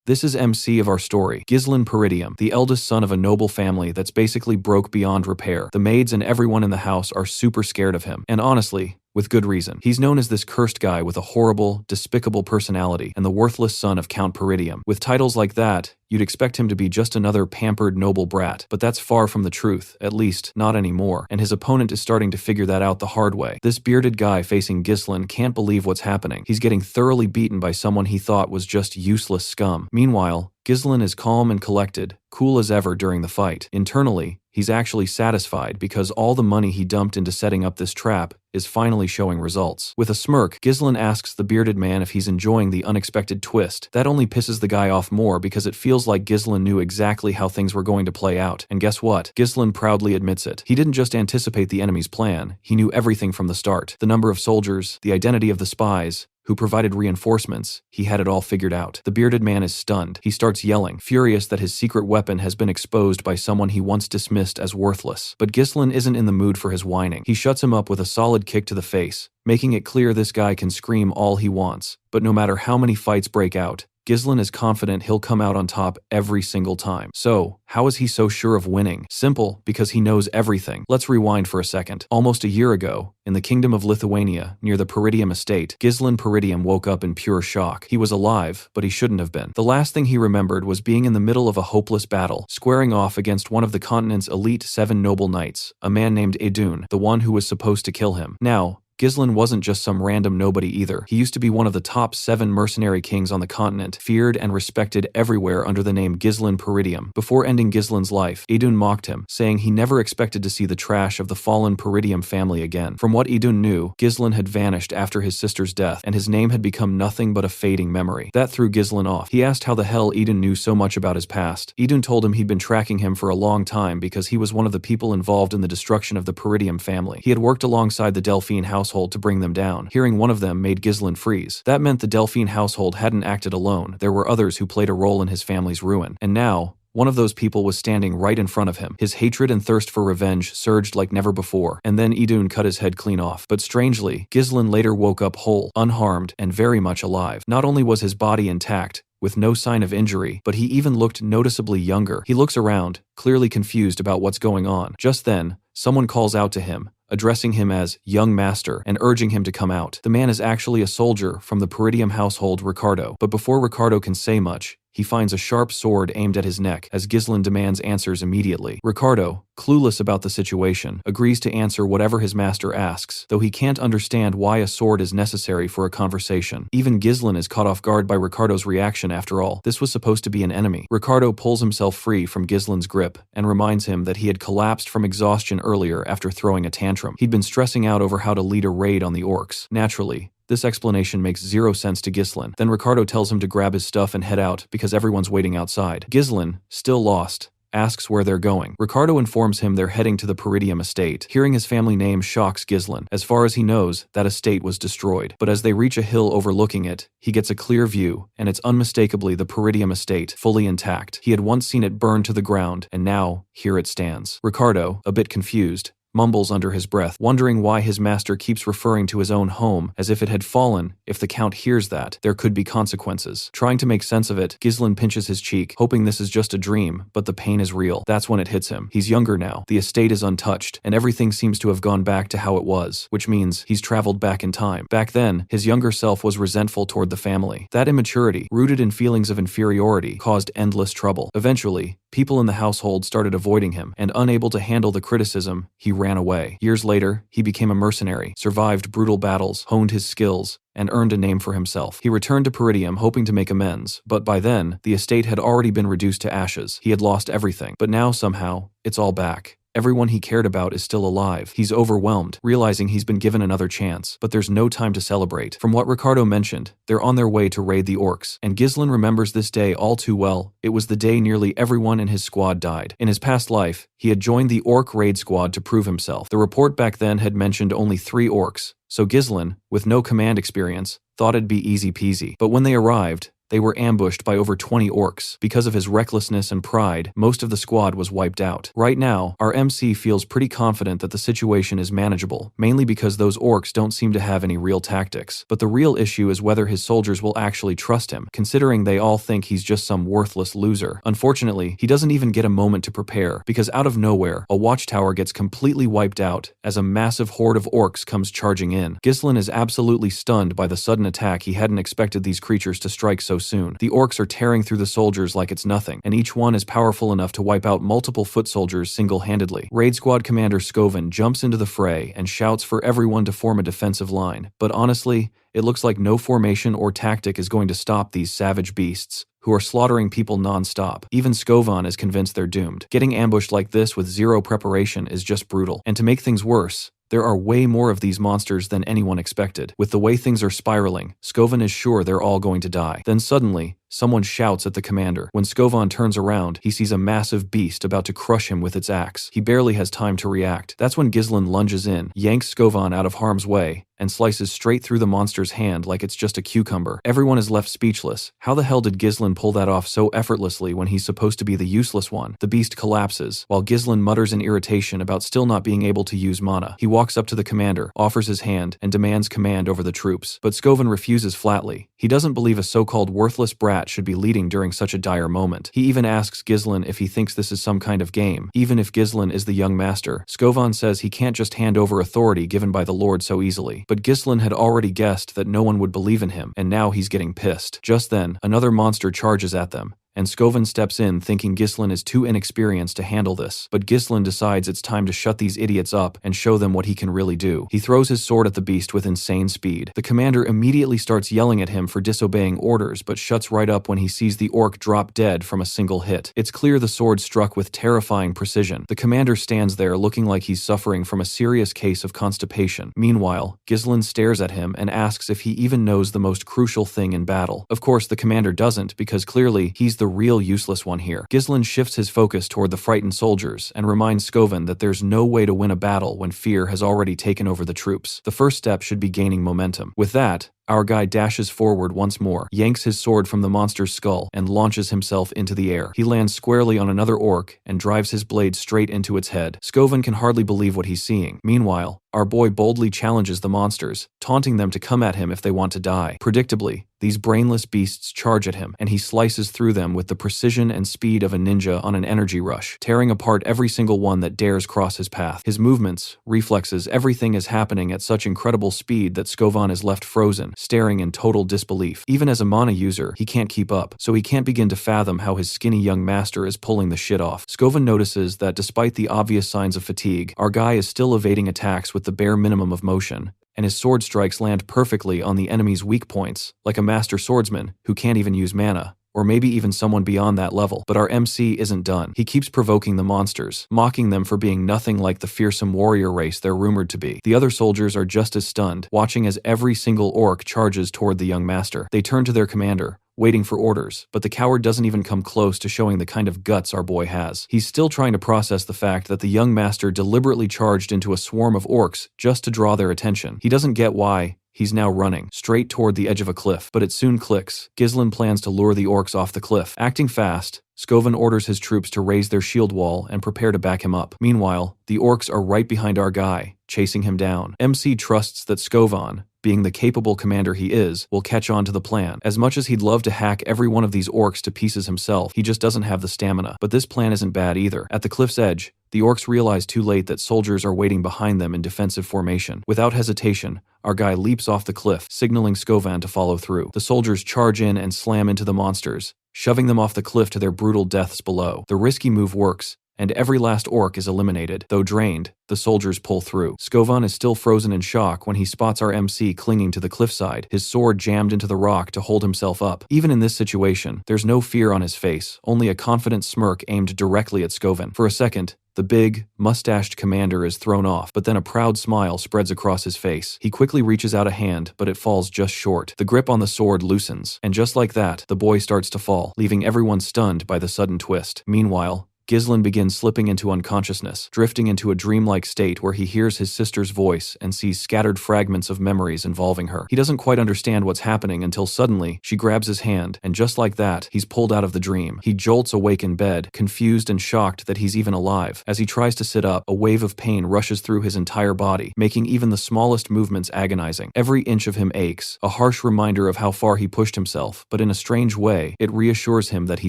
This is MC of our story, Ghislain Peridium, the eldest son of a noble family that's basically broke beyond repair. The maids and everyone in the house are super scared of him, and honestly, with good reason. He's known as this cursed guy with a horrible, despicable personality and the worthless son of Count Peridium. With titles like that, you'd expect him to be just another pampered noble brat, but that's far from the truth, at least, not anymore, and his opponent is starting to figure that out the hard way. This bearded guy facing Ghislain can't believe what's happening. He's getting thoroughly beaten by someone he thought was just useless scum. Meanwhile, Ghislain is calm and collected, cool as ever during the fight. Internally, he's actually satisfied because all the money he dumped into setting up this trap is finally showing results. With a smirk, Ghislain asks the bearded man if he's enjoying the unexpected twist. That only pisses the guy off more because it feels like Ghislain knew exactly how things were going to play out. And guess what? Ghislain proudly admits it. He didn't just anticipate the enemy's plan, he knew everything from the start. The number of soldiers, the identity of the spies, who provided reinforcements, he had it all figured out. The bearded man is stunned. He starts yelling, furious that his secret weapon has been exposed by someone he once dismissed as worthless. But Ghislain isn't in the mood for his whining. He shuts him up with a solid kick to the face, making it clear this guy can scream all he wants. But no matter how many fights break out, Ghislain is confident he'll come out on top every single time. So, how is he so sure of winning? Simple, because he knows everything. Let's rewind for a second. Almost a year ago, in the kingdom of Lithuania, near the Peridium estate, Ghislain Peridium woke up in pure shock. He was alive, but he shouldn't have been. The last thing he remembered was being in the middle of a hopeless battle, squaring off against one of the continent's elite 7 noble knights, a man named Idun, the one who was supposed to kill him. Now, Ghislain wasn't just some random nobody either. He used to be one of the top 7 mercenary kings on the continent, feared and respected everywhere under the name Ghislain Peridium. Before ending Ghislain's life, Idun mocked him, saying he never expected to see the trash of the fallen Peridium family again. From what Idun knew, Ghislain had vanished after his sister's death, and his name had become nothing but a fading memory. That threw Ghislain off. He asked how the hell Idun knew so much about his past. Idun told him he'd been tracking him for a long time because he was one of the people involved in the destruction of the Peridium family. He had worked alongside the Delphine household to bring them down. Hearing one of them made Ghislain freeze. That meant the Delphine household hadn't acted alone. There were others who played a role in his family's ruin. And now, one of those people was standing right in front of him. His hatred and thirst for revenge surged like never before, and then Idun cut his head clean off. But strangely, Ghislain later woke up whole, unharmed, and very much alive. Not only was his body intact, with no sign of injury, but he even looked noticeably younger. He looks around, clearly confused about what's going on. Just then, someone calls out to him, addressing him as young master and urging him to come out. The man is actually a soldier from the Peridium household, Ricardo. But before Ricardo can say much, he finds a sharp sword aimed at his neck as Ghislain demands answers immediately. Ricardo, clueless about the situation, agrees to answer whatever his master asks, though he can't understand why a sword is necessary for a conversation. Even Ghislain is caught off guard by Ricardo's reaction after all. This was supposed to be an enemy. Ricardo pulls himself free from Ghislain's grip and reminds him that he had collapsed from exhaustion earlier after throwing a tantrum. He'd been stressing out over how to lead a raid on the orcs. Naturally, this explanation makes zero sense to Ghislain. Then Ricardo tells him to grab his stuff and head out because everyone's waiting outside. Ghislain, still lost, asks where they're going. Ricardo informs him they're heading to the Peridium estate. Hearing his family name shocks Ghislain. As far as he knows, that estate was destroyed. But as they reach a hill overlooking it, he gets a clear view, and it's unmistakably the Peridium estate, fully intact. He had once seen it burn to the ground, and now, here it stands. Ricardo, a bit confused, mumbles under his breath, wondering why his master keeps referring to his own home as if it had fallen. If the Count hears that, there could be consequences. Trying to make sense of it, Ghislain pinches his cheek, hoping this is just a dream, but the pain is real. That's when it hits him. He's younger now, the estate is untouched, and everything seems to have gone back to how it was, which means he's traveled back in time. Back then, his younger self was resentful toward the family. That immaturity, rooted in feelings of inferiority, caused endless trouble. Eventually, people in the household started avoiding him, and unable to handle the criticism, he ran away. Years later, he became a mercenary, survived brutal battles, honed his skills, and earned a name for himself. He returned to Peridium hoping to make amends, but by then, the estate had already been reduced to ashes. He had lost everything, but now somehow, it's all back. Everyone he cared about is still alive. He's overwhelmed, realizing he's been given another chance, but there's no time to celebrate. From what Ricardo mentioned, they're on their way to raid the orcs, and Ghislain remembers this day all too well. It was the day nearly everyone in his squad died. In his past life, he had joined the orc raid squad to prove himself. The report back then had mentioned only 3 orcs, so Ghislain, with no command experience, thought it'd be easy peasy. But when they arrived, they were ambushed by over 20 orcs. Because of his recklessness and pride, most of the squad was wiped out. Right now, our MC feels pretty confident that the situation is manageable, mainly because those orcs don't seem to have any real tactics. But the real issue is whether his soldiers will actually trust him, considering they all think he's just some worthless loser. Unfortunately, he doesn't even get a moment to prepare, because out of nowhere, a watchtower gets completely wiped out as a massive horde of orcs comes charging in. Ghislain is absolutely stunned by the sudden attack. He hadn't expected these creatures to strike so soon. The orcs are tearing through the soldiers like it's nothing, and each one is powerful enough to wipe out multiple foot soldiers single-handedly. Raid Squad Commander Skovan jumps into the fray and shouts for everyone to form a defensive line, but honestly, it looks like no formation or tactic is going to stop these savage beasts, who are slaughtering people non-stop. Even Skovan is convinced they're doomed. Getting ambushed like this with zero preparation is just brutal. And to make things worse, there are way more of these monsters than anyone expected. With the way things are spiraling, Skovan is sure they're all going to die. Then suddenly, someone shouts at the commander. When Skovan turns around, he sees a massive beast about to crush him with its axe. He barely has time to react. That's when Ghislain lunges in, yanks Skovan out of harm's way, and slices straight through the monster's hand like it's just a cucumber. Everyone is left speechless. How the hell did Ghislain pull that off so effortlessly when he's supposed to be the useless one? The beast collapses, while Ghislain mutters in irritation about still not being able to use mana. He walks up to the commander, offers his hand, and demands command over the troops. But Skovan refuses flatly. He doesn't believe a so-called worthless brat should be leading during such a dire moment. He even asks Ghislain if he thinks this is some kind of game. Even if Ghislain is the young master, Skovan says he can't just hand over authority given by the Lord so easily. But Ghislain had already guessed that no one would believe in him, and now he's getting pissed. Just then, another monster charges at them, and Skovan steps in thinking Ghislain is too inexperienced to handle this. But Ghislain decides it's time to shut these idiots up and show them what he can really do. He throws his sword at the beast with insane speed. The commander immediately starts yelling at him for disobeying orders, but shuts right up when he sees the orc drop dead from a single hit. It's clear the sword struck with terrifying precision. The commander stands there looking like he's suffering from a serious case of constipation. Meanwhile, Ghislain stares at him and asks if he even knows the most crucial thing in battle. Of course, the commander doesn't, because clearly he's the real useless one here. Ghislain shifts his focus toward the frightened soldiers and reminds Skovan that there's no way to win a battle when fear has already taken over the troops. The first step should be gaining momentum. With that, our guy dashes forward once more, yanks his sword from the monster's skull, and launches himself into the air. He lands squarely on another orc and drives his blade straight into its head. Skovan can hardly believe what he's seeing. Meanwhile, our boy boldly challenges the monsters, taunting them to come at him if they want to die. Predictably, these brainless beasts charge at him, and he slices through them with the precision and speed of a ninja on an energy rush, tearing apart every single one that dares cross his path. His movements, reflexes, everything is happening at such incredible speed that Skovan is left frozen, staring in total disbelief. Even as a mana user, he can't keep up, so he can't begin to fathom how his skinny young master is pulling the shit off. Skovan notices that despite the obvious signs of fatigue, our guy is still evading attacks with the bare minimum of motion, and his sword strikes land perfectly on the enemy's weak points, like a master swordsman who can't even use mana, or maybe even someone beyond that level. But our MC isn't done. He keeps provoking the monsters, mocking them for being nothing like the fearsome warrior race they're rumored to be. The other soldiers are just as stunned, watching as every single orc charges toward the young master. They turn to their commander, waiting for orders, but the coward doesn't even come close to showing the kind of guts our boy has. He's still trying to process the fact that the young master deliberately charged into a swarm of orcs just to draw their attention. He doesn't get why. He's now running, straight toward the edge of a cliff, but it soon clicks. Ghislain plans to lure the orcs off the cliff. Acting fast, Skovan orders his troops to raise their shield wall and prepare to back him up. Meanwhile, the orcs are right behind our guy, chasing him down. MC trusts that Skovan, being the capable commander he is, will catch on to the plan. As much as he'd love to hack every one of these orcs to pieces himself, he just doesn't have the stamina. But this plan isn't bad either. At the cliff's edge, the orcs realize too late that soldiers are waiting behind them in defensive formation. Without hesitation, our guy leaps off the cliff, signaling Skovan to follow through. The soldiers charge in and slam into the monsters, shoving them off the cliff to their brutal deaths below. The risky move works, and every last orc is eliminated. Though drained, the soldiers pull through. Skovan is still frozen in shock when he spots our MC clinging to the cliffside, his sword jammed into the rock to hold himself up. Even in this situation, there's no fear on his face, only a confident smirk aimed directly at Skovan. For a second, the big, mustached commander is thrown off, but then a proud smile spreads across his face. He quickly reaches out a hand, but it falls just short. The grip on the sword loosens, and just like that, the boy starts to fall, leaving everyone stunned by the sudden twist. Meanwhile, Ghislain begins slipping into unconsciousness, drifting into a dreamlike state where he hears his sister's voice and sees scattered fragments of memories involving her. He doesn't quite understand what's happening until suddenly, she grabs his hand, and just like that, he's pulled out of the dream. He jolts awake in bed, confused and shocked that he's even alive. As he tries to sit up, a wave of pain rushes through his entire body, making even the smallest movements agonizing. Every inch of him aches, a harsh reminder of how far he pushed himself, but in a strange way, it reassures him that he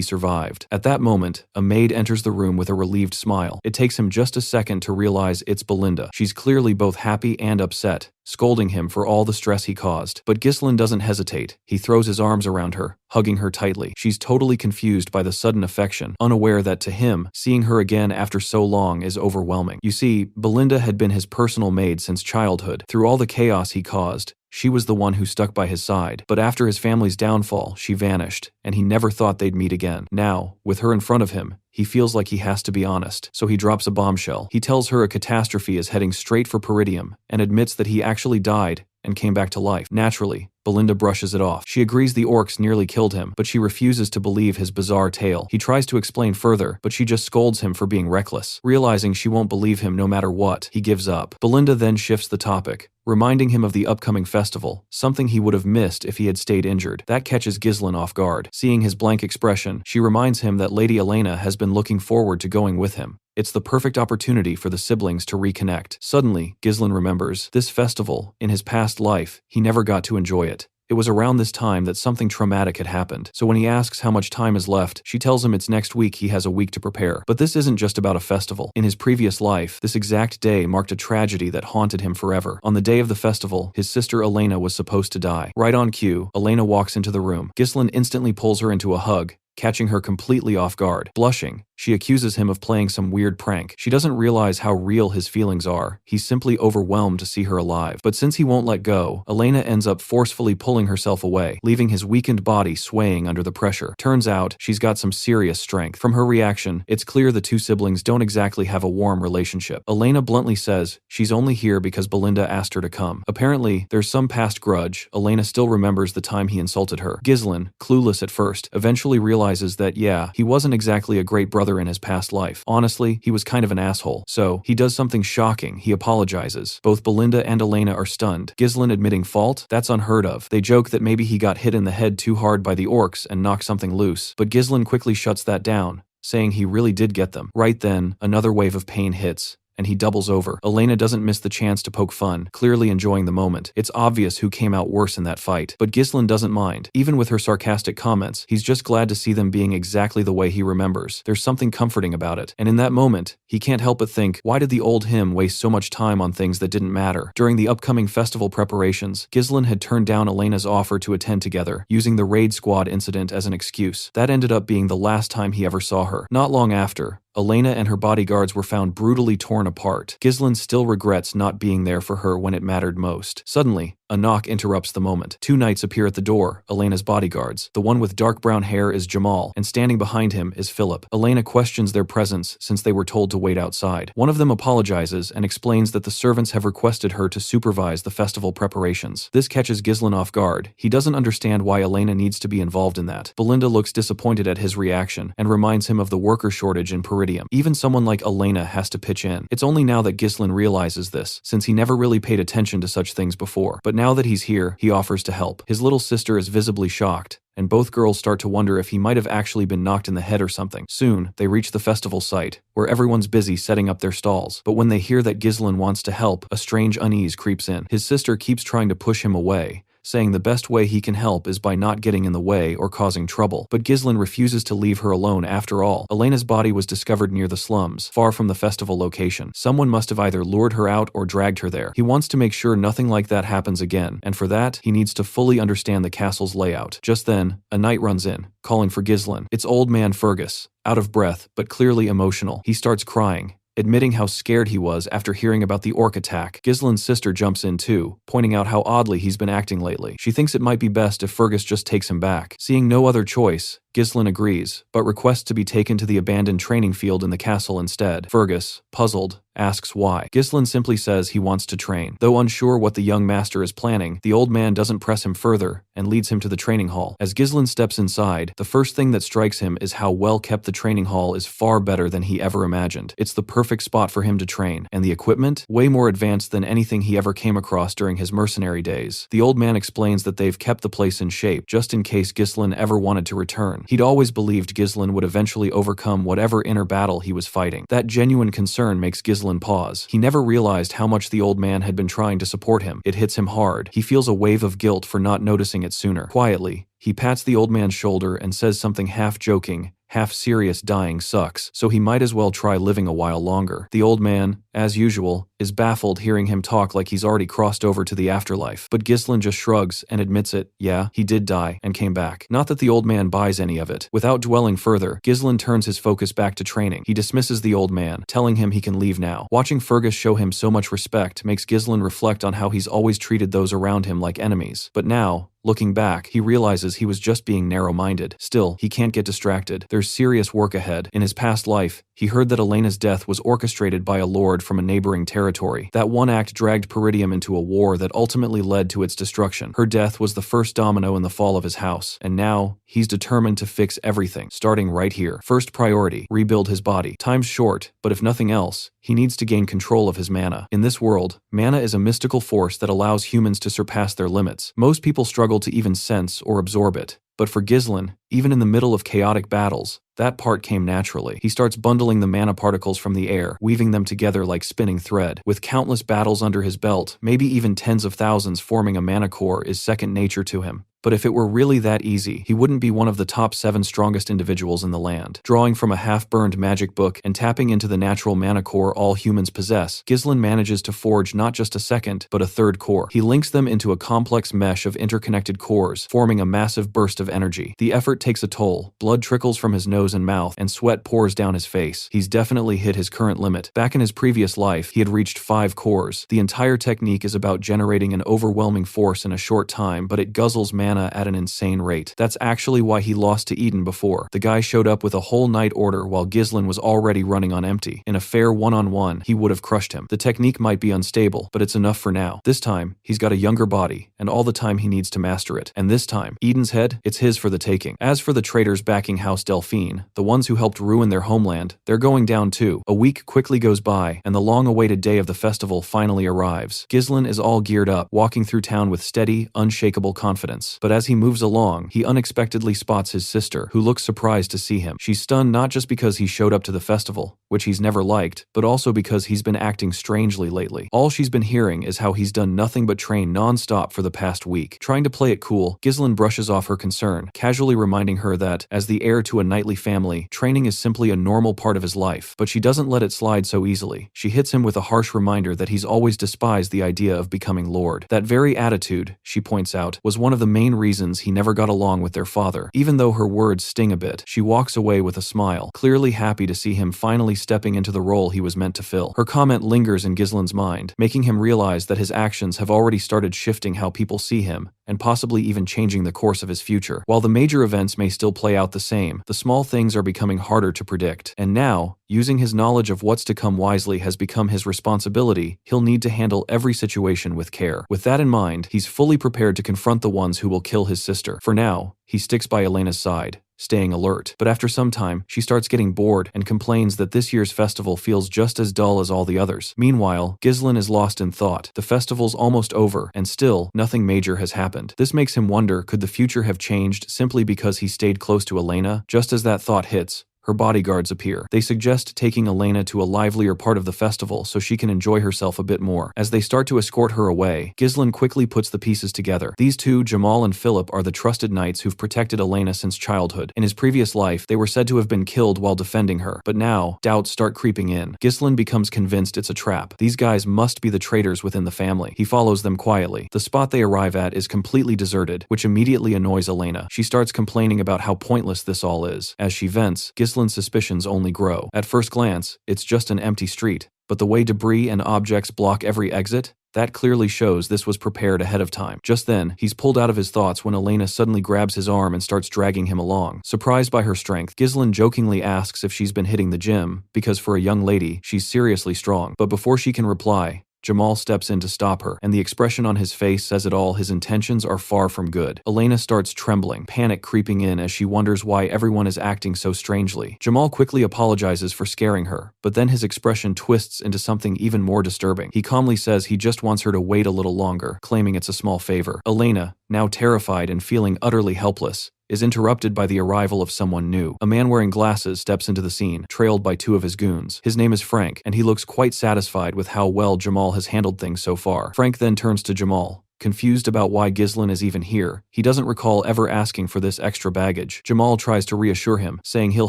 survived. At that moment, a maid enters the room with a relieved smile. It takes him just a second to realize it's Belinda. She's clearly both happy and upset, scolding him for all the stress he caused. But Ghislain doesn't hesitate. He throws his arms around her, hugging her tightly. She's totally confused by the sudden affection, unaware that to him, seeing her again after so long is overwhelming. You see, Belinda had been his personal maid since childhood. Through all the chaos he caused, she was the one who stuck by his side. But after his family's downfall, she vanished, and he never thought they'd meet again. Now, with her in front of him, he feels like he has to be honest, so he drops a bombshell. He tells her a catastrophe is heading straight for Peridium, and admits that he actually died and came back to life. Naturally, Belinda brushes it off. She agrees the orcs nearly killed him, but she refuses to believe his bizarre tale. He tries to explain further, but she just scolds him for being reckless. Realizing she won't believe him no matter what, he gives up. Belinda then shifts the topic, reminding him of the upcoming festival, something he would have missed if he had stayed injured. That catches Ghislain off guard. Seeing his blank expression, she reminds him that Lady Elena has been looking forward to going with him. It's the perfect opportunity for the siblings to reconnect. Suddenly, Ghislain remembers this festival. In his past life, he never got to enjoy it. It was around this time that something traumatic had happened, so when he asks how much time is left, she tells him it's next week. He has a week to prepare. But this isn't just about a festival. In his previous life, this exact day marked a tragedy that haunted him forever. On the day of the festival, his sister Elena was supposed to die. Right on cue, Elena walks into the room. Ghislain instantly pulls her into a hug, catching her completely off guard. Blushing, she accuses him of playing some weird prank. She doesn't realize how real his feelings are. He's simply overwhelmed to see her alive. But since he won't let go, Elena ends up forcefully pulling herself away, leaving his weakened body swaying under the pressure. Turns out, she's got some serious strength. From her reaction, it's clear the two siblings don't exactly have a warm relationship. Elena bluntly says she's only here because Belinda asked her to come. Apparently, there's some past grudge. Elena still remembers the time he insulted her. Ghislain, clueless at first, eventually realizes that, yeah, he wasn't exactly a great brother in his past life. Honestly, he was kind of an asshole. So, he does something shocking. He apologizes. Both Belinda and Elena are stunned. Ghislain admitting fault? That's unheard of. They joke that maybe he got hit in the head too hard by the orcs and knocked something loose. But Ghislain quickly shuts that down, saying he really did get them. Right then, another wave of pain hits, and he doubles over. Elena doesn't miss the chance to poke fun, clearly enjoying the moment. It's obvious who came out worse in that fight, but Ghislain doesn't mind. Even with her sarcastic comments, he's just glad to see them being exactly the way he remembers. There's something comforting about it, and in that moment, he can't help but think, why did the old him waste so much time on things that didn't matter? During the upcoming festival preparations, Ghislain had turned down Elena's offer to attend together, using the raid squad incident as an excuse. That ended up being the last time he ever saw her. Not long after, Elena and her bodyguards were found brutally torn apart. Ghislain still regrets not being there for her when it mattered most. Suddenly, a knock interrupts the moment. Two knights appear at the door, Elena's bodyguards. The one with dark brown hair is Jamal, and standing behind him is Philip. Elena questions their presence since they were told to wait outside. One of them apologizes and explains that the servants have requested her to supervise the festival preparations. This catches Ghislain off guard. He doesn't understand why Elena needs to be involved in that. Belinda looks disappointed at his reaction and reminds him of the worker shortage in Peridium. Even someone like Elena has to pitch in. It's only now that Ghislain realizes this, since he never really paid attention to such things before. But now that he's here, he offers to help. His little sister is visibly shocked, and both girls start to wonder if he might have actually been knocked in the head or something. Soon, they reach the festival site, where everyone's busy setting up their stalls. But when they hear that Ghislain wants to help, a strange unease creeps in. His sister keeps trying to push him away, saying the best way he can help is by not getting in the way or causing trouble. But Ghislain refuses to leave her alone after all. Elena's body was discovered near the slums, far from the festival location. Someone must have either lured her out or dragged her there. He wants to make sure nothing like that happens again, and for that, he needs to fully understand the castle's layout. Just then, a knight runs in, calling for Ghislain. It's old man Fergus, out of breath, but clearly emotional. He starts crying, admitting how scared he was after hearing about the orc attack. Ghislain's sister jumps in too, pointing out how oddly he's been acting lately. She thinks it might be best if Fergus just takes him back. Seeing no other choice, Ghislaine agrees, but requests to be taken to the abandoned training field in the castle instead. Fergus, puzzled, asks why. Ghislaine simply says he wants to train. Though unsure what the young master is planning, the old man doesn't press him further and leads him to the training hall. As Ghislaine steps inside, the first thing that strikes him is how well kept the training hall is. Far better than he ever imagined. It's the perfect spot for him to train, and the equipment? Way more advanced than anything he ever came across during his mercenary days. The old man explains that they've kept the place in shape, just in case Ghislaine ever wanted to return. He'd always believed Ghislaine would eventually overcome whatever inner battle he was fighting. That genuine concern makes Ghislaine pause. He never realized how much the old man had been trying to support him. It hits him hard. He feels a wave of guilt for not noticing it sooner. Quietly, he pats the old man's shoulder and says something half-joking, half-serious. Dying sucks, so he might as well try living a while longer. The old man, as usual, is baffled hearing him talk like he's already crossed over to the afterlife. But Ghislaine just shrugs and admits it. Yeah, he did die and came back. Not that the old man buys any of it. Without dwelling further, Ghislaine turns his focus back to training. He dismisses the old man, telling him he can leave now. Watching Fergus show him so much respect makes Ghislaine reflect on how he's always treated those around him like enemies. But now, looking back, he realizes he was just being narrow-minded. Still, he can't get distracted. There's serious work ahead. In his past life, he heard that Elena's death was orchestrated by a lord from a neighboring territory. That one act dragged Peridium into a war that ultimately led to its destruction. Her death was the first domino in the fall of his house, and now, he's determined to fix everything, starting right here. First priority, rebuild his body. Time's short, but if nothing else, he needs to gain control of his mana. In this world, mana is a mystical force that allows humans to surpass their limits. Most people struggle to even sense or absorb it. But for Ghislaine, even in the middle of chaotic battles, that part came naturally. He starts bundling the mana particles from the air, weaving them together like spinning thread. With countless battles under his belt, maybe even tens of thousands, forming a mana core is second nature to him. But if it were really that easy, he wouldn't be one of the top 7 strongest individuals in the land. Drawing from a half-burned magic book and tapping into the natural mana core all humans possess, Ghislaine manages to forge not just a second, but a third core. He links them into a complex mesh of interconnected cores, forming a massive burst of energy. The effort takes a toll. Blood trickles from his nose and mouth, and sweat pours down his face. He's definitely hit his current limit. Back in his previous life, he had reached 5 cores. The entire technique is about generating an overwhelming force in a short time, but it guzzles mana at an insane rate. That's actually why he lost to Eden before. The guy showed up with a whole night order while Ghislaine was already running on empty. In a fair one-on-one, he would have crushed him. The technique might be unstable, but it's enough for now. This time, he's got a younger body, and all the time he needs to master it. And this time, Eden's head, it's his for the taking. As for the traitors backing House Delphine, the ones who helped ruin their homeland, they're going down too. A week quickly goes by, and the long-awaited day of the festival finally arrives. Ghislaine is all geared up, walking through town with steady, unshakable confidence. But as he moves along, he unexpectedly spots his sister, who looks surprised to see him. She's stunned not just because he showed up to the festival, which he's never liked, but also because he's been acting strangely lately. All she's been hearing is how he's done nothing but train non-stop for the past week. Trying to play it cool, Ghislaine brushes off her concern, casually reminding her that, as the heir to a knightly family, training is simply a normal part of his life. But she doesn't let it slide so easily. She hits him with a harsh reminder that he's always despised the idea of becoming lord. That very attitude, she points out, was one of the main reasons he never got along with their father. Even though her words sting a bit, she walks away with a smile, clearly happy to see him finally stepping into the role he was meant to fill. Her comment lingers in Ghislaine's mind, making him realize that his actions have already started shifting how people see him, and possibly even changing the course of his future. While the major events may still play out the same, the small things are becoming harder to predict. And now, using his knowledge of what's to come wisely has become his responsibility. He'll need to handle every situation with care. With that in mind, he's fully prepared to confront the ones who will kill his sister. For now, he sticks by Elena's side, staying alert. But after some time, she starts getting bored and complains that this year's festival feels just as dull as all the others. Meanwhile, Ghislaine is lost in thought. The festival's almost over, and still, nothing major has happened. This makes him wonder, could the future have changed simply because he stayed close to Elena? Just as that thought hits, her bodyguards appear. They suggest taking Elena to a livelier part of the festival so she can enjoy herself a bit more. As they start to escort her away, Ghislaine quickly puts the pieces together. These two, Jamal and Philip, are the trusted knights who've protected Elena since childhood. In his previous life, they were said to have been killed while defending her, but now, doubts start creeping in. Ghislaine becomes convinced it's a trap. These guys must be the traitors within the family. He follows them quietly. The spot they arrive at is completely deserted, which immediately annoys Elena. She starts complaining about how pointless this all is. As she vents, Ghislaine's suspicions only grow. At first glance, it's just an empty street, but the way debris and objects block every exit, That clearly shows this was prepared ahead of time. Just then, he's pulled out of his thoughts when Elena suddenly grabs his arm and starts dragging him along. Surprised by her strength, Ghislaine jokingly asks if she's been hitting the gym, because for a young lady, she's seriously strong. But before she can reply, Jamal steps in to stop her, and the expression on his face says it all. His intentions are far from good. Elena starts trembling, panic creeping in as she wonders why everyone is acting so strangely. Jamal quickly apologizes for scaring her, but then his expression twists into something even more disturbing. He calmly says he just wants her to wait a little longer, claiming it's a small favor. Elena, now terrified and feeling utterly helpless, is interrupted by the arrival of someone new. A man wearing glasses steps into the scene, trailed by two of his goons. His name is Frank, and he looks quite satisfied with how well Jamal has handled things so far. Frank then turns to Jamal, confused about why Ghislaine is even here. He doesn't recall ever asking for this extra baggage. Jamal tries to reassure him, saying he'll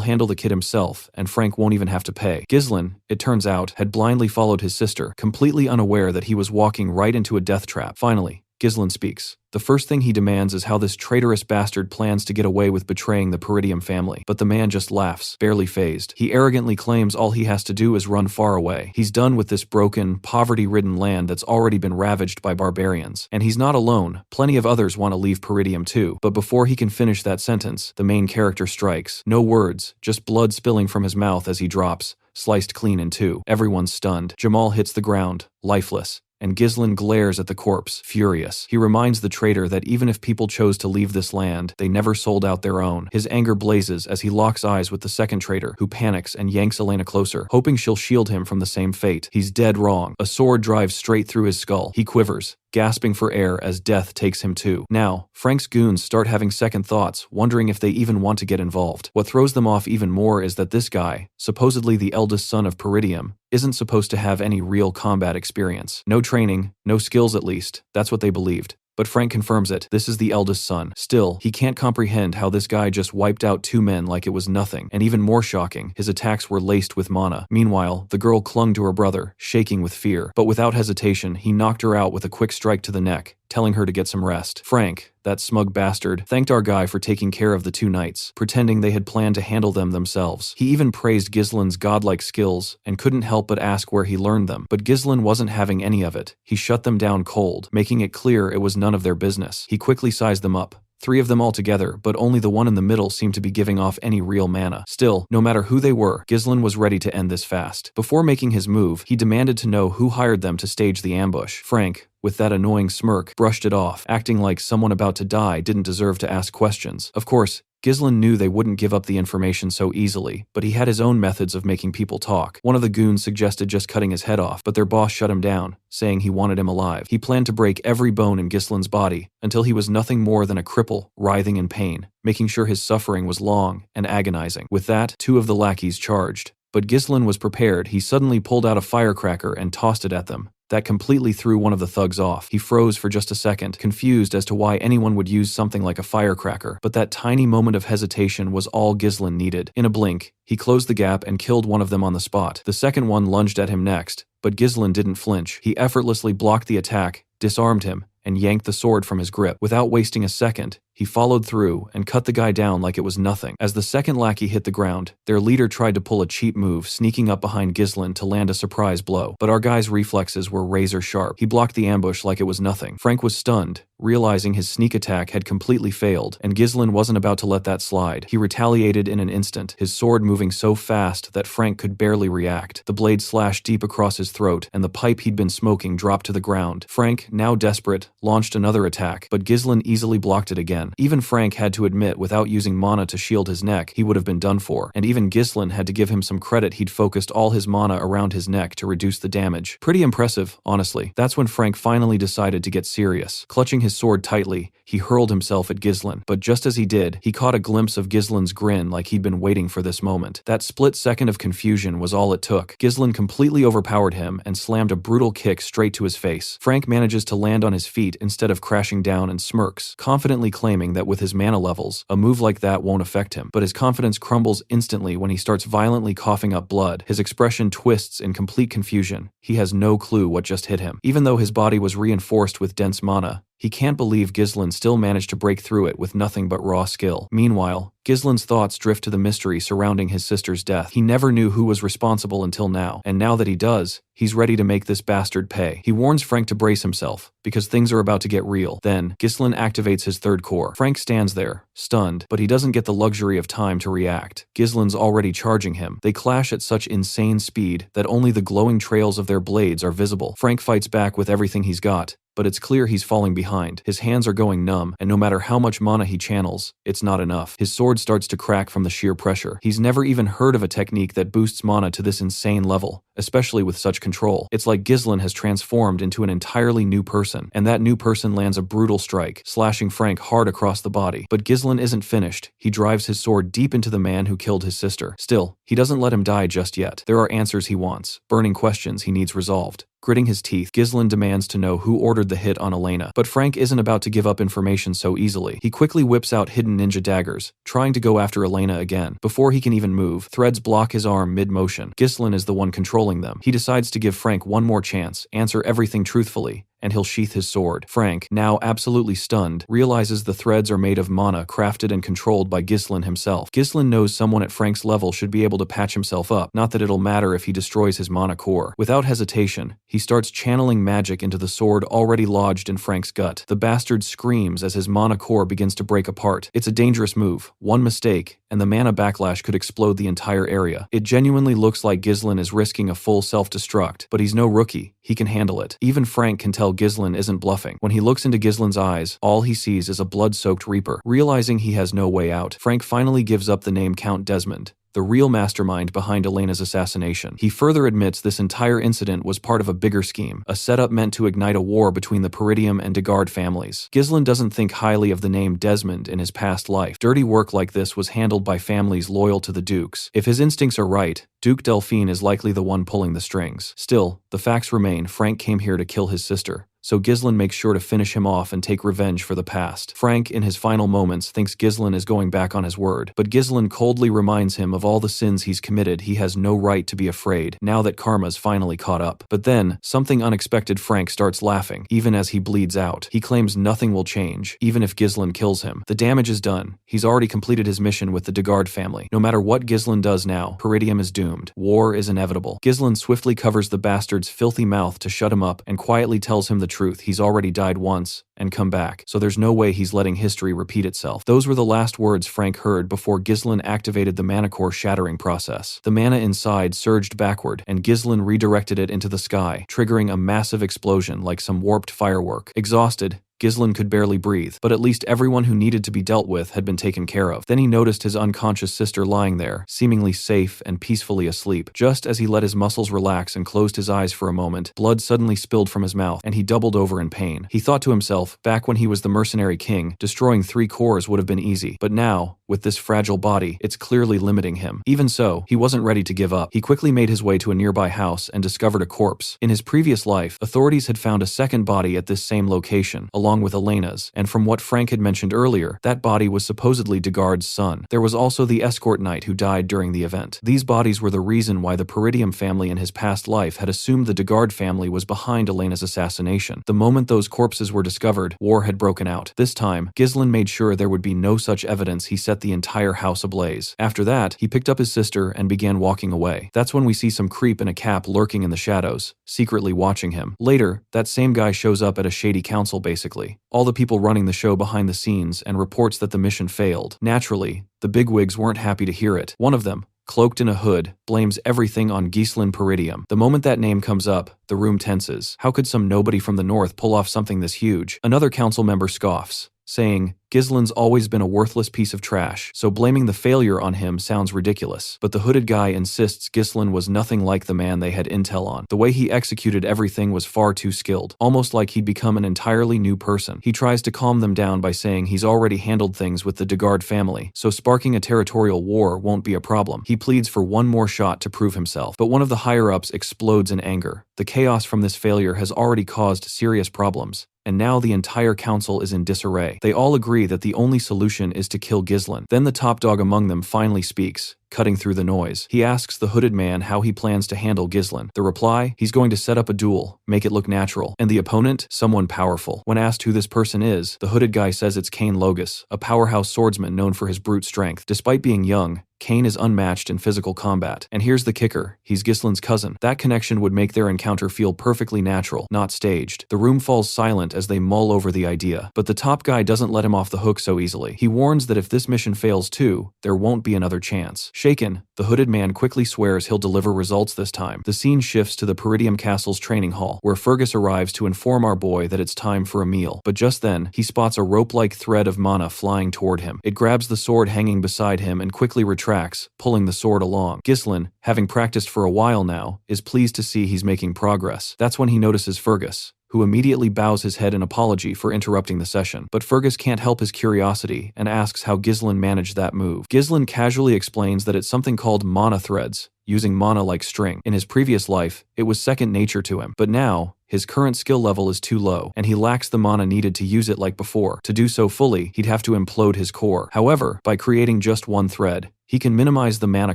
handle the kid himself, and Frank won't even have to pay. Ghislaine, it turns out, had blindly followed his sister, completely unaware that he was walking right into a death trap. Finally, Ghislaine speaks. The first thing he demands is how this traitorous bastard plans to get away with betraying the Peridium family. But the man just laughs, barely fazed. He arrogantly claims all he has to do is run far away. He's done with this broken, poverty-ridden land that's already been ravaged by barbarians. And he's not alone. Plenty of others want to leave Peridium too. But before he can finish that sentence, the main character strikes. No words, just blood spilling from his mouth as he drops, sliced clean in two. Everyone's stunned. Jamal hits the ground, lifeless, and Ghislaine glares at the corpse, furious. He reminds the traitor that even if people chose to leave this land, they never sold out their own. His anger blazes as he locks eyes with the second traitor, who panics and yanks Elena closer, hoping she'll shield him from the same fate. He's dead wrong. A sword drives straight through his skull. He quivers, gasping for air as death takes him too. Now, Frank's goons start having second thoughts, wondering if they even want to get involved. What throws them off even more is that this guy, supposedly the eldest son of Peridium, isn't supposed to have any real combat experience. No training, no skills at least. That's what they believed. But Frank confirms it. This is the eldest son. Still, he can't comprehend how this guy just wiped out two men like it was nothing. And even more shocking, his attacks were laced with mana. Meanwhile, the girl clung to her brother, shaking with fear. But without hesitation, he knocked her out with a quick strike to the neck, telling her to get some rest. Frank, that smug bastard, thanked our guy for taking care of the two knights, pretending they had planned to handle them themselves. He even praised Ghislaine's godlike skills and couldn't help but ask where he learned them. But Ghislaine wasn't having any of it. He shut them down cold, making it clear it was none of their business. He quickly sized them up. 3 of them altogether, but only the one in the middle seemed to be giving off any real mana. Still, no matter who they were, Ghislaine was ready to end this fast. Before making his move, he demanded to know who hired them to stage the ambush. Frank, with that annoying smirk, brushed it off, acting like someone about to die didn't deserve to ask questions. Of course, Ghislaine knew they wouldn't give up the information so easily, but he had his own methods of making people talk. One of the goons suggested just cutting his head off, but their boss shut him down, saying he wanted him alive. He planned to break every bone in Ghislaine's body until he was nothing more than a cripple, writhing in pain, making sure his suffering was long and agonizing. With that, 2 of the lackeys charged. But Ghislaine was prepared. He suddenly pulled out a firecracker and tossed it at them. That completely threw one of the thugs off. He froze for just a second, confused as to why anyone would use something like a firecracker. But that tiny moment of hesitation was all Ghislaine needed. In a blink, he closed the gap and killed one of them on the spot. The second one lunged at him next, but Ghislaine didn't flinch. He effortlessly blocked the attack, disarmed him, and yanked the sword from his grip. Without wasting a second, he followed through and cut the guy down like it was nothing. As the second lackey hit the ground, their leader tried to pull a cheap move, sneaking up behind Ghislaine to land a surprise blow. But our guy's reflexes were razor sharp. He blocked the ambush like it was nothing. Frank was stunned, realizing his sneak attack had completely failed, and Ghislaine wasn't about to let that slide. He retaliated in an instant, his sword moving so fast that Frank could barely react. The blade slashed deep across his throat, and the pipe he'd been smoking dropped to the ground. Frank, now desperate, launched another attack, but Ghislaine easily blocked it again. Even Frank had to admit without using mana to shield his neck, he would have been done for. And even Ghislaine had to give him some credit. He'd focused all his mana around his neck to reduce the damage. Pretty impressive, honestly. That's when Frank finally decided to get serious. Clutching his sword tightly, he hurled himself at Ghislaine. But just as he did, he caught a glimpse of Ghislaine's grin like he'd been waiting for this moment. That split second of confusion was all it took. Ghislaine completely overpowered him and slammed a brutal kick straight to his face. Frank manages to land on his feet instead of crashing down and smirks, confidently claiming that with his mana levels, a move like that won't affect him. But his confidence crumbles instantly when he starts violently coughing up blood. His expression twists in complete confusion. He has no clue what just hit him. Even though his body was reinforced with dense mana, He can't believe Ghislain still managed to break through it with nothing but raw skill. Meanwhile, Ghislain's thoughts drift to the mystery surrounding his sister's death. He never knew who was responsible until now, and now that he does, he's ready to make this bastard pay. He warns Frank to brace himself, because things are about to get real. Then, Ghislain activates his third core. Frank stands there, stunned, but he doesn't get the luxury of time to react. Ghislain's already charging him. They clash at such insane speed that only the glowing trails of their blades are visible. Frank fights back with everything he's got, but it's clear he's falling behind. His hands are going numb, and no matter how much mana he channels, it's not enough. His sword starts to crack from the sheer pressure. He's never even heard of a technique that boosts mana to this insane level, especially with such control. It's like Ghislain has transformed into an entirely new person, and that new person lands a brutal strike, slashing Frank hard across the body. But Ghislain isn't finished. He drives his sword deep into the man who killed his sister. Still, he doesn't let him die just yet. There are answers he wants, burning questions he needs resolved. Gritting his teeth, Ghislain demands to know who ordered the hit on Elena. But Frank isn't about to give up information so easily. He quickly whips out hidden ninja daggers, trying to go after Elena again. Before he can even move, threads block his arm mid-motion. Ghislain is the one controlling them. He decides to give Frank one more chance, answer everything truthfully, and he'll sheath his sword. Frank, now absolutely stunned, realizes the threads are made of mana crafted and controlled by Ghislain himself. Ghislain knows someone at Frank's level should be able to patch himself up, not that it'll matter if he destroys his mana core. Without hesitation, he starts channeling magic into the sword already lodged in Frank's gut. The bastard screams as his mana core begins to break apart. It's a dangerous move. One mistake, and the mana backlash could explode the entire area. It genuinely looks like Ghislain is risking a full self-destruct, but he's no rookie. He can handle it. Even Frank can tell Ghislain isn't bluffing. When he looks into Ghislain's eyes, all he sees is a blood-soaked Reaper. Realizing he has no way out, Frank finally gives up the name Count Desmond, the real mastermind behind Elena's assassination. He further admits this entire incident was part of a bigger scheme, a setup meant to ignite a war between the Peridium and Degard families. Ghislain doesn't think highly of the name Desmond in his past life. Dirty work like this was handled by families loyal to the Dukes. If his instincts are right, Duke Delphine is likely the one pulling the strings. Still, the facts remain: Frank came here to kill his sister, so Ghislain makes sure to finish him off and take revenge for the past. Frank, in his final moments, thinks Ghislain is going back on his word, but Ghislain coldly reminds him of all the sins he's committed. He has no right to be afraid, now that karma's finally caught up. But then, something unexpected: Frank starts laughing, even as he bleeds out. He claims nothing will change, even if Ghislain kills him. The damage is done. He's already completed his mission with the Degard family. No matter what Ghislain does now, Peridium is doomed. War is inevitable. Ghislain swiftly covers the bastard's filthy mouth to shut him up and quietly tells him the truth. He's already died once and come back, so there's no way he's letting history repeat itself. Those were the last words Frank heard before Ghislain activated the mana core shattering process. The mana inside surged backward, and Ghislain redirected it into the sky, triggering a massive explosion like some warped firework. Exhausted, Ghislain could barely breathe, but at least everyone who needed to be dealt with had been taken care of. Then he noticed his unconscious sister lying there, seemingly safe and peacefully asleep. Just as he let his muscles relax and closed his eyes for a moment, blood suddenly spilled from his mouth, and he doubled over in pain. He thought to himself, back when he was the Mercenary King, destroying 3 cores would have been easy. But now, with this fragile body, it's clearly limiting him. Even so, he wasn't ready to give up. He quickly made his way to a nearby house and discovered a corpse. In his previous life, authorities had found a second body at this same location, along with Elena's, and from what Frank had mentioned earlier, that body was supposedly Degard's son. There was also the escort knight who died during the event. These bodies were the reason why the Peridium family in his past life had assumed the Degard family was behind Elena's assassination. The moment those corpses were discovered, war had broken out. This time, Ghislain made sure there would be no such evidence. He set the entire house ablaze. After that, he picked up his sister and began walking away. That's when we see some creep in a cap lurking in the shadows, secretly watching him. Later, that same guy shows up at a shady council basically. All the people running the show behind the scenes, and reports that the mission failed. Naturally, the bigwigs weren't happy to hear it. One of them, cloaked in a hood, blames everything on Ghislain Peridium. The moment that name comes up, the room tenses. How could some nobody from the north pull off something this huge? Another council member scoffs, saying, Ghislain's always been a worthless piece of trash, so blaming the failure on him sounds ridiculous. But the hooded guy insists Ghislain was nothing like the man they had intel on. The way he executed everything was far too skilled, almost like he'd become an entirely new person. He tries to calm them down by saying he's already handled things with the Degard family, so sparking a territorial war won't be a problem. He pleads for one more shot to prove himself, but one of the higher-ups explodes in anger. The chaos from this failure has already caused serious problems, and now the entire council is in disarray. They all agree that the only solution is to kill Ghislain. Then the top dog among them finally speaks, cutting through the noise. He asks the hooded man how he plans to handle Ghislain. The reply, he's going to set up a duel, make it look natural. And the opponent, someone powerful. When asked who this person is, the hooded guy says it's Cain Logus, a powerhouse swordsman known for his brute strength. Despite being young, Cain is unmatched in physical combat. And here's the kicker, he's Ghislain's cousin. That connection would make their encounter feel perfectly natural, not staged. The room falls silent as they mull over the idea. But the top guy doesn't let him off the hook so easily. He warns that if this mission fails too, there won't be another chance. Shaken, the hooded man quickly swears he'll deliver results this time. The scene shifts to the Peridium Castle's training hall, where Fergus arrives to inform our boy that it's time for a meal. But just then, he spots a rope-like thread of mana flying toward him. It grabs the sword hanging beside him and quickly retracts, pulling the sword along. Ghislain, having practiced for a while now, is pleased to see he's making progress. That's when he notices Fergus, who immediately bows his head in apology for interrupting the session. But Fergus can't help his curiosity and asks how Ghislain managed that move. Ghislain casually explains that it's something called mana threads, using mana like string. In his previous life, it was second nature to him. But now, his current skill level is too low, and he lacks the mana needed to use it like before. To do so fully, he'd have to implode his core. However, by creating just one thread, he can minimize the mana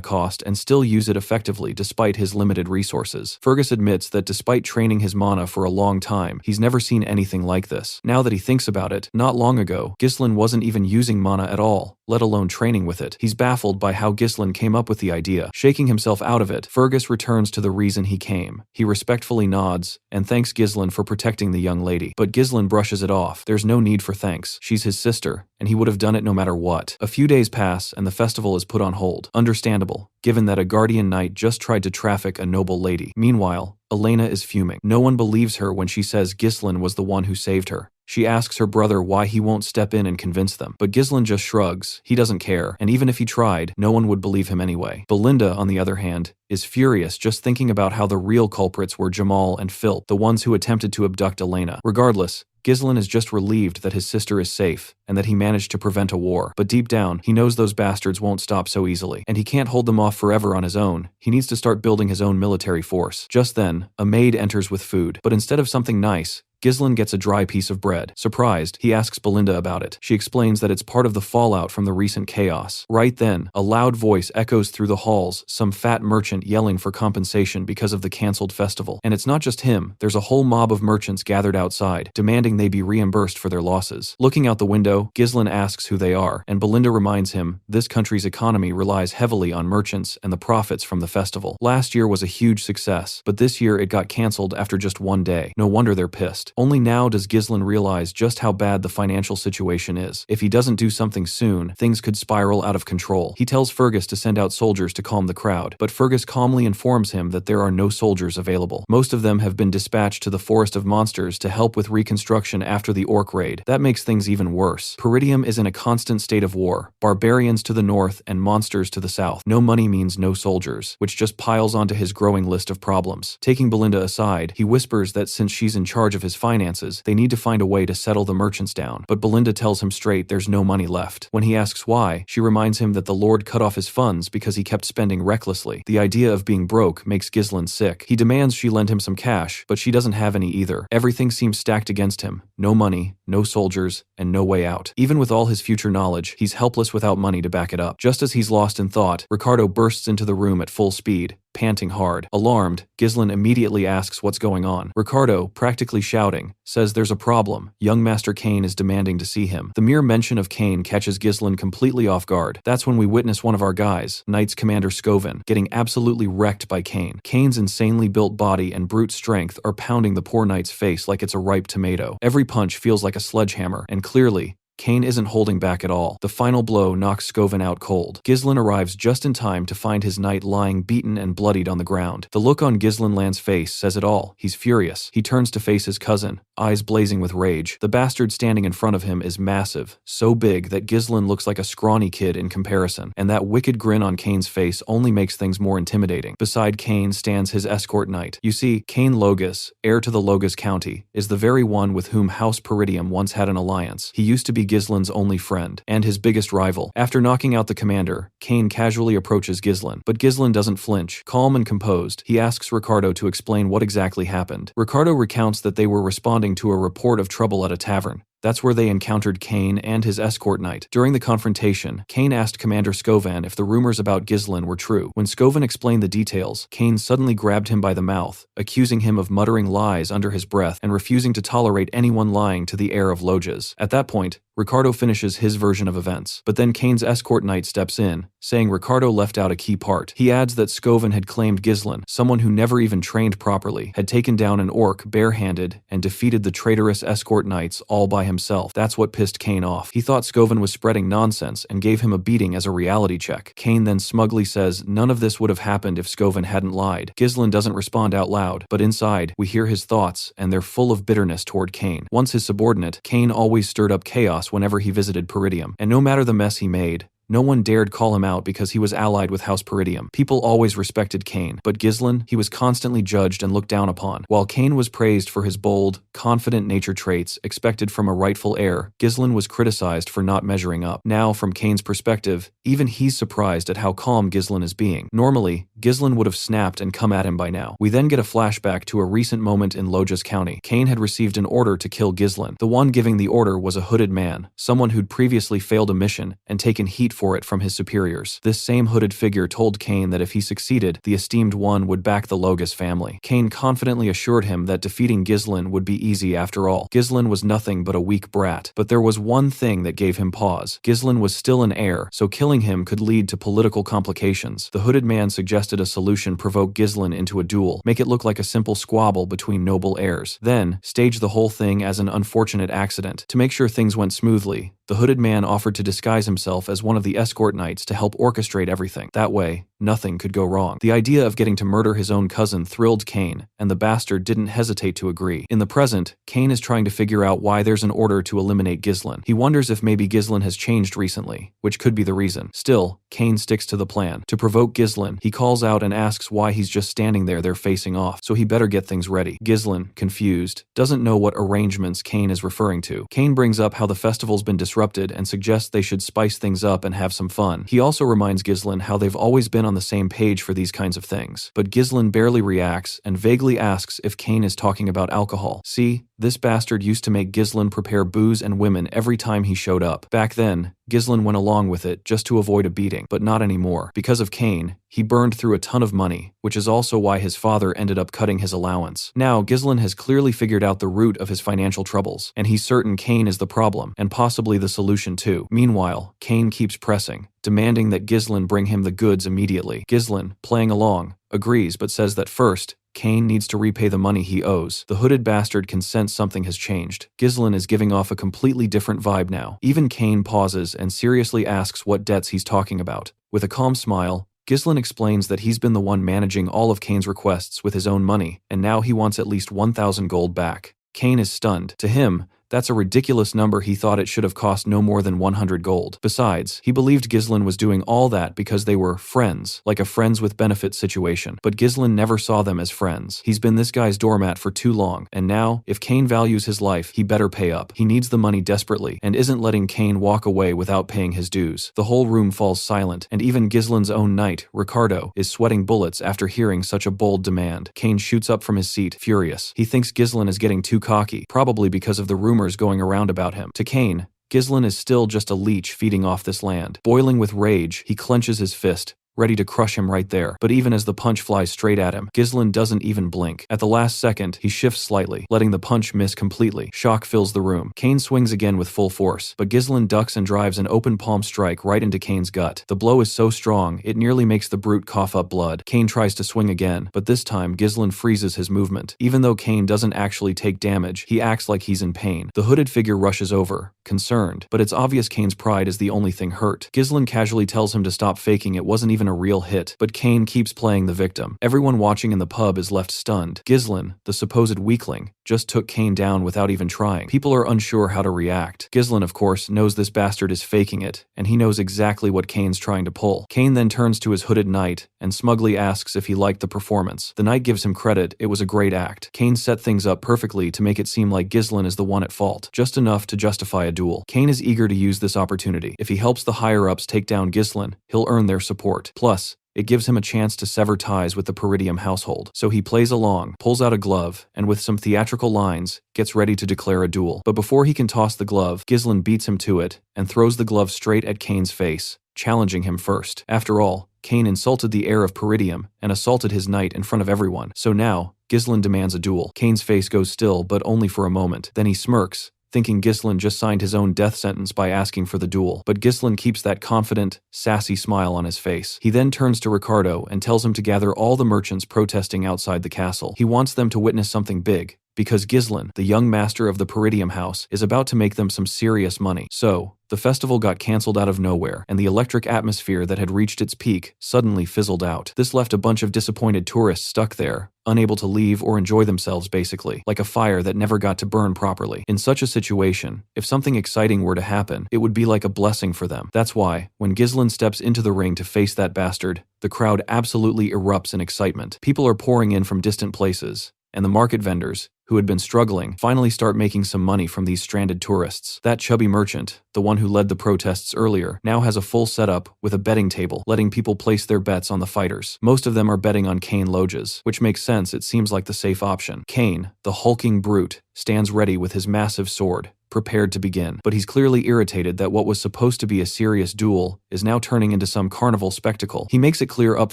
cost and still use it effectively despite his limited resources. Fergus admits that despite training his mana for a long time, he's never seen anything like this. Now that he thinks about it, not long ago, Ghislain wasn't even using mana at all, let alone training with it. He's baffled by how Ghislain came up with the idea. Shaking himself out of it, Fergus returns to the reason he came. He respectfully nods and thanks Ghislain for protecting the young lady. But Ghislain brushes it off. There's no need for thanks. She's his sister, and he would have done it no matter what. A few days pass, and the festival is put on hold. Understandable, given that a guardian knight just tried to traffic a noble lady. Meanwhile, Elena is fuming. No one believes her when she says Ghislain was the one who saved her. She asks her brother why he won't step in and convince them. But Ghislain just shrugs. He doesn't care, and even if he tried, no one would believe him anyway. Belinda, on the other hand, is furious just thinking about how the real culprits were Jamal and Phil, the ones who attempted to abduct Elena. Regardless, Ghislain is just relieved that his sister is safe and that he managed to prevent a war. But deep down, he knows those bastards won't stop so easily. And he can't hold them off forever on his own. He needs to start building his own military force. Just then, a maid enters with food. But instead of something nice, Ghislain gets a dry piece of bread. Surprised, he asks Belinda about it. She explains that it's part of the fallout from the recent chaos. Right then, a loud voice echoes through the halls, some fat merchant yelling for compensation because of the cancelled festival. And it's not just him, there's a whole mob of merchants gathered outside, demanding they be reimbursed for their losses. Looking out the window, Ghislain asks who they are, and Belinda reminds him this country's economy relies heavily on merchants and the profits from the festival. Last year was a huge success, but this year it got cancelled after just one day. No wonder they're pissed. Only now does Ghislain realize just how bad the financial situation is. If he doesn't do something soon, things could spiral out of control. He tells Fergus to send out soldiers to calm the crowd, but Fergus calmly informs him that there are no soldiers available. Most of them have been dispatched to the Forest of Monsters to help with reconstruction after the orc raid. That makes things even worse. Peridium is in a constant state of war. Barbarians to the north and monsters to the south. No money means no soldiers, which just piles onto his growing list of problems. Taking Belinda aside, he whispers that since she's in charge of his finances, they need to find a way to settle the merchants down. But Belinda tells him straight there's no money left. When he asks why, she reminds him that the Lord cut off his funds because he kept spending recklessly. The idea of being broke makes Ghislain sick. He demands she lend him some cash, but she doesn't have any either. Everything seems stacked against him. No money, no soldiers, and no way out. Even with all his future knowledge, he's helpless without money to back it up. Just as he's lost in thought, Ricardo bursts into the room at full speed, panting hard. Alarmed, Ghislain immediately asks what's going on. Ricardo, practically shouting, says there's a problem. Young Master Cain is demanding to see him. The mere mention of Cain catches Ghislain completely off guard. That's when we witness one of our guys, Knights Commander Scoven, getting absolutely wrecked by Cain. Cain's insanely built body and brute strength are pounding the poor knight's face like it's a ripe tomato. Every punch feels like a sledgehammer, and clearly, Cain isn't holding back at all. The final blow knocks Scoven out cold. Ghislain arrives just in time to find his knight lying beaten and bloodied on the ground. The look on Ghislain Land's face says it all. He's furious. He turns to face his cousin, eyes blazing with rage. The bastard standing in front of him is massive, so big that Ghislain looks like a scrawny kid in comparison, and that wicked grin on Cain's face only makes things more intimidating. Beside Cain stands his escort knight. You see, Cain Logus, heir to the Logus County, is the very one with whom House Peridium once had an alliance. He used to be Ghislain's only friend, and his biggest rival. After knocking out the commander, Cain casually approaches Ghislain, but Ghislain doesn't flinch. Calm and composed, he asks Ricardo to explain what exactly happened. Ricardo recounts that they were responding to a report of trouble at a tavern, That's where they encountered Kane and his escort knight. During the confrontation, Kane asked Commander Skovan if the rumors about Ghislain were true. When Skovan explained the details, Kane suddenly grabbed him by the mouth, accusing him of muttering lies under his breath and refusing to tolerate anyone lying to the heir of Loges. At that point, Ricardo finishes his version of events. But then Kane's escort knight steps in, saying Ricardo left out a key part. He adds that Skovan had claimed Ghislain, someone who never even trained properly, had taken down an orc barehanded and defeated the traitorous escort knights all by himself. That's what pissed Kane off. He thought Skovan was spreading nonsense and gave him a beating as a reality check. Kane then smugly says none of this would have happened if Skovan hadn't lied. Ghislain doesn't respond out loud, but inside, we hear his thoughts, and they're full of bitterness toward Kane. Once his subordinate, Kane always stirred up chaos whenever he visited Peridium, and no matter the mess he made, no one dared call him out because he was allied with House Peridium. People always respected Kane, but Ghislain, he was constantly judged and looked down upon. While Kane was praised for his bold, confident nature traits expected from a rightful heir, Ghislain was criticized for not measuring up. Now, from Kane's perspective, even he's surprised at how calm Ghislain is being. Normally, Ghislain would have snapped and come at him by now. We then get a flashback to a recent moment in Loges County. Kane had received an order to kill Ghislain. The one giving the order was a hooded man, someone who'd previously failed a mission and taken heat for it from his superiors. This same hooded figure told Kane that if he succeeded, the esteemed one would back the Loges family. Kane confidently assured him that defeating Ghislain would be easy after all. Ghislain was nothing but a weak brat. But there was one thing that gave him pause. Ghislain was still an heir, so killing him could lead to political complications. The hooded man suggested a solution: provoke Ghislain into a duel, make it look like a simple squabble between noble heirs. Then, stage the whole thing as an unfortunate accident. To make sure things went smoothly, the hooded man offered to disguise himself as one of the escort knights to help orchestrate everything. That way, nothing could go wrong. The idea of getting to murder his own cousin thrilled Kane, and the bastard didn't hesitate to agree. In the present, Kane is trying to figure out why there's an order to eliminate Ghislain. He wonders if maybe Ghislain has changed recently, which could be the reason. Still, Kane sticks to the plan. To provoke Ghislain, he calls out and asks why he's just standing there. They're facing off, so he better get things ready. Ghislain, confused, doesn't know what arrangements Kane is referring to. Kane brings up how the festival's been disrupted and suggests they should spice things up and have some fun. He also reminds Ghislain how they've always been on the same page for these kinds of things. But Ghislain barely reacts and vaguely asks if Kane is talking about alcohol. See, this bastard used to make Ghislain prepare booze and women every time he showed up. Back then, Ghislain went along with it just to avoid a beating, but not anymore. Because of Kane, he burned through a ton of money, which is also why his father ended up cutting his allowance. Now, Ghislain has clearly figured out the root of his financial troubles, and he's certain Kane is the problem, and possibly the solution too. Meanwhile, Kane keeps pressing, demanding that Ghislain bring him the goods immediately. Ghislain, playing along, agrees but says that first, Kane needs to repay the money he owes. The hooded bastard can sense something has changed. Ghislain is giving off a completely different vibe now. Even Kane pauses and seriously asks what debts he's talking about. With a calm smile, Ghislain explains that he's been the one managing all of Kane's requests with his own money, and now he wants at least 1,000 gold back. Kane is stunned. To him, that's a ridiculous number. He thought it should have cost no more than 100 gold. Besides, he believed Ghislain was doing all that because they were friends, like a friends with benefits situation. But Ghislain never saw them as friends. He's been this guy's doormat for too long, and now, if Kane values his life, he better pay up. He needs the money desperately, and isn't letting Kane walk away without paying his dues. The whole room falls silent, and even Ghislain's own knight, Ricardo, is sweating bullets after hearing such a bold demand. Kane shoots up from his seat, furious. He thinks Ghislain is getting too cocky, probably because of the rumors going around about him. To Kane, Ghislain is still just a leech feeding off this land. Boiling with rage, he clenches his fist, ready to crush him right there. But even as the punch flies straight at him, Ghislain doesn't even blink. At the last second, he shifts slightly, letting the punch miss completely. Shock fills the room. Kane swings again with full force, but Ghislain ducks and drives an open palm strike right into Kane's gut. The blow is so strong, it nearly makes the brute cough up blood. Kane tries to swing again, but this time Ghislain freezes his movement. Even though Kane doesn't actually take damage, he acts like he's in pain. The hooded figure rushes over, concerned, but it's obvious Kane's pride is the only thing hurt. Ghislain casually tells him to stop faking it wasn't even a real hit, but Kane keeps playing the victim. Everyone watching in the pub is left stunned. Ghislain, the supposed weakling, just took Kane down without even trying. People are unsure how to react. Ghislain, of course, knows this bastard is faking it, and he knows exactly what Kane's trying to pull. Kane then turns to his hooded knight and smugly asks if he liked the performance. The knight gives him credit, it was a great act. Kane set things up perfectly to make it seem like Ghislain is the one at fault, just enough to justify a duel. Kane is eager to use this opportunity. If he helps the higher-ups take down Ghislain, he'll earn their support. Plus, It gives him a chance to sever ties with the Peridium household. So he plays along, pulls out a glove, and with some theatrical lines, gets ready to declare a duel. But before he can toss the glove, Ghislain beats him to it and throws the glove straight at Kane's face, challenging him first. After all, Kane insulted the heir of Peridium and assaulted his knight in front of everyone. So now, Ghislain demands a duel. Kane's face goes still, but only for a moment. Then he smirks, thinking Ghislain just signed his own death sentence by asking for the duel. But Ghislain keeps that confident, sassy smile on his face. He then turns to Ricardo and tells him to gather all the merchants protesting outside the castle. He wants them to witness something big, because Ghislain, the young master of the Peridium house, is about to make them some serious money. So, the festival got cancelled out of nowhere, and the electric atmosphere that had reached its peak suddenly fizzled out. This left a bunch of disappointed tourists stuck there, unable to leave or enjoy themselves basically, like a fire that never got to burn properly. In such a situation, if something exciting were to happen, it would be like a blessing for them. That's why, when Ghislain steps into the ring to face that bastard, the crowd absolutely erupts in excitement. People are pouring in from distant places, and the market vendors, who had been struggling, finally start making some money from these stranded tourists. That chubby merchant, the one who led the protests earlier, now has a full setup with a betting table, letting people place their bets on the fighters. Most of them are betting on Kane Loges, which makes sense. It seems like the safe option. Kane, the hulking brute, stands ready with his massive sword, prepared to begin. But he's clearly irritated that what was supposed to be a serious duel is now turning into some carnival spectacle. He makes it clear up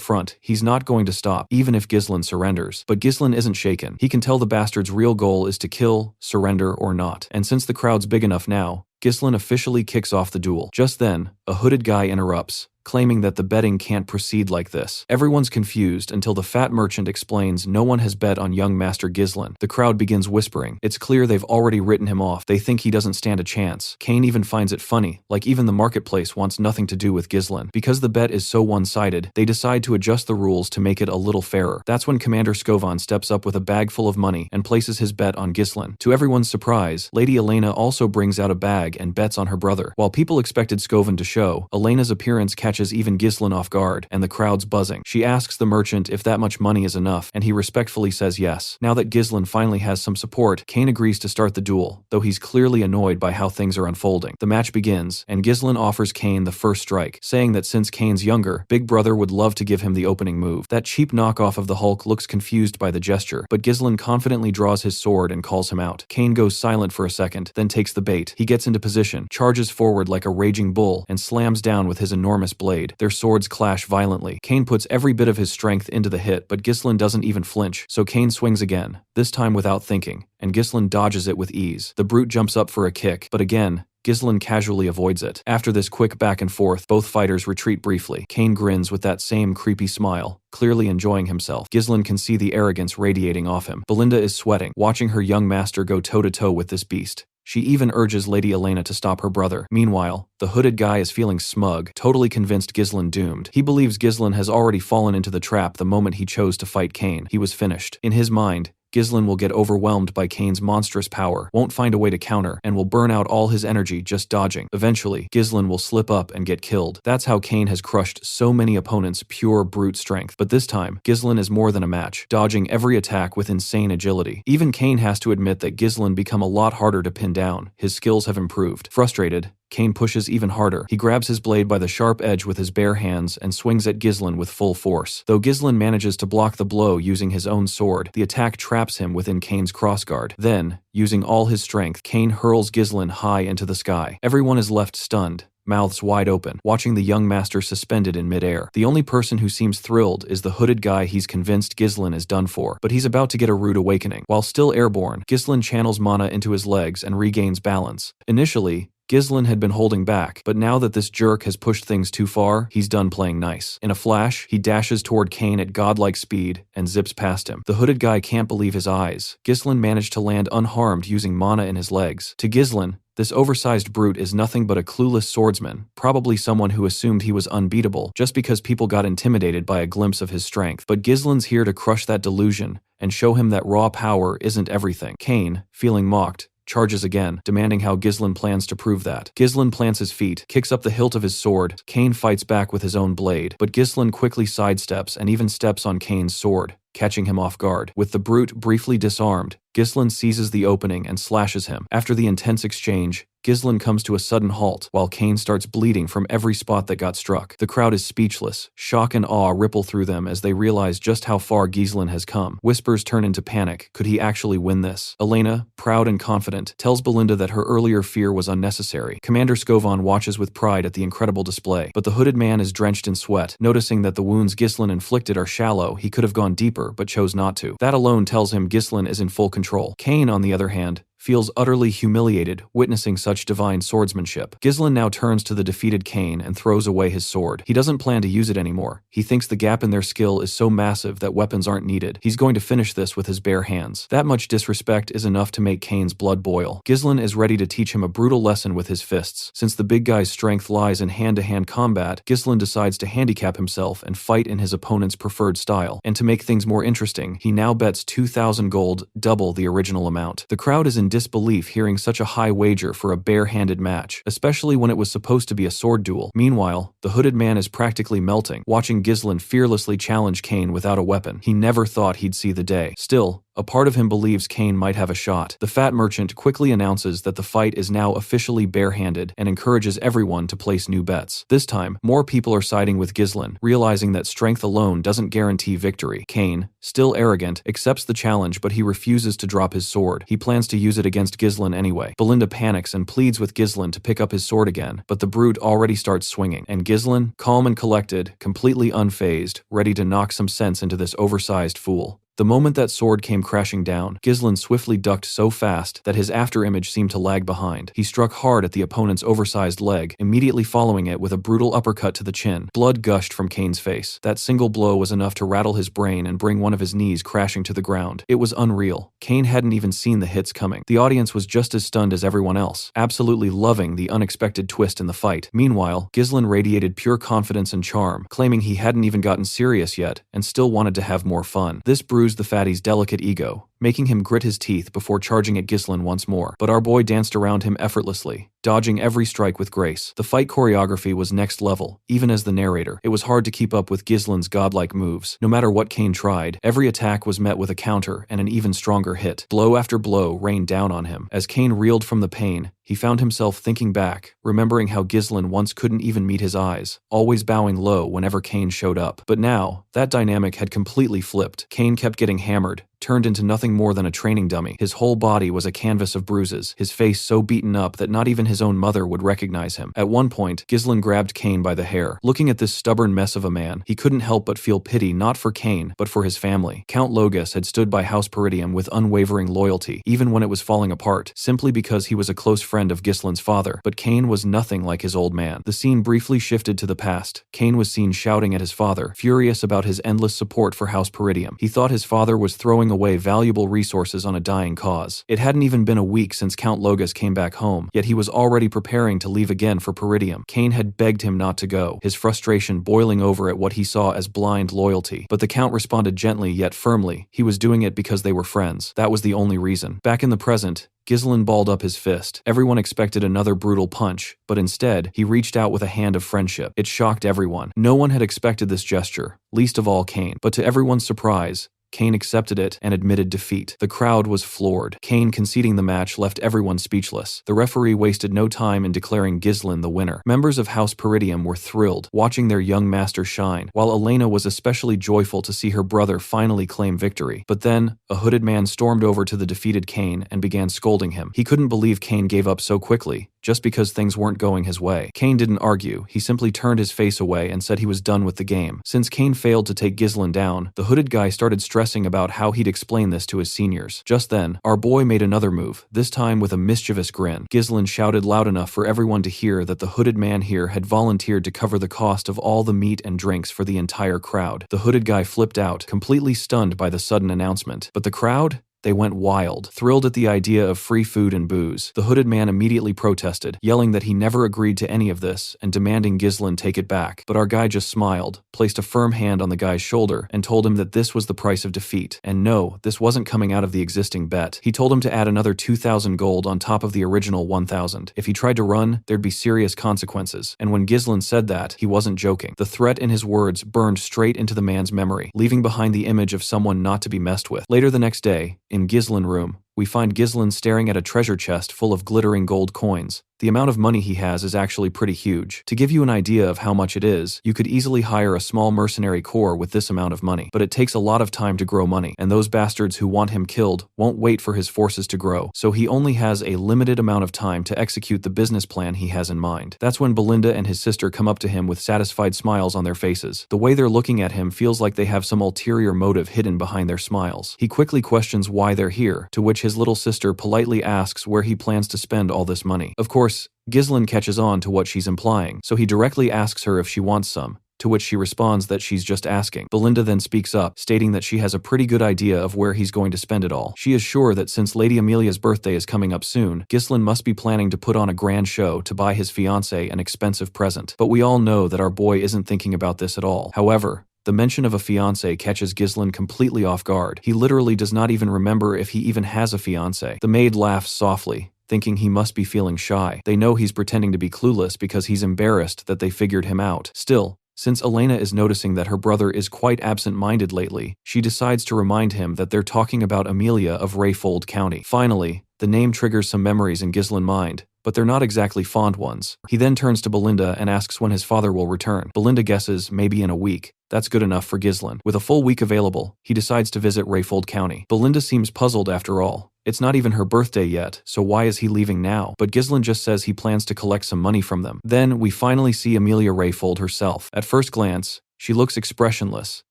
front he's not going to stop, even if Ghislain surrenders. But Ghislain isn't shaken. He can tell the bastard's real goal is to kill, surrender, or not. And since the crowd's big enough now, Ghislain officially kicks off the duel. Just then, a hooded guy interrupts, claiming that the betting can't proceed like this. Everyone's confused until the fat merchant explains no one has bet on young Master Ghislain. The crowd begins whispering. It's clear they've already written him off. They think he doesn't stand a chance. Kane even finds it funny, like even the marketplace wants nothing to do with Ghislain. Because the bet is so one-sided, they decide to adjust the rules to make it a little fairer. That's when Commander Scovan steps up with a bag full of money and places his bet on Ghislain. To everyone's surprise, Lady Elena also brings out a bag and bets on her brother. While people expected Scovan to show, Elena's appearance catches even Ghislain off guard, and the crowd's buzzing. She asks the merchant if that much money is enough, and he respectfully says yes. Now that Ghislain finally has some support, Kane agrees to start the duel, though he's clearly annoyed by how things are unfolding. The match begins, and Ghislain offers Kane the first strike, saying that since Kane's younger, Big Brother would love to give him the opening move. That cheap knockoff of the Hulk looks confused by the gesture, but Ghislain confidently draws his sword and calls him out. Kane goes silent for a second, then takes the bait. He gets into position, charges forward like a raging bull, and slams down with his enormous blade. Their swords clash violently. Kane puts every bit of his strength into the hit, but Ghislain doesn't even flinch, so Kane swings again, this time without thinking, and Ghislain dodges it with ease. The brute jumps up for a kick, but again, Ghislain casually avoids it. After this quick back and forth, both fighters retreat briefly. Kane grins with that same creepy smile, clearly enjoying himself. Ghislain can see the arrogance radiating off him. Belinda is sweating, watching her young master go toe-to-toe with this beast. She even urges Lady Elena to stop her brother. Meanwhile, the hooded guy is feeling smug, totally convinced Ghislain doomed. He believes Ghislain has already fallen into the trap the moment he chose to fight Kane. He was finished. In his mind, Ghislain will get overwhelmed by Kane's monstrous power, won't find a way to counter, and will burn out all his energy just dodging. Eventually, Ghislain will slip up and get killed. That's how Kane has crushed so many opponents' pure brute strength. But this time, Ghislain is more than a match, dodging every attack with insane agility. Even Kane has to admit that Ghislain become a lot harder to pin down. His skills have improved. Frustrated, Kane pushes even harder. He grabs his blade by the sharp edge with his bare hands and swings at Ghislain with full force. Though Ghislain manages to block the blow using his own sword, the attack traps him within Kane's crossguard. Then, using all his strength, Kane hurls Ghislain high into the sky. Everyone is left stunned, mouths wide open, watching the young master suspended in midair. The only person who seems thrilled is the hooded guy. He's convinced Ghislain is done for, but he's about to get a rude awakening. While still airborne, Ghislain channels mana into his legs and regains balance. Initially, Ghislain had been holding back, but now that this jerk has pushed things too far, he's done playing nice. In a flash, he dashes toward Kane at godlike speed and zips past him. The hooded guy can't believe his eyes. Ghislain managed to land unharmed using mana in his legs. To Ghislain, this oversized brute is nothing but a clueless swordsman, probably someone who assumed he was unbeatable just because people got intimidated by a glimpse of his strength. But Ghislain's here to crush that delusion and show him that raw power isn't everything. Kane, feeling mocked, charges again, demanding how Ghislain plans to prove that. Ghislain plants his feet, kicks up the hilt of his sword. Kane fights back with his own blade, but Ghislain quickly sidesteps and even steps on Kane's sword, catching him off guard. With the brute briefly disarmed, Ghislain seizes the opening and slashes him. After the intense exchange, Ghislain comes to a sudden halt, while Kane starts bleeding from every spot that got struck. The crowd is speechless. Shock and awe ripple through them as they realize just how far Ghislain has come. Whispers turn into panic. Could he actually win this? Elena, proud and confident, tells Belinda that her earlier fear was unnecessary. Commander Scovon watches with pride at the incredible display, but the hooded man is drenched in sweat. Noticing that the wounds Ghislain inflicted are shallow, he could have gone deeper, but chose not to. That alone tells him Ghislain is in full control. Kane, on the other hand, feels utterly humiliated witnessing such divine swordsmanship. Ghislain now turns to the defeated Kane and throws away his sword. He doesn't plan to use it anymore. He thinks the gap in their skill is so massive that weapons aren't needed. He's going to finish this with his bare hands. That much disrespect is enough to make Kane's blood boil. Ghislain is ready to teach him a brutal lesson with his fists. Since the big guy's strength lies in hand-to-hand combat, Ghislain decides to handicap himself and fight in his opponent's preferred style. And to make things more interesting, he now bets 2,000 gold, double the original amount. The crowd is in disbelief hearing such a high wager for a bare-handed match, especially when it was supposed to be a sword duel. Meanwhile, the hooded man is practically melting, watching Ghislain fearlessly challenge Kane without a weapon. He never thought he'd see the day. Still, a part of him believes Kane might have a shot. The fat merchant quickly announces that the fight is now officially barehanded and encourages everyone to place new bets. This time, more people are siding with Ghislain, realizing that strength alone doesn't guarantee victory. Kane, still arrogant, accepts the challenge, but he refuses to drop his sword. He plans to use it against Ghislain anyway. Belinda panics and pleads with Ghislain to pick up his sword again, but the brute already starts swinging, and Ghislain, calm and collected, completely unfazed, ready to knock some sense into this oversized fool. The moment that sword came crashing down, Ghislain swiftly ducked so fast that his afterimage seemed to lag behind. He struck hard at the opponent's oversized leg, immediately following it with a brutal uppercut to the chin. Blood gushed from Kane's face. That single blow was enough to rattle his brain and bring one of his knees crashing to the ground. It was unreal. Kane hadn't even seen the hits coming. The audience was just as stunned as everyone else, absolutely loving the unexpected twist in the fight. Meanwhile, Ghislain radiated pure confidence and charm, claiming he hadn't even gotten serious yet and still wanted to have more fun. This bruised the fatty's delicate ego, making him grit his teeth before charging at Ghislain once more. But our boy danced around him effortlessly, dodging every strike with grace. The fight choreography was next level, even as the narrator. It was hard to keep up with Ghislain's godlike moves. No matter what Kane tried, every attack was met with a counter and an even stronger hit. Blow after blow rained down on him. As Kane reeled from the pain, he found himself thinking back, remembering how Ghislain once couldn't even meet his eyes, always bowing low whenever Kane showed up. But now, that dynamic had completely flipped. Kane kept getting hammered, turned into nothing more than a training dummy. His whole body was a canvas of bruises, his face so beaten up that not even his own mother would recognize him. At one point, Ghislain grabbed Kane by the hair. Looking at this stubborn mess of a man, he couldn't help but feel pity not for Kane, but for his family. Count Logus had stood by House Peridium with unwavering loyalty, even when it was falling apart, simply because he was a close friend of Ghislain's father. But Kane was nothing like his old man. The scene briefly shifted to the past. Kane was seen shouting at his father, furious about his endless support for House Peridium. He thought his father was throwing away valuable resources on a dying cause. It hadn't even been a week since Count Logus came back home, yet he was already preparing to leave again for Peridium. Kane had begged him not to go, his frustration boiling over at what he saw as blind loyalty. But the Count responded gently yet firmly. He was doing it because they were friends. That was the only reason. Back in the present, Ghislain balled up his fist. Everyone expected another brutal punch, but instead, he reached out with a hand of friendship. It shocked everyone. No one had expected this gesture, least of all Kane. But to everyone's surprise, Kane accepted it and admitted defeat. The crowd was floored. Kane conceding the match left everyone speechless. The referee wasted no time in declaring Ghislain the winner. Members of House Peridium were thrilled, watching their young master shine, while Elena was especially joyful to see her brother finally claim victory. But then, a hooded man stormed over to the defeated Kane and began scolding him. He couldn't believe Kane gave up so quickly, just because things weren't going his way. Kane didn't argue. He simply turned his face away and said he was done with the game. Since Kane failed to take Ghislain down, the hooded guy started stressing about how he'd explain this to his seniors. Just then, our boy made another move, this time with a mischievous grin. Ghislain shouted loud enough for everyone to hear that the hooded man here had volunteered to cover the cost of all the meat and drinks for the entire crowd. The hooded guy flipped out, completely stunned by the sudden announcement. But the crowd? They went wild, thrilled at the idea of free food and booze. The hooded man immediately protested, yelling that he never agreed to any of this and demanding Ghislain take it back. But our guy just smiled, placed a firm hand on the guy's shoulder, and told him that this was the price of defeat. And no, this wasn't coming out of the existing bet. He told him to add another 2,000 gold on top of the original 1,000. If he tried to run, there'd be serious consequences. And when Ghislain said that, he wasn't joking. The threat in his words burned straight into the man's memory, leaving behind the image of someone not to be messed with. Later the next day, in Ghislain room, we find Ghislain staring at a treasure chest full of glittering gold coins. The amount of money he has is actually pretty huge. To give you an idea of how much it is, you could easily hire a small mercenary corps with this amount of money. But it takes a lot of time to grow money, and those bastards who want him killed won't wait for his forces to grow, so he only has a limited amount of time to execute the business plan he has in mind. That's when Belinda and his sister come up to him with satisfied smiles on their faces. The way they're looking at him feels like they have some ulterior motive hidden behind their smiles. He quickly questions why they're here, to which his little sister politely asks where he plans to spend all this money. Of course, Ghislain catches on to what she's implying, so he directly asks her if she wants some, to which she responds that she's just asking. Belinda then speaks up, stating that she has a pretty good idea of where he's going to spend it all. She is sure that since Lady Amelia's birthday is coming up soon, Ghislain must be planning to put on a grand show to buy his fiancée an expensive present. But we all know that our boy isn't thinking about this at all. However, the mention of a fiancé catches Ghislain completely off guard. He literally does not even remember if he even has a fiancé. The maid laughs softly, thinking he must be feeling shy. They know he's pretending to be clueless because he's embarrassed that they figured him out. Still, since Elena is noticing that her brother is quite absent-minded lately, she decides to remind him that they're talking about Amelia of Rayfold County. Finally, the name triggers some memories in Ghislain's mind, but they're not exactly fond ones. He then turns to Belinda and asks when his father will return. Belinda guesses maybe in a week. That's good enough for Ghislain. With a full week available, he decides to visit Rayfold County. Belinda seems puzzled after all. It's not even her birthday yet, so why is he leaving now? But Ghislain just says he plans to collect some money from them. Then we finally see Amelia Rayfold herself. At first glance, she looks expressionless,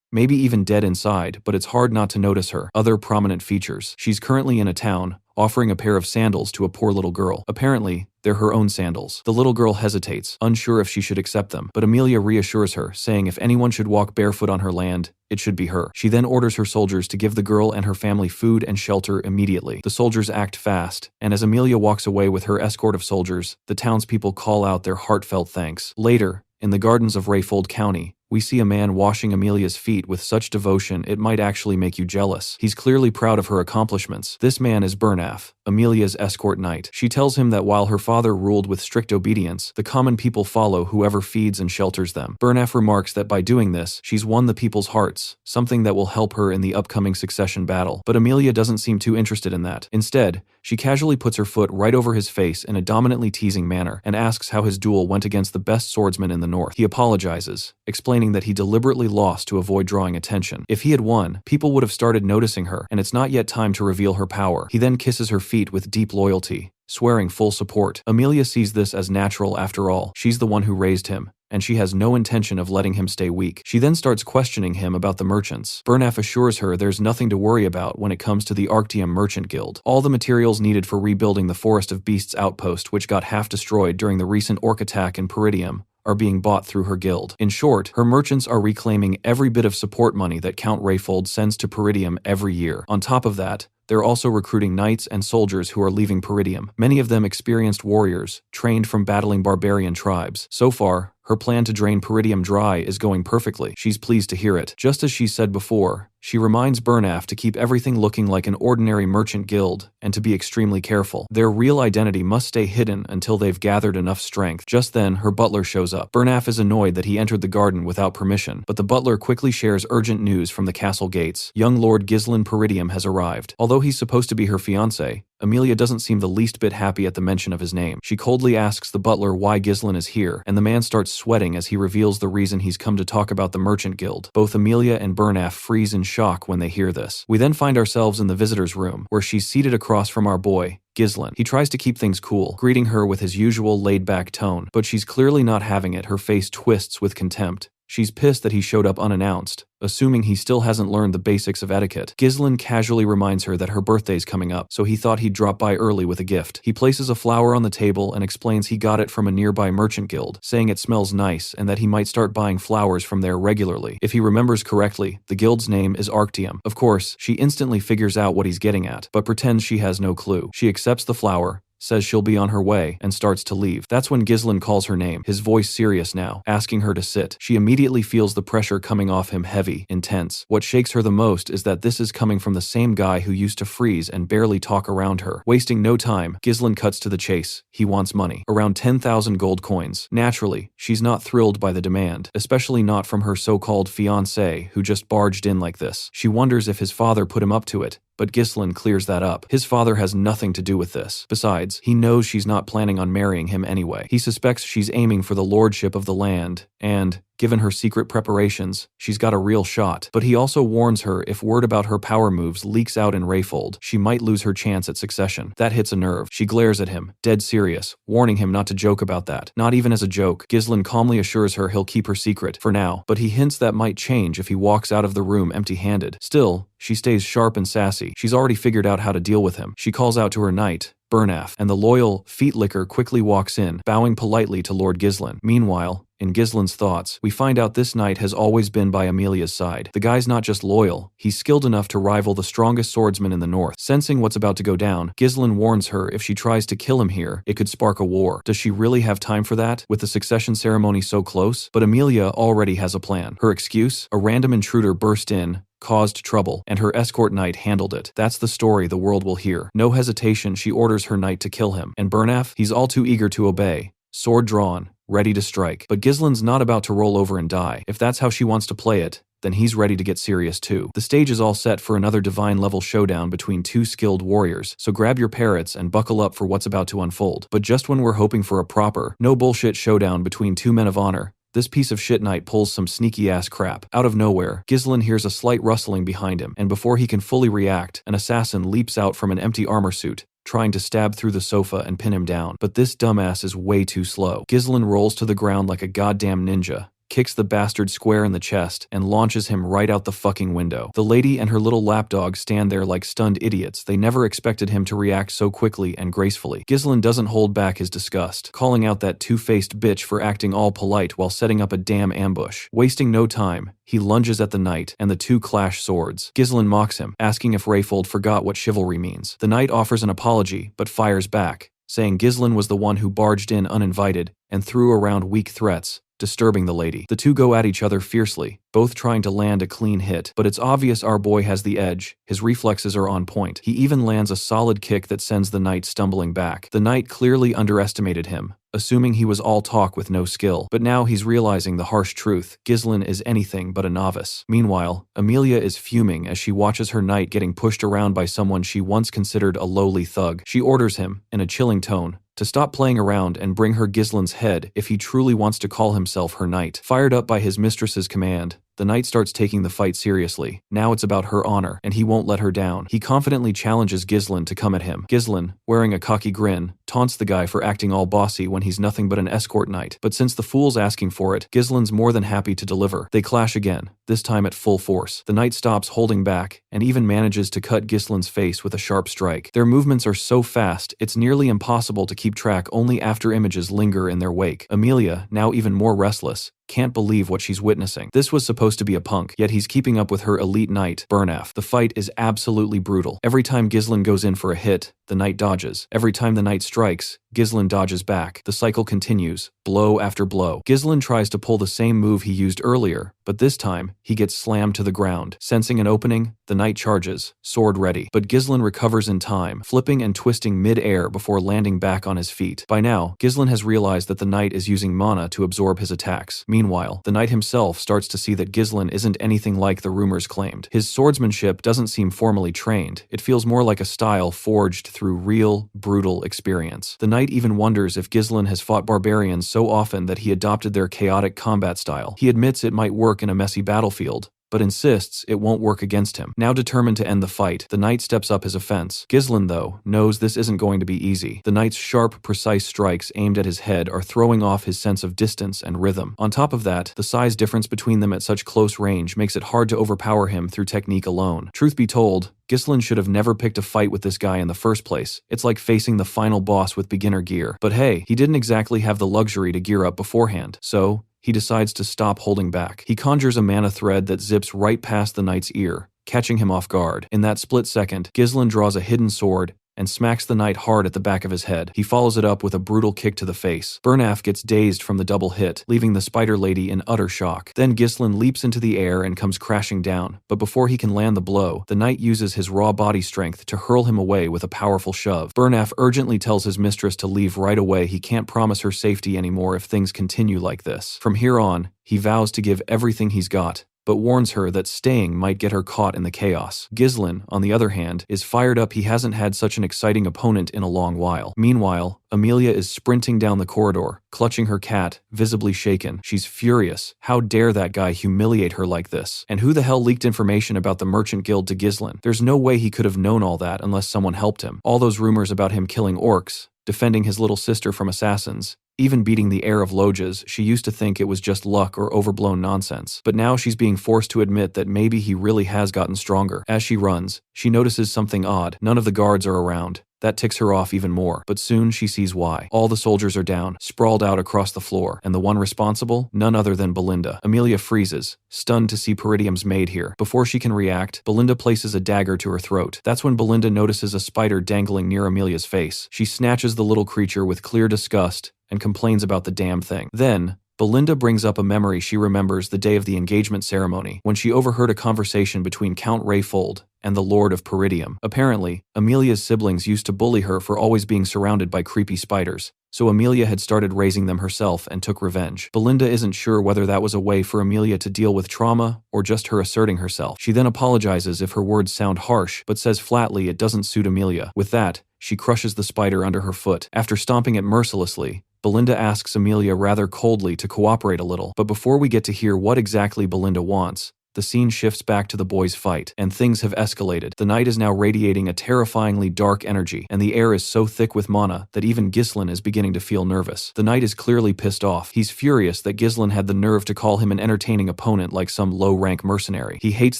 maybe even dead inside, but it's hard not to notice her other prominent features. She's currently in a town, offering a pair of sandals to a poor little girl. Apparently, they're her own sandals. The little girl hesitates, unsure if she should accept them, but Amelia reassures her, saying if anyone should walk barefoot on her land, it should be her. She then orders her soldiers to give the girl and her family food and shelter immediately. The soldiers act fast, and as Amelia walks away with her escort of soldiers, the townspeople call out their heartfelt thanks. Later, in the gardens of Rayfold County, we see a man washing Amelia's feet with such devotion it might actually make you jealous. He's clearly proud of her accomplishments. This man is Bernaf, Amelia's escort knight. She tells him that while her father ruled with strict obedience, the common people follow whoever feeds and shelters them. Bernaf remarks that by doing this, she's won the people's hearts, something that will help her in the upcoming succession battle. But Amelia doesn't seem too interested in that. Instead, she casually puts her foot right over his face in a dominantly teasing manner and asks how his duel went against the best swordsman in the north. He apologizes, explaining that he deliberately lost to avoid drawing attention. If he had won, people would have started noticing her, and it's not yet time to reveal her power. He then kisses her feet with deep loyalty, swearing full support. Amelia sees this as natural after all. She's the one who raised him, and she has no intention of letting him stay weak. She then starts questioning him about the merchants. Bernaf assures her there's nothing to worry about when it comes to the Arctium Merchant Guild. All the materials needed for rebuilding the Forest of Beasts outpost, which got half destroyed during the recent orc attack in Peridium, are being bought through her guild. In short, her merchants are reclaiming every bit of support money that Count Rayfold sends to Peridium every year. On top of that, they're also recruiting knights and soldiers who are leaving Peridium, many of them experienced warriors, trained from battling barbarian tribes. So far, her plan to drain Peridium dry is going perfectly. She's pleased to hear it. Just as she said before, she reminds Bernaf to keep everything looking like an ordinary merchant guild and to be extremely careful. Their real identity must stay hidden until they've gathered enough strength. Just then, her butler shows up. Bernaf is annoyed that he entered the garden without permission, but the butler quickly shares urgent news from the castle gates. Young Lord Ghislain Peridium has arrived. Although he's supposed to be her fiancé, Amelia doesn't seem the least bit happy at the mention of his name. She coldly asks the butler why Ghislain is here, and the man starts sweating as he reveals the reason he's come to talk about the Merchant Guild. Both Amelia and Bernaf freeze in shock when they hear this. We then find ourselves in the visitor's room, where she's seated across from our boy, Ghislain. He tries to keep things cool, greeting her with his usual laid-back tone, but she's clearly not having it. Her face twists with contempt. She's pissed that he showed up unannounced, assuming he still hasn't learned the basics of etiquette. Ghislain casually reminds her that her birthday's coming up, so he thought he'd drop by early with a gift. He places a flower on the table and explains he got it from a nearby merchant guild, saying it smells nice and that he might start buying flowers from there regularly. If he remembers correctly, the guild's name is Arctium. Of course, she instantly figures out what he's getting at, but pretends she has no clue. She accepts the flower, says she'll be on her way, and starts to leave. That's when Ghislain calls her name, his voice serious now, asking her to sit. She immediately feels the pressure coming off him heavy, intense. What shakes her the most is that this is coming from the same guy who used to freeze and barely talk around her. Wasting no time, Ghislain cuts to the chase. He wants money. Around 10,000 gold coins. Naturally, she's not thrilled by the demand, especially not from her so-called fiancé who just barged in like this. She wonders if his father put him up to it, but Ghislain clears that up. His father has nothing to do with this. Besides, he knows she's not planning on marrying him anyway. He suspects she's aiming for the lordship of the land, and, given her secret preparations, she's got a real shot. But he also warns her if word about her power moves leaks out in Rayfold, she might lose her chance at succession. That hits a nerve. She glares at him, dead serious, warning him not to joke about that. Not even as a joke, Ghislain calmly assures her he'll keep her secret, for now, but he hints that might change if he walks out of the room empty-handed. Still, she stays sharp and sassy. She's already figured out how to deal with him. She calls out to her knight, Bernaf, and the loyal feet-licker quickly walks in, bowing politely to Lord Ghislain. Meanwhile, in Ghislain's thoughts, we find out this knight has always been by Amelia's side. The guy's not just loyal, he's skilled enough to rival the strongest swordsman in the north. Sensing what's about to go down, Ghislain warns her if she tries to kill him here, it could spark a war. Does she really have time for that, with the succession ceremony so close? But Amelia already has a plan. Her excuse? A random intruder burst in, caused trouble, and her escort knight handled it. That's the story the world will hear. No hesitation, she orders her knight to kill him. And Bernaf? He's all too eager to obey. Sword drawn, ready to strike. But Ghislain's not about to roll over and die. If that's how she wants to play it, then he's ready to get serious too. The stage is all set for another divine-level showdown between two skilled warriors, so grab your parrots and buckle up for what's about to unfold. But just when we're hoping for a proper, no-bullshit showdown between two men of honor, this piece of shit knight pulls some sneaky-ass crap. Out of nowhere, Ghislain hears a slight rustling behind him, and before he can fully react, an assassin leaps out from an empty armor suit, trying to stab through the sofa and pin him down. But this dumbass is way too slow. Ghislain rolls to the ground like a goddamn ninja, kicks the bastard square in the chest, and launches him right out the fucking window. The lady and her little lapdog stand there like stunned idiots. They never expected him to react so quickly and gracefully. Ghislain doesn't hold back his disgust, calling out that two-faced bitch for acting all polite while setting up a damn ambush. Wasting no time, he lunges at the knight, and the two clash swords. Ghislain mocks him, asking if Rayfold forgot what chivalry means. The knight offers an apology, but fires back, saying Ghislain was the one who barged in uninvited and threw around weak threats, disturbing the lady. The two go at each other fiercely, both trying to land a clean hit, but it's obvious our boy has the edge. His reflexes are on point. He even lands a solid kick that sends the knight stumbling back. The knight clearly underestimated him, assuming he was all talk with no skill, but now he's realizing the harsh truth. Ghislain is anything but a novice. Meanwhile, Amelia is fuming as she watches her knight getting pushed around by someone she once considered a lowly thug. She orders him, in a chilling tone, to stop playing around and bring her Ghislain's head if he truly wants to call himself her knight. Fired up by his mistress's command, the knight starts taking the fight seriously. Now it's about her honor, and he won't let her down. He confidently challenges Ghislain to come at him. Ghislain, wearing a cocky grin, taunts the guy for acting all bossy when he's nothing but an escort knight. But since the fool's asking for it, Ghislain's more than happy to deliver. They clash again, this time at full force. The knight stops holding back, and even manages to cut Ghislain's face with a sharp strike. Their movements are so fast, it's nearly impossible to keep track. Only after images linger in their wake. Amelia, now even more restless, can't believe what she's witnessing. This was supposed to be a punk, yet he's keeping up with her elite knight, Bernaf. The fight is absolutely brutal. Every time Ghislain goes in for a hit, the knight dodges. Every time the knight strikes, Ghislain dodges back. The cycle continues, blow after blow. Ghislain tries to pull the same move he used earlier, but this time, he gets slammed to the ground. Sensing an opening, the knight charges, sword ready. But Ghislain recovers in time, flipping and twisting mid-air before landing back on his feet. By now, Ghislain has realized that the knight is using mana to absorb his attacks. Meanwhile, the knight himself starts to see that Ghislain isn't anything like the rumors claimed. His swordsmanship doesn't seem formally trained. It feels more like a style forged through real, brutal experience. The knight even wonders if Ghislain has fought barbarians so often that he adopted their chaotic combat style. He admits it might work in a messy battlefield, but insists it won't work against him. Now determined to end the fight, the knight steps up his offense. Ghislain, though, knows this isn't going to be easy. The knight's sharp, precise strikes aimed at his head are throwing off his sense of distance and rhythm. On top of that, the size difference between them at such close range makes it hard to overpower him through technique alone. Truth be told, Ghislain should have never picked a fight with this guy in the first place. It's like facing the final boss with beginner gear. But hey, he didn't exactly have the luxury to gear up beforehand, so he decides to stop holding back. He conjures a mana thread that zips right past the knight's ear, catching him off guard. In that split second, Ghislain draws a hidden sword and smacks the knight hard at the back of his head. He follows it up with a brutal kick to the face. Bernaf gets dazed from the double hit, leaving the spider lady in utter shock. Then Ghislain leaps into the air and comes crashing down, but before he can land the blow, the knight uses his raw body strength to hurl him away with a powerful shove. Bernaf urgently tells his mistress to leave right away. He can't promise her safety anymore if things continue like this. From here on, he vows to give everything he's got but warns her that staying might get her caught in the chaos. Ghislain, on the other hand, is fired up. He hasn't had such an exciting opponent in a long while. Meanwhile, Amelia is sprinting down the corridor, clutching her cat, visibly shaken. She's furious. How dare that guy humiliate her like this? And who the hell leaked information about the Merchant Guild to Ghislain? There's no way he could have known all that unless someone helped him. All those rumors about him killing orcs, defending his little sister from assassins, even beating the heir of Loges, she used to think it was just luck or overblown nonsense. But now she's being forced to admit that maybe he really has gotten stronger. As she runs, she notices something odd. None of the guards are around. That ticks her off even more, but soon she sees why. All the soldiers are down, sprawled out across the floor, and the one responsible? None other than Belinda. Amelia freezes, stunned to see Peridium's maid here. Before she can react, Belinda places a dagger to her throat. That's when Belinda notices a spider dangling near Amelia's face. She snatches the little creature with clear disgust and complains about the damn thing. Then, Belinda brings up a memory she remembers the day of the engagement ceremony, when she overheard a conversation between Count Rayfold and the Lord of Peridium. Apparently, Amelia's siblings used to bully her for always being surrounded by creepy spiders, so Amelia had started raising them herself and took revenge. Belinda isn't sure whether that was a way for Amelia to deal with trauma or just her asserting herself. She then apologizes if her words sound harsh, but says flatly it doesn't suit Amelia. With that, she crushes the spider under her foot. After stomping it mercilessly, Belinda asks Amelia rather coldly to cooperate a little. But before we get to hear what exactly Belinda wants, the scene shifts back to the boys' fight, and things have escalated. The night is now radiating a terrifyingly dark energy, and the air is so thick with mana that even Ghislain is beginning to feel nervous. The knight is clearly pissed off. He's furious that Ghislain had the nerve to call him an entertaining opponent like some low-rank mercenary. He hates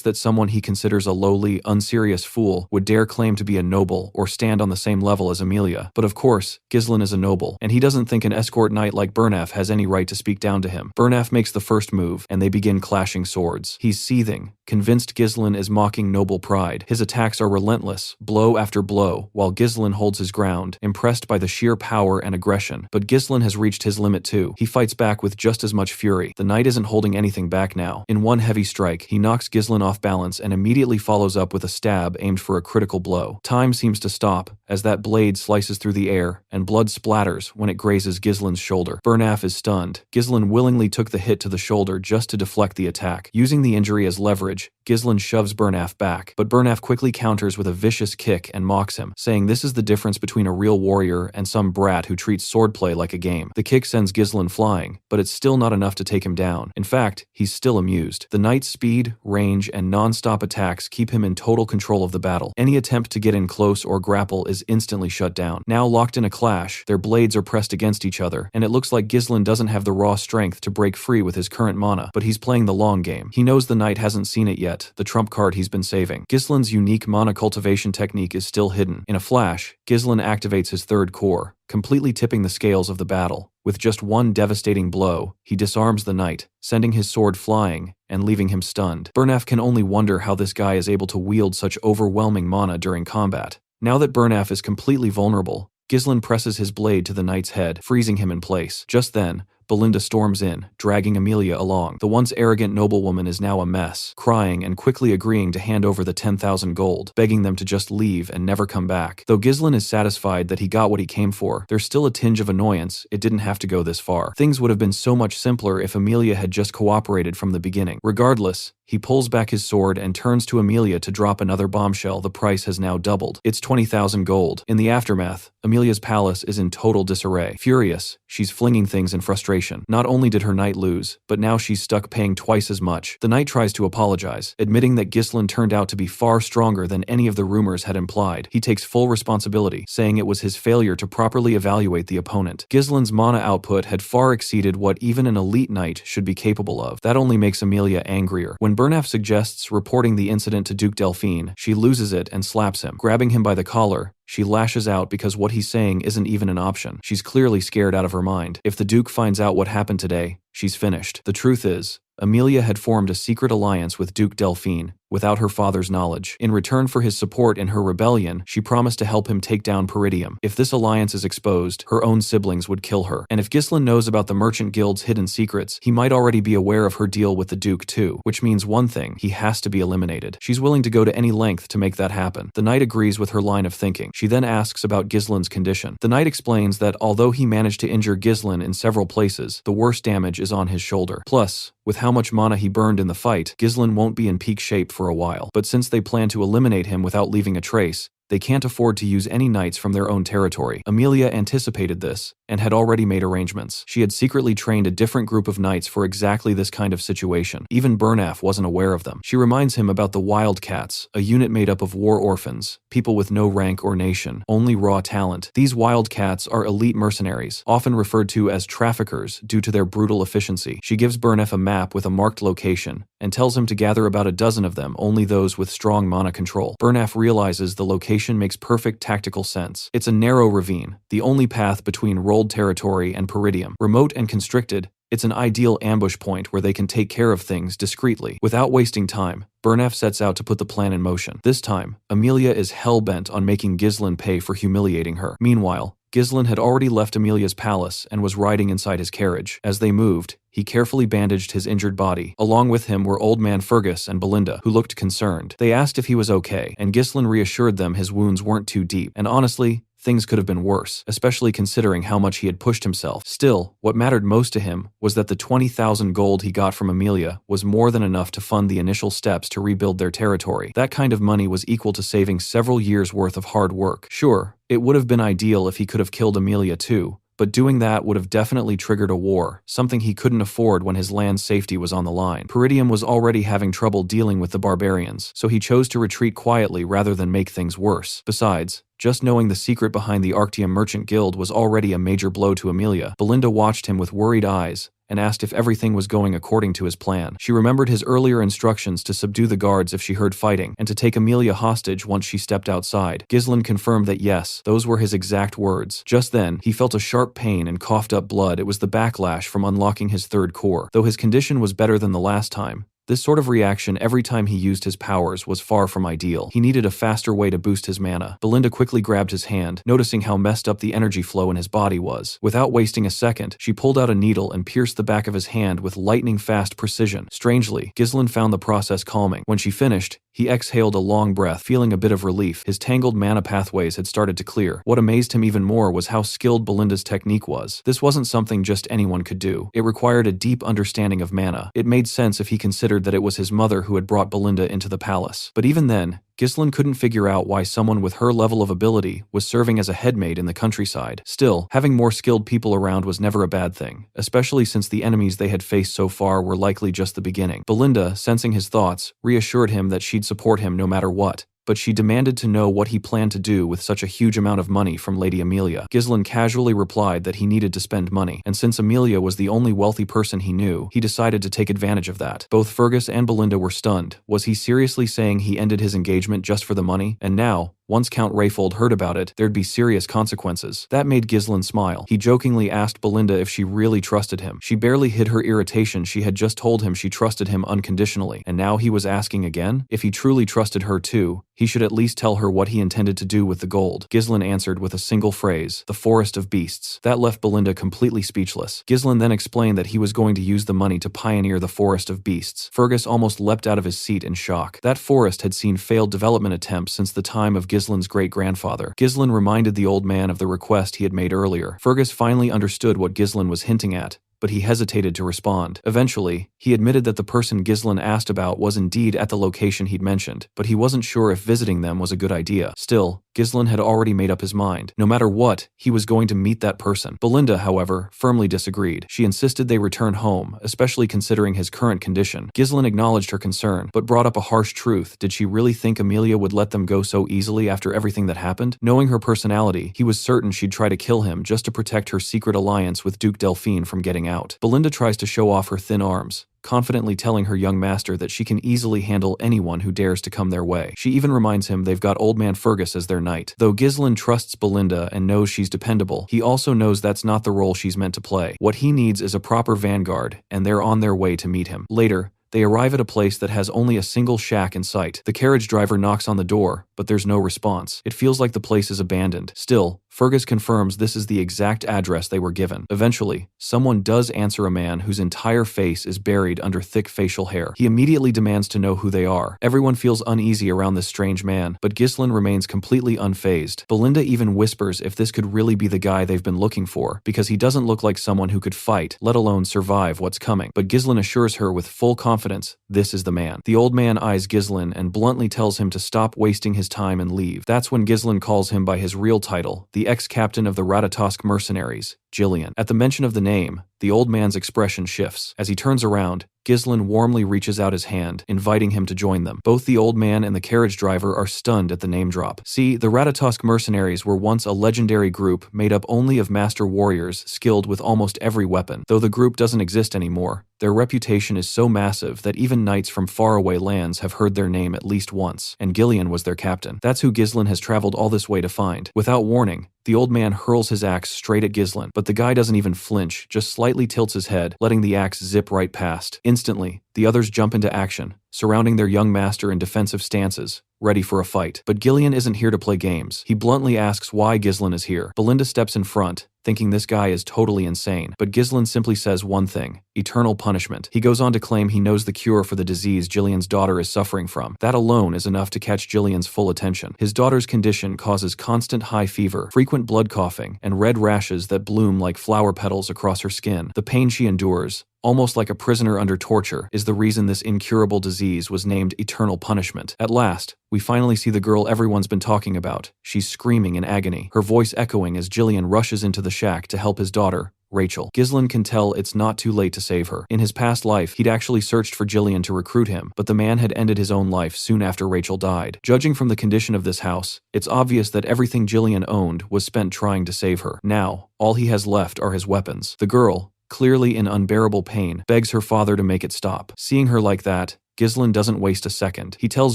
that someone he considers a lowly, unserious fool would dare claim to be a noble or stand on the same level as Amelia. But of course, Ghislain is a noble, and he doesn't think an escort knight like Bernaf has any right to speak down to him. Bernaf makes the first move, and they begin clashing swords. He's seething, convinced Ghislain is mocking noble pride. His attacks are relentless, blow after blow, while Ghislain holds his ground, impressed by the sheer power and aggression. But Ghislain has reached his limit too. He fights back with just as much fury. The knight isn't holding anything back now. In one heavy strike, he knocks Ghislain off balance and immediately follows up with a stab aimed for a critical blow. Time seems to stop as that blade slices through the air, and blood splatters when it grazes Ghislain's shoulder. Bernaf is stunned. Ghislain willingly took the hit to the shoulder just to deflect the attack. Using the injury as leverage, Ghislain shoves Bernaf back, but Bernaf quickly counters with a vicious kick and mocks him, saying this is the difference between a real warrior and some brat who treats swordplay like a game. The kick sends Ghislain flying, but it's still not enough to take him down. In fact, he's still amused. The knight's speed, range, and non-stop attacks keep him in total control of the battle. Any attempt to get in close or grapple is instantly shut down. Now locked in a clash, their blades are pressed against each other, and it looks like Ghislain doesn't have the raw strength to break free with his current mana, but he's playing the long game. He knows the knight hasn't seen it yet, the trump card he's been saving. Ghislain's unique mana cultivation technique is still hidden. In a flash, Ghislain activates his third core, completely tipping the scales of the battle. With just one devastating blow, he disarms the knight, sending his sword flying and leaving him stunned. Bernaf can only wonder how this guy is able to wield such overwhelming mana during combat. Now that Bernaf is completely vulnerable, Ghislain presses his blade to the knight's head, freezing him in place. Just then, Belinda storms in, dragging Amelia along. The once arrogant noblewoman is now a mess, crying and quickly agreeing to hand over the 10,000 gold, begging them to just leave and never come back. Though Ghislain is satisfied that he got what he came for, there's still a tinge of annoyance. It didn't have to go this far. Things would have been so much simpler if Amelia had just cooperated from the beginning. Regardless, he pulls back his sword and turns to Amelia to drop another bombshell. The price has now doubled. It's 20,000 gold. In the aftermath, Amelia's palace is in total disarray. Furious, she's flinging things in frustration. Not only did her knight lose, but now she's stuck paying twice as much. The knight tries to apologize, admitting that Ghislain turned out to be far stronger than any of the rumors had implied. He takes full responsibility, saying it was his failure to properly evaluate the opponent. Ghislain's mana output had far exceeded what even an elite knight should be capable of. That only makes Amelia angrier. When Bernaf suggests reporting the incident to Duke Delphine, she loses it and slaps him. Grabbing him by the collar, she lashes out because what he's saying isn't even an option. She's clearly scared out of her mind. If the Duke finds out what happened today, she's finished. The truth is, Amelia had formed a secret alliance with Duke Delphine, without her father's knowledge. In return for his support in her rebellion, she promised to help him take down Peridium. If this alliance is exposed, her own siblings would kill her. And if Ghislain knows about the Merchant Guild's hidden secrets, he might already be aware of her deal with the Duke too, which means one thing: he has to be eliminated. She's willing to go to any length to make that happen. The knight agrees with her line of thinking. She then asks about Ghislain's condition. The knight explains that although he managed to injure Ghislain in several places, the worst damage is on his shoulder. Plus, with how much mana he burned in the fight, Ghislain won't be in peak shape for a while. But since they plan to eliminate him without leaving a trace, they can't afford to use any knights from their own territory. Amelia anticipated this and had already made arrangements. She had secretly trained a different group of knights for exactly this kind of situation. Even Burnaf wasn't aware of them. She reminds him about the Wildcats, a unit made up of war orphans, people with no rank or nation, only raw talent. These Wildcats are elite mercenaries, often referred to as traffickers due to their brutal efficiency. She gives Burnaf a map with a marked location and tells him to gather about a dozen of them, only those with strong mana control. Burnaf realizes the location makes perfect tactical sense. It's a narrow ravine, the only path between rolled territory and Peridium. Remote and constricted, it's an ideal ambush point where they can take care of things discreetly. Without wasting time, Burnaf sets out to put the plan in motion. This time, Amelia is hell-bent on making Ghislain pay for humiliating her. Meanwhile, Ghislain had already left Amelia's palace and was riding inside his carriage. As they moved, he carefully bandaged his injured body. Along with him were Old Man Fergus and Belinda, who looked concerned. They asked if he was okay, and Ghislain reassured them his wounds weren't too deep. And honestly, things could have been worse, especially considering how much he had pushed himself. Still, what mattered most to him was that the 20,000 gold he got from Amelia was more than enough to fund the initial steps to rebuild their territory. That kind of money was equal to saving several years' worth of hard work. Sure, it would have been ideal if he could have killed Amelia too, but doing that would have definitely triggered a war, something he couldn't afford when his land's safety was on the line. Peridium was already having trouble dealing with the barbarians, so he chose to retreat quietly rather than make things worse. Besides, just knowing the secret behind the Arctium Merchant Guild was already a major blow to Amelia. Belinda watched him with worried eyes and asked if everything was going according to his plan. She remembered his earlier instructions to subdue the guards if she heard fighting, and to take Amelia hostage once she stepped outside. Ghislain confirmed that yes, those were his exact words. Just then, he felt a sharp pain and coughed up blood. It was the backlash from unlocking his third core. Though his condition was better than the last time, this sort of reaction every time he used his powers was far from ideal. He needed a faster way to boost his mana. Belinda quickly grabbed his hand, noticing how messed up the energy flow in his body was. Without wasting a second, she pulled out a needle and pierced the back of his hand with lightning-fast precision. Strangely, Ghislain found the process calming. When she finished, he exhaled a long breath, feeling a bit of relief. His tangled mana pathways had started to clear. What amazed him even more was how skilled Belinda's technique was. This wasn't something just anyone could do. It required a deep understanding of mana. It made sense if he considered that it was his mother who had brought Belinda into the palace. But even then, Ghislain couldn't figure out why someone with her level of ability was serving as a headmaid in the countryside. Still, having more skilled people around was never a bad thing, especially since the enemies they had faced so far were likely just the beginning. Belinda, sensing his thoughts, reassured him that she'd support him no matter what, but she demanded to know what he planned to do with such a huge amount of money from Lady Amelia. Ghislain casually replied that he needed to spend money, and since Amelia was the only wealthy person he knew, he decided to take advantage of that. Both Fergus and Belinda were stunned. Was he seriously saying he ended his engagement just for the money? And now, once Count Rayfold heard about it, there'd be serious consequences. That made Ghislain smile. He jokingly asked Belinda if she really trusted him. She barely hid her irritation. She had just told him she trusted him unconditionally, and now he was asking again? If he truly trusted her too, he should at least tell her what he intended to do with the gold. Ghislain answered with a single phrase: the Forest of Beasts. That left Belinda completely speechless. Ghislain then explained that he was going to use the money to pioneer the Forest of Beasts. Fergus almost leapt out of his seat in shock. That forest had seen failed development attempts since the time of Ghislain's great-grandfather. Ghislain reminded the old man of the request he had made earlier. Fergus finally understood what Ghislain was hinting at, but he hesitated to respond. Eventually, he admitted that the person Ghislain asked about was indeed at the location he'd mentioned, but he wasn't sure if visiting them was a good idea. Still, Ghislain had already made up his mind. No matter what, he was going to meet that person. Belinda, however, firmly disagreed. She insisted they return home, especially considering his current condition. Ghislain acknowledged her concern, but brought up a harsh truth. Did she really think Amelia would let them go so easily after everything that happened? Knowing her personality, he was certain she'd try to kill him just to protect her secret alliance with Duke Delphine from getting out. Belinda tries to show off her thin arms, confidently telling her young master that she can easily handle anyone who dares to come their way. She even reminds him they've got Old Man Fergus as their knight. Though Ghislain trusts Belinda and knows she's dependable, he also knows that's not the role she's meant to play. What he needs is a proper vanguard, and they're on their way to meet him. Later, They arrive at a place that has only a single shack in sight. The carriage driver knocks on the door, but there's no response. It feels like the place is abandoned. Still, Fergus confirms this is the exact address they were given. Eventually, someone does answer, a man whose entire face is buried under thick facial hair. He immediately demands to know who they are. Everyone feels uneasy around this strange man, but Ghislain remains completely unfazed. Belinda even whispers if this could really be the guy they've been looking for, because he doesn't look like someone who could fight, let alone survive what's coming. But Ghislain assures her with full confidence this is the man. The old man eyes Ghislain and bluntly tells him to stop wasting his time and leave. That's when Ghislain calls him by his real title, the ex-captain of the Ratatosk Mercenaries, Jillian. At the mention of the name, the old man's expression shifts. As he turns around, Ghislain warmly reaches out his hand, inviting him to join them. Both the old man and the carriage driver are stunned at the name drop. See, the Ratatosk Mercenaries were once a legendary group made up only of master warriors skilled with almost every weapon. Though the group doesn't exist anymore, their reputation is so massive that even knights from faraway lands have heard their name at least once, and Gillian was their captain. That's who Ghislain has traveled all this way to find. Without warning, the old man hurls his axe straight at Ghislain, but the guy doesn't even flinch, just slightly tilts his head, letting the axe zip right past. Instantly, the others jump into action, surrounding their young master in defensive stances, ready for a fight. But Gillian isn't here to play games. He bluntly asks why Ghislain is here. Belinda steps in front, thinking this guy is totally insane. But Ghislain simply says one thing: eternal punishment. He goes on to claim he knows the cure for the disease Jillian's daughter is suffering from. That alone is enough to catch Jillian's full attention. His daughter's condition causes constant high fever, frequent blood coughing, and red rashes that bloom like flower petals across her skin. The pain she endures, almost like a prisoner under torture, is the reason this incurable disease was named eternal punishment. At last, we finally see the girl everyone's been talking about. She's screaming in agony, her voice echoing as Jillian rushes into the shack to help his daughter, Rachel. Ghislain can tell it's not too late to save her. In his past life, he'd actually searched for Jillian to recruit him, but the man had ended his own life soon after Rachel died. Judging from the condition of this house, it's obvious that everything Jillian owned was spent trying to save her. Now, all he has left are his weapons. The girl, clearly in unbearable pain, begs her father to make it stop. Seeing her like that, Ghislain doesn't waste a second. He tells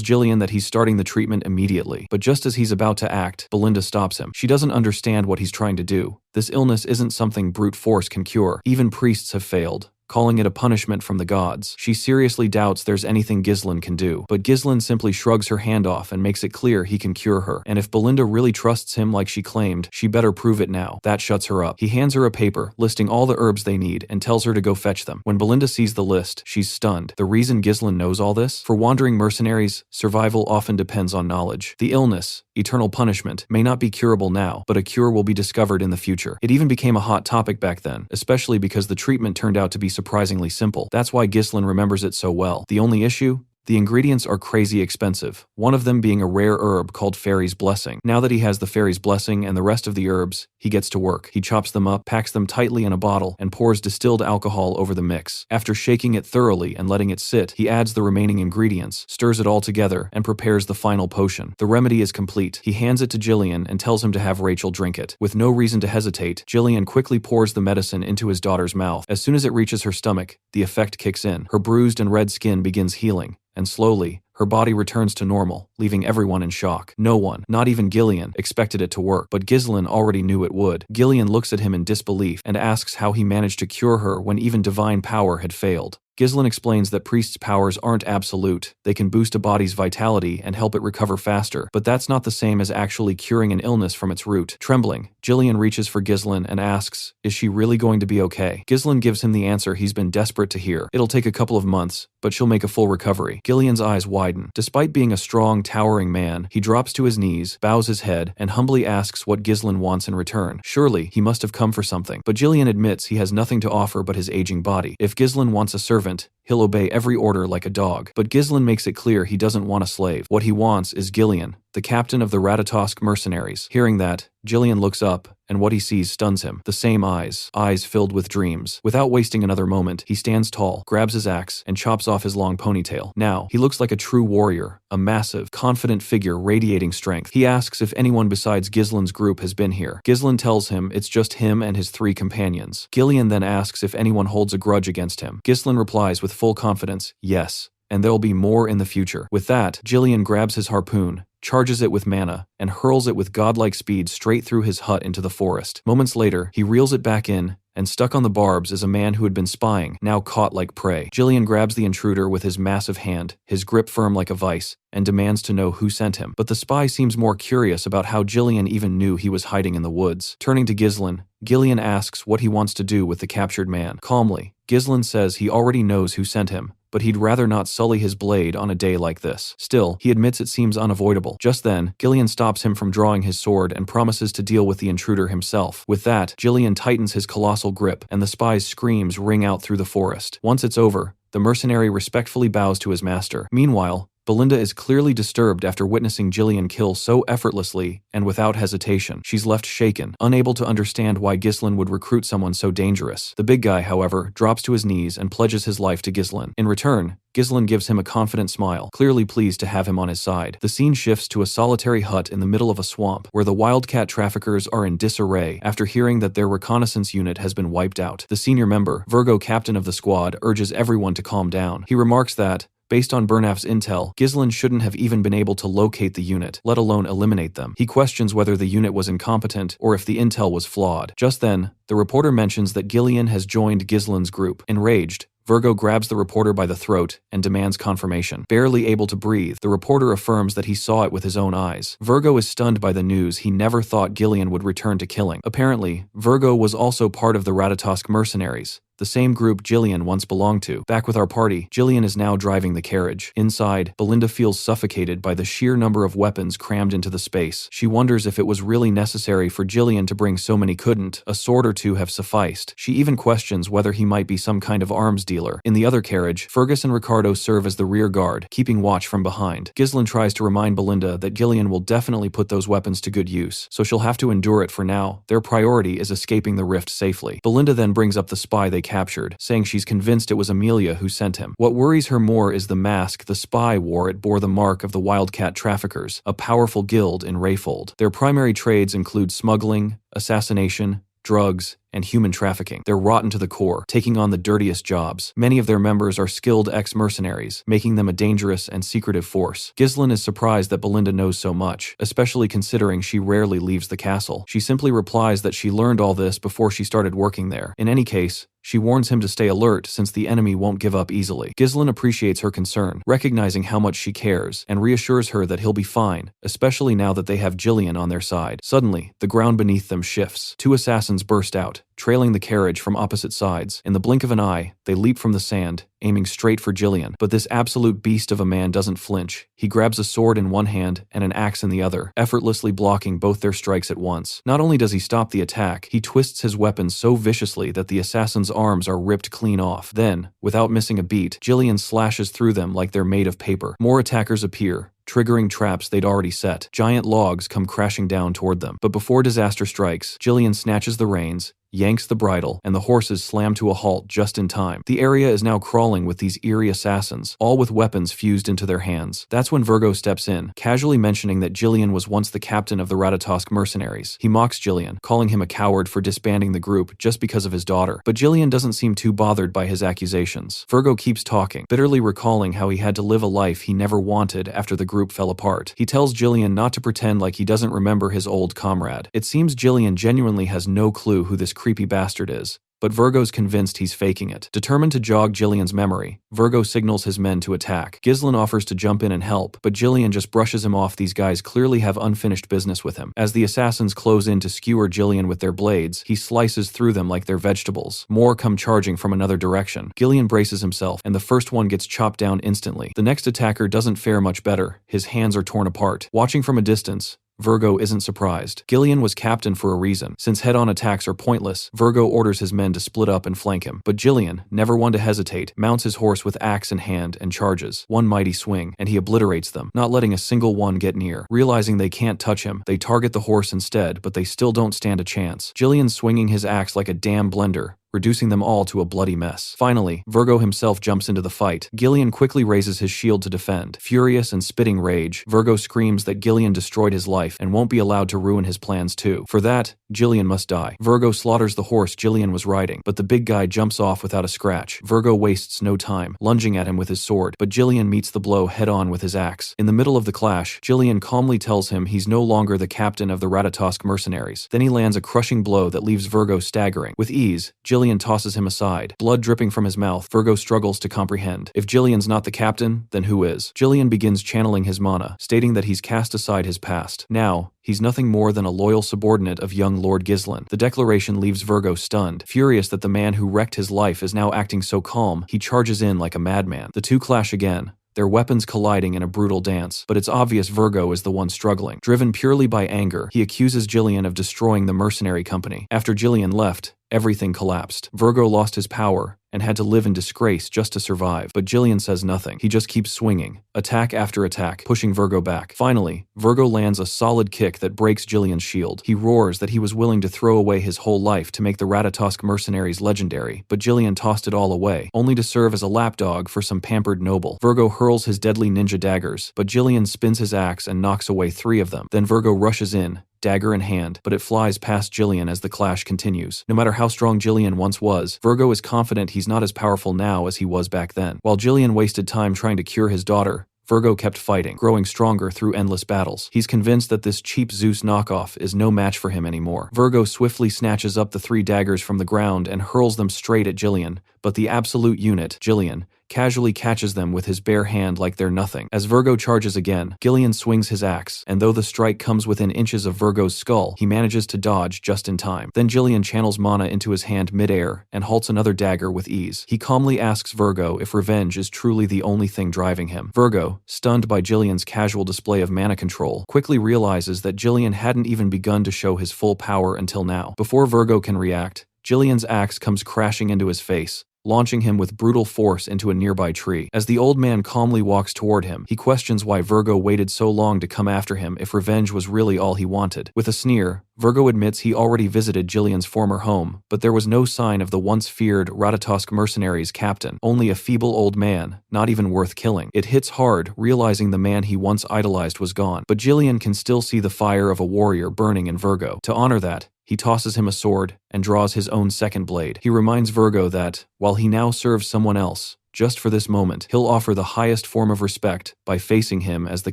Jillian that he's starting the treatment immediately, but just as he's about to act, Belinda stops him. She doesn't understand what he's trying to do. This illness isn't something brute force can cure. Even priests have failed, calling it a punishment from the gods. She seriously doubts there's anything Ghislain can do, but Ghislain simply shrugs her hand off and makes it clear he can cure her. And if Belinda really trusts him like she claimed, she better prove it now. That shuts her up. He hands her a paper listing all the herbs they need and tells her to go fetch them. When Belinda sees the list, she's stunned. The reason Ghislain knows all this? For wandering mercenaries, survival often depends on knowledge. The illness, eternal punishment, may not be curable now, but a cure will be discovered in the future. It even became a hot topic back then, especially because the treatment turned out to be surprisingly simple. That's why Ghislain remembers it so well. The only issue? The ingredients are crazy expensive, one of them being a rare herb called Fairy's Blessing. Now that he has the Fairy's Blessing and the rest of the herbs, he gets to work. He chops them up, packs them tightly in a bottle, and pours distilled alcohol over the mix. After shaking it thoroughly and letting it sit, he adds the remaining ingredients, stirs it all together, and prepares the final potion. The remedy is complete. He hands it to Jillian and tells him to have Rachel drink it. With no reason to hesitate, Jillian quickly pours the medicine into his daughter's mouth. As soon as it reaches her stomach, the effect kicks in. Her bruised and red skin begins healing, and slowly, her body returns to normal, leaving everyone in shock. No one, not even Gillian, expected it to work, but Ghislain already knew it would. Gillian looks at him in disbelief and asks how he managed to cure her when even divine power had failed. Ghislain explains that priests' powers aren't absolute. They can boost a body's vitality and help it recover faster, but that's not the same as actually curing an illness from its root. Trembling, Jillian reaches for Ghislain and asks, is she really going to be okay? Ghislain gives him the answer he's been desperate to hear. It'll take a couple of months, but she'll make a full recovery. Gillian's eyes widen. Despite being a strong, towering man, he drops to his knees, bows his head, and humbly asks what Ghislain wants in return. Surely, he must have come for something, but Jillian admits he has nothing to offer but his aging body. If Ghislain wants a servant, he'll obey every order like a dog. But Ghislain makes it clear he doesn't want a slave. What he wants is Gillian, the captain of the Ratatosk Mercenaries. Hearing that, Jillian looks up, and what he sees stuns him. The same eyes filled with dreams. Without wasting another moment, he stands tall, grabs his axe, and chops off his long ponytail. Now, he looks like a true warrior, a massive, confident figure radiating strength. He asks if anyone besides Ghislain's group has been here. Ghislain tells him it's just him and his 3 companions. Gillian then asks if anyone holds a grudge against him. Ghislain replies with full confidence, yes, and there'll be more in the future. With that, Jillian grabs his harpoon, charges it with mana, and hurls it with godlike speed straight through his hut into the forest. Moments later, he reels it back in, and stuck on the barbs is a man who had been spying, now caught like prey. Jillian grabs the intruder with his massive hand, his grip firm like a vice, and demands to know who sent him. But the spy seems more curious about how Jillian even knew he was hiding in the woods. Turning to Ghislain, Gillian asks what he wants to do with the captured man. Calmly, Ghislain says he already knows who sent him, but he'd rather not sully his blade on a day like this. Still, he admits it seems unavoidable. Just then, Gillian stops him from drawing his sword and promises to deal with the intruder himself. With that, Gillian tightens his colossal grip, and the spy's screams ring out through the forest. Once it's over, the mercenary respectfully bows to his master. Meanwhile, Belinda is clearly disturbed after witnessing Jillian kill so effortlessly and without hesitation. She's left shaken, unable to understand why Ghislain would recruit someone so dangerous. The big guy, however, drops to his knees and pledges his life to Ghislain. In return, Ghislain gives him a confident smile, clearly pleased to have him on his side. The scene shifts to a solitary hut in the middle of a swamp, where the wildcat traffickers are in disarray after hearing that their reconnaissance unit has been wiped out. The senior member, Virgo, captain of the squad, urges everyone to calm down. He remarks that, based on Bernaf's intel, Ghislain shouldn't have even been able to locate the unit, let alone eliminate them. He questions whether the unit was incompetent or if the intel was flawed. Just then, the reporter mentions that Gillian has joined Ghislain's group. Enraged, Virgo grabs the reporter by the throat and demands confirmation. Barely able to breathe, the reporter affirms that he saw it with his own eyes. Virgo is stunned by the news. He never thought Gillian would return to killing. Apparently, Virgo was also part of the Ratatosk mercenaries, the same group Jillian once belonged to. Back with our party, Jillian is now driving the carriage. Inside, Belinda feels suffocated by the sheer number of weapons crammed into the space. She wonders if it was really necessary for Jillian to bring so many. Couldn't a sword or two have sufficed? She even questions whether he might be some kind of arms dealer. In the other carriage, Fergus and Ricardo serve as the rear guard, keeping watch from behind. Ghislain tries to remind Belinda that Gillian will definitely put those weapons to good use, so she'll have to endure it for now. Their priority is escaping the rift safely. Belinda then brings up the spy they captured, saying she's convinced it was Amelia who sent him. What worries her more is the mask the spy wore. It bore the mark of the Wildcat Traffickers, a powerful guild in Rayfold. Their primary trades include smuggling, assassination, drugs, and human trafficking. They're rotten to the core, taking on the dirtiest jobs. Many of their members are skilled ex-mercenaries, making them a dangerous and secretive force. Ghislain is surprised that Belinda knows so much, especially considering she rarely leaves the castle. She simply replies that she learned all this before she started working there. In any case, she warns him to stay alert since the enemy won't give up easily. Ghislain appreciates her concern, recognizing how much she cares, and reassures her that he'll be fine, especially now that they have Jillian on their side. Suddenly, the ground beneath them shifts. Two assassins burst out, trailing the carriage from opposite sides. In the blink of an eye, they leap from the sand, aiming straight for Jillian. But this absolute beast of a man doesn't flinch. He grabs a sword in one hand and an axe in the other, effortlessly blocking both their strikes at once. Not only does he stop the attack, he twists his weapon so viciously that the assassin's arms are ripped clean off. Then, without missing a beat, Jillian slashes through them like they're made of paper. More attackers appear, triggering traps they'd already set. Giant logs come crashing down toward them. But before disaster strikes, Jillian snatches the reins, yanks the bridle, and the horses slam to a halt just in time. The area is now crawling with these eerie assassins, all with weapons fused into their hands. That's when Virgo steps in, casually mentioning that Jillian was once the captain of the Ratatosk mercenaries. He mocks Jillian, calling him a coward for disbanding the group just because of his daughter. But Jillian doesn't seem too bothered by his accusations. Virgo keeps talking, bitterly recalling how he had to live a life he never wanted after the group fell apart. He tells Jillian not to pretend like he doesn't remember his old comrade. It seems Jillian genuinely has no clue who this creepy bastard is, but Virgo's convinced he's faking it. Determined to jog Jillian's memory, Virgo signals his men to attack. Ghislain offers to jump in and help, but Jillian just brushes him off. These guys clearly have unfinished business with him. As the assassins close in to skewer Jillian with their blades, he slices through them like they're vegetables. More come charging from another direction. Gillian braces himself, and the first one gets chopped down instantly. The next attacker doesn't fare much better. His hands are torn apart. Watching from a distance, Virgo isn't surprised. Gillian was captain for a reason. Since head-on attacks are pointless, Virgo orders his men to split up and flank him. But Jillian, never one to hesitate, mounts his horse with axe in hand and charges. One mighty swing, and he obliterates them, not letting a single one get near. Realizing they can't touch him, they target the horse instead, but they still don't stand a chance. Jillian swinging his axe like a damn blender, reducing them all to a bloody mess. Finally, Virgo himself jumps into the fight. Gillian quickly raises his shield to defend. Furious and spitting rage, Virgo screams that Gillian destroyed his life and won't be allowed to ruin his plans too. For that, Gillian must die. Virgo slaughters the horse Gillian was riding, but the big guy jumps off without a scratch. Virgo wastes no time, lunging at him with his sword, but Gillian meets the blow head-on with his axe. In the middle of the clash, Gillian calmly tells him he's no longer the captain of the Ratatosk mercenaries. Then he lands a crushing blow that leaves Virgo staggering. With ease, Gillian tosses him aside. Blood dripping from his mouth, Virgo struggles to comprehend. If Gillian's not the captain, then who is? Gillian begins channeling his mana, stating that he's cast aside his past. Now, he's nothing more than a loyal subordinate of young Lord Ghislain. The declaration leaves Virgo stunned. Furious that the man who wrecked his life is now acting so calm, he charges in like a madman. The two clash again, their weapons colliding in a brutal dance, but it's obvious Virgo is the one struggling. Driven purely by anger, he accuses Gillian of destroying the mercenary company. After Gillian left, everything collapsed. Virgo lost his power and had to live in disgrace just to survive. But Gillian says nothing. He just keeps swinging, attack after attack, pushing Virgo back. Finally, Virgo lands a solid kick that breaks Gillian's shield. He roars that he was willing to throw away his whole life to make the Ratatosk mercenaries legendary, but Gillian tossed it all away, only to serve as a lapdog for some pampered noble. Virgo hurls his deadly ninja daggers, but Gillian spins his axe and knocks away 3 of them. Then Virgo rushes in, dagger in hand, but it flies past Gillian as the clash continues. No matter how strong Gillian once was, Virgo is confident he's not as powerful now as he was back then. While Gillian wasted time trying to cure his daughter, Virgo kept fighting, growing stronger through endless battles. He's convinced that this cheap Zeus knockoff is no match for him anymore. Virgo swiftly snatches up the 3 daggers from the ground and hurls them straight at Gillian, but the absolute unit, Gillian, casually catches them with his bare hand like they're nothing. As Virgo charges again, Gillian swings his axe, and though the strike comes within inches of Virgo's skull, he manages to dodge just in time. Then Gillian channels mana into his hand mid-air and halts another dagger with ease. He calmly asks Virgo if revenge is truly the only thing driving him. Virgo, stunned by Gillian's casual display of mana control, quickly realizes that Gillian hadn't even begun to show his full power until now. Before Virgo can react, Gillian's axe comes crashing into his face, launching him with brutal force into a nearby tree. As the old man calmly walks toward him, he questions why Virgo waited so long to come after him if revenge was really all he wanted. With a sneer, Virgo admits he already visited Gillian's former home, but there was no sign of the once feared Ratatosk mercenaries captain, only a feeble old man, not even worth killing. It hits hard, realizing the man he once idolized was gone, but Gillian can still see the fire of a warrior burning in Virgo. To honor that, he tosses him a sword and draws his own second blade. He reminds Virgo that, while he now serves someone else, just for this moment, he'll offer the highest form of respect by facing him as the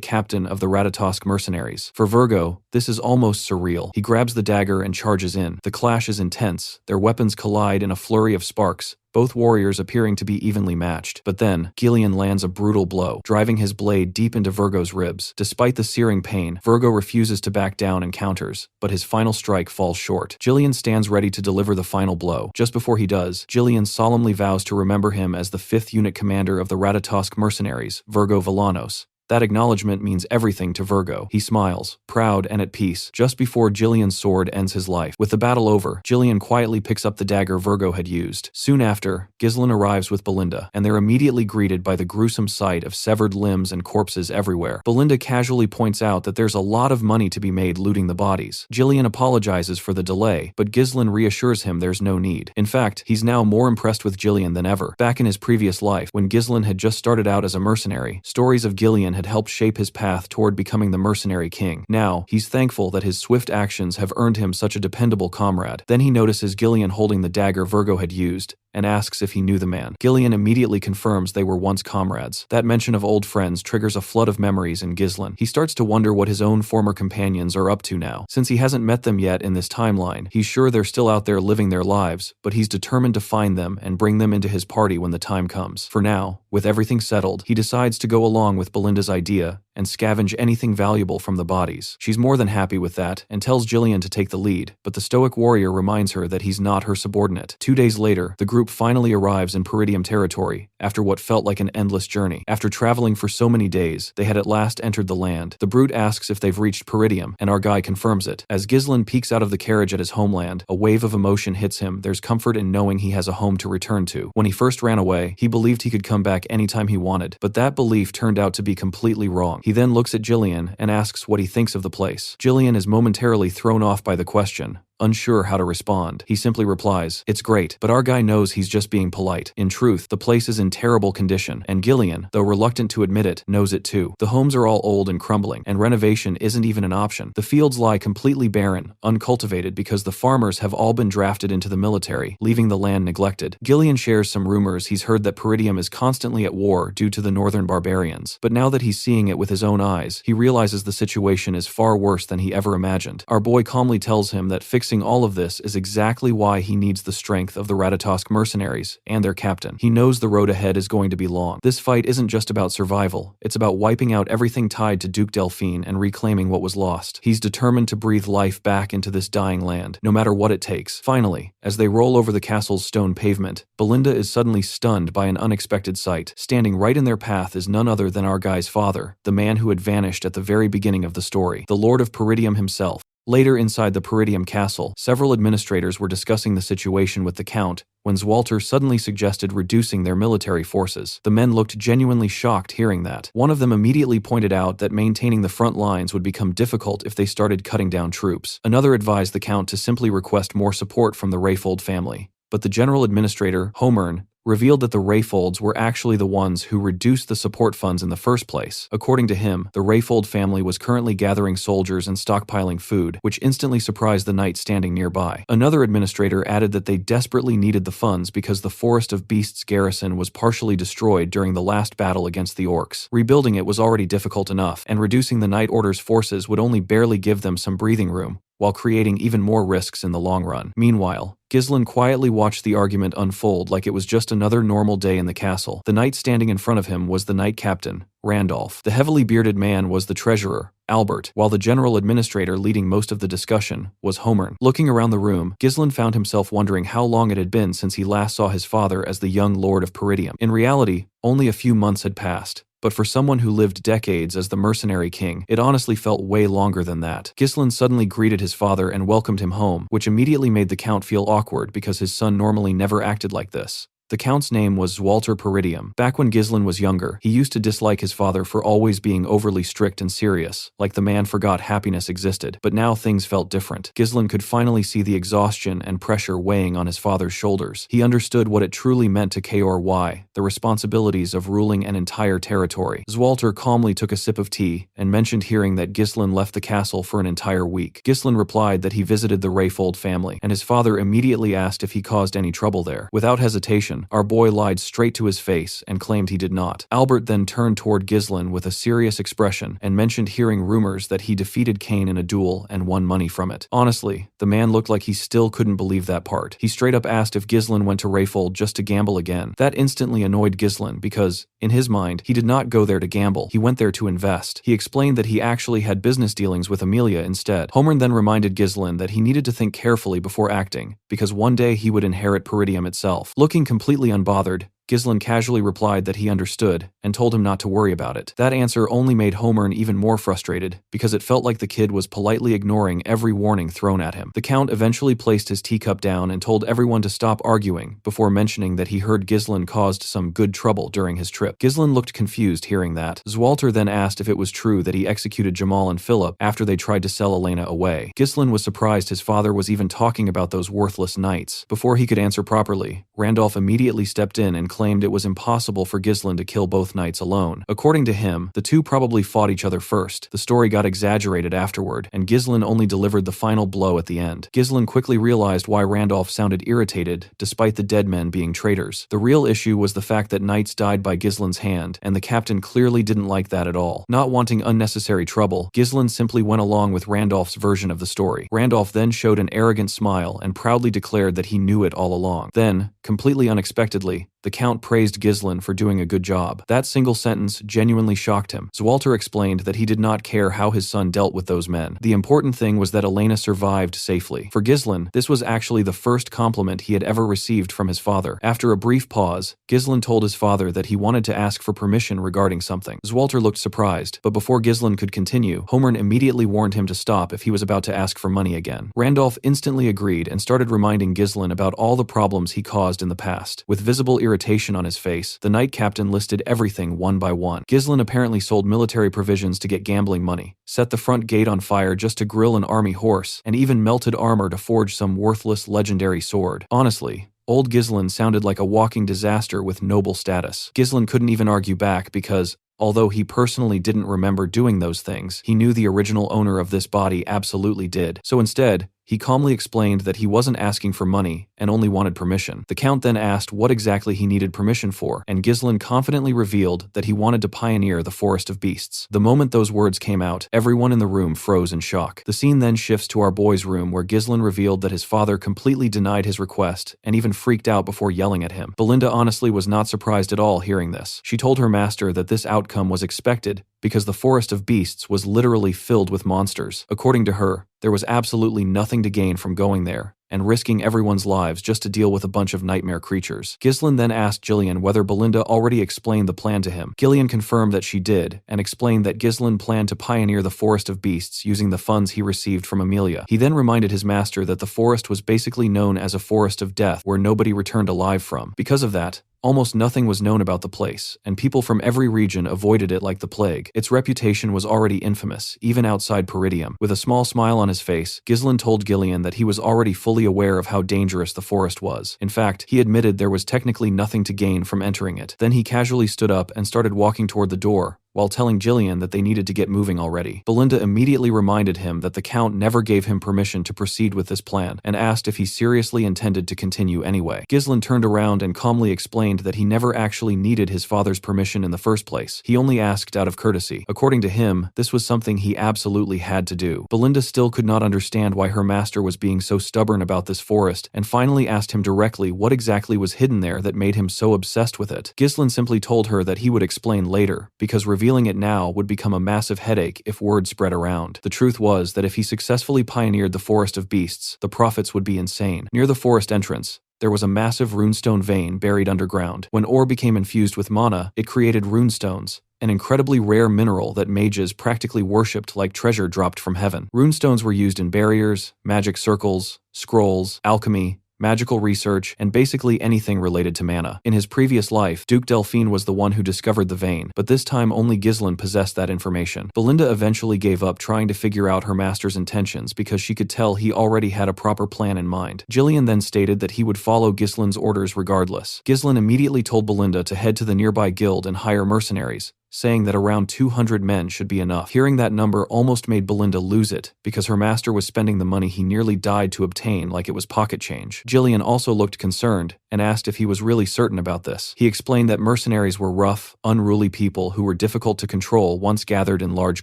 captain of the Ratatosk mercenaries. For Virgo, this is almost surreal. He grabs the dagger and charges in. The clash is intense. Their weapons collide in a flurry of sparks, both warriors appearing to be evenly matched. But then, Gillian lands a brutal blow, driving his blade deep into Virgo's ribs. Despite the searing pain, Virgo refuses to back down and counters, but his final strike falls short. Gillian stands ready to deliver the final blow. Just before he does, Gillian solemnly vows to remember him as the 5th unit commander of the Ratatosk mercenaries, Virgo Villanos. That acknowledgement means everything to Virgo. He smiles, proud and at peace, just before Gillian's sword ends his life. With the battle over, Gillian quietly picks up the dagger Virgo had used. Soon after, Ghislain arrives with Belinda, and they're immediately greeted by the gruesome sight of severed limbs and corpses everywhere. Belinda casually points out that there's a lot of money to be made looting the bodies. Gillian apologizes for the delay, but Ghislain reassures him there's no need. In fact, he's now more impressed with Gillian than ever. Back in his previous life, when Ghislain had just started out as a mercenary, stories of Gillian had helped shape his path toward becoming the mercenary king. Now, he's thankful that his swift actions have earned him such a dependable comrade. Then he notices Gillian holding the dagger Virgo had used, and asks if he knew the man. Gillian immediately confirms they were once comrades. That mention of old friends triggers a flood of memories in Ghislain. He starts to wonder what his own former companions are up to now. Since he hasn't met them yet in this timeline, he's sure they're still out there living their lives, but he's determined to find them and bring them into his party when the time comes. For now, with everything settled, he decides to go along with Belinda's idea and scavenge anything valuable from the bodies. She's more than happy with that and tells Gillian to take the lead, but the stoic warrior reminds her that he's not her subordinate. 2 days later, the group finally arrives in Peridium territory after what felt like an endless journey. After traveling for so many days, they had at last entered the land. The brute asks if they've reached Peridium, and our guy confirms it. As Ghislain peeks out of the carriage at his homeland, a wave of emotion hits him. There's comfort in knowing he has a home to return to. When he first ran away, he believed he could come back anytime he wanted, but that belief turned out to be completely wrong. He then looks at Gillian and asks what he thinks of the place. Gillian is momentarily thrown off by the question, unsure how to respond. He simply replies, "It's great, but our guy knows he's just being polite." In truth, the place is in terrible condition, and Gillian, though reluctant to admit it, knows it too. The homes are all old and crumbling, and renovation isn't even an option. The fields lie completely barren, uncultivated because the farmers have all been drafted into the military, leaving the land neglected. Gillian shares some rumors he's heard that Peridium is constantly at war due to the northern barbarians, but now that he's seeing it with his own eyes, he realizes the situation is far worse than he ever imagined. Our boy calmly tells him that fixing all of this is exactly why he needs the strength of the Ratatosk mercenaries and their captain. He knows the road ahead is going to be long. This fight isn't just about survival, it's about wiping out everything tied to Duke Delphine and reclaiming what was lost. He's determined to breathe life back into this dying land, no matter what it takes. Finally, as they roll over the castle's stone pavement, Belinda is suddenly stunned by an unexpected sight. Standing right in their path is none other than our guy's father, the man who had vanished at the very beginning of the story, the Lord of Peridium himself. Later inside the Peridium castle, several administrators were discussing the situation with the Count when Zwalter suddenly suggested reducing their military forces. The men looked genuinely shocked hearing that. One of them immediately pointed out that maintaining the front lines would become difficult if they started cutting down troops. Another advised the Count to simply request more support from the Rayfold family. But the general administrator, Homern, revealed that the Rayfolds were actually the ones who reduced the support funds in the first place. According to him, the Rayfold family was currently gathering soldiers and stockpiling food, which instantly surprised the knight standing nearby. Another administrator added that they desperately needed the funds because the Forest of Beasts garrison was partially destroyed during the last battle against the orcs. Rebuilding it was already difficult enough, and reducing the Night Order's forces would only barely give them some breathing room, while creating even more risks in the long run. Meanwhile, Ghislain quietly watched the argument unfold like it was just another normal day in the castle. The knight standing in front of him was the knight captain, Randolph. The heavily bearded man was the treasurer, Albert, while the general administrator leading most of the discussion was Homern. Looking around the room, Ghislain found himself wondering how long it had been since he last saw his father as the young lord of Peridium. In reality, only a few months had passed. But for someone who lived decades as the mercenary king, it honestly felt way longer than that. Ghislain suddenly greeted his father and welcomed him home, which immediately made the Count feel awkward because his son normally never acted like this. The Count's name was Zwalter Peridium. Back when Ghislain was younger, he used to dislike his father for always being overly strict and serious, like the man forgot happiness existed. But now things felt different. Ghislain could finally see the exhaustion and pressure weighing on his father's shoulders. He understood what it truly meant to Kory, the responsibilities of ruling an entire territory. Zwalter calmly took a sip of tea and mentioned hearing that Ghislain left the castle for an entire week. Ghislain replied that he visited the Rayfold family, and his father immediately asked if he caused any trouble there. Without hesitation, our boy lied straight to his face and claimed he did not. Albert then turned toward Ghislain with a serious expression and mentioned hearing rumors that he defeated Cain in a duel and won money from it. Honestly, the man looked like he still couldn't believe that part. He straight up asked if Ghislain went to Rayfold just to gamble again. That instantly annoyed Ghislain because, in his mind, he did not go there to gamble. He went there to invest. He explained that he actually had business dealings with Amelia instead. Homern then reminded Ghislain that he needed to think carefully before acting, because one day he would inherit Peridium itself. Looking completely unbothered, Ghislain casually replied that he understood and told him not to worry about it. That answer only made Homern even more frustrated because it felt like the kid was politely ignoring every warning thrown at him. The Count eventually placed his teacup down and told everyone to stop arguing before mentioning that he heard Ghislain caused some good trouble during his trip. Ghislain looked confused hearing that. Zwalter then asked if it was true that he executed Jamal and Philip after they tried to sell Elena away. Ghislain was surprised his father was even talking about those worthless knights. Before he could answer properly, Randolph immediately stepped in and claimed it was impossible for Ghislain to kill both knights alone. According to him, the two probably fought each other first. The story got exaggerated afterward, and Ghislain only delivered the final blow at the end. Ghislain quickly realized why Randolph sounded irritated, despite the dead men being traitors. The real issue was the fact that knights died by Ghislain's hand, and the captain clearly didn't like that at all. Not wanting unnecessary trouble, Ghislain simply went along with Randolph's version of the story. Randolph then showed an arrogant smile and proudly declared that he knew it all along. Then, completely unexpectedly, the Count praised Ghislain for doing a good job. That single sentence genuinely shocked him. Zwalter explained that he did not care how his son dealt with those men. The important thing was that Elena survived safely. For Ghislain, this was actually the first compliment he had ever received from his father. After a brief pause, Ghislain told his father that he wanted to ask for permission regarding something. Zwalter looked surprised, but before Ghislain could continue, Homern immediately warned him to stop if he was about to ask for money again. Randolph instantly agreed and started reminding Ghislain about all the problems he caused in the past. With visible irritation irritation on his face, the night captain listed everything one by one. Ghislaine apparently sold military provisions to get gambling money, set the front gate on fire just to grill an army horse, and even melted armor to forge some worthless legendary sword. Honestly, old Ghislaine sounded like a walking disaster with noble status. Ghislaine couldn't even argue back because, although he personally didn't remember doing those things, he knew the original owner of this body absolutely did. So instead, he calmly explained that he wasn't asking for money and only wanted permission. The Count then asked what exactly he needed permission for, and Ghislaine confidently revealed that he wanted to pioneer the Forest of Beasts. The moment those words came out, everyone in the room froze in shock. The scene then shifts to our boy's room where Ghislaine revealed that his father completely denied his request and even freaked out before yelling at him. Belinda honestly was not surprised at all hearing this. She told her master that this outcome was expected because the Forest of Beasts was literally filled with monsters. According to her, there was absolutely nothing to gain from going there and risking everyone's lives just to deal with a bunch of nightmare creatures. Ghislaine then asked Gillian whether Belinda already explained the plan to him. Gillian confirmed that she did, and explained that Ghislaine planned to pioneer the Forest of Beasts using the funds he received from Amelia. He then reminded his master that the forest was basically known as a forest of death where nobody returned alive from. Because of that, almost nothing was known about the place, and people from every region avoided it like the plague. Its reputation was already infamous, even outside Peridium. With a small smile on his face, Ghislaine told Gillian that he was already fully aware of how dangerous the forest was. In fact, he admitted there was technically nothing to gain from entering it. Then he casually stood up and started walking toward the door, while telling Gillian that they needed to get moving already. Belinda immediately reminded him that the Count never gave him permission to proceed with this plan, and asked if he seriously intended to continue anyway. Ghislaine turned around and calmly explained that he never actually needed his father's permission in the first place. He only asked out of courtesy. According to him, this was something he absolutely had to do. Belinda still could not understand why her master was being so stubborn about this forest, and finally asked him directly what exactly was hidden there that made him so obsessed with it. Ghislaine simply told her that he would explain later, because revealing it now would become a massive headache if word spread around. The truth was that if he successfully pioneered the Forest of Beasts, the profits would be insane. Near the forest entrance, there was a massive runestone vein buried underground. When ore became infused with mana, it created runestones, an incredibly rare mineral that mages practically worshipped like treasure dropped from heaven. Runestones were used in barriers, magic circles, scrolls, alchemy, magical research, and basically anything related to mana. In his previous life, Duke Delphine was the one who discovered the vein, but this time only Ghislaine possessed that information. Belinda eventually gave up trying to figure out her master's intentions because she could tell he already had a proper plan in mind. Gillian then stated that he would follow Ghislaine's orders regardless. Ghislaine immediately told Belinda to head to the nearby guild and hire mercenaries, saying that around 200 men should be enough. Hearing that number almost made Belinda lose it, because her master was spending the money he nearly died to obtain like it was pocket change. Gillian also looked concerned, and asked if he was really certain about this. He explained that mercenaries were rough, unruly people who were difficult to control once gathered in large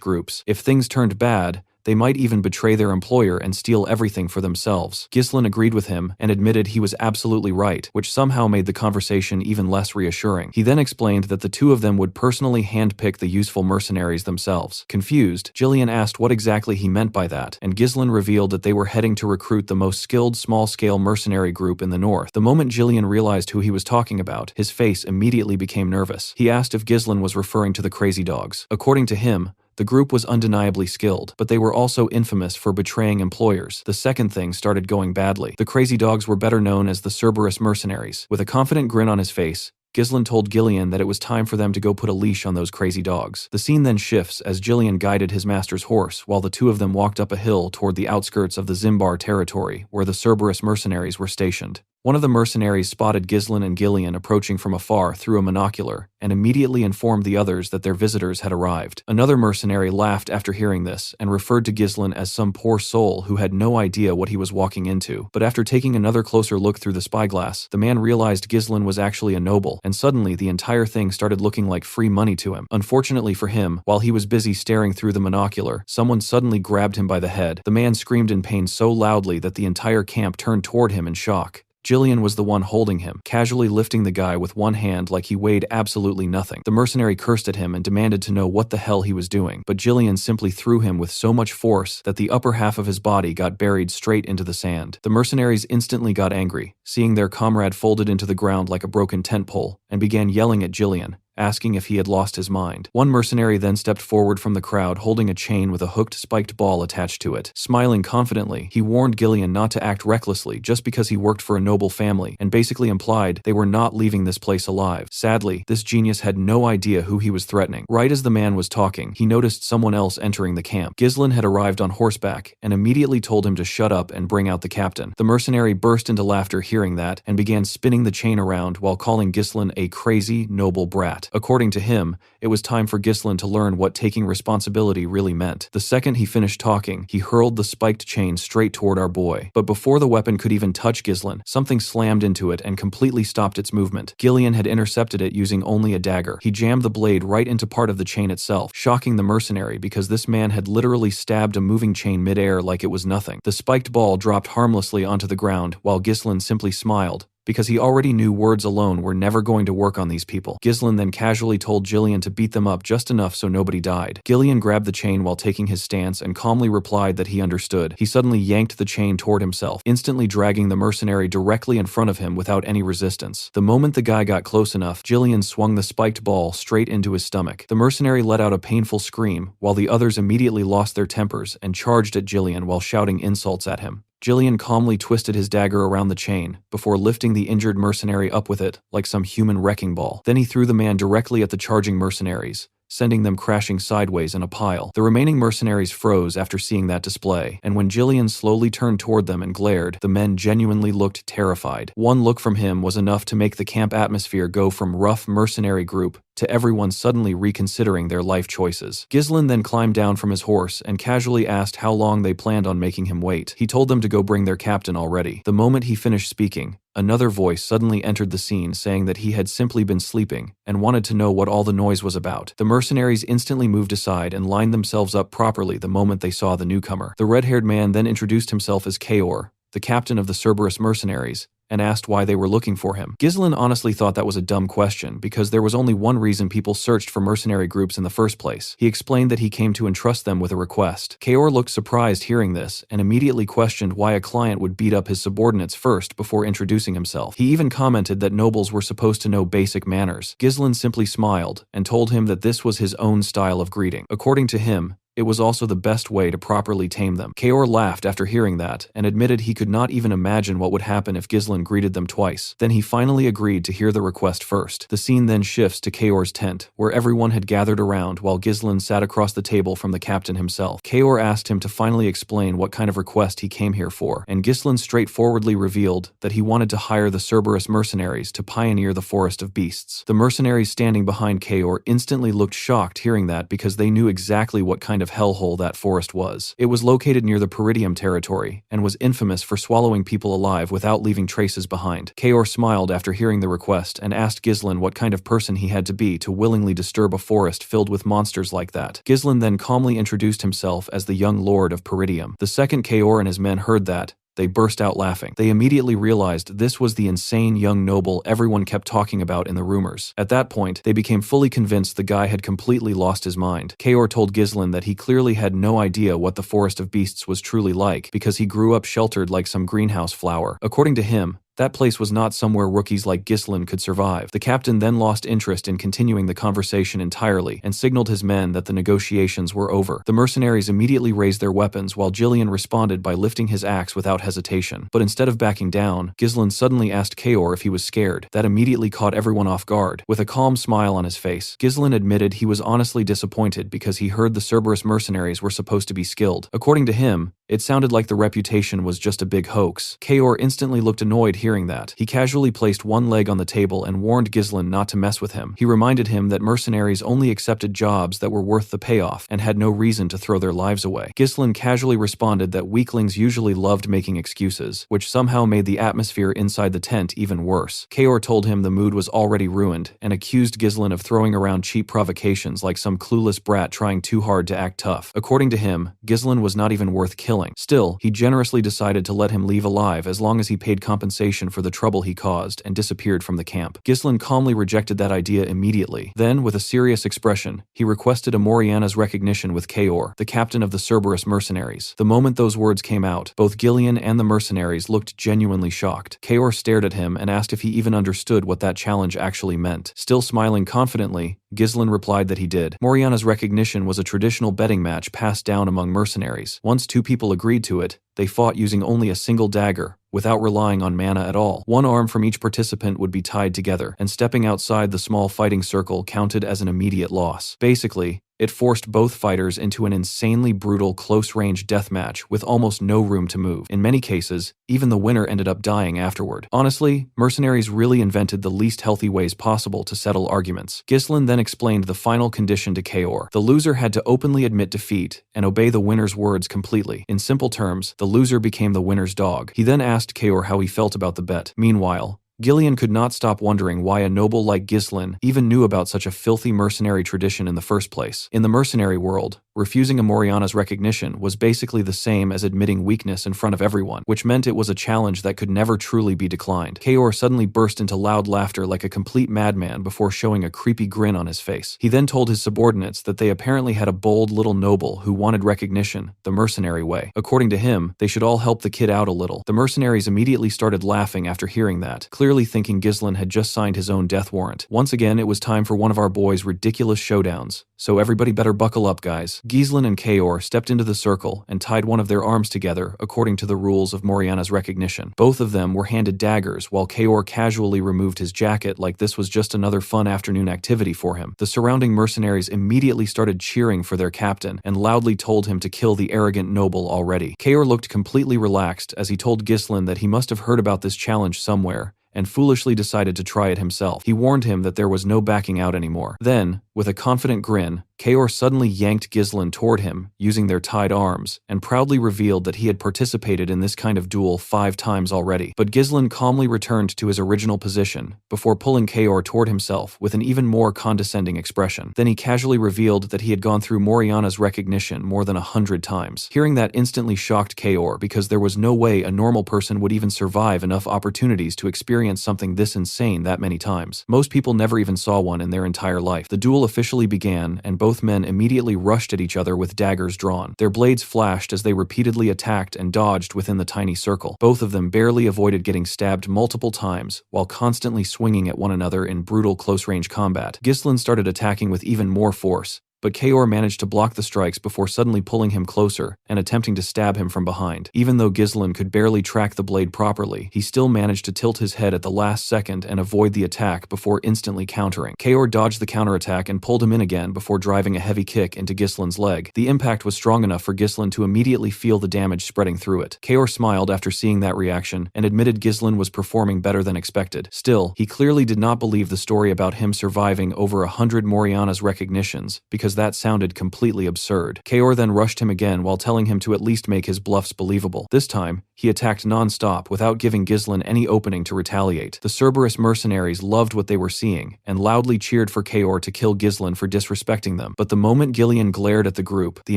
groups. If things turned bad, they might even betray their employer and steal everything for themselves. Ghislaine agreed with him and admitted he was absolutely right, which somehow made the conversation even less reassuring. He then explained that the two of them would personally handpick the useful mercenaries themselves. Confused, Gillian asked what exactly he meant by that, and Ghislaine revealed that they were heading to recruit the most skilled small-scale mercenary group in the north. The moment Gillian realized who he was talking about, his face immediately became nervous. He asked if Ghislaine was referring to the Crazy Dogs. According to him, the group was undeniably skilled, but they were also infamous for betraying employers. The second thing started going badly. The Crazy Dogs were better known as the Cerberus Mercenaries. With a confident grin on his face, Ghislaine told Gillian that it was time for them to go put a leash on those crazy dogs. The scene then shifts as Gillian guided his master's horse while the two of them walked up a hill toward the outskirts of the Zimbar territory where the Cerberus mercenaries were stationed. One of the mercenaries spotted Ghislaine and Gillian approaching from afar through a monocular and immediately informed the others that their visitors had arrived. Another mercenary laughed after hearing this and referred to Ghislaine as some poor soul who had no idea what he was walking into. But after taking another closer look through the spyglass, the man realized Ghislaine was actually a noble, and suddenly the entire thing started looking like free money to him. Unfortunately for him, while he was busy staring through the monocular, someone suddenly grabbed him by the head. The man screamed in pain so loudly that the entire camp turned toward him in shock. Gillian was the one holding him, casually lifting the guy with one hand like he weighed absolutely nothing. The mercenary cursed at him and demanded to know what the hell he was doing, but Gillian simply threw him with so much force that the upper half of his body got buried straight into the sand. The mercenaries instantly got angry, seeing their comrade folded into the ground like a broken tent pole, and began yelling at Gillian, asking if he had lost his mind. One mercenary then stepped forward from the crowd holding a chain with a hooked spiked ball attached to it. Smiling confidently, he warned Gillian not to act recklessly just because he worked for a noble family, and basically implied they were not leaving this place alive. Sadly, this genius had no idea who he was threatening. Right as the man was talking, he noticed someone else entering the camp. Ghislain had arrived on horseback and immediately told him to shut up and bring out the captain. The mercenary burst into laughter hearing that and began spinning the chain around while calling Ghislain a crazy, noble brat. According to him, it was time for Ghislain to learn what taking responsibility really meant. The second he finished talking, he hurled the spiked chain straight toward our boy. But before the weapon could even touch Ghislain, something slammed into it and completely stopped its movement. Gillian had intercepted it using only a dagger. He jammed the blade right into part of the chain itself, shocking the mercenary because this man had literally stabbed a moving chain mid-air like it was nothing. The spiked ball dropped harmlessly onto the ground while Ghislain simply smiled, because he already knew words alone were never going to work on these people. Ghislain then casually told Gillian to beat them up just enough so nobody died. Gillian grabbed the chain while taking his stance and calmly replied that he understood. He suddenly yanked the chain toward himself, instantly dragging the mercenary directly in front of him without any resistance. The moment the guy got close enough, Gillian swung the spiked ball straight into his stomach. The mercenary let out a painful scream, while the others immediately lost their tempers and charged at Gillian while shouting insults at him. Gillian calmly twisted his dagger around the chain, before lifting the injured mercenary up with it, like some human wrecking ball. Then he threw the man directly at the charging mercenaries, sending them crashing sideways in a pile. The remaining mercenaries froze after seeing that display, and when Gillian slowly turned toward them and glared, the men genuinely looked terrified. One look from him was enough to make the camp atmosphere go from rough mercenary group to everyone suddenly reconsidering their life choices. Ghislain then climbed down from his horse and casually asked how long they planned on making him wait. He told them to go bring their captain already. The moment he finished speaking, another voice suddenly entered the scene saying that he had simply been sleeping and wanted to know what all the noise was about. The mercenaries instantly moved aside and lined themselves up properly the moment they saw the newcomer. The red-haired man then introduced himself as Kaor, the captain of the Cerberus mercenaries, and asked why they were looking for him. Ghislain honestly thought that was a dumb question because there was only one reason people searched for mercenary groups in the first place. He explained that he came to entrust them with a request. Kaor looked surprised hearing this and immediately questioned why a client would beat up his subordinates first before introducing himself. He even commented that nobles were supposed to know basic manners. Ghislain simply smiled and told him that this was his own style of greeting. According to him, it was also the best way to properly tame them. Kaor laughed after hearing that and admitted he could not even imagine what would happen if Ghislain greeted them twice. Then he finally agreed to hear the request first. The scene then shifts to Kaor's tent, where everyone had gathered around while Ghislain sat across the table from the captain himself. Kaor asked him to finally explain what kind of request he came here for, and Ghislain straightforwardly revealed that he wanted to hire the Cerberus mercenaries to pioneer the forest of beasts. The mercenaries standing behind Kaor instantly looked shocked hearing that because they knew exactly what kind of hellhole that forest was. It was located near the Peridium territory and was infamous for swallowing people alive without leaving traces behind. Kaor smiled after hearing the request and asked Ghislain what kind of person he had to be to willingly disturb a forest filled with monsters like that. Ghislain then calmly introduced himself as the young lord of Peridium. The second Kaor and his men heard that, they burst out laughing. They immediately realized this was the insane young noble everyone kept talking about in the rumors. At that point, they became fully convinced the guy had completely lost his mind. Kaor told Ghislain that he clearly had no idea what the Forest of Beasts was truly like because he grew up sheltered like some greenhouse flower. According to him, that place was not somewhere rookies like Ghislain could survive. The captain then lost interest in continuing the conversation entirely and signaled his men that the negotiations were over. The mercenaries immediately raised their weapons while Gillian responded by lifting his axe without hesitation. But instead of backing down, Ghislain suddenly asked Kaor if he was scared. That immediately caught everyone off guard. With a calm smile on his face, Ghislain admitted he was honestly disappointed because he heard the Cerberus mercenaries were supposed to be skilled. According to him, it sounded like the reputation was just a big hoax. Kaor instantly looked annoyed hearing that. He casually placed one leg on the table and warned Ghislain not to mess with him. He reminded him that mercenaries only accepted jobs that were worth the payoff and had no reason to throw their lives away. Ghislain casually responded that weaklings usually loved making excuses, which somehow made the atmosphere inside the tent even worse. Kaor told him the mood was already ruined and accused Ghislain of throwing around cheap provocations like some clueless brat trying too hard to act tough. According to him, Ghislain was not even worth killing killing. Still, he generously decided to let him leave alive as long as he paid compensation for the trouble he caused and disappeared from the camp. Ghislain calmly rejected that idea immediately. Then, with a serious expression, he requested Amoriana's recognition with Kaor, the captain of the Cerberus mercenaries. The moment those words came out, both Gillian and the mercenaries looked genuinely shocked. Kaor stared at him and asked if he even understood what that challenge actually meant. Still smiling confidently, Ghislain replied that he did. Moriana's recognition was a traditional betting match passed down among mercenaries. Once two people agreed to it, they fought using only a single dagger, without relying on mana at all. One arm from each participant would be tied together, and stepping outside the small fighting circle counted as an immediate loss. Basically, it forced both fighters into an insanely brutal close-range deathmatch with almost no room to move. In many cases, even the winner ended up dying afterward. Honestly, mercenaries really invented the least healthy ways possible to settle arguments. Ghislain then explained the final condition to Kaor. The loser had to openly admit defeat and obey the winner's words completely. In simple terms, the loser became the winner's dog. He then asked Kaor how he felt about the bet. Meanwhile, Gillian could not stop wondering why a noble like Ghislain even knew about such a filthy mercenary tradition in the first place. In the mercenary world, refusing Amoriana's recognition was basically the same as admitting weakness in front of everyone, which meant it was a challenge that could never truly be declined. Kaor suddenly burst into loud laughter like a complete madman before showing a creepy grin on his face. He then told his subordinates that they apparently had a bold little noble who wanted recognition the mercenary way. According to him, they should all help the kid out a little. The mercenaries immediately started laughing after hearing that, clearly thinking Ghislain had just signed his own death warrant. Once again, it was time for one of our boys' ridiculous showdowns, so everybody better buckle up, guys. Ghislain and Kaor stepped into the circle and tied one of their arms together according to the rules of Moriana's recognition. Both of them were handed daggers while Kaor casually removed his jacket like this was just another fun afternoon activity for him. The surrounding mercenaries immediately started cheering for their captain and loudly told him to kill the arrogant noble already. Kaor looked completely relaxed as he told Ghislain that he must have heard about this challenge somewhere and foolishly decided to try it himself. He warned him that there was no backing out anymore. Then, with a confident grin, Kaor suddenly yanked Ghislain toward him, using their tied arms, and proudly revealed that he had participated in this kind of duel 5 times already. But Ghislain calmly returned to his original position, before pulling Kaor toward himself with an even more condescending expression. Then he casually revealed that he had gone through Moriana's recognition more than 100 times. Hearing that instantly shocked Kaor because there was no way a normal person would even survive enough opportunities to experience something this insane that many times. Most people never even saw one in their entire life. The duel officially began, and both men immediately rushed at each other with daggers drawn. Their blades flashed as they repeatedly attacked and dodged within the tiny circle. Both of them barely avoided getting stabbed multiple times, while constantly swinging at one another in brutal close-range combat. Ghislain started attacking with even more force, but Kaor managed to block the strikes before suddenly pulling him closer and attempting to stab him from behind. Even though Ghislain could barely track the blade properly, he still managed to tilt his head at the last second and avoid the attack before instantly countering. Kaor dodged the counterattack and pulled him in again before driving a heavy kick into Ghislain's leg. The impact was strong enough for Ghislain to immediately feel the damage spreading through it. Kaor smiled after seeing that reaction and admitted Ghislain was performing better than expected. Still, he clearly did not believe the story about him surviving over 100 Moriana's recognitions because that sounded completely absurd. Kaor then rushed him again while telling him to at least make his bluffs believable. This time, he attacked non-stop without giving Ghislain any opening to retaliate. The Cerberus mercenaries loved what they were seeing and loudly cheered for Kaor to kill Ghislain for disrespecting them. But the moment Gillian glared at the group, the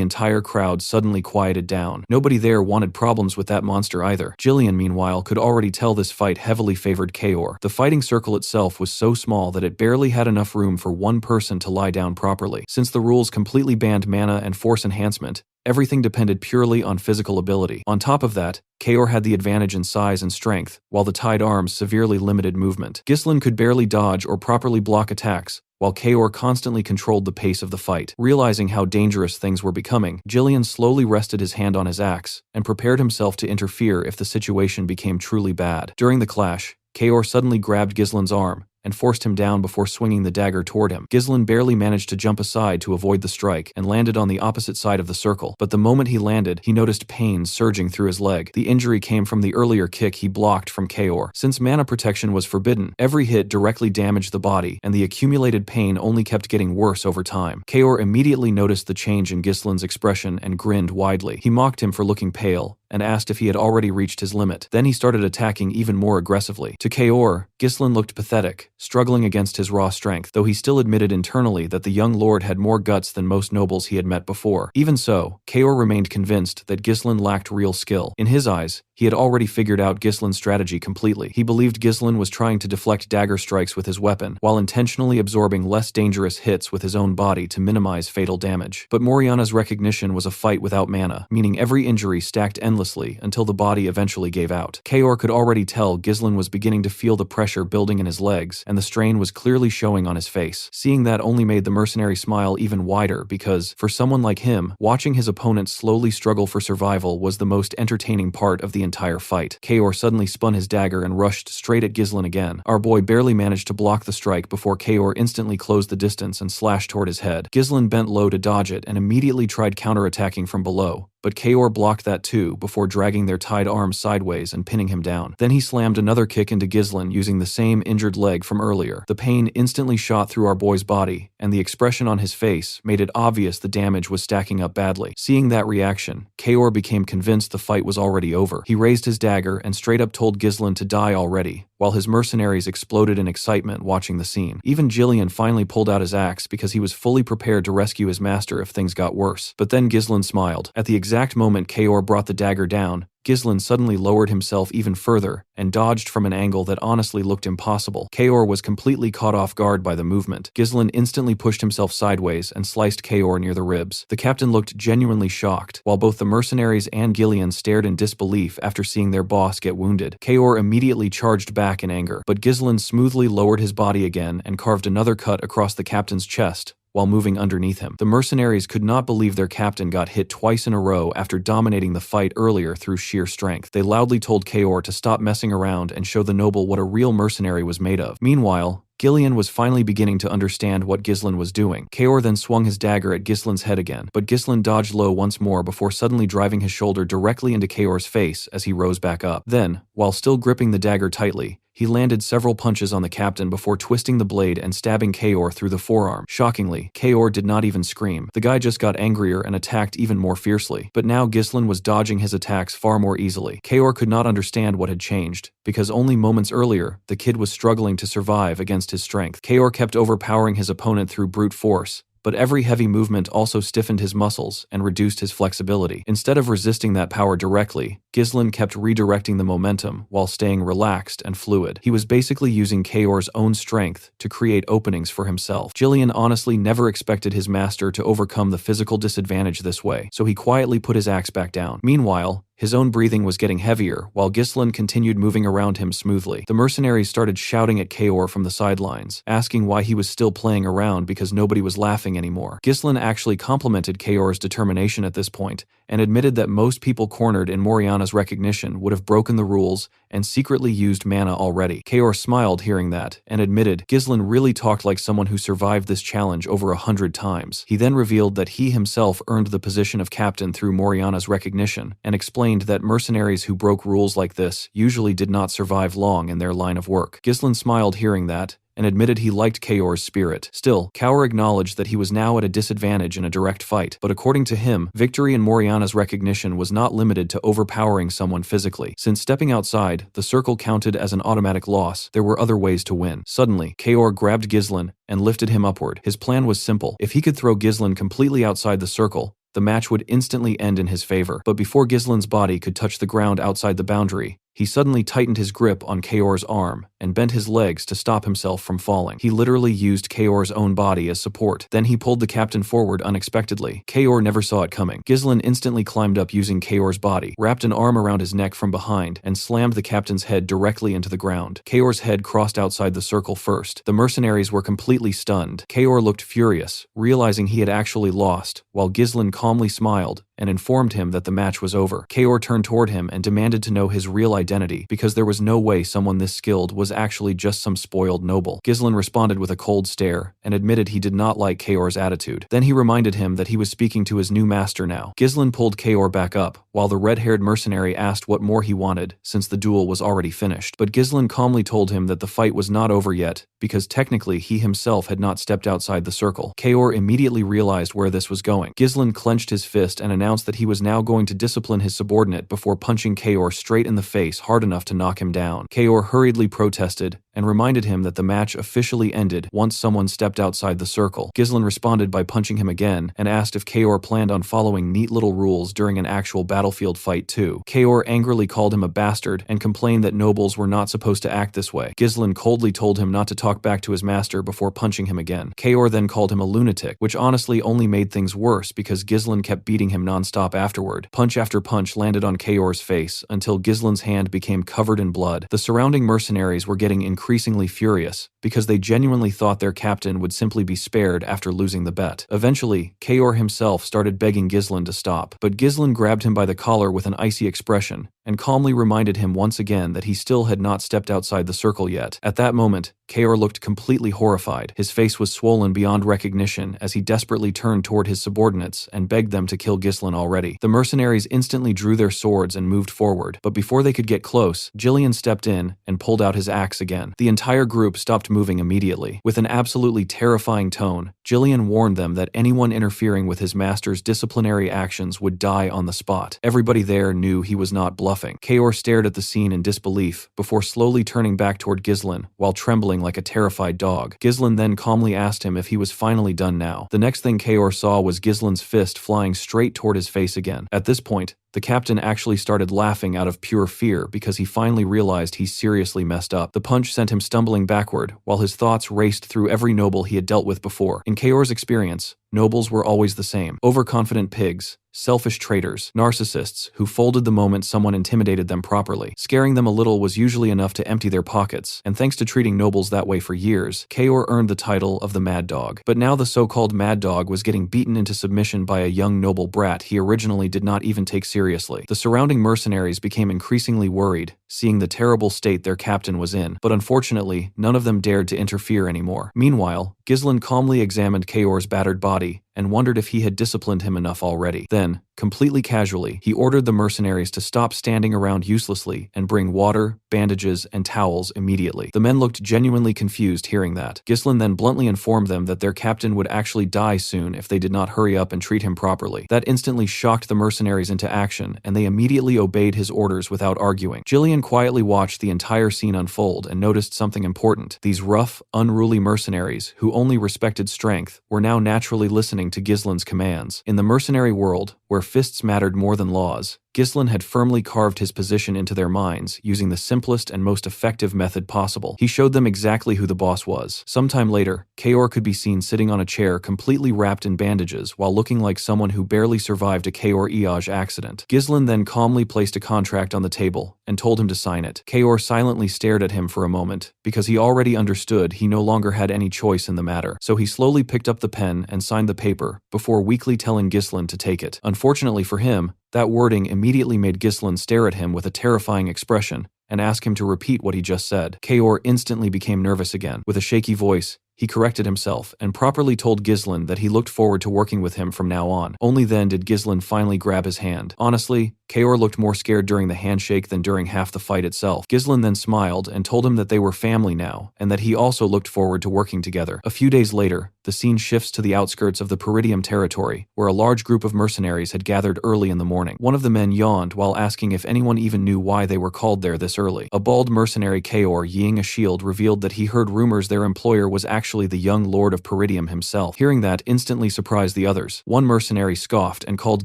entire crowd suddenly quieted down. Nobody there wanted problems with that monster either. Gillian, meanwhile, could already tell this fight heavily favored Kaor. The fighting circle itself was so small that it barely had enough room for one person to lie down properly. Since the rules completely banned mana and force enhancement, everything depended purely on physical ability. On top of that, Kaor had the advantage in size and strength, while the tied arms severely limited movement. Ghislain could barely dodge or properly block attacks, while Kaor constantly controlled the pace of the fight. Realizing how dangerous things were becoming, Gillian slowly rested his hand on his axe and prepared himself to interfere if the situation became truly bad. During the clash, Kaor suddenly grabbed Ghislain's arm and forced him down before swinging the dagger toward him. Ghislain barely managed to jump aside to avoid the strike and landed on the opposite side of the circle. But the moment he landed, he noticed pain surging through his leg. The injury came from the earlier kick he blocked from Kaor. Since mana protection was forbidden, every hit directly damaged the body, and the accumulated pain only kept getting worse over time. Kaor immediately noticed the change in Ghislain's expression and grinned widely. He mocked him for looking pale, and asked if he had already reached his limit. Then he started attacking even more aggressively. To Kaor, Ghislain looked pathetic, struggling against his raw strength, though he still admitted internally that the young lord had more guts than most nobles he had met before. Even so, Kaor remained convinced that Ghislain lacked real skill. In his eyes, he had already figured out Ghislain's strategy completely. He believed Ghislain was trying to deflect dagger strikes with his weapon, while intentionally absorbing less dangerous hits with his own body to minimize fatal damage. But Moriana's recognition was a fight without mana, meaning every injury stacked endlessly until the body eventually gave out. Kaor could already tell Ghislain was beginning to feel the pressure building in his legs, and the strain was clearly showing on his face. Seeing that only made the mercenary smile even wider because, for someone like him, watching his opponent slowly struggle for survival was the most entertaining part of the entire fight. Kaor suddenly spun his dagger and rushed straight at Ghislain again. Our boy barely managed to block the strike before Kaor instantly closed the distance and slashed toward his head. Ghislain bent low to dodge it and immediately tried counterattacking from below, but Kaor blocked that too before dragging their tied arms sideways and pinning him down. Then he slammed another kick into Ghislain using the same injured leg from earlier. The pain instantly shot through our boy's body, and the expression on his face made it obvious the damage was stacking up badly. Seeing that reaction, Kaor became convinced the fight was already over. He raised his dagger and straight up told Ghislain to die already, while his mercenaries exploded in excitement watching the scene. Even Jillian finally pulled out his axe because he was fully prepared to rescue his master if things got worse. But then Ghislain smiled. At the exact moment Kaor brought the dagger down, Ghislain suddenly lowered himself even further and dodged from an angle that honestly looked impossible. Kaor was completely caught off guard by the movement. Ghislain instantly pushed himself sideways and sliced Kaor near the ribs. The captain looked genuinely shocked, while both the mercenaries and Gillian stared in disbelief after seeing their boss get wounded. Kaor immediately charged back in anger, but Ghislain smoothly lowered his body again and carved another cut across the captain's chest while moving underneath him. The mercenaries could not believe their captain got hit twice in a row after dominating the fight earlier through sheer strength. They loudly told Kaor to stop messing around and show the noble what a real mercenary was made of. Meanwhile, Gillian was finally beginning to understand what Ghislain was doing. Kaor then swung his dagger at Ghislain's head again, but Ghislain dodged low once more before suddenly driving his shoulder directly into Kaor's face as he rose back up. Then, while still gripping the dagger tightly, he landed several punches on the captain before twisting the blade and stabbing Kaor through the forearm. Shockingly, Kaor did not even scream. The guy just got angrier and attacked even more fiercely. But now Ghislain was dodging his attacks far more easily. Kaor could not understand what had changed, because only moments earlier, the kid was struggling to survive against his strength. Kaor kept overpowering his opponent through brute force, but every heavy movement also stiffened his muscles and reduced his flexibility. Instead of resisting that power directly, Ghislain kept redirecting the momentum while staying relaxed and fluid. He was basically using Kaor's own strength to create openings for himself. Jillian honestly never expected his master to overcome the physical disadvantage this way, so he quietly put his axe back down. Meanwhile, his own breathing was getting heavier, while Ghislain continued moving around him smoothly. The mercenaries started shouting at Kaor from the sidelines, asking why he was still playing around because nobody was laughing anymore. Ghislain actually complimented Kaor's determination at this point, and admitted that most people cornered in Moriana's recognition would have broken the rules and secretly used mana already. Kaor smiled hearing that, and admitted Ghislain really talked like someone who survived this challenge over 100 times. He then revealed that he himself earned the position of captain through Moriana's recognition, and explained that mercenaries who broke rules like this usually did not survive long in their line of work. Ghislain smiled hearing that, and admitted he liked Kaor's spirit. Still, Kaor acknowledged that he was now at a disadvantage in a direct fight, but according to him, victory in Moriana's recognition was not limited to overpowering someone physically. Since stepping outside, the circle counted as an automatic loss, there were other ways to win. Suddenly, Kaor grabbed Ghislain and lifted him upward. His plan was simple. If he could throw Ghislain completely outside the circle, the match would instantly end in his favor. But before Ghislain's body could touch the ground outside the boundary, he suddenly tightened his grip on Kaor's arm and bent his legs to stop himself from falling. He literally used Kaor's own body as support. Then he pulled the captain forward unexpectedly. Kaor never saw it coming. Ghislain instantly climbed up using Kaor's body, wrapped an arm around his neck from behind, and slammed the captain's head directly into the ground. Kaor's head crossed outside the circle first. The mercenaries were completely stunned. Kaor looked furious, realizing he had actually lost, while Ghislain calmly smiled and informed him that the match was over. Kaor turned toward him and demanded to know his real identity, because there was no way someone this skilled was actually just some spoiled noble. Ghislain responded with a cold stare, and admitted he did not like Kaor's attitude. Then he reminded him that he was speaking to his new master now. Ghislain pulled Kaor back up, while the red-haired mercenary asked what more he wanted, since the duel was already finished. But Ghislain calmly told him that the fight was not over yet, because technically he himself had not stepped outside the circle. Kaor immediately realized where this was going. Ghislain clenched his fist and announced announced that he was now going to discipline his subordinate before punching Kaor straight in the face hard enough to knock him down. Kaor hurriedly protested and reminded him that the match officially ended once someone stepped outside the circle. Ghislain responded by punching him again and asked if Kaor planned on following neat little rules during an actual battlefield fight too. Kaor angrily called him a bastard and complained that nobles were not supposed to act this way. Ghislain coldly told him not to talk back to his master before punching him again. Kaor then called him a lunatic, which honestly only made things worse because Ghislain kept beating him non-stop afterward. Punch after punch landed on Kaor's face until Ghislain's hand became covered in blood. The surrounding mercenaries were getting increasingly furious because they genuinely thought their captain would simply be spared after losing the bet. Eventually, Kaor himself started begging Ghislain to stop, but Ghislain grabbed him by the collar with an icy expression and calmly reminded him once again that he still had not stepped outside the circle yet. At that moment, Kaor looked completely horrified. His face was swollen beyond recognition as he desperately turned toward his subordinates and begged them to kill Ghislain already. The mercenaries instantly drew their swords and moved forward, but before they could get close, Jillian stepped in and pulled out his axe again. The entire group stopped moving immediately. With an absolutely terrifying tone, Jillian warned them that anyone interfering with his master's disciplinary actions would die on the spot. Everybody there knew he was not bluffing. Kaor stared at the scene in disbelief before slowly turning back toward Ghislain while trembling like a terrified dog. Ghislain then calmly asked him if he was finally done now. The next thing Kaor saw was Ghislain's fist flying straight toward his face again. At this point, the captain actually started laughing out of pure fear because he finally realized he seriously messed up. The punch sent him stumbling backward, while his thoughts raced through every noble he had dealt with before. In Kaor's experience, nobles were always the same: overconfident pigs, selfish traitors, narcissists who folded the moment someone intimidated them properly. Scaring them a little was usually enough to empty their pockets, and thanks to treating nobles that way for years, Kaor earned the title of the Mad Dog. But now the so-called Mad Dog was getting beaten into submission by a young noble brat he originally did not even take seriously. The surrounding mercenaries became increasingly worried, seeing the terrible state their captain was in, but unfortunately, none of them dared to interfere anymore. Meanwhile, Ghislain calmly examined Kaor's battered body and wondered if he had disciplined him enough already. Then, completely casually, he ordered the mercenaries to stop standing around uselessly and bring water, bandages, and towels immediately. The men looked genuinely confused hearing that. Ghislain then bluntly informed them that their captain would actually die soon if they did not hurry up and treat him properly. That instantly shocked the mercenaries into action, and they immediately obeyed his orders without arguing. Jillian quietly watched the entire scene unfold and noticed something important. These rough, unruly mercenaries, who only respected strength, were now naturally listening to Ghislain's commands. In the mercenary world, where fists mattered more than laws, Ghislain had firmly carved his position into their minds using the simplest and most effective method possible. He showed them exactly who the boss was. Sometime later, Kaor could be seen sitting on a chair completely wrapped in bandages while looking like someone who barely survived a Kaor-Iaj accident. Ghislain then calmly placed a contract on the table and told him to sign it. Kaor silently stared at him for a moment because he already understood he no longer had any choice in the matter. So he slowly picked up the pen and signed the paper before weakly telling Ghislain to take it. Unfortunately for him, that wording immediately made Ghislain stare at him with a terrifying expression and ask him to repeat what he just said. Kaor instantly became nervous again. With a shaky voice, he corrected himself and properly told Ghislain that he looked forward to working with him from now on. Only then did Ghislain finally grab his hand. Honestly, Kaor looked more scared during the handshake than during half the fight itself. Ghislain then smiled and told him that they were family now, and that he also looked forward to working together. A few days later, the scene shifts to the outskirts of the Peridium territory, where a large group of mercenaries had gathered early in the morning. One of the men yawned while asking if anyone even knew why they were called there this early. A bald mercenary Kaor yeeing a shield revealed that he heard rumors their employer was actually the young Lord of Peridium himself. Hearing that instantly surprised the others. One mercenary scoffed and called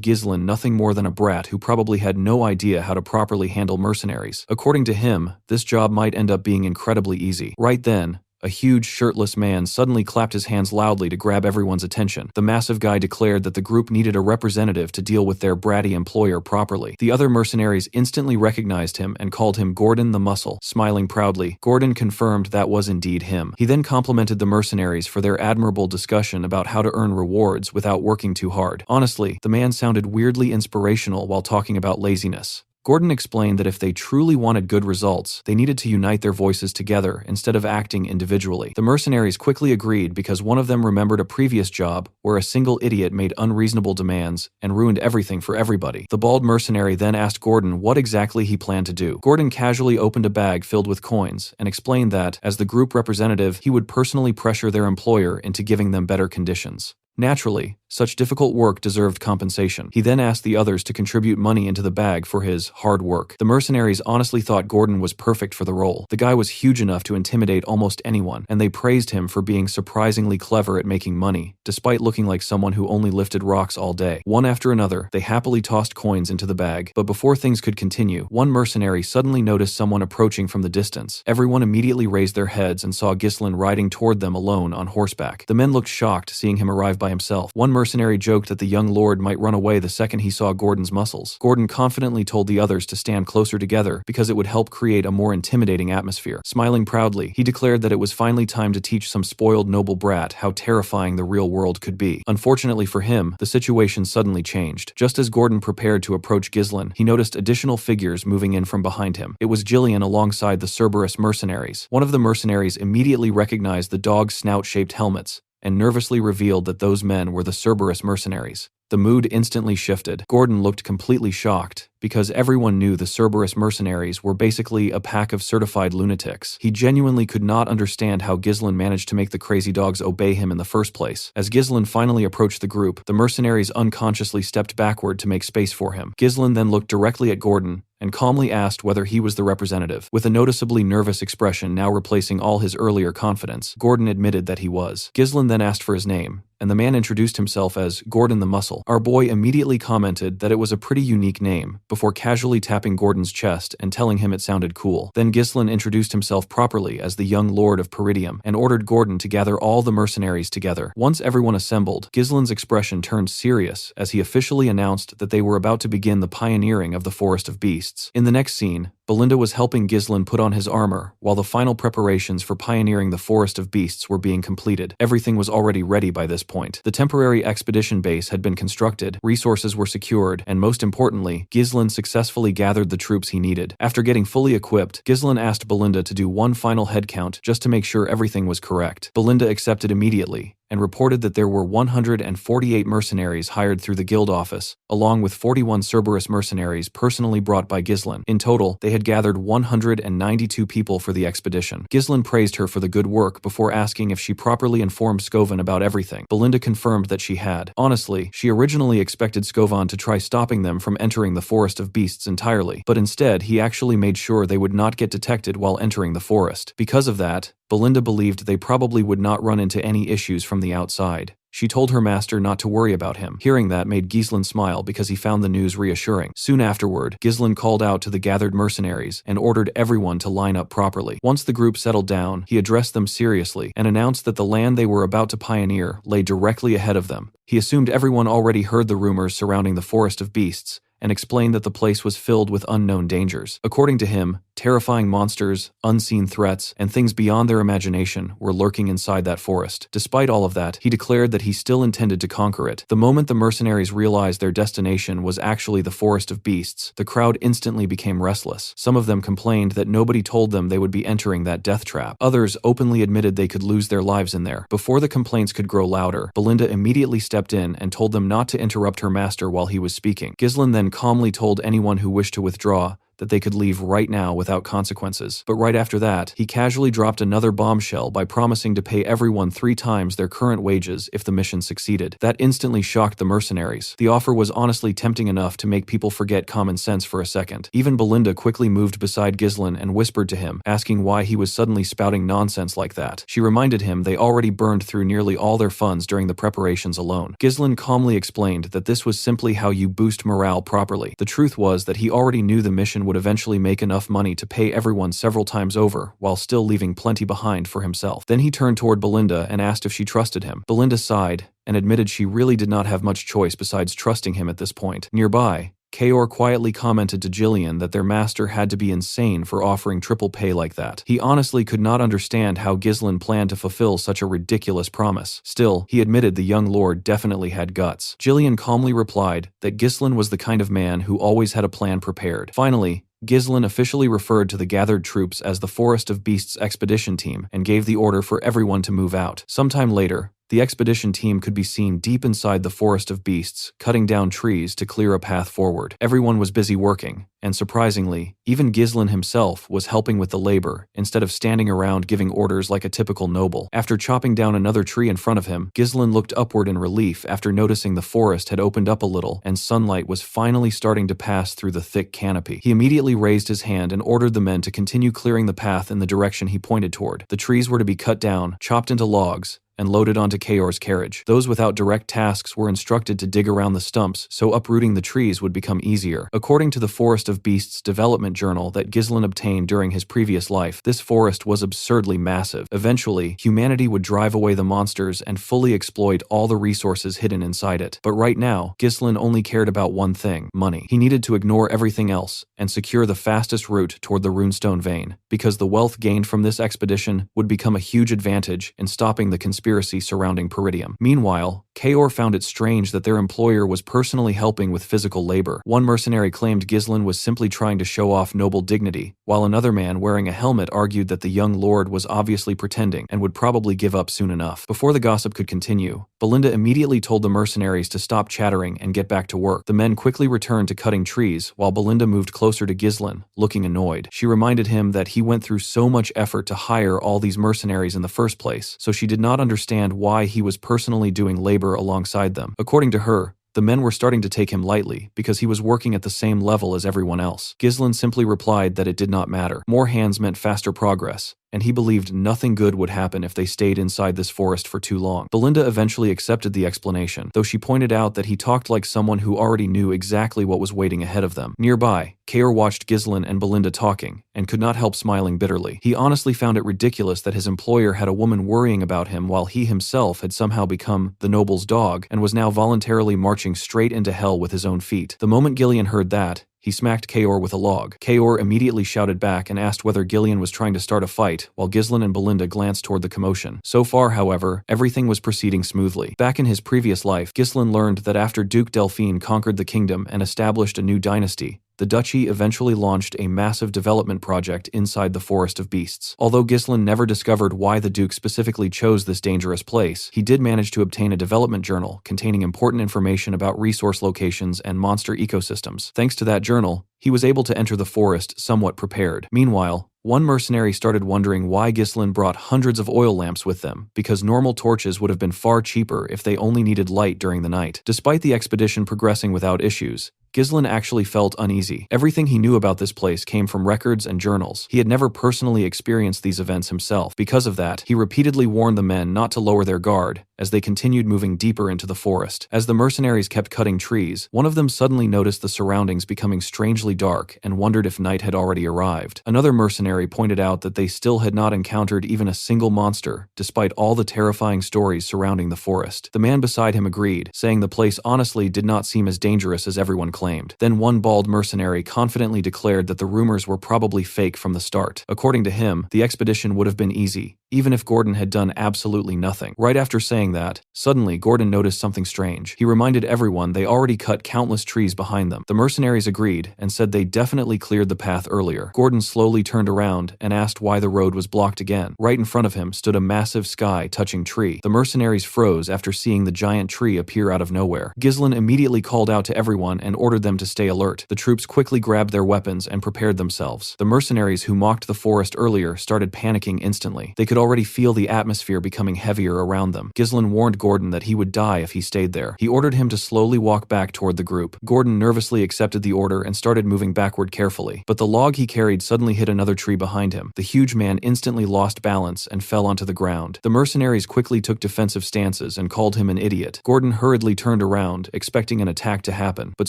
Ghislain nothing more than a brat who probably had no idea how to properly handle mercenaries. According to him, this job might end up being incredibly easy. Right then, a huge shirtless man suddenly clapped his hands loudly to grab everyone's attention. The massive guy declared that the group needed a representative to deal with their bratty employer properly. The other mercenaries instantly recognized him and called him Gordon the Muscle. Smiling proudly, Gordon confirmed that was indeed him. He then complimented the mercenaries for their admirable discussion about how to earn rewards without working too hard. Honestly, the man sounded weirdly inspirational while talking about laziness. Gordon explained that if they truly wanted good results, they needed to unite their voices together instead of acting individually. The mercenaries quickly agreed because one of them remembered a previous job where a single idiot made unreasonable demands and ruined everything for everybody. The bald mercenary then asked Gordon what exactly he planned to do. Gordon casually opened a bag filled with coins and explained that, as the group representative, he would personally pressure their employer into giving them better conditions. Naturally, Such difficult work deserved compensation. He then asked the others to contribute money into the bag for his hard work. The mercenaries honestly thought Gordon was perfect for the role. The guy was huge enough to intimidate almost anyone, and they praised him for being surprisingly clever at making money, despite looking like someone who only lifted rocks all day. One after another, they happily tossed coins into the bag. But before things could continue, one mercenary suddenly noticed someone approaching from the distance. Everyone immediately raised their heads and saw Ghislain riding toward them alone on horseback. The men looked shocked seeing him arrive by himself. One mercenary joked that the young lord might run away the second he saw Gordon's muscles. Gordon confidently told the others to stand closer together because it would help create a more intimidating atmosphere. Smiling proudly, he declared that it was finally time to teach some spoiled noble brat how terrifying the real world could be. Unfortunately for him, the situation suddenly changed. Just as Gordon prepared to approach Ghislain, he noticed additional figures moving in from behind him. It was Jillian alongside the Cerberus mercenaries. One of the mercenaries immediately recognized the dog's snout-shaped helmets and nervously revealed that those men were the Cerberus mercenaries. The mood instantly shifted. Gordon looked completely shocked, because everyone knew the Cerberus mercenaries were basically a pack of certified lunatics. He genuinely could not understand how Ghislain managed to make the crazy dogs obey him in the first place. As Ghislain finally approached the group, the mercenaries unconsciously stepped backward to make space for him. Ghislain then looked directly at Gordon and calmly asked whether he was the representative. With a noticeably nervous expression now replacing all his earlier confidence, Gordon admitted that he was. Ghislain then asked for his name, and the man introduced himself as Gordon the Muscle. Our boy immediately commented that it was a pretty unique name, before casually tapping Gordon's chest and telling him it sounded cool. Then Ghislain introduced himself properly as the young lord of Peridium and ordered Gordon to gather all the mercenaries together. Once everyone assembled, Ghislain's expression turned serious as he officially announced that they were about to begin the pioneering of the Forest of Beasts. In the next scene, Belinda was helping Ghislain put on his armor while the final preparations for pioneering the Forest of Beasts were being completed. Everything was already ready by this point. The temporary expedition base had been constructed, resources were secured, and most importantly, Ghislain successfully gathered the troops he needed. After getting fully equipped, Ghislain asked Belinda to do one final head count just to make sure everything was correct. Belinda accepted immediately and reported that there were 148 mercenaries hired through the guild office, along with 41 Cerberus mercenaries personally brought by Ghislain. In total, they had gathered 192 people for the expedition. Ghislain praised her for the good work before asking if she properly informed Scovan about everything. Belinda confirmed that she had. Honestly, she originally expected Scovan to try stopping them from entering the Forest of Beasts entirely, but instead he actually made sure they would not get detected while entering the forest. Because of that, Belinda believed they probably would not run into any issues from the outside. She told her master not to worry about him. Hearing that made Ghislain smile because he found the news reassuring. Soon afterward, Ghislain called out to the gathered mercenaries and ordered everyone to line up properly. Once the group settled down, he addressed them seriously and announced that the land they were about to pioneer lay directly ahead of them. He assumed everyone already heard the rumors surrounding the Forest of Beasts and explained that the place was filled with unknown dangers. According to him, terrifying monsters, unseen threats, and things beyond their imagination were lurking inside that forest. Despite all of that, he declared that he still intended to conquer it. The moment the mercenaries realized their destination was actually the Forest of Beasts, the crowd instantly became restless. Some of them complained that nobody told them they would be entering that death trap. Others openly admitted they could lose their lives in there. Before the complaints could grow louder, Belinda immediately stepped in and told them not to interrupt her master while he was speaking. Ghislain then calmly told anyone who wished to withdraw that they could leave right now without consequences. But right after that, he casually dropped another bombshell by promising to pay everyone 3 times their current wages if the mission succeeded. That instantly shocked the mercenaries. The offer was honestly tempting enough to make people forget common sense for a second. Even Belinda quickly moved beside Ghislain and whispered to him, asking why he was suddenly spouting nonsense like that. She reminded him they already burned through nearly all their funds during the preparations alone. Ghislain calmly explained that this was simply how you boost morale properly. The truth was that he already knew the mission would eventually make enough money to pay everyone several times over, while still leaving plenty behind for himself. Then he turned toward Belinda and asked if she trusted him. Belinda sighed and admitted she really did not have much choice besides trusting him at this point. Nearby, Kaor quietly commented to Jillian that their master had to be insane for offering triple pay like that. He honestly could not understand how Ghislain planned to fulfill such a ridiculous promise. Still, he admitted the young lord definitely had guts. Jillian calmly replied that Ghislain was the kind of man who always had a plan prepared. Finally, Ghislain officially referred to the gathered troops as the Forest of Beasts expedition team and gave the order for everyone to move out. Sometime later, the expedition team could be seen deep inside the forest of beasts, cutting down trees to clear a path forward. Everyone was busy working, and surprisingly, even Ghislain himself was helping with the labor, instead of standing around giving orders like a typical noble. After chopping down another tree in front of him, Ghislain looked upward in relief after noticing the forest had opened up a little and sunlight was finally starting to pass through the thick canopy. He immediately raised his hand and ordered the men to continue clearing the path in the direction he pointed toward. The trees were to be cut down, chopped into logs, and loaded onto Kaor's carriage. Those without direct tasks were instructed to dig around the stumps so uprooting the trees would become easier. According to the Forest of Beasts development journal that Ghislain obtained during his previous life, this forest was absurdly massive. Eventually, humanity would drive away the monsters and fully exploit all the resources hidden inside it. But right now, Ghislain only cared about one thing: money. He needed to ignore everything else and secure the fastest route toward the runestone vein, because the wealth gained from this expedition would become a huge advantage in stopping the conspiracy surrounding Peridium. Meanwhile, Kaor found it strange that their employer was personally helping with physical labor. One mercenary claimed Ghislain was simply trying to show off noble dignity, while another man wearing a helmet argued that the young lord was obviously pretending and would probably give up soon enough. Before the gossip could continue, Belinda immediately told the mercenaries to stop chattering and get back to work. The men quickly returned to cutting trees, while Belinda moved closer to Ghislain, looking annoyed. She reminded him that he went through so much effort to hire all these mercenaries in the first place, so she did not understand why he was personally doing labor alongside them. According to her, the men were starting to take him lightly because he was working at the same level as everyone else. Ghislain simply replied that it did not matter. More hands meant faster progress, and he believed nothing good would happen if they stayed inside this forest for too long. Belinda eventually accepted the explanation, though she pointed out that he talked like someone who already knew exactly what was waiting ahead of them. Nearby, Kaor watched Ghislain and Belinda talking, and could not help smiling bitterly. He honestly found it ridiculous that his employer had a woman worrying about him while he himself had somehow become the noble's dog and was now voluntarily marching straight into hell with his own feet. The moment Gillian heard that, he smacked Kaor with a log. Kaor immediately shouted back and asked whether Gillian was trying to start a fight, while Ghislain and Belinda glanced toward the commotion. So far, however, everything was proceeding smoothly. Back in his previous life, Ghislain learned that after Duke Delphine conquered the kingdom and established a new dynasty, the duchy eventually launched a massive development project inside the Forest of Beasts. Although Ghislain never discovered why the Duke specifically chose this dangerous place, he did manage to obtain a development journal containing important information about resource locations and monster ecosystems. Thanks to that journal, he was able to enter the forest somewhat prepared. Meanwhile, one mercenary started wondering why Ghislain brought hundreds of oil lamps with them, because normal torches would have been far cheaper if they only needed light during the night. Despite the expedition progressing without issues, Ghislain actually felt uneasy. Everything he knew about this place came from records and journals. He had never personally experienced these events himself. Because of that, he repeatedly warned the men not to lower their guard as they continued moving deeper into the forest. As the mercenaries kept cutting trees, one of them suddenly noticed the surroundings becoming strangely dark and wondered if night had already arrived. Another mercenary pointed out that they still had not encountered even a single monster, despite all the terrifying stories surrounding the forest. The man beside him agreed, saying the place honestly did not seem as dangerous as everyone claimed. Then one bald mercenary confidently declared that the rumors were probably fake from the start. According to him, the expedition would have been easy, even if Gordon had done absolutely nothing. Right after saying that, suddenly Gordon noticed something strange. He reminded everyone they already cut countless trees behind them. The mercenaries agreed and said they definitely cleared the path earlier. Gordon slowly turned around and asked why the road was blocked again. Right in front of him stood a massive sky-touching tree. The mercenaries froze after seeing the giant tree appear out of nowhere. Ghislain immediately called out to everyone and ordered them to stay alert. The troops quickly grabbed their weapons and prepared themselves. The mercenaries who mocked the forest earlier started panicking instantly. They could already feel the atmosphere becoming heavier around them. Ghislain warned Gordon that he would die if he stayed there. He ordered him to slowly walk back toward the group. Gordon nervously accepted the order and started moving backward carefully. But the log he carried suddenly hit another tree behind him. The huge man instantly lost balance and fell onto the ground. The mercenaries quickly took defensive stances and called him an idiot. Gordon hurriedly turned around, expecting an attack to happen, but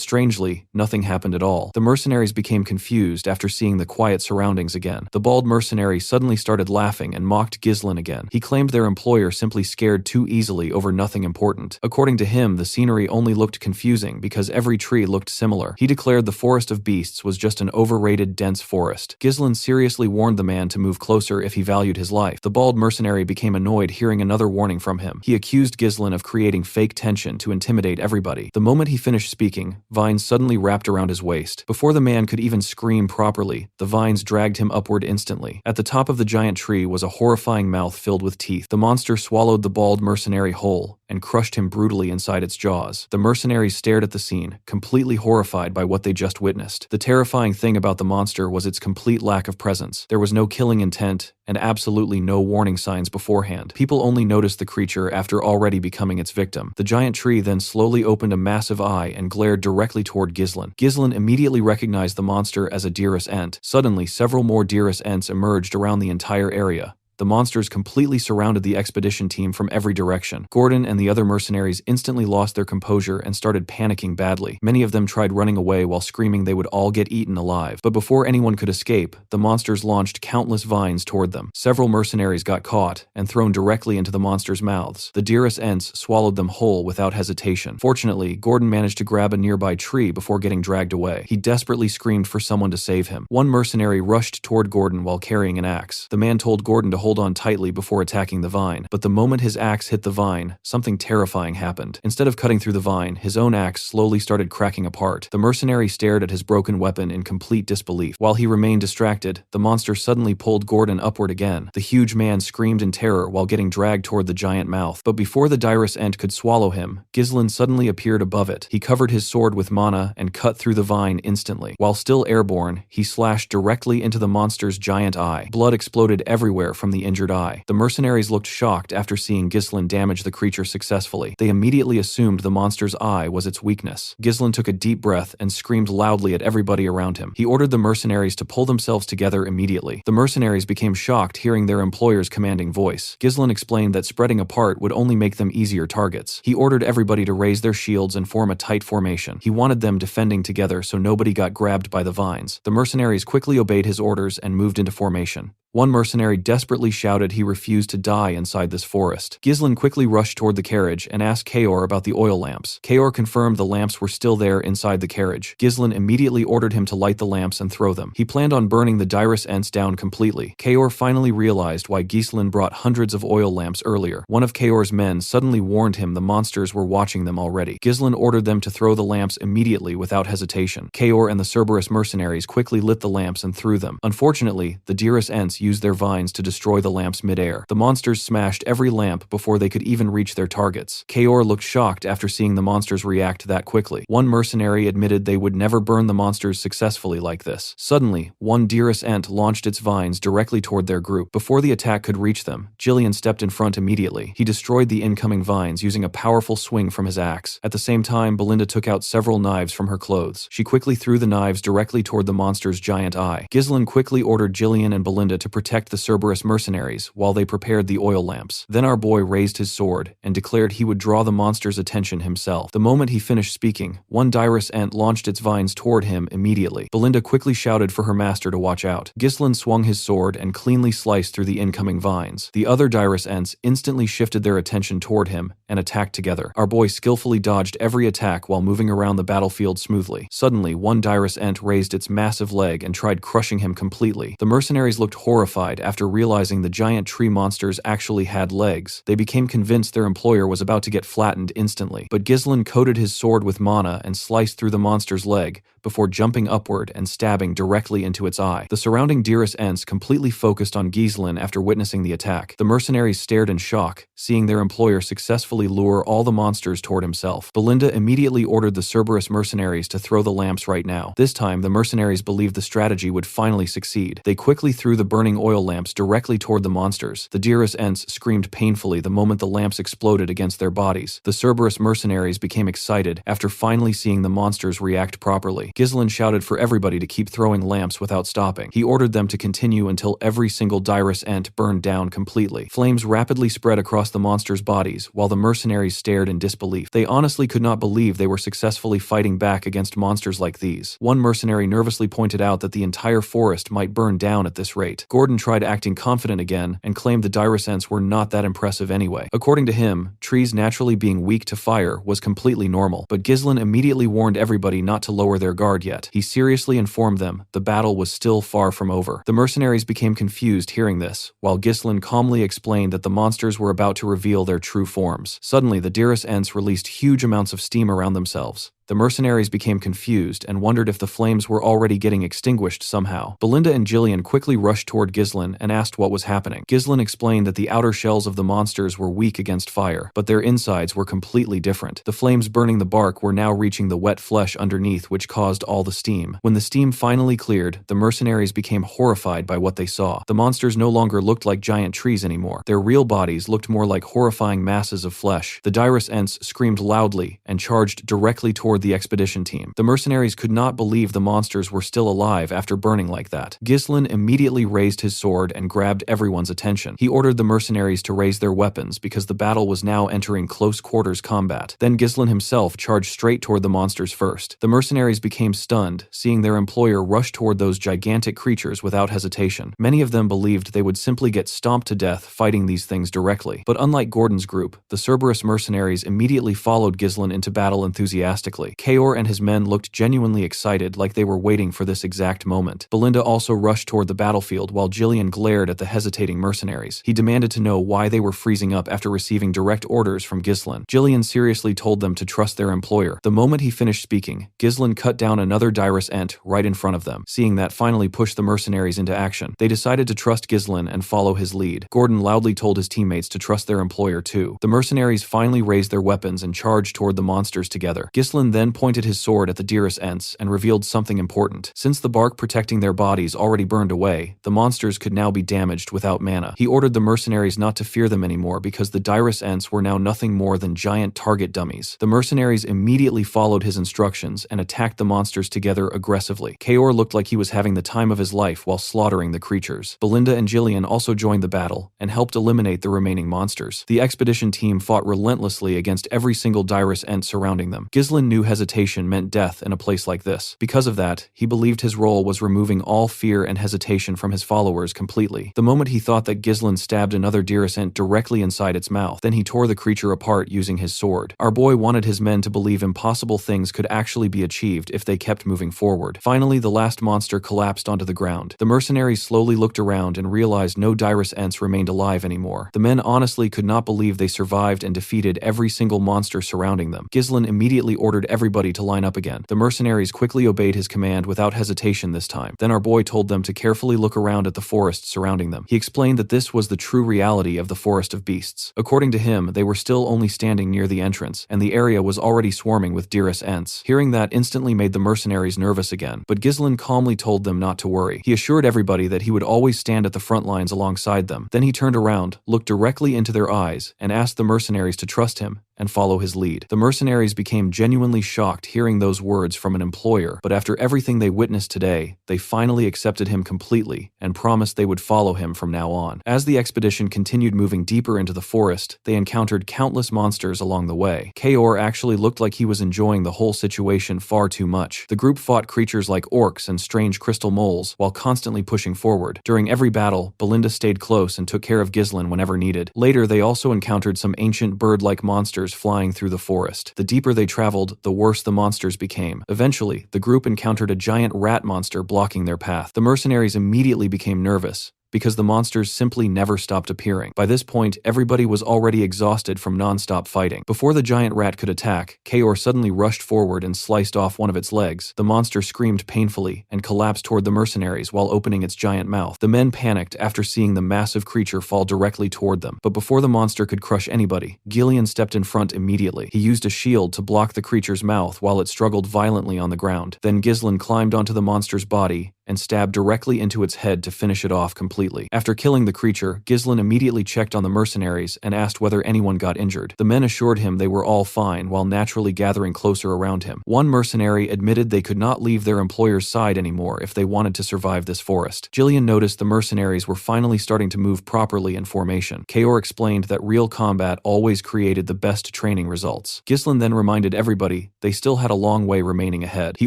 strangely, nothing happened at all. The mercenaries became confused after seeing the quiet surroundings again. The bald mercenary suddenly started laughing and mocked Ghislain again. He claimed their employer simply scared too easily over nothing important. According to him, the scenery only looked confusing because every tree looked similar. He declared the Forest of Beasts was just an overrated, dense forest. Ghislain seriously warned the man to move closer if he valued his life. The bald mercenary became annoyed hearing another warning from him. He accused Ghislain of creating fake tension to intimidate everybody. The moment he finished speaking, vines suddenly wrapped around his waist. Before the man could even scream properly, the vines dragged him upward instantly. At the top of the giant tree was a horrifying terrifying mouth filled with teeth. The monster swallowed the bald mercenary whole and crushed him brutally inside its jaws. The mercenaries stared at the scene, completely horrified by what they just witnessed. The terrifying thing about the monster was its complete lack of presence. There was no killing intent and absolutely no warning signs beforehand. People only noticed the creature after already becoming its victim. The giant tree then slowly opened a massive eye and glared directly toward Ghislain. Ghislain immediately recognized the monster as a Deerus Ent. Suddenly, several more Deerus Ents emerged around the entire area. The monsters completely surrounded the expedition team from every direction. Gordon and the other mercenaries instantly lost their composure and started panicking badly. Many of them tried running away while screaming they would all get eaten alive. But before anyone could escape, the monsters launched countless vines toward them. Several mercenaries got caught and thrown directly into the monsters' mouths. The Deerus Ents swallowed them whole without hesitation. Fortunately, Gordon managed to grab a nearby tree before getting dragged away. He desperately screamed for someone to save him. One mercenary rushed toward Gordon while carrying an axe. The man told Gordon to hold on tightly before attacking the vine, but the moment his axe hit the vine, something terrifying happened. Instead of cutting through the vine, his own axe slowly started cracking apart. The mercenary stared at his broken weapon in complete disbelief. While he remained distracted, the monster suddenly pulled Gordon upward again. The huge man screamed in terror while getting dragged toward the giant mouth. But before the Deerus Ent could swallow him, Ghislain suddenly appeared above it. He covered his sword with mana and cut through the vine instantly. While still airborne, he slashed directly into the monster's giant eye. Blood exploded everywhere from the injured eye. The mercenaries looked shocked after seeing Ghislain damage the creature successfully. They immediately assumed the monster's eye was its weakness. Ghislain took a deep breath and screamed loudly at everybody around him. He ordered the mercenaries to pull themselves together immediately. The mercenaries became shocked hearing their employer's commanding voice. Ghislain explained that spreading apart would only make them easier targets. He ordered everybody to raise their shields and form a tight formation. He wanted them defending together so nobody got grabbed by the vines. The mercenaries quickly obeyed his orders and moved into formation. One mercenary desperately shouted he refused to die inside this forest. Ghislain quickly rushed toward the carriage and asked Kaor about the oil lamps. Kaor confirmed the lamps were still there inside the carriage. Ghislain immediately ordered him to light the lamps and throw them. He planned on burning the Deerus Ents down completely. Kaor finally realized why Ghislain brought hundreds of oil lamps earlier. One of Kaor's men suddenly warned him the monsters were watching them already. Ghislain ordered them to throw the lamps immediately without hesitation. Kaor and the Cerberus mercenaries quickly lit the lamps and threw them. Unfortunately, the Deerus Ents used their vines to destroy the lamps midair. The monsters smashed every lamp before they could even reach their targets. Kaor looked shocked after seeing the monsters react that quickly. One mercenary admitted they would never burn the monsters successfully like this. Suddenly, one Deerus Ent launched its vines directly toward their group. Before the attack could reach them, Jillian stepped in front immediately. He destroyed the incoming vines using a powerful swing from his axe. At the same time, Belinda took out several knives from her clothes. She quickly threw the knives directly toward the monster's giant eye. Ghislain quickly ordered Jillian and Belinda to protect the Cerberus mercenaries while they prepared the oil lamps. Then our boy raised his sword and declared he would draw the monster's attention himself. The moment he finished speaking, one Deerus Ent launched its vines toward him immediately. Belinda quickly shouted for her master to watch out. Ghislain swung his sword and cleanly sliced through the incoming vines. The other Deerus Ents instantly shifted their attention toward him and attacked together. Our boy skillfully dodged every attack while moving around the battlefield smoothly. Suddenly, one Deerus Ent raised its massive leg and tried crushing him completely. The mercenaries looked horrified after realizing the giant tree monsters actually had legs. They became convinced their employer was about to get flattened instantly. But Ghislain coated his sword with mana and sliced through the monster's leg before jumping upward and stabbing directly into its eye. The surrounding Deerus Ents completely focused on Ghislain after witnessing the attack. The mercenaries stared in shock, seeing their employer successfully lure all the monsters toward himself. Belinda immediately ordered the Cerberus mercenaries to throw the lamps right now. This time, the mercenaries believed the strategy would finally succeed. They quickly threw the burning oil lamps directly toward the monsters. The Deerus Ents screamed painfully the moment the lamps exploded against their bodies. The Cerberus mercenaries became excited after finally seeing the monsters react properly. Ghislain shouted for everybody to keep throwing lamps without stopping. He ordered them to continue until every single Deerus Ent burned down completely. Flames rapidly spread across the monsters' bodies while the mercenaries stared in disbelief. They honestly could not believe they were successfully fighting back against monsters like these. One mercenary nervously pointed out that the entire forest might burn down at this rate. Gordon tried acting confident again and claimed the Deerus Ents were not that impressive anyway. According to him, trees naturally being weak to fire was completely normal, but Ghislain immediately warned everybody not to lower their guard yet. He seriously informed them the battle was still far from over. The mercenaries became confused hearing this, while Ghislain calmly explained that the monsters were about to reveal their true forms. Suddenly, the Deerus Ents released huge amounts of steam around themselves. The mercenaries became confused and wondered if the flames were already getting extinguished somehow. Belinda and Jillian quickly rushed toward Ghislaine and asked what was happening. Ghislaine explained that the outer shells of the monsters were weak against fire, but their insides were completely different. The flames burning the bark were now reaching the wet flesh underneath, which caused all the steam. When the steam finally cleared, the mercenaries became horrified by what they saw. The monsters no longer looked like giant trees anymore. Their real bodies looked more like horrifying masses of flesh. The Dirus Ents screamed loudly and charged directly toward the expedition team. The mercenaries could not believe the monsters were still alive after burning like that. Ghislaine immediately raised his sword and grabbed everyone's attention. He ordered the mercenaries to raise their weapons because the battle was now entering close quarters combat. Then Ghislaine himself charged straight toward the monsters first. The mercenaries became stunned, seeing their employer rush toward those gigantic creatures without hesitation. Many of them believed they would simply get stomped to death fighting these things directly. But unlike Gordon's group, the Cerberus mercenaries immediately followed Ghislaine into battle enthusiastically. Kaor and his men looked genuinely excited, like they were waiting for this exact moment. Belinda also rushed toward the battlefield while Jillian glared at the hesitating mercenaries. He demanded to know why they were freezing up after receiving direct orders from Ghislaine. Jillian seriously told them to trust their employer. The moment he finished speaking, Ghislaine cut down another Dirus Ent right in front of them. Seeing that finally pushed the mercenaries into action. They decided to trust Ghislaine and follow his lead. Gordon loudly told his teammates to trust their employer too. The mercenaries finally raised their weapons and charged toward the monsters together. Ghislaine then pointed his sword at the Dirus Ents and revealed something important. Since the bark protecting their bodies already burned away, the monsters could now be damaged without mana. He ordered the mercenaries not to fear them anymore because the Dirus Ents were now nothing more than giant target dummies. The mercenaries immediately followed his instructions and attacked the monsters together aggressively. Kaor looked like he was having the time of his life while slaughtering the creatures. Belinda and Jillian also joined the battle and helped eliminate the remaining monsters. The expedition team fought relentlessly against every single Dirus Ent surrounding them. Ghislaine knew hesitation meant death in a place like this. Because of that, he believed his role was removing all fear and hesitation from his followers completely. The moment he thought that Ghislaine stabbed another Dirus Ent directly inside its mouth, then he tore the creature apart using his sword. Our boy wanted his men to believe impossible things could actually be achieved if they kept moving forward. Finally, the last monster collapsed onto the ground. The mercenaries slowly looked around and realized no Dirus Ents remained alive anymore. The men honestly could not believe they survived and defeated every single monster surrounding them. Ghislaine immediately ordered everybody to line up again. The mercenaries quickly obeyed his command without hesitation this time. Then our boy told them to carefully look around at the forest surrounding them. He explained that this was the true reality of the Forest of Beasts. According to him, they were still only standing near the entrance, and the area was already swarming with Dirus Ents. Hearing that instantly made the mercenaries nervous again, but Ghislaine calmly told them not to worry. He assured everybody that he would always stand at the front lines alongside them. Then he turned around, looked directly into their eyes, and asked the mercenaries to trust him and follow his lead. The mercenaries became genuinely shocked hearing those words from an employer, but after everything they witnessed today, they finally accepted him completely and promised they would follow him from now on. As the expedition continued moving deeper into the forest, they encountered countless monsters along the way. Kaor actually looked like he was enjoying the whole situation far too much. The group fought creatures like orcs and strange crystal moles while constantly pushing forward. During every battle, Belinda stayed close and took care of Ghislaine whenever needed. Later, they also encountered some ancient bird-like monsters flying through the forest. The deeper they traveled, the worse the monsters became. Eventually, the group encountered a giant rat monster blocking their path. The mercenaries immediately became nervous, because the monsters simply never stopped appearing. By this point, everybody was already exhausted from non-stop fighting. Before the giant rat could attack, Kaor suddenly rushed forward and sliced off one of its legs. The monster screamed painfully and collapsed toward the mercenaries while opening its giant mouth. The men panicked after seeing the massive creature fall directly toward them. But before the monster could crush anybody, Gillian stepped in front immediately. He used a shield to block the creature's mouth while it struggled violently on the ground. Then Ghislaine climbed onto the monster's body and stabbed directly into its head to finish it off completely. After killing the creature, Ghislaine immediately checked on the mercenaries and asked whether anyone got injured. The men assured him they were all fine while naturally gathering closer around him. One mercenary admitted they could not leave their employer's side anymore if they wanted to survive this forest. Jillian noticed the mercenaries were finally starting to move properly in formation. Kaor explained that real combat always created the best training results. Ghislaine then reminded everybody they still had a long way remaining ahead. He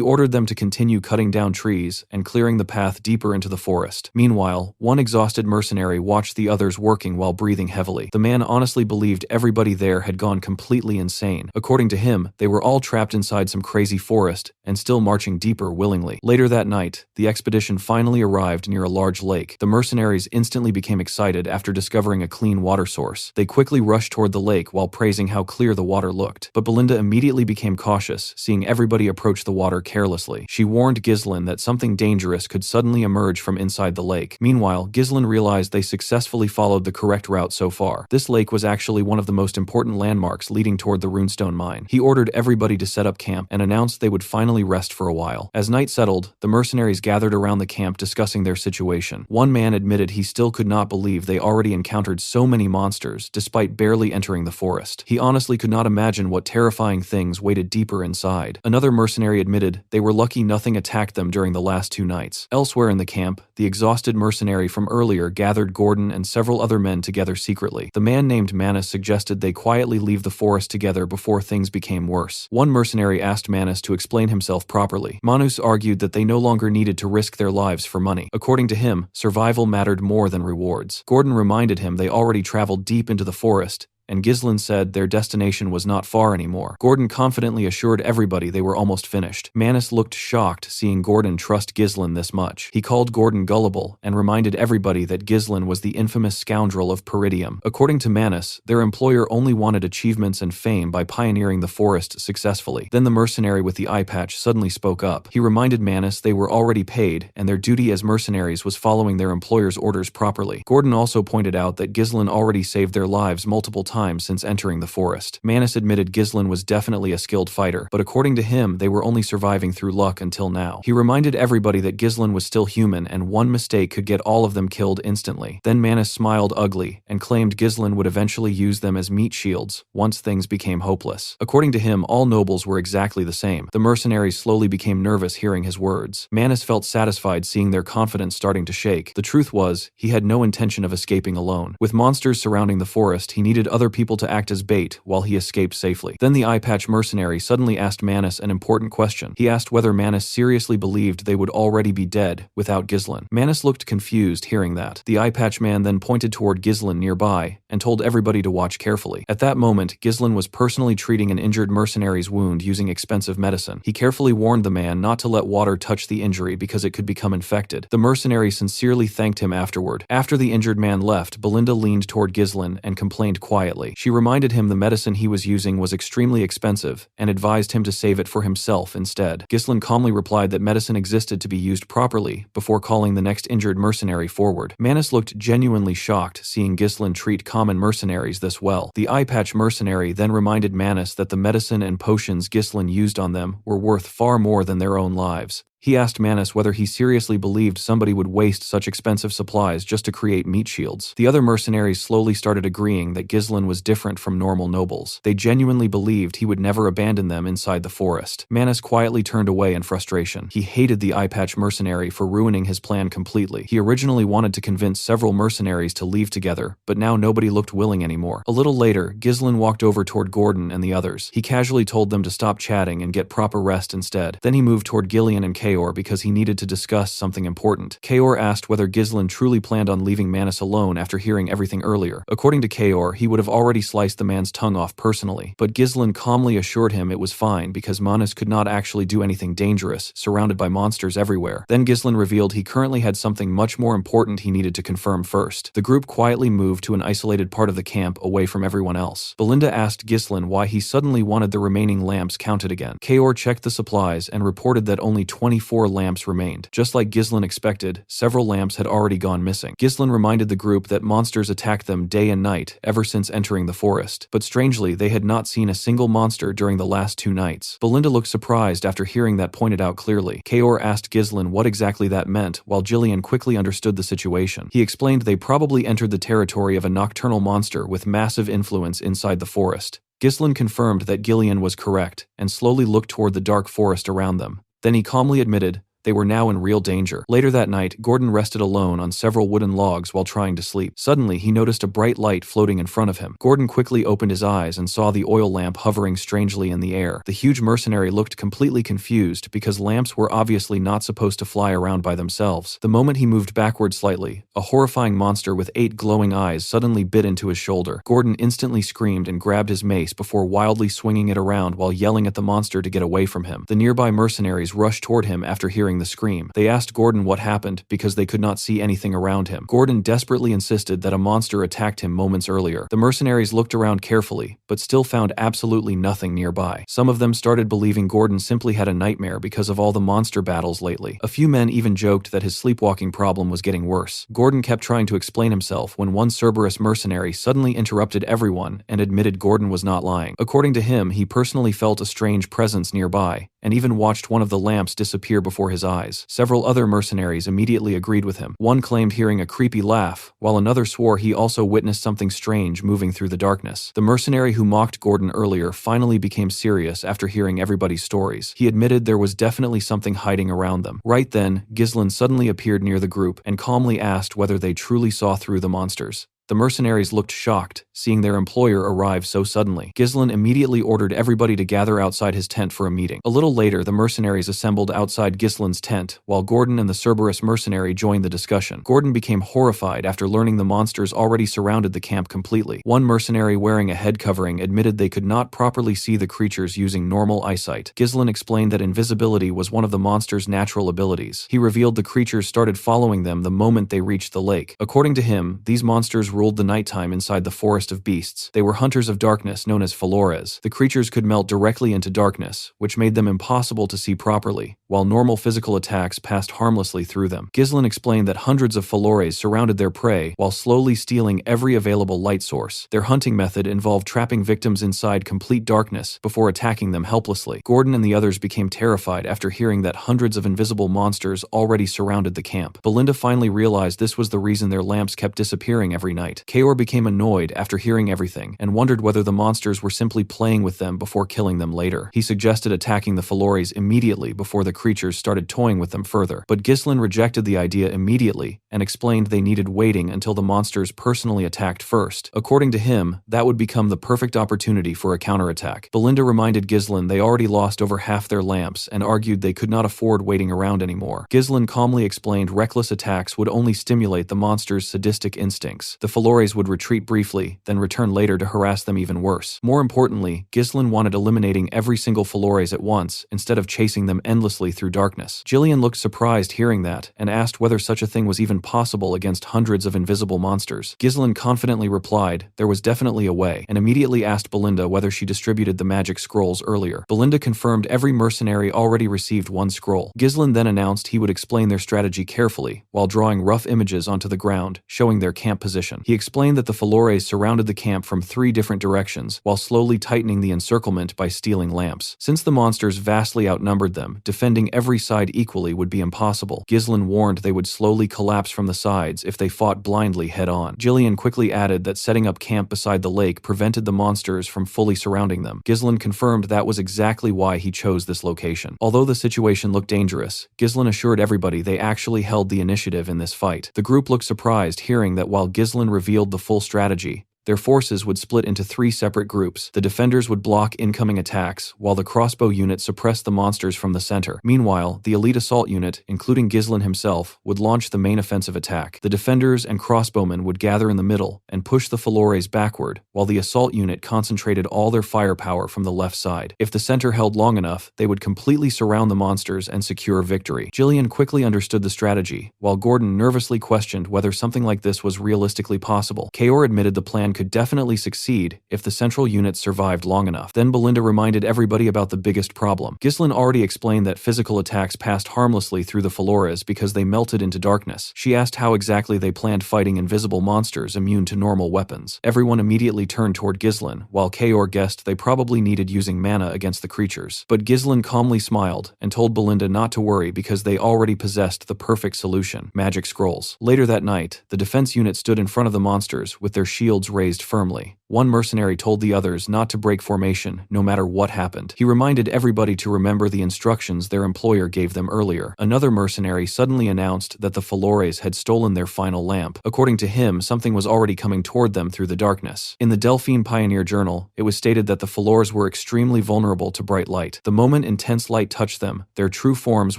ordered them to continue cutting down trees and clearing clearing the path deeper into the forest. Meanwhile, one exhausted mercenary watched the others working while breathing heavily. The man honestly believed everybody there had gone completely insane. According to him, they were all trapped inside some crazy forest and still marching deeper willingly. Later that night, the expedition finally arrived near a large lake. The mercenaries instantly became excited after discovering a clean water source. They quickly rushed toward the lake while praising how clear the water looked. But Belinda immediately became cautious, seeing everybody approach the water carelessly. She warned Ghislaine that something dangerous could suddenly emerge from inside the lake. Meanwhile, Ghislaine realized they successfully followed the correct route so far. This lake was actually one of the most important landmarks leading toward the runestone mine. He ordered everybody to set up camp and announced they would finally rest for a while. As night settled, the mercenaries gathered around the camp discussing their situation. One man admitted he still could not believe they already encountered so many monsters despite barely entering the forest. He honestly could not imagine what terrifying things waited deeper inside. Another mercenary admitted they were lucky nothing attacked them during the last 2 nights. Elsewhere in the camp, the exhausted mercenary from earlier gathered Gordon and several other men together secretly. The man named Manus suggested they quietly leave the forest together before things became worse. One mercenary asked Manus to explain himself properly. Manus argued that they no longer needed to risk their lives for money. According to him, survival mattered more than rewards. Gordon reminded him they already traveled deep into the forest, and Ghislaine said their destination was not far anymore. Gordon confidently assured everybody they were almost finished. Manus looked shocked seeing Gordon trust Ghislaine this much. He called Gordon gullible and reminded everybody that Ghislaine was the infamous scoundrel of Peridium. According to Manus, their employer only wanted achievements and fame by pioneering the forest successfully. Then the mercenary with the eye patch suddenly spoke up. He reminded Manus they were already paid and their duty as mercenaries was following their employer's orders properly. Gordon also pointed out that Ghislaine already saved their lives multiple times since entering the forest. Manus admitted Ghislaine was definitely a skilled fighter, but according to him, they were only surviving through luck until now. He reminded everybody that Ghislaine was still human and one mistake could get all of them killed instantly. Then Manus smiled ugly and claimed Ghislaine would eventually use them as meat shields once things became hopeless. According to him, all nobles were exactly the same. The mercenaries slowly became nervous hearing his words. Manus felt satisfied seeing their confidence starting to shake. The truth was, he had no intention of escaping alone. With monsters surrounding the forest, he needed other people to act as bait while he escaped safely. Then the eye-patch mercenary suddenly asked Manus an important question. He asked whether Manus seriously believed they would already be dead without Ghislaine. Manus looked confused hearing that. The eye-patch man then pointed toward Ghislaine nearby and told everybody to watch carefully. At that moment, Ghislaine was personally treating an injured mercenary's wound using expensive medicine. He carefully warned the man not to let water touch the injury because it could become infected. The mercenary sincerely thanked him afterward. After the injured man left, Belinda leaned toward Ghislaine and complained quietly. She reminded him the medicine he was using was extremely expensive and advised him to save it for himself instead. Ghislaine calmly replied that medicine existed to be used properly before calling the next injured mercenary forward. Manus looked genuinely shocked seeing Ghislaine treat common mercenaries this well. The eye-patch mercenary then reminded Manus that the medicine and potions Ghislaine used on them were worth far more than their own lives. He asked Manus whether he seriously believed somebody would waste such expensive supplies just to create meat shields. The other mercenaries slowly started agreeing that Ghislaine was different from normal nobles. They genuinely believed he would never abandon them inside the forest. Manus quietly turned away in frustration. He hated the eye-patch mercenary for ruining his plan completely. He originally wanted to convince several mercenaries to leave together, but now nobody looked willing anymore. A little later, Ghislaine walked over toward Gordon and the others. He casually told them to stop chatting and get proper rest instead. Then he moved toward Gillian and Kaor because he needed to discuss something important. Kaor asked whether Ghislaine truly planned on leaving Manus alone after hearing everything earlier. According to Kaor, he would have already sliced the man's tongue off personally, but Ghislaine calmly assured him it was fine because Manus could not actually do anything dangerous, surrounded by monsters everywhere. Then Ghislaine revealed he currently had something much more important he needed to confirm first. The group quietly moved to an isolated part of the camp away from everyone else. Belinda asked Ghislaine why he suddenly wanted the remaining lamps counted again. Kaor checked the supplies and reported that only 24 lamps remained. Just like Ghislaine expected, several lamps had already gone missing. Ghislaine reminded the group that monsters attacked them day and night ever since entering the forest, but strangely they had not seen a single monster during the last 2 nights. Belinda looked surprised after hearing that pointed out clearly. Kaor asked Ghislaine what exactly that meant, while Gillian quickly understood the situation. He explained they probably entered the territory of a nocturnal monster with massive influence inside the forest. Ghislaine confirmed that Gillian was correct and slowly looked toward the dark forest around them. Then he calmly admitted They were now in real danger. Later that night, Gordon rested alone on several wooden logs while trying to sleep. Suddenly, he noticed a bright light floating in front of him. Gordon quickly opened his eyes and saw the oil lamp hovering strangely in the air. The huge mercenary looked completely confused because lamps were obviously not supposed to fly around by themselves. The moment he moved backward slightly, a horrifying monster with 8 glowing eyes suddenly bit into his shoulder. Gordon instantly screamed and grabbed his mace before wildly swinging it around while yelling at the monster to get away from him. The nearby mercenaries rushed toward him after hearing the scream. They asked Gordon what happened because they could not see anything around him. Gordon desperately insisted that a monster attacked him moments earlier. The mercenaries looked around carefully, but still found absolutely nothing nearby. Some of them started believing Gordon simply had a nightmare because of all the monster battles lately. A few men even joked that his sleepwalking problem was getting worse. Gordon kept trying to explain himself when one Cerberus mercenary suddenly interrupted everyone and admitted Gordon was not lying. According to him, he personally felt a strange presence nearby, and even watched one of the lamps disappear before his eyes. Several other mercenaries immediately agreed with him. One claimed hearing a creepy laugh, while another swore he also witnessed something strange moving through the darkness. The mercenary who mocked Gordon earlier finally became serious after hearing everybody's stories. He admitted there was definitely something hiding around them. Right then, Ghislain suddenly appeared near the group and calmly asked whether they truly saw through the monsters. The mercenaries looked shocked, seeing their employer arrive so suddenly. Ghislain immediately ordered everybody to gather outside his tent for a meeting. A little later, the mercenaries assembled outside Ghislain's tent, while Gordon and the Cerberus mercenary joined the discussion. Gordon became horrified after learning the monsters already surrounded the camp completely. One mercenary wearing a head covering admitted they could not properly see the creatures using normal eyesight. Ghislain explained that invisibility was one of the monsters' natural abilities. He revealed the creatures started following them the moment they reached the lake. According to him, these monsters ruled the nighttime inside the forest of beasts. They were hunters of darkness known as Falores. The creatures could melt directly into darkness, which made them impossible to see properly, while normal physical attacks passed harmlessly through them. Ghislain explained that hundreds of Falores surrounded their prey while slowly stealing every available light source. Their hunting method involved trapping victims inside complete darkness before attacking them helplessly. Gordon and the others became terrified after hearing that hundreds of invisible monsters already surrounded the camp. Belinda finally realized this was the reason their lamps kept disappearing every night. Kaor became annoyed after hearing everything and wondered whether the monsters were simply playing with them before killing them later. He suggested attacking the Falores immediately before the creatures started toying with them further, but Ghislain rejected the idea immediately and explained they needed waiting until the monsters personally attacked first. According to him, that would become the perfect opportunity for a counterattack. Belinda reminded Ghislain they already lost over half their lamps and argued they could not afford waiting around anymore. Ghislain calmly explained reckless attacks would only stimulate the monsters' sadistic instincts. The Falores would retreat briefly, then return later to harass them even worse. More importantly, Ghislain wanted eliminating every single Falores at once, instead of chasing them endlessly through darkness. Jillian looked surprised hearing that, and asked whether such a thing was even possible against hundreds of invisible monsters. Ghislain confidently replied there was definitely a way, and immediately asked Belinda whether she distributed the magic scrolls earlier. Belinda confirmed every mercenary already received one scroll. Ghislain then announced he would explain their strategy carefully, while drawing rough images onto the ground, showing their camp position. He explained that the Falores surrounded the camp from 3 different directions, while slowly tightening the encirclement by stealing lamps. Since the monsters vastly outnumbered them, defending every side equally would be impossible. Ghislain warned they would slowly collapse from the sides if they fought blindly head-on. Jillian quickly added that setting up camp beside the lake prevented the monsters from fully surrounding them. Ghislain confirmed that was exactly why he chose this location. Although the situation looked dangerous, Ghislain assured everybody they actually held the initiative in this fight. The group looked surprised hearing that while Ghislain revealed the full strategy, their forces would split into 3 separate groups. The defenders would block incoming attacks, while the crossbow unit suppressed the monsters from the center. Meanwhile, the elite assault unit, including Ghislain himself, would launch the main offensive attack. The defenders and crossbowmen would gather in the middle and push the Falores backward, while the assault unit concentrated all their firepower from the left side. If the center held long enough, they would completely surround the monsters and secure victory. Jillian quickly understood the strategy, while Gordon nervously questioned whether something like this was realistically possible. Kaor admitted the plan could definitely succeed if the central unit survived long enough. Then Belinda reminded everybody about the biggest problem. Ghislain already explained that physical attacks passed harmlessly through the Falores because they melted into darkness. She asked how exactly they planned fighting invisible monsters immune to normal weapons. Everyone immediately turned toward Ghislain, while Kaor guessed they probably needed using mana against the creatures. But Ghislain calmly smiled and told Belinda not to worry because they already possessed the perfect solution: magic scrolls. Later that night, the defense unit stood in front of the monsters with their shields raised raised firmly. One mercenary told the others not to break formation, no matter what happened. He reminded everybody to remember the instructions their employer gave them earlier. Another mercenary suddenly announced that the Flores had stolen their final lamp. According to him, something was already coming toward them through the darkness. In the Delphine Pioneer Journal, it was stated that the Flores were extremely vulnerable to bright light. The moment intense light touched them, their true forms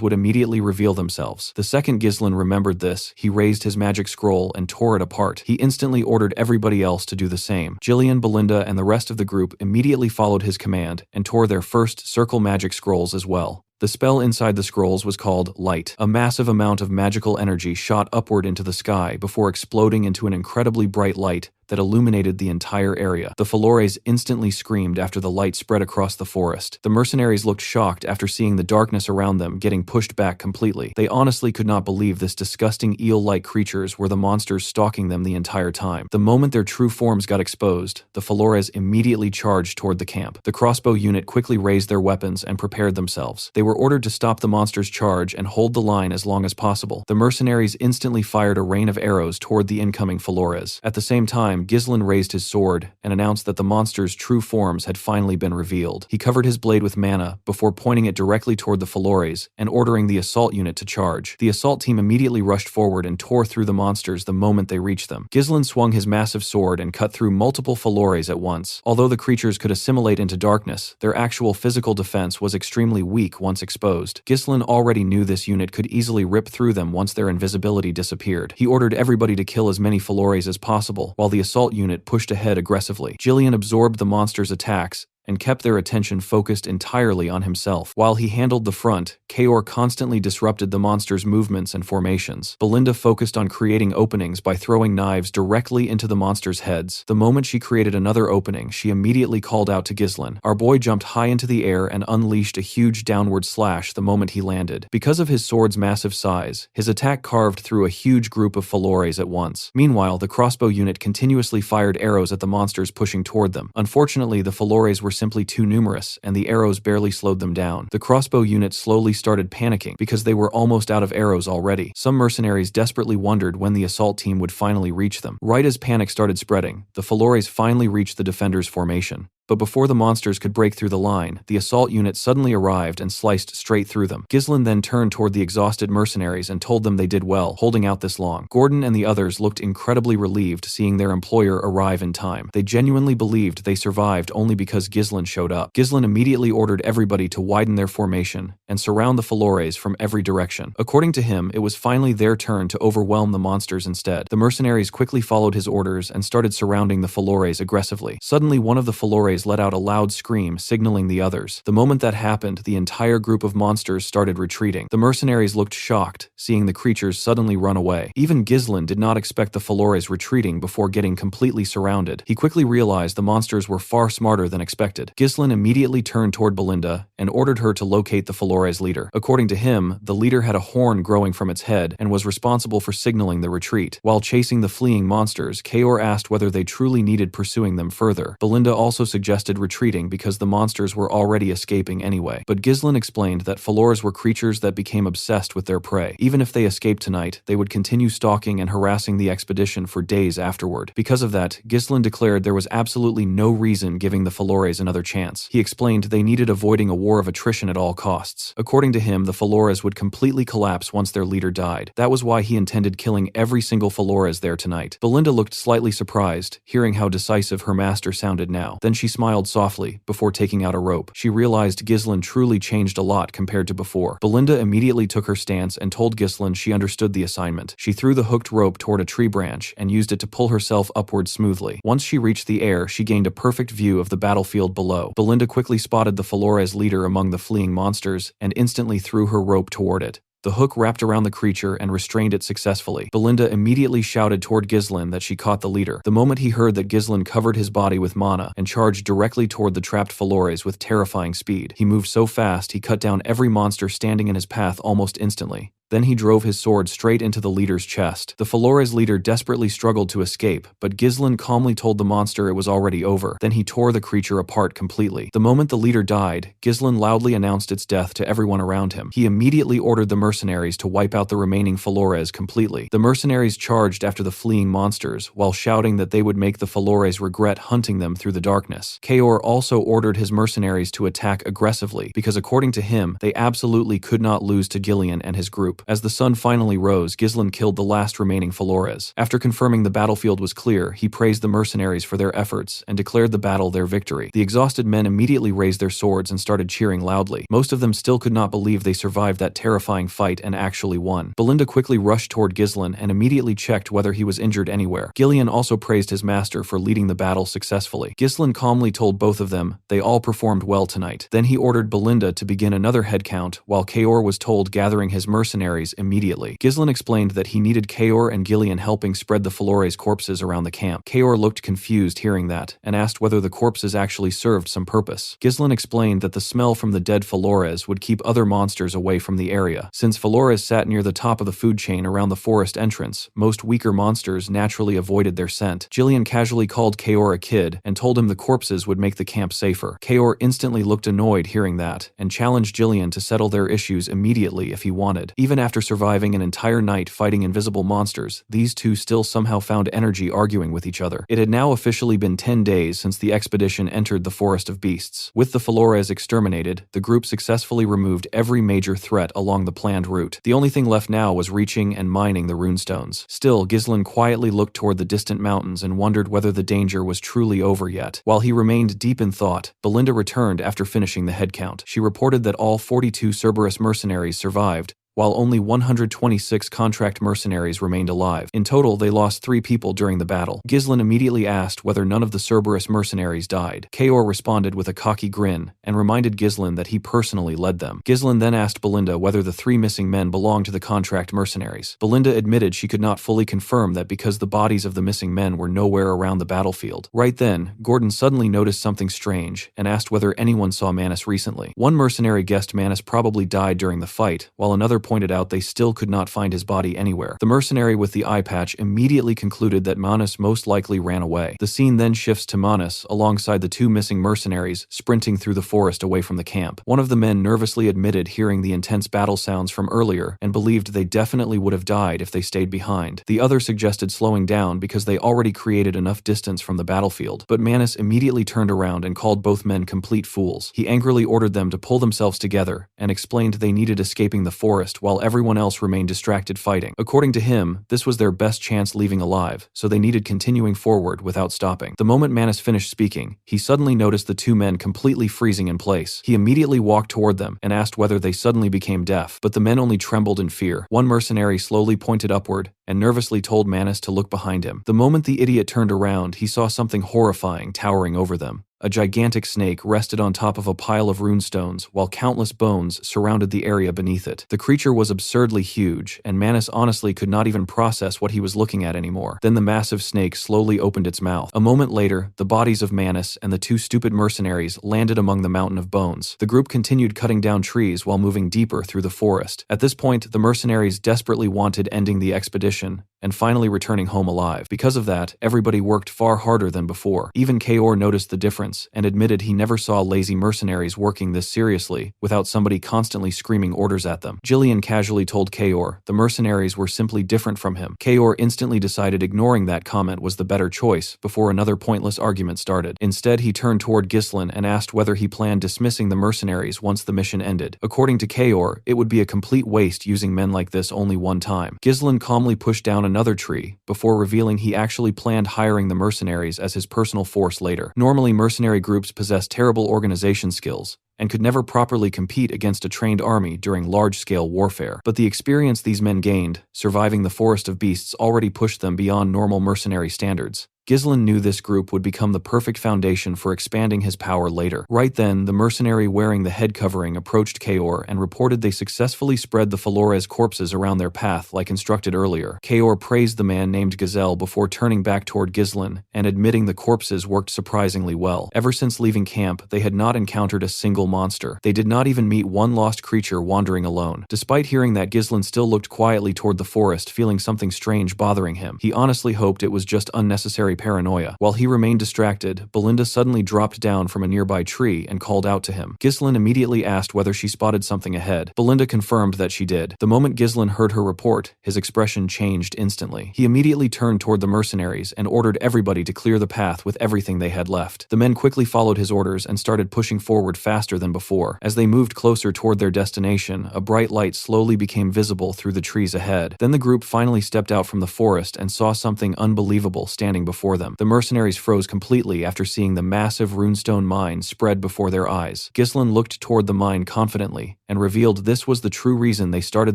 would immediately reveal themselves. The second Ghislain remembered this, he raised his magic scroll and tore it apart. He instantly ordered everybody else to do the same. Jillian, Belinda, and the rest of the group immediately followed his command and tore their first circle magic scrolls as well. The spell inside the scrolls was called Light. A massive amount of magical energy shot upward into the sky before exploding into an incredibly bright light that illuminated the entire area. The Flores instantly screamed after the light spread across the forest. The mercenaries looked shocked after seeing the darkness around them getting pushed back completely. They honestly could not believe this disgusting eel-like creatures were the monsters stalking them the entire time. The moment their true forms got exposed, the Flores immediately charged toward the camp. The crossbow unit quickly raised their weapons and prepared themselves. They were ordered to stop the monsters' charge and hold the line as long as possible. The mercenaries instantly fired a rain of arrows toward the incoming Flores. At the same time, Ghislain raised his sword and announced that the monster's true forms had finally been revealed. He covered his blade with mana before pointing it directly toward the Flores and ordering the assault unit to charge. The assault team immediately rushed forward and tore through the monsters the moment they reached them. Ghislain swung his massive sword and cut through multiple Flores at once. Although the creatures could assimilate into darkness, their actual physical defense was extremely weak once exposed. Ghislain already knew this unit could easily rip through them once their invisibility disappeared. He ordered everybody to kill as many Flores as possible, while the assault unit pushed ahead aggressively. Jillian absorbed the monster's attacks and kept their attention focused entirely on himself. While he handled the front, Kaor constantly disrupted the monster's movements and formations. Belinda focused on creating openings by throwing knives directly into the monster's heads. The moment she created another opening, she immediately called out to Ghislain. Our boy jumped high into the air and unleashed a huge downward slash the moment he landed. Because of his sword's massive size, his attack carved through a huge group of Flores at once. Meanwhile, the crossbow unit continuously fired arrows at the monsters pushing toward them. Unfortunately, the Flores were simply too numerous, and the arrows barely slowed them down. The crossbow unit slowly started panicking because they were almost out of arrows already. Some mercenaries desperately wondered when the assault team would finally reach them. Right as panic started spreading, the Flores finally reached the defenders' formation. But before the monsters could break through the line, the assault unit suddenly arrived and sliced straight through them. Ghislain then turned toward the exhausted mercenaries and told them they did well, holding out this long. Gordon and the others looked incredibly relieved seeing their employer arrive in time. They genuinely believed they survived only because Ghislain showed up. Ghislain immediately ordered everybody to widen their formation and surround the Flores from every direction. According to him, it was finally their turn to overwhelm the monsters instead. The mercenaries quickly followed his orders and started surrounding the Flores aggressively. Suddenly, one of the Flores let out a loud scream, signaling the others. The moment that happened, the entire group of monsters started retreating. The mercenaries looked shocked, seeing the creatures suddenly run away. Even Ghislain did not expect the Flores retreating before getting completely surrounded. He quickly realized the monsters were far smarter than expected. Ghislain immediately turned toward Belinda and ordered her to locate the Flores leader. According to him, the leader had a horn growing from its head and was responsible for signaling the retreat. While chasing the fleeing monsters, Kaor asked whether they truly needed pursuing them further. Belinda also suggested retreating because the monsters were already escaping anyway. But Ghislain explained that Flores were creatures that became obsessed with their prey. Even if they escaped tonight, they would continue stalking and harassing the expedition for days afterward. Because of that, Ghislain declared there was absolutely no reason giving the Flores another chance. He explained they needed avoiding a war of attrition at all costs. According to him, the Flores would completely collapse once their leader died. That was why he intended killing every single Flores there tonight. Belinda looked slightly surprised, hearing how decisive her master sounded now. Then she smiled softly before taking out a rope. She realized Ghislain truly changed a lot compared to before. Belinda immediately took her stance and told Ghislain she understood the assignment. She threw the hooked rope toward a tree branch and used it to pull herself upward smoothly. Once she reached the air, she gained a perfect view of the battlefield below. Belinda quickly spotted the Flores leader among the fleeing monsters and instantly threw her rope toward it. The hook wrapped around the creature and restrained it successfully. Belinda immediately shouted toward Ghislain that she caught the leader. The moment he heard that Ghislain covered his body with mana and charged directly toward the trapped Flores with terrifying speed. He moved so fast he cut down every monster standing in his path almost instantly. Then he drove his sword straight into the leader's chest. The Flores leader desperately struggled to escape, but Ghislain calmly told the monster it was already over. Then he tore the creature apart completely. The moment the leader died, Ghislain loudly announced its death to everyone around him. He immediately ordered the mercenaries mercenaries to wipe out the remaining Flores completely. The mercenaries charged after the fleeing monsters, while shouting that they would make the Flores regret hunting them through the darkness. Kaor also ordered his mercenaries to attack aggressively, because according to him, they absolutely could not lose to Gillian and his group. As the sun finally rose, Ghislain killed the last remaining Flores. After confirming the battlefield was clear, he praised the mercenaries for their efforts and declared the battle their victory. The exhausted men immediately raised their swords and started cheering loudly. Most of them still could not believe they survived that terrifying fight and actually won. Belinda quickly rushed toward Ghislain and immediately checked whether he was injured anywhere. Gillian also praised his master for leading the battle successfully. Ghislain calmly told both of them they all performed well tonight. Then he ordered Belinda to begin another head count, while Kaor was told gathering his mercenaries immediately. Ghislain explained that he needed Kaor and Gillian helping spread the Flores corpses around the camp. Kaor looked confused hearing that, and asked whether the corpses actually served some purpose. Ghislain explained that the smell from the dead Flores would keep other monsters away from the area. Since Flores sat near the top of the food chain around the forest entrance, most weaker monsters naturally avoided their scent. Gillian casually called Kaor a kid and told him the corpses would make the camp safer. Kaor instantly looked annoyed hearing that, and challenged Gillian to settle their issues immediately if he wanted. Even after surviving an entire night fighting invisible monsters, these two still somehow found energy arguing with each other. It had now officially been 10 days since the expedition entered the Forest of Beasts. With the Flores exterminated, the group successfully removed every major threat along the planned route. The only thing left now was reaching and mining the runestones. Still, Ghislain quietly looked toward the distant mountains and wondered whether the danger was truly over yet. While he remained deep in thought, Belinda returned after finishing the head count. She reported that all 42 Cerberus mercenaries survived, while only 126 contract mercenaries remained alive. In total, they lost 3 people during the battle. Ghislain immediately asked whether none of the Cerberus mercenaries died. Kaor responded with a cocky grin, and reminded Ghislain that he personally led them. Ghislain then asked Belinda whether the 3 missing men belonged to the contract mercenaries. Belinda admitted she could not fully confirm that because the bodies of the missing men were nowhere around the battlefield. Right then, Gordon suddenly noticed something strange, and asked whether anyone saw Manus recently. One mercenary guessed Manus probably died during the fight, while another pointed out they still could not find his body anywhere. The mercenary with the eye patch immediately concluded that Manus most likely ran away. The scene then shifts to Manus alongside the 2 missing mercenaries sprinting through the forest away from the camp. One of the men nervously admitted hearing the intense battle sounds from earlier and believed they definitely would have died if they stayed behind. The other suggested slowing down because they already created enough distance from the battlefield, but Manus immediately turned around and called both men complete fools. He angrily ordered them to pull themselves together and explained they needed escaping the forest while everyone else remained distracted fighting. According to him, this was their best chance leaving alive, so they needed continuing forward without stopping. The moment Manus finished speaking, he suddenly noticed the 2 men completely freezing in place. He immediately walked toward them and asked whether they suddenly became deaf, but the men only trembled in fear. One mercenary slowly pointed upward and nervously told Manus to look behind him. The moment the idiot turned around, he saw something horrifying towering over them. A gigantic snake rested on top of a pile of runestones, while countless bones surrounded the area beneath it. The creature was absurdly huge, and Manus honestly could not even process what he was looking at anymore. Then the massive snake slowly opened its mouth. A moment later, the bodies of Manus and the 2 stupid mercenaries landed among the mountain of bones. The group continued cutting down trees while moving deeper through the forest. At this point, the mercenaries desperately wanted ending the expedition and finally returning home alive. Because of that, everybody worked far harder than before. Even Kaor noticed the difference and admitted he never saw lazy mercenaries working this seriously without somebody constantly screaming orders at them. Gillian casually told Kaor the mercenaries were simply different from him. Kaor instantly decided ignoring that comment was the better choice before another pointless argument started. Instead, he turned toward Ghislain and asked whether he planned dismissing the mercenaries once the mission ended. According to Kaor, it would be a complete waste using men like this only one time. Ghislain calmly pushed down another tree before revealing he actually planned hiring the mercenaries as his personal force later. Normally, mercenary groups possess terrible organization skills and could never properly compete against a trained army during large-scale warfare. But the experience these men gained, surviving the Forest of Beasts, already pushed them beyond normal mercenary standards. Ghislain knew this group would become the perfect foundation for expanding his power later. Right then, the mercenary wearing the head covering approached Kaor and reported they successfully spread the Flores corpses around their path like instructed earlier. Kaor praised the man named Gazelle before turning back toward Ghislain and admitting the corpses worked surprisingly well. Ever since leaving camp, they had not encountered a single monster. They did not even meet one lost creature wandering alone. Despite hearing that, Ghislain still looked quietly toward the forest, feeling something strange bothering him. He honestly hoped it was just unnecessary paranoia. While he remained distracted, Belinda suddenly dropped down from a nearby tree and called out to him. Ghislaine immediately asked whether she spotted something ahead. Belinda confirmed that she did. The moment Ghislaine heard her report, his expression changed instantly. He immediately turned toward the mercenaries and ordered everybody to clear the path with everything they had left. The men quickly followed his orders and started pushing forward faster than before. As they moved closer toward their destination, a bright light slowly became visible through the trees ahead. Then the group finally stepped out from the forest and saw something unbelievable standing before them. The mercenaries froze completely after seeing the massive runestone mine spread before their eyes. Ghislaine looked toward the mine confidently and revealed this was the true reason they started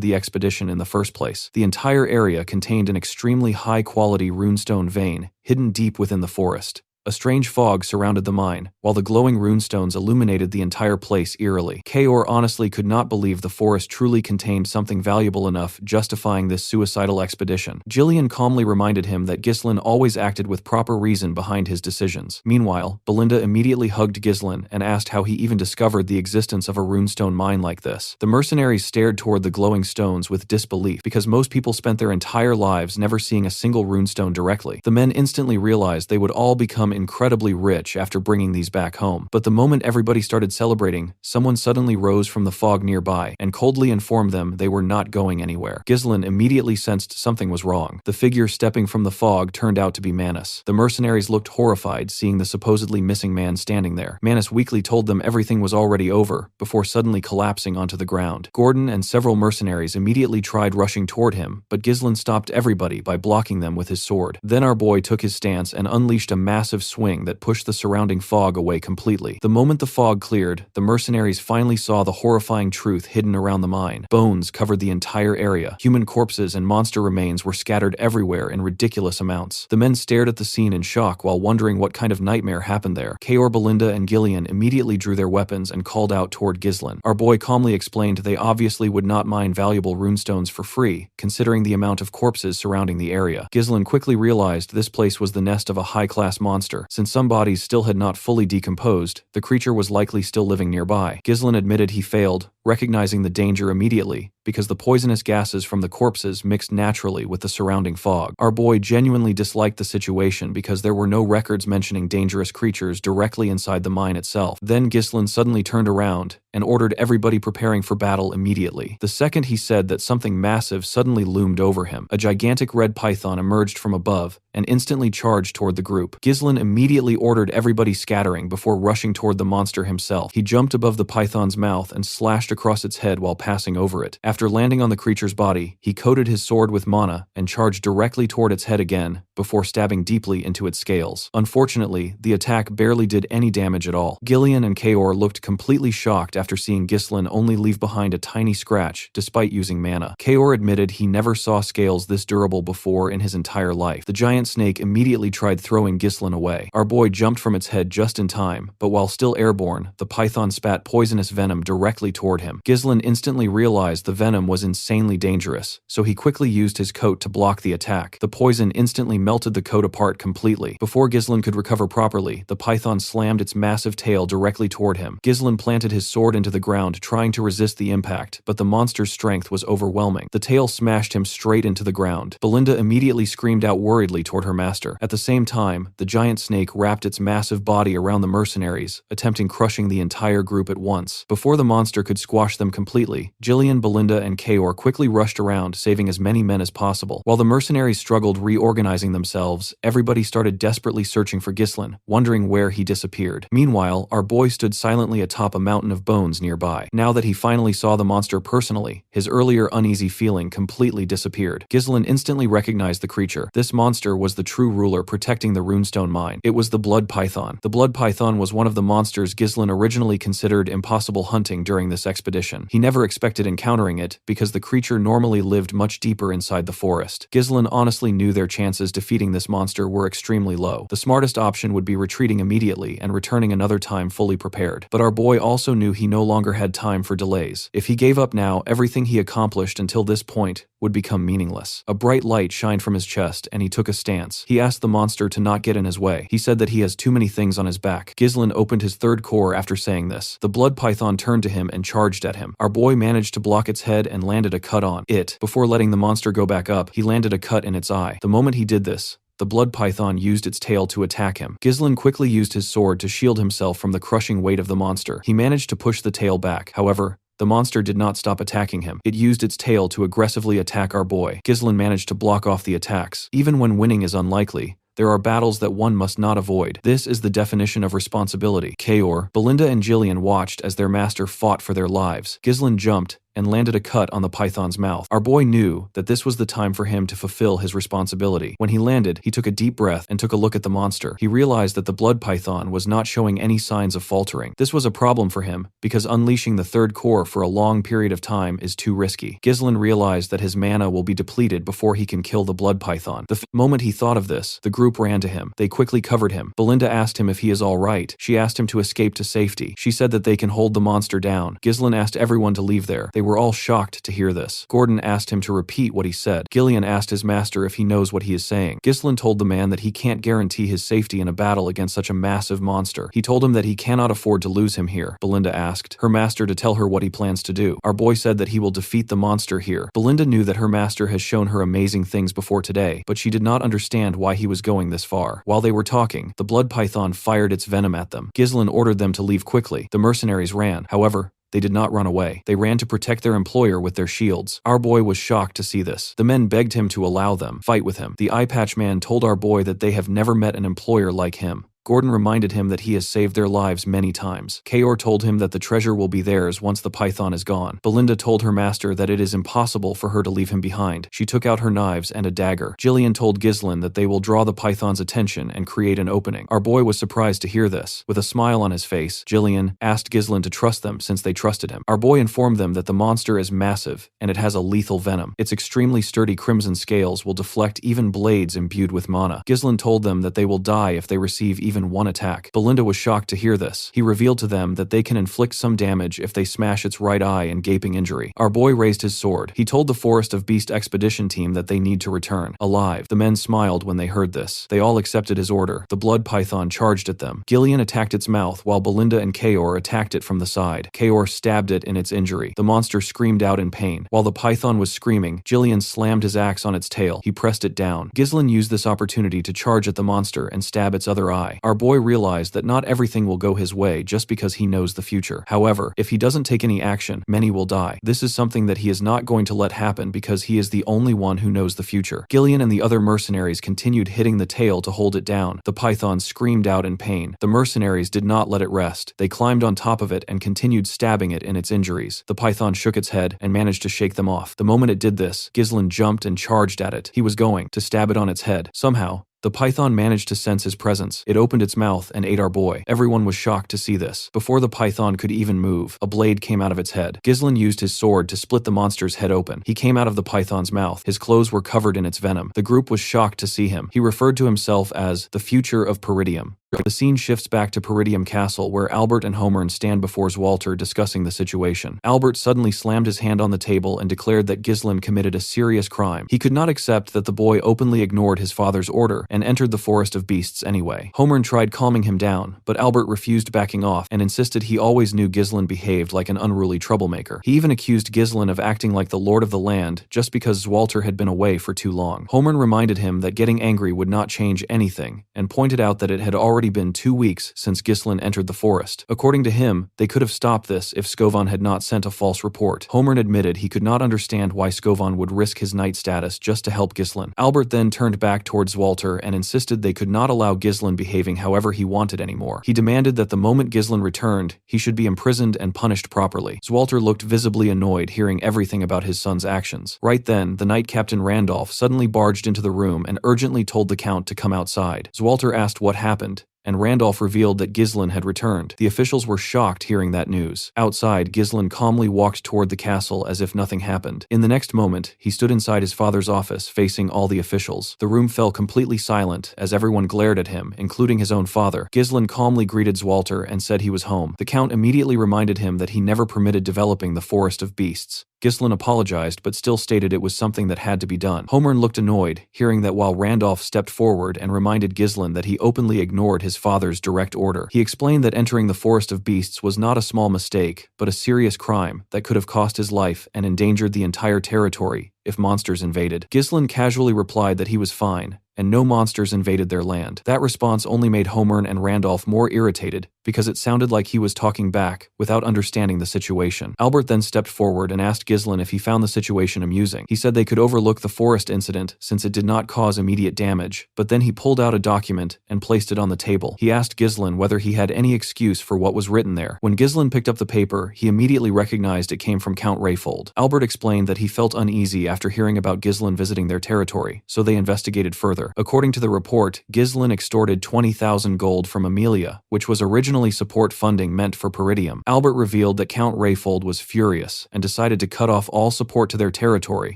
the expedition in the first place. The entire area contained an extremely high-quality runestone vein hidden deep within the forest. A strange fog surrounded the mine, while the glowing runestones illuminated the entire place eerily. Kaor honestly could not believe the forest truly contained something valuable enough justifying this suicidal expedition. Jillian calmly reminded him that Ghislaine always acted with proper reason behind his decisions. Meanwhile, Belinda immediately hugged Ghislaine and asked how he even discovered the existence of a runestone mine like this. The mercenaries stared toward the glowing stones with disbelief because most people spent their entire lives never seeing a single runestone directly. The men instantly realized they would all become incredibly rich after bringing these back home. But the moment everybody started celebrating, someone suddenly rose from the fog nearby and coldly informed them they were not going anywhere. Ghislaine immediately sensed something was wrong. The figure stepping from the fog turned out to be Manus. The mercenaries looked horrified seeing the supposedly missing man standing there. Manus weakly told them everything was already over before suddenly collapsing onto the ground. Gordon and several mercenaries immediately tried rushing toward him, but Ghislaine stopped everybody by blocking them with his sword. Then our boy took his stance and unleashed a massive swing that pushed the surrounding fog away completely. The moment the fog cleared, the mercenaries finally saw the horrifying truth hidden around the mine. Bones covered the entire area. Human corpses and monster remains were scattered everywhere in ridiculous amounts. The men stared at the scene in shock while wondering what kind of nightmare happened there. Kaor, Belinda, and Gillian immediately drew their weapons and called out toward Ghislaine. Our boy calmly explained they obviously would not mine valuable runestones for free, considering the amount of corpses surrounding the area. Ghislaine quickly realized this place was the nest of a high-class monster. Since some bodies still had not fully decomposed, the creature was likely still living nearby. Ghislaine admitted he failed, recognizing the danger immediately, because the poisonous gases from the corpses mixed naturally with the surrounding fog. Our boy genuinely disliked the situation because there were no records mentioning dangerous creatures directly inside the mine itself. Then Ghislaine suddenly turned around and ordered everybody preparing for battle immediately. The second he said that, something massive suddenly loomed over him. A gigantic red python emerged from above and instantly charged toward the group. Ghislaine immediately ordered everybody scattering before rushing toward the monster himself. He jumped above the python's mouth and slashed across its head while passing over it. After landing on the creature's body, he coated his sword with mana and charged directly toward its head again, before stabbing deeply into its scales. Unfortunately, the attack barely did any damage at all. Gillian and Kaor looked completely shocked after seeing Ghislaine only leave behind a tiny scratch despite using mana. Kaor admitted he never saw scales this durable before in his entire life. The giant snake immediately tried throwing Ghislaine away. Our boy jumped from its head just in time, but while still airborne, the python spat poisonous venom directly toward him. Ghislaine instantly realized the venom was insanely dangerous, so he quickly used his coat to block the attack. The poison instantly melted the coat apart completely. Before Ghislaine could recover properly, the python slammed its massive tail directly toward him. Ghislaine planted his sword into the ground, trying to resist the impact, but the monster's strength was overwhelming. The tail smashed him straight into the ground. Belinda immediately screamed out worriedly toward her master. At the same time, the giant snake wrapped its massive body around the mercenaries, attempting crushing the entire group at once. Before the monster could squash them completely, Jillian, Belinda, and Kaor quickly rushed around, saving as many men as possible. While the mercenaries struggled reorganizing themselves, everybody started desperately searching for Ghislaine, wondering where he disappeared. Meanwhile, our boy stood silently atop a mountain of bones nearby. Now that he finally saw the monster personally, his earlier uneasy feeling completely disappeared. Ghislaine instantly recognized the creature. This monster was the true ruler protecting the runestone mine. It was the blood python. The blood python was one of the monsters Ghislaine originally considered impossible hunting during this expedition. He never expected encountering it because the creature normally lived much deeper inside the forest. Ghislaine honestly knew their chances defeating this monster were extremely low. The smartest option would be retreating immediately and returning another time fully prepared. But our boy also knew he no longer had time for delays. If he gave up now, everything he accomplished until this point would become meaningless. A bright light shined from his chest and he took a stance. He asked the monster to not get in his way. He said that he has too many things on his back. Ghislaine opened his third core after saying this. The blood python turned to him and charged at him. Our boy managed to block its head and landed a cut on it. Before letting the monster go back up, he landed a cut in its eye. The moment he did this, the blood python used its tail to attack him. Ghislain quickly used his sword to shield himself from the crushing weight of the monster. He managed to push the tail back. However, the monster did not stop attacking him. It used its tail to aggressively attack our boy. Ghislain managed to block off the attacks. Even when winning is unlikely, there are battles that one must not avoid. This is the definition of responsibility. Kaor, Belinda and Jillian watched as their master fought for their lives. Ghislain jumped and landed a cut on the python's mouth. Our boy knew that this was the time for him to fulfill his responsibility. When he landed, he took a deep breath and took a look at the monster. He realized that the blood python was not showing any signs of faltering. This was a problem for him, because unleashing the third core for a long period of time is too risky. Ghislain realized that his mana will be depleted before he can kill the blood python. The moment he thought of this, the group ran to him. They quickly covered him. Belinda asked him if he is all right. She asked him to escape to safety. She said that they can hold the monster down. Ghislain asked everyone to leave there. They were all shocked to hear this. Gordon asked him to repeat what he said. Gillian asked his master if he knows what he is saying. Ghislain told the man that he can't guarantee his safety in a battle against such a massive monster. He told him that he cannot afford to lose him here. Belinda asked her master to tell her what he plans to do. Our boy said that he will defeat the monster here. Belinda knew that her master has shown her amazing things before today, but she did not understand why he was going this far. While they were talking, the blood python fired its venom at them. Ghislain ordered them to leave quickly. The mercenaries ran. However, they did not run away. They ran to protect their employer with their shields. Our boy was shocked to see this. The men begged him to allow them fight with him. The eye patch man told our boy that they have never met an employer like him. Gordon reminded him that he has saved their lives many times. Kaor told him that the treasure will be theirs once the python is gone. Belinda told her master that it is impossible for her to leave him behind. She took out her knives and a dagger. Jillian told Ghislain that they will draw the python's attention and create an opening. Our boy was surprised to hear this. With a smile on his face, Jillian asked Ghislain to trust them since they trusted him. Our boy informed them that the monster is massive and it has a lethal venom. Its extremely sturdy crimson scales will deflect even blades imbued with mana. Ghislain told them that they will die if they receive even one attack. Belinda was shocked to hear this. He revealed to them that they can inflict some damage if they smash its right eye and gaping injury. Our boy raised his sword. He told the Forest of Beast expedition team that they need to return alive. The men smiled when they heard this. They all accepted his order. The blood python charged at them. Gillian attacked its mouth while Belinda and Kaor attacked it from the side. Kaor stabbed it in its injury. The monster screamed out in pain. While the python was screaming, Jillian slammed his axe on its tail. He pressed it down. Ghislain used this opportunity to charge at the monster and stab its other eye. Our boy realized that not everything will go his way just because he knows the future. However, if he doesn't take any action, many will die. This is something that he is not going to let happen because he is the only one who knows the future. Gillian and the other mercenaries continued hitting the tail to hold it down. The python screamed out in pain. The mercenaries did not let it rest. They climbed on top of it and continued stabbing it in its injuries. The python shook its head and managed to shake them off. The moment it did this, Ghislain jumped and charged at it. He was going to stab it on its head. Somehow, the python managed to sense his presence. It opened its mouth and ate our boy. Everyone was shocked to see this. Before the python could even move, a blade came out of its head. Ghislain used his sword to split the monster's head open. He came out of the python's mouth. His clothes were covered in its venom. The group was shocked to see him. He referred to himself as the future of Peridium. The scene shifts back to Peridium Castle, where Albert and Homer stand before Walter discussing the situation. Albert suddenly slammed his hand on the table and declared that Ghislain committed a serious crime. He could not accept that the boy openly ignored his father's order and entered the Forest of Beasts anyway. Homer tried calming him down, but Albert refused backing off and insisted he always knew Ghislain behaved like an unruly troublemaker. He even accused Ghislain of acting like the lord of the land just because Walter had been away for too long. Homer reminded him that getting angry would not change anything and pointed out that it had already been 2 weeks since Ghislain entered the forest. According to him, they could have stopped this if Skovan had not sent a false report. Homer admitted he could not understand why Skovan would risk his knight status just to help Ghislain. Albert then turned back towards Walter and insisted they could not allow Ghislain behaving however he wanted anymore. He demanded that the moment Ghislain returned, he should be imprisoned and punished properly. Walter looked visibly annoyed hearing everything about his son's actions. Right then, the knight Captain Randolph suddenly barged into the room and urgently told the Count to come outside. Walter asked what happened, and Randolph revealed that Ghislain had returned. The officials were shocked hearing that news. Outside, Ghislain calmly walked toward the castle as if nothing happened. In the next moment, he stood inside his father's office, facing all the officials. The room fell completely silent as everyone glared at him, including his own father. Ghislain calmly greeted Walter and said he was home. The Count immediately reminded him that he never permitted developing the Forest of Beasts. Ghislain apologized but still stated it was something that had to be done. Homer looked annoyed, hearing that while Randolph stepped forward and reminded Ghislain that he openly ignored his father's direct order. He explained that entering the Forest of Beasts was not a small mistake, but a serious crime that could have cost his life and endangered the entire territory if monsters invaded. Ghislain casually replied that he was fine, and no monsters invaded their land. That response only made Homer and Randolph more irritated because it sounded like he was talking back without understanding the situation. Albert then stepped forward and asked Ghislain if he found the situation amusing. He said they could overlook the forest incident since it did not cause immediate damage, but then he pulled out a document and placed it on the table. He asked Ghislain whether he had any excuse for what was written there. When Ghislain picked up the paper, he immediately recognized it came from Count Rayfold. Albert explained that he felt uneasy after hearing about Ghislain visiting their territory, so they investigated further. According to the report, Ghislain extorted 20,000 gold from Amelia, which was originally support funding meant for Peridium. Albert revealed that Count Rayfold was furious and decided to cut off all support to their territory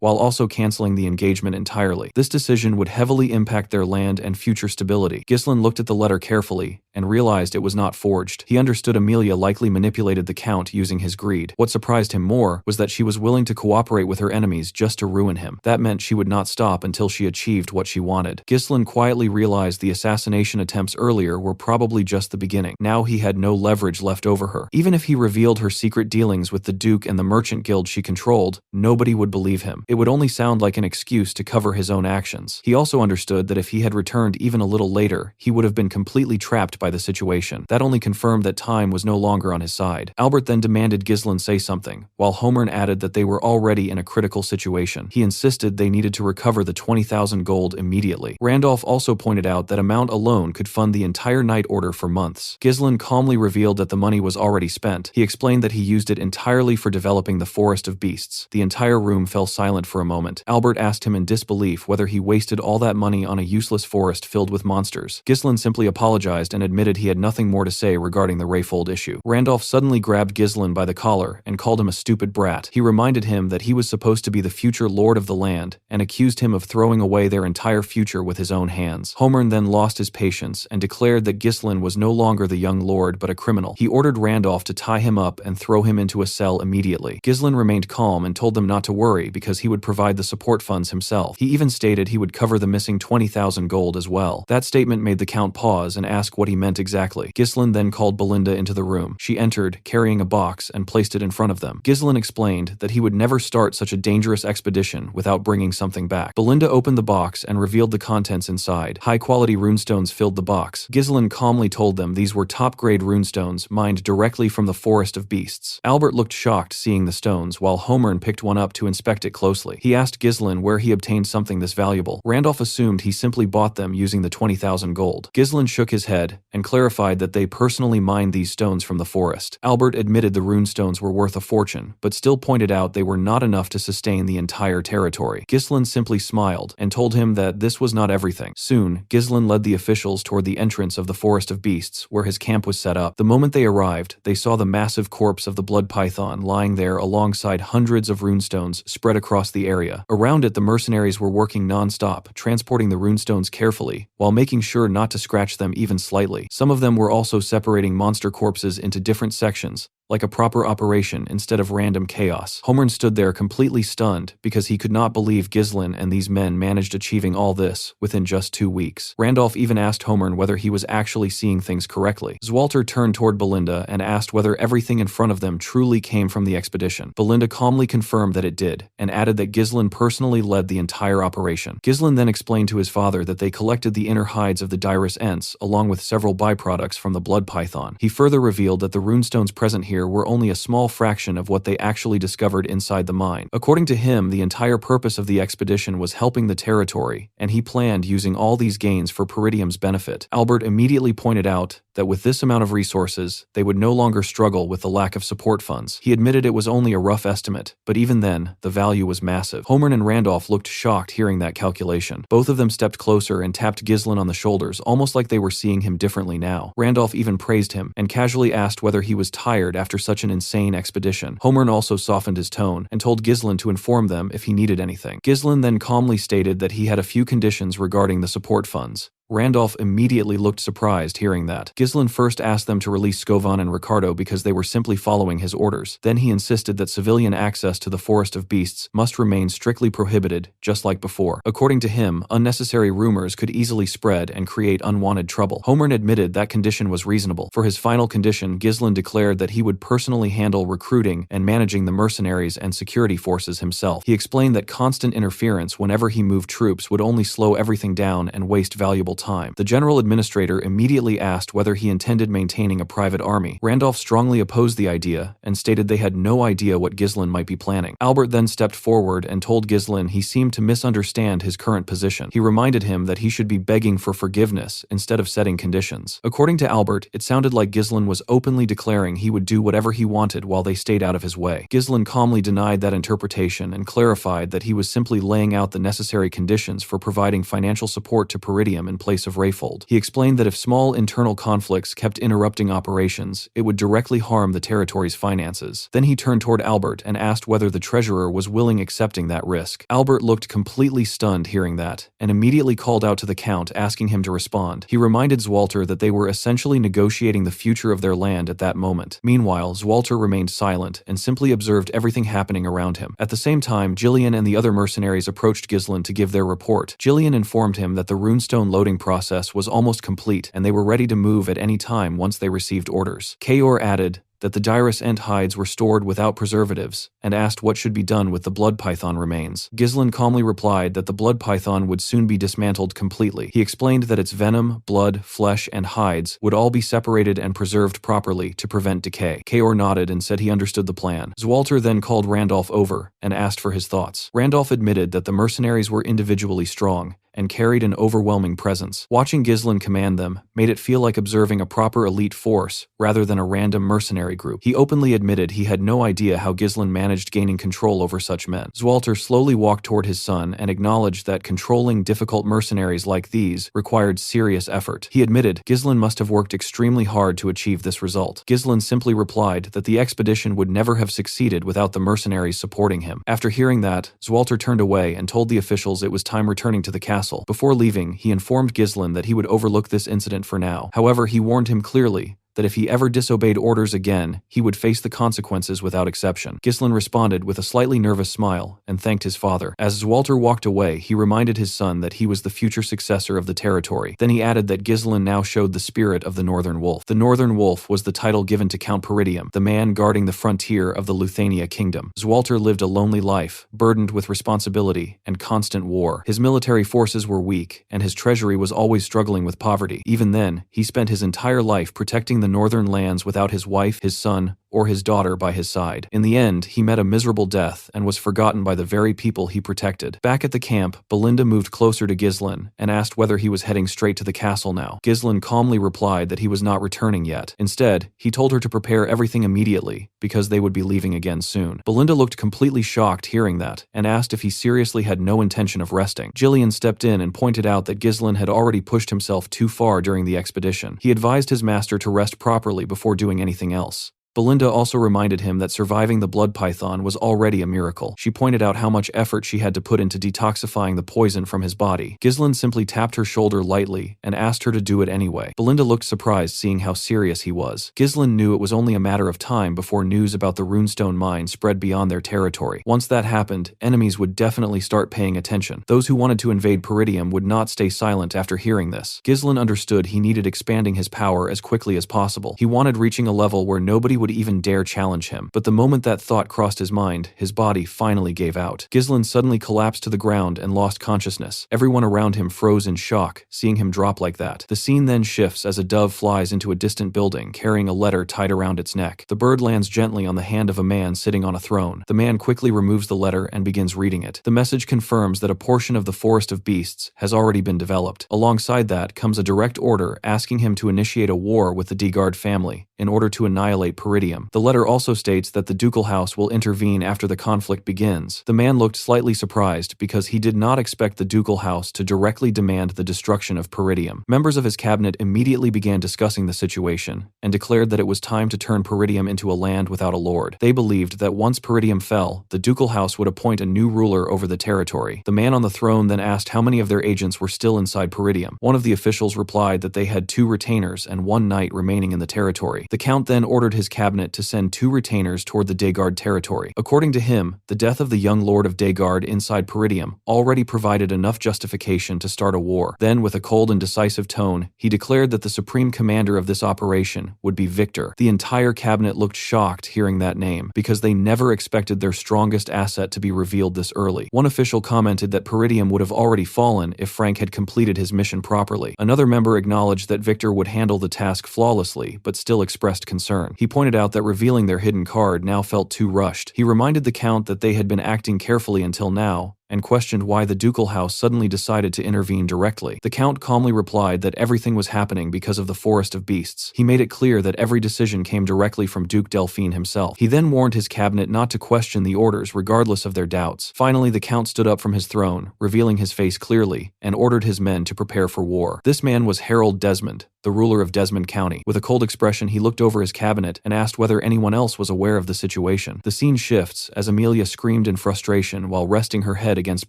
while also canceling the engagement entirely. This decision would heavily impact their land and future stability. Ghislain looked at the letter carefully and realized it was not forged. He understood Amelia likely manipulated the Count using his greed. What surprised him more was that she was willing to cooperate with her enemies just to ruin him. That meant she would not stop until she achieved what she wanted. Ghislain quietly realized the assassination attempts earlier were probably just the beginning. Now he had no leverage left over her. Even if he revealed her secret dealings with the Duke and the merchant guild she controlled, nobody would believe him. It would only sound like an excuse to cover his own actions. He also understood that if he had returned even a little later, he would have been completely trapped by the situation. That only confirmed that time was no longer on his side. Albert then demanded Ghislain say something, while Homer added that they were already in a critical situation. He insisted they needed to recover the 20,000 gold immediately. Randolph also pointed out that amount alone could fund the entire night order for months. Ghislain calmly revealed that the money was already spent. He explained that he used it entirely for developing the Forest of Beasts. The entire room fell silent for a moment. Albert asked him in disbelief whether he wasted all that money on a useless forest filled with monsters. Ghislain simply apologized and admitted he had nothing more to say regarding the Rayfold issue. Randolph suddenly grabbed Ghislain by the collar and called him a stupid brat. He reminded him that he was supposed to be the future lord of the land and accused him of throwing away their entire future with his own hands. Homer then lost his patience and declared that Ghislain was no longer the young lord but a criminal. He ordered Randolph to tie him up and throw him into a cell immediately. Ghislain remained calm and told them not to worry because he would provide the support funds himself. He even stated he would cover the missing 20,000 gold as well. That statement made the Count pause and ask what he meant exactly. Ghislain then called Belinda into the room. She entered, carrying a box, and placed it in front of them. Ghislain explained that he would never start such a dangerous expedition without bringing something back. Belinda opened the box and revealed the contents inside. High-quality runestones filled the box. Ghislain calmly told them these were top-grade runestones mined directly from the Forest of Beasts. Albert looked shocked seeing the stones, while Homer picked one up to inspect it closely. He asked Ghislain where he obtained something this valuable. Randolph assumed he simply bought them using the 20,000 gold. Ghislain shook his head and clarified that they personally mined these stones from the forest. Albert admitted the runestones were worth a fortune, but still pointed out they were not enough to sustain the entire territory. Ghislain simply smiled and told him that this was not everything. Soon, Ghislain led the officials toward the entrance of the Forest of Beasts, where his camp was set up. The moment they arrived, they saw the massive corpse of the blood python lying there alongside hundreds of runestones spread across the area. Around it, the mercenaries were working non-stop, transporting the runestones carefully, while making sure not to scratch them even slightly. Some of them were also separating monster corpses into different sections, like a proper operation instead of random chaos. Homer stood there completely stunned because he could not believe Ghislain and these men managed achieving all this within just 2 weeks. Randolph even asked Homer whether he was actually seeing things correctly. Zwalter turned toward Belinda and asked whether everything in front of them truly came from the expedition. Belinda calmly confirmed that it did, and added that Ghislain personally led the entire operation. Ghislain then explained to his father that they collected the inner hides of the Dirus Ents along with several byproducts from the blood python. He further revealed that the runestones present here were only a small fraction of what they actually discovered inside the mine. According to him, the entire purpose of the expedition was helping the territory, and he planned using all these gains for Peridium's benefit. Albert immediately pointed out that with this amount of resources, they would no longer struggle with the lack of support funds. He admitted it was only a rough estimate, but even then, the value was massive. Homer and Randolph looked shocked hearing that calculation. Both of them stepped closer and tapped Ghislain on the shoulders, almost like they were seeing him differently now. Randolph even praised him, and casually asked whether he was tired after such an insane expedition. Homer also softened his tone, and told Ghislain to inform them if he needed anything. Ghislain then calmly stated that he had a few conditions regarding the support funds. Randolph immediately looked surprised hearing that. Ghislain first asked them to release Scovan and Ricardo because they were simply following his orders. Then he insisted that civilian access to the Forest of Beasts must remain strictly prohibited, just like before. According to him, unnecessary rumors could easily spread and create unwanted trouble. Homern admitted that condition was reasonable. For his final condition, Ghislain declared that he would personally handle recruiting and managing the mercenaries and security forces himself. He explained that constant interference whenever he moved troops would only slow everything down and waste valuable time. The general administrator immediately asked whether he intended maintaining a private army. Randolph strongly opposed the idea and stated they had no idea what Ghislain might be planning. Albert then stepped forward and told Ghislain he seemed to misunderstand his current position. He reminded him that he should be begging for forgiveness instead of setting conditions. According to Albert, it sounded like Ghislain was openly declaring he would do whatever he wanted while they stayed out of his way. Ghislain calmly denied that interpretation and clarified that he was simply laying out the necessary conditions for providing financial support to Peridium in place of Rayfold. He explained that if small internal conflicts kept interrupting operations, it would directly harm the territory's finances. Then he turned toward Albert and asked whether the treasurer was willing accepting that risk. Albert looked completely stunned hearing that, and immediately called out to the Count asking him to respond. He reminded Zwalter that they were essentially negotiating the future of their land at that moment. Meanwhile, Zwalter remained silent and simply observed everything happening around him. At the same time, Jillian and the other mercenaries approached Ghislain to give their report. Jillian informed him that the runestone loading process was almost complete and they were ready to move at any time once they received orders. Kayor added that the Dirus Ent hides were stored without preservatives, and asked what should be done with the blood python remains. Ghislain calmly replied that the blood python would soon be dismantled completely. He explained that its venom, blood, flesh, and hides would all be separated and preserved properly to prevent decay. Kayor nodded and said he understood the plan. Zwalter then called Randolph over and asked for his thoughts. Randolph admitted that the mercenaries were individually strong and carried an overwhelming presence. Watching Ghislain command them made it feel like observing a proper elite force rather than a random mercenary group. He openly admitted he had no idea how Ghislain managed gaining control over such men. Zwalter slowly walked toward his son and acknowledged that controlling difficult mercenaries like these required serious effort. He admitted Ghislain must have worked extremely hard to achieve this result. Ghislain simply replied that the expedition would never have succeeded without the mercenaries supporting him. After hearing that, Zwalter turned away and told the officials it was time returning to the castle. Before leaving, he informed Ghislain that he would overlook this incident for now. However, he warned him clearly that if he ever disobeyed orders again, he would face the consequences without exception. Ghislain responded with a slightly nervous smile and thanked his father. As Zwalter walked away, he reminded his son that he was the future successor of the territory. Then he added that Ghislain now showed the spirit of the Northern Wolf. The Northern Wolf was the title given to Count Peridium, the man guarding the frontier of the Luthania kingdom. Zwalter lived a lonely life, burdened with responsibility and constant war. His military forces were weak, and his treasury was always struggling with poverty. Even then, he spent his entire life protecting the northern lands without his wife, his son, or his daughter by his side. In the end, he met a miserable death and was forgotten by the very people he protected. Back at the camp, Belinda moved closer to Ghislain and asked whether he was heading straight to the castle now. Ghislain calmly replied that he was not returning yet. Instead, he told her to prepare everything immediately because they would be leaving again soon. Belinda looked completely shocked hearing that and asked if he seriously had no intention of resting. Jillian stepped in and pointed out that Ghislain had already pushed himself too far during the expedition. He advised his master to rest properly before doing anything else. Belinda also reminded him that surviving the blood python was already a miracle. She pointed out how much effort she had to put into detoxifying the poison from his body. Ghislain simply tapped her shoulder lightly and asked her to do it anyway. Belinda looked surprised seeing how serious he was. Ghislain knew it was only a matter of time before news about the runestone mine spread beyond their territory. Once that happened, enemies would definitely start paying attention. Those who wanted to invade Peridium would not stay silent after hearing this. Ghislain understood he needed expanding his power as quickly as possible. He wanted reaching a level where nobody would even dare challenge him. But the moment that thought crossed his mind, his body finally gave out. Ghislain suddenly collapsed to the ground and lost consciousness. Everyone around him froze in shock, seeing him drop like that. The scene then shifts as a dove flies into a distant building, carrying a letter tied around its neck. The bird lands gently on the hand of a man sitting on a throne. The man quickly removes the letter and begins reading it. The message confirms that a portion of the Forest of Beasts has already been developed. Alongside that comes a direct order asking him to initiate a war with the Degard family in order to annihilate Peridium Peridium. The letter also states that the ducal house will intervene after the conflict begins. The man looked slightly surprised because he did not expect the ducal house to directly demand the destruction of Peridium. Members of his cabinet immediately began discussing the situation and declared that it was time to turn Peridium into a land without a lord. They believed that once Peridium fell, the ducal house would appoint a new ruler over the territory. The man on the throne then asked how many of their agents were still inside Peridium. One of the officials replied that they had 2 retainers and 1 knight remaining in the territory. The count then ordered his cabinet to send 2 retainers toward the Daygard territory. According to him, the death of the young lord of Daygard inside Peridium already provided enough justification to start a war. Then, with a cold and decisive tone, he declared that the supreme commander of this operation would be Victor. The entire cabinet looked shocked hearing that name, because they never expected their strongest asset to be revealed this early. One official commented that Peridium would have already fallen if Frank had completed his mission properly. Another member acknowledged that Victor would handle the task flawlessly, but still expressed concern. He pointed out that revealing their hidden card now felt too rushed. He reminded the count that they had been acting carefully until now, and questioned why the ducal house suddenly decided to intervene directly. The count calmly replied that everything was happening because of the forest of beasts. He made it clear that every decision came directly from Duke Delphine himself. He then warned his cabinet not to question the orders regardless of their doubts. Finally, the count stood up from his throne, revealing his face clearly, and ordered his men to prepare for war. This man was Harold Desmond, the ruler of Desmond County. With a cold expression, he looked over his cabinet and asked whether anyone else was aware of the situation. The scene shifts as Amelia screamed in frustration while resting her head against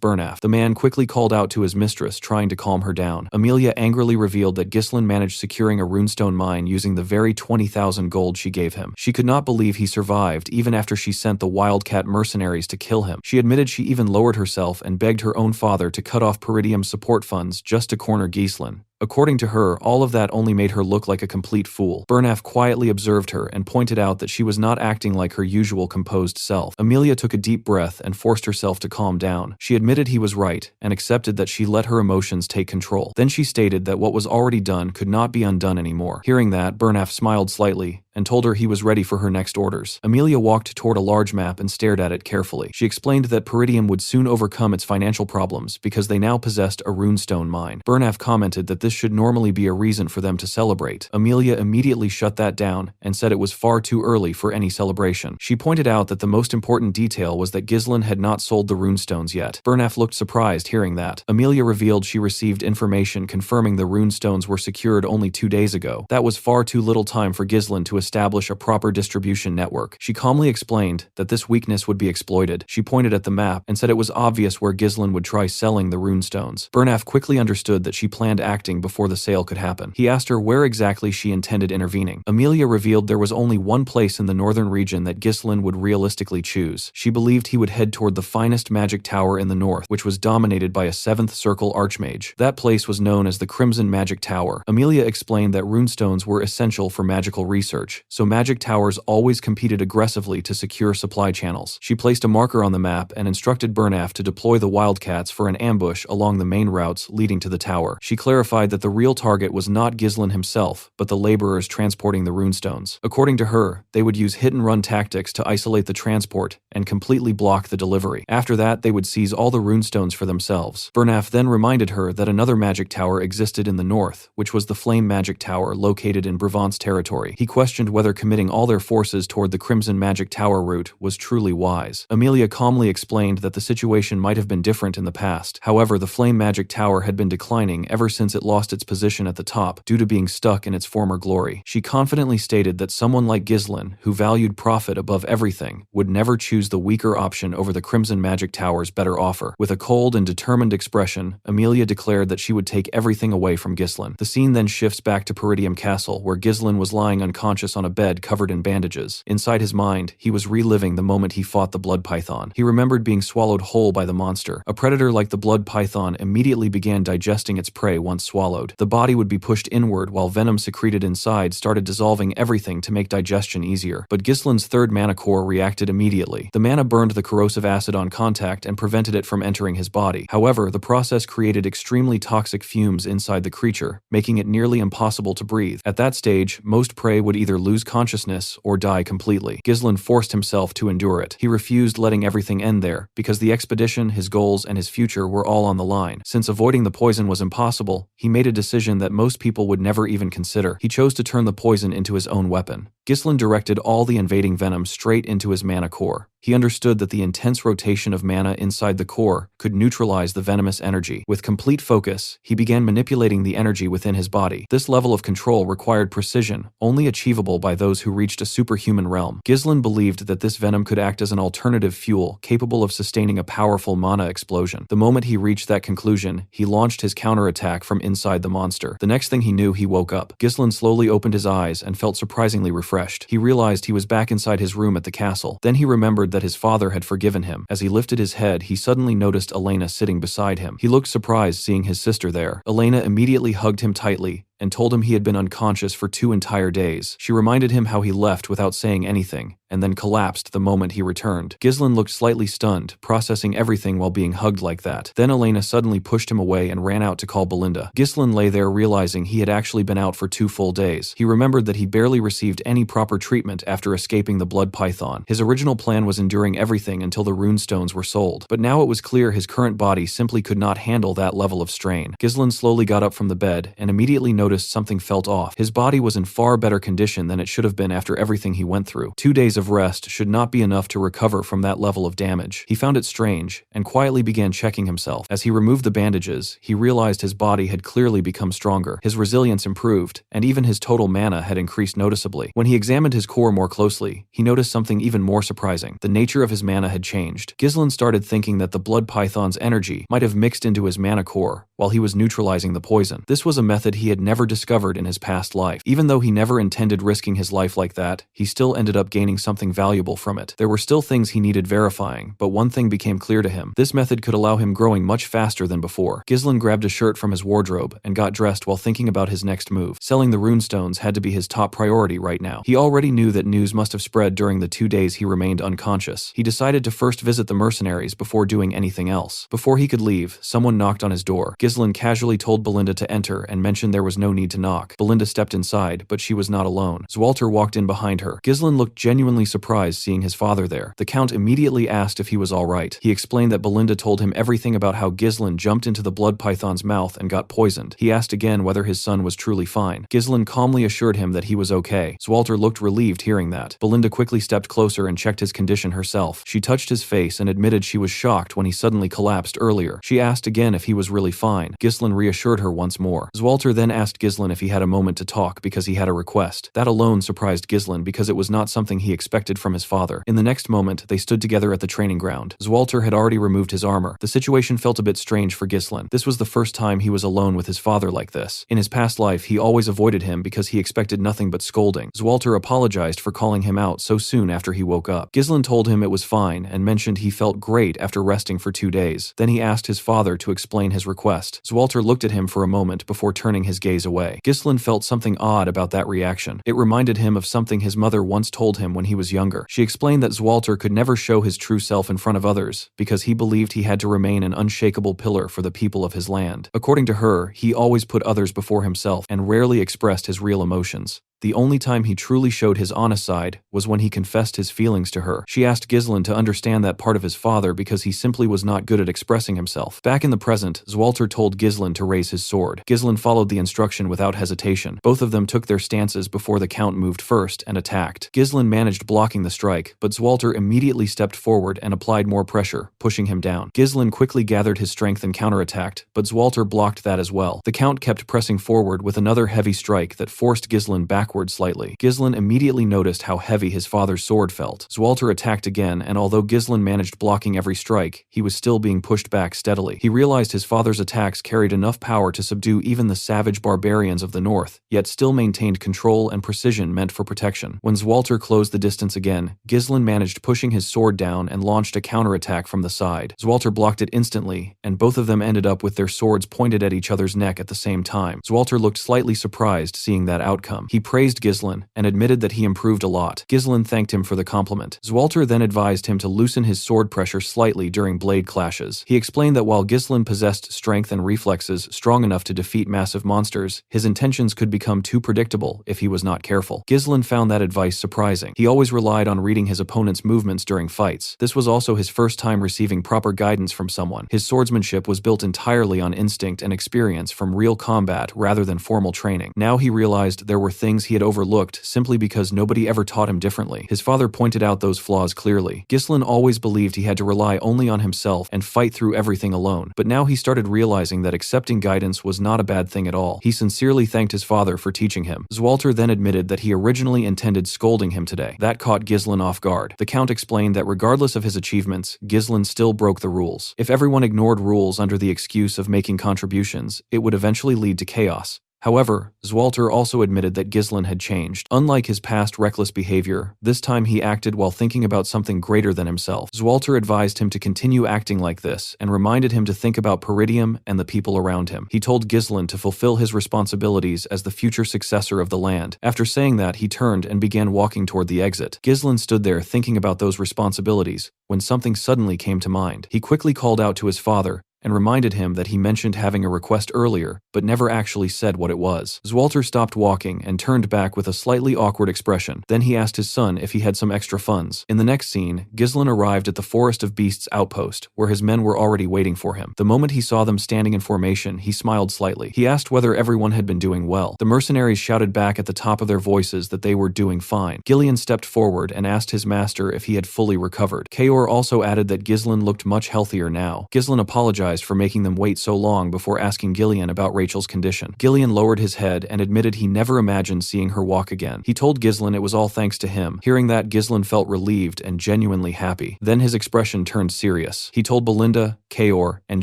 Bernaf. The man quickly called out to his mistress, trying to calm her down. Amelia angrily revealed that Ghislain managed securing a runestone mine using the very 20,000 gold she gave him. She could not believe he survived even after she sent the wildcat mercenaries to kill him. She admitted she even lowered herself and begged her own father to cut off Peridium's support funds just to corner Ghislain. According to her, all of that only made her look like a complete fool. Bernaf quietly observed her and pointed out that she was not acting like her usual composed self. Amelia took a deep breath and forced herself to calm down. She admitted he was right and accepted that she let her emotions take control. Then she stated that what was already done could not be undone anymore. Hearing that, Bernaf smiled slightly and told her he was ready for her next orders. Amelia walked toward a large map and stared at it carefully. She explained that Peridium would soon overcome its financial problems because they now possessed a runestone mine. Bernaf commented that this should normally be a reason for them to celebrate. Amelia immediately shut that down and said it was far too early for any celebration. She pointed out that the most important detail was that Ghislain had not sold the runestones yet. Bernaf looked surprised hearing that. Amelia revealed she received information confirming the runestones were secured only 2 days ago. That was far too little time for Ghislain to establish a proper distribution network. She calmly explained that this weakness would be exploited. She pointed at the map and said it was obvious where Ghislain would try selling the runestones. Bernaf quickly understood that she planned acting before the sale could happen. He asked her where exactly she intended intervening. Amelia revealed there was only one place in the northern region that Ghislain would realistically choose. She believed he would head toward the finest magic tower in the north, which was dominated by a 7th circle archmage. That place was known as the Crimson Magic Tower. Amelia explained that runestones were essential for magical research, so magic towers always competed aggressively to secure supply channels. She placed a marker on the map and instructed Bernaf to deploy the wildcats for an ambush along the main routes leading to the tower. She clarified that the real target was not Ghislain himself, but the laborers transporting the runestones. According to her, they would use hit-and-run tactics to isolate the transport and completely block the delivery. After that, they would seize all the runestones for themselves. Bernaf then reminded her that another magic tower existed in the north, which was the Flame Magic Tower located in Brevant's territory. He questioned whether committing all their forces toward the Crimson Magic Tower route was truly wise. Amelia calmly explained that the situation might have been different in the past. However, the Flame Magic Tower had been declining ever since it lost its position at the top due to being stuck in its former glory. She confidently stated that someone like Ghislain, who valued profit above everything, would never choose the weaker option over the Crimson Magic Tower's better offer. With a cold and determined expression, Amelia declared that she would take everything away from Ghislain. The scene then shifts back to Peridium Castle, where Ghislain was lying unconscious on a bed covered in bandages. Inside his mind, he was reliving the moment he fought the blood python. He remembered being swallowed whole by the monster. A predator like the blood python immediately began digesting its prey once swallowed. The body would be pushed inward while venom secreted inside started dissolving everything to make digestion easier. But Ghislain's third mana core reacted immediately. The mana burned the corrosive acid on contact and prevented it from entering his body. However, the process created extremely toxic fumes inside the creature, making it nearly impossible to breathe. At that stage, most prey would either lose consciousness or die completely. Ghislain forced himself to endure it. He refused letting everything end there, because the expedition, his goals, and his future were all on the line. Since avoiding the poison was impossible, he made a decision that most people would never even consider. He chose to turn the poison into his own weapon. Gislin directed all the invading venom straight into his mana core. He understood that the intense rotation of mana inside the core could neutralize the venomous energy. With complete focus, he began manipulating the energy within his body. This level of control required precision, only achievable by those who reached a superhuman realm. Gislin believed that this venom could act as an alternative fuel capable of sustaining a powerful mana explosion. The moment he reached that conclusion, he launched his counterattack from inside the monster. The next thing he knew, he woke up. Gislin slowly opened his eyes and felt surprisingly refreshed. He realized he was back inside his room at the castle. Then he remembered that his father had forgiven him. As he lifted his head, he suddenly noticed Elena sitting beside him. He looked surprised seeing his sister there. Elena immediately hugged him tightly and told him he had been unconscious for 2 entire days. She reminded him how he left without saying anything, and then collapsed the moment he returned. Gislin looked slightly stunned, processing everything while being hugged like that. Then Elena suddenly pushed him away and ran out to call Belinda. Gislin lay there realizing he had actually been out for 2 full days. He remembered that he barely received any proper treatment after escaping the blood python. His original plan was enduring everything until the runestones were sold, but now it was clear his current body simply could not handle that level of strain. Gislin slowly got up from the bed and immediately noticed something felt off. His body was in far better condition than it should have been after everything he went through. 2 days of rest should not be enough to recover from that level of damage. He found it strange and quietly began checking himself. As he removed the bandages, he realized his body had clearly become stronger. His resilience improved, and even his total mana had increased noticeably. When he examined his core more closely, he noticed something even more surprising. The nature of his mana had changed. Gislin started thinking that the blood python's energy might have mixed into his mana core while he was neutralizing the poison. This was a method he had never discovered in his past life. Even though he never intended risking his life like that, he still ended up gaining something valuable from it. There were still things he needed verifying, but one thing became clear to him. This method could allow him growing much faster than before. Gislin grabbed a shirt from his wardrobe and got dressed while thinking about his next move. Selling the runestones had to be his top priority right now. He already knew that news must have spread during the 2 days he remained unconscious. He decided to first visit the mercenaries before doing anything else. Before he could leave, someone knocked on his door. Gislin casually told Belinda to enter and mentioned there was no need to knock. Belinda stepped inside, but she was not alone. Zwalter walked in behind her. Gislin looked genuinely surprised seeing his father there. The Count immediately asked if he was alright. He explained that Belinda told him everything about how Gislin jumped into the blood python's mouth and got poisoned. He asked again whether his son was truly fine. Gislin calmly assured him that he was okay. Zwalter looked relieved hearing that. Belinda quickly stepped closer and checked his condition herself. She touched his face and admitted she was shocked when he suddenly collapsed earlier. She asked again if he was really fine. Gislin reassured her once more. Zwalter then asked Gislin if he had a moment to talk because he had a request. That alone surprised Gislin because it was not something he expected from his father. In the next moment, they stood together at the training ground. Zwalter had already removed his armor. The situation felt a bit strange for Gislin. This was the first time he was alone with his father like this. In his past life, he always avoided him because he expected nothing but scolding. Zwalter apologized for calling him out so soon after he woke up. Gislin told him it was fine and mentioned he felt great after resting for 2 days. Then he asked his father to explain his request. Zwalter looked at him for a moment before turning his gaze away. Gislin felt something odd about that reaction. It reminded him of something his mother once told him when he was younger. She explained that Zwalter could never show his true self in front of others because he believed he had to remain an unshakable pillar for the people of his land. According to her, he always put others before himself and rarely expressed his real emotions. The only time he truly showed his honest side was when he confessed his feelings to her. She asked Gislin to understand that part of his father because he simply was not good at expressing himself. Back in the present, Zwalter told Gislin to raise his sword. Gislin followed the instruction without hesitation. Both of them took their stances before the Count moved first and attacked. Gislin managed blocking the strike, but Zwalter immediately stepped forward and applied more pressure, pushing him down. Gislin quickly gathered his strength and counterattacked, but Zwalter blocked that as well. The Count kept pressing forward with another heavy strike that forced Gislin backward slightly. Gislin immediately noticed how heavy his father's sword felt. Zwalter attacked again, and although Gislin managed blocking every strike, he was still being pushed back steadily. He realized his father's attacks carried enough power to subdue even the savage barbarians of the north, yet still maintained control and precision meant for protection. When Zwalter closed the distance again, Gislin managed pushing his sword down and launched a counterattack from the side. Zwalter blocked it instantly, and both of them ended up with their swords pointed at each other's neck at the same time. Zwalter looked slightly surprised seeing that outcome. He praised Gislin and admitted that he improved a lot. Gislin thanked him for the compliment. Zwalter then advised him to loosen his sword pressure slightly during blade clashes. He explained that while Gislin possessed strength and reflexes strong enough to defeat massive monsters, his intentions could become too predictable if he was not careful. Gislin found that advice surprising. He always relied on reading his opponent's movements during fights. This was also his first time receiving proper guidance from someone. His swordsmanship was built entirely on instinct and experience from real combat rather than formal training. Now he realized there were things he had overlooked simply because nobody ever taught him differently. His father pointed out those flaws clearly. Gislin always believed he had to rely only on himself and fight through everything alone, but now he started realizing that accepting guidance was not a bad thing at all. He sincerely thanked his father for teaching him. Zwalter then admitted that he originally intended scolding him today. That caught Gislin off guard. The Count explained that regardless of his achievements, Gislin still broke the rules. If everyone ignored rules under the excuse of making contributions, it would eventually lead to chaos. However, Zwalter also admitted that Gislin had changed. Unlike his past reckless behavior, this time he acted while thinking about something greater than himself. Zwalter advised him to continue acting like this and reminded him to think about Peridium and the people around him. He told Gislin to fulfill his responsibilities as the future successor of the land. After saying that, he turned and began walking toward the exit. Gislin stood there thinking about those responsibilities when something suddenly came to mind. He quickly called out to his father and reminded him that he mentioned having a request earlier, but never actually said what it was. Zwalter stopped walking and turned back with a slightly awkward expression. Then he asked his son if he had some extra funds. In the next scene, Gislin arrived at the Forest of Beasts outpost, where his men were already waiting for him. The moment he saw them standing in formation, he smiled slightly. He asked whether everyone had been doing well. The mercenaries shouted back at the top of their voices that they were doing fine. Gileon stepped forward and asked his master if he had fully recovered. Kaor also added that Gislin looked much healthier now. Gislin apologized for making them wait so long before asking Gileon about Rachel's condition. Gileon lowered his head and admitted he never imagined seeing her walk again. He told Gislin it was all thanks to him. Hearing that, Gislin felt relieved and genuinely happy. Then his expression turned serious. He told Belinda, Kaor, and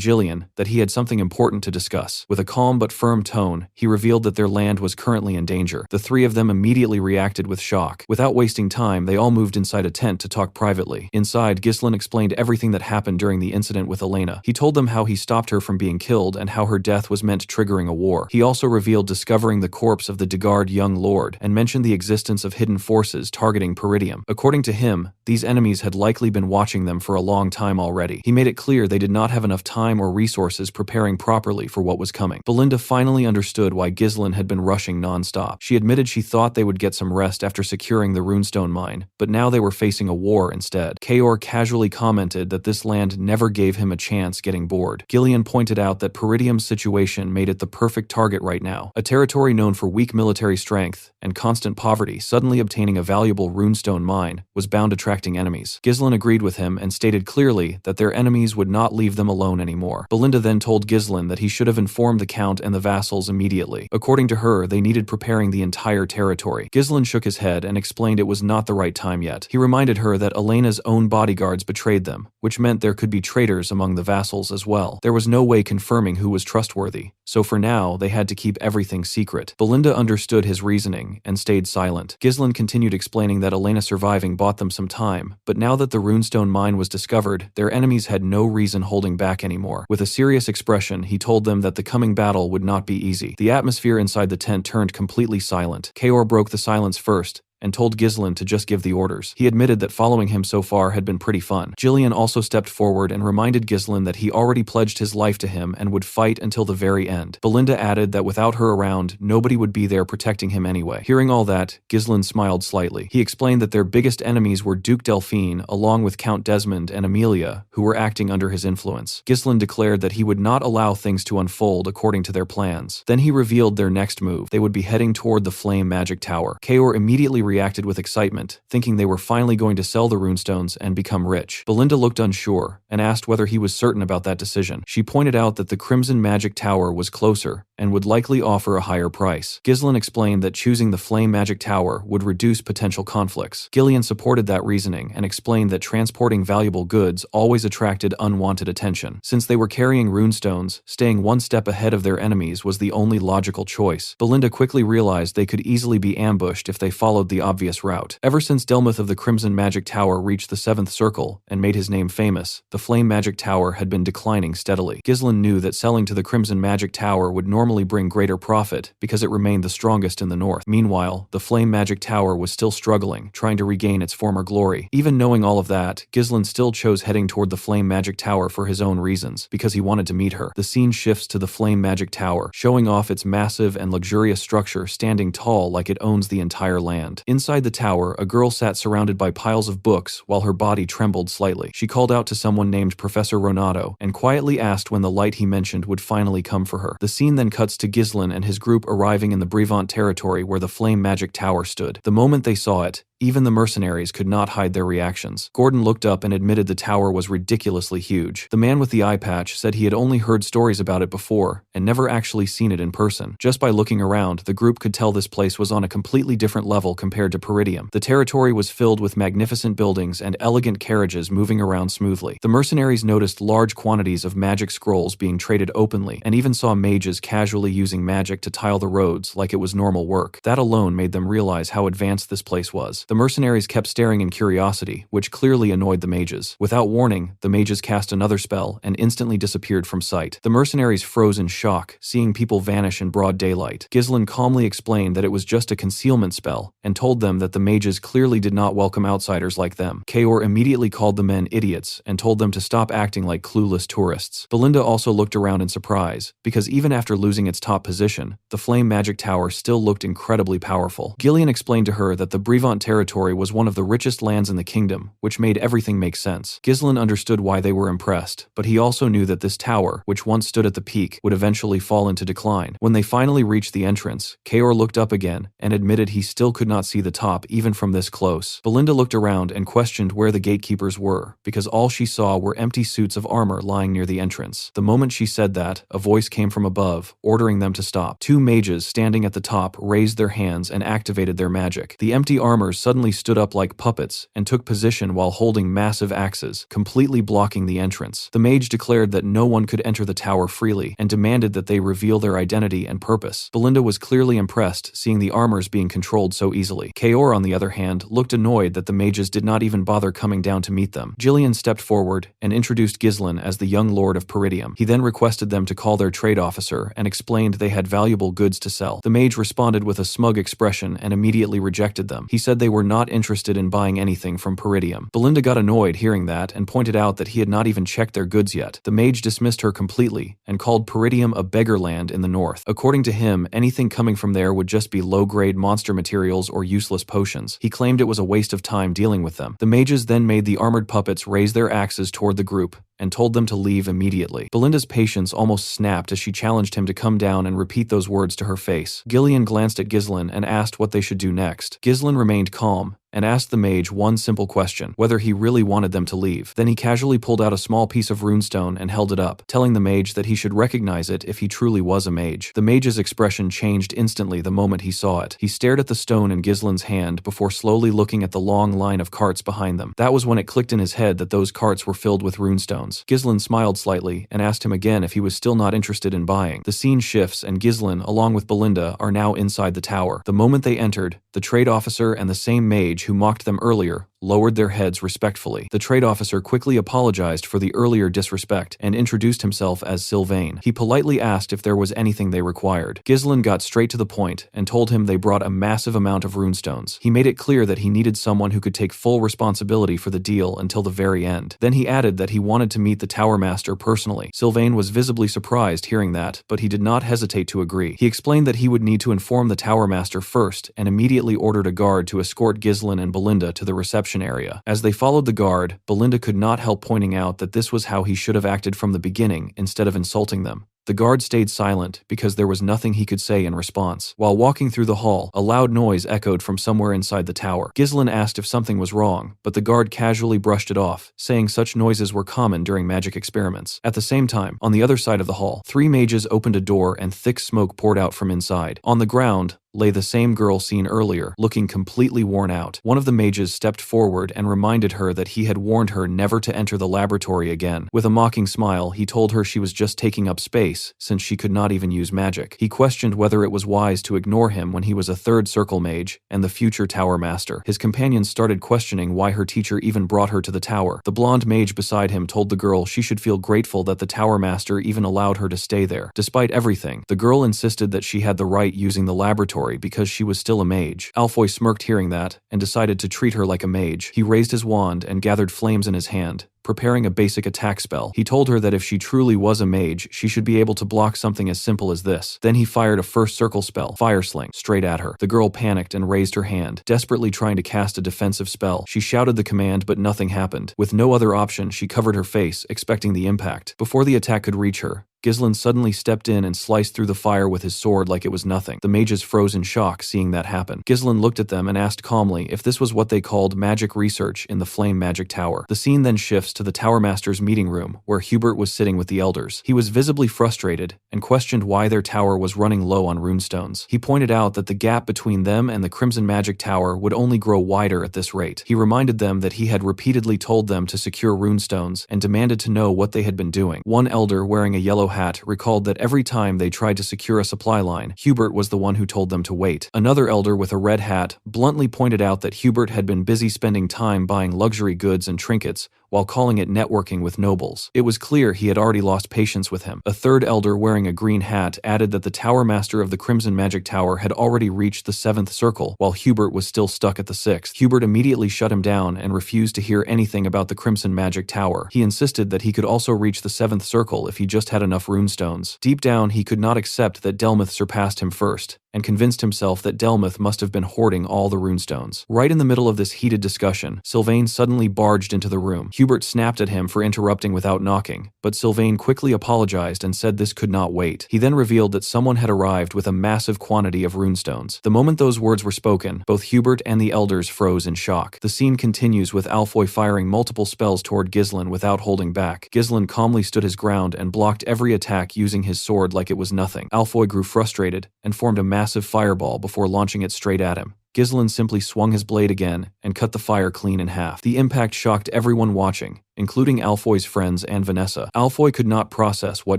Gileon that he had something important to discuss. With a calm but firm tone, he revealed that their land was currently in danger. The three of them immediately reacted with shock. Without wasting time, they all moved inside a tent to talk privately. Inside, Gislin explained everything that happened during the incident with Elena. He told them how he stopped her from being killed and how her death was meant triggering a war. He also revealed discovering the corpse of the Degard young lord and mentioned the existence of hidden forces targeting Peridium. According to him, these enemies had likely been watching them for a long time already. He made it clear they did not have enough time or resources preparing properly for what was coming. Belinda finally understood why Gislin had been rushing non-stop. She admitted she thought they would get some rest after securing the runestone mine, but now they were facing a war instead. Kaor casually commented that this land never gave him a chance getting bored. Gileon pointed out that Peridium's situation made it the perfect target right now. A territory known for weak military strength and constant poverty, suddenly obtaining a valuable runestone mine was bound attracting enemies. Gislin agreed with him and stated clearly that their enemies would not leave them alone anymore. Belinda then told Gislin that he should have informed the Count and the vassals immediately. According to her, they needed preparing the entire territory. Gislin shook his head and explained it was not the right time yet. He reminded her that Elena's own bodyguards betrayed them, which meant there could be traitors among the vassals as well. There was no way confirming who was trustworthy, so for now they had to keep everything secret. Belinda understood his reasoning and stayed silent. Gislin continued explaining that Elena surviving bought them some time, but now that the runestone mine was discovered, their enemies had no reason holding back anymore. With a serious expression, he told them that the coming battle would not be easy. The atmosphere inside the tent turned completely silent. Kaor broke the silence first and told Gislin to just give the orders. He admitted that following him so far had been pretty fun. Gileon also stepped forward and reminded Gislin that he already pledged his life to him and would fight until the very end. Belinda added that without her around, nobody would be there protecting him anyway. Hearing all that, Gislin smiled slightly. He explained that their biggest enemies were Duke Delphine, along with Count Desmond and Amelia, who were acting under his influence. Gislin declared that he would not allow things to unfold according to their plans. Then he revealed their next move. They would be heading toward the Flame Magic Tower. Kaor immediately reacted with excitement, thinking they were finally going to sell the runestones and become rich. Belinda looked unsure and asked whether he was certain about that decision. She pointed out that the Crimson Magic Tower was closer and would likely offer a higher price. Gislin explained that choosing the Flame Magic Tower would reduce potential conflicts. Gileon supported that reasoning and explained that transporting valuable goods always attracted unwanted attention. Since they were carrying runestones, staying one step ahead of their enemies was the only logical choice. Belinda quickly realized they could easily be ambushed if they followed the obvious route. Ever since Delmuth of the Crimson Magic Tower reached the 7th Circle and made his name famous, the Flame Magic Tower had been declining steadily. Gislin knew that selling to the Crimson Magic Tower would normally bring greater profit because it remained the strongest in the north. Meanwhile, the Flame Magic Tower was still struggling, trying to regain its former glory. Even knowing all of that, Gislin still chose heading toward the Flame Magic Tower for his own reasons, because he wanted to meet her. The scene shifts to the Flame Magic Tower, showing off its massive and luxurious structure standing tall like it owns the entire land. Inside the tower, a girl sat surrounded by piles of books while her body trembled slightly. She called out to someone named Professor Ronato and quietly asked when the light he mentioned would finally come for her. The scene then cuts to Ghislain and his group arriving in the Brevant territory where the flame magic tower stood. The moment they saw it, even the mercenaries could not hide their reactions. Gordon looked up and admitted the tower was ridiculously huge. The man with the eye patch said he had only heard stories about it before and never actually seen it in person. Just by looking around, the group could tell this place was on a completely different level compared to Peridium. The territory was filled with magnificent buildings and elegant carriages moving around smoothly. The mercenaries noticed large quantities of magic scrolls being traded openly and even saw mages casually using magic to tile the roads like it was normal work. That alone made them realize how advanced this place was. The mercenaries kept staring in curiosity, which clearly annoyed the mages. Without warning, the mages cast another spell and instantly disappeared from sight. The mercenaries froze in shock, seeing people vanish in broad daylight. Ghislain calmly explained that it was just a concealment spell and told them that the mages clearly did not welcome outsiders like them. Kaor immediately called the men idiots and told them to stop acting like clueless tourists. Belinda also looked around in surprise, because even after losing its top position, the flame magic tower still looked incredibly powerful. Gillian explained to her that the Brevant territory was one of the richest lands in the kingdom, which made everything make sense. Ghislain understood why they were impressed, but he also knew that this tower, which once stood at the peak, would eventually fall into decline. When they finally reached the entrance, Kaor looked up again and admitted he still could not see the top even from this close. Belinda looked around and questioned where the gatekeepers were, because all she saw were empty suits of armor lying near the entrance. The moment she said that, a voice came from above, ordering them to stop. Two mages standing at the top raised their hands and activated their magic. The empty armors suddenly stood up like puppets and took position while holding massive axes, completely blocking the entrance. The mage declared that no one could enter the tower freely and demanded that they reveal their identity and purpose. Belinda was clearly impressed, seeing the armors being controlled so easily. Kaor, on the other hand, looked annoyed that the mages did not even bother coming down to meet them. Gillian stepped forward and introduced Ghislain as the young lord of Peridium. He then requested them to call their trade officer and explained they had valuable goods to sell. The mage responded with a smug expression and immediately rejected them. He said they were not interested in buying anything from Peridium. Belinda got annoyed hearing that and pointed out that he had not even checked their goods yet. The mage dismissed her completely and called Peridium a beggar land in the north. According to him, anything coming from there would just be low-grade monster materials or useless potions. He claimed it was a waste of time dealing with them. The mages then made the armored puppets raise their axes toward the group and told them to leave immediately. Belinda's patience almost snapped as she challenged him to come down and repeat those words to her face. Gillian glanced at Ghislain and asked what they should do next. Ghislain remained calm and asked the mage one simple question, whether he really wanted them to leave. Then he casually pulled out a small piece of runestone and held it up, telling the mage that he should recognize it if he truly was a mage. The mage's expression changed instantly the moment he saw it. He stared at the stone in Ghislain's hand before slowly looking at the long line of carts behind them. That was when it clicked in his head that those carts were filled with runestones. Ghislain smiled slightly and asked him again if he was still not interested in buying. The scene shifts and Ghislain, along with Belinda, are now inside the tower. The moment they entered, the trade officer and the same mage who mocked them earlier lowered their heads respectfully. The trade officer quickly apologized for the earlier disrespect and introduced himself as Sylvain. He politely asked if there was anything they required. Ghislain got straight to the point and told him they brought a massive amount of runestones. He made it clear that he needed someone who could take full responsibility for the deal until the very end. Then he added that he wanted to meet the tower master personally. Sylvain was visibly surprised hearing that, but he did not hesitate to agree. He explained that he would need to inform the tower master first and immediately ordered a guard to escort Ghislain and Belinda to the reception area. As they followed the guard, Belinda could not help pointing out that this was how he should have acted from the beginning instead of insulting them. The guard stayed silent because there was nothing he could say in response. While walking through the hall, a loud noise echoed from somewhere inside the tower. Ghislain asked if something was wrong, but the guard casually brushed it off, saying such noises were common during magic experiments. At the same time, on the other side of the hall, 3 mages opened a door and thick smoke poured out from inside. On the ground lay the same girl seen earlier, looking completely worn out. One of the mages stepped forward and reminded her that he had warned her never to enter the laboratory again. With a mocking smile, he told her she was just taking up space, since she could not even use magic. He questioned whether it was wise to ignore him when he was a 3rd circle mage and the future tower master. His companions started questioning why her teacher even brought her to the tower. The blonde mage beside him told the girl she should feel grateful that the tower master even allowed her to stay there. Despite everything, the girl insisted that she had the right using the laboratory because she was still a mage. Alfoy smirked hearing that and decided to treat her like a mage. He raised his wand and gathered flames in his hand, preparing a basic attack spell. He told her that if she truly was a mage, she should be able to block something as simple as this. Then he fired a first circle spell, Fire Sling, straight at her. The girl panicked and raised her hand, desperately trying to cast a defensive spell. She shouted the command, but nothing happened. With no other option, she covered her face, expecting the impact. Before the attack could reach her, Ghislain suddenly stepped in and sliced through the fire with his sword like it was nothing. The mages froze in shock seeing that happen. Ghislain looked at them and asked calmly if this was what they called magic research in the Flame Magic Tower. The scene then shifts to the Tower Master's meeting room, where Hubert was sitting with the elders. He was visibly frustrated and questioned why their tower was running low on runestones. He pointed out that the gap between them and the Crimson Magic Tower would only grow wider at this rate. He reminded them that he had repeatedly told them to secure runestones and demanded to know what they had been doing. One elder wearing a yellow hat recalled that every time they tried to secure a supply line, Hubert was the one who told them to wait. Another elder with a red hat bluntly pointed out that Hubert had been busy spending time buying luxury goods and trinkets while calling it networking with nobles. It was clear he had already lost patience with him. A third elder wearing a green hat added that the Tower Master of the Crimson Magic Tower had already reached the 7th circle, while Hubert was still stuck at the 6th. Hubert immediately shut him down and refused to hear anything about the Crimson Magic Tower. He insisted that he could also reach the 7th circle if he just had enough runestones. Deep down, he could not accept that Delmuth surpassed him first, and convinced himself that Delmuth must have been hoarding all the runestones. Right in the middle of this heated discussion, Sylvain suddenly barged into the room. Hubert snapped at him for interrupting without knocking, but Sylvain quickly apologized and said this could not wait. He then revealed that someone had arrived with a massive quantity of runestones. The moment those words were spoken, both Hubert and the elders froze in shock. The scene continues with Alfoy firing multiple spells toward Ghislain without holding back. Ghislain calmly stood his ground and blocked every attack using his sword like it was nothing. Alfoy grew frustrated and formed a massive fireball before launching it straight at him. Ghislain simply swung his blade again and cut the fire clean in half. The impact shocked everyone watching, including Alfoy's friends and Vanessa. Alfoy could not process what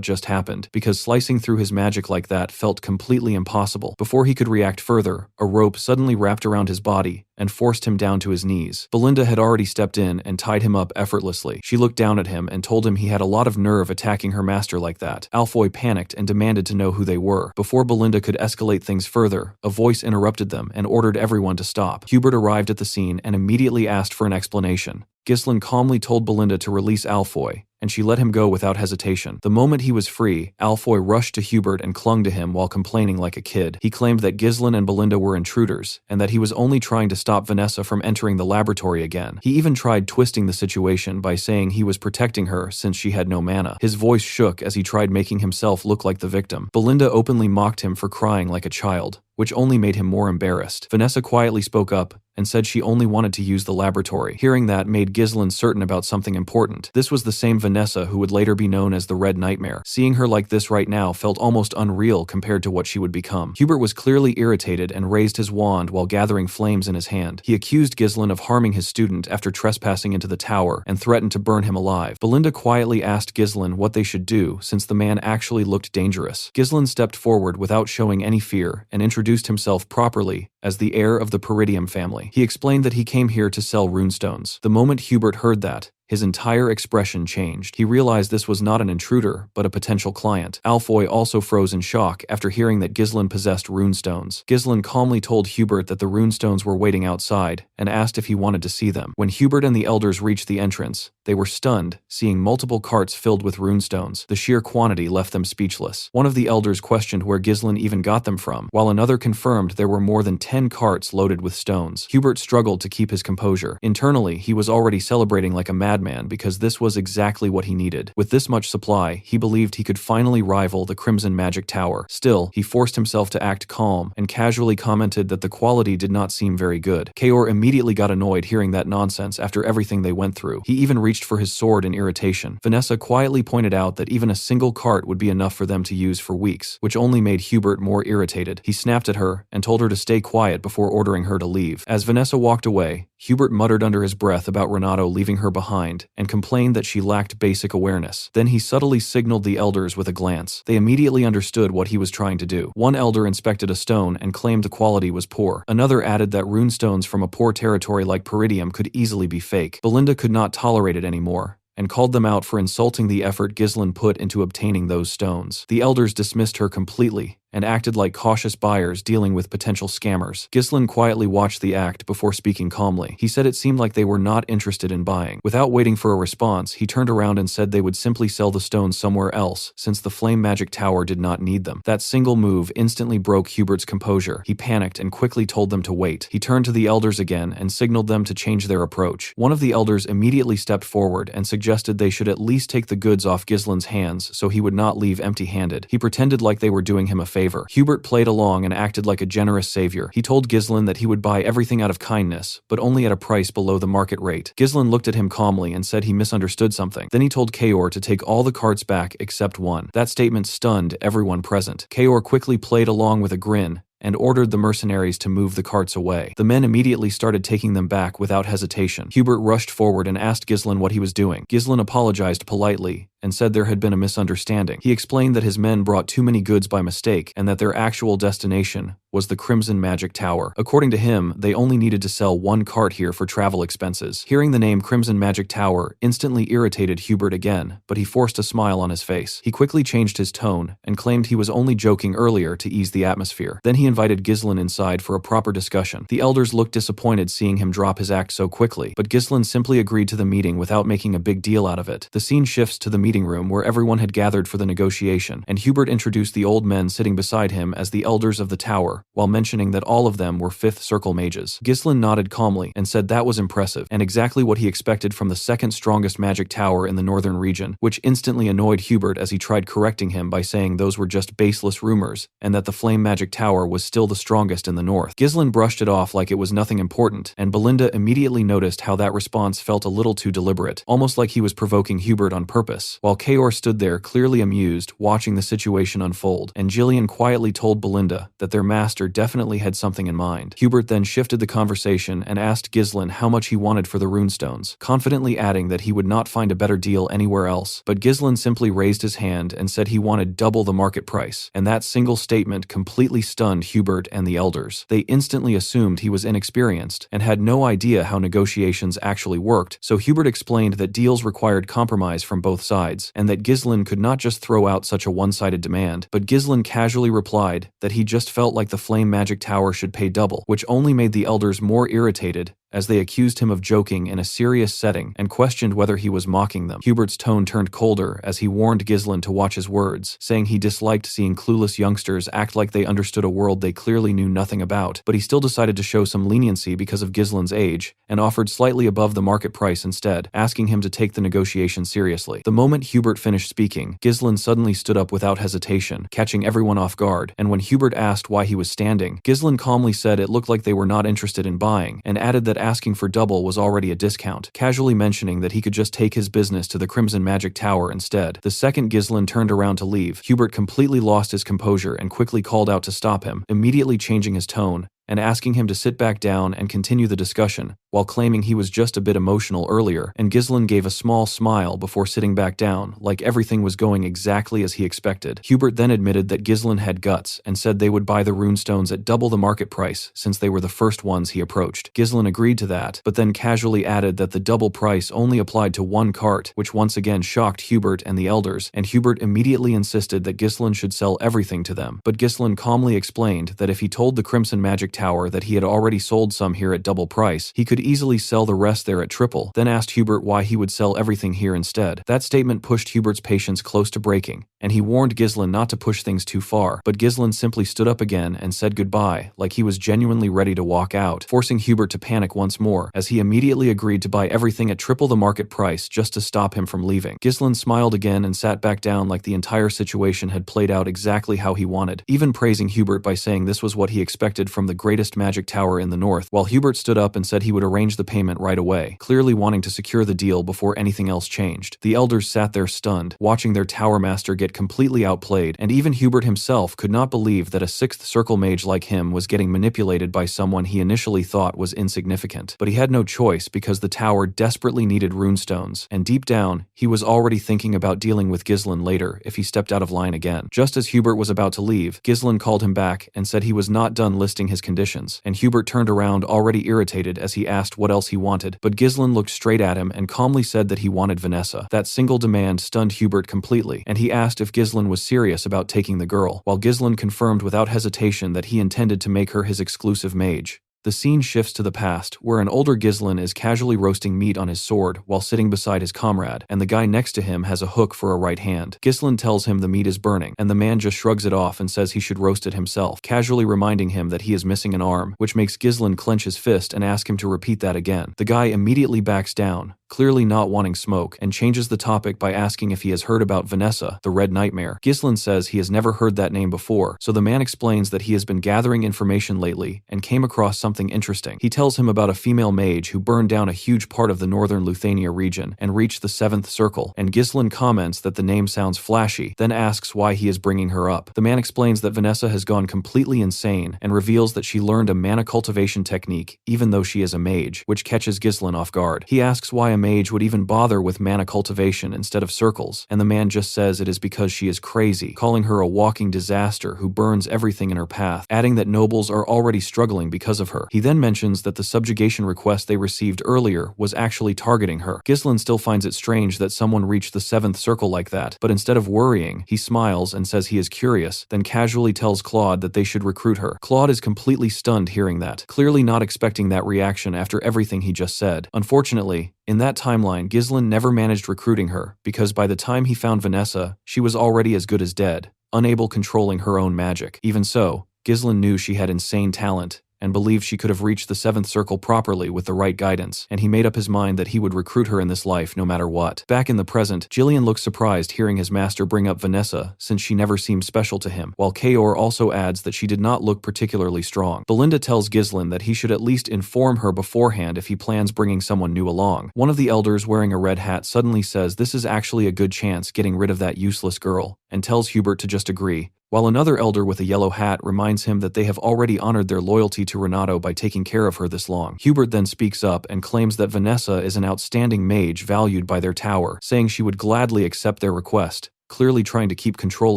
just happened, because slicing through his magic like that felt completely impossible. Before he could react further, a rope suddenly wrapped around his body and forced him down to his knees. Belinda had already stepped in and tied him up effortlessly. She looked down at him and told him he had a lot of nerve attacking her master like that. Alfoy panicked and demanded to know who they were. Before Belinda could escalate things further, a voice interrupted them and ordered everyone to stop. Hubert arrived at the scene and immediately asked for an explanation. Ghislain calmly told Belinda to release Alfoy, and she let him go without hesitation. The moment he was free, Alfoy rushed to Hubert and clung to him while complaining like a kid. He claimed that Ghislain and Belinda were intruders, and that he was only trying to stop Vanessa from entering the laboratory again. He even tried twisting the situation by saying he was protecting her since she had no mana. His voice shook as he tried making himself look like the victim. Belinda openly mocked him for crying like a child, which only made him more embarrassed. Vanessa quietly spoke up and said she only wanted to use the laboratory. Hearing that made Ghislain certain about something important. This was the same Vanessa who would later be known as the Red Nightmare. Seeing her like this right now felt almost unreal compared to what she would become. Hubert was clearly irritated and raised his wand while gathering flames in his hand. He accused Ghislain of harming his student after trespassing into the tower and threatened to burn him alive. Belinda quietly asked Ghislain what they should do since the man actually looked dangerous. Ghislain stepped forward without showing any fear and introduced himself properly as the heir of the Peridium family. He explained that he came here to sell runestones. The moment Hubert heard that, his entire expression changed. He realized this was not an intruder, but a potential client. Alfoy also froze in shock after hearing that Ghislain possessed runestones. Ghislain calmly told Hubert that the runestones were waiting outside and asked if he wanted to see them. When Hubert and the elders reached the entrance, they were stunned, seeing multiple carts filled with runestones. The sheer quantity left them speechless. One of the elders questioned where Ghislain even got them from, while another confirmed there were more than 10 carts loaded with stones. Hubert struggled to keep his composure. Internally, he was already celebrating like a madman because this was exactly what he needed. With this much supply, he believed he could finally rival the Crimson Magic Tower. Still, he forced himself to act calm and casually commented that the quality did not seem very good. Kaor immediately got annoyed hearing that nonsense after everything they went through. He even reached for his sword in irritation. Vanessa quietly pointed out that even a single cart would be enough for them to use for weeks, which only made Hubert more irritated. He snapped at her and told her to stay quiet before ordering her to leave. As Vanessa walked away, Hubert muttered under his breath about Renato leaving her behind and complained that she lacked basic awareness. Then he subtly signaled the elders with a glance. They immediately understood what he was trying to do. One elder inspected a stone and claimed the quality was poor. Another added that runestones from a poor territory like Peridium could easily be fake. Belinda could not tolerate it anymore and called them out for insulting the effort Ghislain put into obtaining those stones. The elders dismissed her completely and acted like cautious buyers dealing with potential scammers. Ghislain quietly watched the act before speaking calmly. He said it seemed like they were not interested in buying. Without waiting for a response, he turned around and said they would simply sell the stones somewhere else, since the flame magic tower did not need them. That single move instantly broke Hubert's composure. He panicked and quickly told them to wait. He turned to the elders again and signaled them to change their approach. One of the elders immediately stepped forward and suggested they should at least take the goods off Ghislain's hands so he would not leave empty-handed. He pretended like they were doing him a favor. Hubert played along and acted like a generous savior. He told Ghislain that he would buy everything out of kindness, but only at a price below the market rate. Ghislain looked at him calmly and said he misunderstood something. Then he told Kaor to take all the carts back except one. That statement stunned everyone present. Kaor quickly played along with a grin and ordered the mercenaries to move the carts away. The men immediately started taking them back without hesitation. Hubert rushed forward and asked Ghislain what he was doing. Ghislain apologized politely and said there had been a misunderstanding. He explained that his men brought too many goods by mistake and that their actual destination was the Crimson Magic Tower. According to him, they only needed to sell one cart here for travel expenses. Hearing the name Crimson Magic Tower instantly irritated Hubert again, but he forced a smile on his face. He quickly changed his tone and claimed he was only joking earlier to ease the atmosphere. Then he invited Ghislain inside for a proper discussion. The elders looked disappointed seeing him drop his act so quickly, but Ghislain simply agreed to the meeting without making a big deal out of it. The scene shifts to the meeting room where everyone had gathered for the negotiation, and Hubert introduced the old men sitting beside him as the elders of the tower, while mentioning that all of them were 5th Circle mages. Ghislain nodded calmly and said that was impressive, and exactly what he expected from the second strongest magic tower in the northern region, which instantly annoyed Hubert as he tried correcting him by saying those were just baseless rumors, and that the Flame Magic Tower was still the strongest in the north. Ghislain brushed it off like it was nothing important, and Belinda immediately noticed how that response felt a little too deliberate, almost like he was provoking Hubert on purpose, while Kaor stood there clearly amused, watching the situation unfold, and Jillian quietly told Belinda that their master definitely had something in mind. Hubert then shifted the conversation and asked Ghislain how much he wanted for the runestones, confidently adding that he would not find a better deal anywhere else, but Ghislain simply raised his hand and said he wanted double the market price, and that single statement completely stunned Hubert and the elders. They instantly assumed he was inexperienced and had no idea how negotiations actually worked, so Hubert explained that deals required compromise from both sides, and that Ghislain could not just throw out such a one-sided demand, but Ghislain casually replied that he just felt like the Flame Magic Tower should pay double, which only made the elders more irritated as they accused him of joking in a serious setting and questioned whether he was mocking them. Hubert's tone turned colder as he warned Ghislain to watch his words, saying he disliked seeing clueless youngsters act like they understood a world they clearly knew nothing about, but he still decided to show some leniency because of Ghislain's age and offered slightly above the market price instead, asking him to take the negotiation seriously. The moment Hubert finished speaking, Ghislain suddenly stood up without hesitation, catching everyone off guard, and when Hubert asked why he was standing, Ghislain calmly said it looked like they were not interested in buying, and added that asking for double was already a discount, casually mentioning that he could just take his business to the Crimson Magic Tower instead. The second Ghislain turned around to leave, Hubert completely lost his composure and quickly called out to stop him, immediately changing his tone and asking him to sit back down and continue the discussion, while claiming he was just a bit emotional earlier, and Ghislain gave a small smile before sitting back down, like everything was going exactly as he expected. Hubert then admitted that Ghislain had guts and said they would buy the runestones at double the market price since they were the first ones he approached. Ghislain agreed to that, but then casually added that the double price only applied to one cart, which once again shocked Hubert and the elders, and Hubert immediately insisted that Ghislain should sell everything to them, but Ghislain calmly explained that if he told the Crimson Magic Tower that he had already sold some here at double price, he could easily sell the rest there at triple, then asked Hubert why he would sell everything here instead. That statement pushed Hubert's patience close to breaking, and he warned Ghislain not to push things too far, but Ghislain simply stood up again and said goodbye, like he was genuinely ready to walk out, forcing Hubert to panic once more, as he immediately agreed to buy everything at triple the market price just to stop him from leaving. Ghislain smiled again and sat back down like the entire situation had played out exactly how he wanted, even praising Hubert by saying this was what he expected from the greatest magic tower in the north, while Hubert stood up and said he would arrange the payment right away, clearly wanting to secure the deal before anything else changed. The elders sat there stunned, watching their tower master get completely outplayed, and even Hubert himself could not believe that a 6th Circle mage like him was getting manipulated by someone he initially thought was insignificant. But he had no choice because the tower desperately needed runestones, and deep down, he was already thinking about dealing with Ghislain later if he stepped out of line again. Just as Hubert was about to leave, Ghislain called him back and said he was not done listing his conditions conditions, and Hubert turned around already irritated as he asked what else he wanted, but Ghislain looked straight at him and calmly said that he wanted Vanessa. That single demand stunned Hubert completely, and he asked if Ghislain was serious about taking the girl, while Ghislain confirmed without hesitation that he intended to make her his exclusive mage. The scene shifts to the past, where an older Ghislain is casually roasting meat on his sword while sitting beside his comrade, and the guy next to him has a hook for a right hand. Ghislain tells him the meat is burning, and the man just shrugs it off and says he should roast it himself, casually reminding him that he is missing an arm, which makes Ghislain clench his fist and ask him to repeat that again. The guy immediately backs down, clearly not wanting smoke, and changes the topic by asking if he has heard about Vanessa, the Red Nightmare. Ghislain says he has never heard that name before, so the man explains that he has been gathering information lately and came across something interesting. He tells him about a female mage who burned down a huge part of the northern Luthania region and reached the 7th circle, and Ghislain comments that the name sounds flashy, then asks why he is bringing her up. The man explains that Vanessa has gone completely insane and reveals that she learned a mana cultivation technique even though she is a mage, which catches Ghislain off guard. He asks why a mage would even bother with mana cultivation instead of circles, and the man just says it is because she is crazy, calling her a walking disaster who burns everything in her path, adding that nobles are already struggling because of her. He then mentions that the subjugation request they received earlier was actually targeting her. Ghislain still finds it strange that someone reached the 7th circle like that, but instead of worrying, he smiles and says he is curious, then casually tells Claude that they should recruit her. Claude is completely stunned hearing that, clearly not expecting that reaction after everything he just said. Unfortunately, in that timeline, Ghislain never managed recruiting her, because by the time he found Vanessa, she was already as good as dead, unable controlling her own magic. Even so, Ghislain knew she had insane talent, and believed she could have reached the 7th circle properly with the right guidance, and he made up his mind that he would recruit her in this life no matter what. Back in the present, Jillian looks surprised hearing his master bring up Vanessa, since she never seemed special to him, while Kaor also adds that she did not look particularly strong. Belinda tells Ghislain that he should at least inform her beforehand if he plans bringing someone new along. One of the elders wearing a red hat suddenly says this is actually a good chance getting rid of that useless girl, and tells Hubert to just agree, while another elder with a yellow hat reminds him that they have already honored their loyalty to Renato by taking care of her this long. Hubert then speaks up and claims that Vanessa is an outstanding mage valued by their tower, saying she would gladly accept their request, clearly trying to keep control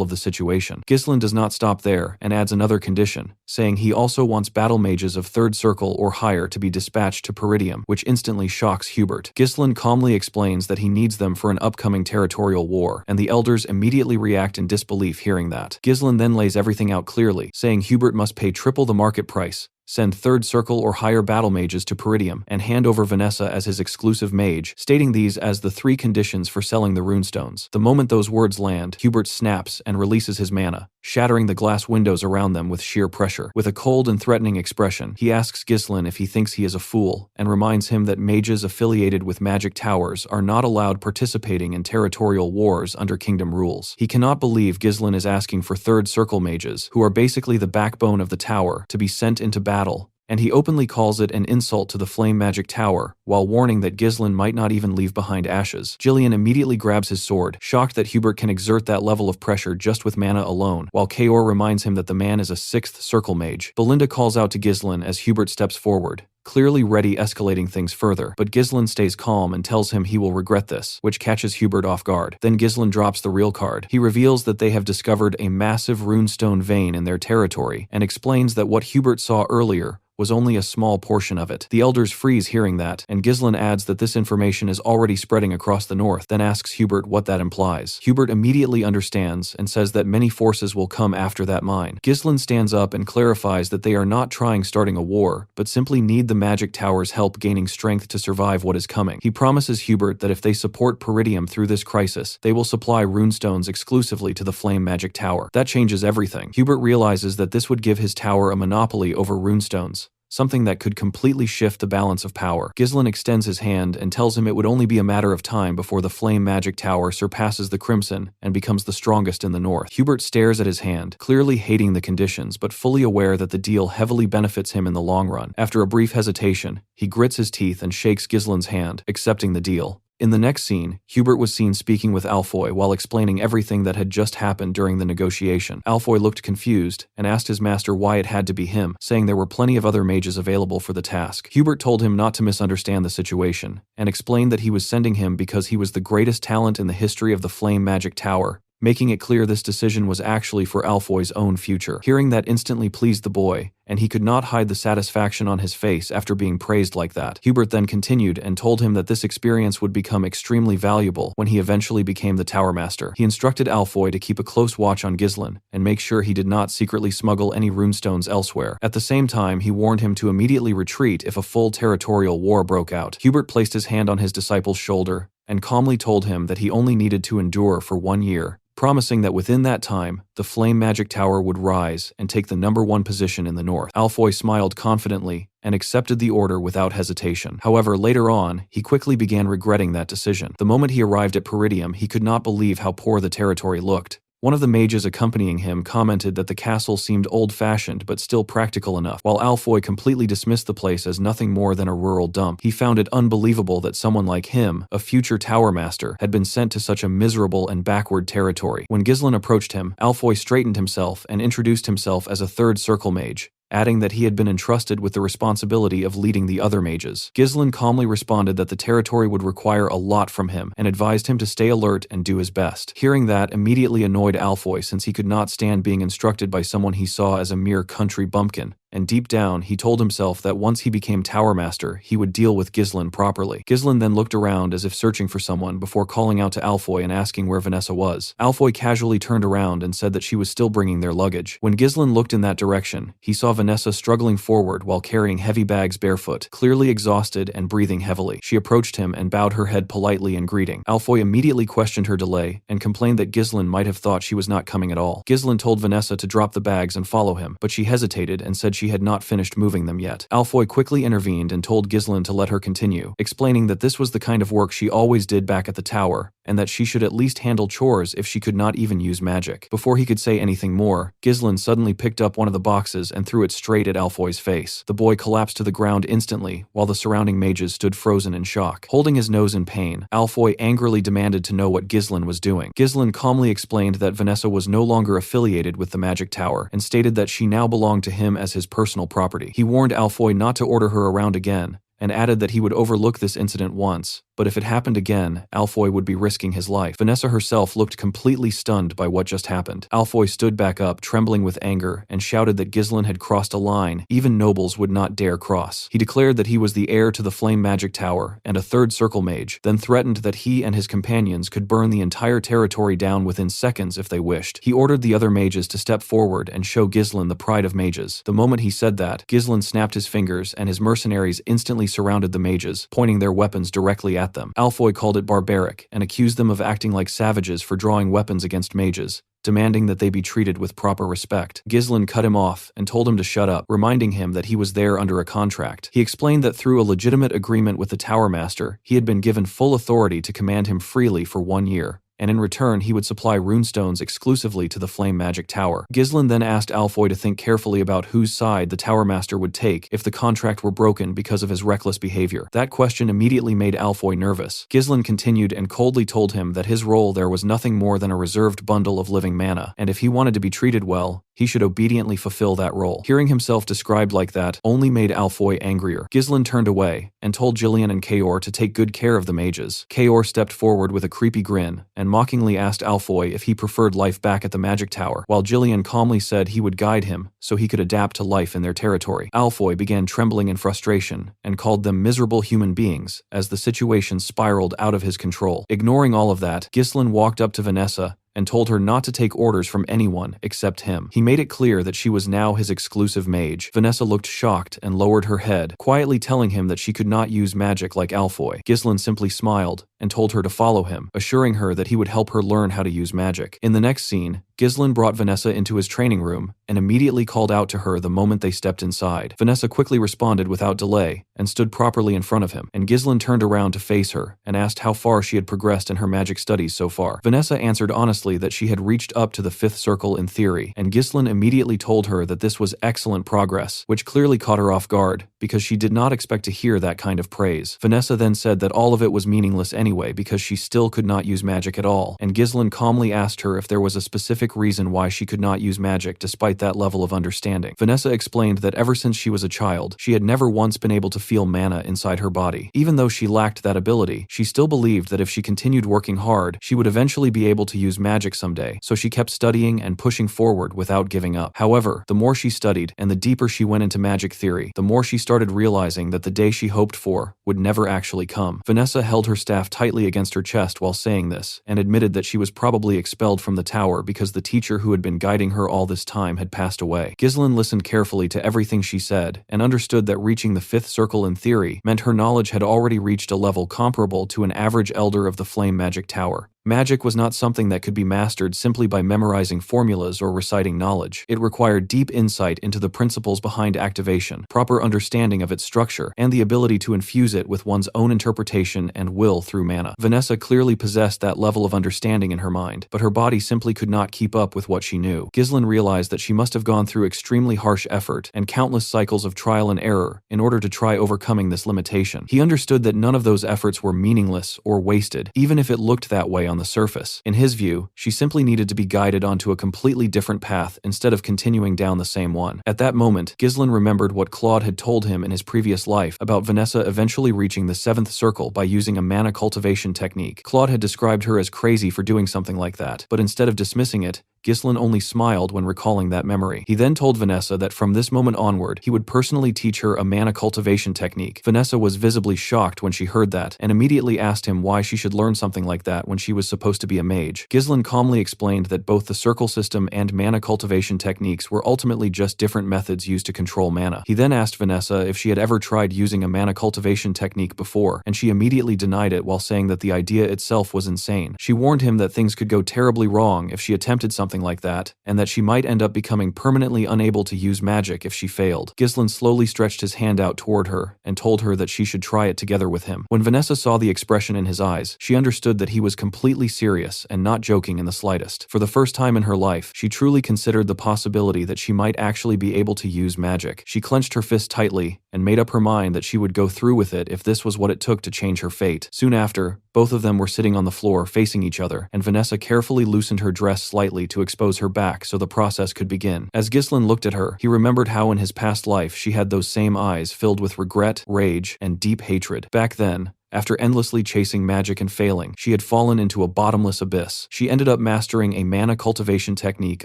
of the situation. Ghislain does not stop there and adds another condition, saying he also wants battle mages of 3rd circle or higher to be dispatched to Peridium, which instantly shocks Hubert. Ghislain calmly explains that he needs them for an upcoming territorial war, and the elders immediately react in disbelief hearing that. Ghislain then lays everything out clearly, saying Hubert must pay triple the market price, send 3rd circle or higher battle mages to Peridium, and hand over Vanessa as his exclusive mage, stating these as the 3 conditions for selling the runestones. The moment those words land, Hubert snaps and releases his mana, shattering the glass windows around them with sheer pressure. With a cold and threatening expression, he asks Ghislain if he thinks he is a fool, and reminds him that mages affiliated with magic towers are not allowed participating in territorial wars under kingdom rules. He cannot believe Ghislain is asking for 3rd circle mages, who are basically the backbone of the tower, to be sent into battle, and he openly calls it an insult to the flame magic tower, while warning that Ghislain might not even leave behind ashes. Jillian immediately grabs his sword, shocked that Hubert can exert that level of pressure just with mana alone, while Kaor reminds him that the man is a 6th circle mage. Belinda calls out to Ghislain as Hubert steps forward, clearly ready escalating things further, but Ghislain stays calm and tells him he will regret this, which catches Hubert off guard. Then Ghislain drops the real card. He reveals that they have discovered a massive runestone vein in their territory, and explains that what Hubert saw earlier was only a small portion of it. The elders freeze hearing that, and Ghislain adds that this information is already spreading across the north, then asks Hubert what that implies. Hubert immediately understands and says that many forces will come after that mine. Ghislain stands up and clarifies that they are not starting a war, but simply need the magic tower's help gaining strength to survive what is coming. He promises Hubert that if they support Peridium through this crisis, they will supply runestones exclusively to the flame magic tower. That changes everything. Hubert realizes that this would give his tower a monopoly over runestones, something that could completely shift the balance of power. Ghislain extends his hand and tells him it would only be a matter of time before the flame magic tower surpasses the Crimson and becomes the strongest in the north. Hubert stares at his hand, clearly hating the conditions but fully aware that the deal heavily benefits him in the long run. After a brief hesitation, he grits his teeth and shakes Ghislain's hand, accepting the deal. In the next scene, Hubert was seen speaking with Alfoy while explaining everything that had just happened during the negotiation. Alfoy looked confused and asked his master why it had to be him, saying there were plenty of other mages available for the task. Hubert told him not to misunderstand the situation, and explained that he was sending him because he was the greatest talent in the history of the Flame Magic Tower, making it clear this decision was actually for Alfoy's own future. Hearing that instantly pleased the boy, and he could not hide the satisfaction on his face after being praised like that. Hubert then continued and told him that this experience would become extremely valuable when he eventually became the Tower Master. He instructed Alfoy to keep a close watch on Ghislain and make sure he did not secretly smuggle any runestones elsewhere. At the same time, he warned him to immediately retreat if a full territorial war broke out. Hubert placed his hand on his disciple's shoulder and calmly told him that he only needed to endure for 1 year, promising that within that time, the Flame Magic Tower would rise and take the #1 position in the north. Alfoy smiled confidently and accepted the order without hesitation. However, later on, he quickly began regretting that decision. The moment he arrived at Peridium, he could not believe how poor the territory looked. One of the mages accompanying him commented that the castle seemed old-fashioned but still practical enough, while Alfoy completely dismissed the place as nothing more than a rural dump. He found it unbelievable that someone like him, a future Tower Master, had been sent to such a miserable and backward territory. When Ghislain approached him, Alfoy straightened himself and introduced himself as a third circle mage, adding that he had been entrusted with the responsibility of leading the other mages. Ghislain calmly responded that the territory would require a lot from him and advised him to stay alert and do his best. Hearing that immediately annoyed Alfoy since he could not stand being instructed by someone he saw as a mere country bumpkin, and deep down he told himself that once he became Tower Master, he would deal with Ghislain properly. Ghislain then looked around as if searching for someone before calling out to Alfoy and asking where Vanessa was. Alfoy casually turned around and said that she was still bringing their luggage. When Ghislain looked in that direction, he saw Vanessa struggling forward while carrying heavy bags barefoot, clearly exhausted and breathing heavily. She approached him and bowed her head politely in greeting. Alfoy immediately questioned her delay and complained that Ghislain might have thought she was not coming at all. Ghislain told Vanessa to drop the bags and follow him, but she hesitated and said she had not finished moving them yet. Alfoy quickly intervened and told Ghislain to let her continue, explaining that this was the kind of work she always did back at the tower, and that she should at least handle chores if she could not even use magic. Before he could say anything more, Ghislain suddenly picked up one of the boxes and threw it straight at Alfoy's face. The boy collapsed to the ground instantly, while the surrounding mages stood frozen in shock. Holding his nose in pain, Alfoy angrily demanded to know what Ghislain was doing. Ghislain calmly explained that Vanessa was no longer affiliated with the magic tower, and stated that she now belonged to him as his personal property. He warned Alfoy not to order her around again, and added that he would overlook this incident once, but if it happened again, Alfoy would be risking his life. Vanessa herself looked completely stunned by what just happened. Alfoy stood back up, trembling with anger, and shouted that Ghislain had crossed a line even nobles would not dare cross. He declared that he was the heir to the Flame Magic Tower and a third circle mage, then threatened that he and his companions could burn the entire territory down within seconds if they wished. He ordered the other mages to step forward and show Ghislain the pride of mages. The moment he said that, Ghislain snapped his fingers and his mercenaries instantly surrounded the mages, pointing their weapons directly at them. Alfoy called it barbaric and accused them of acting like savages for drawing weapons against mages, demanding that they be treated with proper respect. Ghislain cut him off and told him to shut up, reminding him that he was there under a contract. He explained that through a legitimate agreement with the Tower Master, he had been given full authority to command him freely for 1 year, and in return he would supply runestones exclusively to the Flame Magic Tower. Ghislain then asked Alfoy to think carefully about whose side the Tower Master would take if the contract were broken because of his reckless behavior. That question immediately made Alfoy nervous. Ghislain continued and coldly told him that his role there was nothing more than a reserved bundle of living mana, and if he wanted to be treated well, he should obediently fulfill that role. Hearing himself described like that only made Alfoy angrier. Ghislain turned away and told Jillian and Kaor to take good care of the mages. Kaor stepped forward with a creepy grin and mockingly asked Alfoy if he preferred life back at the magic tower, while Jillian calmly said he would guide him so he could adapt to life in their territory. Alfoy began trembling in frustration and called them miserable human beings as the situation spiraled out of his control. Ignoring all of that, Ghislain walked up to Vanessa and told her not to take orders from anyone except him. He made it clear that she was now his exclusive mage. Vanessa looked shocked and lowered her head, quietly telling him that she could not use magic like Alfoy. Ghislain simply smiled and told her to follow him, assuring her that he would help her learn how to use magic. In the next scene, Ghislain brought Vanessa into his training room and immediately called out to her the moment they stepped inside. Vanessa quickly responded without delay and stood properly in front of him, and Ghislain turned around to face her and asked how far she had progressed in her magic studies so far. Vanessa answered honestly that she had reached up to the 5th circle in theory, and Ghislain immediately told her that this was excellent progress, which clearly caught her off guard because she did not expect to hear that kind of praise. Vanessa then said that all of it was meaningless anyway because she still could not use magic at all, and Ghislain calmly asked her if there was a specific specific reason why she could not use magic despite that level of understanding. Vanessa explained that ever since she was a child, she had never once been able to feel mana inside her body. Even though she lacked that ability, she still believed that if she continued working hard, she would eventually be able to use magic someday, so she kept studying and pushing forward without giving up. However, the more she studied and the deeper she went into magic theory, the more she started realizing that the day she hoped for would never actually come. Vanessa held her staff tightly against her chest while saying this, and admitted that she was probably expelled from the tower because the teacher who had been guiding her all this time had passed away. Ghislaine listened carefully to everything she said, and understood that reaching the fifth circle in theory meant her knowledge had already reached a level comparable to an average elder of the Flame Magic Tower. Magic was not something that could be mastered simply by memorizing formulas or reciting knowledge. It required deep insight into the principles behind activation, proper understanding of its structure, and the ability to infuse it with one's own interpretation and will through mana. Vanessa clearly possessed that level of understanding in her mind, but her body simply could not keep up with what she knew. Ghislaine realized that she must have gone through extremely harsh effort and countless cycles of trial and error in order to try overcoming this limitation. He understood that none of those efforts were meaningless or wasted, even if it looked that way on the surface. In his view, she simply needed to be guided onto a completely different path instead of continuing down the same one. At that moment, Ghislaine remembered what Claude had told him in his previous life about Vanessa eventually reaching the seventh circle by using a mana cultivation technique. Claude had described her as crazy for doing something like that, but instead of dismissing it, Ghislaine only smiled when recalling that memory. He then told Vanessa that from this moment onward, he would personally teach her a mana cultivation technique. Vanessa was visibly shocked when she heard that, and immediately asked him why she should learn something like that when she was supposed to be a mage. Ghislaine calmly explained that both the circle system and mana cultivation techniques were ultimately just different methods used to control mana. He then asked Vanessa if she had ever tried using a mana cultivation technique before, and she immediately denied it while saying that the idea itself was insane. She warned him that things could go terribly wrong if she attempted something like that, and that she might end up becoming permanently unable to use magic if she failed. Ghislaine slowly stretched his hand out toward her and told her that she should try it together with him. When Vanessa saw the expression in his eyes, she understood that he was completely serious and not joking in the slightest. For the first time in her life, she truly considered the possibility that she might actually be able to use magic. She clenched her fist tightly and made up her mind that she would go through with it if this was what it took to change her fate. Soon after, both of them were sitting on the floor facing each other, and Vanessa carefully loosened her dress slightly to expose her back so the process could begin. As Ghislaine looked at her, he remembered how in his past life she had those same eyes filled with regret, rage, and deep hatred. Back then, after endlessly chasing magic and failing, she had fallen into a bottomless abyss. She ended up mastering a mana cultivation technique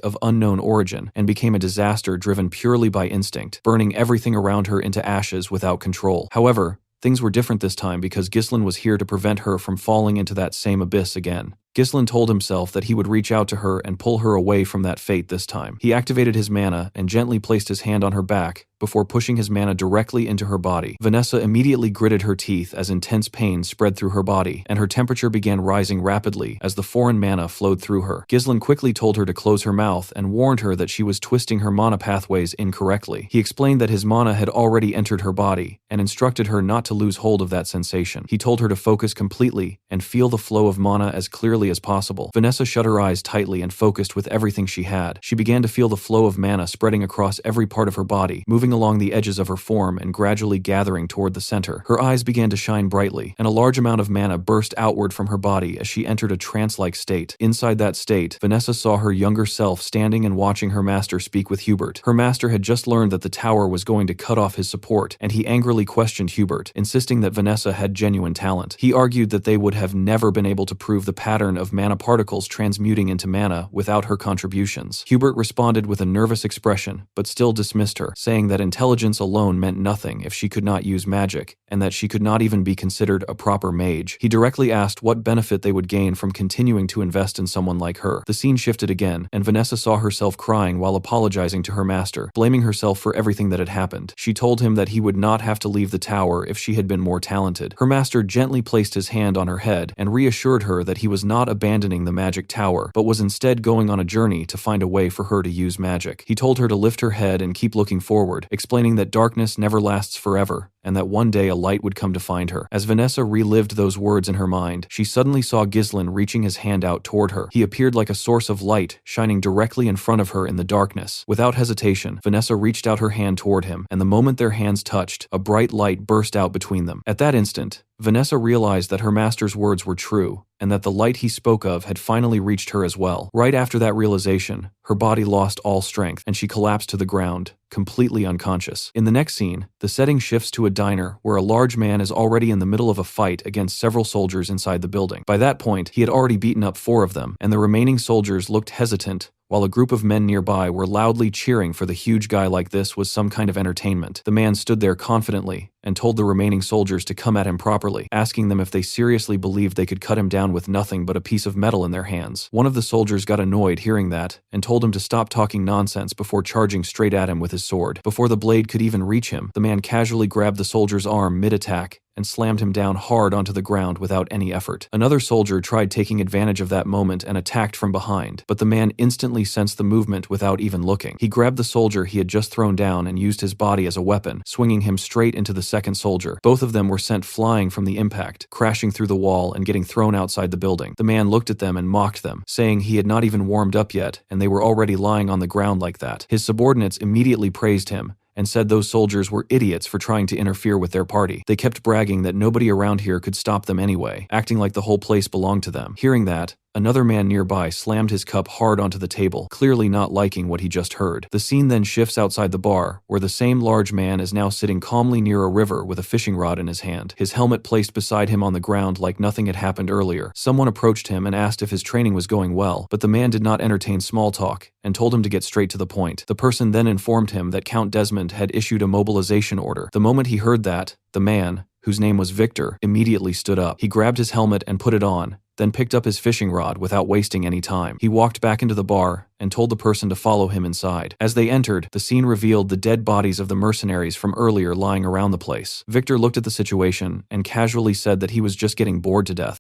of unknown origin and became a disaster driven purely by instinct, burning everything around her into ashes without control. However, things were different this time because Ghislaine was here to prevent her from falling into that same abyss again. Ghislaine told himself that he would reach out to her and pull her away from that fate this time. He activated his mana and gently placed his hand on her back before pushing his mana directly into her body. Vanessa immediately gritted her teeth as intense pain spread through her body, and her temperature began rising rapidly as the foreign mana flowed through her. Ghislaine quickly told her to close her mouth and warned her that she was twisting her mana pathways incorrectly. He explained that his mana had already entered her body and instructed her not to lose hold of that sensation. He told her to focus completely and feel the flow of mana as clearly as possible. Vanessa shut her eyes tightly and focused with everything she had. She began to feel the flow of mana spreading across every part of her body, moving along the edges of her form and gradually gathering toward the center. Her eyes began to shine brightly, and a large amount of mana burst outward from her body as she entered a trance-like state. Inside that state, Vanessa saw her younger self standing and watching her master speak with Hubert. Her master had just learned that the tower was going to cut off his support, and he angrily questioned Hubert, insisting that Vanessa had genuine talent. He argued that they would have never been able to prove the pattern of mana particles transmuting into mana without her contributions. Hubert responded with a nervous expression, but still dismissed her, saying that intelligence alone meant nothing if she could not use magic, and that she could not even be considered a proper mage. He directly asked what benefit they would gain from continuing to invest in someone like her. The scene shifted again, and Vanessa saw herself crying while apologizing to her master, blaming herself for everything that had happened. She told him that he would not have to leave the tower if she had been more talented. Her master gently placed his hand on her head and reassured her that he was not abandoning the magic tower, but was instead going on a journey to find a way for her to use magic. He told her to lift her head and keep looking forward, explaining that darkness never lasts forever, and that one day a light would come to find her. As Vanessa relived those words in her mind, she suddenly saw Ghislain reaching his hand out toward her. He appeared like a source of light, shining directly in front of her in the darkness. Without hesitation, Vanessa reached out her hand toward him, and the moment their hands touched, a bright light burst out between them. At that instant, Vanessa realized that her master's words were true, and that the light he spoke of had finally reached her as well. Right after that realization, her body lost all strength, and she collapsed to the ground, completely unconscious. In the next scene, the setting shifts to a diner where a large man is already in the middle of a fight against several soldiers inside the building. By that point, he had already beaten up 4 of them, and the remaining soldiers looked hesitant, while a group of men nearby were loudly cheering for the huge guy like this was some kind of entertainment. The man stood there confidently and told the remaining soldiers to come at him properly, asking them if they seriously believed they could cut him down with nothing but a piece of metal in their hands. One of the soldiers got annoyed hearing that and told him to stop talking nonsense before charging straight at him with his sword. Before the blade could even reach him, the man casually grabbed the soldier's arm mid-attack and slammed him down hard onto the ground without any effort. Another soldier tried taking advantage of that moment and attacked from behind, but the man instantly sensed the movement without even looking. He grabbed the soldier he had just thrown down and used his body as a weapon, swinging him straight into the second soldier. Both of them were sent flying from the impact, crashing through the wall and getting thrown outside the building. The man looked at them and mocked them, saying he had not even warmed up yet, and they were already lying on the ground like that. His subordinates immediately praised him, and said those soldiers were idiots for trying to interfere with their party. They kept bragging that nobody around here could stop them anyway, acting like the whole place belonged to them. Hearing that, another man nearby slammed his cup hard onto the table, clearly not liking what he just heard. The scene then shifts outside the bar, where the same large man is now sitting calmly near a river with a fishing rod in his hand, his helmet placed beside him on the ground like nothing had happened earlier. Someone approached him and asked if his training was going well, but the man did not entertain small talk and told him to get straight to the point. The person then informed him that Count Desmond had issued a mobilization order. The moment he heard that, the man, whose name was Victor, immediately stood up. He grabbed his helmet and put it on, then picked up his fishing rod without wasting any time. He walked back into the bar and told the person to follow him inside. As they entered, the scene revealed the dead bodies of the mercenaries from earlier lying around the place. Victor looked at the situation and casually said that he was just getting bored to death.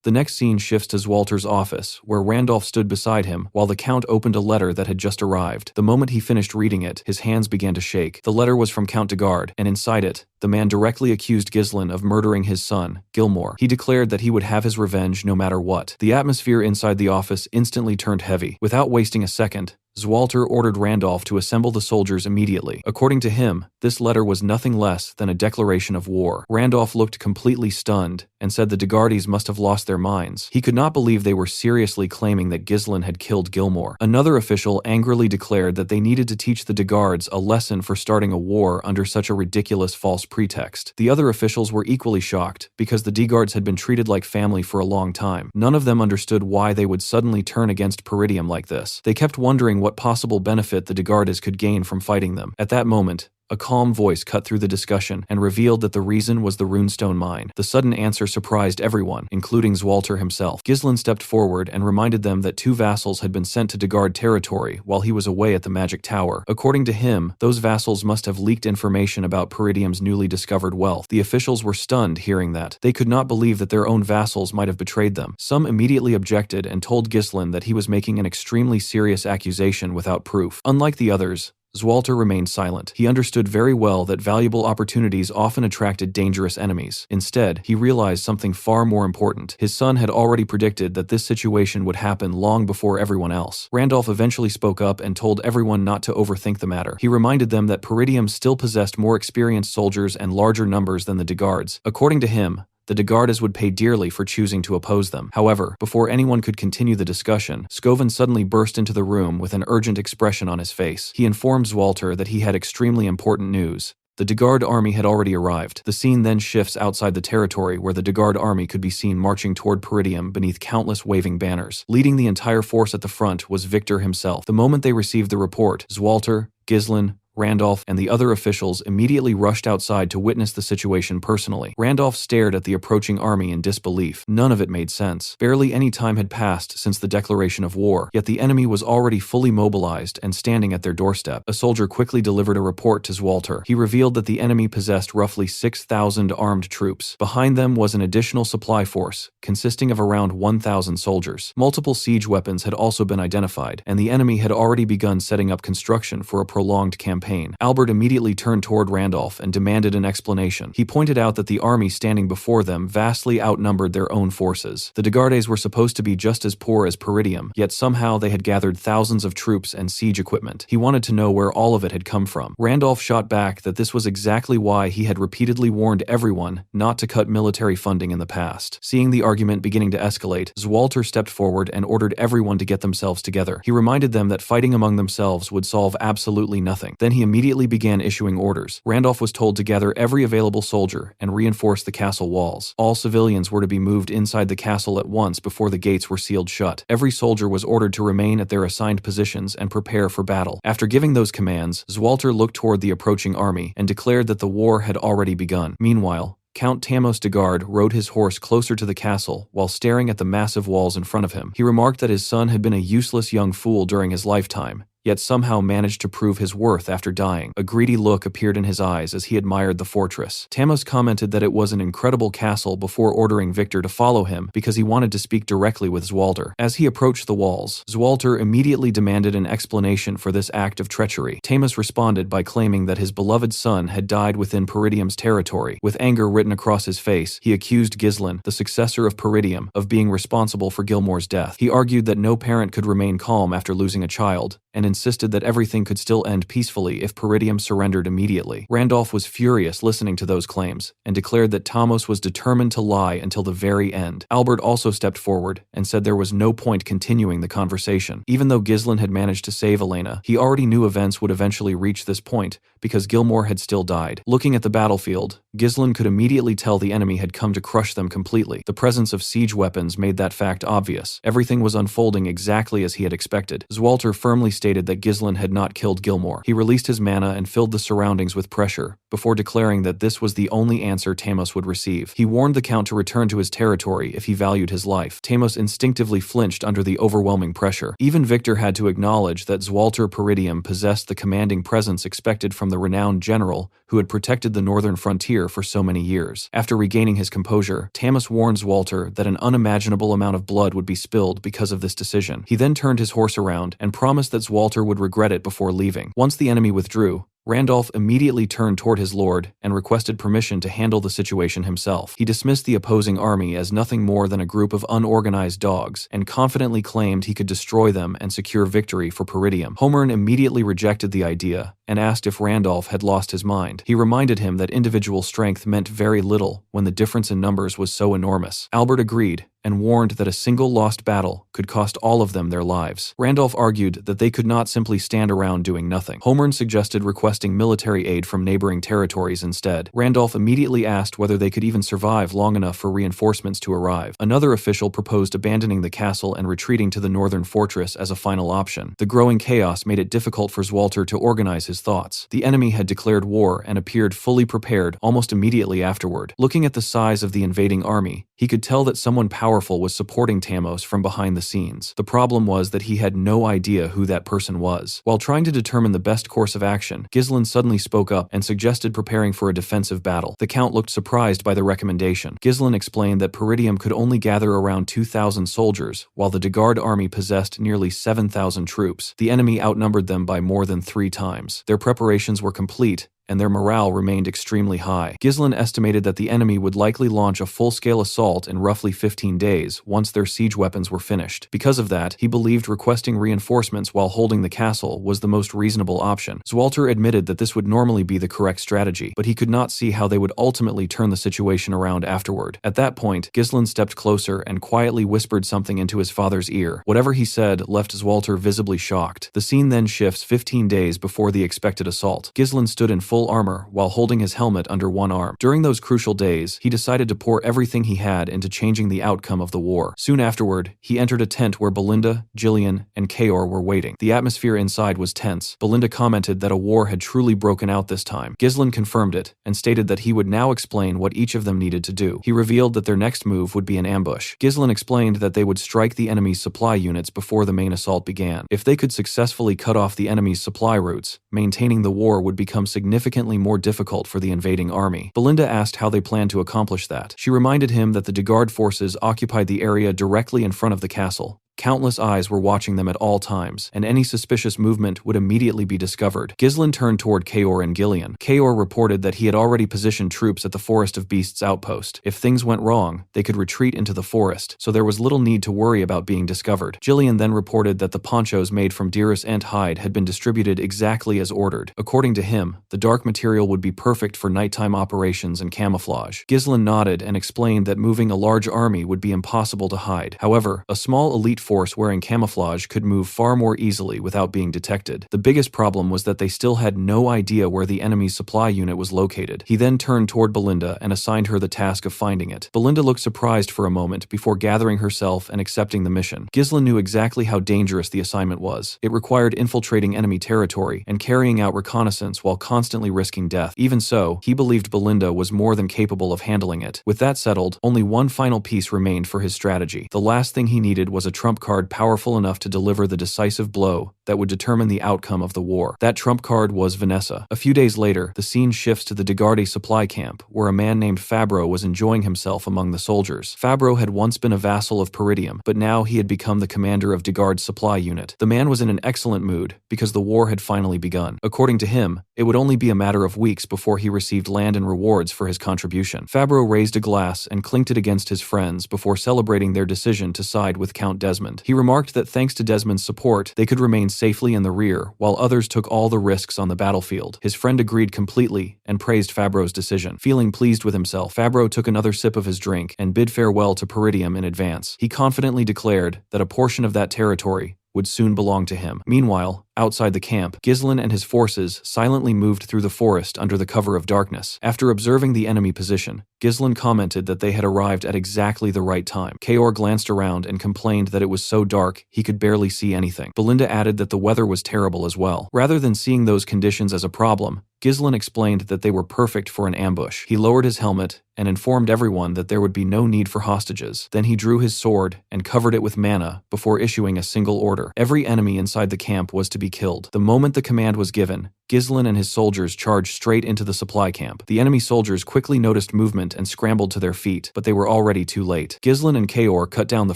The next scene shifts to Walter's office, where Randolph stood beside him while the Count opened a letter that had just arrived. The moment he finished reading it, his hands began to shake. The letter was from Count de Garde, and inside it, the man directly accused Ghislain of murdering his son, Gilmore. He declared that he would have his revenge no matter what. The atmosphere inside the office instantly turned heavy. Without wasting a second, Walter ordered Randolph to assemble the soldiers immediately. According to him, this letter was nothing less than a declaration of war. Randolph looked completely stunned and said the de Gardes must have lost their minds. He could not believe they were seriously claiming that Ghislain had killed Gilmore. Another official angrily declared that they needed to teach the de Gardes a lesson for starting a war under such a ridiculous false pretext. The other officials were equally shocked because the de Gardes had been treated like family for a long time. None of them understood why they would suddenly turn against Peridium like this. They kept wondering what possible benefit the de Gardes could gain from fighting them. At that moment, a calm voice cut through the discussion and revealed that the reason was the runestone mine. The sudden answer surprised everyone, including Walter himself. Ghislain stepped forward and reminded them that 2 vassals had been sent to de Garde territory while he was away at the magic tower. According to him, those vassals must have leaked information about Peridium's newly discovered wealth. The officials were stunned hearing that. They could not believe that their own vassals might have betrayed them. Some immediately objected and told Ghislain that he was making an extremely serious accusation without proof. Unlike the others, Walter remained silent. He understood very well that valuable opportunities often attracted dangerous enemies. Instead, he realized something far more important. His son had already predicted that this situation would happen long before everyone else. Randolph eventually spoke up and told everyone not to overthink the matter. He reminded them that Peridium still possessed more experienced soldiers and larger numbers than the de Gardes. According to him, the de Gardes would pay dearly for choosing to oppose them. However, before anyone could continue the discussion, Scoven suddenly burst into the room with an urgent expression on his face. He informed Walter that he had extremely important news. The de Garde army had already arrived. The scene then shifts outside the territory where the de Garde army could be seen marching toward Peridium beneath countless waving banners. Leading the entire force at the front was Victor himself. The moment they received the report, Walter, Ghislain, Randolph, and the other officials immediately rushed outside to witness the situation personally. Randolph stared at the approaching army in disbelief. None of it made sense. Barely any time had passed since the declaration of war, yet the enemy was already fully mobilized and standing at their doorstep. A soldier quickly delivered a report to Walter. He revealed that the enemy possessed roughly 6,000 armed troops. Behind them was an additional supply force, consisting of around 1,000 soldiers. Multiple siege weapons had also been identified, and the enemy had already begun setting up construction for a prolonged campaign. pain. Albert immediately turned toward Randolph and demanded an explanation. He pointed out that the army standing before them vastly outnumbered their own forces. The de Gardes were supposed to be just as poor as Peridium, yet somehow they had gathered thousands of troops and siege equipment. He wanted to know where all of it had come from. Randolph shot back that this was exactly why he had repeatedly warned everyone not to cut military funding in the past. Seeing the argument beginning to escalate, Zwalter stepped forward and ordered everyone to get themselves together. He reminded them that fighting among themselves would solve absolutely nothing. Then he immediately began issuing orders. Randolph was told to gather every available soldier and reinforce the castle walls. All civilians were to be moved inside the castle at once before the gates were sealed shut. Every soldier was ordered to remain at their assigned positions and prepare for battle. After giving those commands, Zwalter looked toward the approaching army and declared that the war had already begun. Meanwhile, Count Tamos de Garde rode his horse closer to the castle while staring at the massive walls in front of him. He remarked that his son had been a useless young fool during his lifetime, yet somehow managed to prove his worth after dying. A greedy look appeared in his eyes as he admired the fortress. Tamos commented that it was an incredible castle before ordering Victor to follow him because he wanted to speak directly with Zwalter. As he approached the walls, Zwalter immediately demanded an explanation for this act of treachery. Tamos responded by claiming that his beloved son had died within Peridium's territory. With anger written across his face, he accused Ghislain, the successor of Peridium, of being responsible for Gilmore's death. He argued that no parent could remain calm after losing a child, and insisted that everything could still end peacefully if Peridium surrendered immediately. Randolph was furious listening to those claims, and declared that Tamos was determined to lie until the very end. Albert also stepped forward and said there was no point continuing the conversation. Even though Ghislain had managed to save Elena, he already knew events would eventually reach this point, because Gilmore had still died. Looking at the battlefield, Ghislain could immediately tell the enemy had come to crush them completely. The presence of siege weapons made that fact obvious. Everything was unfolding exactly as he had expected. Zwalter firmly stated that Ghislain had not killed Gilmore. He released his mana and filled the surroundings with pressure, before declaring that this was the only answer Tamos would receive. He warned the Count to return to his territory if he valued his life. Tamos instinctively flinched under the overwhelming pressure. Even Victor had to acknowledge that Zwalter Peridium possessed the commanding presence expected from the renowned general who had protected the northern frontier for so many years. After regaining his composure, Tamos warned Zwalter that an unimaginable amount of blood would be spilled because of this decision. He then turned his horse around and promised that Zwalter would regret it before leaving. Once the enemy withdrew, Randolph immediately turned toward his lord and requested permission to handle the situation himself. He dismissed the opposing army as nothing more than a group of unorganized dogs and confidently claimed he could destroy them and secure victory for Peridium. Homern immediately rejected the idea and asked if Randolph had lost his mind. He reminded him that individual strength meant very little when the difference in numbers was so enormous. Albert agreed and warned that a single lost battle could cost all of them their lives. Randolph argued that they could not simply stand around doing nothing. Homern suggested requesting military aid from neighboring territories instead. Randolph immediately asked whether they could even survive long enough for reinforcements to arrive. Another official proposed abandoning the castle and retreating to the northern fortress as a final option. The growing chaos made it difficult for Zwalter to organize his thoughts. The enemy had declared war and appeared fully prepared almost immediately afterward. Looking at the size of the invading army, he could tell that someone powerful was supporting Tamos from behind the scenes. The problem was that he had no idea who that person was. While trying to determine the best course of action, Ghislain suddenly spoke up and suggested preparing for a defensive battle. The Count looked surprised by the recommendation. Ghislain explained that Peridium could only gather around 2,000 soldiers, while the de Garde army possessed nearly 7,000 troops. The enemy outnumbered them by more than 3 times. Their preparations were complete, and their morale remained extremely high. Ghislain estimated that the enemy would likely launch a full-scale assault in roughly 15 days once their siege weapons were finished. Because of that, he believed requesting reinforcements while holding the castle was the most reasonable option. Zwalter admitted that this would normally be the correct strategy, but he could not see how they would ultimately turn the situation around afterward. At that point, Ghislain stepped closer and quietly whispered something into his father's ear. Whatever he said left Zwalter visibly shocked. The scene then shifts 15 days before the expected assault. Ghislain stood in full armor while holding his helmet under one arm. During those crucial days, he decided to pour everything he had into changing the outcome of the war. Soon afterward, he entered a tent where Belinda, Jillian, and Kaor were waiting. The atmosphere inside was tense. Belinda commented that a war had truly broken out this time. Ghislain confirmed it and stated that he would now explain what each of them needed to do. He revealed that their next move would be an ambush. Ghislain explained that they would strike the enemy's supply units before the main assault began. If they could successfully cut off the enemy's supply routes, maintaining the war would become significantly more difficult for the invading army. Belinda asked how they planned to accomplish that. She reminded him that the de Garde forces occupied the area directly in front of the castle, Countless eyes were watching them at all times, and any suspicious movement would immediately be discovered. Ghislain turned toward Kaor and Gillian. Kaor reported that he had already positioned troops at the Forest of Beasts outpost. If things went wrong, they could retreat into the forest, so there was little need to worry about being discovered. Gillian then reported that the ponchos made from deer's ant hide had been distributed exactly as ordered. According to him, the dark material would be perfect for nighttime operations and camouflage. Ghislain nodded and explained that moving a large army would be impossible to hide. However, a small elite force wearing camouflage could move far more easily without being detected. The biggest problem was that they still had no idea where the enemy's supply unit was located. He then turned toward Belinda and assigned her the task of finding it. Belinda looked surprised for a moment before gathering herself and accepting the mission. Ghislain knew exactly how dangerous the assignment was. It required infiltrating enemy territory and carrying out reconnaissance while constantly risking death. Even so, he believed Belinda was more than capable of handling it. With that settled, only one final piece remained for his strategy. The last thing he needed was a trump card powerful enough to deliver the decisive blow that would determine the outcome of the war. That trump card was Vanessa. A few days later, the scene shifts to the Degarde supply camp, where a man named Fabro was enjoying himself among the soldiers. Fabro had once been a vassal of Peridium, but now he had become the commander of Degarde's supply unit. The man was in an excellent mood, because the war had finally begun. According to him, it would only be a matter of weeks before he received land and rewards for his contribution. Fabro raised a glass and clinked it against his friends before celebrating their decision to side with Count Desmond. He remarked that thanks to Desmond's support, they could remain safely in the rear, while others took all the risks on the battlefield. His friend agreed completely and praised Fabro's decision. Feeling pleased with himself, Fabro took another sip of his drink and bid farewell to Peridium in advance. He confidently declared that a portion of that territory would soon belong to him. Meanwhile, outside the camp, Ghislain and his forces silently moved through the forest under the cover of darkness. After observing the enemy position, Ghislain commented that they had arrived at exactly the right time. Kaor glanced around and complained that it was so dark he could barely see anything. Belinda added that the weather was terrible as well. Rather than seeing those conditions as a problem, Ghislain explained that they were perfect for an ambush. He lowered his helmet and informed everyone that there would be no need for hostages. Then he drew his sword and covered it with mana before issuing a single order. Every enemy inside the camp was to be killed. The moment the command was given, Ghislain and his soldiers charged straight into the supply camp. The enemy soldiers quickly noticed movement and scrambled to their feet, but they were already too late. Ghislain and Kaor cut down the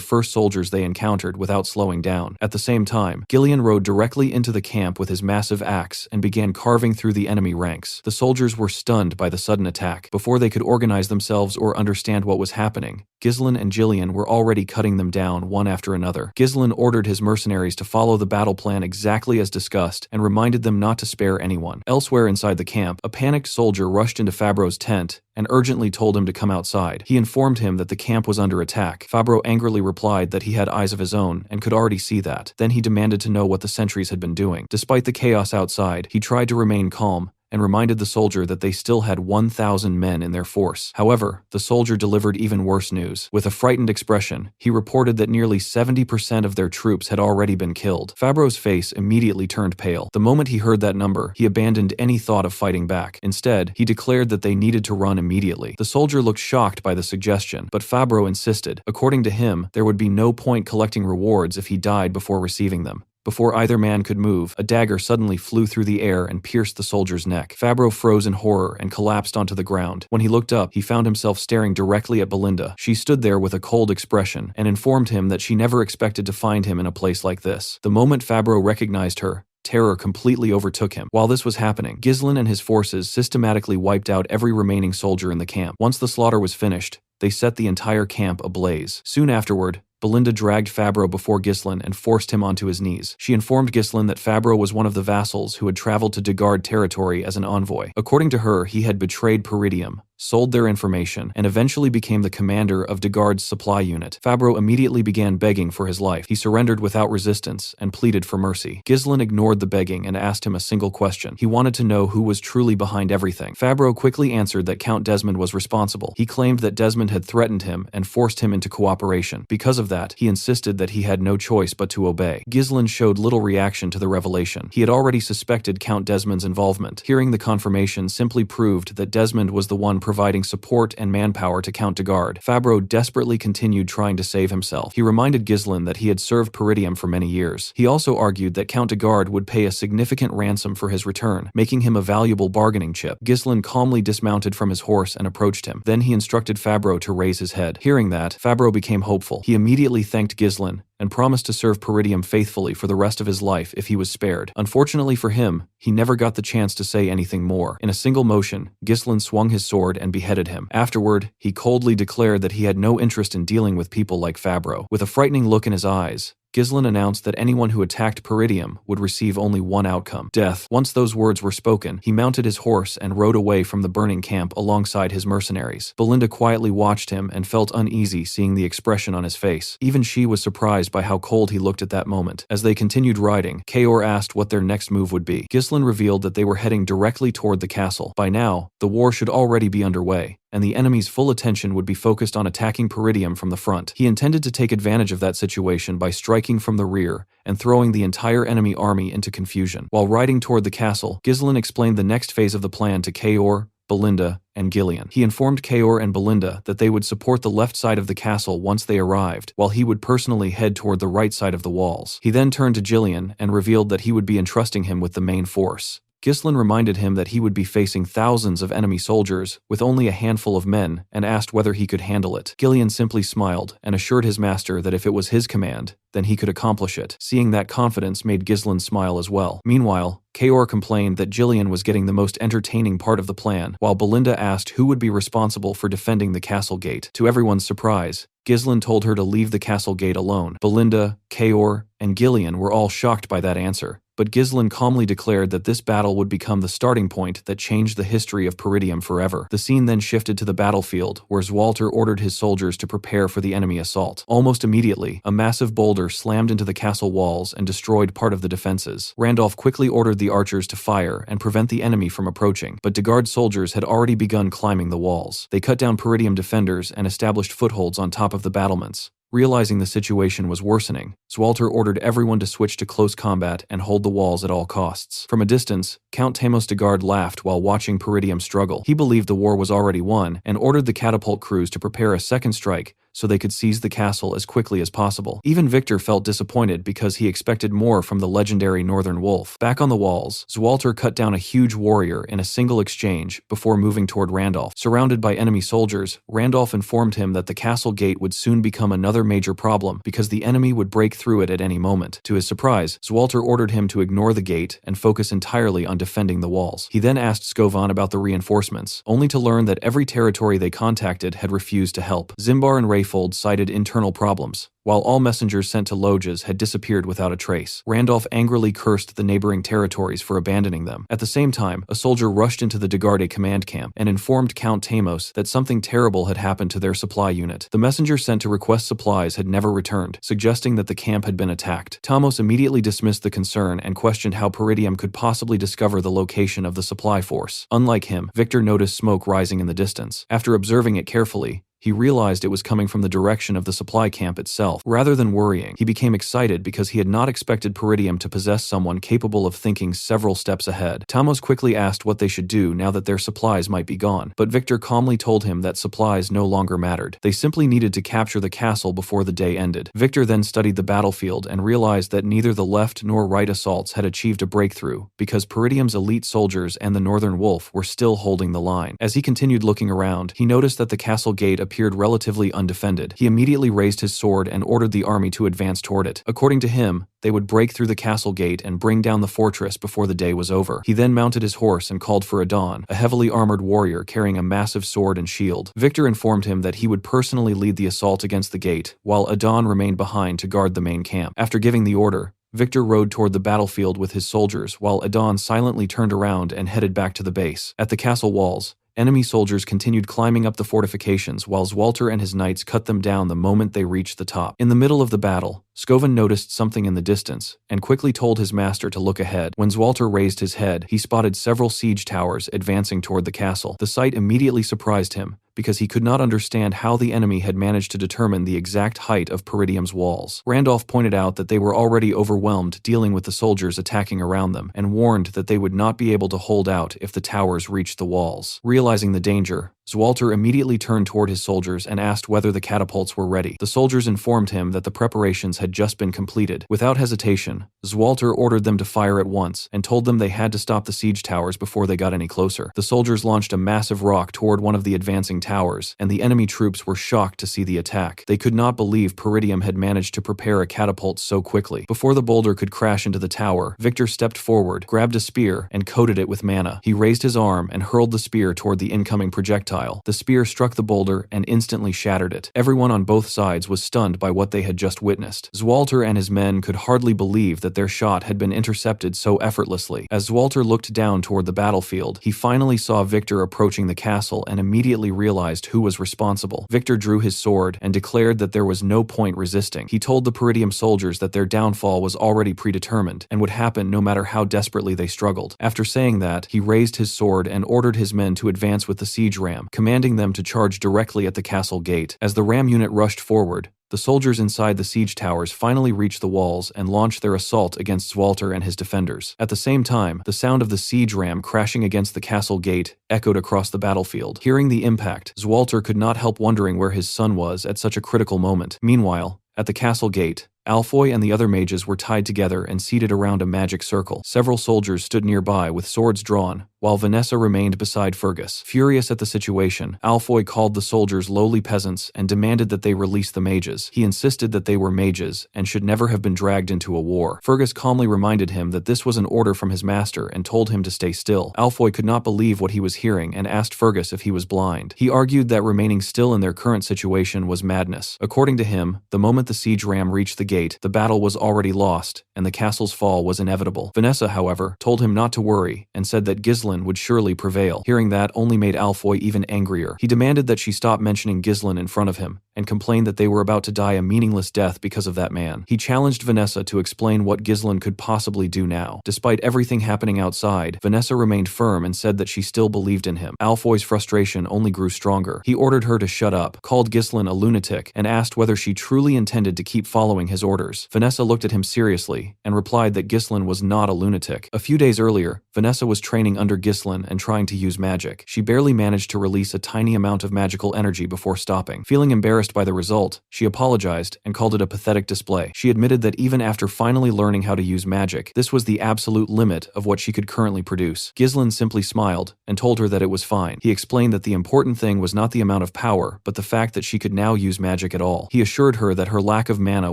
first soldiers they encountered without slowing down. At the same time, Gillian rode directly into the camp with his massive axe and began carving through the enemy ranks. The soldiers were stunned by the sudden attack. Before they could organize themselves or understand what was happening, Ghislain and Gillian were already cutting them down one after another. Ghislain ordered his mercenaries to follow the battle plan exactly as discussed and reminded them not to spare anyone. Elsewhere inside the camp, a panicked soldier rushed into Fabro's tent and urgently told him to come outside. He informed him that the camp was under attack. Fabro angrily replied that he had eyes of his own and could already see that. Then he demanded to know what the sentries had been doing. Despite the chaos outside, he tried to remain calm and reminded the soldier that they still had 1,000 men in their force. However, the soldier delivered even worse news. With a frightened expression, he reported that nearly 70% of their troops had already been killed. Fabro's face immediately turned pale. The moment he heard that number, he abandoned any thought of fighting back. Instead, he declared that they needed to run immediately. The soldier looked shocked by the suggestion, but Fabro insisted. According to him, there would be no point collecting rewards if he died before receiving them. Before either man could move, a dagger suddenly flew through the air and pierced the soldier's neck. Fabro froze in horror and collapsed onto the ground. When he looked up, he found himself staring directly at Belinda. She stood there with a cold expression and informed him that she never expected to find him in a place like this. The moment Fabro recognized her, terror completely overtook him. While this was happening, Ghislain and his forces systematically wiped out every remaining soldier in the camp. Once the slaughter was finished, they set the entire camp ablaze. Soon afterward, Belinda dragged Fabro before Ghislain and forced him onto his knees. She informed Ghislain that Fabro was one of the vassals who had traveled to Degarde territory as an envoy. According to her, he had betrayed Peridium, sold their information, and eventually became the commander of Degarde's supply unit. Fabro immediately began begging for his life. He surrendered without resistance and pleaded for mercy. Ghislain ignored the begging and asked him a single question. He wanted to know who was truly behind everything. Fabro quickly answered that Count Desmond was responsible. He claimed that Desmond had threatened him and forced him into cooperation. Because of that, he insisted that he had no choice but to obey. Ghislain showed little reaction to the revelation. He had already suspected Count Desmond's involvement. Hearing the confirmation simply proved that Desmond was the one providing support and manpower to Count Degarde. Fabro desperately continued trying to save himself. He reminded Ghislain that he had served Peridium for many years. He also argued that Count Degarde would pay a significant ransom for his return, making him a valuable bargaining chip. Ghislain calmly dismounted from his horse and approached him. Then he instructed Fabro to raise his head. Hearing that, Fabro became hopeful. He immediately thanked Ghislain and promised to serve Peridium faithfully for the rest of his life if he was spared. Unfortunately for him, he never got the chance to say anything more. In a single motion, Ghislain swung his sword and beheaded him. Afterward, he coldly declared that he had no interest in dealing with people like Fabro. With a frightening look in his eyes, Ghislain announced that anyone who attacked Peridium would receive only one outcome: death. Once those words were spoken, he mounted his horse and rode away from the burning camp alongside his mercenaries. Belinda quietly watched him and felt uneasy seeing the expression on his face. Even she was surprised by how cold he looked at that moment. As they continued riding, Kaor asked what their next move would be. Ghislain revealed that they were heading directly toward the castle. By now, the war should already be underway, and the enemy's full attention would be focused on attacking Peridium from the front. He intended to take advantage of that situation by striking from the rear and throwing the entire enemy army into confusion. While riding toward the castle, Ghislain explained the next phase of the plan to Kaor, Belinda, and Gillian. He informed Kaor and Belinda that they would support the left side of the castle once they arrived, while he would personally head toward the right side of the walls. He then turned to Gillian and revealed that he would be entrusting him with the main force. Ghislain reminded him that he would be facing thousands of enemy soldiers with only a handful of men and asked whether he could handle it. Gillian simply smiled and assured his master that if it was his command, then he could accomplish it. Seeing that confidence made Ghislain smile as well. Meanwhile, Kaor complained that Gillian was getting the most entertaining part of the plan, while Belinda asked who would be responsible for defending the castle gate. To everyone's surprise, Ghislain told her to leave the castle gate alone. Belinda, Kaor, and Gillian were all shocked by that answer, but Ghislain calmly declared that this battle would become the starting point that changed the history of Peridium forever. The scene then shifted to the battlefield, where Zwalter ordered his soldiers to prepare for the enemy assault. Almost immediately, a massive boulder slammed into the castle walls and destroyed part of the defenses. Randolph quickly ordered the archers to fire and prevent the enemy from approaching, but Degard's soldiers had already begun climbing the walls. They cut down Peridium defenders and established footholds on top of the battlements. Realizing the situation was worsening, Zwalter ordered everyone to switch to close combat and hold the walls at all costs. From a distance, Count Tamos Degard laughed while watching Peridium struggle. He believed the war was already won and ordered the catapult crews to prepare a second strike so they could seize the castle as quickly as possible. Even Victor felt disappointed because he expected more from the legendary Northern Wolf. Back on the walls, Zwalter cut down a huge warrior in a single exchange before moving toward Randolph. Surrounded by enemy soldiers, Randolph informed him that the castle gate would soon become another major problem because the enemy would break through it at any moment. To his surprise, Zwalter ordered him to ignore the gate and focus entirely on defending the walls. He then asked Skovan about the reinforcements, only to learn that every territory they contacted had refused to help. Zimbar and Rayfold cited internal problems, while all messengers sent to Loges had disappeared without a trace. Randolph angrily cursed the neighboring territories for abandoning them. At the same time, a soldier rushed into the Degarde command camp and informed Count Tamos that something terrible had happened to their supply unit. The messenger sent to request supplies had never returned, suggesting that the camp had been attacked. Tamos immediately dismissed the concern and questioned how Peridium could possibly discover the location of the supply force. Unlike him, Victor noticed smoke rising in the distance. After observing it carefully, he realized it was coming from the direction of the supply camp itself. Rather than worrying, he became excited because he had not expected Peridium to possess someone capable of thinking several steps ahead. Tamos quickly asked what they should do now that their supplies might be gone, but Victor calmly told him that supplies no longer mattered. They simply needed to capture the castle before the day ended. Victor then studied the battlefield and realized that neither the left nor right assaults had achieved a breakthrough because Peridium's elite soldiers and the Northern Wolf were still holding the line. As he continued looking around, he noticed that the castle gate appeared relatively undefended. He immediately raised his sword and ordered the army to advance toward it. According to him, they would break through the castle gate and bring down the fortress before the day was over. He then mounted his horse and called for Adon, a heavily armored warrior carrying a massive sword and shield. Victor informed him that he would personally lead the assault against the gate, while Adon remained behind to guard the main camp. After giving the order, Victor rode toward the battlefield with his soldiers, while Adon silently turned around and headed back to the base. At the castle walls, enemy soldiers continued climbing up the fortifications while Zwalter and his knights cut them down the moment they reached the top. In the middle of the battle, Skovan noticed something in the distance and quickly told his master to look ahead. When Zwalter raised his head, he spotted several siege towers advancing toward the castle. The sight immediately surprised him, because he could not understand how the enemy had managed to determine the exact height of Peridium's walls. Randolph pointed out that they were already overwhelmed dealing with the soldiers attacking around them, and warned that they would not be able to hold out if the towers reached the walls. Realizing the danger, Zwalter immediately turned toward his soldiers and asked whether the catapults were ready. The soldiers informed him that the preparations had just been completed. Without hesitation, Zwalter ordered them to fire at once and told them they had to stop the siege towers before they got any closer. The soldiers launched a massive rock toward one of the advancing towers, and the enemy troops were shocked to see the attack. They could not believe Peridium had managed to prepare a catapult so quickly. Before the boulder could crash into the tower, Victor stepped forward, grabbed a spear, and coated it with mana. He raised his arm and hurled the spear toward the incoming projectile. The spear struck the boulder and instantly shattered it. Everyone on both sides was stunned by what they had just witnessed. Zwalter and his men could hardly believe that their shot had been intercepted so effortlessly. As Zwalter looked down toward the battlefield, he finally saw Victor approaching the castle and immediately realized who was responsible. Victor drew his sword and declared that there was no point resisting. He told the Peridium soldiers that their downfall was already predetermined and would happen no matter how desperately they struggled. After saying that, he raised his sword and ordered his men to advance with the siege ram, commanding them to charge directly at the castle gate. As the ram unit rushed forward, the soldiers inside the siege towers finally reached the walls and launched their assault against Zwalter and his defenders. At the same time, the sound of the siege ram crashing against the castle gate echoed across the battlefield. Hearing the impact, Zwalter could not help wondering where his son was at such a critical moment. Meanwhile, at the castle gate, Alfoy and the other mages were tied together and seated around a magic circle. Several soldiers stood nearby with swords drawn, while Vanessa remained beside Fergus. Furious at the situation, Alfoy called the soldiers lowly peasants and demanded that they release the mages. He insisted that they were mages and should never have been dragged into a war. Fergus calmly reminded him that this was an order from his master and told him to stay still. Alfoy could not believe what he was hearing and asked Fergus if he was blind. He argued that remaining still in their current situation was madness. According to him, the moment the siege ram reached the gate, the battle was already lost, and the castle's fall was inevitable. Vanessa, however, told him not to worry and said that Ghislain would surely prevail. Hearing that only made Alfoy even angrier. He demanded that she stop mentioning Ghislain in front of him and complained that they were about to die a meaningless death because of that man. He challenged Vanessa to explain what Ghislain could possibly do now. Despite everything happening outside, Vanessa remained firm and said that she still believed in him. Alfoy's frustration only grew stronger. He ordered her to shut up, called Ghislain a lunatic, and asked whether she truly intended to keep following his orders. Vanessa looked at him seriously and replied that Ghislain was not a lunatic. A few days earlier, Vanessa was training under Ghislain and trying to use magic. She barely managed to release a tiny amount of magical energy before stopping. Feeling embarrassed by the result, she apologized and called it a pathetic display. She admitted that even after finally learning how to use magic, this was the absolute limit of what she could currently produce. Ghislain simply smiled and told her that it was fine. He explained that the important thing was not the amount of power, but the fact that she could now use magic at all. He assured her that her lack of mana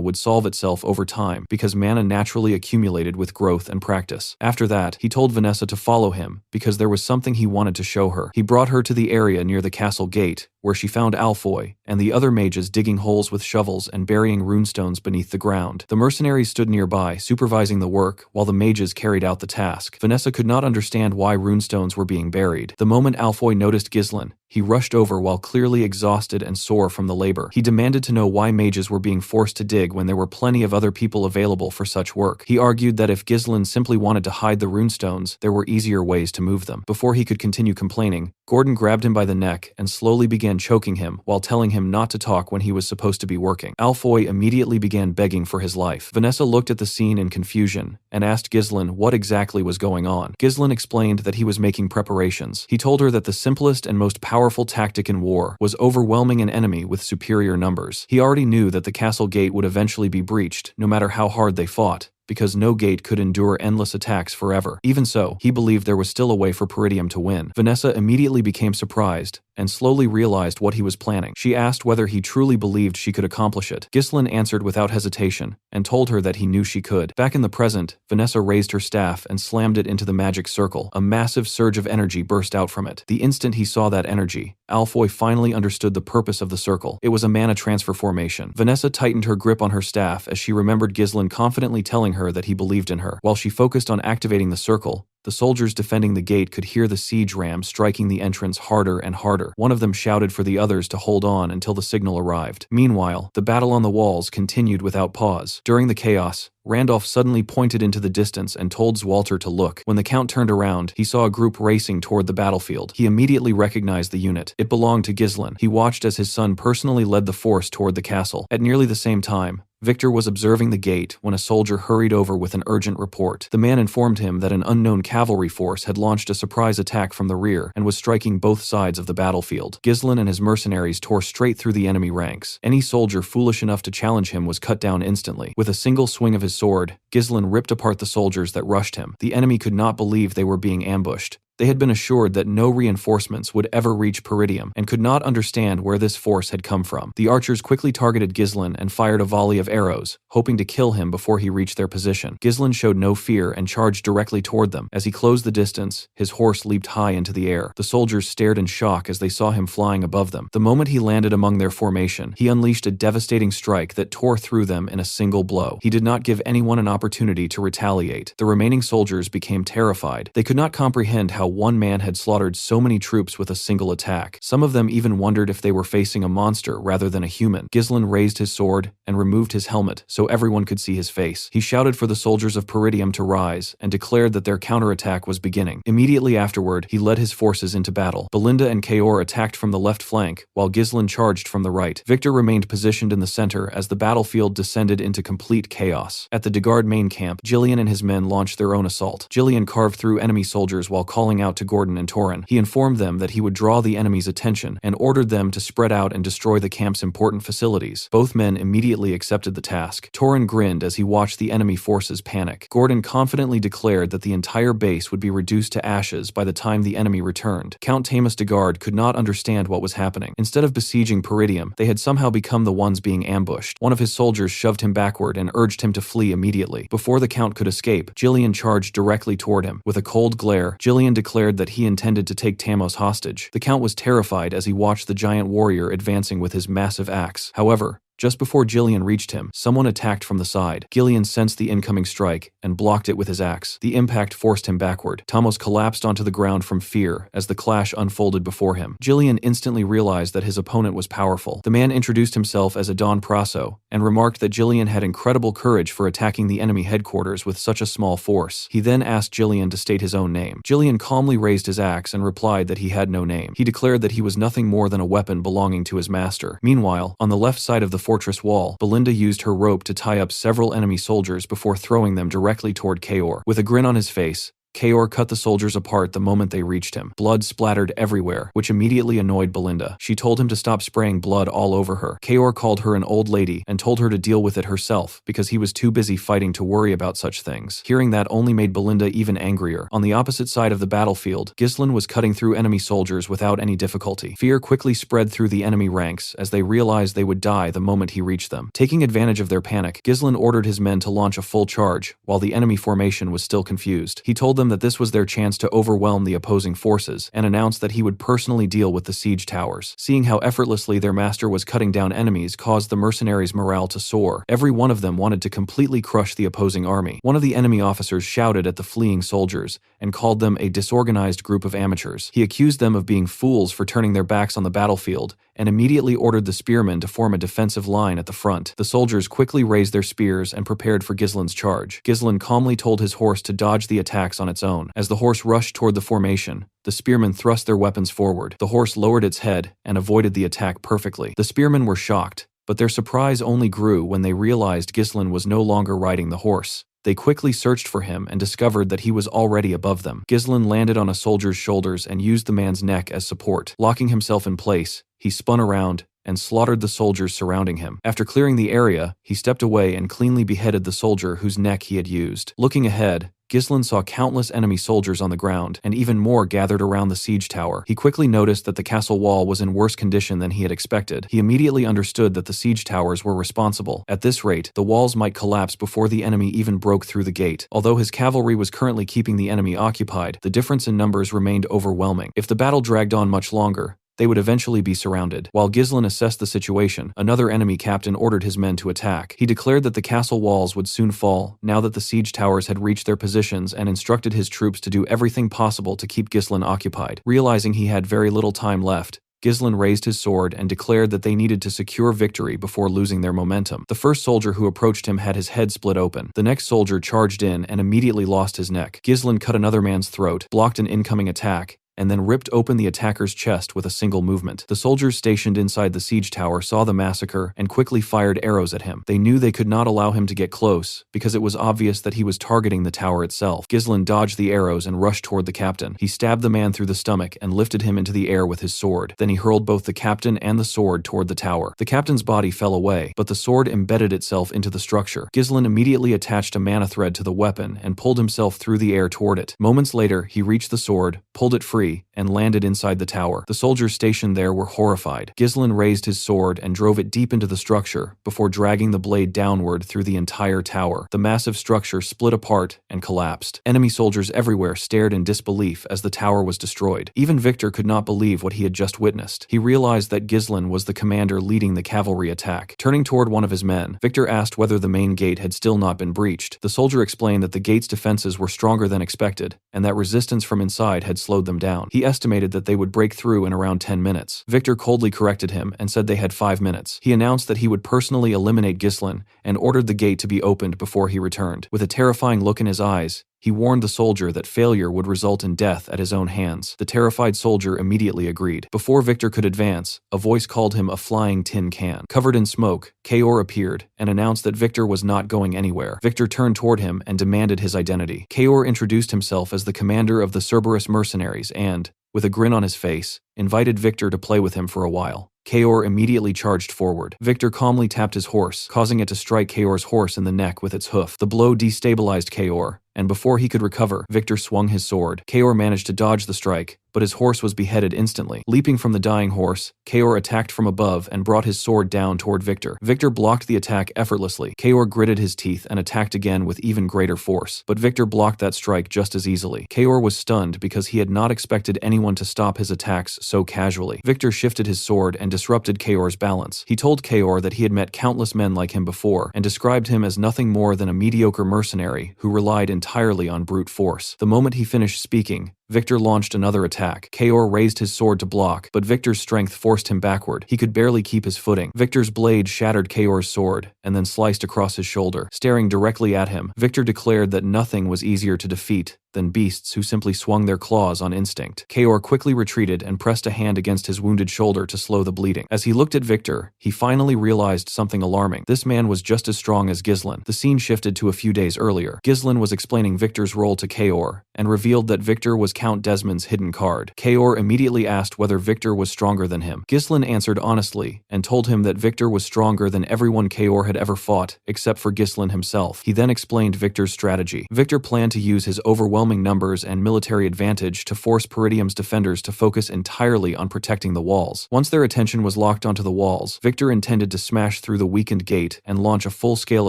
would solve itself over time because mana naturally accumulated with growth and practice. After that, he told Vanessa to follow him because there was something he wanted to show her. He brought her to the area near the castle gate, where she found Alfoy and the other mages digging holes with shovels and burying runestones beneath the ground. The mercenaries stood nearby, supervising the work, while the mages carried out the task. Vanessa could not understand why runestones were being buried. The moment Alfoy noticed Ghislain, he rushed over while clearly exhausted and sore from the labor. He demanded to know why mages were being forced to dig when there were plenty of other people available for such work. He argued that if Ghislain simply wanted to hide the runestones, there were easier ways to move them. Before he could continue complaining, Gordon grabbed him by the neck and slowly began choking him while telling him not to talk when he was supposed to be working. Alfoy immediately began begging for his life. Vanessa looked at the scene in confusion and asked Ghislain what exactly was going on. Ghislain explained that he was making preparations. He told her that the simplest and most powerful tactic in war was overwhelming an enemy with superior numbers. He already knew that the castle gate would eventually be breached, no matter how hard they fought, because no gate could endure endless attacks forever. Even so, he believed there was still a way for Peridium to win. Vanessa immediately became surprised and slowly realized what he was planning. She asked whether he truly believed she could accomplish it. Ghislain answered without hesitation and told her that he knew she could. Back in the present, Vanessa raised her staff and slammed it into the magic circle. A massive surge of energy burst out from it. The instant he saw that energy, Alfoy finally understood the purpose of the circle. It was a mana transfer formation. Vanessa tightened her grip on her staff as she remembered Ghislain confidently telling her that he believed in her. While she focused on activating the circle, the soldiers defending the gate could hear the siege ram striking the entrance harder and harder. One of them shouted for the others to hold on until the signal arrived. Meanwhile, the battle on the walls continued without pause. During the chaos, Randolph suddenly pointed into the distance and told Zwalter to look. When the Count turned around, he saw a group racing toward the battlefield. He immediately recognized the unit. It belonged to Ghislain. He watched as his son personally led the force toward the castle. At nearly the same time, Victor was observing the gate when a soldier hurried over with an urgent report. The man informed him that an unknown cavalry force had launched a surprise attack from the rear and was striking both sides of the battlefield. Ghislain and his mercenaries tore straight through the enemy ranks. Any soldier foolish enough to challenge him was cut down instantly. With a single swing of his sword, Ghislain ripped apart the soldiers that rushed him. The enemy could not believe they were being ambushed. They had been assured that no reinforcements would ever reach Peridium and could not understand where this force had come from. The archers quickly targeted Ghislain and fired a volley of arrows, hoping to kill him before he reached their position. Ghislain showed no fear and charged directly toward them. As he closed the distance, his horse leaped high into the air. The soldiers stared in shock as they saw him flying above them. The moment he landed among their formation, he unleashed a devastating strike that tore through them in a single blow. He did not give anyone an opportunity to retaliate. The remaining soldiers became terrified. They could not comprehend how one man had slaughtered so many troops with a single attack. Some of them even wondered if they were facing a monster rather than a human. Ghislain raised his sword and removed his helmet so everyone could see his face. He shouted for the soldiers of Peridium to rise and declared that their counterattack was beginning. Immediately afterward, he led his forces into battle. Belinda and Kaor attacked from the left flank, while Ghislain charged from the right. Victor remained positioned in the center as the battlefield descended into complete chaos. At the Degard main camp, Jillian and his men launched their own assault. Jillian carved through enemy soldiers while calling out to Gordon and Torin. He informed them that he would draw the enemy's attention and ordered them to spread out and destroy the camp's important facilities. Both men immediately accepted the task. Torin grinned as he watched the enemy forces panic. Gordon confidently declared that the entire base would be reduced to ashes by the time the enemy returned. Count Tamus Degard could not understand what was happening. Instead of besieging Peridium, they had somehow become the ones being ambushed. One of his soldiers shoved him backward and urged him to flee immediately. Before the Count could escape, Jillian charged directly toward him. With a cold glare, Jillian declared that he intended to take Tamos hostage. The Count was terrified as he watched the giant warrior advancing with his massive axe. However, just before Jillian reached him, someone attacked from the side. Gillian sensed the incoming strike and blocked it with his axe. The impact forced him backward. Tamos collapsed onto the ground from fear as the clash unfolded before him. Jillian instantly realized that his opponent was powerful. The man introduced himself as Adon Praso and remarked that Jillian had incredible courage for attacking the enemy headquarters with such a small force. He then asked Jillian to state his own name. Jillian calmly raised his axe and replied that he had no name. He declared that he was nothing more than a weapon belonging to his master. Meanwhile, on the left side of the fortress wall, Belinda used her rope to tie up several enemy soldiers before throwing them directly toward Kaor. With a grin on his face, Kaor cut the soldiers apart the moment they reached him. Blood splattered everywhere, which immediately annoyed Belinda. She told him to stop spraying blood all over her. Kaor called her an old lady and told her to deal with it herself because he was too busy fighting to worry about such things. Hearing that only made Belinda even angrier. On the opposite side of the battlefield, Ghislain was cutting through enemy soldiers without any difficulty. Fear quickly spread through the enemy ranks as they realized they would die the moment he reached them. Taking advantage of their panic, Ghislain ordered his men to launch a full charge while the enemy formation was still confused. He told them that this was their chance to overwhelm the opposing forces and announced that he would personally deal with the siege towers. Seeing how effortlessly their master was cutting down enemies caused the mercenaries' morale to soar. Every one of them wanted to completely crush the opposing army. One of the enemy officers shouted at the fleeing soldiers and called them a disorganized group of amateurs. He accused them of being fools for turning their backs on the battlefield and immediately ordered the spearmen to form a defensive line at the front. The soldiers quickly raised their spears and prepared for Ghislain's charge. Ghislain calmly told his horse to dodge the attacks on its own. As the horse rushed toward the formation, the spearmen thrust their weapons forward. The horse lowered its head and avoided the attack perfectly. The spearmen were shocked, but their surprise only grew when they realized Ghislain was no longer riding the horse. They quickly searched for him and discovered that he was already above them. Ghislain landed on a soldier's shoulders and used the man's neck as support. Locking himself in place, he spun around and slaughtered the soldiers surrounding him. After clearing the area, he stepped away and cleanly beheaded the soldier whose neck he had used. Looking ahead, Ghislain saw countless enemy soldiers on the ground, and even more gathered around the siege tower. He quickly noticed that the castle wall was in worse condition than he had expected. He immediately understood that the siege towers were responsible. At this rate, the walls might collapse before the enemy even broke through the gate. Although his cavalry was currently keeping the enemy occupied, the difference in numbers remained overwhelming. If the battle dragged on much longer, they would eventually be surrounded. While Ghislain assessed the situation, another enemy captain ordered his men to attack. He declared that the castle walls would soon fall now that the siege towers had reached their positions and instructed his troops to do everything possible to keep Ghislain occupied. Realizing he had very little time left, Ghislain raised his sword and declared that they needed to secure victory before losing their momentum. The first soldier who approached him had his head split open. The next soldier charged in and immediately lost his neck. Ghislain cut another man's throat, blocked an incoming attack, and then ripped open the attacker's chest with a single movement. The soldiers stationed inside the siege tower saw the massacre and quickly fired arrows at him. They knew they could not allow him to get close, because it was obvious that he was targeting the tower itself. Ghislain dodged the arrows and rushed toward the captain. He stabbed the man through the stomach and lifted him into the air with his sword. Then he hurled both the captain and the sword toward the tower. The captain's body fell away, but the sword embedded itself into the structure. Ghislain immediately attached a mana thread to the weapon and pulled himself through the air toward it. Moments later, he reached the sword, pulled it free, and landed inside the tower. The soldiers stationed there were horrified. Ghislain raised his sword and drove it deep into the structure before dragging the blade downward through the entire tower. The massive structure split apart and collapsed. Enemy soldiers everywhere stared in disbelief as the tower was destroyed. Even Victor could not believe what he had just witnessed. He realized that Ghislain was the commander leading the cavalry attack. Turning toward one of his men, Victor asked whether the main gate had still not been breached. The soldier explained that the gate's defenses were stronger than expected, and that resistance from inside had slowed them down. He estimated that they would break through in around 10 minutes. Victor coldly corrected him and said they had 5 minutes. He announced that he would personally eliminate Ghislain and ordered the gate to be opened before he returned. With a terrifying look in his eyes, he warned the soldier that failure would result in death at his own hands. The terrified soldier immediately agreed. Before Victor could advance, a voice called him a flying tin can. Covered in smoke, Kaor appeared and announced that Victor was not going anywhere. Victor turned toward him and demanded his identity. Kaor introduced himself as the commander of the Cerberus mercenaries and, with a grin on his face, invited Victor to play with him for a while. Kaor immediately charged forward. Victor calmly tapped his horse, causing it to strike Kaor's horse in the neck with its hoof. The blow destabilized Kaor, and before he could recover, Victor swung his sword. Kaor managed to dodge the strike, but his horse was beheaded instantly. Leaping from the dying horse, Kaor attacked from above and brought his sword down toward Victor. Victor blocked the attack effortlessly. Kaor gritted his teeth and attacked again with even greater force, but Victor blocked that strike just as easily. Kaor was stunned because he had not expected anyone to stop his attacks so casually. Victor shifted his sword and disrupted Kaor's balance. He told Kaor that he had met countless men like him before and described him as nothing more than a mediocre mercenary who relied entirely on brute force. The moment he finished speaking, Victor launched another attack. Kaor raised his sword to block, but Victor's strength forced him backward. He could barely keep his footing. Victor's blade shattered Kaor's sword and then sliced across his shoulder. Staring directly at him, Victor declared that nothing was easier to defeat than beasts who simply swung their claws on instinct. Kaor quickly retreated and pressed a hand against his wounded shoulder to slow the bleeding. As he looked at Victor, he finally realized something alarming. This man was just as strong as Ghislain. The scene shifted to a few days earlier. Ghislain was explaining Victor's role to Kaor and revealed that Victor was Count Desmond's hidden card. Kaor immediately asked whether Victor was stronger than him. Ghislain answered honestly and told him that Victor was stronger than everyone Kaor had ever fought, except for Ghislain himself. He then explained Victor's strategy. Victor planned to use his overwhelming numbers and military advantage to force Peridium's defenders to focus entirely on protecting the walls. Once their attention was locked onto the walls, Victor intended to smash through the weakened gate and launch a full-scale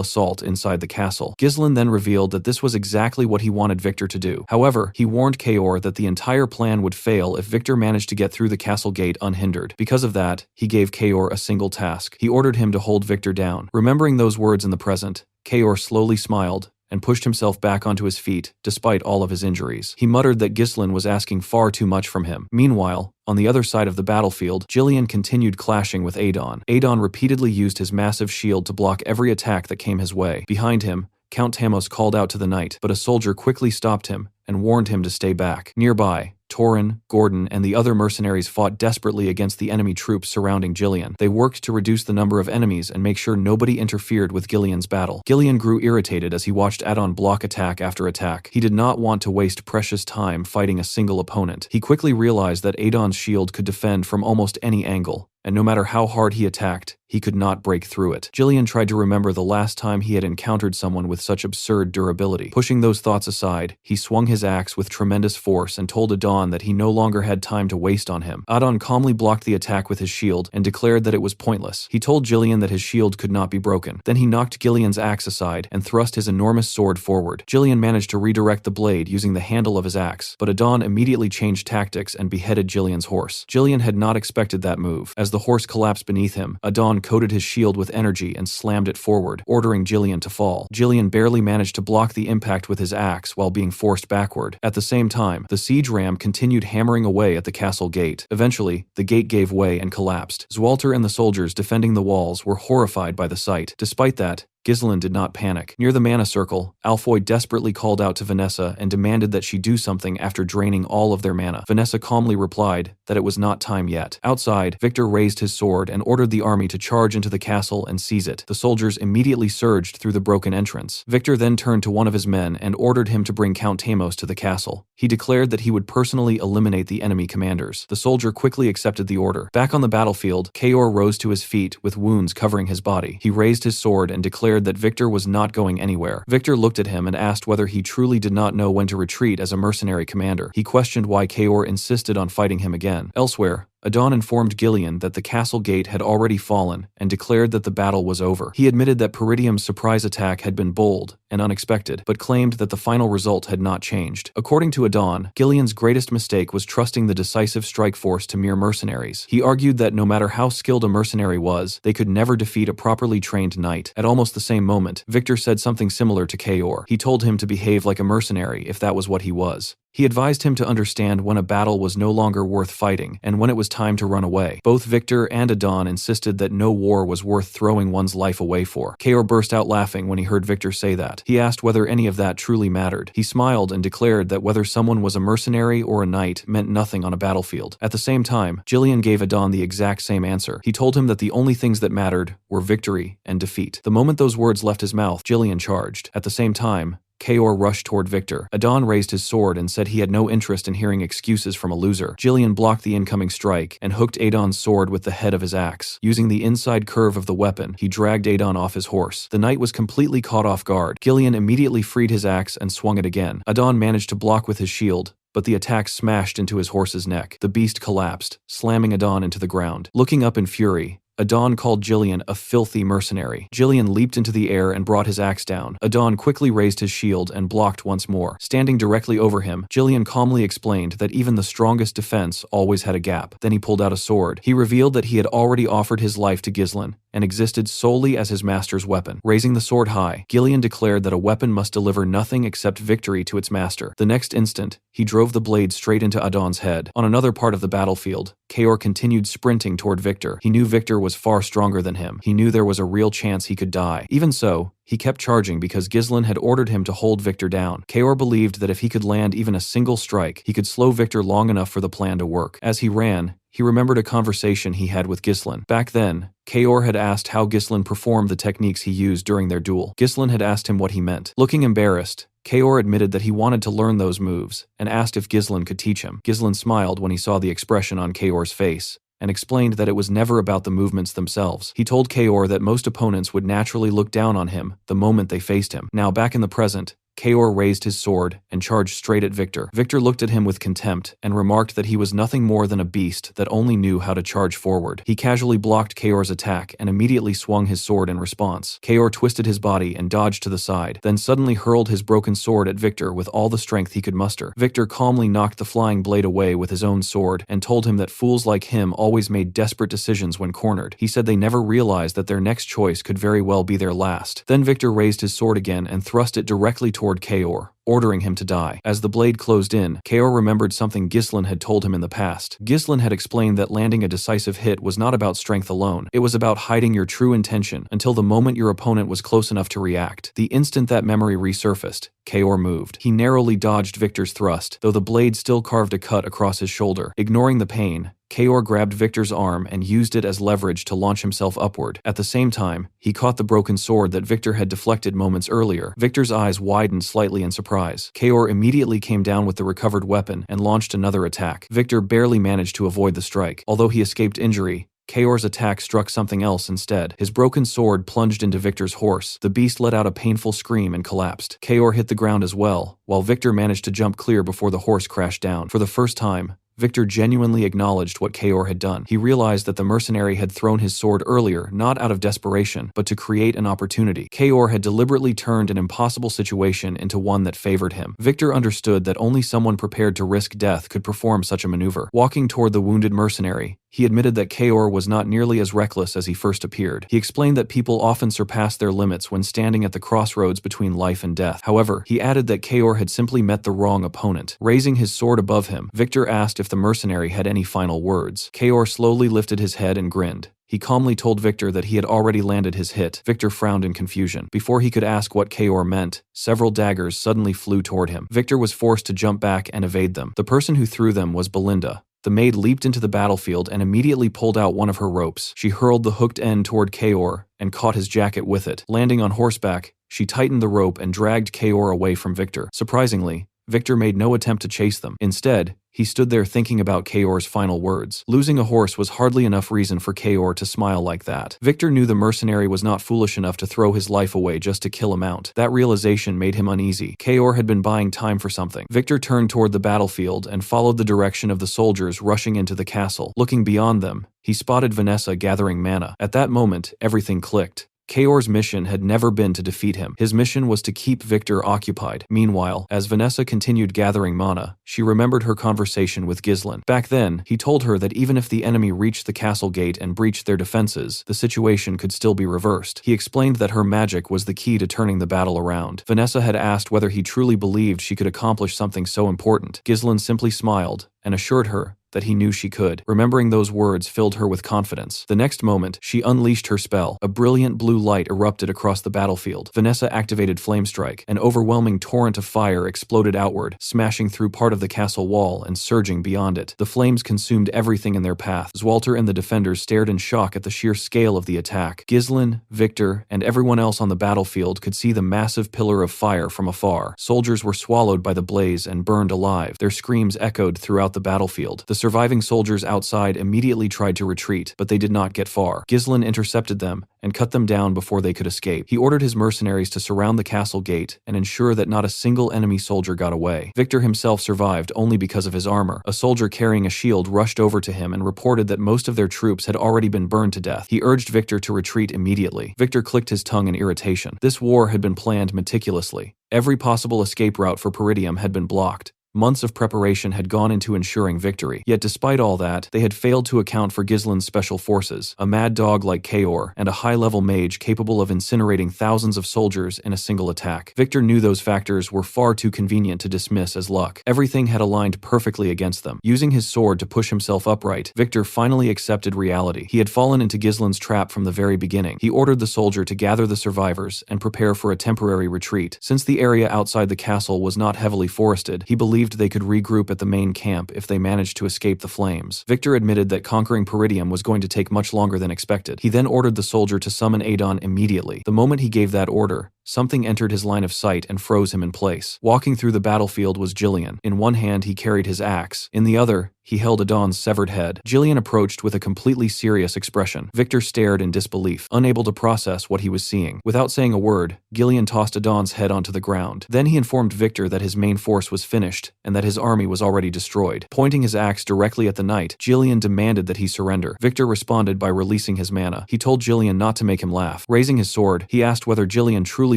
assault inside the castle. Ghislain then revealed that this was exactly what he wanted Victor to do. However, he warned Kaor that the entire plan would fail if Victor managed to get through the castle gate unhindered. Because of that, he gave Kaor a single task. He ordered him to hold Victor down. Remembering those words in the present, Kaor slowly smiled and pushed himself back onto his feet, despite all of his injuries. He muttered that Ghislain was asking far too much from him. Meanwhile, on the other side of the battlefield, Jillian continued clashing with Adon. Adon repeatedly used his massive shield to block every attack that came his way. Behind him, Count Tamos called out to the knight, but a soldier quickly stopped him and warned him to stay back. Nearby, Torin, Gordon, and the other mercenaries fought desperately against the enemy troops surrounding Jillian. They worked to reduce the number of enemies and make sure nobody interfered with Gillian's battle. Gillian grew irritated as he watched Adon block attack after attack. He did not want to waste precious time fighting a single opponent. He quickly realized that Adon's shield could defend from almost any angle, and no matter how hard he attacked, he could not break through it. Jillian tried to remember the last time he had encountered someone with such absurd durability. Pushing those thoughts aside, he swung his axe with tremendous force and told Adon that he no longer had time to waste on him. Adon calmly blocked the attack with his shield and declared that it was pointless. He told Jillian that his shield could not be broken. Then he knocked Gillian's axe aside and thrust his enormous sword forward. Jillian managed to redirect the blade using the handle of his axe, but Adon immediately changed tactics and beheaded Jillian's horse. Jillian had not expected that move. As the horse collapsed beneath him, Adon coated his shield with energy and slammed it forward, ordering Jillian to fall. Jillian barely managed to block the impact with his axe while being forced backward. At the same time, the siege ram continued hammering away at the castle gate. Eventually, the gate gave way and collapsed. Zwalter and the soldiers defending the walls were horrified by the sight. Despite that, Ghislaine did not panic. Near the mana circle, Alfoy desperately called out to Vanessa and demanded that she do something after draining all of their mana. Vanessa calmly replied that it was not time yet. Outside, Victor raised his sword and ordered the army to charge into the castle and seize it. The soldiers immediately surged through the broken entrance. Victor then turned to one of his men and ordered him to bring Count Tamos to the castle. He declared that he would personally eliminate the enemy commanders. The soldier quickly accepted the order. Back on the battlefield, Kaor rose to his feet with wounds covering his body. He raised his sword and declared that Victor was not going anywhere. Victor looked at him and asked whether he truly did not know when to retreat as a mercenary commander. He questioned why Kaor insisted on fighting him again. Elsewhere, Adon informed Gillian that the castle gate had already fallen and declared that the battle was over. He admitted that Peridium's surprise attack had been bold and unexpected, but claimed that the final result had not changed. According to Adon, Gillian's greatest mistake was trusting the decisive strike force to mere mercenaries. He argued that no matter how skilled a mercenary was, they could never defeat a properly trained knight. At almost the same moment, Victor said something similar to Kaor. He told him to behave like a mercenary if that was what he was. He advised him to understand when a battle was no longer worth fighting and when it was time to run away. Both Victor and Adon insisted that no war was worth throwing one's life away for. Kaor burst out laughing when he heard Victor say that. He asked whether any of that truly mattered. He smiled and declared that whether someone was a mercenary or a knight meant nothing on a battlefield. At the same time, Gillian gave Adon the exact same answer. He told him that the only things that mattered were victory and defeat. The moment those words left his mouth, Gillian charged. At the same time, Kaor rushed toward Victor. Adon raised his sword and said he had no interest in hearing excuses from a loser. Gillian blocked the incoming strike and hooked Adon's sword with the head of his axe. Using the inside curve of the weapon, he dragged Adon off his horse. The knight was completely caught off guard. Gillian immediately freed his axe and swung it again. Adon managed to block with his shield, but the attack smashed into his horse's neck. The beast collapsed, slamming Adon into the ground. Looking up in fury, Adon called Gillian a filthy mercenary. Gillian leaped into the air and brought his axe down. Adon quickly raised his shield and blocked once more. Standing directly over him, Gillian calmly explained that even the strongest defense always had a gap. Then he pulled out a sword. He revealed that he had already offered his life to Ghislaine and existed solely as his master's weapon. Raising the sword high, Gillian declared that a weapon must deliver nothing except victory to its master. The next instant, he drove the blade straight into Adon's head. On another part of the battlefield, Kaor continued sprinting toward Victor. He knew Victor was far stronger than him. He knew there was a real chance he could die. Even so, he kept charging because Ghislaine had ordered him to hold Victor down. Kaor believed that if he could land even a single strike, he could slow Victor long enough for the plan to work. As he ran, he remembered a conversation he had with Ghislaine. Back then, Kaor had asked how Ghislaine performed the techniques he used during their duel. Ghislaine had asked him what he meant. Looking embarrassed, Kaor admitted that he wanted to learn those moves and asked if Ghislaine could teach him. Ghislaine smiled when he saw the expression on Kaor's face and explained that it was never about the movements themselves. He told Kaor that most opponents would naturally look down on him the moment they faced him. Now back in the present, Kaor raised his sword and charged straight at Victor. Victor looked at him with contempt and remarked that he was nothing more than a beast that only knew how to charge forward. He casually blocked Kaor's attack and immediately swung his sword in response. Kaor twisted his body and dodged to the side, then suddenly hurled his broken sword at Victor with all the strength he could muster. Victor calmly knocked the flying blade away with his own sword and told him that fools like him always made desperate decisions when cornered. He said they never realized that their next choice could very well be their last. Then Victor raised his sword again and thrust it directly toward Kaor, ordering him to die. As the blade closed in, Kaor remembered something Ghislaine had told him in the past. Ghislaine had explained that landing a decisive hit was not about strength alone. It was about hiding your true intention until the moment your opponent was close enough to react. The instant that memory resurfaced, Kaor moved. He narrowly dodged Victor's thrust, though the blade still carved a cut across his shoulder. Ignoring the pain, Kaor grabbed Victor's arm and used it as leverage to launch himself upward. At the same time, he caught the broken sword that Victor had deflected moments earlier. Victor's eyes widened slightly in surprise. Kaor immediately came down with the recovered weapon and launched another attack. Victor barely managed to avoid the strike. Although he escaped injury, Kaor's attack struck something else instead. His broken sword plunged into Victor's horse. The beast let out a painful scream and collapsed. Kaor hit the ground as well, while Victor managed to jump clear before the horse crashed down. For the first time, Victor genuinely acknowledged what Kaor had done. He realized that the mercenary had thrown his sword earlier, not out of desperation, but to create an opportunity. Kaor had deliberately turned an impossible situation into one that favored him. Victor understood that only someone prepared to risk death could perform such a maneuver. Walking toward the wounded mercenary, he admitted that Kaor was not nearly as reckless as he first appeared. He explained that people often surpass their limits when standing at the crossroads between life and death. However, he added that Kaor had simply met the wrong opponent. Raising his sword above him, Victor asked if the mercenary had any final words. Kaor slowly lifted his head and grinned. He calmly told Victor that he had already landed his hit. Victor frowned in confusion. Before he could ask what Kaor meant, several daggers suddenly flew toward him. Victor was forced to jump back and evade them. The person who threw them was Belinda. The maid leaped into the battlefield and immediately pulled out one of her ropes. She hurled the hooked end toward Kaor and caught his jacket with it. Landing on horseback, she tightened the rope and dragged Kaor away from Victor. Surprisingly, Victor made no attempt to chase them. Instead, he stood there thinking about Kaor's final words. Losing a horse was hardly enough reason for Kaor to smile like that. Victor knew the mercenary was not foolish enough to throw his life away just to kill him out. That realization made him uneasy. Kaor had been buying time for something. Victor turned toward the battlefield and followed the direction of the soldiers rushing into the castle. Looking beyond them, he spotted Vanessa gathering mana. At that moment, everything clicked. Kaor's mission had never been to defeat him. His mission was to keep Victor occupied. Meanwhile, as Vanessa continued gathering mana, she remembered her conversation with Ghislain. Back then, he told her that even if the enemy reached the castle gate and breached their defenses, the situation could still be reversed. He explained that her magic was the key to turning the battle around. Vanessa had asked whether he truly believed she could accomplish something so important. Ghislain simply smiled and assured her that he knew she could. Remembering those words filled her with confidence. The next moment, she unleashed her spell. A brilliant blue light erupted across the battlefield. Vanessa activated Flame Strike. An overwhelming torrent of fire exploded outward, smashing through part of the castle wall and surging beyond it. The flames consumed everything in their path. Zwalter and the defenders stared in shock at the sheer scale of the attack. Ghislain, Victor, and everyone else on the battlefield could see the massive pillar of fire from afar. Soldiers were swallowed by the blaze and burned alive. Their screams echoed throughout the battlefield. The surviving soldiers outside immediately tried to retreat, but they did not get far. Ghislain intercepted them and cut them down before they could escape. He ordered his mercenaries to surround the castle gate and ensure that not a single enemy soldier got away. Victor himself survived only because of his armor. A soldier carrying a shield rushed over to him and reported that most of their troops had already been burned to death. He urged Victor to retreat immediately. Victor clicked his tongue in irritation. This war had been planned meticulously. Every possible escape route for Peridium had been blocked. Months of preparation had gone into ensuring victory. Yet despite all that, they had failed to account for Ghislain's special forces, a mad dog like Kaor, and a high-level mage capable of incinerating thousands of soldiers in a single attack. Victor knew those factors were far too convenient to dismiss as luck. Everything had aligned perfectly against them. Using his sword to push himself upright, Victor finally accepted reality. He had fallen into Ghislain's trap from the very beginning. He ordered the soldier to gather the survivors and prepare for a temporary retreat. Since the area outside the castle was not heavily forested, he believed they could regroup at the main camp if they managed to escape the flames. Victor admitted that conquering Peridium was going to take much longer than expected. He then ordered the soldier to summon Adon immediately. The moment he gave that order, something entered his line of sight and froze him in place. Walking through the battlefield was Jillian. In one hand he carried his axe. In the other, he held Adon's severed head. Jillian approached with a completely serious expression. Victor stared in disbelief, unable to process what he was seeing. Without saying a word, Jillian tossed Adon's head onto the ground. Then he informed Victor that his main force was finished and that his army was already destroyed. Pointing his axe directly at the knight, Jillian demanded that he surrender. Victor responded by releasing his mana. He told Jillian not to make him laugh. Raising his sword, he asked whether Jillian truly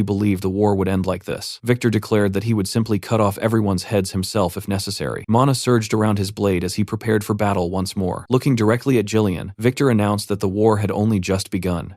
believed the war would end like this. Victor declared that he would simply cut off everyone's heads himself if necessary. Mana surged around his blade as he prepared for battle once more. Looking directly at Jillian, Victor announced that the war had only just begun.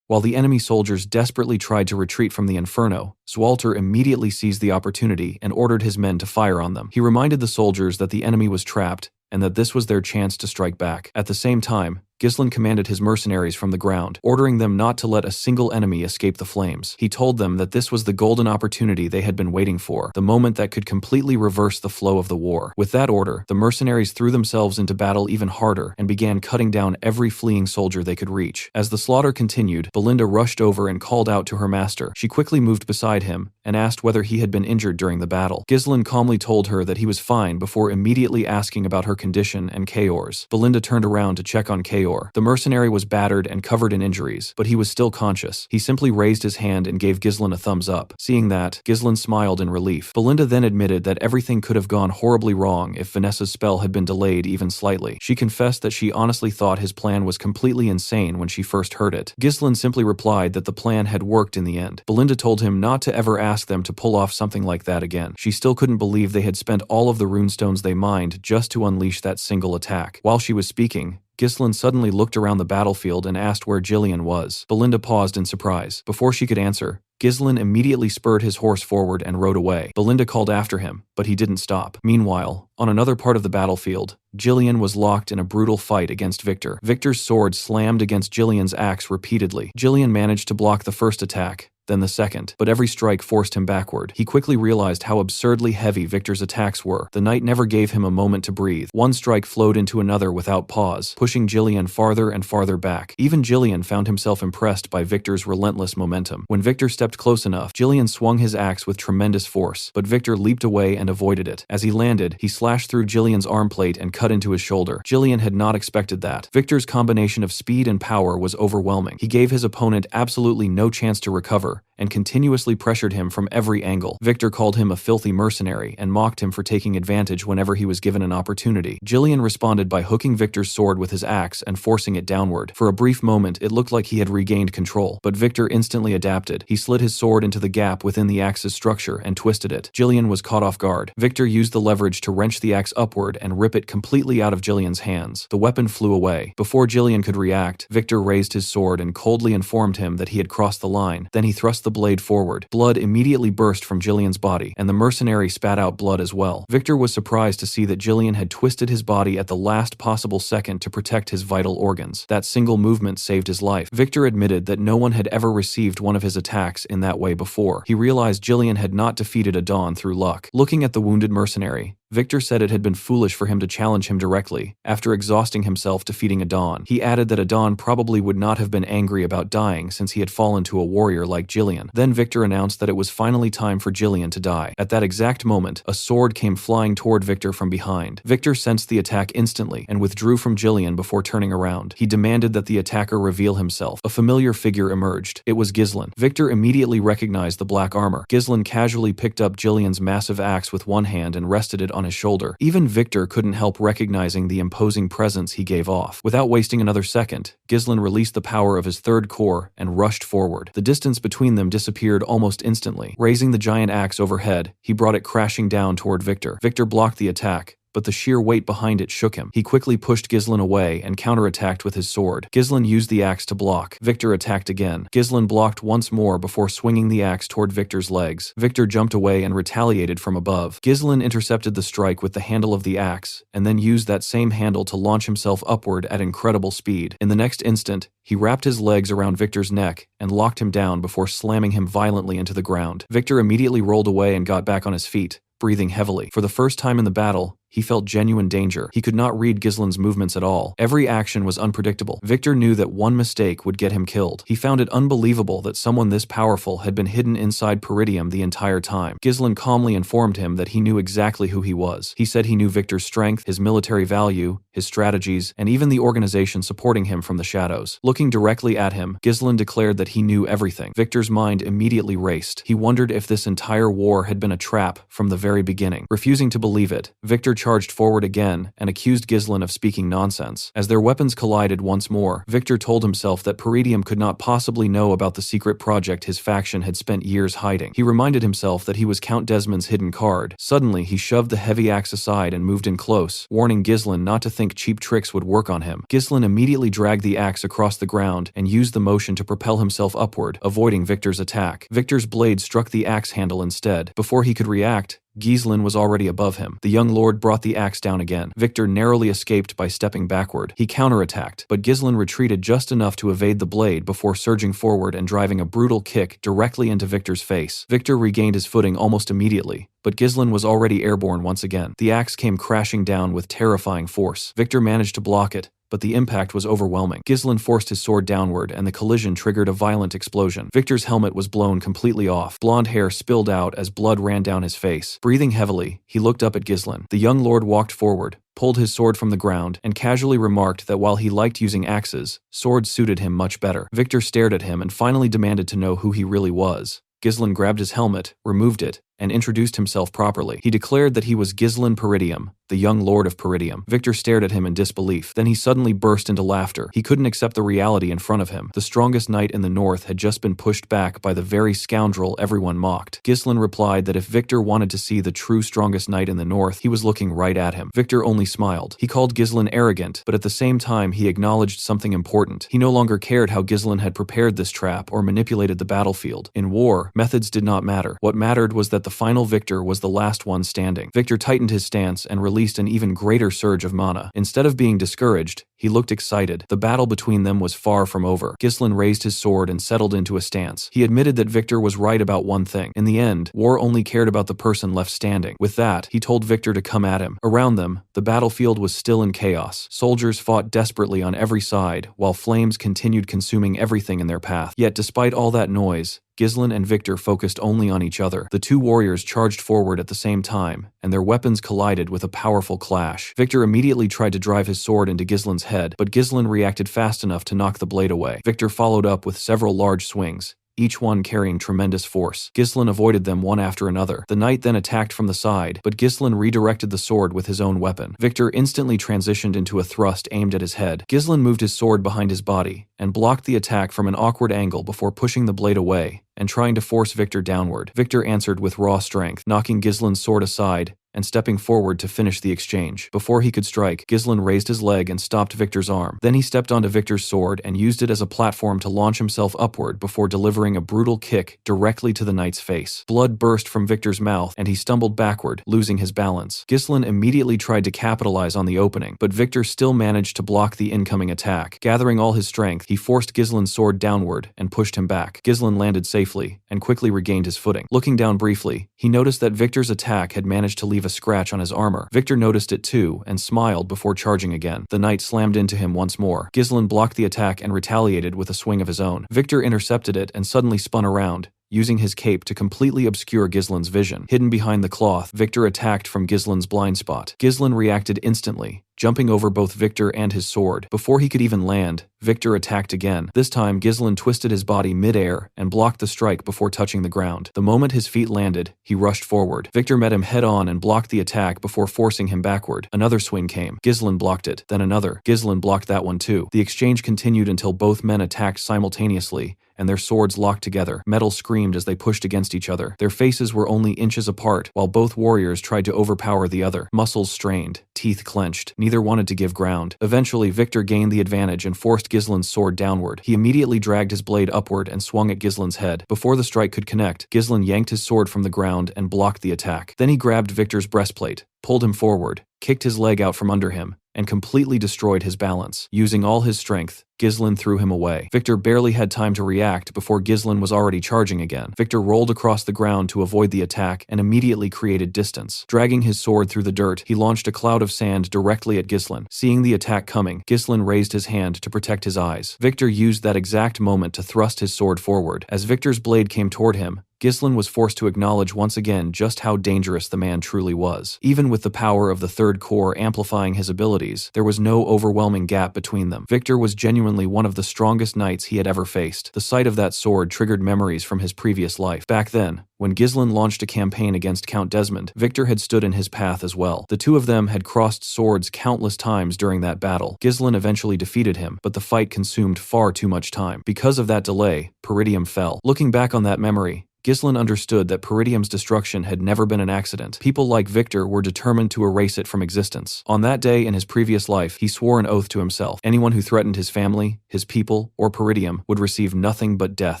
While the enemy soldiers desperately tried to retreat from the inferno, Zwalter immediately seized the opportunity and ordered his men to fire on them. He reminded the soldiers that the enemy was trapped and that this was their chance to strike back. At the same time, Ghislain commanded his mercenaries from the ground, ordering them not to let a single enemy escape the flames. He told them that this was the golden opportunity they had been waiting for, the moment that could completely reverse the flow of the war. With that order, the mercenaries threw themselves into battle even harder and began cutting down every fleeing soldier they could reach. As the slaughter continued, Belinda rushed over and called out to her master. She quickly moved beside him and asked whether he had been injured during the battle. Ghislain calmly told her that he was fine before immediately asking about her condition and Kaor's. Belinda turned around to check on Kaor. The mercenary was battered and covered in injuries, but he was still conscious. He simply raised his hand and gave Ghislain a thumbs up. Seeing that, Ghislain smiled in relief. Belinda then admitted that everything could have gone horribly wrong if Vanessa's spell had been delayed even slightly. She confessed that she honestly thought his plan was completely insane when she first heard it. Ghislain simply replied that the plan had worked in the end. Belinda told him not to ever ask them to pull off something like that again. She still couldn't believe they had spent all of the runestones they mined just to unleash that single attack. While she was speaking, Ghislain suddenly looked around the battlefield and asked where Jillian was. Belinda paused in surprise. Before she could answer, Ghislain immediately spurred his horse forward and rode away. Belinda called after him, but he didn't stop. Meanwhile, on another part of the battlefield, Jillian was locked in a brutal fight against Victor. Victor's sword slammed against Jillian's axe repeatedly. Jillian managed to block the first attack, then the second, but every strike forced him backward. He quickly realized how absurdly heavy Victor's attacks were. The knight never gave him a moment to breathe. One strike flowed into another without pause, pushing Jillian farther and farther back. Even Jillian found himself impressed by Victor's relentless momentum. When Victor stepped close enough, Jillian swung his axe with tremendous force, but Victor leaped away and avoided it. As he landed, he slashed through Jillian's arm plate and cut into his shoulder. Jillian had not expected that. Victor's combination of speed and power was overwhelming. He gave his opponent absolutely no chance to recover, and continuously pressured him from every angle. Victor called him a filthy mercenary and mocked him for taking advantage whenever he was given an opportunity. Jillian responded by hooking Victor's sword with his axe and forcing it downward. For a brief moment, it looked like he had regained control, but Victor instantly adapted. He slid his sword into the gap within the axe's structure and twisted it. Jillian was caught off guard. Victor used the leverage to wrench the axe upward and rip it completely out of Jillian's hands. The weapon flew away. Before Jillian could react, Victor raised his sword and coldly informed him that he had crossed the line. Then he thrust the blade forward. Blood immediately burst from Jillian's body, and the mercenary spat out blood as well. Victor was surprised to see that Jillian had twisted his body at the last possible second to protect his vital organs. That single movement saved his life. Victor admitted that no one had ever received one of his attacks in that way before. He realized Jillian had not defeated Adon through luck. Looking at the wounded mercenary, Victor said it had been foolish for him to challenge him directly, after exhausting himself defeating Adon. He added that Adon probably would not have been angry about dying since he had fallen to a warrior like Jillian. Then Victor announced that it was finally time for Jillian to die. At that exact moment, a sword came flying toward Victor from behind. Victor sensed the attack instantly and withdrew from Jillian before turning around. He demanded that the attacker reveal himself. A familiar figure emerged. It was Ghislain. Victor immediately recognized the black armor. Ghislain casually picked up Jillian's massive axe with one hand and rested it on his shoulder. Even Victor couldn't help recognizing the imposing presence he gave off. Without wasting another second, Ghislain released the power of his third core and rushed forward. The distance between them disappeared almost instantly. Raising the giant axe overhead, he brought it crashing down toward Victor. Victor blocked the attack, but the sheer weight behind it shook him. He quickly pushed Ghislain away and counterattacked with his sword. Ghislain used the axe to block. Victor attacked again. Ghislain blocked once more before swinging the axe toward Victor's legs. Victor jumped away and retaliated from above. Ghislain intercepted the strike with the handle of the axe, and then used that same handle to launch himself upward at incredible speed. In the next instant, he wrapped his legs around Victor's neck and locked him down before slamming him violently into the ground. Victor immediately rolled away and got back on his feet, breathing heavily. For the first time in the battle, he felt genuine danger. He could not read Ghislain's movements at all. Every action was unpredictable. Victor knew that one mistake would get him killed. He found it unbelievable that someone this powerful had been hidden inside Peridium the entire time. Ghislain calmly informed him that he knew exactly who he was. He said he knew Victor's strength, his military value, his strategies, and even the organization supporting him from the shadows. Looking directly at him, Ghislain declared that he knew everything. Victor's mind immediately raced. He wondered if this entire war had been a trap from the very beginning. Refusing to believe it, Victor charged forward again and accused Ghislain of speaking nonsense. As their weapons collided once more, Victor told himself that Peridium could not possibly know about the secret project his faction had spent years hiding. He reminded himself that he was Count Desmond's hidden card. Suddenly, he shoved the heavy axe aside and moved in close, warning Ghislain not to think cheap tricks would work on him. Ghislain immediately dragged the axe across the ground and used the motion to propel himself upward, avoiding Victor's attack. Victor's blade struck the axe handle instead. Before he could react, Ghislain was already above him. The young lord brought the axe down again. Victor narrowly escaped by stepping backward. He counterattacked, but Ghislain retreated just enough to evade the blade before surging forward and driving a brutal kick directly into Victor's face. Victor regained his footing almost immediately, but Ghislain was already airborne once again. The axe came crashing down with terrifying force. Victor managed to block it, but the impact was overwhelming. Ghislain forced his sword downward, and the collision triggered a violent explosion. Victor's helmet was blown completely off. Blonde hair spilled out as blood ran down his face. Breathing heavily, he looked up at Ghislain. The young lord walked forward, pulled his sword from the ground, and casually remarked that while he liked using axes, swords suited him much better. Victor stared at him and finally demanded to know who he really was. Ghislain grabbed his helmet, removed it, and introduced himself properly. He declared that he was Ghislain Peridium, the young lord of Peridium. Victor stared at him in disbelief. Then he suddenly burst into laughter. He couldn't accept the reality in front of him. The strongest knight in the north had just been pushed back by the very scoundrel everyone mocked. Ghislain replied that if Victor wanted to see the true strongest knight in the north, he was looking right at him. Victor only smiled. He called Ghislain arrogant, but at the same time he acknowledged something important. He no longer cared how Ghislain had prepared this trap or manipulated the battlefield. In war, methods did not matter. What mattered was that the final victor was the last one standing. Victor tightened his stance and released an even greater surge of mana. Instead of being discouraged, he looked excited. The battle between them was far from over. Ghislain raised his sword and settled into a stance. He admitted that Victor was right about one thing. In the end, war only cared about the person left standing. With that, he told Victor to come at him. Around them, the battlefield was still in chaos. Soldiers fought desperately on every side, while flames continued consuming everything in their path. Yet despite all that noise, Ghislain and Victor focused only on each other. The two warriors charged forward at the same time, and their weapons collided with a powerful clash. Victor immediately tried to drive his sword into Ghislain's head, but Ghislain reacted fast enough to knock the blade away. Victor followed up with several large swings, each one carrying tremendous force. Ghislain avoided them one after another. The knight then attacked from the side, but Ghislain redirected the sword with his own weapon. Victor instantly transitioned into a thrust aimed at his head. Ghislain moved his sword behind his body and blocked the attack from an awkward angle before pushing the blade away and trying to force Victor downward. Victor answered with raw strength, knocking Ghislain's sword aside and stepping forward to finish the exchange. Before he could strike, Ghislain raised his leg and stopped Victor's arm. Then he stepped onto Victor's sword and used it as a platform to launch himself upward before delivering a brutal kick directly to the knight's face. Blood burst from Victor's mouth and he stumbled backward, losing his balance. Ghislain immediately tried to capitalize on the opening, but Victor still managed to block the incoming attack. Gathering all his strength, he forced Ghislain's sword downward and pushed him back. Ghislain landed safely and quickly regained his footing. Looking down briefly, he noticed that Victor's attack had managed to leave a scratch on his armor. Victor noticed it too and smiled before charging again. The knight slammed into him once more. Ghislain blocked the attack and retaliated with a swing of his own. Victor intercepted it and suddenly spun around, using his cape to completely obscure Ghislain's vision. Hidden behind the cloth, Victor attacked from Ghislain's blind spot. Ghislain reacted instantly, jumping over both Victor and his sword. Before he could even land, Victor attacked again. This time, Ghislain twisted his body mid-air and blocked the strike before touching the ground. The moment his feet landed, he rushed forward. Victor met him head-on and blocked the attack before forcing him backward. Another swing came. Ghislain blocked it. Then another. Ghislain blocked that one too. The exchange continued until both men attacked simultaneously, and their swords locked together. Metal screamed as they pushed against each other. Their faces were only inches apart, while both warriors tried to overpower the other. Muscles strained, teeth clenched. Neither wanted to give ground. Eventually, Victor gained the advantage and forced Ghislain's sword downward. He immediately dragged his blade upward and swung at Ghislain's head. Before the strike could connect, Ghislain yanked his sword from the ground and blocked the attack. Then he grabbed Victor's breastplate, pulled him forward, kicked his leg out from under him, and completely destroyed his balance. Using all his strength, Ghislain threw him away. Victor barely had time to react before Ghislain was already charging again. Victor rolled across the ground to avoid the attack and immediately created distance. Dragging his sword through the dirt, he launched a cloud of sand directly at Ghislain. Seeing the attack coming, Ghislain raised his hand to protect his eyes. Victor used that exact moment to thrust his sword forward. As Victor's blade came toward him, Ghislain was forced to acknowledge once again just how dangerous the man truly was. Even with the power of the third core amplifying his abilities, there was no overwhelming gap between them. Victor was genuinely one of the strongest knights he had ever faced. The sight of that sword triggered memories from his previous life. Back then, when Ghislain launched a campaign against Count Desmond, Victor had stood in his path as well. The two of them had crossed swords countless times during that battle. Ghislain eventually defeated him, but the fight consumed far too much time. Because of that delay, Peridium fell. Looking back on that memory, Ghislain understood that Peridium's destruction had never been an accident. People like Victor were determined to erase it from existence. On that day in his previous life, he swore an oath to himself. Anyone who threatened his family, his people, or Peridium would receive nothing but death.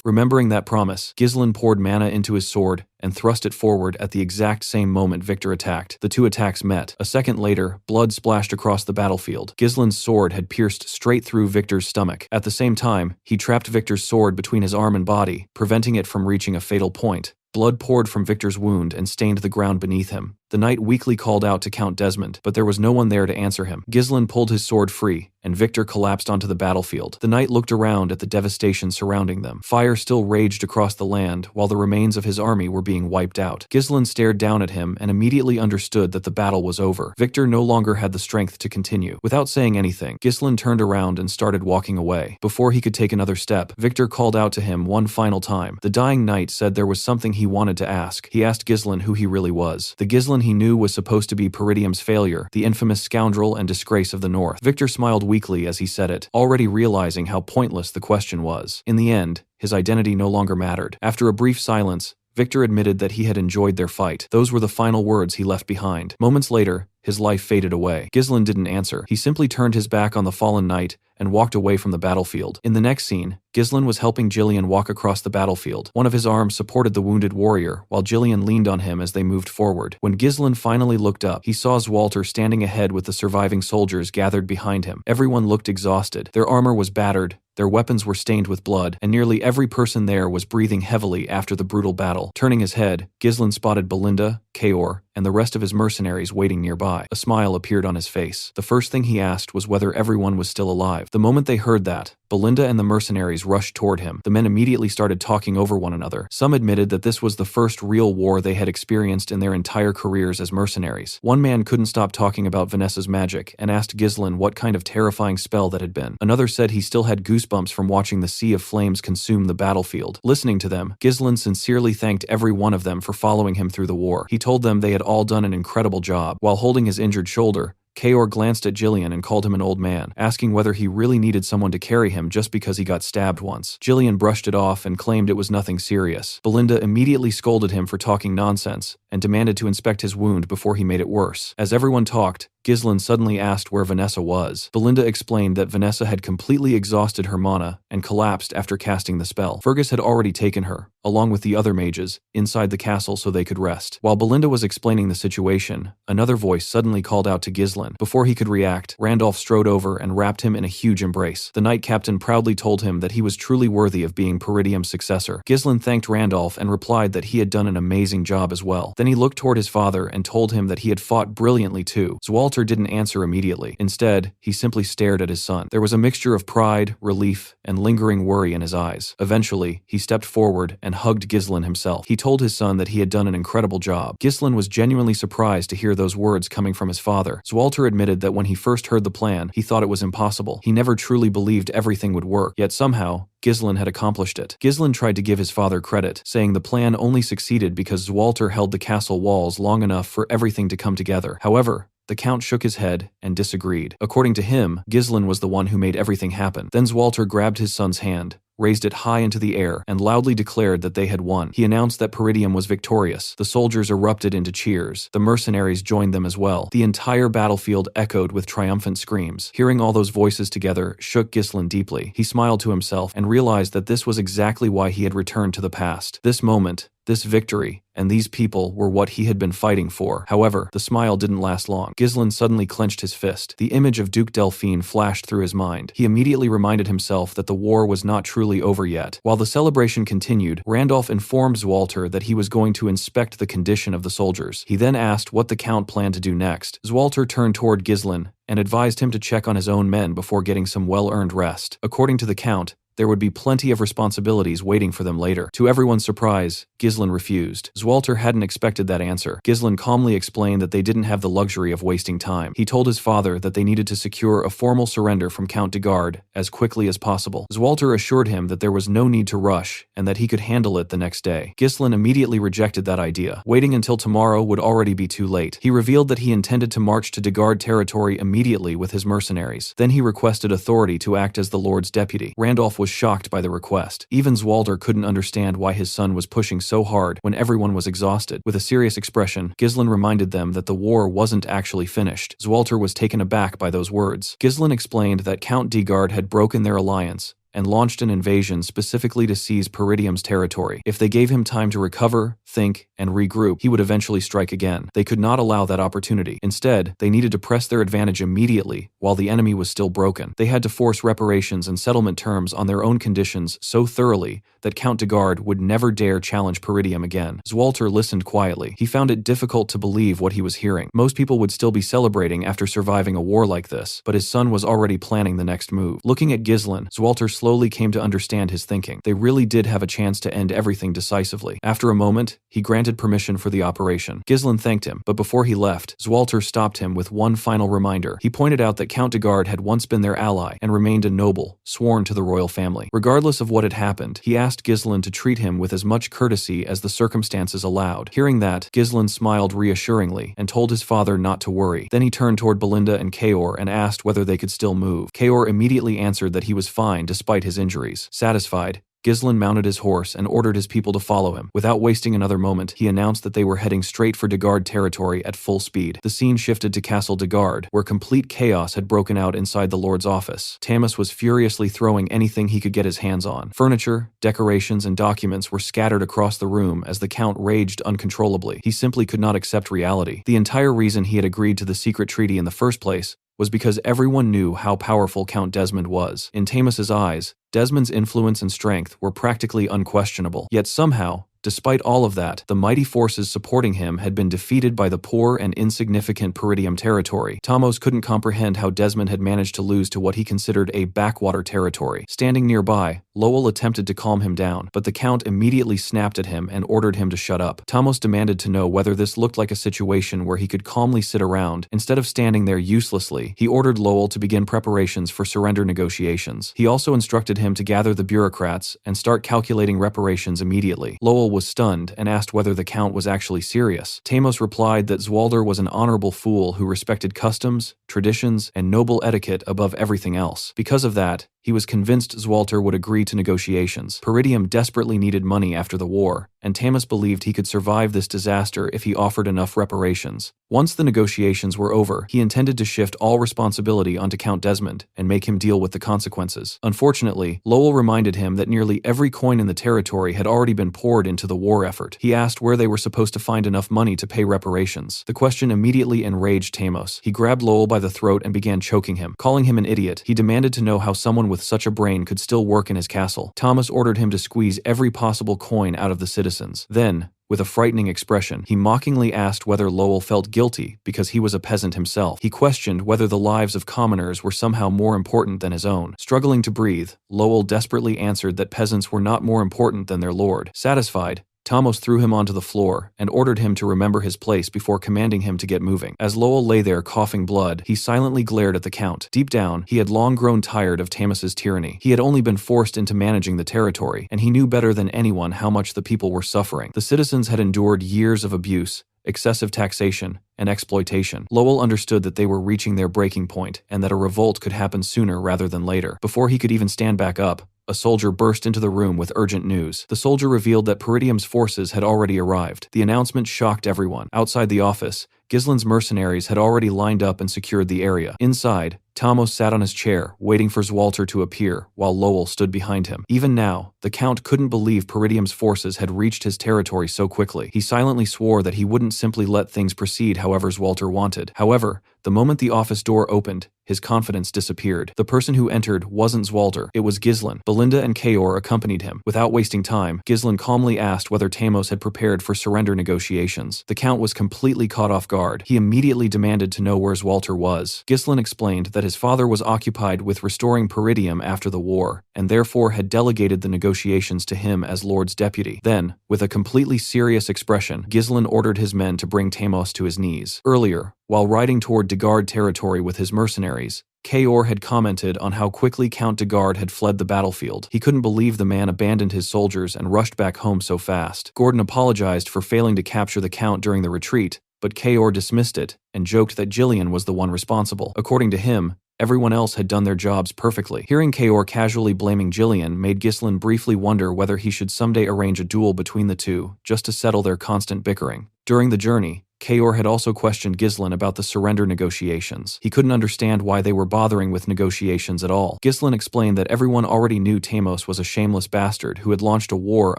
Remembering that promise, Ghislain poured mana into his sword and thrust it forward at the exact same moment Victor attacked. The two attacks met. A second later, blood splashed across the battlefield. Ghislain's sword had pierced straight through Victor's stomach. At the same time, he trapped Victor's sword between his arm and body, preventing it from reaching a fatal point. Blood poured from Victor's wound and stained the ground beneath him. The knight weakly called out to Count Desmond, but there was no one there to answer him. Ghislain pulled his sword free, and Victor collapsed onto the battlefield. The knight looked around at the devastation surrounding them. Fire still raged across the land, while the remains of his army were being wiped out. Ghislain stared down at him and immediately understood that the battle was over. Victor no longer had the strength to continue. Without saying anything, Ghislain turned around and started walking away. Before he could take another step, Victor called out to him one final time. The dying knight said there was something he wanted to ask. He asked Ghislain who he really was. The Ghislain he knew was supposed to be Peridium's failure, the infamous scoundrel and disgrace of the North. Victor smiled weakly as he said it, already realizing how pointless the question was. In the end, his identity no longer mattered. After a brief silence, Victor admitted that he had enjoyed their fight. Those were the final words he left behind. Moments later, his life faded away. Ghislain didn't answer. He simply turned his back on the fallen knight and walked away from the battlefield. In the next scene, Ghislain was helping Jillian walk across the battlefield. One of his arms supported the wounded warrior, while Jillian leaned on him as they moved forward. When Ghislain finally looked up, he saw Zwalter standing ahead with the surviving soldiers gathered behind him. Everyone looked exhausted. Their armor was battered, their weapons were stained with blood, and nearly every person there was breathing heavily after the brutal battle. Turning his head, Ghislain spotted Belinda, Kaor, and the rest of his mercenaries waiting nearby. A smile appeared on his face. The first thing he asked was whether everyone was still alive. The moment they heard that, Belinda and the mercenaries rushed toward him. The men immediately started talking over one another. Some admitted that this was the first real war they had experienced in their entire careers as mercenaries. One man couldn't stop talking about Vanessa's magic and asked Ghislain what kind of terrifying spell that had been. Another said he still had goosebumps from watching the sea of flames consume the battlefield. Listening to them, Ghislain sincerely thanked every one of them for following him through the war. He told them they had all done an incredible job. While holding his injured shoulder, Kaor glanced at Jillian and called him an old man, asking whether he really needed someone to carry him just because he got stabbed once. Jillian brushed it off and claimed it was nothing serious. Belinda immediately scolded him for talking nonsense and demanded to inspect his wound before he made it worse. As everyone talked, Ghislain suddenly asked where Vanessa was. Belinda explained that Vanessa had completely exhausted her mana and collapsed after casting the spell. Fergus had already taken her, along with the other mages, inside the castle so they could rest. While Belinda was explaining the situation, another voice suddenly called out to Ghislain. Before he could react, Randolph strode over and wrapped him in a huge embrace. The knight captain proudly told him that he was truly worthy of being Peridium's successor. Ghislain thanked Randolph and replied that he had done an amazing job as well. Then he looked toward his father and told him that he had fought brilliantly too. Zwalter didn't answer immediately. Instead, he simply stared at his son. There was a mixture of pride, relief, and lingering worry in his eyes. Eventually, he stepped forward and hugged Ghislain himself. He told his son that he had done an incredible job. Ghislain was genuinely surprised to hear those words coming from his father. Zwalter admitted that when he first heard the plan, he thought it was impossible. He never truly believed everything would work, yet somehow, Ghislain had accomplished it. Ghislain tried to give his father credit, saying the plan only succeeded because Zwalter held the castle walls long enough for everything to come together. However, the Count shook his head and disagreed. According to him, Ghislain was the one who made everything happen. Then Zwalter grabbed his son's hand, raised it high into the air, and loudly declared that they had won. He announced that Peridium was victorious. The soldiers erupted into cheers. The mercenaries joined them as well. The entire battlefield echoed with triumphant screams. Hearing all those voices together shook Ghislain deeply. He smiled to himself and realized that this was exactly why he had returned to the past. This moment, this victory, and these people were what he had been fighting for. However, the smile didn't last long. Ghislain suddenly clenched his fist. The image of Duke Delphine flashed through his mind. He immediately reminded himself that the war was not truly over yet. While the celebration continued, Randolph informed Zwalter that he was going to inspect the condition of the soldiers. He then asked what the Count planned to do next. Zwalter turned toward Ghislain and advised him to check on his own men before getting some well-earned rest. According to the Count, there would be plenty of responsibilities waiting for them later. To everyone's surprise, Ghislain refused. Zwalter hadn't expected that answer. Ghislain calmly explained that they didn't have the luxury of wasting time. He told his father that they needed to secure a formal surrender from Count de Garde as quickly as possible. Zwalter assured him that there was no need to rush and that he could handle it the next day. Ghislain immediately rejected that idea. Waiting until tomorrow would already be too late. He revealed that he intended to march to de Garde territory immediately with his mercenaries. Then he requested authority to act as the Lord's deputy. Randolph was shocked by the request. Even Zwalter couldn't understand why his son was pushing so hard when everyone was exhausted. With a serious expression, Ghislain reminded them that the war wasn't actually finished. Zwalter was taken aback by those words. Ghislain explained that Count de Garde had broken their alliance and launched an invasion specifically to seize Peridium's territory. If they gave him time to recover, think, and regroup, he would eventually strike again. They could not allow that opportunity. Instead, they needed to press their advantage immediately while the enemy was still broken. They had to force reparations and settlement terms on their own conditions so thoroughly that Count de Garde would never dare challenge Peridium again. Zwalter listened quietly. He found it difficult to believe what he was hearing. Most people would still be celebrating after surviving a war like this, but his son was already planning the next move. Looking at Ghislain, Zwalter slowly came to understand his thinking. They really did have a chance to end everything decisively. After a moment, he granted permission for the operation. Ghislain thanked him, but before he left, Zwalter stopped him with one final reminder. He pointed out that Count de Garde had once been their ally and remained a noble, sworn to the royal family. Regardless of what had happened, he asked Ghislain to treat him with as much courtesy as the circumstances allowed. Hearing that, Ghislain smiled reassuringly and told his father not to worry. Then he turned toward Belinda and Kaor and asked whether they could still move. Kaor immediately answered that he was fine despite his injuries. Satisfied, Ghislain mounted his horse and ordered his people to follow him. Without wasting another moment, he announced that they were heading straight for de Garde territory at full speed. The scene shifted to Castle de Garde, where complete chaos had broken out inside the Lord's office. Tamas was furiously throwing anything he could get his hands on. Furniture, decorations, and documents were scattered across the room as the Count raged uncontrollably. He simply could not accept reality. The entire reason he had agreed to the secret treaty in the first place was because everyone knew how powerful Count Desmond was. In Tamas's eyes, Desmond's influence and strength were practically unquestionable. Yet somehow, despite all of that, the mighty forces supporting him had been defeated by the poor and insignificant Peridium territory. Tamos couldn't comprehend how Desmond had managed to lose to what he considered a backwater territory. Standing nearby, Lowell attempted to calm him down, but the Count immediately snapped at him and ordered him to shut up. Tamos demanded to know whether this looked like a situation where he could calmly sit around. Instead of standing there uselessly, he ordered Lowell to begin preparations for surrender negotiations. He also instructed him to gather the bureaucrats and start calculating reparations immediately. Lowell was stunned and asked whether the Count was actually serious. Tamos replied that Zwalder was an honorable fool who respected customs, traditions, and noble etiquette above everything else. Because of that, he was convinced Zwalter would agree to negotiations. Peridium desperately needed money after the war, and Tamas believed he could survive this disaster if he offered enough reparations. Once the negotiations were over, he intended to shift all responsibility onto Count Desmond and make him deal with the consequences. Unfortunately, Lowell reminded him that nearly every coin in the territory had already been poured into the war effort. He asked where they were supposed to find enough money to pay reparations. The question immediately enraged Tamos. He grabbed Lowell by the throat and began choking him. Calling him an idiot, he demanded to know how someone with such a brain could still work in his castle. Tamos ordered him to squeeze every possible coin out of the citizens. Then, with a frightening expression, he mockingly asked whether Lowell felt guilty because he was a peasant himself. He questioned whether the lives of commoners were somehow more important than his own. Struggling to breathe, Lowell desperately answered that peasants were not more important than their lord. Satisfied, Tamos threw him onto the floor and ordered him to remember his place before commanding him to get moving. As Lowell lay there coughing blood, he silently glared at the Count. Deep down, he had long grown tired of Tamas's tyranny. He had only been forced into managing the territory, and he knew better than anyone how much the people were suffering. The citizens had endured years of abuse, excessive taxation, and exploitation. Lowell understood that they were reaching their breaking point and that a revolt could happen sooner rather than later. Before he could even stand back up, a soldier burst into the room with urgent news. The soldier revealed that Peridium's forces had already arrived. The announcement shocked everyone. Outside the office, Ghislain's mercenaries had already lined up and secured the area. Inside, Tamos sat on his chair, waiting for Zwalter to appear, while Lowell stood behind him. Even now, the Count couldn't believe Peridium's forces had reached his territory so quickly. He silently swore that he wouldn't simply let things proceed however Zwalter wanted. However, the moment the office door opened, his confidence disappeared. The person who entered wasn't Zwalter, it was Ghislain. Belinda and Kaor accompanied him. Without wasting time, Ghislain calmly asked whether Tamos had prepared for surrender negotiations. The Count was completely caught off guard. He immediately demanded to know where Zwalter was. Ghislain explained that his father was occupied with restoring Peridium after the war, and therefore had delegated the negotiations to him as Lord's deputy. Then, with a completely serious expression, Ghislain ordered his men to bring Tamos to his knees. Earlier, while riding toward de Garde territory with his mercenaries, Kaor had commented on how quickly Count de Garde had fled the battlefield. He couldn't believe the man abandoned his soldiers and rushed back home so fast. Gordon apologized for failing to capture the Count during the retreat, but Kaor dismissed it and joked that Jillian was the one responsible. According to him, everyone else had done their jobs perfectly. Hearing Kaor casually blaming Jillian made Ghislain briefly wonder whether he should someday arrange a duel between the two, just to settle their constant bickering. During the journey, Kaor had also questioned Ghislain about the surrender negotiations. He couldn't understand why they were bothering with negotiations at all. Ghislain explained that everyone already knew Tamos was a shameless bastard who had launched a war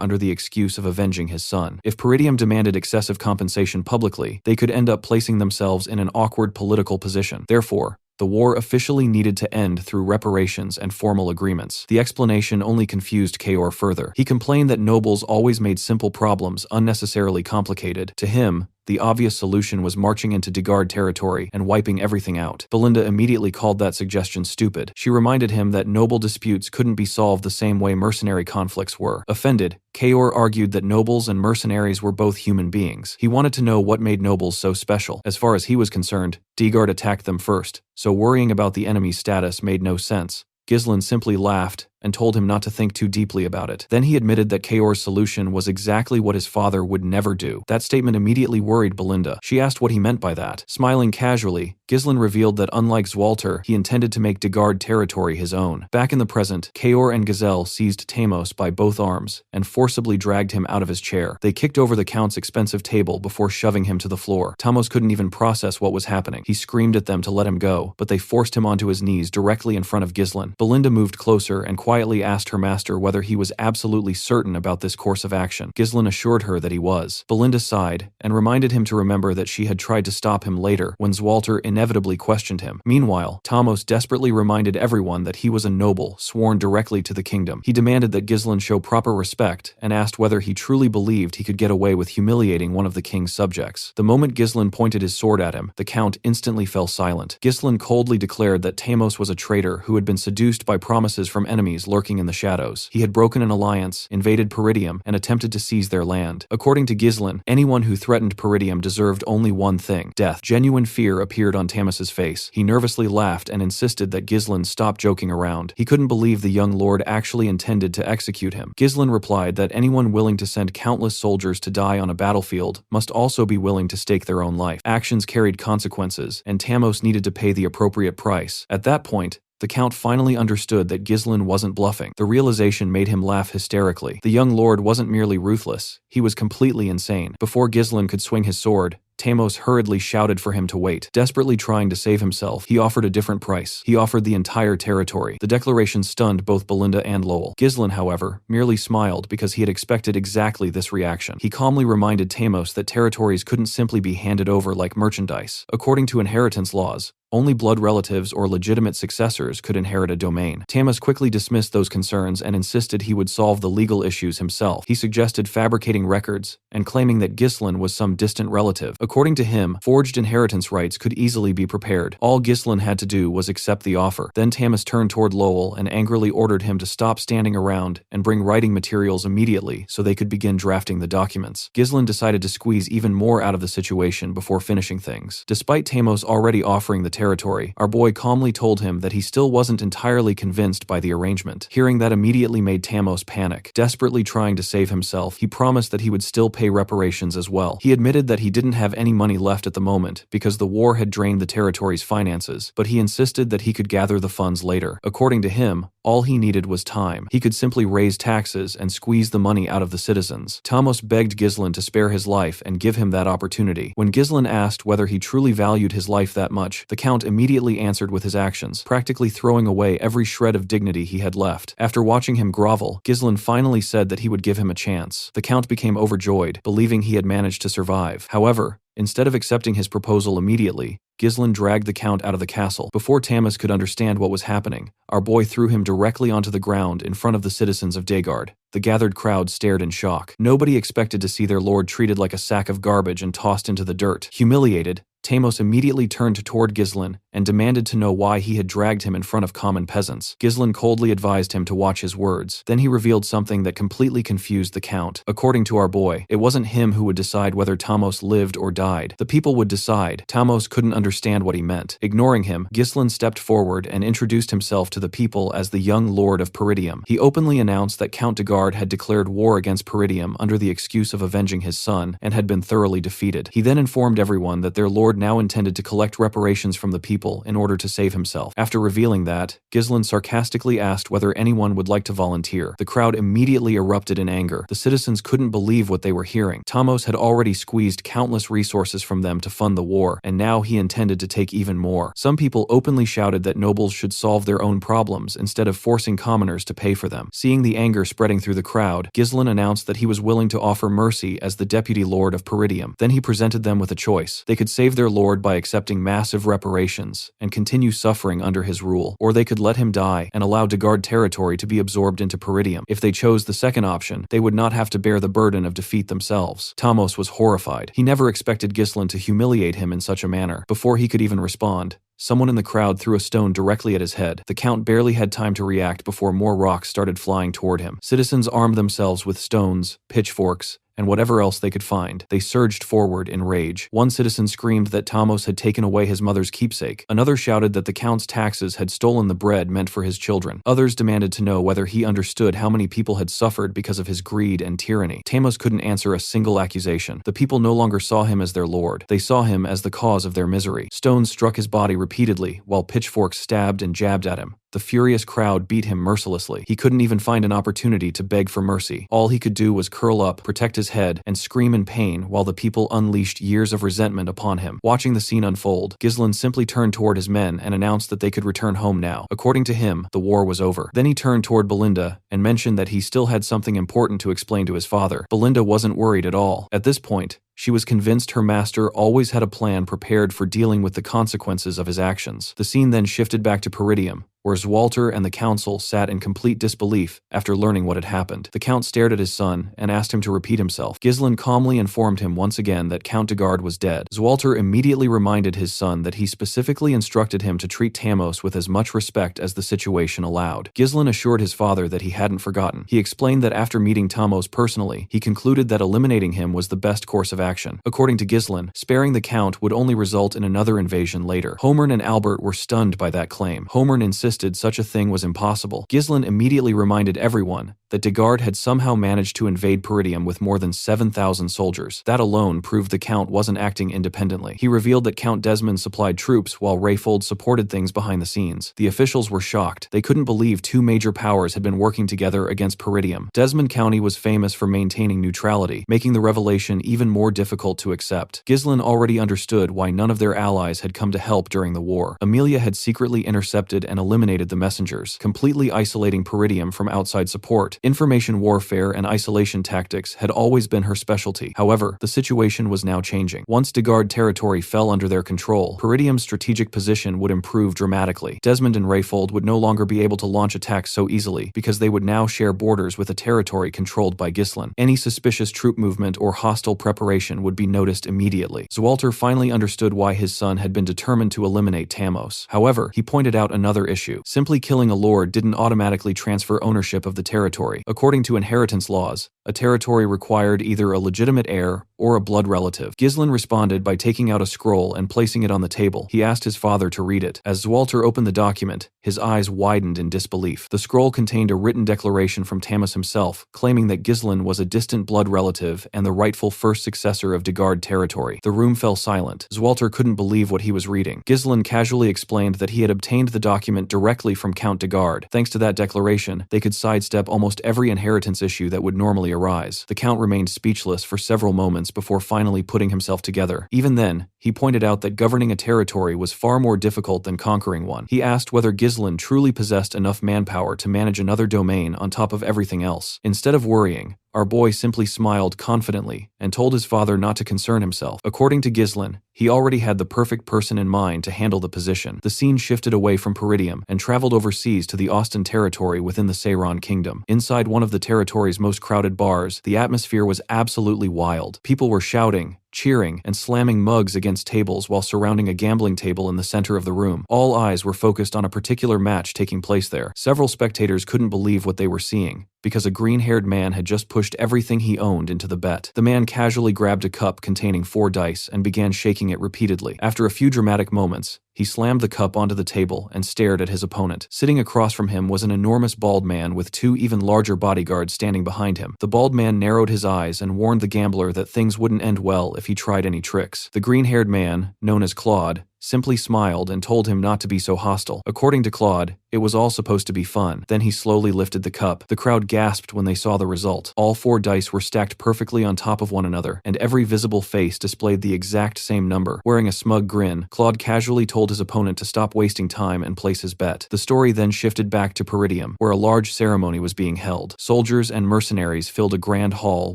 under the excuse of avenging his son. If Peridium demanded excessive compensation publicly, they could end up placing themselves in an awkward political position. Therefore, the war officially needed to end through reparations and formal agreements. The explanation only confused Kaor further. He complained that nobles always made simple problems unnecessarily complicated. To him, the obvious solution was marching into Degard territory and wiping everything out. Belinda immediately called that suggestion stupid. She reminded him that noble disputes couldn't be solved the same way mercenary conflicts were. Offended, Kaor argued that nobles and mercenaries were both human beings. He wanted to know what made nobles so special. As far as he was concerned, Degard attacked them first, so worrying about the enemy's status made no sense. Ghislain simply laughed and told him not to think too deeply about it. Then he admitted that Kaor's solution was exactly what his father would never do. That statement immediately worried Belinda. She asked what he meant by that. Smiling casually, Ghislain revealed that unlike Zwalter, he intended to make Degard territory his own. Back in the present, Kaor and Gazelle seized Tamos by both arms and forcibly dragged him out of his chair. They kicked over the Count's expensive table before shoving him to the floor. Tamos couldn't even process what was happening. He screamed at them to let him go, but they forced him onto his knees directly in front of Ghislain. Belinda moved closer and quietly asked her master whether he was absolutely certain about this course of action. Ghislain assured her that he was. Belinda sighed and reminded him to remember that she had tried to stop him later when Zwalter inevitably questioned him. Meanwhile, Tamos desperately reminded everyone that he was a noble, sworn directly to the kingdom. He demanded that Ghislain show proper respect and asked whether he truly believed he could get away with humiliating one of the king's subjects. The moment Ghislain pointed his sword at him, the Count instantly fell silent. Ghislain coldly declared that Tamos was a traitor who had been seduced by promises from enemies lurking in the shadows. He had broken an alliance, invaded Peridium, and attempted to seize their land. According to Ghislain, anyone who threatened Peridium deserved only one thing: death. Genuine fear appeared on Tamos's face. He nervously laughed and insisted that Ghislain stop joking around. He couldn't believe the young lord actually intended to execute him. Ghislain replied that anyone willing to send countless soldiers to die on a battlefield must also be willing to stake their own life. Actions carried consequences, and Tamos needed to pay the appropriate price. At that point, the Count finally understood that Ghislain wasn't bluffing. The realization made him laugh hysterically. The young lord wasn't merely ruthless, he was completely insane. Before Ghislain could swing his sword, Tamos hurriedly shouted for him to wait. Desperately trying to save himself, he offered a different price. He offered the entire territory. The declaration stunned both Belinda and Lowell. Ghislain, however, merely smiled because he had expected exactly this reaction. He calmly reminded Tamos that territories couldn't simply be handed over like merchandise. According to inheritance laws, only blood relatives or legitimate successors could inherit a domain. Tamos quickly dismissed those concerns and insisted he would solve the legal issues himself. He suggested fabricating records and claiming that Ghislain was some distant relative. According to him, forged inheritance rights could easily be prepared. All Ghislain had to do was accept the offer. Then Tamos turned toward Lowell and angrily ordered him to stop standing around and bring writing materials immediately so they could begin drafting the documents. Ghislain decided to squeeze even more out of the situation before finishing things. Despite Tamos already offering the territory, our boy calmly told him that he still wasn't entirely convinced by the arrangement. Hearing that immediately made Tamos panic. Desperately trying to save himself, he promised that he would still pay reparations as well. He admitted that he didn't have any money left at the moment because the war had drained the territory's finances, but he insisted that he could gather the funds later. According to him, all he needed was time. He could simply raise taxes and squeeze the money out of the citizens. Tamos begged Ghislain to spare his life and give him that opportunity. When Ghislain asked whether he truly valued his life that much, the Count immediately answered with his actions, practically throwing away every shred of dignity he had left. After watching him grovel, Ghislain finally said that he would give him a chance. The Count became overjoyed, believing he had managed to survive. However, instead of accepting his proposal immediately, Ghislain dragged the Count out of the castle. Before Tamos could understand what was happening, our boy threw him directly onto the ground in front of the citizens of Degard. The gathered crowd stared in shock. Nobody expected to see their lord treated like a sack of garbage and tossed into the dirt. Humiliated, Tamos immediately turned toward Ghislain and demanded to know why he had dragged him in front of common peasants. Ghislain coldly advised him to watch his words. Then he revealed something that completely confused the Count. According to our boy, it wasn't him who would decide whether Tamos lived or died. The people would decide. Tamos couldn't understand what he meant. Ignoring him, Ghislain stepped forward and introduced himself to the people as the young lord of Peridium. He openly announced that Count Degard had declared war against Peridium under the excuse of avenging his son and had been thoroughly defeated. He then informed everyone that their lord lord now intended to collect reparations from the people in order to save himself. After revealing that, Ghislain sarcastically asked whether anyone would like to volunteer. The crowd immediately erupted in anger. The citizens couldn't believe what they were hearing. Tobs had already squeezed countless resources from them to fund the war, and now he intended to take even more. Some people openly shouted that nobles should solve their own problems instead of forcing commoners to pay for them. Seeing the anger spreading through the crowd, Ghislain announced that he was willing to offer mercy as the deputy lord of Peridium. Then he presented them with a choice. They could save their lord by accepting massive reparations and continue suffering under his rule, or they could let him die and allow Dagard territory to be absorbed into Peridium. If they chose the second option, they would not have to bear the burden of defeat themselves. Tobs was horrified. He never expected Ghislain to humiliate him in such a manner. Before he could even respond, someone in the crowd threw a stone directly at his head. The count barely had time to react before more rocks started flying toward him. Citizens armed themselves with stones, pitchforks, and whatever else they could find. They surged forward in rage. One citizen screamed that Tobs had taken away his mother's keepsake. Another shouted that the count's taxes had stolen the bread meant for his children. Others demanded to know whether he understood how many people had suffered because of his greed and tyranny. Tobs couldn't answer a single accusation. The people no longer saw him as their lord. They saw him as the cause of their misery. Stones struck his body repeatedly, while pitchforks stabbed and jabbed at him. The furious crowd beat him mercilessly. He couldn't even find an opportunity to beg for mercy. All he could do was curl up, protect his head, and scream in pain while the people unleashed years of resentment upon him. Watching the scene unfold, Ghislain simply turned toward his men and announced that they could return home now. According to him, the war was over. Then he turned toward Belinda and mentioned that he still had something important to explain to his father. Belinda wasn't worried at all. At this point, she was convinced her master always had a plan prepared for dealing with the consequences of his actions. The scene then shifted back to Peridium, where Walter and the council sat in complete disbelief after learning what had happened. The count stared at his son and asked him to repeat himself. Ghislain calmly informed him once again that Count Dagard was dead. Walter immediately reminded his son that he specifically instructed him to treat Tobs with as much respect as the situation allowed. Ghislain assured his father that he hadn't forgotten. He explained that after meeting Tobs personally, he concluded that eliminating him was the best course of action. According to Ghislain, sparing the count would only result in another invasion later. Homern and Albert were stunned by that claim. Homern insisted such a thing was impossible. Ghislain immediately reminded everyone that Dagard had somehow managed to invade Peridium with more than 7,000 soldiers. That alone proved the count wasn't acting independently. He revealed that Count Desmond supplied troops while Rayfold supported things behind the scenes. The officials were shocked. They couldn't believe two major powers had been working together against Peridium. Desmond County was famous for maintaining neutrality, making the revelation even more difficult to accept. Ghislain already understood why none of their allies had come to help during the war. Amelia had secretly intercepted and eliminated the messengers, completely isolating Peridium from outside support. Information warfare and isolation tactics had always been her specialty. However, the situation was now changing. Once Dagard territory fell under their control, Peridium's strategic position would improve dramatically. Desmond and Rayfold would no longer be able to launch attacks so easily because they would now share borders with a territory controlled by Ghislain. Any suspicious troop movement or hostile preparation would be noticed immediately. Walter finally understood why his son had been determined to eliminate Tobs. However, he pointed out another issue. Simply killing a lord didn't automatically transfer ownership of the territory. According to inheritance laws, a territory required either a legitimate heir or a blood relative. Ghislain responded by taking out a scroll and placing it on the table. He asked his father to read it. As Walter opened the document, his eyes widened in disbelief. The scroll contained a written declaration from Tobs himself, claiming that Ghislain was a distant blood relative and the rightful first successor of Dagard territory. The room fell silent. Walter couldn't believe what he was reading. Ghislain casually explained that he had obtained the document directly from Count Dagard. Thanks to that declaration, they could sidestep almost every inheritance issue that would normally arise. The Count remained speechless for several moments before finally putting himself together. Even then, he pointed out that governing a territory was far more difficult than conquering one. He asked whether Ghislain truly possessed enough manpower to manage another domain on top of everything else. Instead of worrying, our boy simply smiled confidently and told his father not to concern himself. According to Ghislain, he already had the perfect person in mind to handle the position. The scene shifted away from Peridium and traveled overseas to the Austin territory within the Seiron kingdom. Inside one of the territory's most crowded bars, the atmosphere was absolutely wild. People were shouting, cheering, and slamming mugs against tables while surrounding a gambling table in the center of the room. All eyes were focused on a particular match taking place there. Several spectators couldn't believe what they were seeing. because a green-haired man had just pushed everything he owned into the bet. The man casually grabbed a cup containing 4 dice and began shaking it repeatedly. After a few dramatic moments, he slammed the cup onto the table and stared at his opponent. Sitting across from him was an enormous bald man with 2 even larger bodyguards standing behind him. The bald man narrowed his eyes and warned the gambler that things wouldn't end well if he tried any tricks. The green-haired man, known as Claude, simply smiled and told him not to be so hostile. According to Claude, it was all supposed to be fun. Then he slowly lifted the cup. The crowd gasped when they saw the result. All 4 dice were stacked perfectly on top of one another, and every visible face displayed the exact same number. Wearing a smug grin, Claude casually told his opponent to stop wasting time and place his bet. The story then shifted back to Peridium, where a large ceremony was being held. Soldiers and mercenaries filled a grand hall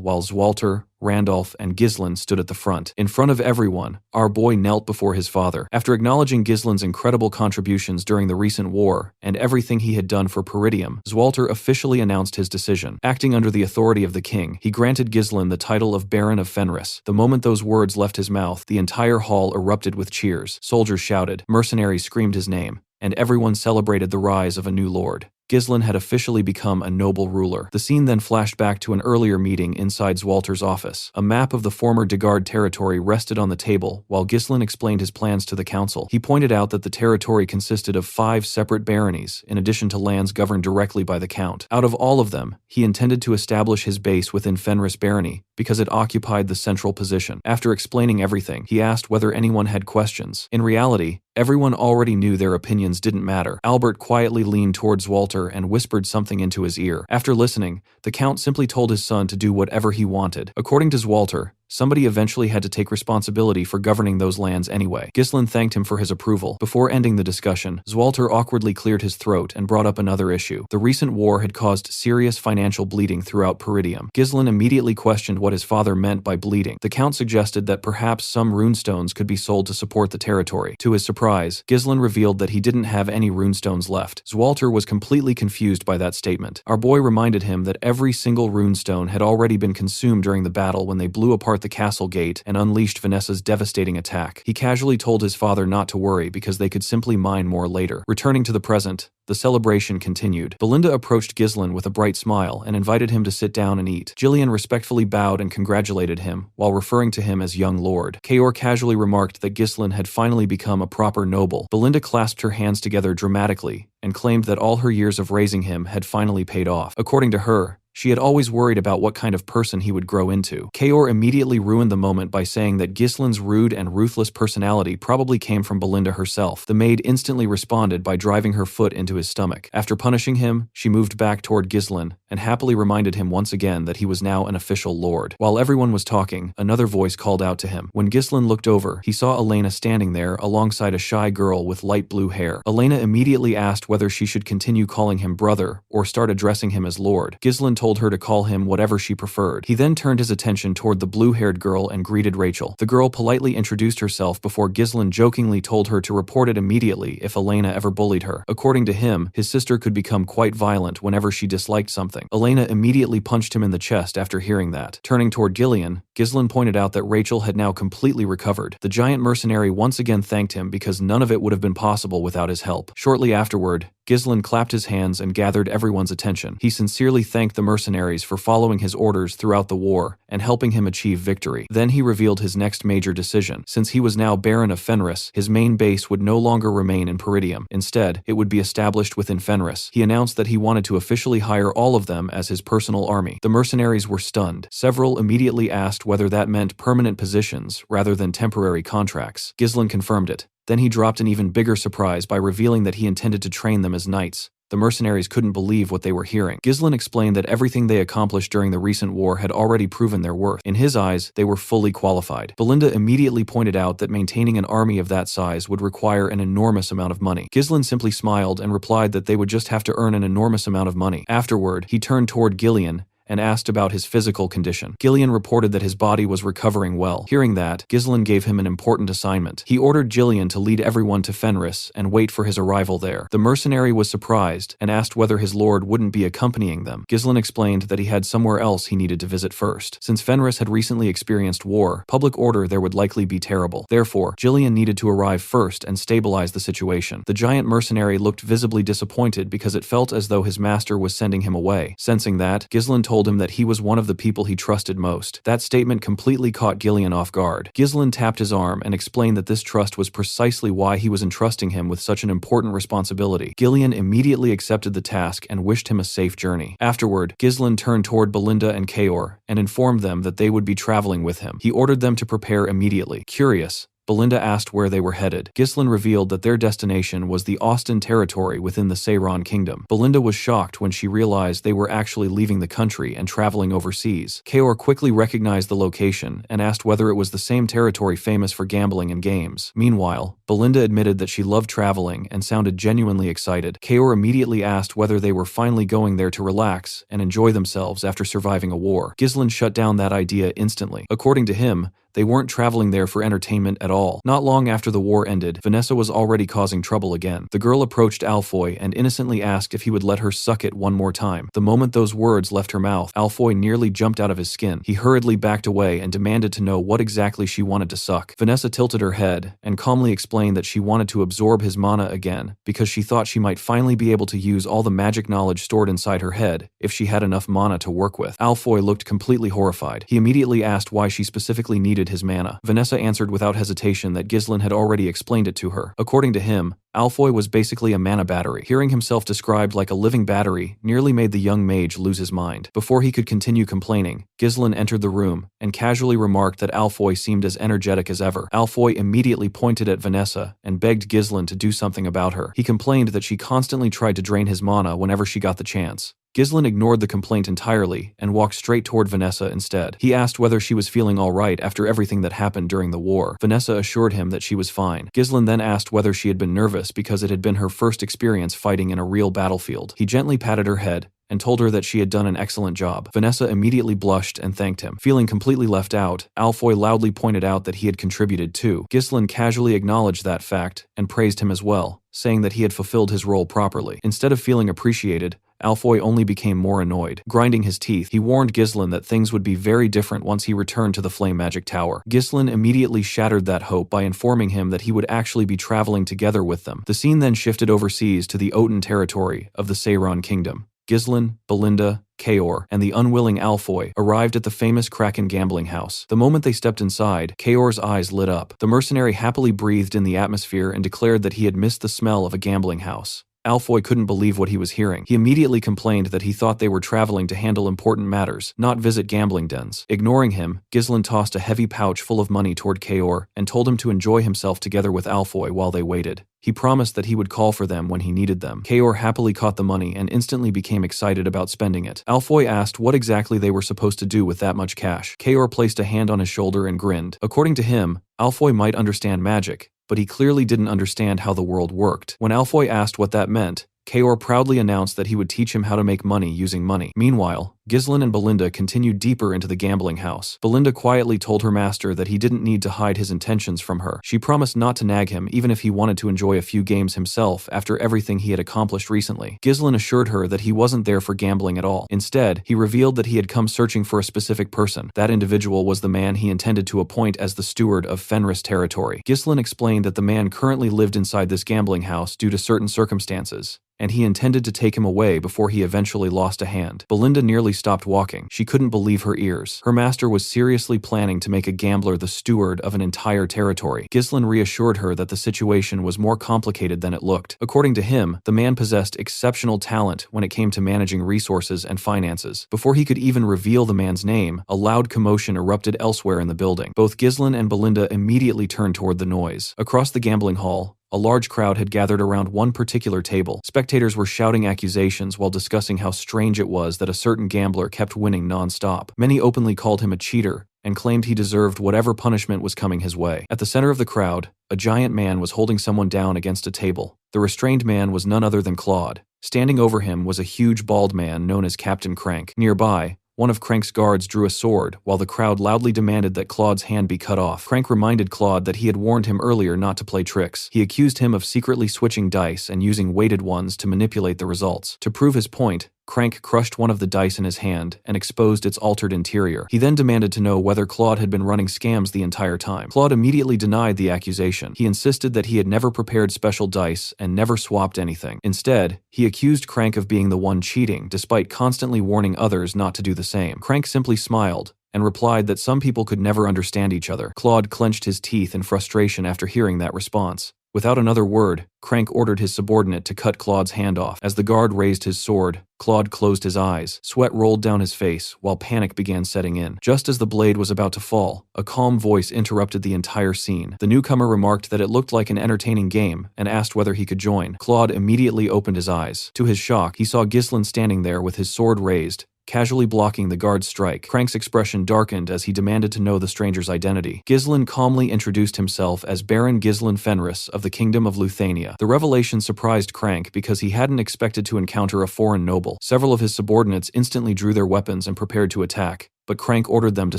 while Zwalter, Randolph, and Ghislain stood at the front. In front of everyone, our boy knelt before his father. After acknowledging Ghislain's incredible contributions during the recent war and everything he had done for Peridium, Zwalter officially announced his decision. Acting under the authority of the king, he granted Ghislain the title of Baron of Fenris. The moment those words left his mouth, the entire hall erupted with cheers. Soldiers shouted, mercenaries screamed his name, and everyone celebrated the rise of a new lord. Ghislain had officially become a noble ruler. The scene then flashed back to an earlier meeting inside Zwalter's office. A map of the former Degard territory rested on the table while Ghislain explained his plans to the council. He pointed out that the territory consisted of 5 separate baronies, in addition to lands governed directly by the count. Out of all of them, he intended to establish his base within Fenris barony because it occupied the central position. After explaining everything, he asked whether anyone had questions. In reality, everyone already knew their opinions didn't matter. Albert quietly leaned towards Walter and whispered something into his ear. After listening, the count simply told his son to do whatever he wanted. According to Walter, somebody eventually had to take responsibility for governing those lands anyway. Ghislain thanked him for his approval. Before ending the discussion, Zwalter awkwardly cleared his throat and brought up another issue. The recent war had caused serious financial bleeding throughout Peridium. Ghislain immediately questioned what his father meant by bleeding. The count suggested that perhaps some runestones could be sold to support the territory. To his surprise, Ghislain revealed that he didn't have any runestones left. Zwalter was completely confused by that statement. Our boy reminded him that every single runestone had already been consumed during the battle when they blew apart the castle gate and unleashed Vanessa's devastating attack. He casually told his father not to worry because they could simply mine more later. Returning to the present, the celebration continued. Belinda approached Ghislain with a bright smile and invited him to sit down and eat. Gillian respectfully bowed and congratulated him, while referring to him as young lord. Kaor casually remarked that Ghislain had finally become a proper noble. Belinda clasped her hands together dramatically and claimed that all her years of raising him had finally paid off. According to her, she had always worried about what kind of person he would grow into. Kaor immediately ruined the moment by saying that Ghislain's rude and ruthless personality probably came from Belinda herself. The maid instantly responded by driving her foot into his stomach. After punishing him, she moved back toward Ghislain and happily reminded him once again that he was now an official lord. While everyone was talking, another voice called out to him. When Ghislain looked over, he saw Elena standing there alongside a shy girl with light blue hair. Elena immediately asked whether she should continue calling him brother or start addressing him as lord. Ghislain told her to call him whatever she preferred. He then turned his attention toward the blue-haired girl and greeted Rachel. The girl politely introduced herself before Ghislain jokingly told her to report it immediately if Elena ever bullied her. According to him, his sister could become quite violent whenever she disliked something. Elena immediately punched him in the chest after hearing that. Turning toward Gillian, Ghislain pointed out that Rachel had now completely recovered. The giant mercenary once again thanked him because none of it would have been possible without his help. Shortly afterward, Ghislain clapped his hands and gathered everyone's attention. He sincerely thanked the mercenaries for following his orders throughout the war and helping him achieve victory. Then he revealed his next major decision. Since he was now Baron of Fenris, his main base would no longer remain in Peridium. Instead, it would be established within Fenris. He announced that he wanted to officially hire all of them as his personal army. The mercenaries were stunned. Several immediately asked whether that meant permanent positions rather than temporary contracts. Ghislain confirmed it. Then he dropped an even bigger surprise by revealing that he intended to train them as knights. The mercenaries couldn't believe what they were hearing. Ghislain explained that everything they accomplished during the recent war had already proven their worth. In his eyes, they were fully qualified. Belinda immediately pointed out that maintaining an army of that size would require an enormous amount of money. Ghislain simply smiled and replied that they would just have to earn an enormous amount of money. Afterward, he turned toward Gillian and asked about his physical condition. Gillian reported that his body was recovering well. Hearing that, Ghislaine gave him an important assignment. He ordered Gillian to lead everyone to Fenris and wait for his arrival there. The mercenary was surprised and asked whether his lord wouldn't be accompanying them. Ghislaine explained that he had somewhere else he needed to visit first. Since Fenris had recently experienced war, public order there would likely be terrible. Therefore, Gillian needed to arrive first and stabilize the situation. The giant mercenary looked visibly disappointed because it felt as though his master was sending him away. Sensing that, Ghislaine told him that he was one of the people he trusted most. That statement completely caught Gillian off guard. Ghislaine tapped his arm and explained that this trust was precisely why he was entrusting him with such an important responsibility. Gillian immediately accepted the task and wished him a safe journey. Afterward, Ghislaine turned toward Belinda and Kaor and informed them that they would be traveling with him. He ordered them to prepare immediately. Curious, Belinda asked where they were headed. Ghislaine revealed that their destination was the Austin territory within the Seiron kingdom. Belinda was shocked when she realized they were actually leaving the country and traveling overseas. Kaor quickly recognized the location and asked whether it was the same territory famous for gambling and games. Meanwhile, Belinda admitted that she loved traveling and sounded genuinely excited. Kaor immediately asked whether they were finally going there to relax and enjoy themselves after surviving a war. Ghislaine shut down that idea instantly. According to him, they weren't traveling there for entertainment at all. Not long after the war ended, Vanessa was already causing trouble again. The girl approached Alfoy and innocently asked if he would let her suck it one more time. The moment those words left her mouth, Alfoy nearly jumped out of his skin. He hurriedly backed away and demanded to know what exactly she wanted to suck. Vanessa tilted her head and calmly explained that she wanted to absorb his mana again because she thought she might finally be able to use all the magic knowledge stored inside her head if she had enough mana to work with. Alfoy looked completely horrified. He immediately asked why she specifically needed his mana. Vanessa answered without hesitation that Ghislaine had already explained it to her. According to him, Alfoy was basically a mana battery. Hearing himself described like a living battery nearly made the young mage lose his mind. Before he could continue complaining, Ghislaine entered the room and casually remarked that Alfoy seemed as energetic as ever. Alfoy immediately pointed at Vanessa and begged Ghislaine to do something about her. He complained that she constantly tried to drain his mana whenever she got the chance. Ghislaine ignored the complaint entirely and walked straight toward Vanessa instead. He asked whether she was feeling alright after everything that happened during the war. Vanessa assured him that she was fine. Ghislaine then asked whether she had been nervous because it had been her first experience fighting in a real battlefield. He gently patted her head and told her that she had done an excellent job. Vanessa immediately blushed and thanked him. Feeling completely left out, Alfoy loudly pointed out that he had contributed too. Ghislaine casually acknowledged that fact and praised him as well, saying that he had fulfilled his role properly. Instead of feeling appreciated, Alfoy only became more annoyed. Grinding his teeth, he warned Ghislaine that things would be very different once he returned to the Flame Magic Tower. Ghislaine immediately shattered that hope by informing him that he would actually be traveling together with them. The scene then shifted overseas to the Oten territory of the Seiron Kingdom. Ghislaine, Belinda, Kaor, and the unwilling Alfoy arrived at the famous Kraken gambling house. The moment they stepped inside, Kaor's eyes lit up. The mercenary happily breathed in the atmosphere and declared that he had missed the smell of a gambling house. Alfoy couldn't believe what he was hearing. He immediately complained that he thought they were traveling to handle important matters, not visit gambling dens. Ignoring him, Ghislaine tossed a heavy pouch full of money toward Kaor and told him to enjoy himself together with Alfoy while they waited. He promised that he would call for them when he needed them. Kaor happily caught the money and instantly became excited about spending it. Alfoy asked what exactly they were supposed to do with that much cash. Kaor placed a hand on his shoulder and grinned. According to him, Alfoy might understand magic, but he clearly didn't understand how the world worked. When Alfoy asked what that meant, Kaor proudly announced that he would teach him how to make money using money. Meanwhile, Ghislaine and Belinda continued deeper into the gambling house. Belinda quietly told her master that he didn't need to hide his intentions from her. She promised not to nag him even if he wanted to enjoy a few games himself after everything he had accomplished recently. Ghislaine assured her that he wasn't there for gambling at all. Instead, he revealed that he had come searching for a specific person. That individual was the man he intended to appoint as the steward of Fenris territory. Ghislaine explained that the man currently lived inside this gambling house due to certain circumstances, and he intended to take him away before he eventually lost a hand. Belinda nearly stopped walking. She couldn't believe her ears. Her master was seriously planning to make a gambler the steward of an entire territory. Ghislaine reassured her that the situation was more complicated than it looked. According to him, the man possessed exceptional talent when it came to managing resources and finances. Before he could even reveal the man's name, a loud commotion erupted elsewhere in the building. Both Ghislaine and Belinda immediately turned toward the noise. Across the gambling hall, a large crowd had gathered around one particular table. Spectators were shouting accusations while discussing how strange it was that a certain gambler kept winning non-stop. Many openly called him a cheater and claimed he deserved whatever punishment was coming his way. At the center of the crowd, a giant man was holding someone down against a table. The restrained man was none other than Claude. Standing over him was a huge bald man known as Captain Crank. Nearby, One of Crank's guards drew a sword, while the crowd loudly demanded that Claude's hand be cut off. Crank reminded Claude that he had warned him earlier not to play tricks. He accused him of secretly switching dice and using weighted ones to manipulate the results. To prove his point, Crank crushed one of the dice in his hand and exposed its altered interior. He then demanded to know whether Claude had been running scams the entire time. Claude immediately denied the accusation. He insisted that he had never prepared special dice and never swapped anything. Instead, he accused Crank of being the one cheating, despite constantly warning others not to do the same. Crank simply smiled and replied that some people could never understand each other. Claude clenched his teeth in frustration after hearing that response. Without another word, Crank ordered his subordinate to cut Claude's hand off. As the guard raised his sword, Claude closed his eyes. Sweat rolled down his face, while panic began setting in. Just as the blade was about to fall, a calm voice interrupted the entire scene. The newcomer remarked that it looked like an entertaining game and asked whether he could join. Claude immediately opened his eyes. To his shock, he saw Ghislain standing there with his sword raised, casually blocking the guard's strike. Crank's expression darkened as he demanded to know the stranger's identity. Ghislain calmly introduced himself as Baron Ghislain Fenris of the Kingdom of Luthania. The revelation surprised Crank because he hadn't expected to encounter a foreign noble. Several of his subordinates instantly drew their weapons and prepared to attack, but Crank ordered them to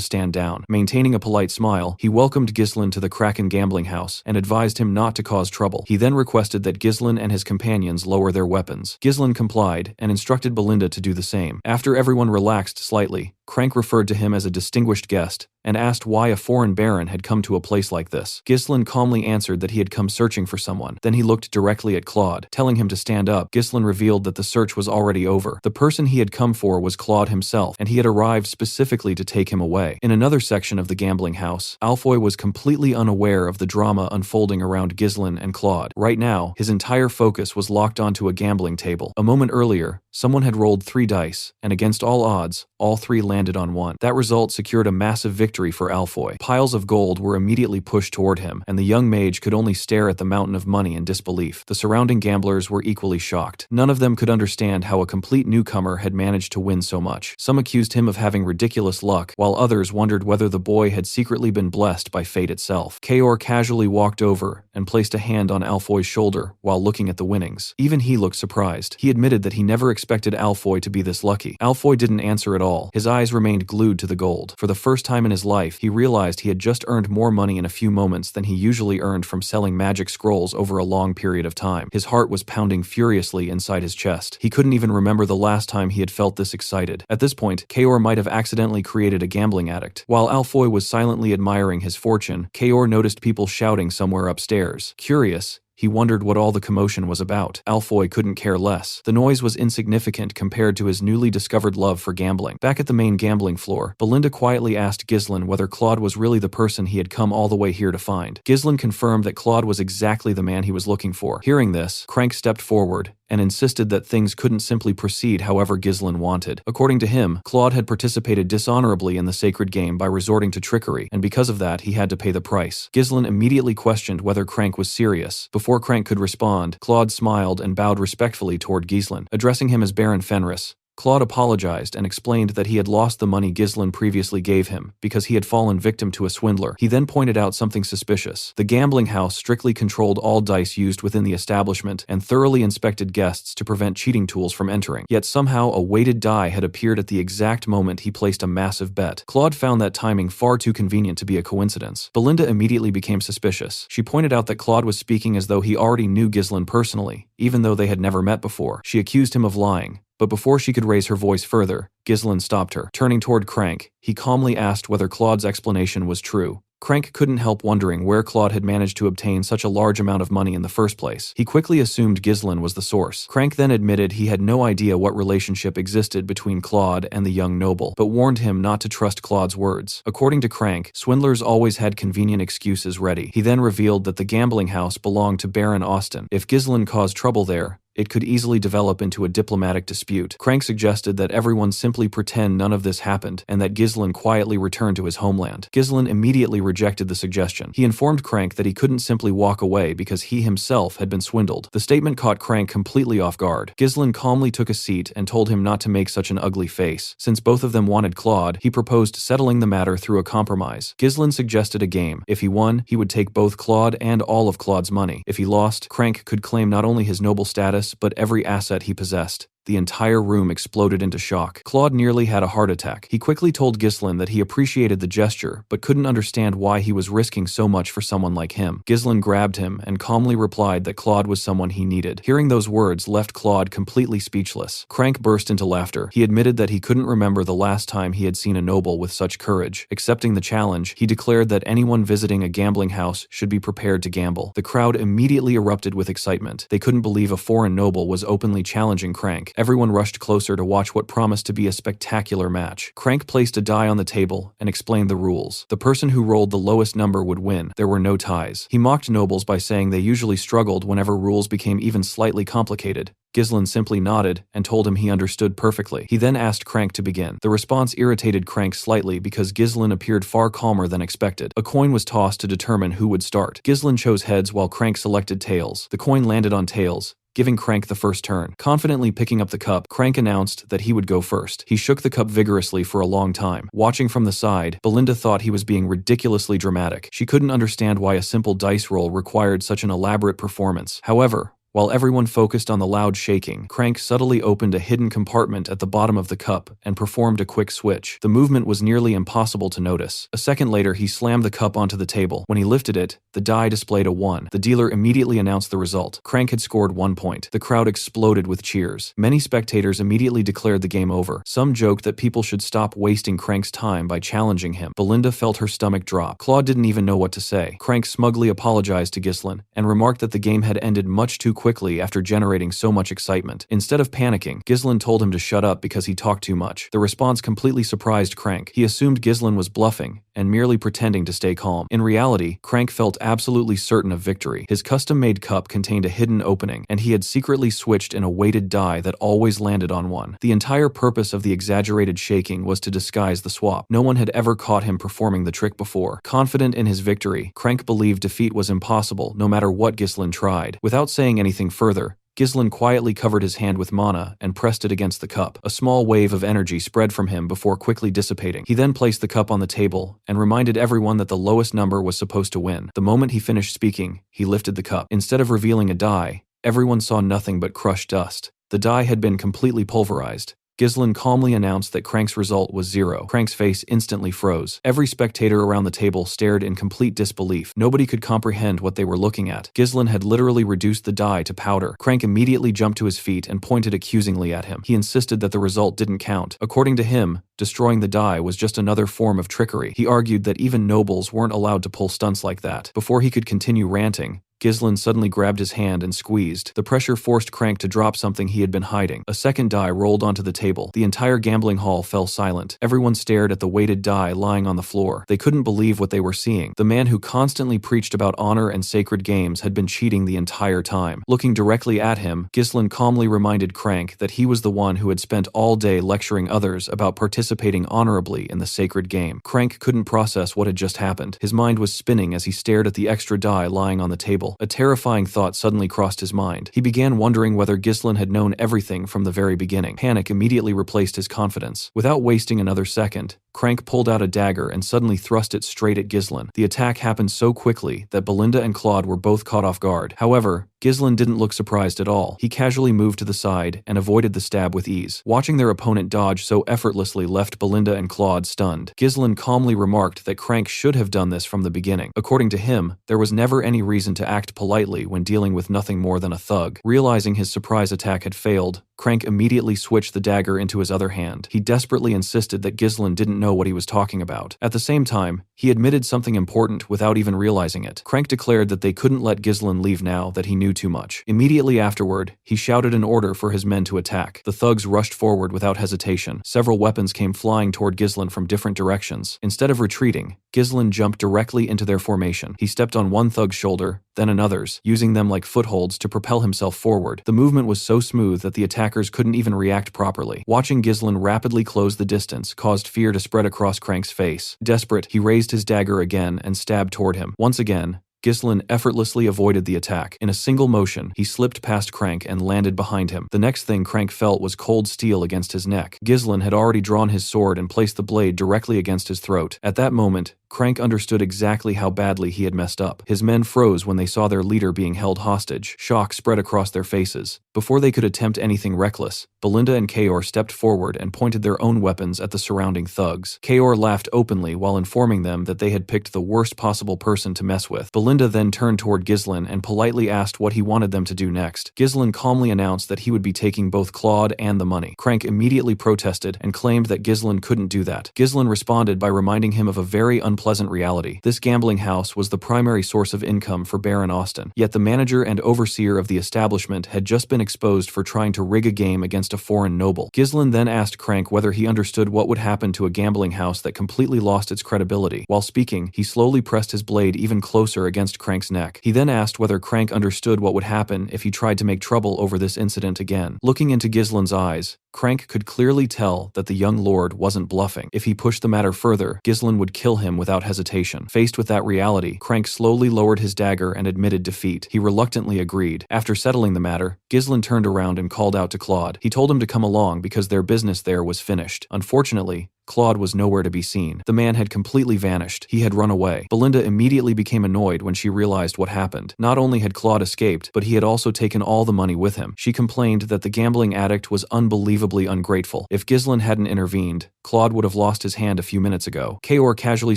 stand down. Maintaining a polite smile, he welcomed Ghislain to the Kraken gambling house and advised him not to cause trouble. He then requested that Ghislain and his companions lower their weapons. Ghislain complied and instructed Belinda to do the same. After everyone relaxed slightly, Crank referred to him as a distinguished guest and asked why a foreign baron had come to a place like this. Ghislain calmly answered that he had come searching for someone. Then he looked directly at Claude, telling him to stand up. Ghislain revealed that the search was already over. The person he had come for was Claude himself, and he had arrived specifically to take him away. In another section of the gambling house, Alfoy was completely unaware of the drama unfolding around Ghislain and Claude. Right now, his entire focus was locked onto a gambling table. A moment earlier, someone had rolled 3 dice, and against all odds, all 3 landed on 1. That result secured a massive victory for Alfoy. Piles of gold were immediately pushed toward him, and the young mage could only stare at the mountain of money in disbelief. The surrounding gamblers were equally shocked. None of them could understand how a complete newcomer had managed to win so much. Some accused him of having ridiculous luck, while others wondered whether the boy had secretly been blessed by fate itself. Kaor casually walked over and placed a hand on Alfoy's shoulder while looking at the winnings. Even he looked surprised. He admitted that he never expected Alfoy to be this lucky. Alfoy didn't answer at all. His eyes remained glued to the gold. For the first time in his life, he realized he had just earned more money in a few moments than he usually earned from selling magic scrolls over a long period of time. His heart was pounding furiously inside his chest. He couldn't even remember the last time he had felt this excited. At this point, Kaor might have accidentally created a gambling addict. While Alfoy was silently admiring his fortune, Kaor noticed people shouting somewhere upstairs. Curious, he wondered what all the commotion was about. Alfoy couldn't care less. The noise was insignificant compared to his newly discovered love for gambling. Back at the main gambling floor, Belinda quietly asked Ghislain whether Claude was really the person he had come all the way here to find. Ghislain confirmed that Claude was exactly the man he was looking for. Hearing this, Crank stepped forward and insisted that things couldn't simply proceed however Ghislain wanted. According to him, Claude had participated dishonorably in the sacred game by resorting to trickery, and because of that, he had to pay the price. Ghislain immediately questioned whether Crank was serious. Before Crank could respond, Claude smiled and bowed respectfully toward Ghislain. Addressing him as Baron Fenris, Claude apologized and explained that he had lost the money Ghislain previously gave him because he had fallen victim to a swindler. He then pointed out something suspicious. The gambling house strictly controlled all dice used within the establishment and thoroughly inspected guests to prevent cheating tools from entering. Yet somehow a weighted die had appeared at the exact moment he placed a massive bet. Claude found that timing far too convenient to be a coincidence. Belinda immediately became suspicious. She pointed out that Claude was speaking as though he already knew Ghislain personally, even though they had never met before. She accused him of lying. But before she could raise her voice further, Ghislain stopped her. Turning toward Crank, he calmly asked whether Claude's explanation was true. Crank couldn't help wondering where Claude had managed to obtain such a large amount of money in the first place. He quickly assumed Ghislain was the source. Crank then admitted he had no idea what relationship existed between Claude and the young noble, but warned him not to trust Claude's words. According to Crank, swindlers always had convenient excuses ready. He then revealed that the gambling house belonged to Baron Austin. If Ghislain caused trouble there, it could easily develop into a diplomatic dispute. Crank suggested that everyone simply pretend none of this happened and that Ghislain quietly return to his homeland. Ghislain immediately rejected the suggestion. He informed Crank that he couldn't simply walk away because he himself had been swindled. The statement caught Crank completely off guard. Ghislain calmly took a seat and told him not to make such an ugly face. Since both of them wanted Claude, he proposed settling the matter through a compromise. Ghislain suggested a game. If he won, he would take both Claude and all of Claude's money. If he lost, Crank could claim not only his noble status, but every asset he possessed. the entire room exploded into shock. Claude nearly had a heart attack. He quickly told Ghislain that he appreciated the gesture, but couldn't understand why he was risking so much for someone like him. Ghislain grabbed him and calmly replied that Claude was someone he needed. Hearing those words left Claude completely speechless. Crank burst into laughter. He admitted that he couldn't remember the last time he had seen a noble with such courage. Accepting the challenge, he declared that anyone visiting a gambling house should be prepared to gamble. The crowd immediately erupted with excitement. They couldn't believe a foreign noble was openly challenging Crank. Everyone rushed closer to watch what promised to be a spectacular match. Crank placed a die on the table and explained the rules. The person who rolled the lowest number would win. There were no ties. He mocked nobles by saying they usually struggled whenever rules became even slightly complicated. Ghislain simply nodded and told him he understood perfectly. He then asked Crank to begin. The response irritated Crank slightly because Ghislain appeared far calmer than expected. A coin was tossed to determine who would start. Ghislain chose heads while Crank selected tails. The coin landed on tails, giving Crank the first turn. Confidently picking up the cup, Crank announced that he would go first. He shook the cup vigorously for a long time. Watching from the side, Belinda thought he was being ridiculously dramatic. She couldn't understand why a simple dice roll required such an elaborate performance. However, while everyone focused on the loud shaking, Crank subtly opened a hidden compartment at the bottom of the cup and performed a quick switch. The movement was nearly impossible to notice. A second later, he slammed the cup onto the table. When he lifted it, the die displayed a 1. The dealer immediately announced the result. Crank had scored 1 point. The crowd exploded with cheers. Many spectators immediately declared the game over. Some joked that people should stop wasting Crank's time by challenging him. Belinda felt her stomach drop. Claude didn't even know what to say. Crank smugly apologized to Ghislain and remarked that the game had ended much too quickly after generating so much excitement. Instead of panicking, Ghislain told him to shut up because he talked too much. The response completely surprised Crank. He assumed Ghislain was bluffing and merely pretending to stay calm. In reality, Crank felt absolutely certain of victory. His custom-made cup contained a hidden opening, and he had secretly switched in a weighted die that always landed on 1. The entire purpose of the exaggerated shaking was to disguise the swap. No one had ever caught him performing the trick before. Confident in his victory, Crank believed defeat was impossible no matter what Ghislain tried. Without saying anything further, Ghislain quietly covered his hand with mana and pressed it against the cup. A small wave of energy spread from him before quickly dissipating. He then placed the cup on the table and reminded everyone that the lowest number was supposed to win. The moment he finished speaking, he lifted the cup. Instead of revealing a die, everyone saw nothing but crushed dust. The die had been completely pulverized. Ghislain calmly announced that Crank's result was 0. Crank's face instantly froze. Every spectator around the table stared in complete disbelief. Nobody could comprehend what they were looking at. Ghislain had literally reduced the die to powder. Crank immediately jumped to his feet and pointed accusingly at him. He insisted that the result didn't count. According to him, destroying the die was just another form of trickery. He argued that even nobles weren't allowed to pull stunts like that. Before he could continue ranting, Ghislain suddenly grabbed his hand and squeezed. The pressure forced Crank to drop something he had been hiding. A second die rolled onto the table. The entire gambling hall fell silent. Everyone stared at the weighted die lying on the floor. They couldn't believe what they were seeing. The man who constantly preached about honor and sacred games had been cheating the entire time. Looking directly at him, Ghislain calmly reminded Crank that he was the one who had spent all day lecturing others about participating honorably in the sacred game. Crank couldn't process what had just happened. His mind was spinning as he stared at the extra die lying on the table. A terrifying thought suddenly crossed his mind. He began wondering whether Ghislain had known everything from the very beginning. Panic immediately replaced his confidence. Without wasting another second, Crank pulled out a dagger and suddenly thrust it straight at Ghislain. The attack happened so quickly that Belinda and Claude were both caught off guard. However, Ghislain didn't look surprised at all. He casually moved to the side and avoided the stab with ease. Watching their opponent dodge so effortlessly left Belinda and Claude stunned. Ghislain calmly remarked that Crank should have done this from the beginning. According to him, there was never any reason to act politely when dealing with nothing more than a thug. Realizing his surprise attack had failed, Crank immediately switched the dagger into his other hand. He desperately insisted that Ghislain didn't know what he was talking about. At the same time, he admitted something important without even realizing it. Crank declared that they couldn't let Ghislain leave now that he knew too much. Immediately afterward, he shouted an order for his men to attack. The thugs rushed forward without hesitation. Several weapons came flying toward Ghislain from different directions. Instead of retreating, Ghislain jumped directly into their formation. He stepped on one thug's shoulder, then another's, using them like footholds to propel himself forward. The movement was so smooth that the attackers couldn't even react properly. Watching Ghislain rapidly close the distance caused fear to spread across Crank's face. Desperate, he raised his dagger again and stabbed toward him. Once again, Ghislain effortlessly avoided the attack. In a single motion, he slipped past Crank and landed behind him. The next thing Crank felt was cold steel against his neck. Ghislain had already drawn his sword and placed the blade directly against his throat. At that moment, Crank understood exactly how badly he had messed up. His men froze when they saw their leader being held hostage. Shock spread across their faces. Before they could attempt anything reckless, Belinda and Kaor stepped forward and pointed their own weapons at the surrounding thugs. Kaor laughed openly while informing them that they had picked the worst possible person to mess with. Belinda then turned toward Ghislain and politely asked what he wanted them to do next. Ghislain calmly announced that he would be taking both Claude and the money. Crank immediately protested and claimed that Ghislain couldn't do that. Ghislain responded by reminding him of a very unpleasant reality. This gambling house was the primary source of income for Baron Austin, yet the manager and overseer of the establishment had just been exposed for trying to rig a game against a foreign noble. Ghislain then asked Crank whether he understood what would happen to a gambling house that completely lost its credibility. While speaking, he slowly pressed his blade even closer against Crank's neck. He then asked whether Crank understood what would happen if he tried to make trouble over this incident again. Looking into Ghislain's eyes, Crank could clearly tell that the young lord wasn't bluffing. If he pushed the matter further, Ghislain would kill him without hesitation. Faced with that reality, Crank slowly lowered his dagger and admitted defeat. He reluctantly agreed. After settling the matter, Ghislain turned around and called out to Claude. He told him to come along because their business there was finished. Unfortunately, Claude was nowhere to be seen. The man had completely vanished. He had run away. Belinda immediately became annoyed when she realized what happened. Not only had Claude escaped, but he had also taken all the money with him. She complained that the gambling addict was unbelievably ungrateful. If Ghislain hadn't intervened, Claude would have lost his hand a few minutes ago. Kaor casually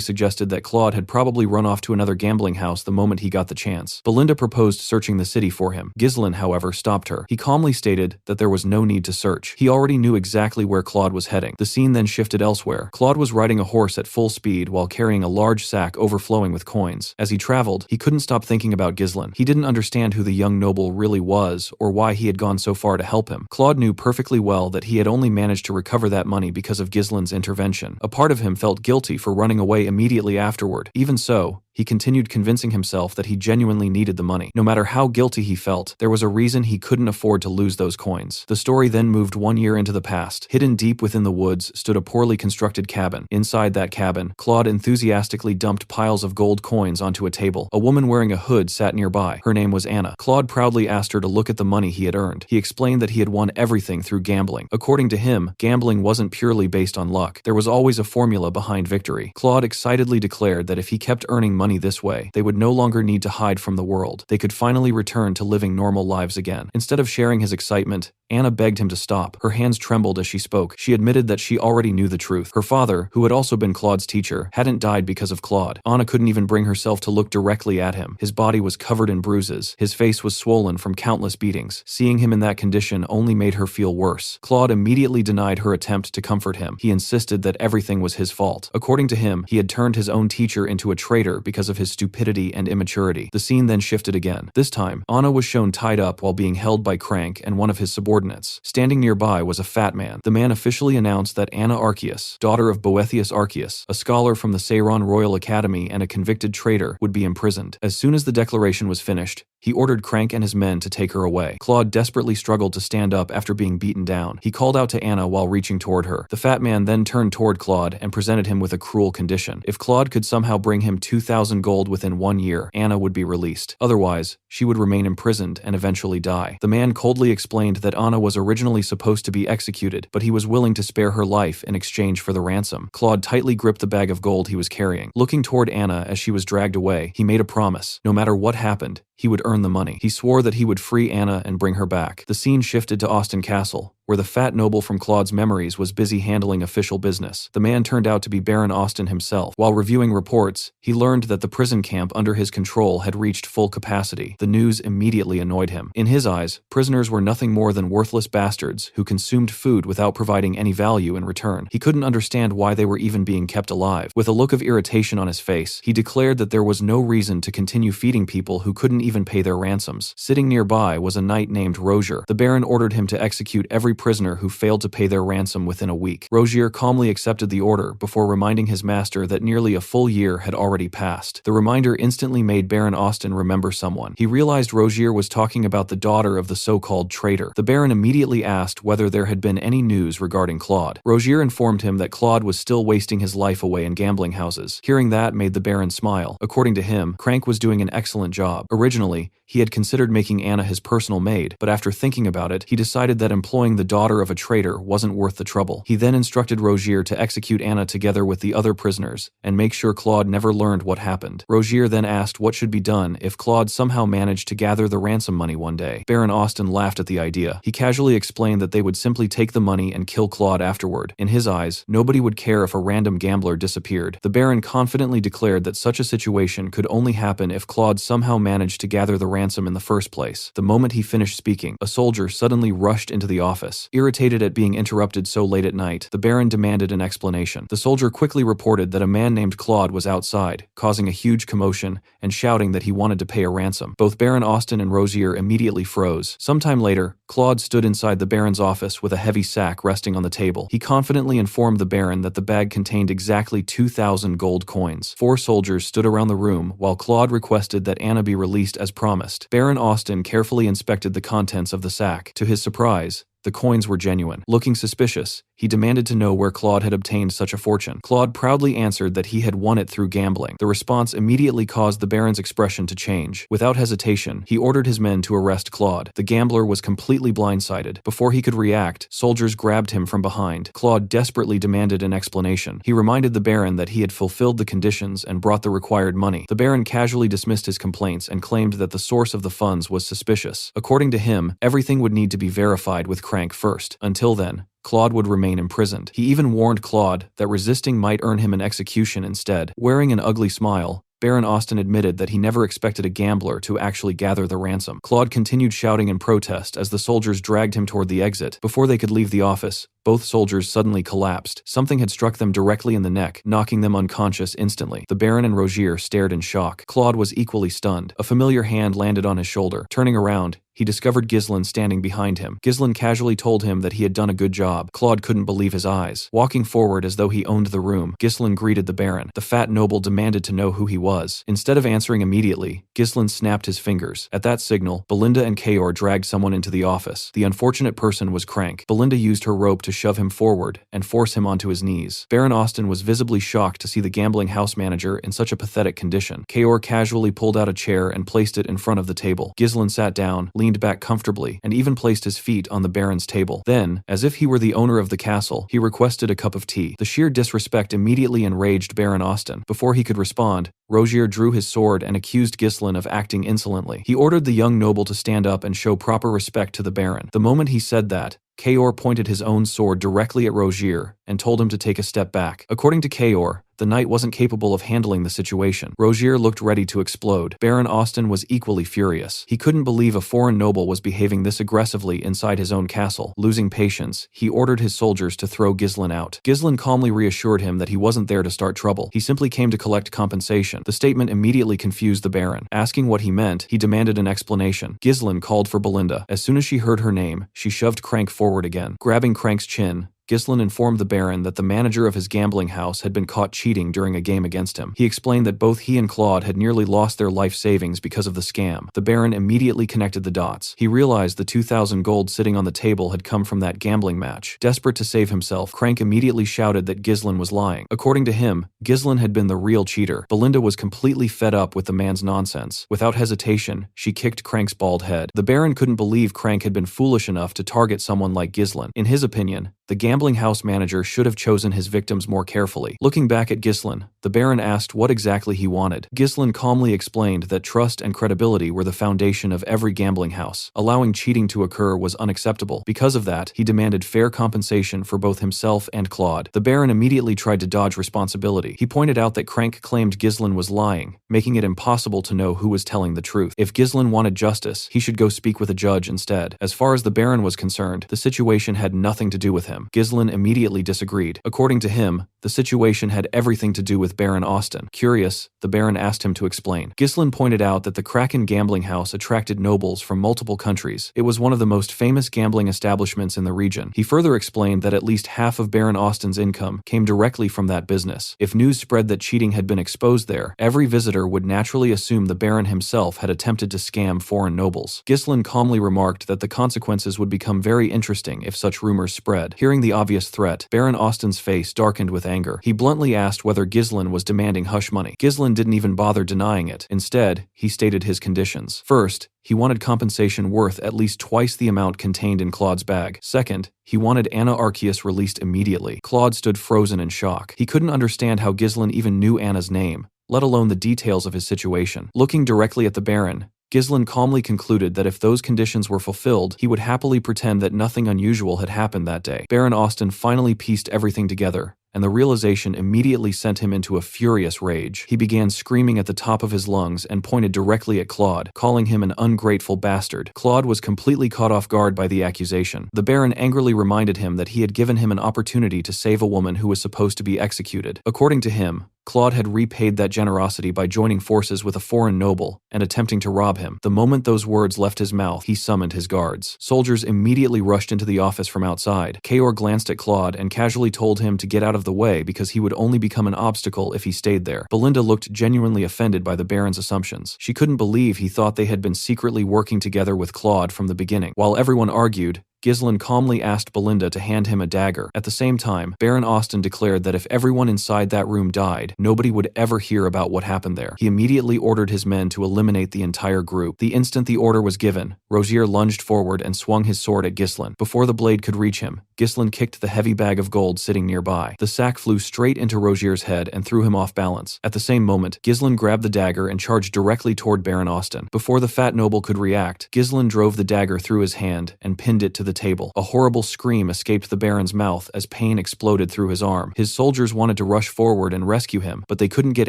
suggested that Claude had probably run off to another gambling house the moment he got the chance. Belinda proposed searching the city for him. Ghislain, however, stopped her. He calmly stated that there was no need to search. He already knew exactly where Claude was heading. The scene then shifted elsewhere. Claude was riding a horse at full speed while carrying a large sack overflowing with coins. As he traveled, he couldn't stop thinking about Ghislain. He didn't understand who the young noble really was or why he had gone so far to help him. Claude knew perfectly well that he had only managed to recover that money because of Ghislain's intervention. A part of him felt guilty for running away immediately afterward. Even so, he continued convincing himself that he genuinely needed the money. No matter how guilty he felt, there was a reason he couldn't afford to lose those coins. The story then moved 1 year into the past. Hidden deep within the woods stood a poorly constructed cabin. Inside that cabin, Claude enthusiastically dumped piles of gold coins onto a table. A woman wearing a hood sat nearby. Her name was Anna. Claude proudly asked her to look at the money he had earned. He explained that he had won everything through gambling. According to him, gambling wasn't purely based on luck. There was always a formula behind victory. Claude excitedly declared that if he kept earning money this way, they would no longer need to hide from the world. They could finally return to living normal lives again. Instead of sharing his excitement, Anna begged him to stop. Her hands trembled as she spoke. She admitted that she already knew the truth. Her father, who had also been Claude's teacher, hadn't died because of Claude. Anna couldn't even bring herself to look directly at him. His body was covered in bruises. His face was swollen from countless beatings. Seeing him in that condition only made her feel worse. Claude immediately denied her attempt to comfort him. He insisted that everything was his fault. According to him, he had turned his own teacher into a traitor because of his stupidity and immaturity. The scene then shifted again. This time, Anna was shown tied up while being held by Crank and one of his subordinates. Standing nearby was a fat man. The man officially announced that Anna Arceus, daughter of Boethius Arceus, a scholar from the Seiron Royal Academy and a convicted traitor, would be imprisoned. As soon as the declaration was finished, he ordered Crank and his men to take her away. Claude desperately struggled to stand up after being beaten down. He called out to Anna while reaching toward her. The fat man then turned toward Claude and presented him with a cruel condition. If Claude could somehow bring him 2,000 gold within 1 year, Anna would be released. Otherwise, she would remain imprisoned and eventually die. The man coldly explained that Anna was originally supposed to be executed, but he was willing to spare her life in exchange for the ransom. Claude tightly gripped the bag of gold he was carrying. Looking toward Anna as she was dragged away, he made a promise. No matter what happened, he would earn the money. He swore that he would free Anna and bring her back. The scene shifted to Austin Castle, where the fat noble from Claude's memories was busy handling official business. The man turned out to be Baron Austin himself. While reviewing reports, he learned that the prison camp under his control had reached full capacity. The news immediately annoyed him. In his eyes, prisoners were nothing more than worthless bastards who consumed food without providing any value in return. He couldn't understand why they were even being kept alive. With a look of irritation on his face, he declared that there was no reason to continue feeding people who couldn't even pay their ransoms. Sitting nearby was a knight named Rozier. The Baron ordered him to execute every prisoner who failed to pay their ransom within a week. Rozier calmly accepted the order before reminding his master that nearly a full year had already passed. The reminder instantly made Baron Austin remember someone. He realized Rozier was talking about the daughter of the so-called traitor. The Baron immediately asked whether there had been any news regarding Claude. Rozier informed him that Claude was still wasting his life away in gambling houses. Hearing that made the Baron smile. According to him, Crank was doing an excellent job. Originally, he had considered making Anna his personal maid, but after thinking about it, he decided that employing the daughter of a traitor wasn't worth the trouble. He then instructed Rogier to execute Anna together with the other prisoners, and make sure Claude never learned what happened. Rogier then asked what should be done if Claude somehow managed to gather the ransom money one day. Baron Austin laughed at the idea. He casually explained that they would simply take the money and kill Claude afterward. In his eyes, nobody would care if a random gambler disappeared. The Baron confidently declared that such a situation could only happen if Claude somehow managed to gather the ransom in the first place. The moment he finished speaking, a soldier suddenly rushed into the office. Irritated at being interrupted so late at night, the Baron demanded an explanation. The soldier quickly reported that a man named Claude was outside, causing a huge commotion and shouting that he wanted to pay a ransom. Both Baron Austin and Rogier immediately froze. Sometime later, Claude stood inside the Baron's office with a heavy sack resting on the table. He confidently informed the Baron that the bag contained exactly 2,000 gold coins. 4 soldiers stood around the room while Claude requested that Anna be released as promised. Baron Austin carefully inspected the contents of the sack. To his surprise, the coins were genuine. Looking suspicious, he demanded to know where Claude had obtained such a fortune. Claude proudly answered that he had won it through gambling. The response immediately caused the Baron's expression to change. Without hesitation, he ordered his men to arrest Claude. The gambler was completely blindsided. Before he could react, soldiers grabbed him from behind. Claude desperately demanded an explanation. He reminded the Baron that he had fulfilled the conditions and brought the required money. The Baron casually dismissed his complaints and claimed that the source of the funds was suspicious. According to him, everything would need to be verified with Crank first. Until then, Claude would remain imprisoned. He even warned Claude that resisting might earn him an execution instead. Wearing an ugly smile, Baron Austin admitted that he never expected a gambler to actually gather the ransom. Claude continued shouting in protest as the soldiers dragged him toward the exit. Before they could leave the office, both soldiers suddenly collapsed. Something had struck them directly in the neck, knocking them unconscious instantly. The Baron and Rogier stared in shock. Claude was equally stunned. A familiar hand landed on his shoulder. Turning around, he discovered Ghislain standing behind him. Ghislain casually told him that he had done a good job. Claude couldn't believe his eyes. Walking forward as though he owned the room, Ghislain greeted the Baron. The fat noble demanded to know who he was. Instead of answering immediately, Ghislain snapped his fingers. At that signal, Belinda and Kaor dragged someone into the office. The unfortunate person was Crank. Belinda used her rope to shove him forward and force him onto his knees. Baron Austin was visibly shocked to see the gambling house manager in such a pathetic condition. Kaor casually pulled out a chair and placed it in front of the table. Ghislain sat down, leaned back comfortably, and even placed his feet on the Baron's table. Then, as if he were the owner of the castle, he requested a cup of tea. The sheer disrespect immediately enraged Baron Austin. Before he could respond, Rogier drew his sword and accused Ghislain of acting insolently. He ordered the young noble to stand up and show proper respect to the Baron. The moment he said that, Kaor pointed his own sword directly at Rogier and told him to take a step back. According to Kaor, the knight wasn't capable of handling the situation. Rogier looked ready to explode. Baron Austin was equally furious. He couldn't believe a foreign noble was behaving this aggressively inside his own castle. Losing patience, he ordered his soldiers to throw Ghislain out. Ghislain calmly reassured him that he wasn't there to start trouble. He simply came to collect compensation. The statement immediately confused the Baron. Asking what he meant, he demanded an explanation. Ghislain called for Belinda. As soon as she heard her name, she shoved Crank forward again. Grabbing Crank's chin, Ghislain informed the Baron that the manager of his gambling house had been caught cheating during a game against him. He explained that both he and Claude had nearly lost their life savings because of the scam. The Baron immediately connected the dots. He realized the 2,000 gold sitting on the table had come from that gambling match. Desperate to save himself, Crank immediately shouted that Ghislain was lying. According to him, Ghislain had been the real cheater. Belinda was completely fed up with the man's nonsense. Without hesitation, she kicked Crank's bald head. The Baron couldn't believe Crank had been foolish enough to target someone like Ghislain. In his opinion, the gambling house manager should have chosen his victims more carefully. Looking back at Ghislain, the Baron asked what exactly he wanted. Ghislain calmly explained that trust and credibility were the foundation of every gambling house. Allowing cheating to occur was unacceptable. Because of that, he demanded fair compensation for both himself and Claude. The Baron immediately tried to dodge responsibility. He pointed out that Crank claimed Ghislain was lying, making it impossible to know who was telling the truth. If Ghislain wanted justice, he should go speak with a judge instead. As far as the Baron was concerned, the situation had nothing to do with him. Ghislain immediately disagreed. According to him, the situation had everything to do with Baron Austin. Curious, the Baron asked him to explain. Ghislain pointed out that the Kraken gambling house attracted nobles from multiple countries. It was one of the most famous gambling establishments in the region. He further explained that at least half of Baron Austin's income came directly from that business. If news spread that cheating had been exposed there, every visitor would naturally assume the Baron himself had attempted to scam foreign nobles. Ghislain calmly remarked that the consequences would become very interesting if such rumors spread. Hearing the obvious threat, Baron Austin's face darkened with anger. He bluntly asked whether Ghislain was demanding hush money. Ghislain didn't even bother denying it. Instead, he stated his conditions. First, he wanted compensation worth at least twice the amount contained in Claude's bag. Second, he wanted Anna Arceus released immediately. Claude stood frozen in shock. He couldn't understand how Ghislain even knew Anna's name, let alone the details of his situation. Looking directly at the Baron, Ghislain calmly concluded that if those conditions were fulfilled, he would happily pretend that nothing unusual had happened that day. Baron Austin finally pieced everything together, and the realization immediately sent him into a furious rage. He began screaming at the top of his lungs and pointed directly at Claude, calling him an ungrateful bastard. Claude was completely caught off guard by the accusation. The Baron angrily reminded him that he had given him an opportunity to save a woman who was supposed to be executed. According to him, Claude had repaid that generosity by joining forces with a foreign noble and attempting to rob him. The moment those words left his mouth, he summoned his guards. Soldiers immediately rushed into the office from outside. Kaor glanced at Claude and casually told him to get out of the way because he would only become an obstacle if he stayed there. Belinda looked genuinely offended by the Baron's assumptions. She couldn't believe he thought they had been secretly working together with Claude from the beginning. While everyone argued, Ghislain calmly asked Belinda to hand him a dagger. At the same time, Baron Austin declared that if everyone inside that room died, nobody would ever hear about what happened there. He immediately ordered his men to eliminate the entire group. The instant the order was given, Rozier lunged forward and swung his sword at Ghislain. Before the blade could reach him, Ghislain kicked the heavy bag of gold sitting nearby. The sack flew straight into Rozier's head and threw him off balance. At the same moment, Ghislain grabbed the dagger and charged directly toward Baron Austin. Before the fat noble could react, Ghislain drove the dagger through his hand and pinned it to the table. A horrible scream escaped the Baron's mouth as pain exploded through his arm. His soldiers wanted to rush forward and rescue him, but they couldn't get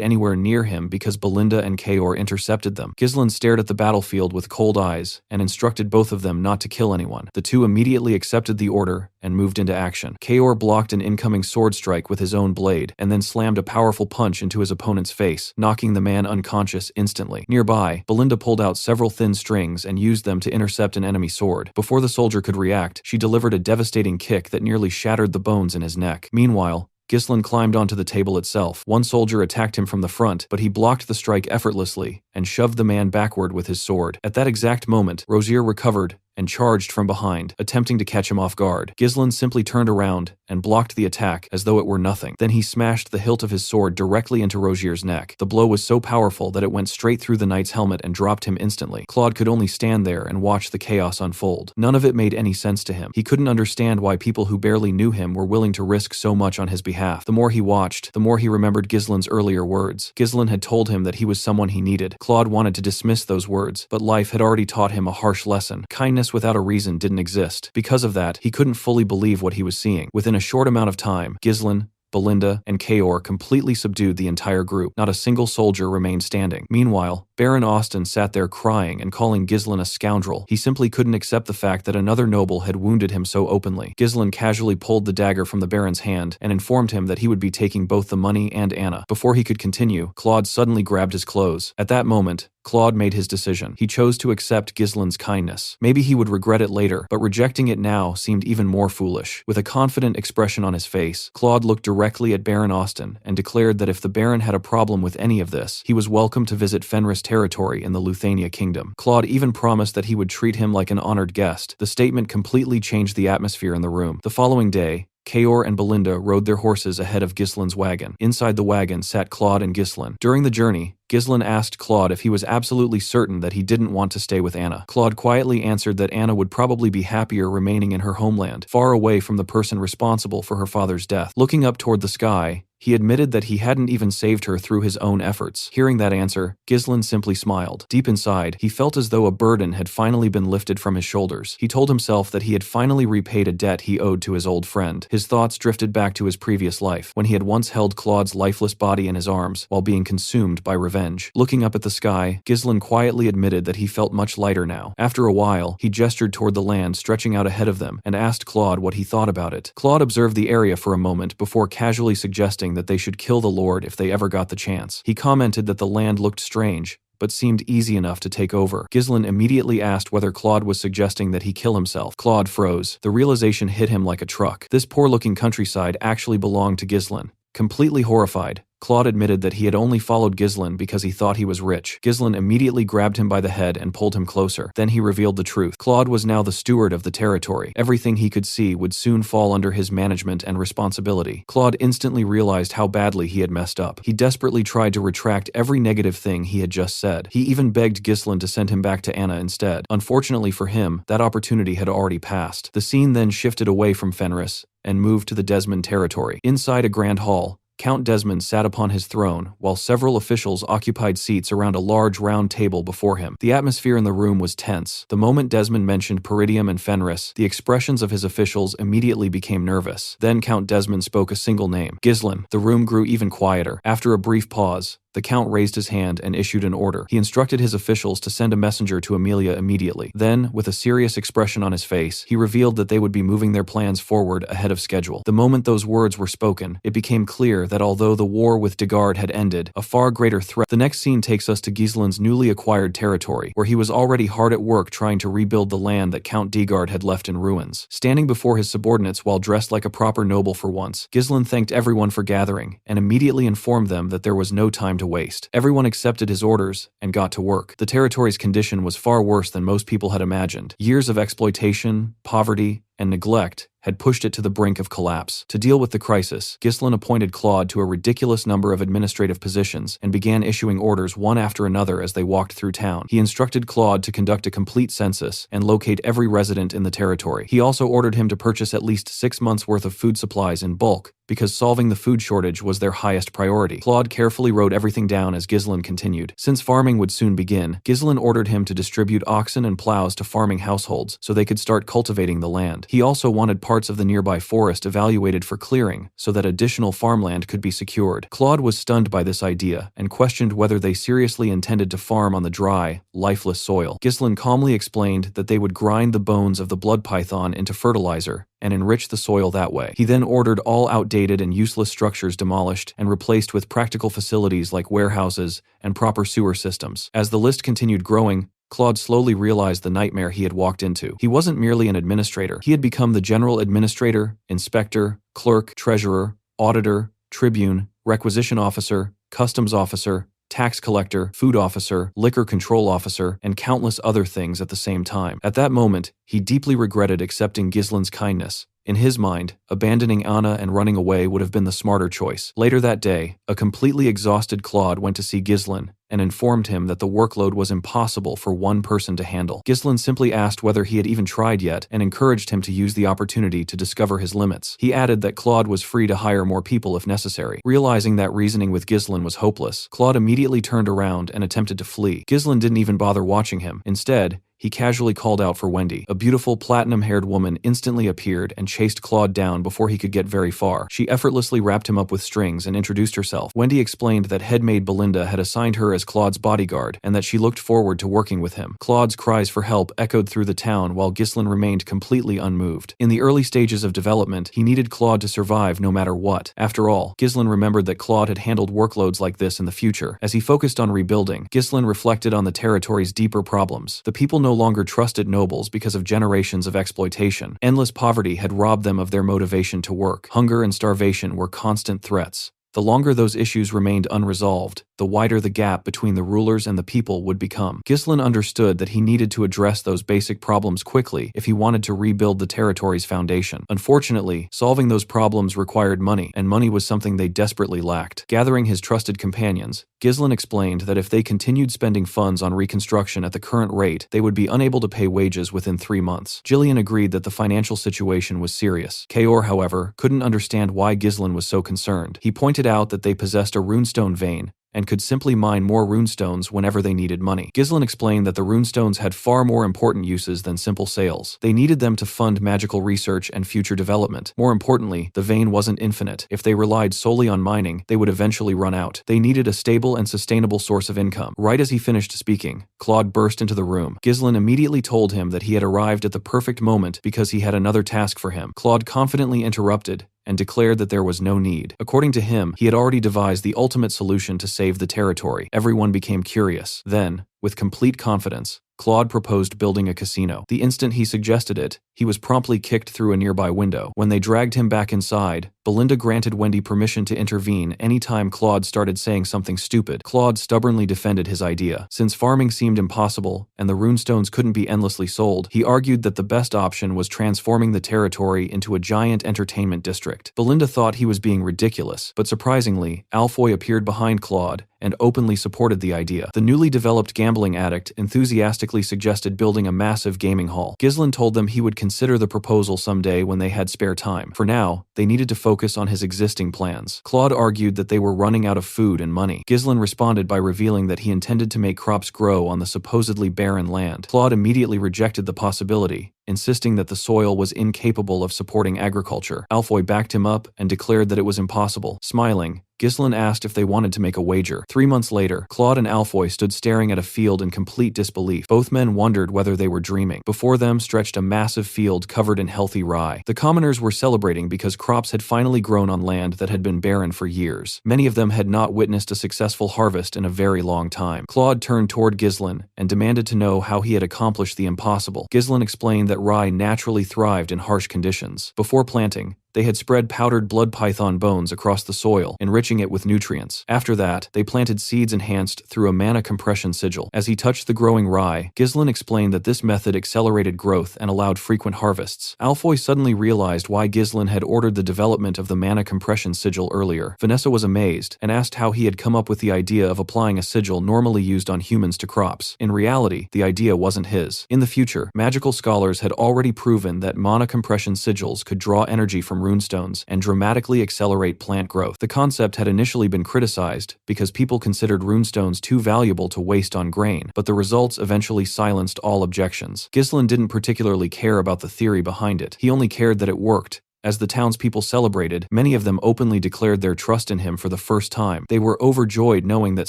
anywhere near him because Belinda and Kaor intercepted them. Ghislain stared at the battlefield with cold eyes and instructed both of them not to kill anyone. The two immediately accepted the order and moved into action. Kaor blocked an incoming sword strike with his own blade and then slammed a powerful punch into his opponent's face, knocking the man unconscious instantly. Nearby, Belinda pulled out several thin strings and used them to intercept an enemy sword. Before the soldier could react, she delivered a devastating kick that nearly shattered the bones in his neck. Meanwhile, Ghislain climbed onto the table itself. One soldier attacked him from the front, but he blocked the strike effortlessly and shoved the man backward with his sword. At that exact moment, Rozier recovered and charged from behind, attempting to catch him off guard. Ghislain simply turned around and blocked the attack as though it were nothing. Then he smashed the hilt of his sword directly into Rozier's neck. The blow was so powerful that it went straight through the knight's helmet and dropped him instantly. Claude could only stand there and watch the chaos unfold. None of it made any sense to him. He couldn't understand why people who barely knew him were willing to risk so much on his behalf. The more he watched, the more he remembered Ghislain's earlier words. Ghislain had told him that he was someone he needed. Claude wanted to dismiss those words, but life had already taught him a harsh lesson. Kindness without a reason didn't exist. Because of that, he couldn't fully believe what he was seeing. Within a short amount of time, Ghislain, Belinda, and Kaor completely subdued the entire group. Not a single soldier remained standing. Meanwhile, Baron Austin sat there crying and calling Ghislain a scoundrel. He simply couldn't accept the fact that another noble had wounded him so openly. Ghislain casually pulled the dagger from the Baron's hand and informed him that he would be taking both the money and Anna. Before he could continue, Claude suddenly grabbed his clothes. At that moment, Claude made his decision. He chose to accept Ghislain's kindness. Maybe he would regret it later, but rejecting it now seemed even more foolish. With a confident expression on his face, Claude looked directly at Baron Austin and declared that if the Baron had a problem with any of this, he was welcome to visit Fenris territory in the Luthania kingdom. Claude even promised that he would treat him like an honored guest. The statement completely changed the atmosphere in the room. The following day, Kaor and Belinda rode their horses ahead of Ghislain's wagon. Inside the wagon sat Claude and Ghislain. During the journey, Ghislain asked Claude if he was absolutely certain that he didn't want to stay with Anna. Claude quietly answered that Anna would probably be happier remaining in her homeland, far away from the person responsible for her father's death. Looking up toward the sky, he admitted that he hadn't even saved her through his own efforts. Hearing that answer, Ghislain simply smiled. Deep inside, he felt as though a burden had finally been lifted from his shoulders. He told himself that he had finally repaid a debt he owed to his old friend. His thoughts drifted back to his previous life, when he had once held Claude's lifeless body in his arms while being consumed by revenge. Looking up at the sky, Ghislain quietly admitted that he felt much lighter now. After a while, he gestured toward the land stretching out ahead of them and asked Claude what he thought about it. Claude observed the area for a moment before casually suggesting that they should kill the Lord if they ever got the chance. He commented that the land looked strange, but seemed easy enough to take over. Ghislain immediately asked whether Claude was suggesting that he kill himself. Claude froze. The realization hit him like a truck. This poor-looking countryside actually belonged to Ghislain. Completely horrified, Claude admitted that he had only followed Ghislain because he thought he was rich. Ghislain immediately grabbed him by the head and pulled him closer. Then he revealed the truth. Claude was now the steward of the territory. Everything he could see would soon fall under his management and responsibility. Claude instantly realized how badly he had messed up. He desperately tried to retract every negative thing he had just said. He even begged Ghislain to send him back to Anna instead. Unfortunately for him, that opportunity had already passed. The scene then shifted away from Fenris and moved to the Desmond territory. Inside a grand hall, Count Desmond sat upon his throne, while several officials occupied seats around a large round table before him. The atmosphere in the room was tense. The moment Desmond mentioned Peridium and Fenris, the expressions of his officials immediately became nervous. Then Count Desmond spoke a single name, Ghislain. The room grew even quieter. After a brief pause, the Count raised his hand and issued an order. He instructed his officials to send a messenger to Amelia immediately. Then, with a serious expression on his face, he revealed that they would be moving their plans forward ahead of schedule. The moment those words were spoken, it became clear that although the war with Degard had ended, a far greater threat. The next scene takes us to Ghislain's newly acquired territory, where he was already hard at work trying to rebuild the land that Count Degard had left in ruins. Standing before his subordinates while dressed like a proper noble for once, Ghislain thanked everyone for gathering, and immediately informed them that there was no time to waste. Everyone accepted his orders and got to work. The territory's condition was far worse than most people had imagined. Years of exploitation, poverty, and neglect had pushed it to the brink of collapse. To deal with the crisis, Ghislain appointed Claude to a ridiculous number of administrative positions and began issuing orders one after another as they walked through town. He instructed Claude to conduct a complete census and locate every resident in the territory. He also ordered him to purchase at least 6 months' worth of food supplies in bulk, because solving the food shortage was their highest priority. Claude carefully wrote everything down as Ghislain continued. Since farming would soon begin, Ghislain ordered him to distribute oxen and plows to farming households so they could start cultivating the land. He also wanted parts of the nearby forest evaluated for clearing so that additional farmland could be secured. Claude was stunned by this idea and questioned whether they seriously intended to farm on the dry, lifeless soil. Ghislain calmly explained that they would grind the bones of the blood python into fertilizer and enrich the soil that way. He then ordered all outdated and useless structures demolished and replaced with practical facilities like warehouses and proper sewer systems. As the list continued growing, Claude slowly realized the nightmare he had walked into. He wasn't merely an administrator. He had become the general administrator, inspector, clerk, treasurer, auditor, tribune, requisition officer, customs officer, tax collector, food officer, liquor control officer, and countless other things at the same time. At that moment, he deeply regretted accepting Ghislain's kindness. In his mind, abandoning Anna and running away would have been the smarter choice. Later that day, a completely exhausted Claude went to see Ghislain and informed him that the workload was impossible for one person to handle. Ghislain simply asked whether he had even tried yet and encouraged him to use the opportunity to discover his limits. He added that Claude was free to hire more people if necessary. Realizing that reasoning with Ghislain was hopeless, Claude immediately turned around and attempted to flee. Ghislain didn't even bother watching him. Instead, he casually called out for Wendy. A beautiful platinum-haired woman instantly appeared and chased Claude down before he could get very far. She effortlessly wrapped him up with strings and introduced herself. Wendy explained that headmaid Belinda had assigned her as Claude's bodyguard and that she looked forward to working with him. Claude's cries for help echoed through the town while Ghislain remained completely unmoved. In the early stages of development, he needed Claude to survive no matter what. After all, Ghislain remembered that Claude had handled workloads like this in the future. As he focused on rebuilding, Ghislain reflected on the territory's deeper problems. The people no longer trusted nobles because of generations of exploitation. Endless poverty had robbed them of their motivation to work. Hunger and starvation were constant threats. The longer those issues remained unresolved, the wider the gap between the rulers and the people would become. Ghislain understood that he needed to address those basic problems quickly if he wanted to rebuild the territory's foundation. Unfortunately, solving those problems required money, and money was something they desperately lacked. Gathering his trusted companions, Ghislain explained that if they continued spending funds on reconstruction at the current rate, they would be unable to pay wages within 3 months. Gillian agreed that the financial situation was serious. Kaor, however, couldn't understand why Ghislain was so concerned. He pointed out that they possessed a runestone vein and could simply mine more runestones whenever they needed money. Ghislain explained that the runestones had far more important uses than simple sales. They needed them to fund magical research and future development. More importantly, the vein wasn't infinite. If they relied solely on mining, they would eventually run out. They needed a stable and sustainable source of income. Right as he finished speaking, Claude burst into the room. Ghislain immediately told him that he had arrived at the perfect moment because he had another task for him. Claude confidently interrupted and declared that there was no need. According to him, he had already devised the ultimate solution to save the territory. Everyone became curious. Then, with complete confidence, Claude proposed building a casino. The instant he suggested it, he was promptly kicked through a nearby window. When they dragged him back inside, Belinda granted Wendy permission to intervene anytime Claude started saying something stupid. Claude stubbornly defended his idea. Since farming seemed impossible and the runestones couldn't be endlessly sold, he argued that the best option was transforming the territory into a giant entertainment district. Belinda thought he was being ridiculous, but surprisingly, Alfoy appeared behind Claude and openly supported the idea. The newly developed gambling addict enthusiastically suggested building a massive gaming hall. Ghislain told them he would consider the proposal someday when they had spare time. For now, they needed to focus on his existing plans. Claude argued that they were running out of food and money. Ghislain responded by revealing that he intended to make crops grow on the supposedly barren land. Claude immediately rejected the possibility, insisting that the soil was incapable of supporting agriculture. Alfoy backed him up and declared that it was impossible. Smiling, Ghislain asked if they wanted to make a wager. 3 months later, Claude and Alfoy stood staring at a field in complete disbelief. Both men wondered whether they were dreaming. Before them stretched a massive field covered in healthy rye. The commoners were celebrating because crops had finally grown on land that had been barren for years. Many of them had not witnessed a successful harvest in a very long time. Claude turned toward Ghislain and demanded to know how he had accomplished the impossible. Ghislain explained that rye naturally thrived in harsh conditions. Before planting, they had spread powdered blood python bones across the soil, enriching it with nutrients. After that, they planted seeds enhanced through a mana compression sigil. As he touched the growing rye, Ghislain explained that this method accelerated growth and allowed frequent harvests. Alfoy suddenly realized why Ghislain had ordered the development of the mana compression sigil earlier. Vanessa was amazed and asked how he had come up with the idea of applying a sigil normally used on humans to crops. In reality, the idea wasn't his. In the future, magical scholars had already proven that mana compression sigils could draw energy from runestones and dramatically accelerate plant growth. The concept had initially been criticized because people considered runestones too valuable to waste on grain, but the results eventually silenced all objections. Ghislain didn't particularly care about the theory behind it. He only cared that it worked. As the townspeople celebrated, many of them openly declared their trust in him for the first time. They were overjoyed knowing that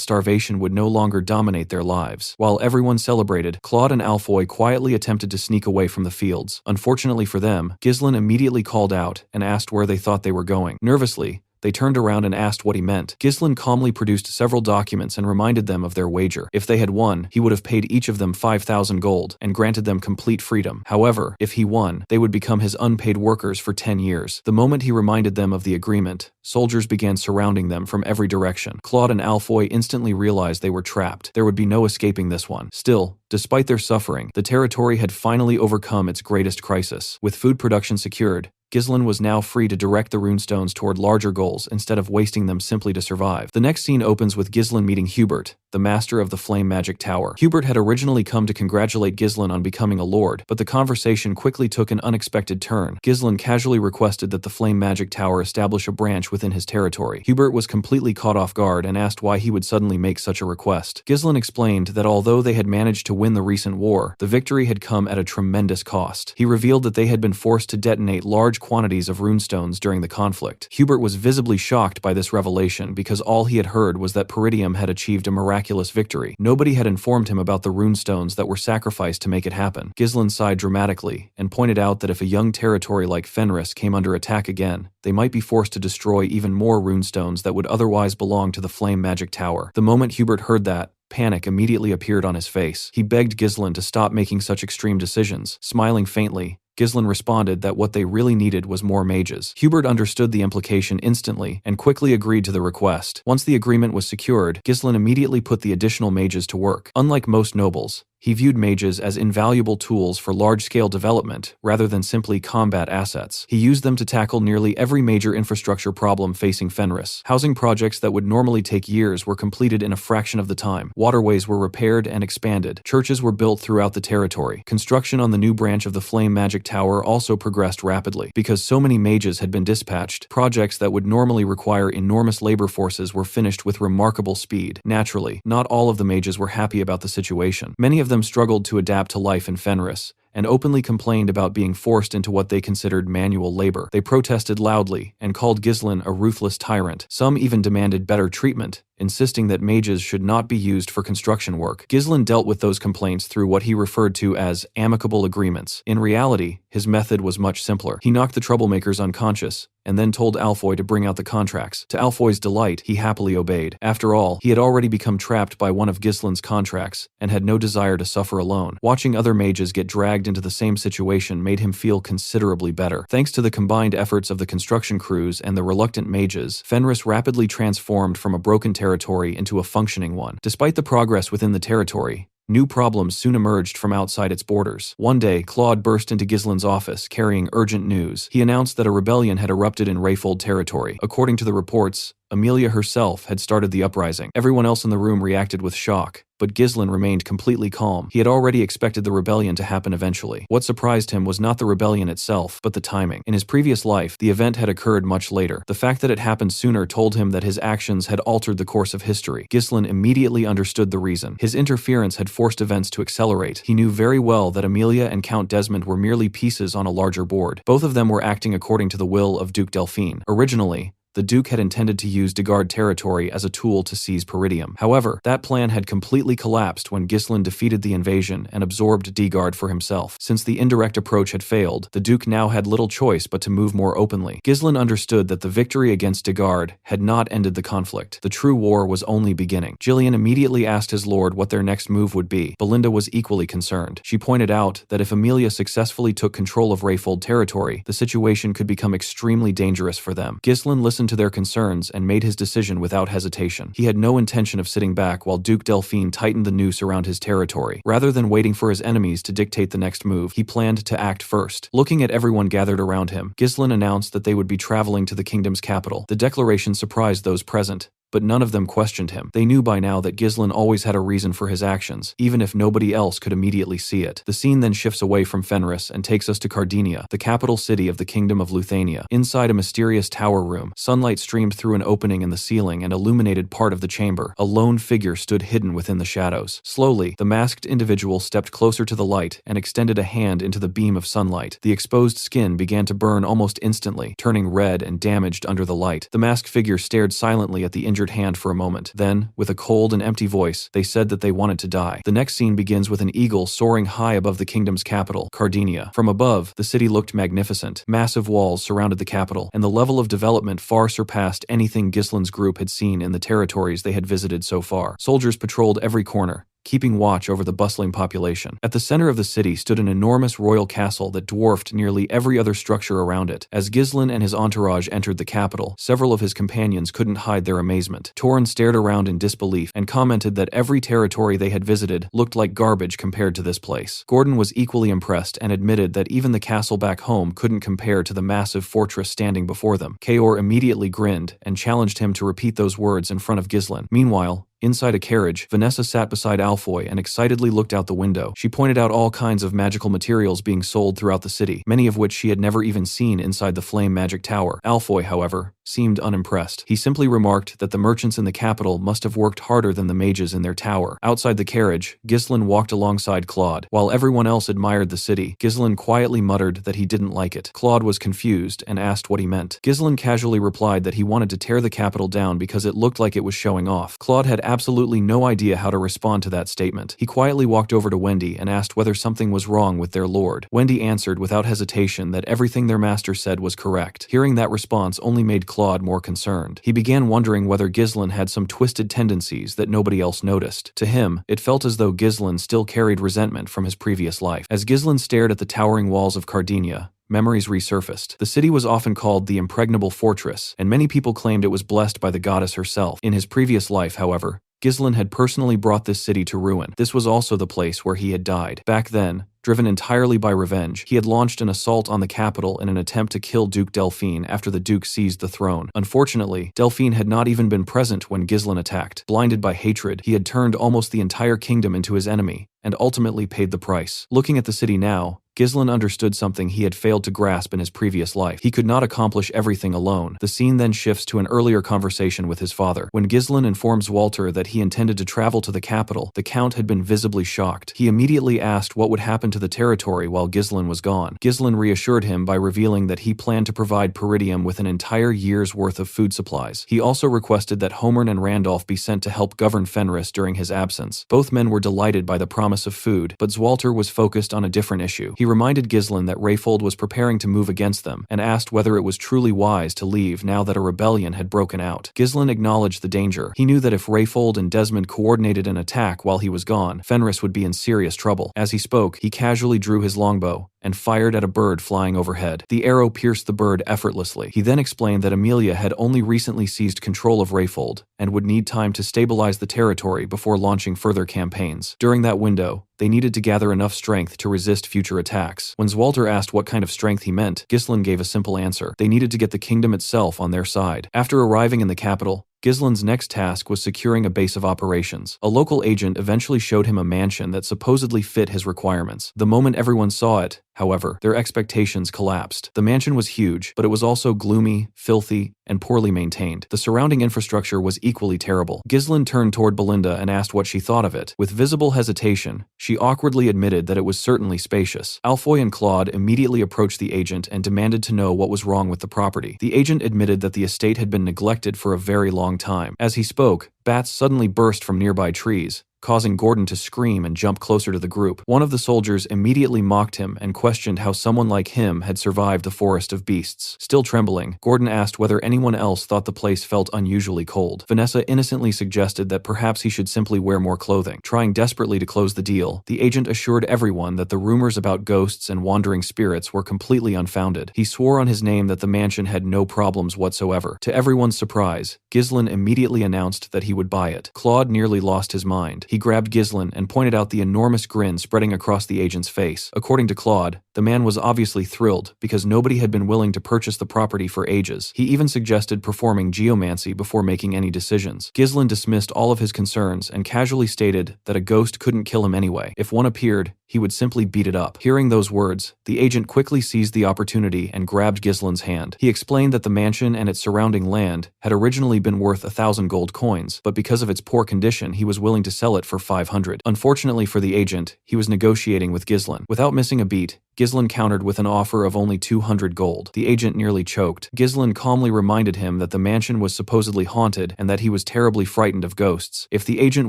starvation would no longer dominate their lives. While everyone celebrated, Claude and Alfoy quietly attempted to sneak away from the fields. Unfortunately for them, Ghislain immediately called out and asked where they thought they were going. Nervously, they turned around and asked what he meant. Ghislain calmly produced several documents and reminded them of their wager. If they had won, he would have paid each of them 5,000 gold and granted them complete freedom. However, if he won, they would become his unpaid workers for 10 years. The moment he reminded them of the agreement, soldiers began surrounding them from every direction. Claude and Alfoy instantly realized they were trapped. There would be no escaping this one. Still, despite their suffering, the territory had finally overcome its greatest crisis. With food production secured, Ghislain was now free to direct the runestones toward larger goals instead of wasting them simply to survive. The next scene opens with Ghislain meeting Hubert, the master of the Flame Magic Tower. Hubert had originally come to congratulate Ghislain on becoming a lord, but the conversation quickly took an unexpected turn. Ghislain casually requested that the Flame Magic Tower establish a branch within his territory. Hubert was completely caught off guard and asked why he would suddenly make such a request. Ghislain explained that although they had managed to win the recent war, the victory had come at a tremendous cost. He revealed that they had been forced to detonate large quantities of runestones during the conflict. Hubert was visibly shocked by this revelation because all he had heard was that Peridium had achieved a miraculous victory. Nobody had informed him about the runestones that were sacrificed to make it happen. Ghislain sighed dramatically and pointed out that if a young territory like Fenris came under attack again, they might be forced to destroy even more runestones that would otherwise belong to the Flame Magic Tower. The moment Hubert heard that, panic immediately appeared on his face. He begged Ghislain to stop making such extreme decisions. Smiling faintly, Ghislain responded that what they really needed was more mages. Hubert understood the implication instantly and quickly agreed to the request. Once the agreement was secured, Ghislain immediately put the additional mages to work. Unlike most nobles, he viewed mages as invaluable tools for large-scale development rather than simply combat assets. He used them to tackle nearly every major infrastructure problem facing Fenris. Housing projects that would normally take years were completed in a fraction of the time. Waterways were repaired and expanded. Churches were built throughout the territory. Construction on the new branch of the Flame Magic Tower also progressed rapidly. Because so many mages had been dispatched, projects that would normally require enormous labor forces were finished with remarkable speed. Naturally, not all of the mages were happy about the situation. Many of them struggled to adapt to life in Fenris, and openly complained about being forced into what they considered manual labor. They protested loudly and called Ghislain a ruthless tyrant. Some even demanded better treatment, insisting that mages should not be used for construction work. Ghislain dealt with those complaints through what he referred to as amicable agreements. In reality, his method was much simpler. He knocked the troublemakers unconscious, and then told Alfoy to bring out the contracts. To Alfoy's delight, he happily obeyed. After all, he had already become trapped by one of Ghislain's contracts, and had no desire to suffer alone. Watching other mages get dragged into the same situation made him feel considerably better. Thanks to the combined efforts of the construction crews and the reluctant mages, Fenris rapidly transformed from a broken territory into a functioning one. Despite the progress within the territory, new problems soon emerged from outside its borders. One day, Claude burst into Ghislain's office, carrying urgent news. He announced that a rebellion had erupted in Rayfold territory. According to the reports, Amelia herself had started the uprising. Everyone else in the room reacted with shock, but Ghislain remained completely calm. He had already expected the rebellion to happen eventually. What surprised him was not the rebellion itself, but the timing. In his previous life, the event had occurred much later. The fact that it happened sooner told him that his actions had altered the course of history. Ghislain immediately understood the reason. His interference had forced events to accelerate. He knew very well that Amelia and Count Desmond were merely pieces on a larger board. Both of them were acting according to the will of Duke Delphine. Originally, the Duke had intended to use Degard territory as a tool to seize Peridium. However, that plan had completely collapsed when Ghislain defeated the invasion and absorbed Degard for himself. Since the indirect approach had failed, the Duke now had little choice but to move more openly. Ghislain understood that the victory against Degard had not ended the conflict. The true war was only beginning. Gillian immediately asked his lord what their next move would be. Belinda was equally concerned. She pointed out that if Amelia successfully took control of Rayfold territory, the situation could become extremely dangerous for them. Ghislain listened to their concerns and made his decision without hesitation. He had no intention of sitting back while Duke Delphine tightened the noose around his territory. Rather than waiting for his enemies to dictate the next move, he planned to act first. Looking at everyone gathered around him, Ghislain announced that they would be traveling to the kingdom's capital. The declaration surprised those present, but none of them questioned him. They knew by now that Ghislain always had a reason for his actions, even if nobody else could immediately see it. The scene then shifts away from Fenris and takes us to Cardinia, the capital city of the Kingdom of Luthania. Inside a mysterious tower room, sunlight streamed through an opening in the ceiling and illuminated part of the chamber. A lone figure stood hidden within the shadows. Slowly, the masked individual stepped closer to the light and extended a hand into the beam of sunlight. The exposed skin began to burn almost instantly, turning red and damaged under the light. The masked figure stared silently at the injured hand for a moment. Then, with a cold and empty voice, they said that they wanted to die. The next scene begins with an eagle soaring high above the kingdom's capital, Cardinia. From above, the city looked magnificent. Massive walls surrounded the capital, and the level of development far surpassed anything Ghislain's group had seen in the territories they had visited so far. Soldiers patrolled every corner, keeping watch over the bustling population. At the center of the city stood an enormous royal castle that dwarfed nearly every other structure around it. As Ghislain and his entourage entered the capital, several of his companions couldn't hide their amazement. Torn stared around in disbelief and commented that every territory they had visited looked like garbage compared to this place. Gordon was equally impressed and admitted that even the castle back home couldn't compare to the massive fortress standing before them. Kaor immediately grinned and challenged him to repeat those words in front of Ghislain. Meanwhile, inside a carriage, Vanessa sat beside Alfoy and excitedly looked out the window. She pointed out all kinds of magical materials being sold throughout the city, many of which she had never even seen inside the Flame Magic Tower. Alfoy, however, seemed unimpressed. He simply remarked that the merchants in the capital must have worked harder than the mages in their tower. Outside the carriage, Ghislain walked alongside Claude. While everyone else admired the city, Ghislain quietly muttered that he didn't like it. Claude was confused and asked what he meant. Ghislain casually replied that he wanted to tear the capital down because it looked like it was showing off. Claude had absolutely no idea how to respond to that statement. He quietly walked over to Wendy and asked whether something was wrong with their lord. Wendy answered without hesitation that everything their master said was correct. Hearing that response only made Claude more concerned. He began wondering whether Ghislain had some twisted tendencies that nobody else noticed. To him, it felt as though Ghislain still carried resentment from his previous life. As Ghislain stared at the towering walls of Cardinia, memories resurfaced. The city was often called the Impregnable Fortress, and many people claimed it was blessed by the goddess herself. In his previous life, however, Ghislain had personally brought this city to ruin. This was also the place where he had died. Back then, driven entirely by revenge, he had launched an assault on the capital in an attempt to kill Duke Delphine after the Duke seized the throne. Unfortunately, Delphine had not even been present when Ghislain attacked. Blinded by hatred, he had turned almost the entire kingdom into his enemy, and ultimately paid the price. Looking at the city now, Ghislain understood something he had failed to grasp in his previous life. He could not accomplish everything alone. The scene then shifts to an earlier conversation with his father. When Ghislain informs Walter that he intended to travel to the capital, the Count had been visibly shocked. He immediately asked what would happen to the territory while Ghislain was gone. Ghislain reassured him by revealing that he planned to provide Peridium with an entire year's worth of food supplies. He also requested that Homern and Randolph be sent to help govern Fenris during his absence. Both men were delighted by the promise of food, but Walter was focused on a different issue. He reminded Ghislain that Rayfold was preparing to move against them, and asked whether it was truly wise to leave now that a rebellion had broken out. Ghislain acknowledged the danger. He knew that if Rayfold and Desmond coordinated an attack while he was gone, Fenris would be in serious trouble. As he spoke, he casually drew his longbow and fired at a bird flying overhead. The arrow pierced the bird effortlessly. He then explained that Amelia had only recently seized control of Rayfold and would need time to stabilize the territory before launching further campaigns. During that window, they needed to gather enough strength to resist future attacks. When Walter asked what kind of strength he meant, Ghislain gave a simple answer. They needed to get the kingdom itself on their side. After arriving in the capital, Ghislain's next task was securing a base of operations. A local agent eventually showed him a mansion that supposedly fit his requirements. The moment everyone saw it, however, their expectations collapsed. The mansion was huge, but it was also gloomy, filthy, and poorly maintained. The surrounding infrastructure was equally terrible. Ghislain turned toward Belinda and asked what she thought of it. With visible hesitation, she awkwardly admitted that it was certainly spacious. Alfoy and Claude immediately approached the agent and demanded to know what was wrong with the property. The agent admitted that the estate had been neglected for a very long time. As he spoke, bats suddenly burst from nearby trees, causing Gordon to scream and jump closer to the group. One of the soldiers immediately mocked him and questioned how someone like him had survived the forest of beasts. Still trembling, Gordon asked whether anyone else thought the place felt unusually cold. Vanessa innocently suggested that perhaps he should simply wear more clothing. Trying desperately to close the deal, the agent assured everyone that the rumors about ghosts and wandering spirits were completely unfounded. He swore on his name that the mansion had no problems whatsoever. To everyone's surprise, Ghislain immediately announced that he would buy it. Claude nearly lost his mind. He grabbed Ghislain and pointed out the enormous grin spreading across the agent's face. According to Claude, the man was obviously thrilled because nobody had been willing to purchase the property for ages. He even suggested performing geomancy before making any decisions. Ghislain dismissed all of his concerns and casually stated that a ghost couldn't kill him anyway. If one appeared, he would simply beat it up. Hearing those words, the agent quickly seized the opportunity and grabbed Ghislain's hand. He explained that the mansion and its surrounding land had originally been worth 1,000 gold coins, but because of its poor condition, he was willing to sell it for 500. Unfortunately for the agent, he was negotiating with Ghislain. Without missing a beat, Ghislain countered with an offer of only 200 gold. The agent nearly choked. Ghislain calmly reminded him that the mansion was supposedly haunted and that he was terribly frightened of ghosts. If the agent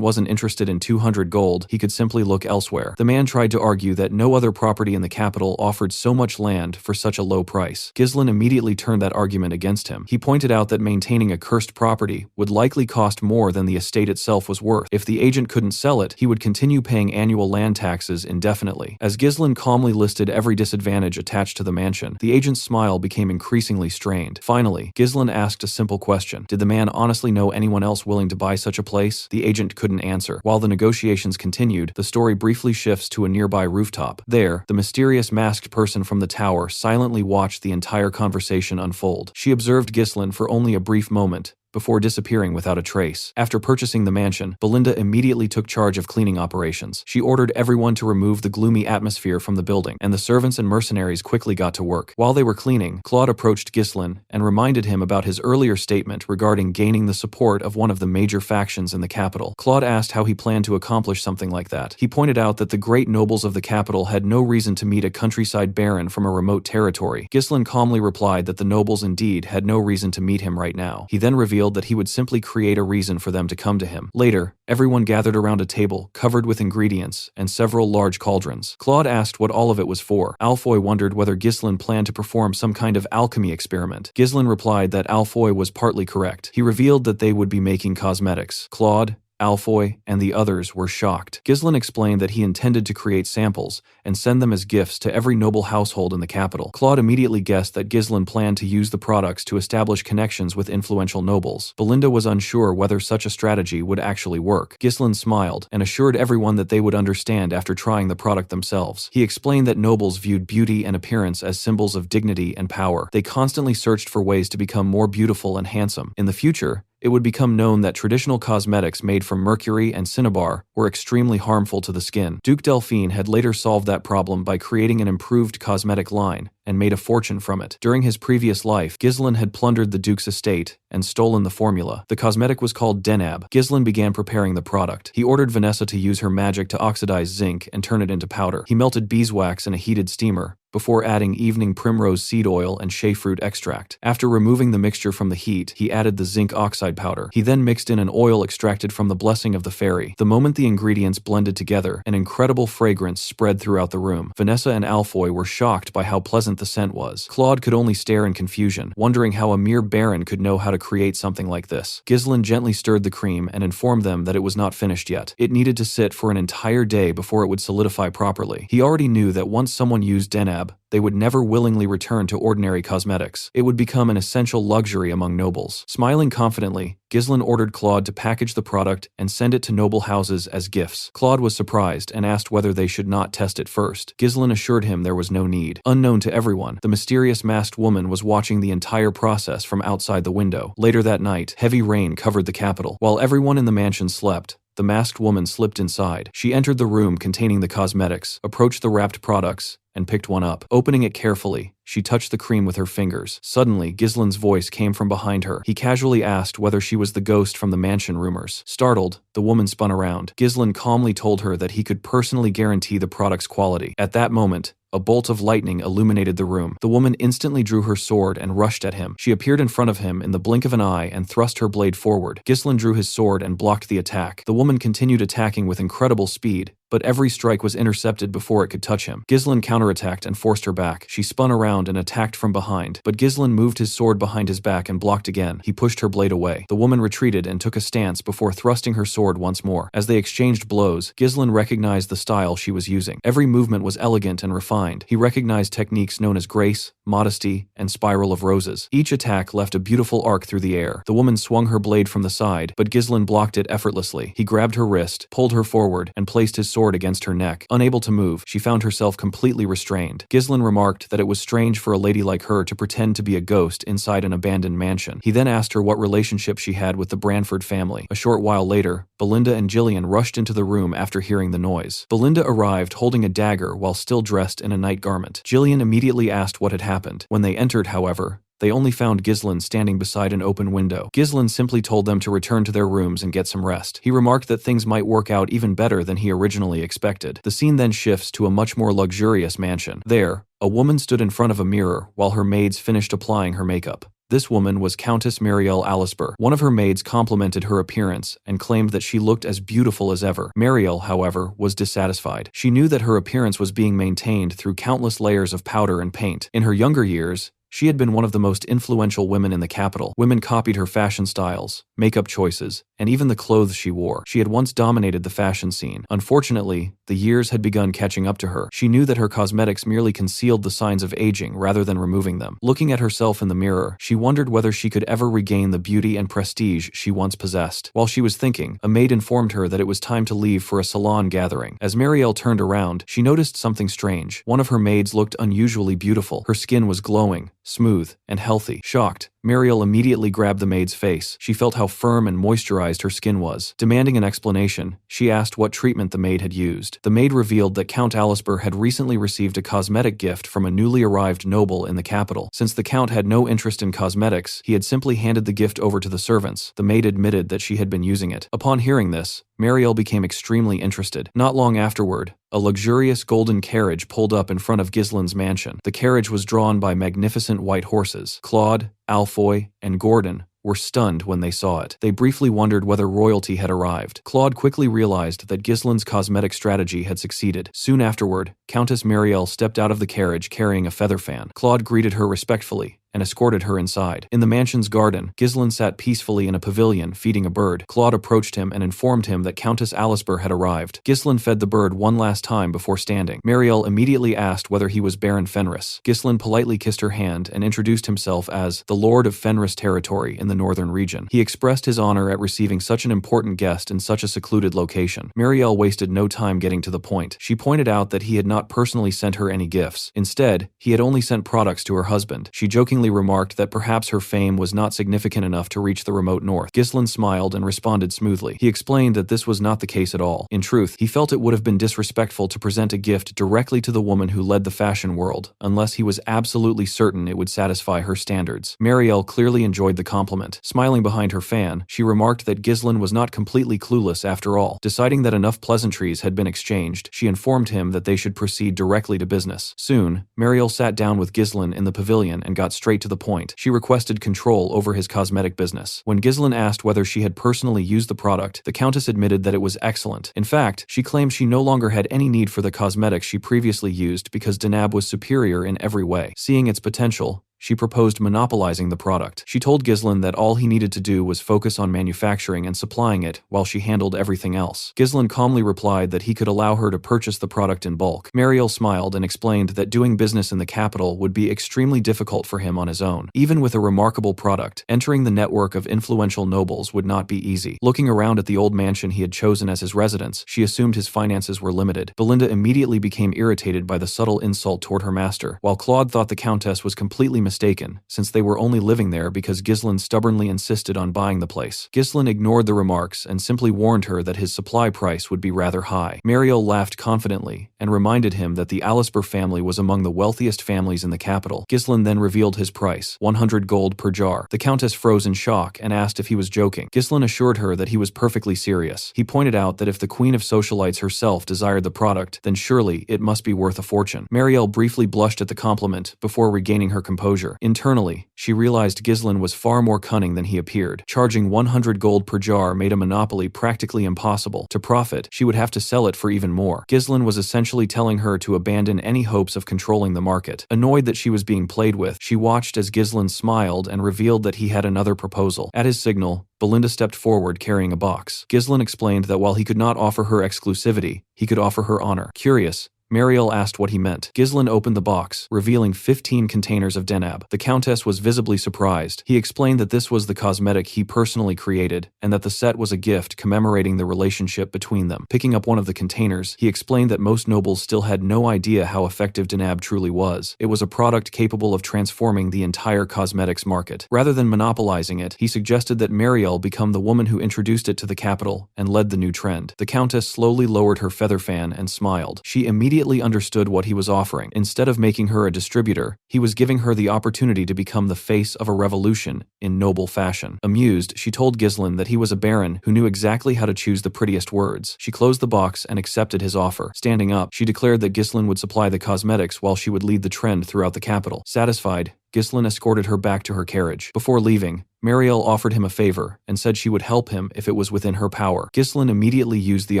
wasn't interested in 200 gold, he could simply look elsewhere. The man tried to argue that no other property in the capital offered so much land for such a low price. Ghislain immediately turned that argument against him. He pointed out that maintaining a cursed property would likely cost more than the estate itself was worth. If the agent couldn't sell it, he would continue paying annual land taxes indefinitely. As Ghislain calmly listed every disadvantage attached to the mansion, the agent's smile became increasingly strained. Finally, Ghislain asked a simple question. Did the man honestly know anyone else willing to buy such a place? The agent couldn't answer. While the negotiations continued, the story briefly shifts to a nearby rooftop. There, the mysterious masked person from the tower silently watched the entire conversation unfold. She observed Ghislain for only a brief moment, before disappearing without a trace. After purchasing the mansion, Belinda immediately took charge of cleaning operations. She ordered everyone to remove the gloomy atmosphere from the building, and the servants and mercenaries quickly got to work. While they were cleaning, Claude approached Ghislain and reminded him about his earlier statement regarding gaining the support of one of the major factions in the capital. Claude asked how he planned to accomplish something like that. He pointed out that the great nobles of the capital had no reason to meet a countryside baron from a remote territory. Ghislain calmly replied that the nobles indeed had no reason to meet him right now. He then revealed that he would simply create a reason for them to come to him. Later, everyone gathered around a table covered with ingredients and several large cauldrons. Claude asked what all of it was for. Alfoy wondered whether Ghislain planned to perform some kind of alchemy experiment. Ghislain replied that Alfoy was partly correct. He revealed that they would be making cosmetics. Claude, Alfoy, and the others were shocked. Ghislain explained that he intended to create samples and send them as gifts to every noble household in the capital. Claude immediately guessed that Ghislain planned to use the products to establish connections with influential nobles. Belinda was unsure whether such a strategy would actually work. Ghislain smiled and assured everyone that they would understand after trying the product themselves. He explained that nobles viewed beauty and appearance as symbols of dignity and power. They constantly searched for ways to become more beautiful and handsome. In the future, it would become known that traditional cosmetics made from mercury and cinnabar were extremely harmful to the skin. Duke Delphine had later solved that problem by creating an improved cosmetic line and made a fortune from it. During his previous life, Ghislain had plundered the Duke's estate and stolen the formula. The cosmetic was called Denab. Ghislain began preparing the product. He ordered Vanessa to use her magic to oxidize zinc and turn it into powder. He melted beeswax in a heated steamer before adding evening primrose seed oil and shea fruit extract. After removing the mixture from the heat, he added the zinc oxide powder. He then mixed in an oil extracted from the blessing of the fairy. The moment the ingredients blended together, an incredible fragrance spread throughout the room. Vanessa and Alfoy were shocked by how pleasant the scent was. Claude could only stare in confusion, wondering how a mere baron could know how to create something like this. Ghislain gently stirred the cream and informed them that it was not finished yet. It needed to sit for an entire day before it would solidify properly. He already knew that once someone used Denab, they would never willingly return to ordinary cosmetics. It would become an essential luxury among nobles. Smiling confidently, Ghislain ordered Claude to package the product and send it to noble houses as gifts. Claude was surprised and asked whether they should not test it first. Ghislain assured him there was no need. Unknown to everyone, the mysterious masked woman was watching the entire process from outside the window. Later that night, heavy rain covered the capital. While everyone in the mansion slept, the masked woman slipped inside. She entered the room containing the cosmetics, approached the wrapped products, and picked one up. Opening it carefully, she touched the cream with her fingers. Suddenly, Ghislain's voice came from behind her. He casually asked whether she was the ghost from the mansion rumors. Startled, the woman spun around. Ghislain calmly told her that he could personally guarantee the product's quality. At that moment, a bolt of lightning illuminated the room. The woman instantly drew her sword and rushed at him. She appeared in front of him in the blink of an eye and thrust her blade forward. Ghislain drew his sword and blocked the attack. The woman continued attacking with incredible speed, but every strike was intercepted before it could touch him. Ghislain counterattacked and forced her back. She spun around and attacked from behind, but Ghislain moved his sword behind his back and blocked again. He pushed her blade away. The woman retreated and took a stance before thrusting her sword once more. As they exchanged blows, Ghislain recognized the style she was using. Every movement was elegant and refined. He recognized techniques known as grace, modesty, and spiral of roses. Each attack left a beautiful arc through the air. The woman swung her blade from the side, but Ghislain blocked it effortlessly. He grabbed her wrist, pulled her forward, and placed his sword against her neck. Unable to move, she found herself completely restrained. Ghislain remarked that it was strange for a lady like her to pretend to be a ghost inside an abandoned mansion. He then asked her what relationship she had with the Branford family. A short while later, Belinda and Gillian rushed into the room after hearing the noise. Belinda arrived holding a dagger while still dressed in a night garment. Gillian immediately asked what had happened. When they entered, however, they only found Ghislain standing beside an open window. Ghislain simply told them to return to their rooms and get some rest. He remarked that things might work out even better than he originally expected. The scene then shifts to a much more luxurious mansion. There, a woman stood in front of a mirror while her maids finished applying her makeup. This woman was Countess Marielle Alisper. One of her maids complimented her appearance and claimed that she looked as beautiful as ever. Marielle, however, was dissatisfied. She knew that her appearance was being maintained through countless layers of powder and paint. In her younger years, she had been one of the most influential women in the capital. Women copied her fashion styles, makeup choices, and even the clothes she wore. She had once dominated the fashion scene. Unfortunately, the years had begun catching up to her. She knew that her cosmetics merely concealed the signs of aging rather than removing them. Looking at herself in the mirror, she wondered whether she could ever regain the beauty and prestige she once possessed. While she was thinking, a maid informed her that it was time to leave for a salon gathering. As Marielle turned around, she noticed something strange. One of her maids looked unusually beautiful. Her skin was glowing, smooth, and healthy. Shocked, Marielle immediately grabbed the maid's face. She felt how firm and moisturized her skin was. Demanding an explanation, she asked what treatment the maid had used. The maid revealed that Count Alisper had recently received a cosmetic gift from a newly arrived noble in the capital. Since the Count had no interest in cosmetics, he had simply handed the gift over to the servants. The maid admitted that she had been using it. Upon hearing this, Marielle became extremely interested. Not long afterward, a luxurious golden carriage pulled up in front of Ghislain's mansion. The carriage was drawn by magnificent white horses. Claude, Alfoy, and Gordon were stunned when they saw it. They briefly wondered whether royalty had arrived. Claude quickly realized that Ghislain's cosmetic strategy had succeeded. Soon afterward, Countess Marielle stepped out of the carriage carrying a feather fan. Claude greeted her respectfully and escorted her inside. In the mansion's garden, Ghislain sat peacefully in a pavilion feeding a bird. Claude approached him and informed him that Countess Alisper had arrived. Ghislain fed the bird one last time before standing. Marielle immediately asked whether he was Baron Fenris. Ghislain politely kissed her hand and introduced himself as the Lord of Fenris territory in the northern region. He expressed his honor at receiving such an important guest in such a secluded location. Marielle wasted no time getting to the point. She pointed out that he had not personally sent her any gifts. Instead, he had only sent products to her husband. She jokingly jokingly remarked that perhaps her fame was not significant enough to reach the remote north. Ghislain smiled and responded smoothly. He explained that this was not the case at all. In truth, he felt it would have been disrespectful to present a gift directly to the woman who led the fashion world, unless he was absolutely certain it would satisfy her standards. Marielle clearly enjoyed the compliment. Smiling behind her fan, she remarked that Ghislain was not completely clueless after all. Deciding that enough pleasantries had been exchanged, she informed him that they should proceed directly to business. Soon, Marielle sat down with Ghislain in the pavilion and got straight to the point. She requested control over his cosmetic business. When Ghislain asked whether she had personally used the product, the Countess admitted that it was excellent. In fact, she claimed she no longer had any need for the cosmetics she previously used because Denab was superior in every way. Seeing its potential, she proposed monopolizing the product. She told Ghislain that all he needed to do was focus on manufacturing and supplying it while she handled everything else. Ghislain calmly replied that he could allow her to purchase the product in bulk. Marielle smiled and explained that doing business in the capital would be extremely difficult for him on his own. Even with a remarkable product, entering the network of influential nobles would not be easy. Looking around at the old mansion he had chosen as his residence, she assumed his finances were limited. Belinda immediately became irritated by the subtle insult toward her master, while Claude thought the Countess was completely mistaken, since they were only living there because Ghislain stubbornly insisted on buying the place. Ghislain ignored the remarks and simply warned her that his supply price would be rather high. Marielle laughed confidently and reminded him that the Alisper family was among the wealthiest families in the capital. Ghislain then revealed his price, 100 gold per jar. The Countess froze in shock and asked if he was joking. Ghislain assured her that he was perfectly serious. He pointed out that if the Queen of Socialites herself desired the product, then surely it must be worth a fortune. Marielle briefly blushed at the compliment before regaining her composure. Internally, she realized Ghislain was far more cunning than he appeared. Charging 100 gold per jar made a monopoly practically impossible. To profit, she would have to sell it for even more. Ghislain was essentially telling her to abandon any hopes of controlling the market. Annoyed that she was being played with, she watched as Ghislain smiled and revealed that he had another proposal. At his signal, Belinda stepped forward carrying a box. Ghislain explained that while he could not offer her exclusivity, he could offer her honor. Curious, Marielle asked what he meant. Ghislain opened the box, revealing 15 containers of Denab. The Countess was visibly surprised. He explained that this was the cosmetic he personally created, and that the set was a gift commemorating the relationship between them. Picking up one of the containers, he explained that most nobles still had no idea how effective Denab truly was. It was a product capable of transforming the entire cosmetics market. Rather than monopolizing it, he suggested that Marielle become the woman who introduced it to the capital and led the new trend. The Countess slowly lowered her feather fan and smiled. She immediately understood what he was offering. Instead of making her a distributor, he was giving her the opportunity to become the face of a revolution in noble fashion. Amused, she told Ghislain that he was a baron who knew exactly how to choose the prettiest words. She closed the box and accepted his offer. Standing up, she declared that Ghislain would supply the cosmetics while she would lead the trend throughout the capital. Satisfied, Ghislain escorted her back to her carriage. Before leaving, Marielle offered him a favor and said she would help him if it was within her power. Ghislain immediately used the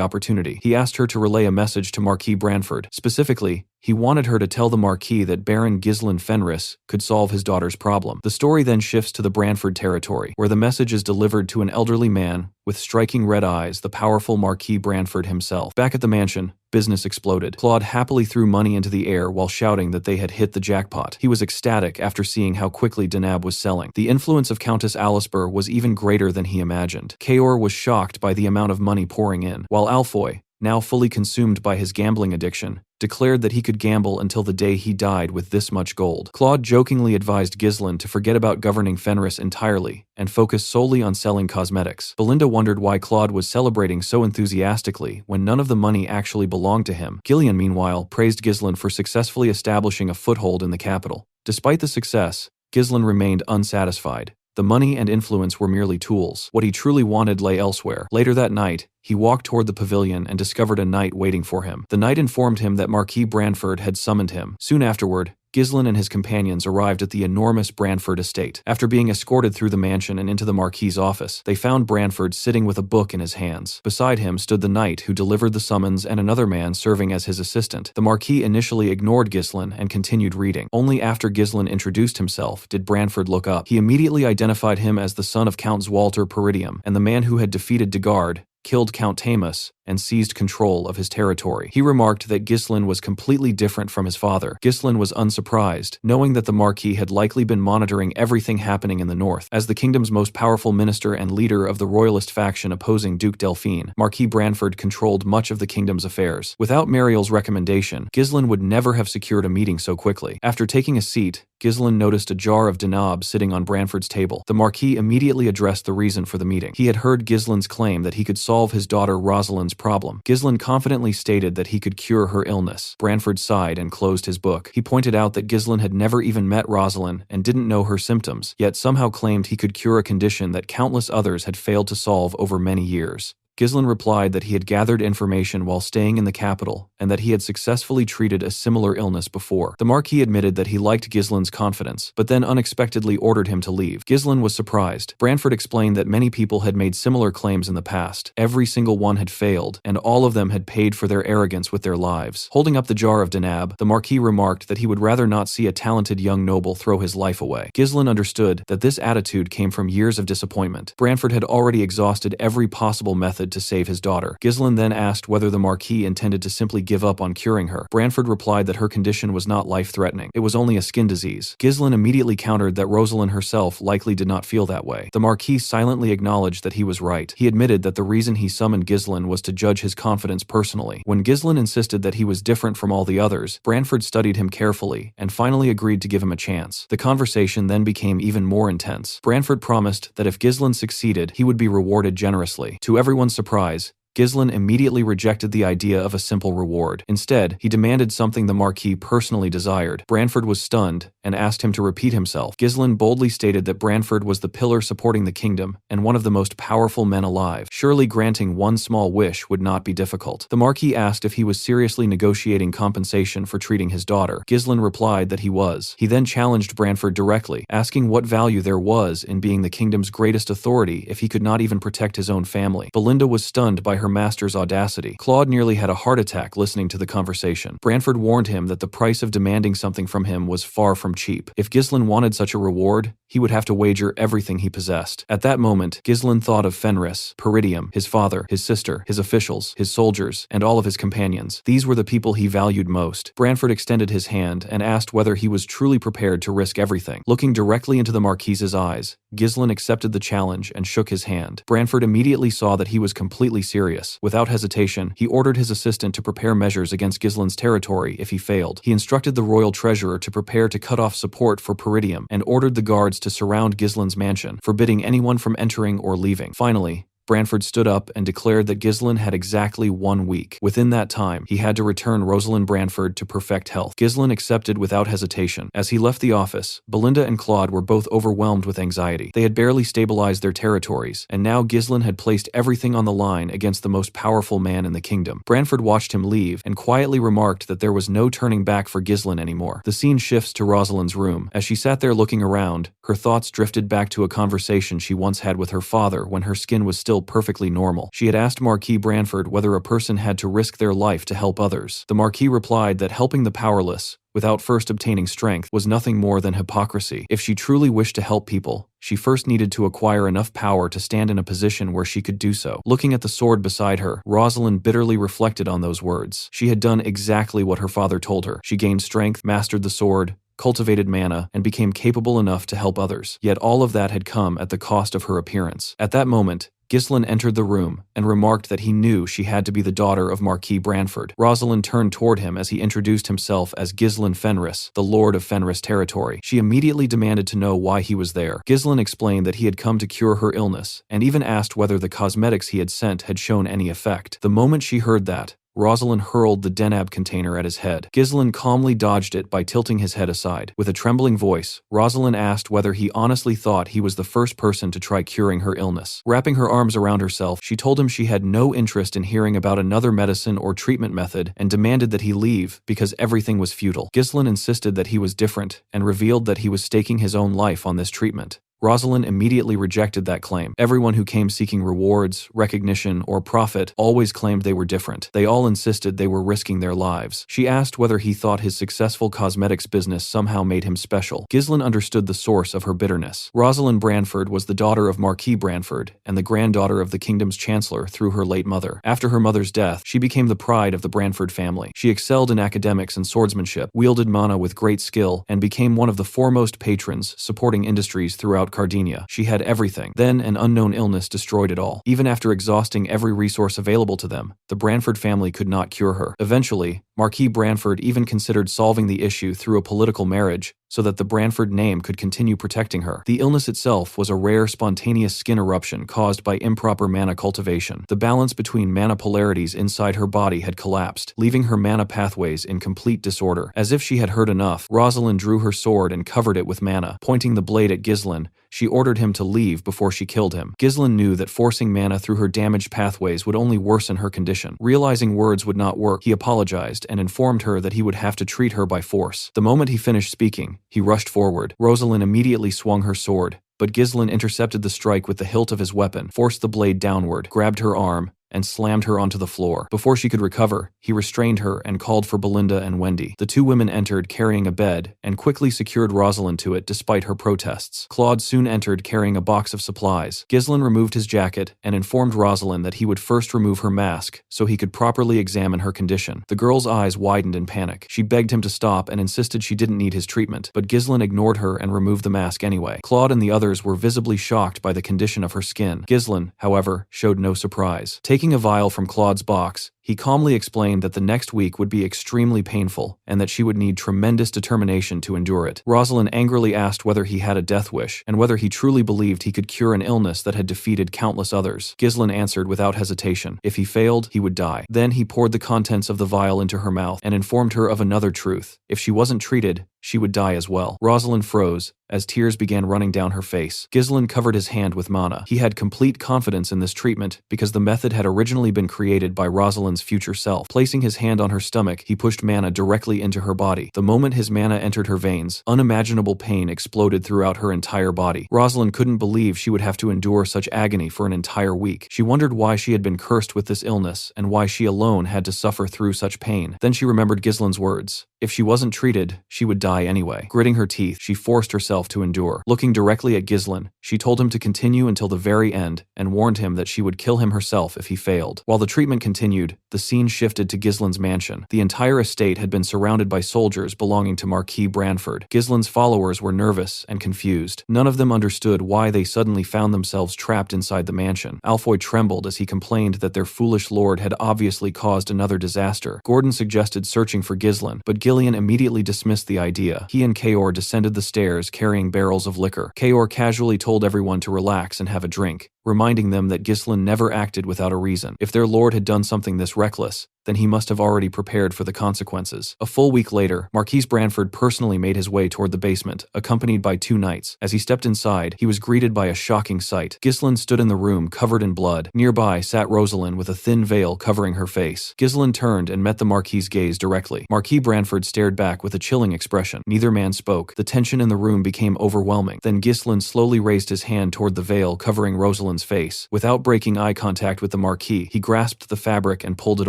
opportunity. He asked her to relay a message to Marquis Branford. Specifically, he wanted her to tell the Marquis that Baron Ghislain Fenris could solve his daughter's problem. The story then shifts to the Branford territory, where the message is delivered to an elderly man with striking red eyes, the powerful Marquis Branford himself. Back at the mansion, business exploded. Claude happily threw money into the air while shouting that they had hit the jackpot. He was ecstatic after seeing how quickly Denab was selling. The influence of Countess Alisper was even greater than he imagined. Kaor was shocked by the amount of money pouring in, while Alfoy, now fully consumed by his gambling addiction, declared that he could gamble until the day he died with this much gold. Claude jokingly advised Ghislain to forget about governing Fenris entirely and focus solely on selling cosmetics. Belinda wondered why Claude was celebrating so enthusiastically when none of the money actually belonged to him. Gillian, meanwhile, praised Ghislain for successfully establishing a foothold in the capital. Despite the success, Ghislain remained unsatisfied. The money and influence were merely tools. What he truly wanted lay elsewhere. Later that night, he walked toward the pavilion and discovered a knight waiting for him. The knight informed him that Marquis Branford had summoned him. Soon afterward, Ghislain and his companions arrived at the enormous Branford estate. After being escorted through the mansion and into the Marquis's office, they found Branford sitting with a book in his hands. Beside him stood the knight who delivered the summons and another man serving as his assistant. The Marquis initially ignored Ghislain and continued reading. Only after Ghislain introduced himself did Branford look up. He immediately identified him as the son of Count Zwalter Peridium and the man who had defeated Degard killed Count Tamus, and seized control of his territory. He remarked that Ghislain was completely different from his father. Ghislain was unsurprised, knowing that the Marquis had likely been monitoring everything happening in the north. As the kingdom's most powerful minister and leader of the royalist faction opposing Duke Delphine, Marquis Branford controlled much of the kingdom's affairs. Without Mariel's recommendation, Ghislain would never have secured a meeting so quickly. After taking a seat, Ghislain noticed a jar of Denab sitting on Branford's table. The Marquis immediately addressed the reason for the meeting. He had heard Ghislain's claim that he could solve his daughter Rosalind's problem. Ghislain confidently stated that he could cure her illness. Branford sighed and closed his book. He pointed out that Ghislain had never even met Rosalind and didn't know her symptoms, yet somehow claimed he could cure a condition that countless others had failed to solve over many years. Ghislain replied that he had gathered information while staying in the capital and that he had successfully treated a similar illness before. The Marquis admitted that he liked Ghislain's confidence, but then unexpectedly ordered him to leave. Ghislain was surprised. Branford explained that many people had made similar claims in the past. Every single one had failed, and all of them had paid for their arrogance with their lives. Holding up the jar of Denab, the Marquis remarked that he would rather not see a talented young noble throw his life away. Ghislain understood that this attitude came from years of disappointment. Branford had already exhausted every possible method to save his daughter. Ghislain then asked whether the Marquis intended to simply give up on curing her. Branford replied that her condition was not life-threatening. It was only a skin disease. Ghislain immediately countered that Rosalind herself likely did not feel that way. The Marquis silently acknowledged that he was right. He admitted that the reason he summoned Ghislain was to judge his confidence personally. When Ghislain insisted that he was different from all the others, Branford studied him carefully and finally agreed to give him a chance. The conversation then became even more intense. Branford promised that if Ghislain succeeded, he would be rewarded generously. To everyone's surprise, Ghislain immediately rejected the idea of a simple reward. Instead, he demanded something the Marquis personally desired. Branford was stunned and asked him to repeat himself. Ghislain boldly stated that Branford was the pillar supporting the kingdom and one of the most powerful men alive. Surely granting one small wish would not be difficult. The Marquis asked if he was seriously negotiating compensation for treating his daughter. Ghislain replied that he was. He then challenged Branford directly, asking what value there was in being the kingdom's greatest authority if he could not even protect his own family. Belinda was stunned by her master's audacity. Claude nearly had a heart attack listening to the conversation. Branford warned him that the price of demanding something from him was far from cheap. If Ghislain wanted such a reward, he would have to wager everything he possessed. At that moment, Ghislain thought of Fenris, Peridium, his father, his sister, his officials, his soldiers, and all of his companions. These were the people he valued most. Branford extended his hand and asked whether he was truly prepared to risk everything. Looking directly into the Marquis's eyes, Ghislain accepted the challenge and shook his hand. Branford immediately saw that he was completely serious. Without hesitation, he ordered his assistant to prepare measures against Ghislain's territory if he failed. He instructed the royal treasurer to prepare to cut off support for Peridium and ordered the guards to surround Ghislain's mansion, forbidding anyone from entering or leaving. Finally, Branford stood up and declared that Ghislain had exactly 1 week. Within that time, he had to return Rosalind Branford to perfect health. Ghislain accepted without hesitation. As he left the office, Belinda and Claude were both overwhelmed with anxiety. They had barely stabilized their territories, and now Ghislain had placed everything on the line against the most powerful man in the kingdom. Branford watched him leave and quietly remarked that there was no turning back for Ghislain anymore. The scene shifts to Rosalind's room. As she sat there looking around, her thoughts drifted back to a conversation she once had with her father when her skin was still perfectly normal. She had asked Marquis Branford whether a person had to risk their life to help others. The Marquis replied that helping the powerless, without first obtaining strength, was nothing more than hypocrisy. If she truly wished to help people, she first needed to acquire enough power to stand in a position where she could do so. Looking at the sword beside her, Rosalind bitterly reflected on those words. She had done exactly what her father told her. She gained strength, mastered the sword, cultivated mana, and became capable enough to help others. Yet all of that had come at the cost of her appearance. At that moment, Ghislain entered the room and remarked that he knew she had to be the daughter of Marquis Branford. Rosalind turned toward him as he introduced himself as Ghislain Fenris, the Lord of Fenris territory. She immediately demanded to know why he was there. Ghislain explained that he had come to cure her illness, and even asked whether the cosmetics he had sent had shown any effect. The moment she heard that, Rosalind hurled the Denab container at his head. Ghislain calmly dodged it by tilting his head aside. With a trembling voice, Rosalind asked whether he honestly thought he was the first person to try curing her illness. Wrapping her arms around herself, she told him she had no interest in hearing about another medicine or treatment method and demanded that he leave because everything was futile. Ghislain insisted that he was different and revealed that he was staking his own life on this treatment. Rosalind immediately rejected that claim. Everyone who came seeking rewards, recognition, or profit always claimed they were different. They all insisted they were risking their lives. She asked whether he thought his successful cosmetics business somehow made him special. Ghislaine understood the source of her bitterness. Rosalind Branford was the daughter of Marquis Branford and the granddaughter of the kingdom's chancellor through her late mother. After her mother's death, she became the pride of the Branford family. She excelled in academics and swordsmanship, wielded mana with great skill, and became one of the foremost patrons supporting industries throughout Cardinia. She had everything. Then an unknown illness destroyed it all. Even after exhausting every resource available to them, the Branford family could not cure her. Eventually, Marquis Branford even considered solving the issue through a political marriage so that the Branford name could continue protecting her. The illness itself was a rare spontaneous skin eruption caused by improper mana cultivation. The balance between mana polarities inside her body had collapsed, leaving her mana pathways in complete disorder. As if she had heard enough, Rosalind drew her sword and covered it with mana. Pointing the blade at Ghislaine, she ordered him to leave before she killed him. Ghislaine knew that forcing mana through her damaged pathways would only worsen her condition. Realizing words would not work, he apologized and informed her that he would have to treat her by force. The moment he finished speaking, he rushed forward. Rosalind immediately swung her sword, but Ghislaine intercepted the strike with the hilt of his weapon, forced the blade downward, grabbed her arm, and slammed her onto the floor. Before she could recover, he restrained her and called for Belinda and Wendy. The two women entered carrying a bed and quickly secured Rosalind to it despite her protests. Claude soon entered carrying a box of supplies. Ghislaine removed his jacket and informed Rosalind that he would first remove her mask so he could properly examine her condition. The girl's eyes widened in panic. She begged him to stop and insisted she didn't need his treatment, but Ghislaine ignored her and removed the mask anyway. Claude and the others were visibly shocked by the condition of her skin. Ghislaine, however, showed no surprise. Taking a vial from Claude's box, he calmly explained that the next week would be extremely painful and that she would need tremendous determination to endure it. Rosalind angrily asked whether he had a death wish and whether he truly believed he could cure an illness that had defeated countless others. Ghislaine answered without hesitation. If he failed, he would die. Then he poured the contents of the vial into her mouth and informed her of another truth. If she wasn't treated, she would die as well. Rosalind froze as tears began running down her face. Ghislaine covered his hand with mana. He had complete confidence in this treatment because the method had originally been created by Rosalind's future self. Placing his hand on her stomach, he pushed mana directly into her body. The moment his mana entered her veins, unimaginable pain exploded throughout her entire body. Rosalind couldn't believe she would have to endure such agony for an entire week. She wondered why she had been cursed with this illness and why she alone had to suffer through such pain. Then she remembered Ghislaine's words. If she wasn't treated, she would die anyway. Gritting her teeth, she forced herself to endure. Looking directly at Ghislaine, she told him to continue until the very end and warned him that she would kill him herself if he failed. While the treatment continued, the scene shifted to Ghislaine's mansion. The entire estate had been surrounded by soldiers belonging to Marquis Branford. Ghislaine's followers were nervous and confused. None of them understood why they suddenly found themselves trapped inside the mansion. Alfoy trembled as he complained that their foolish lord had obviously caused another disaster. Gordon suggested searching for Ghislaine, but Gillian immediately dismissed the idea. He and Kaor descended the stairs carrying barrels of liquor. Kaor casually told everyone to relax and have a drink, reminding them that Ghislaine never acted without a reason. If their lord had done something this reckless, then he must have already prepared for the consequences. A full week later, Marquis Branford personally made his way toward the basement, accompanied by two knights. As he stepped inside, he was greeted by a shocking sight. Ghislaine stood in the room covered in blood. Nearby sat Rosalind with a thin veil covering her face. Ghislaine turned and met the Marquis's gaze directly. Marquis Branford stared back with a chilling expression. Neither man spoke. The tension in the room became overwhelming. Then Ghislaine slowly raised his hand toward the veil covering Rosalind's face. Without breaking eye contact with the Marquis, he grasped the fabric and pulled it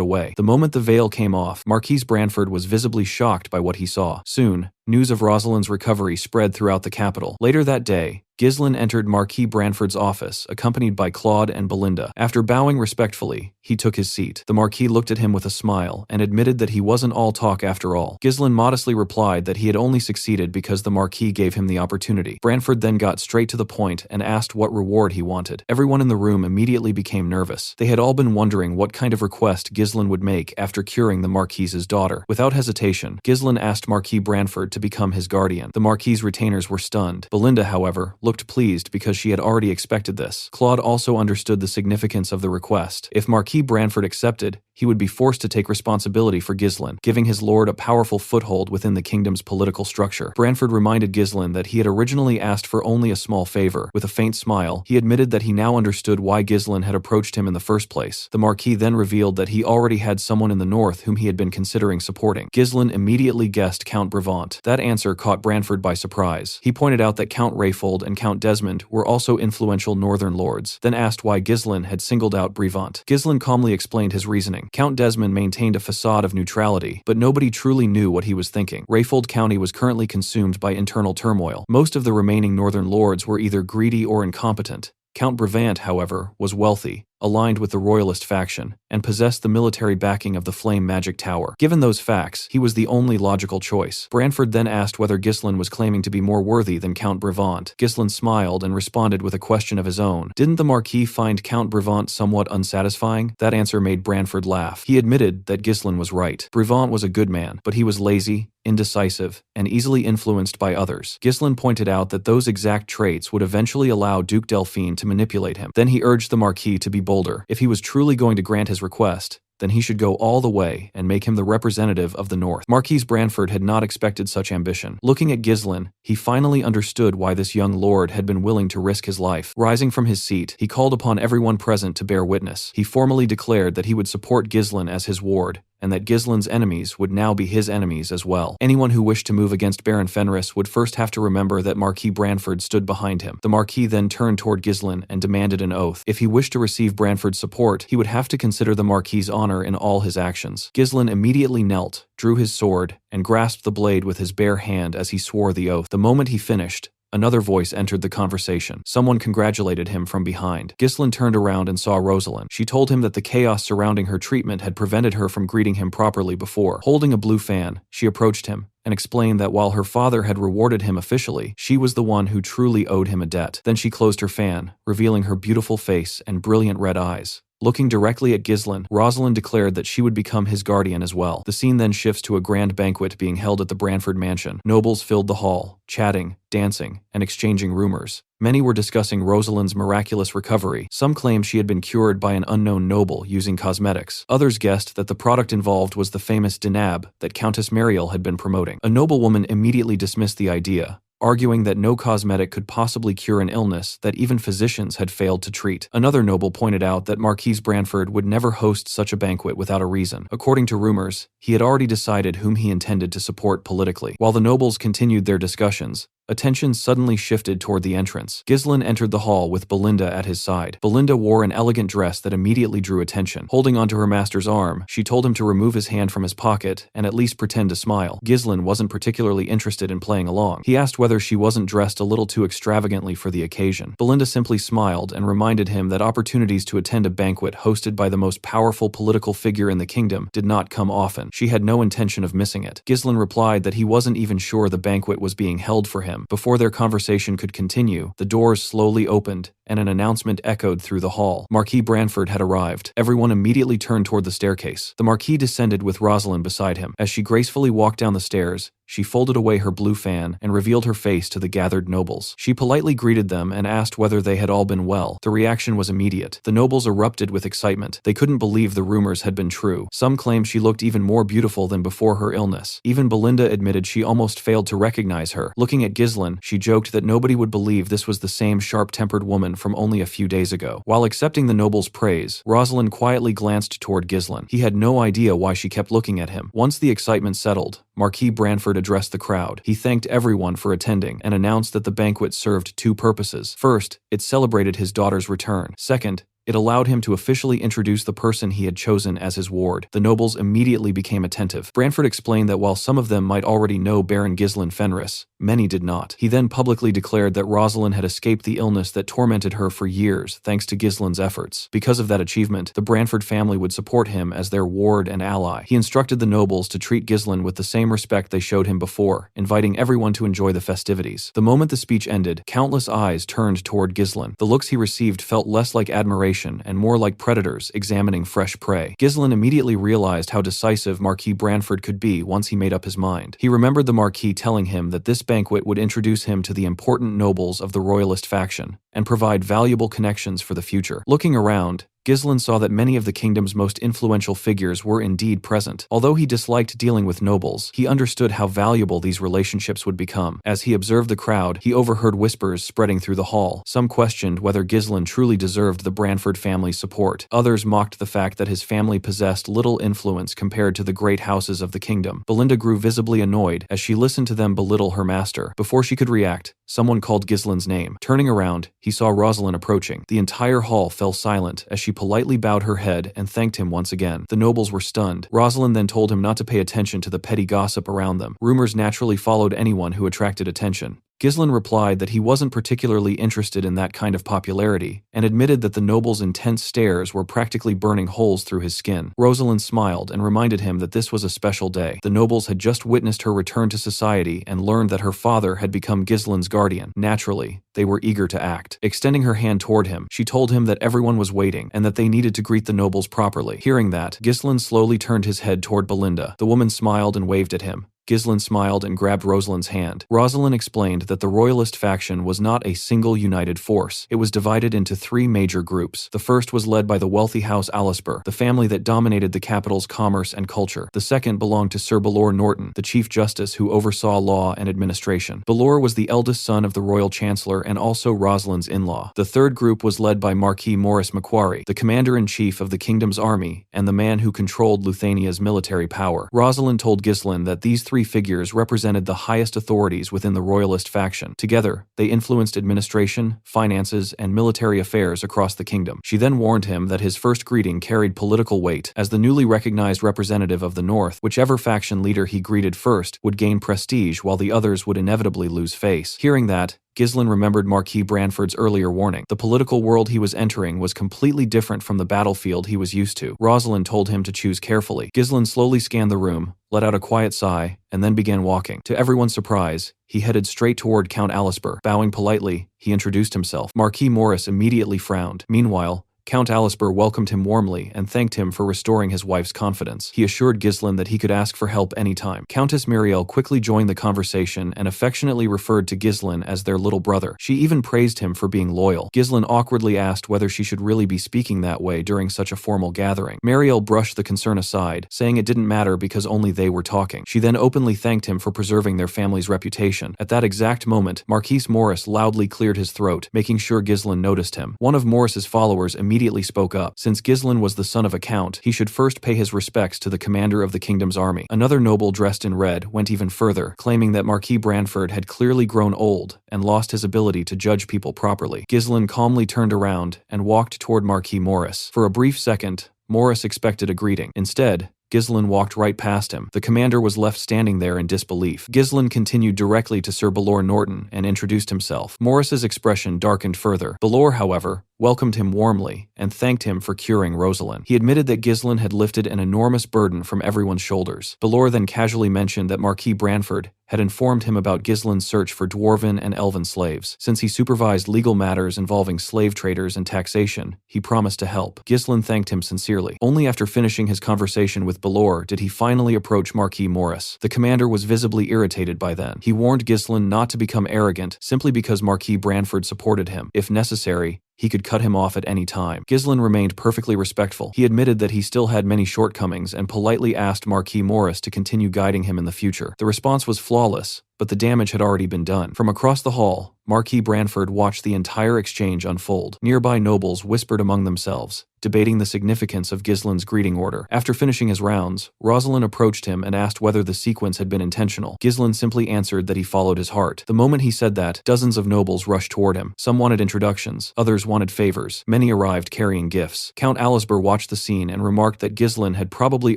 away. The moment the veil came off, Marquis Branford was visibly shocked by what he saw. Soon, news of Rosalind's recovery spread throughout the capital. Later that day, Ghislaine entered Marquis Branford's office, accompanied by Claude and Belinda. After bowing respectfully, he took his seat. The Marquis looked at him with a smile and admitted that he wasn't all talk after all. Ghislaine modestly replied that he had only succeeded because the Marquis gave him the opportunity. Branford then got straight to the point and asked what reward he wanted. Everyone in the room immediately became nervous. They had all been wondering what kind of request Ghislaine would make after curing the Marquis's daughter. Without hesitation, Ghislaine asked Marquis Branford to become his guardian. The Marquis's retainers were stunned. Belinda, however, looked pleased because she had already expected this. Claude also understood the significance of the request. If Marquis Branford accepted, he would be forced to take responsibility for Ghislain, giving his lord a powerful foothold within the kingdom's political structure. Branford reminded Ghislain that he had originally asked for only a small favor. With a faint smile, he admitted that he now understood why Ghislain had approached him in the first place. The Marquis then revealed that he already had someone in the north whom he had been considering supporting. Ghislain immediately guessed Count Brevant. That answer caught Branford by surprise. He pointed out that Count Rayfold and Count Desmond were also influential northern lords, then asked why Ghislain had singled out Brevant. Ghislain calmly explained his reasoning. Count Desmond maintained a facade of neutrality, but nobody truly knew what he was thinking. Rayfold County was currently consumed by internal turmoil. Most of the remaining northern lords were either greedy or incompetent. Count Brevant, however, was wealthy, aligned with the royalist faction, and possessed the military backing of the Flame Magic Tower. Given those facts, he was the only logical choice. Branford then asked whether Ghislain was claiming to be more worthy than Count Brevant. Ghislain smiled and responded with a question of his own. Didn't the Marquis find Count Brevant somewhat unsatisfying? That answer made Branford laugh. He admitted that Ghislain was right. Brevant was a good man, but he was lazy, indecisive, and easily influenced by others. Ghislain pointed out that those exact traits would eventually allow Duke Delphine to manipulate him. Then he urged the Marquis to be bolder. If he was truly going to grant his request, then he should go all the way and make him the representative of the North. Marquis Branford had not expected such ambition. Looking at Ghislain, he finally understood why this young lord had been willing to risk his life. Rising from his seat, he called upon everyone present to bear witness. He formally declared that he would support Ghislain as his ward, and that Ghislain's enemies would now be his enemies as well. Anyone who wished to move against Baron Fenris would first have to remember that Marquis Branford stood behind him. The Marquis then turned toward Ghislain and demanded an oath. If he wished to receive Branford's support, he would have to consider the Marquis's honor in all his actions. Ghislain immediately knelt, drew his sword, and grasped the blade with his bare hand as he swore the oath. The moment he finished, another voice entered the conversation. Someone congratulated him from behind. Ghislain turned around and saw Rosalind. She told him that the chaos surrounding her treatment had prevented her from greeting him properly before. Holding a blue fan, she approached him and explained that while her father had rewarded him officially, she was the one who truly owed him a debt. Then she closed her fan, revealing her beautiful face and brilliant red eyes. Looking directly at Ghislain, Rosalind declared that she would become his guardian as well. The scene then shifts to a grand banquet being held at the Branford mansion. Nobles filled the hall, chatting, dancing, and exchanging rumors. Many were discussing Rosalind's miraculous recovery. Some claimed she had been cured by an unknown noble using cosmetics. Others guessed that the product involved was the famous Dinab that Countess Mariel had been promoting. A noblewoman immediately dismissed the idea, arguing that no cosmetic could possibly cure an illness that even physicians had failed to treat. Another noble pointed out that Marquis Branford would never host such a banquet without a reason. According to rumors, he had already decided whom he intended to support politically. While the nobles continued their discussions, attention suddenly shifted toward the entrance. Ghislain entered the hall with Belinda at his side. Belinda wore an elegant dress that immediately drew attention. Holding onto her master's arm, she told him to remove his hand from his pocket and at least pretend to smile. Ghislain wasn't particularly interested in playing along. He asked whether she wasn't dressed a little too extravagantly for the occasion. Belinda simply smiled and reminded him that opportunities to attend a banquet hosted by the most powerful political figure in the kingdom did not come often. She had no intention of missing it. Ghislain replied that he wasn't even sure the banquet was being held for him. Before their conversation could continue, the doors slowly opened and an announcement echoed through the hall. Marquis Branford had arrived. Everyone immediately turned toward the staircase. The Marquis descended with Rosalind beside him. As she gracefully walked down the stairs, she folded away her blue fan and revealed her face to the gathered nobles. She politely greeted them and asked whether they had all been well. The reaction was immediate. The nobles erupted with excitement. They couldn't believe the rumors had been true. Some claimed she looked even more beautiful than before her illness. Even Belinda admitted she almost failed to recognize her. Looking at Ghislain, she joked that nobody would believe this was the same sharp-tempered woman from only a few days ago. While accepting the nobles' praise, Rosalind quietly glanced toward Ghislain. He had no idea why she kept looking at him. Once the excitement settled, Marquis Branford addressed the crowd. He thanked everyone for attending and announced that the banquet served two purposes. First, it celebrated his daughter's return. Second, it allowed him to officially introduce the person he had chosen as his ward. The nobles immediately became attentive. Branford explained that while some of them might already know Baron Ghislain Fenris, many did not. He then publicly declared that Rosalind had escaped the illness that tormented her for years thanks to Ghislain's efforts. Because of that achievement, the Branford family would support him as their ward and ally. He instructed the nobles to treat Ghislain with the same respect they showed him before, inviting everyone to enjoy the festivities. The moment the speech ended, countless eyes turned toward Ghislain. The looks he received felt less like admiration and more like predators examining fresh prey. Ghislain immediately realized how decisive Marquis Branford could be once he made up his mind. He remembered the Marquis telling him that this banquet would introduce him to the important nobles of the royalist faction and provide valuable connections for the future. Looking around, Gislin saw that many of the kingdom's most influential figures were indeed present. Although he disliked dealing with nobles, he understood how valuable these relationships would become. As he observed the crowd, he overheard whispers spreading through the hall. Some questioned whether Gislin truly deserved the Branford family's support. Others mocked the fact that his family possessed little influence compared to the great houses of the kingdom. Belinda grew visibly annoyed as she listened to them belittle her master. Before she could react, someone called Gislin's name. Turning around, he saw Rosalind approaching. The entire hall fell silent as she politely bowed her head and thanked him once again. The nobles were stunned. Rosalind then told him not to pay attention to the petty gossip around them. Rumors naturally followed anyone who attracted attention. Gislin replied that he wasn't particularly interested in that kind of popularity, and admitted that the noble's intense stares were practically burning holes through his skin. Rosalind smiled and reminded him that this was a special day. The nobles had just witnessed her return to society and learned that her father had become Gislin's guardian. Naturally, they were eager to act. Extending her hand toward him, she told him that everyone was waiting and that they needed to greet the nobles properly. Hearing that, Gislin slowly turned his head toward Belinda. The woman smiled and waved at him. Gislin smiled and grabbed Rosalind's hand. Rosalind explained that the royalist faction was not a single united force. It was divided into three major groups. The first was led by the wealthy House Alisper, the family that dominated the capital's commerce and culture. The second belonged to Sir Balor Norton, the Chief Justice who oversaw law and administration. Balor was the eldest son of the Royal Chancellor and also Rosalind's in-law. The third group was led by Marquis Maurice Macquarie, the commander-in-chief of the kingdom's army and the man who controlled Luthania's military power. Rosalind told Gislin that these three figures represented the highest authorities within the royalist faction. Together, they influenced administration, finances, and military affairs across the kingdom. She then warned him that his first greeting carried political weight. As the newly recognized representative of the North, whichever faction leader he greeted first would gain prestige while the others would inevitably lose face. Hearing that, Gislin remembered Marquis Branford's earlier warning. The political world he was entering was completely different from the battlefield he was used to. Rosalind told him to choose carefully. Gislin slowly scanned the room, let out a quiet sigh, and then began walking. To everyone's surprise, he headed straight toward Count Alisper. Bowing politely, he introduced himself. Marquis Maurice immediately frowned. Meanwhile, Count Alisper welcomed him warmly and thanked him for restoring his wife's confidence. He assured Gislin that he could ask for help anytime. Countess Muriel quickly joined the conversation and affectionately referred to Gislin as their little brother. She even praised him for being loyal. Gislin awkwardly asked whether she should really be speaking that way during such a formal gathering. Muriel brushed the concern aside, saying it didn't matter because only they were talking. She then openly thanked him for preserving their family's reputation. At that exact moment, Marquis Maurice loudly cleared his throat, making sure Gislin noticed him. One of Maurice's followers immediately spoke up. Since Gislin was the son of a count, he should first pay his respects to the commander of the kingdom's army. Another noble dressed in red went even further, claiming that Marquis Branford had clearly grown old and lost his ability to judge people properly. Gislin calmly turned around and walked toward Marquis Maurice. For a brief second, Maurice expected a greeting. Instead, Gislin walked right past him. The commander was left standing there in disbelief. Gislin continued directly to Sir Balor Norton and introduced himself. Maurice's expression darkened further. Balor, however, welcomed him warmly and thanked him for curing Rosalind. He admitted that Gislin had lifted an enormous burden from everyone's shoulders. Balor then casually mentioned that Marquis Branford had informed him about Gislin's search for dwarven and elven slaves. Since he supervised legal matters involving slave traders and taxation, he promised to help. Gislin thanked him sincerely. Only after finishing his conversation with Balor did he finally approach Marquis Maurice. The commander was visibly irritated by then. He warned Gislin not to become arrogant simply because Marquis Branford supported him. If necessary, he could cut him off at any time. Gislin remained perfectly respectful. He admitted that he still had many shortcomings and politely asked Marquis Maurice to continue guiding him in the future. The response was flawless, but the damage had already been done. From across the hall, Marquis Branford watched the entire exchange unfold. Nearby nobles whispered among themselves, debating the significance of Gislin's greeting order. After finishing his rounds, Rosalind approached him and asked whether the sequence had been intentional. Gislin simply answered that he followed his heart. The moment he said that, dozens of nobles rushed toward him. Some wanted introductions, others wanted favors. Many arrived carrying gifts. Count Alisper watched the scene and remarked that Gislin had probably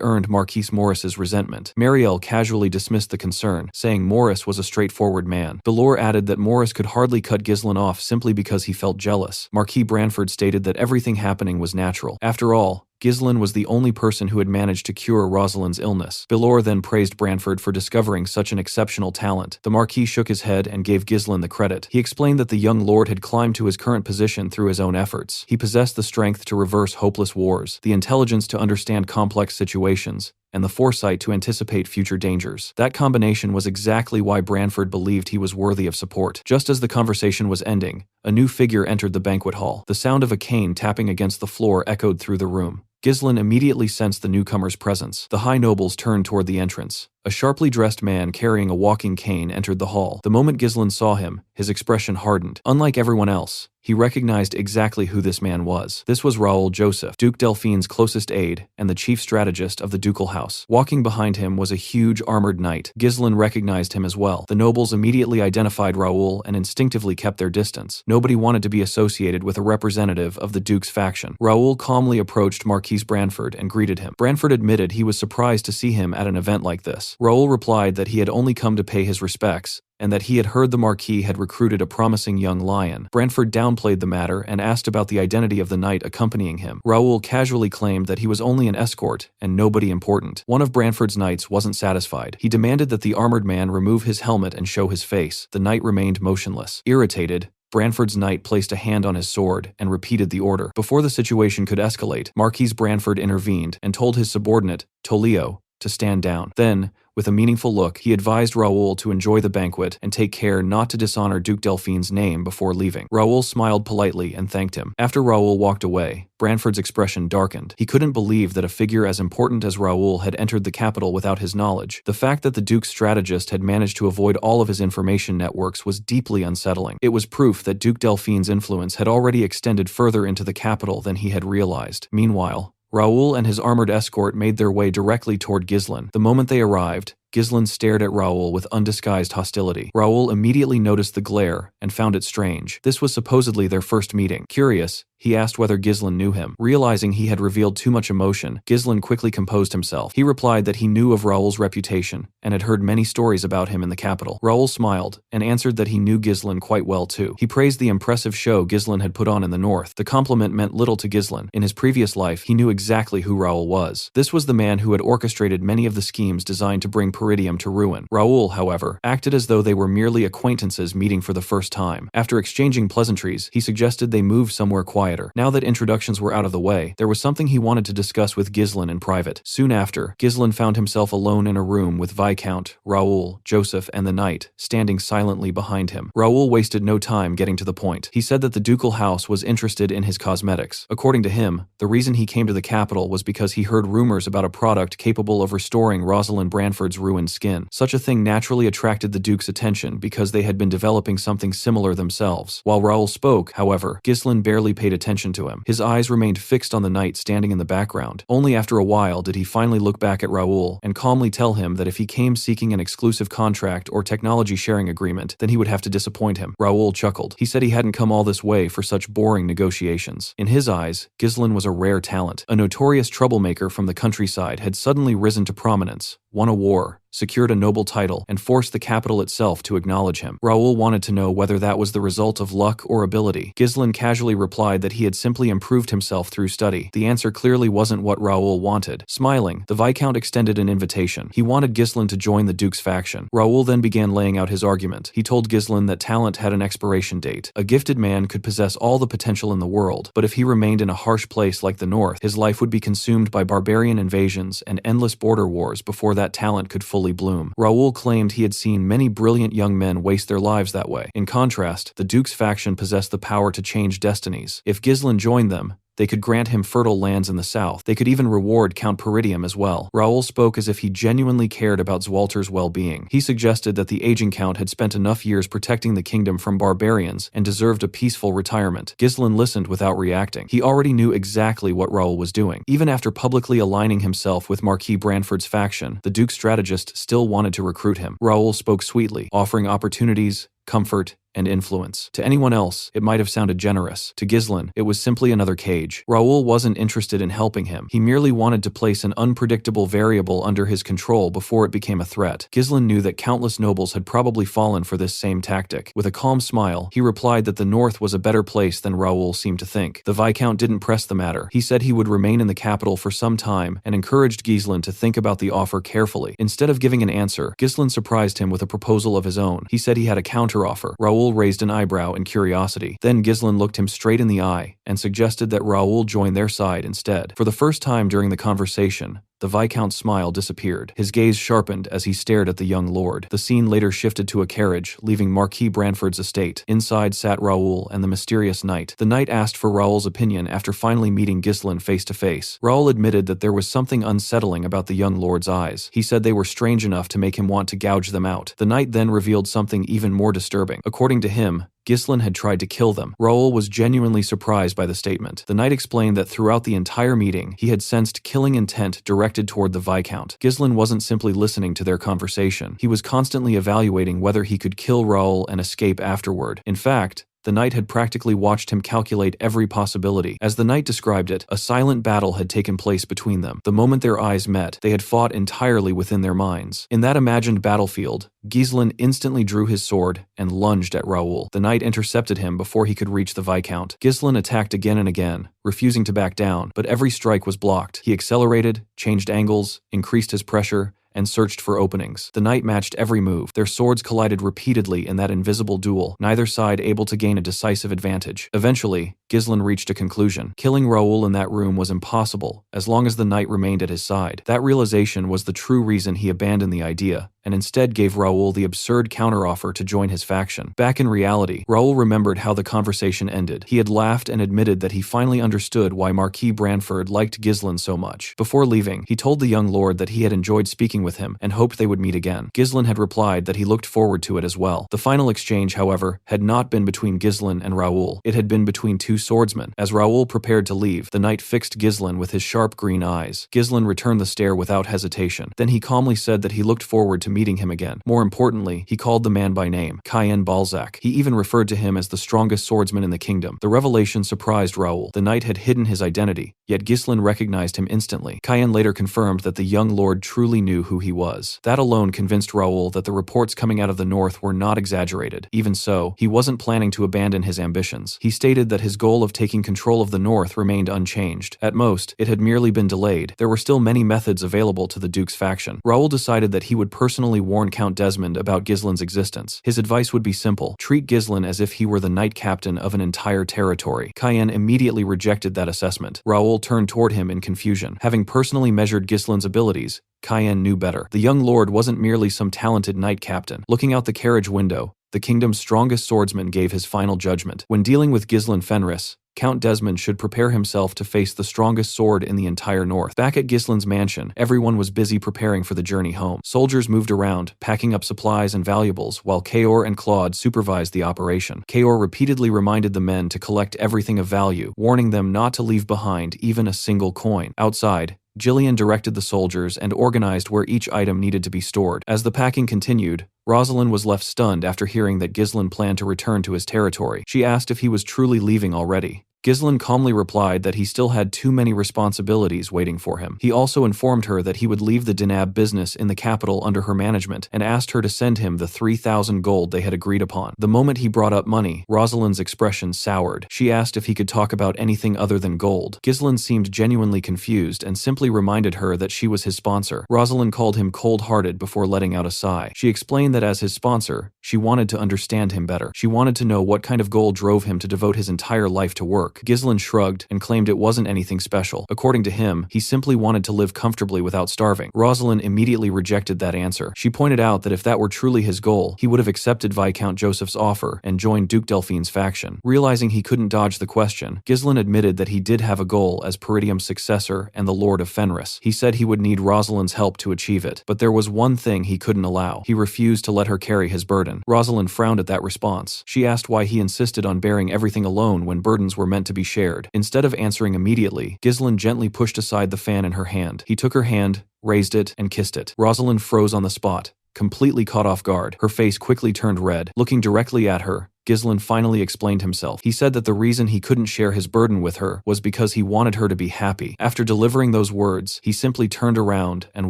earned Marquis Maurice's resentment. Muriel casually dismissed the concern, saying Maurice was a straightforward man. Balor added that Maurice could hardly cut Gislin off simply because he felt jealous. Marquis Branford stated that everything happening was natural. After all, Gislin was the only person who had managed to cure Rosalind's illness. Balor then praised Branford for discovering such an exceptional talent. The Marquis shook his head and gave Gislin the credit. He explained that the young lord had climbed to his current position through his own efforts. He possessed the strength to reverse hopeless wars, the intelligence to understand complex situations, and the foresight to anticipate future dangers. That combination was exactly why Branford believed he was worthy of support. Just as the conversation was ending, a new figure entered the banquet hall. The sound of a cane tapping against the floor echoed through the room. Ghislain immediately sensed the newcomer's presence. The high nobles turned toward the entrance. A sharply dressed man carrying a walking cane entered the hall. The moment Ghislain saw him, his expression hardened. Unlike everyone else, he recognized exactly who this man was. This was Raoul Joseph, Duke Delphine's closest aide and the chief strategist of the ducal house. Walking behind him was a huge armored knight. Ghislain recognized him as well. The nobles immediately identified Raoul and instinctively kept their distance. Nobody wanted to be associated with a representative of the Duke's faction. Raoul calmly approached Marquis Branford and greeted him. Branford admitted he was surprised to see him at an event like this. Raoul replied that he had only come to pay his respects, and that he had heard the Marquis had recruited a promising young lion. Branford downplayed the matter and asked about the identity of the knight accompanying him. Raoul casually claimed that he was only an escort and nobody important. One of Branford's knights wasn't satisfied. He demanded that the armored man remove his helmet and show his face. The knight remained motionless. Irritated, Branford's knight placed a hand on his sword and repeated the order. Before the situation could escalate, Marquis Branford intervened and told his subordinate, Tolio, to stand down. Then, with a meaningful look, he advised Raoul to enjoy the banquet and take care not to dishonor Duke Delphine's name before leaving. Raoul smiled politely and thanked him. After Raoul walked away, Branford's expression darkened. He couldn't believe that a figure as important as Raoul had entered the capital without his knowledge. The fact that the Duke's strategist had managed to avoid all of his information networks was deeply unsettling. It was proof that Duke Delphine's influence had already extended further into the capital than he had realized. Meanwhile, Raoul and his armored escort made their way directly toward Ghislain. The moment they arrived, Ghislain stared at Raoul with undisguised hostility. Raoul immediately noticed the glare and found it strange. This was supposedly their first meeting. Curious, he asked whether Ghislain knew him. Realizing he had revealed too much emotion, Ghislain quickly composed himself. He replied that he knew of Raoul's reputation and had heard many stories about him in the capital. Raoul smiled and answered that he knew Ghislain quite well too. He praised the impressive show Ghislain had put on in the north. The compliment meant little to Ghislain. In his previous life, he knew exactly who Raoul was. This was the man who had orchestrated many of the schemes designed to bring Peridium to ruin. Raoul, however, acted as though they were merely acquaintances meeting for the first time. After exchanging pleasantries, he suggested they move somewhere quieter. Now that introductions were out of the way, there was something he wanted to discuss with Ghislain in private. Soon after, Ghislain found himself alone in a room with Viscount, Raoul, Joseph, and the knight, standing silently behind him. Raoul wasted no time getting to the point. He said that the ducal house was interested in his cosmetics. According to him, the reason he came to the capital was because he heard rumors about a product capable of restoring Rosalind Branford's ruined skin. Such a thing naturally attracted the Duke's attention because they had been developing something similar themselves. While Raoul spoke, however, Ghislain barely paid attention to him. His eyes remained fixed on the knight standing in the background. Only after a while did he finally look back at Raoul and calmly tell him that if he came seeking an exclusive contract or technology sharing agreement, then he would have to disappoint him. Raoul chuckled. He said he hadn't come all this way for such boring negotiations. In his eyes, Ghislain was a rare talent. A notorious troublemaker from the countryside had suddenly risen to prominence, won a war, secured a noble title, and forced the capital itself to acknowledge him. Raoul wanted to know whether that was the result of luck or ability. Ghislain casually replied that he had simply improved himself through study. The answer clearly wasn't what Raoul wanted. Smiling, the Viscount extended an invitation. He wanted Ghislain to join the Duke's faction. Raoul then began laying out his argument. He told Ghislain that talent had an expiration date. A gifted man could possess all the potential in the world, but if he remained in a harsh place like the north, his life would be consumed by barbarian invasions and endless border wars before that talent could fully bloom. Raoul claimed he had seen many brilliant young men waste their lives that way. In contrast, the Duke's faction possessed the power to change destinies. If Ghislain joined them, they could grant him fertile lands in the south. They could even reward Count Peridium as well. Raoul spoke as if he genuinely cared about Zwalter's well-being. He suggested that the aging count had spent enough years protecting the kingdom from barbarians and deserved a peaceful retirement. Ghislain listened without reacting. He already knew exactly what Raoul was doing. Even after publicly aligning himself with Marquis Branford's faction, the Duke's strategist still wanted to recruit him. Raoul spoke sweetly, offering opportunities, comfort, and influence. To anyone else, it might have sounded generous. To Ghislain, it was simply another cage. Raoul wasn't interested in helping him. He merely wanted to place an unpredictable variable under his control before it became a threat. Ghislain knew that countless nobles had probably fallen for this same tactic. With a calm smile, he replied that the north was a better place than Raoul seemed to think. The Viscount didn't press the matter. He said he would remain in the capital for some time and encouraged Ghislain to think about the offer carefully. Instead of giving an answer, Ghislain surprised him with a proposal of his own. He said he had a counteroffer. Raoul raised an eyebrow in curiosity. Then Ghislain looked him straight in the eye and suggested that Raoul join their side instead. For the first time during the conversation, The Viscount's smile disappeared. His gaze sharpened as he stared at the young lord. The scene later shifted to a carriage, leaving Marquis Branford's estate. Inside sat Raoul and the mysterious knight. The knight asked for Raoul's opinion after finally meeting Ghislain face to face. Raoul admitted that there was something unsettling about the young lord's eyes. He said they were strange enough to make him want to gouge them out. The knight then revealed something even more disturbing. According to him, Ghislain had tried to kill them. Raoul was genuinely surprised by the statement. The knight explained that throughout the entire meeting, he had sensed killing intent directed toward the Viscount. Ghislain wasn't simply listening to their conversation. He was constantly evaluating whether he could kill Raoul and escape afterward. In fact, the knight had practically watched him calculate every possibility. As the knight described it, a silent battle had taken place between them. The moment their eyes met, they had fought entirely within their minds. In that imagined battlefield, Ghislain instantly drew his sword and lunged at Raoul. The knight intercepted him before he could reach the Viscount. Ghislain attacked again and again, refusing to back down, but every strike was blocked. He accelerated, changed angles, increased his pressure, and searched for openings. The knight matched every move. Their swords collided repeatedly in that invisible duel, neither side able to gain a decisive advantage. Eventually, Ghislain reached a conclusion. Killing Raoul in that room was impossible, as long as the knight remained at his side. That realization was the true reason he abandoned the idea, and instead gave Raoul the absurd counteroffer to join his faction. Back in reality, Raoul remembered how the conversation ended. He had laughed and admitted that he finally understood why Marquis Branford liked Ghislain so much. Before leaving, he told the young lord that he had enjoyed speaking with him and hoped they would meet again. Ghislain had replied that he looked forward to it as well. The final exchange, however, had not been between Ghislain and Raoul. It had been between two swordsmen. As Raoul prepared to leave, the knight fixed Ghislain with his sharp green eyes. Ghislain returned the stare without hesitation. Then he calmly said that he looked forward to meeting him again. More importantly, he called the man by name, Cayenne Balzac. He even referred to him as the strongest swordsman in the kingdom. The revelation surprised Raoul. The knight had hidden his identity, yet Ghislain recognized him instantly. Cayenne later confirmed that the young lord truly knew who he was. That alone convinced Raoul that the reports coming out of the north were not exaggerated. Even so, he wasn't planning to abandon his ambitions. He stated that his goal of taking control of the north remained unchanged. At most, it had merely been delayed. There were still many methods available to the Duke's faction. Raoul decided that he would personally warn Count Desmond about Ghislain's existence. His advice would be simple: treat Ghislain as if he were the knight captain of an entire territory. Cayenne immediately rejected that assessment. Raoul turned toward him in confusion. Having personally measured Ghislain's abilities, Cayenne knew better. The young lord wasn't merely some talented knight captain. Looking out the carriage window, the kingdom's strongest swordsman gave his final judgment. When dealing with Ghislain Fenris, Count Desmond should prepare himself to face the strongest sword in the entire north. Back at Ghislain's mansion, everyone was busy preparing for the journey home. Soldiers moved around, packing up supplies and valuables, while Kaor and Claude supervised the operation. Kaor repeatedly reminded the men to collect everything of value, warning them not to leave behind even a single coin. Outside, Jillian directed the soldiers and organized where each item needed to be stored. As the packing continued, Rosalind was left stunned after hearing that Ghislain planned to return to his territory. She asked if he was truly leaving already. Ghislain calmly replied that he still had too many responsibilities waiting for him. He also informed her that he would leave the Dinab business in the capital under her management and asked her to send him the 3,000 gold they had agreed upon. The moment he brought up money, Rosalind's expression soured. She asked if he could talk about anything other than gold. Ghislain seemed genuinely confused and simply reminded her that she was his sponsor. Rosalind called him cold-hearted before letting out a sigh. She explained that as his sponsor, she wanted to understand him better. She wanted to know what kind of goal drove him to devote his entire life to work. Ghislain shrugged and claimed it wasn't anything special. According to him, he simply wanted to live comfortably without starving. Rosalind immediately rejected that answer. She pointed out that if that were truly his goal, he would have accepted Viscount Joseph's offer and joined Duke Delphine's faction. Realizing he couldn't dodge the question, Ghislain admitted that he did have a goal as Peridium's successor and the Lord of Fenris. He said he would need Rosalind's help to achieve it, but there was one thing he couldn't allow. He refused to let her carry his burden. Rosalind frowned at that response. She asked why he insisted on bearing everything alone when burdens were meant to be shared. Instead of answering immediately, Ghislain gently pushed aside the fan in her hand. He took her hand, raised it, and kissed it. Rosalind froze on the spot, completely caught off guard. Her face quickly turned red. Looking directly at her, Ghislain finally explained himself. He said that the reason he couldn't share his burden with her was because he wanted her to be happy. After delivering those words, he simply turned around and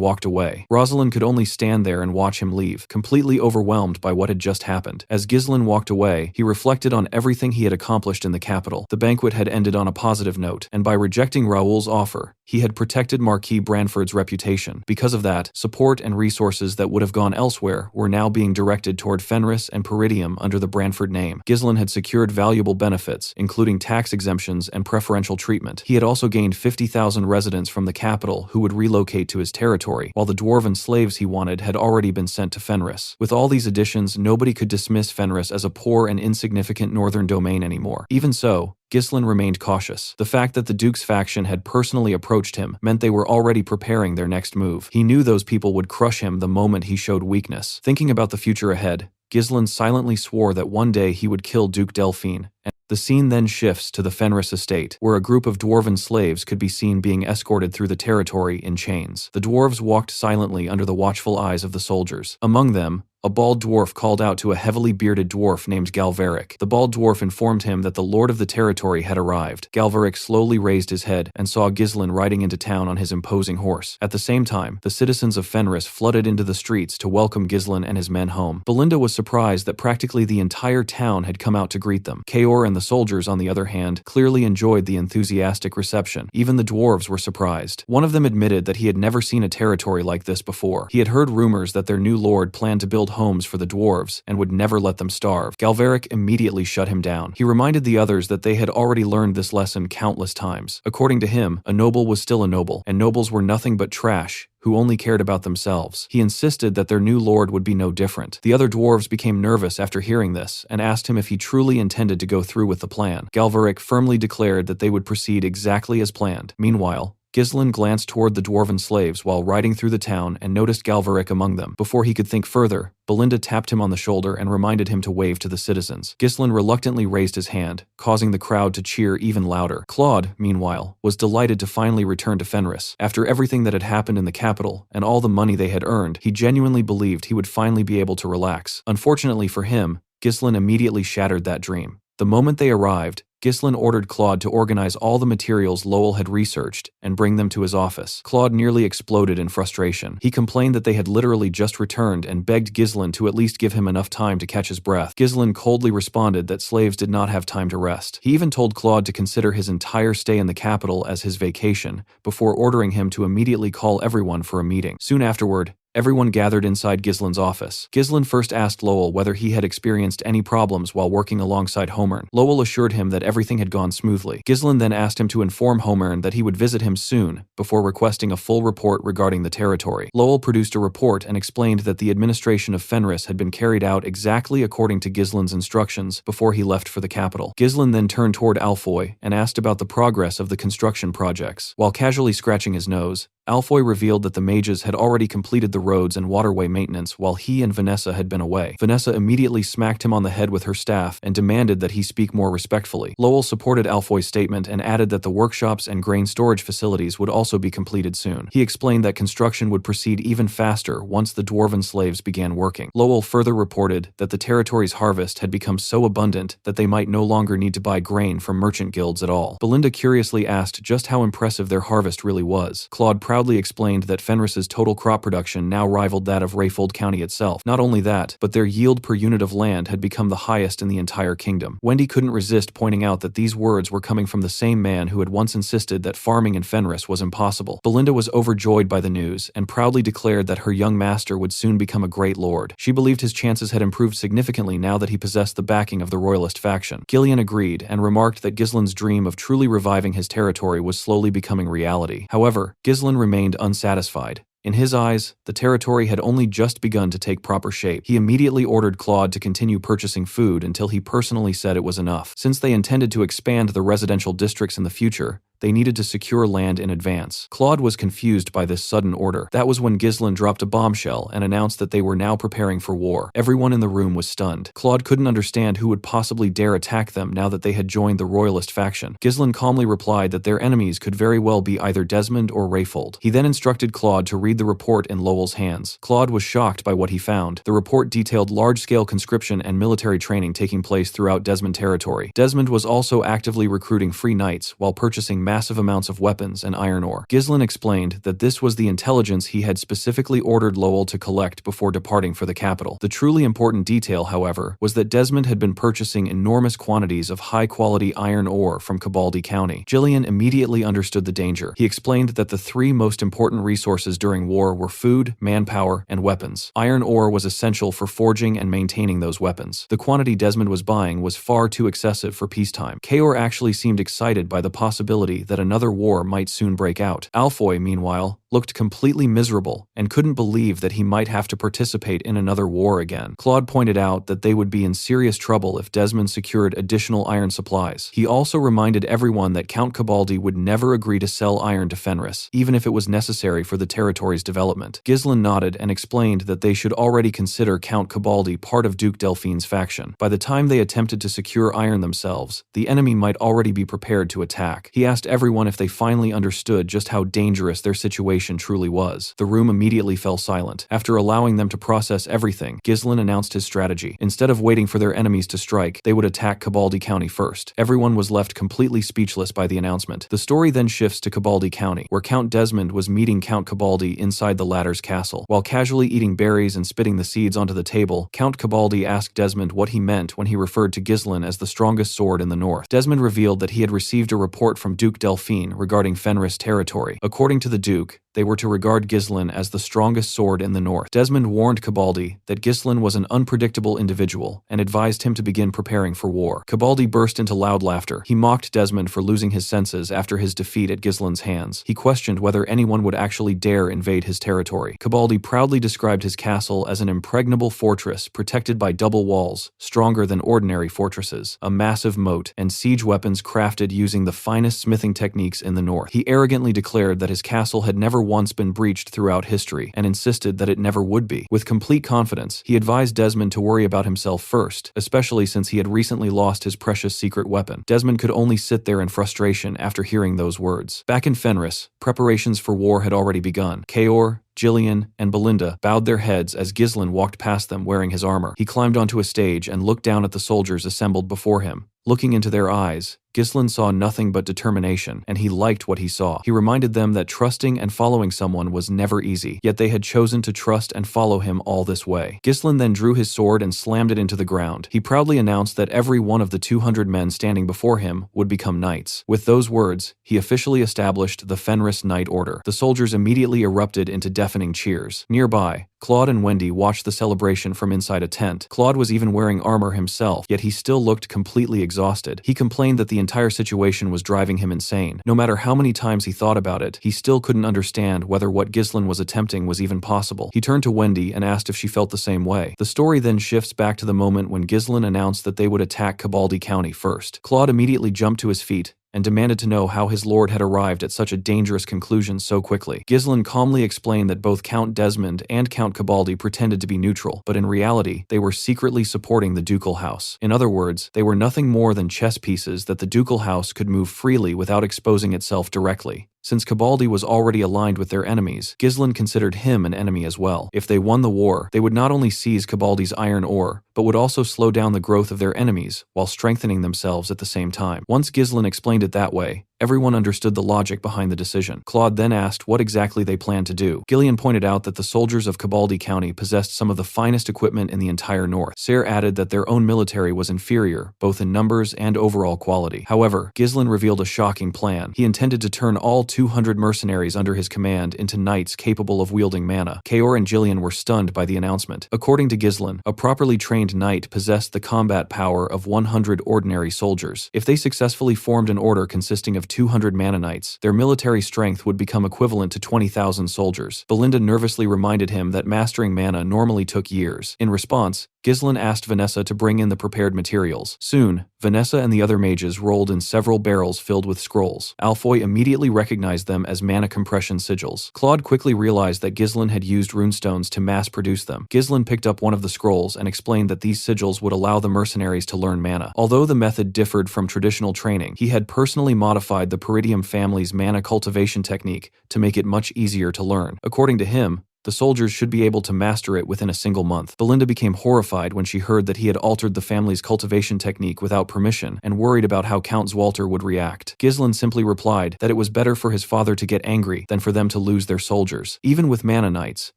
walked away. Rosalind could only stand there and watch him leave, completely overwhelmed by what had just happened. As Ghislain walked away, he reflected on everything he had accomplished in the capital. The banquet had ended on a positive note, and by rejecting Raoul's offer, he had protected Marquis Branford's reputation. Because of that, support and resources that would have gone elsewhere were now being directed toward Fenris and Peridium under the Branford name. same. Ghislain had secured valuable benefits, including tax exemptions and preferential treatment. He had also gained 50,000 residents from the capital who would relocate to his territory, while the dwarven slaves he wanted had already been sent to Fenris. With all these additions, nobody could dismiss Fenris as a poor and insignificant northern domain anymore. Even so, Ghislain remained cautious. The fact that the Duke's faction had personally approached him meant they were already preparing their next move. He knew those people would crush him the moment he showed weakness. Thinking about the future ahead, Ghislain silently swore that one day he would kill Duke Delphine. The scene then shifts to the Fenris estate, where a group of dwarven slaves could be seen being escorted through the territory in chains. The dwarves walked silently under the watchful eyes of the soldiers. Among them, a bald dwarf called out to a heavily bearded dwarf named Galveric. The bald dwarf informed him that the lord of the territory had arrived. Galveric slowly raised his head and saw Ghislain riding into town on his imposing horse. At the same time, the citizens of Fenris flooded into the streets to welcome Ghislain and his men home. Belinda was surprised that practically the entire town had come out to greet them. Kaor and the soldiers, on the other hand, clearly enjoyed the enthusiastic reception. Even the dwarves were surprised. One of them admitted that he had never seen a territory like this before. He had heard rumors that their new lord planned to build homes for the dwarves and would never let them starve. Galveric immediately shut him down. He reminded the others that they had already learned this lesson countless times. According to him, a noble was still a noble, and nobles were nothing but trash who only cared about themselves. He insisted that their new lord would be no different. The other dwarves became nervous after hearing this and asked him if he truly intended to go through with the plan. Galveric firmly declared that they would proceed exactly as planned. Meanwhile, Ghislain glanced toward the dwarven slaves while riding through the town and noticed Galveric among them. Before he could think further, Belinda tapped him on the shoulder and reminded him to wave to the citizens. Ghislain reluctantly raised his hand, causing the crowd to cheer even louder. Claude, meanwhile, was delighted to finally return to Fenris. After everything that had happened in the capital and all the money they had earned, he genuinely believed he would finally be able to relax. Unfortunately for him, Ghislain immediately shattered that dream. The moment they arrived, Ghislain ordered Claude to organize all the materials Lowell had researched and bring them to his office. Claude nearly exploded in frustration. He complained that they had literally just returned and begged Ghislain to at least give him enough time to catch his breath. Ghislain coldly responded that slaves did not have time to rest. He even told Claude to consider his entire stay in the capital as his vacation, before ordering him to immediately call everyone for a meeting. Soon afterward, everyone gathered inside Ghislain's office. Ghislain first asked Lowell whether he had experienced any problems while working alongside Homern. Lowell assured him that everything had gone smoothly. Ghislain then asked him to inform Homern that he would visit him soon, before requesting a full report regarding the territory. Lowell produced a report and explained that the administration of Fenris had been carried out exactly according to Ghislain's instructions before he left for the capital. Ghislain then turned toward Alfoy and asked about the progress of the construction projects. While casually scratching his nose, Alfoy revealed that the mages had already completed the roads and waterway maintenance while he and Vanessa had been away. Vanessa immediately smacked him on the head with her staff and demanded that he speak more respectfully. Lowell supported Alfoy's statement and added that the workshops and grain storage facilities would also be completed soon. He explained that construction would proceed even faster once the dwarven slaves began working. Lowell further reported that the territory's harvest had become so abundant that they might no longer need to buy grain from merchant guilds at all. Belinda curiously asked just how impressive their harvest really was. Claude proudly explained that Fenris's total crop production now rivaled that of Rayfold County itself. Not only that, but their yield per unit of land had become the highest in the entire kingdom. Wendy couldn't resist pointing out that these words were coming from the same man who had once insisted that farming in Fenris was impossible. Belinda was overjoyed by the news and proudly declared that her young master would soon become a great lord. She believed his chances had improved significantly now that he possessed the backing of the royalist faction. Gillian agreed and remarked that Ghislain's dream of truly reviving his territory was slowly becoming reality. However, Ghislain remained unsatisfied. In his eyes, the territory had only just begun to take proper shape. He immediately ordered Claude to continue purchasing food until he personally said it was enough. Since they intended to expand the residential districts in the future, they needed to secure land in advance. Claude was confused by this sudden order. That was when Ghislain dropped a bombshell and announced that they were now preparing for war. Everyone in the room was stunned. Claude couldn't understand who would possibly dare attack them now that they had joined the royalist faction. Ghislain calmly replied that their enemies could very well be either Desmond or Rayfold. He then instructed Claude to read the report in Lowell's hands. Claude was shocked by what he found. The report detailed large-scale conscription and military training taking place throughout Desmond territory. Desmond was also actively recruiting free knights while purchasing massive amounts of weapons and iron ore. Ghislain explained that this was the intelligence he had specifically ordered Lowell to collect before departing for the capital. The truly important detail, however, was that Desmond had been purchasing enormous quantities of high-quality iron ore from Cabaldi County. Gillian immediately understood the danger. He explained that the three most important resources during war were food, manpower, and weapons. Iron ore was essential for forging and maintaining those weapons. The quantity Desmond was buying was far too excessive for peacetime. Kaor actually seemed excited by the possibility that another war might soon break out. Alfoy, meanwhile, looked completely miserable and couldn't believe that he might have to participate in another war again. Claude pointed out that they would be in serious trouble if Desmond secured additional iron supplies. He also reminded everyone that Count Cabaldi would never agree to sell iron to Fenris, even if it was necessary for the territory's development. Ghislain nodded and explained that they should already consider Count Cabaldi part of Duke Delphine's faction. By the time they attempted to secure iron themselves, the enemy might already be prepared to attack. He asked everyone if they finally understood just how dangerous their situation truly was. The room immediately fell silent. After allowing them to process everything, Ghislain announced his strategy. Instead of waiting for their enemies to strike, they would attack Cabaldi County first. Everyone was left completely speechless by the announcement. The story then shifts to Cabaldi County, where Count Desmond was meeting Count Cabaldi inside the latter's castle. While casually eating berries and spitting the seeds onto the table, Count Cabaldi asked Desmond what he meant when he referred to Ghislain as the strongest sword in the north. Desmond revealed that he had received a report from Duke Delphine regarding Fenris territory. According to the Duke, they were to regard Ghislain as the strongest sword in the north. Desmond warned Cabaldi that Ghislain was an unpredictable individual and advised him to begin preparing for war. Cabaldi burst into loud laughter. He mocked Desmond for losing his senses after his defeat at Ghislain's hands. He questioned whether anyone would actually dare invade his territory. Cabaldi proudly described his castle as an impregnable fortress protected by double walls, stronger than ordinary fortresses, a massive moat, and siege weapons crafted using the finest smithing techniques in the north. He arrogantly declared that his castle had never once been breached throughout history and insisted that it never would be. With complete confidence, he advised Desmond to worry about himself first, especially since he had recently lost his precious secret weapon. Desmond could only sit there in frustration after hearing those words. Back in Fenris, preparations for war had already begun. Kaor, Gillian, and Belinda bowed their heads as Ghislain walked past them wearing his armor. He climbed onto a stage and looked down at the soldiers assembled before him. Looking into their eyes, Ghislain saw nothing but determination, and he liked what he saw. He reminded them that trusting and following someone was never easy, yet they had chosen to trust and follow him all this way. Ghislain then drew his sword and slammed it into the ground. He proudly announced that every one of the 200 men standing before him would become knights. With those words, he officially established the Fenris Knight Order. The soldiers immediately erupted into deafening cheers. Nearby, Claude and Wendy watched the celebration from inside a tent. Claude was even wearing armor himself, yet he still looked completely exhausted. He complained that the entire situation was driving him insane. No matter how many times he thought about it, he still couldn't understand whether what Ghislain was attempting was even possible. He turned to Wendy and asked if she felt the same way. The story then shifts back to the moment when Ghislain announced that they would attack Cabaldi County first. Claude immediately jumped to his feet and demanded to know how his lord had arrived at such a dangerous conclusion so quickly. Ghislain calmly explained that both Count Desmond and Count Cabaldi pretended to be neutral, but in reality, they were secretly supporting the ducal house. In other words, they were nothing more than chess pieces that the ducal house could move freely without exposing itself directly. Since Cabaldi was already aligned with their enemies, Ghislain considered him an enemy as well. If they won the war, they would not only seize Cabaldi's iron ore, but would also slow down the growth of their enemies while strengthening themselves at the same time. Once Ghislain explained it that way, everyone understood the logic behind the decision. Claude then asked what exactly they planned to do. Gillian pointed out that the soldiers of Cabaldi County possessed some of the finest equipment in the entire north. Sayre added that their own military was inferior, both in numbers and overall quality. However, Ghislain revealed a shocking plan. He intended to turn all 200 mercenaries under his command into knights capable of wielding mana. Kaor and Gillian were stunned by the announcement. According to Ghislain, a properly trained knight possessed the combat power of 100 ordinary soldiers. If they successfully formed an order consisting of 200 mana knights, their military strength would become equivalent to 20,000 soldiers. Belinda nervously reminded him that mastering mana normally took years. In response, Ghislain asked Vanessa to bring in the prepared materials. Soon, Vanessa and the other mages rolled in several barrels filled with scrolls. Alfoy immediately recognized them as mana compression sigils. Claude quickly realized that Ghislain had used runestones to mass-produce them. Ghislain picked up one of the scrolls and explained that these sigils would allow the mercenaries to learn mana. Although the method differed from traditional training, he had personally modified the Peridium family's mana cultivation technique to make it much easier to learn. According to him, The soldiers should be able to master it within a single month. Belinda became horrified when she heard that he had altered the family's cultivation technique without permission and worried about how Count Zwalter would react. Ghislain simply replied that it was better for his father to get angry than for them to lose their soldiers. Even with Mana Knights,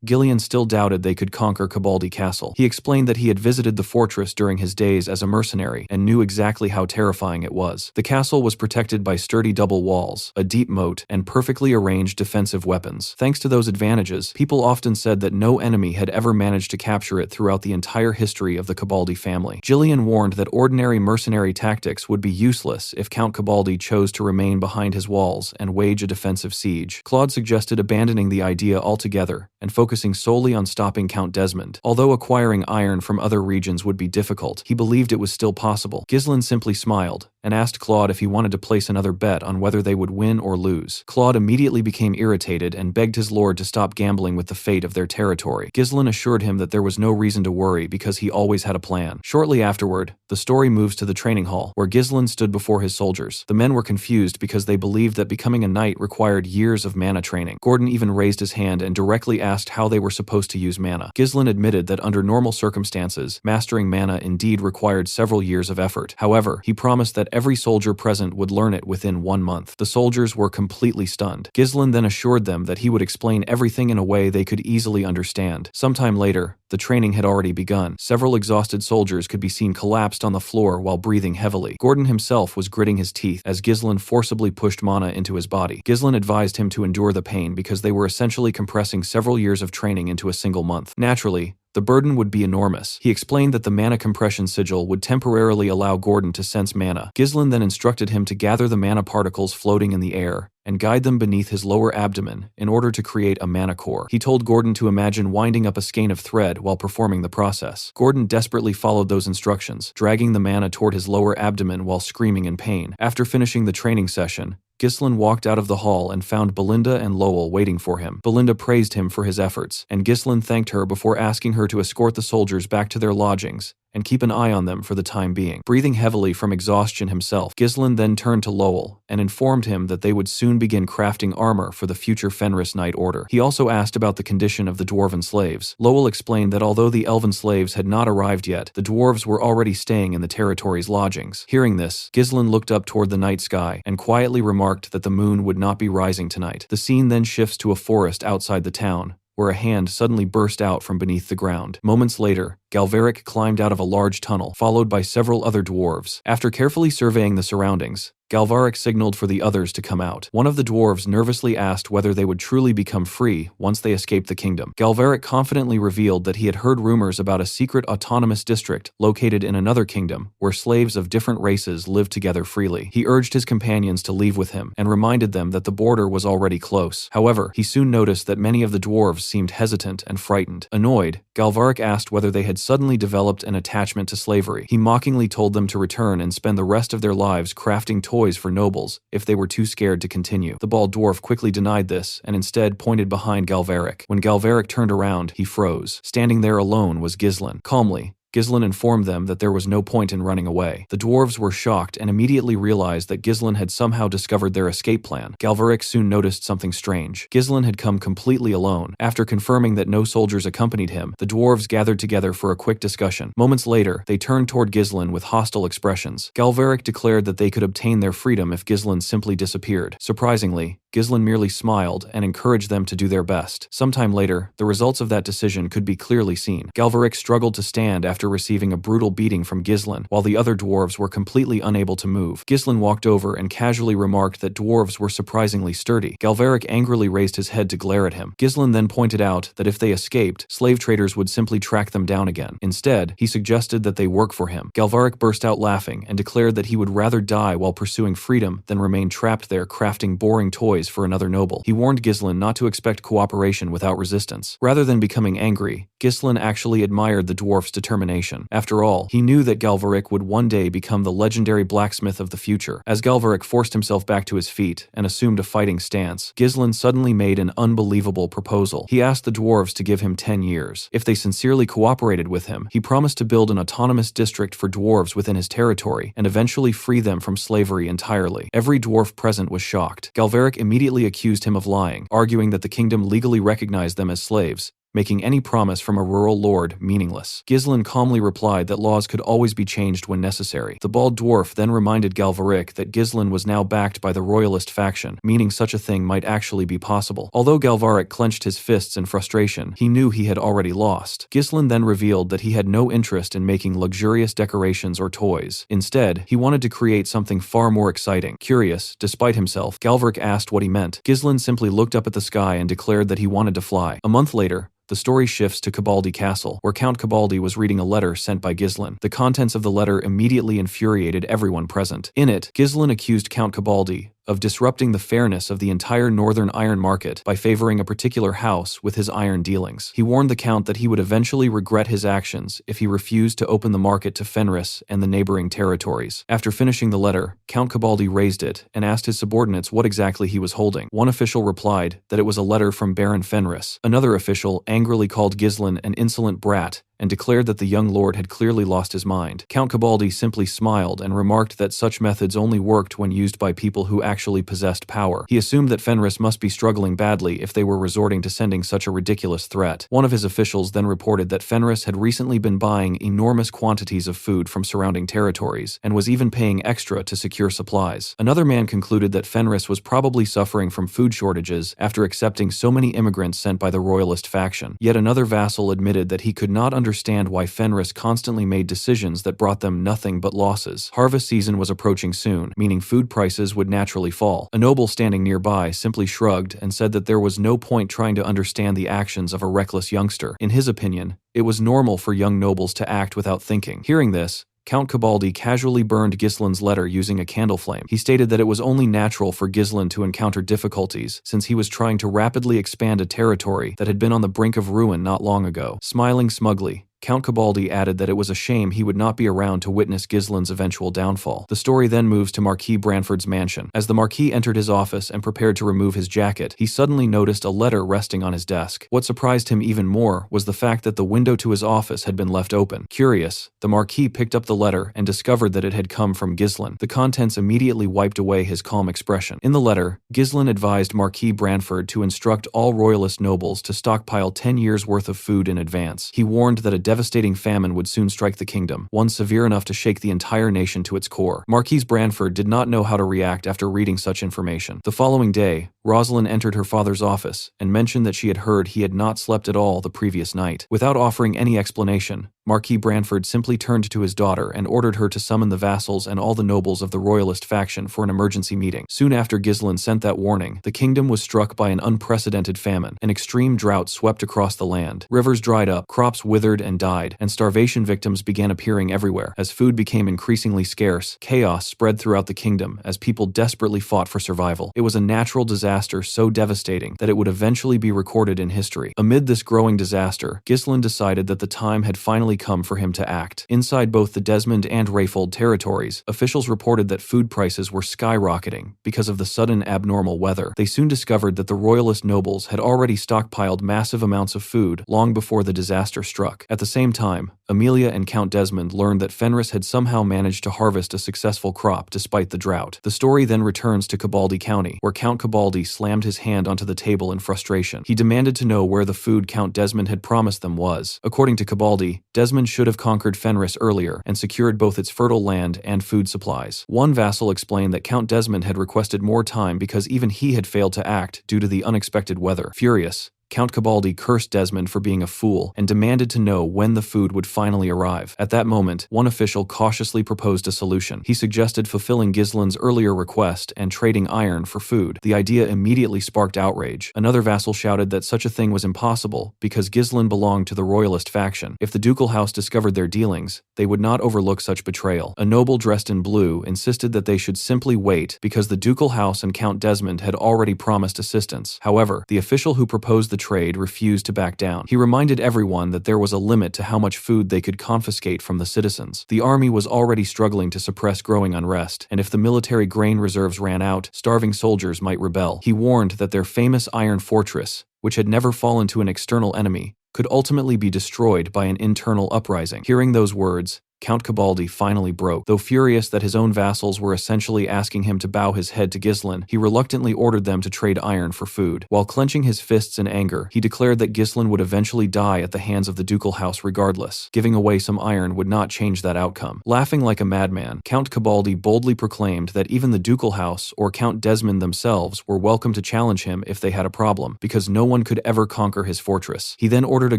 Gillian still doubted they could conquer Cabaldi Castle. He explained that he had visited the fortress during his days as a mercenary and knew exactly how terrifying it was. The castle was protected by sturdy double walls, a deep moat, and perfectly arranged defensive weapons. Thanks to those advantages, people often said that no enemy had ever managed to capture it throughout the entire history of the Cabaldi family. Gillian warned that ordinary mercenary tactics would be useless if Count Cabaldi chose to remain behind his walls and wage a defensive siege. Claude suggested abandoning the idea altogether and focusing solely on stopping Count Desmond. Although acquiring iron from other regions would be difficult, he believed it was still possible. Ghislain simply smiled and asked Claude if he wanted to place another bet on whether they would win or lose. Claude immediately became irritated and begged his lord to stop gambling with the fate of their territory. Ghislain assured him that there was no reason to worry because he always had a plan. Shortly afterward, the story moves to the training hall, where Ghislain stood before his soldiers. The men were confused because they believed that becoming a knight required years of mana training. Gordon even raised his hand and directly asked how they were supposed to use mana. Ghislain admitted that under normal circumstances, mastering mana indeed required several years of effort. However, he promised that every soldier present would learn it within 1 month. The soldiers were completely stunned. Ghislain then assured them that he would explain everything in a way they could easily understand. Sometime later, the training had already begun. Several exhausted soldiers could be seen collapsed on the floor while breathing heavily. Gordon himself was gritting his teeth as Ghislain forcibly pushed mana into his body. Ghislain advised him to endure the pain because they were essentially compressing several years of training into a single month. Naturally, the burden would be enormous. He explained that the mana compression sigil would temporarily allow Gordon to sense mana. Ghislain then instructed him to gather the mana particles floating in the air and guide them beneath his lower abdomen in order to create a mana core. He told Gordon to imagine winding up a skein of thread while performing the process. Gordon desperately followed those instructions, dragging the mana toward his lower abdomen while screaming in pain. After finishing the training session, Ghislain walked out of the hall and found Belinda and Lowell waiting for him. Belinda praised him for his efforts, and Ghislain thanked her before asking her to escort the soldiers back to their lodgings and keep an eye on them for the time being. Breathing heavily from exhaustion himself, Ghislain then turned to Lowell and informed him that they would soon begin crafting armor for the future Fenris Knight Order. He also asked about the condition of the dwarven slaves. Lowell explained that although the elven slaves had not arrived yet, the dwarves were already staying in the territory's lodgings. Hearing this, Ghislain looked up toward the night sky and quietly remarked that the moon would not be rising tonight. The scene then shifts to a forest outside the town, where a hand suddenly burst out from beneath the ground. Moments later, Galveric climbed out of a large tunnel, followed by several other dwarves. After carefully surveying the surroundings, Galvaric signaled for the others to come out. One of the dwarves nervously asked whether they would truly become free once they escaped the kingdom. Galvaric confidently revealed that he had heard rumors about a secret autonomous district located in another kingdom where slaves of different races lived together freely. He urged his companions to leave with him and reminded them that the border was already close. However, he soon noticed that many of the dwarves seemed hesitant and frightened. Annoyed, Galvaric asked whether they had suddenly developed an attachment to slavery. He mockingly told them to return and spend the rest of their lives crafting toys for nobles if they were too scared to continue. The bald dwarf quickly denied this and instead pointed behind Galvaric. When Galvaric turned around, he froze. Standing there alone was Ghislain. Calmly, Ghislain informed them that there was no point in running away. The dwarves were shocked and immediately realized that Ghislain had somehow discovered their escape plan. Galvaric soon noticed something strange. Ghislain had come completely alone. After confirming that no soldiers accompanied him, the dwarves gathered together for a quick discussion. Moments later, they turned toward Ghislain with hostile expressions. Galvaric declared that they could obtain their freedom if Ghislain simply disappeared. Surprisingly, Ghislain merely smiled and encouraged them to do their best. Sometime later, the results of that decision could be clearly seen. Galvaric struggled to stand after receiving a brutal beating from Ghislain, while the other dwarves were completely unable to move. Ghislain walked over and casually remarked that dwarves were surprisingly sturdy. Galvaric angrily raised his head to glare at him. Ghislain then pointed out that if they escaped, slave traders would simply track them down again. Instead, he suggested that they work for him. Galvaric burst out laughing and declared that he would rather die while pursuing freedom than remain trapped there crafting boring toys for another noble. He warned Ghislain not to expect cooperation without resistance. Rather than becoming angry, Ghislain actually admired the dwarf's determination. determination. After all, he knew that Galvaric would one day become the legendary blacksmith of the future. As Galvaric forced himself back to his feet and assumed a fighting stance, Ghislain suddenly made an unbelievable proposal. He asked the dwarves to give him 10 years. If they sincerely cooperated with him, he promised to build an autonomous district for dwarves within his territory and eventually free them from slavery entirely. Every dwarf present was shocked. Galvaric immediately accused him of lying, arguing that the kingdom legally recognized them as slaves, making any promise from a rural lord meaningless. Ghislain calmly replied that laws could always be changed when necessary. The bald dwarf then reminded Galvaric that Ghislain was now backed by the royalist faction, meaning such a thing might actually be possible. Although Galvaric clenched his fists in frustration, he knew he had already lost. Ghislain then revealed that he had no interest in making luxurious decorations or toys. Instead, he wanted to create something far more exciting. Curious, despite himself, Galvaric asked what he meant. Ghislain simply looked up at the sky and declared that he wanted to fly. A month later, the story shifts to Cabaldi Castle, where Count Cabaldi was reading a letter sent by Ghislain. The contents of the letter immediately infuriated everyone present. In it, Ghislain accused Count Cabaldi of disrupting the fairness of the entire northern iron market by favoring a particular house with his iron dealings. He warned the Count that he would eventually regret his actions if he refused to open the market to Fenris and the neighboring territories. After finishing the letter, Count Cabaldi raised it and asked his subordinates what exactly he was holding. One official replied that it was a letter from Baron Fenris. Another official angrily called Ghislain an insolent brat and declared that the young lord had clearly lost his mind. Count Cabaldi simply smiled and remarked that such methods only worked when used by people who actually possessed power. He assumed that Fenris must be struggling badly if they were resorting to sending such a ridiculous threat. One of his officials then reported that Fenris had recently been buying enormous quantities of food from surrounding territories and was even paying extra to secure supplies. Another man concluded that Fenris was probably suffering from food shortages after accepting so many immigrants sent by the royalist faction. Yet another vassal admitted that he could not understand why Fenris constantly made decisions that brought them nothing but losses. Harvest season was approaching soon, meaning food prices would naturally fall. A noble standing nearby simply shrugged and said that there was no point trying to understand the actions of a reckless youngster. In his opinion, it was normal for young nobles to act without thinking. Hearing this, Count Cabaldi casually burned Ghislain's letter using a candle flame. He stated that it was only natural for Ghislain to encounter difficulties since he was trying to rapidly expand a territory that had been on the brink of ruin not long ago. Smiling smugly, Count Cabaldi added that it was a shame he would not be around to witness Ghislain's eventual downfall. The story then moves to Marquis Branford's mansion. As the Marquis entered his office and prepared to remove his jacket, he suddenly noticed a letter resting on his desk. What surprised him even more was the fact that the window to his office had been left open. Curious, the Marquis picked up the letter and discovered that it had come from Ghislain. The contents immediately wiped away his calm expression. In the letter, Ghislain advised Marquis Branford to instruct all royalist nobles to stockpile 10 years' worth of food in advance. He warned that a devastating famine would soon strike the kingdom, one severe enough to shake the entire nation to its core. Marquise Branford did not know how to react after reading such information. The following day, Rosalind entered her father's office and mentioned that she had heard he had not slept at all the previous night. Without offering any explanation, Marquis Branford simply turned to his daughter and ordered her to summon the vassals and all the nobles of the royalist faction for an emergency meeting. Soon after Ghislain sent that warning, the kingdom was struck by an unprecedented famine. An extreme drought swept across the land. Rivers dried up, crops withered and died, and starvation victims began appearing everywhere. As food became increasingly scarce, chaos spread throughout the kingdom as people desperately fought for survival. It was a natural disaster so devastating that it would eventually be recorded in history. Amid this growing disaster, Ghislain decided that the time had finally come for him to act. Inside both the Desmond and Rayfold territories, officials reported that food prices were skyrocketing because of the sudden abnormal weather. They soon discovered that the royalist nobles had already stockpiled massive amounts of food long before the disaster struck. At the same time, Amelia and Count Desmond learned that Fenris had somehow managed to harvest a successful crop despite the drought. The story then returns to Cabaldi County, where Count Cabaldi slammed his hand onto the table in frustration. He demanded to know where the food Count Desmond had promised them was. According to Cabaldi, Desmond should have conquered Fenris earlier and secured both its fertile land and food supplies. One vassal explained that Count Desmond had requested more time because even he had failed to act due to the unexpected weather. Furious, Count Cabaldi cursed Desmond for being a fool and demanded to know when the food would finally arrive. At that moment, one official cautiously proposed a solution. He suggested fulfilling Ghislain's earlier request and trading iron for food. The idea immediately sparked outrage. Another vassal shouted that such a thing was impossible because Ghislain belonged to the royalist faction. If the ducal house discovered their dealings, they would not overlook such betrayal. A noble dressed in blue insisted that they should simply wait because the ducal house and Count Desmond had already promised assistance. However, the official who proposed the the trade refused to back down. He reminded everyone that there was a limit to how much food they could confiscate from the citizens. The army was already struggling to suppress growing unrest, and if the military grain reserves ran out, starving soldiers might rebel. He warned that their famous iron fortress, which had never fallen to an external enemy, could ultimately be destroyed by an internal uprising. Hearing those words, Count Cabaldi finally broke. Though furious that his own vassals were essentially asking him to bow his head to Ghislain, he reluctantly ordered them to trade iron for food. While clenching his fists in anger, he declared that Ghislain would eventually die at the hands of the ducal house regardless. Giving away some iron would not change that outcome. Laughing like a madman, Count Cabaldi boldly proclaimed that even the ducal house or Count Desmond themselves were welcome to challenge him if they had a problem, because no one could ever conquer his fortress. He then ordered a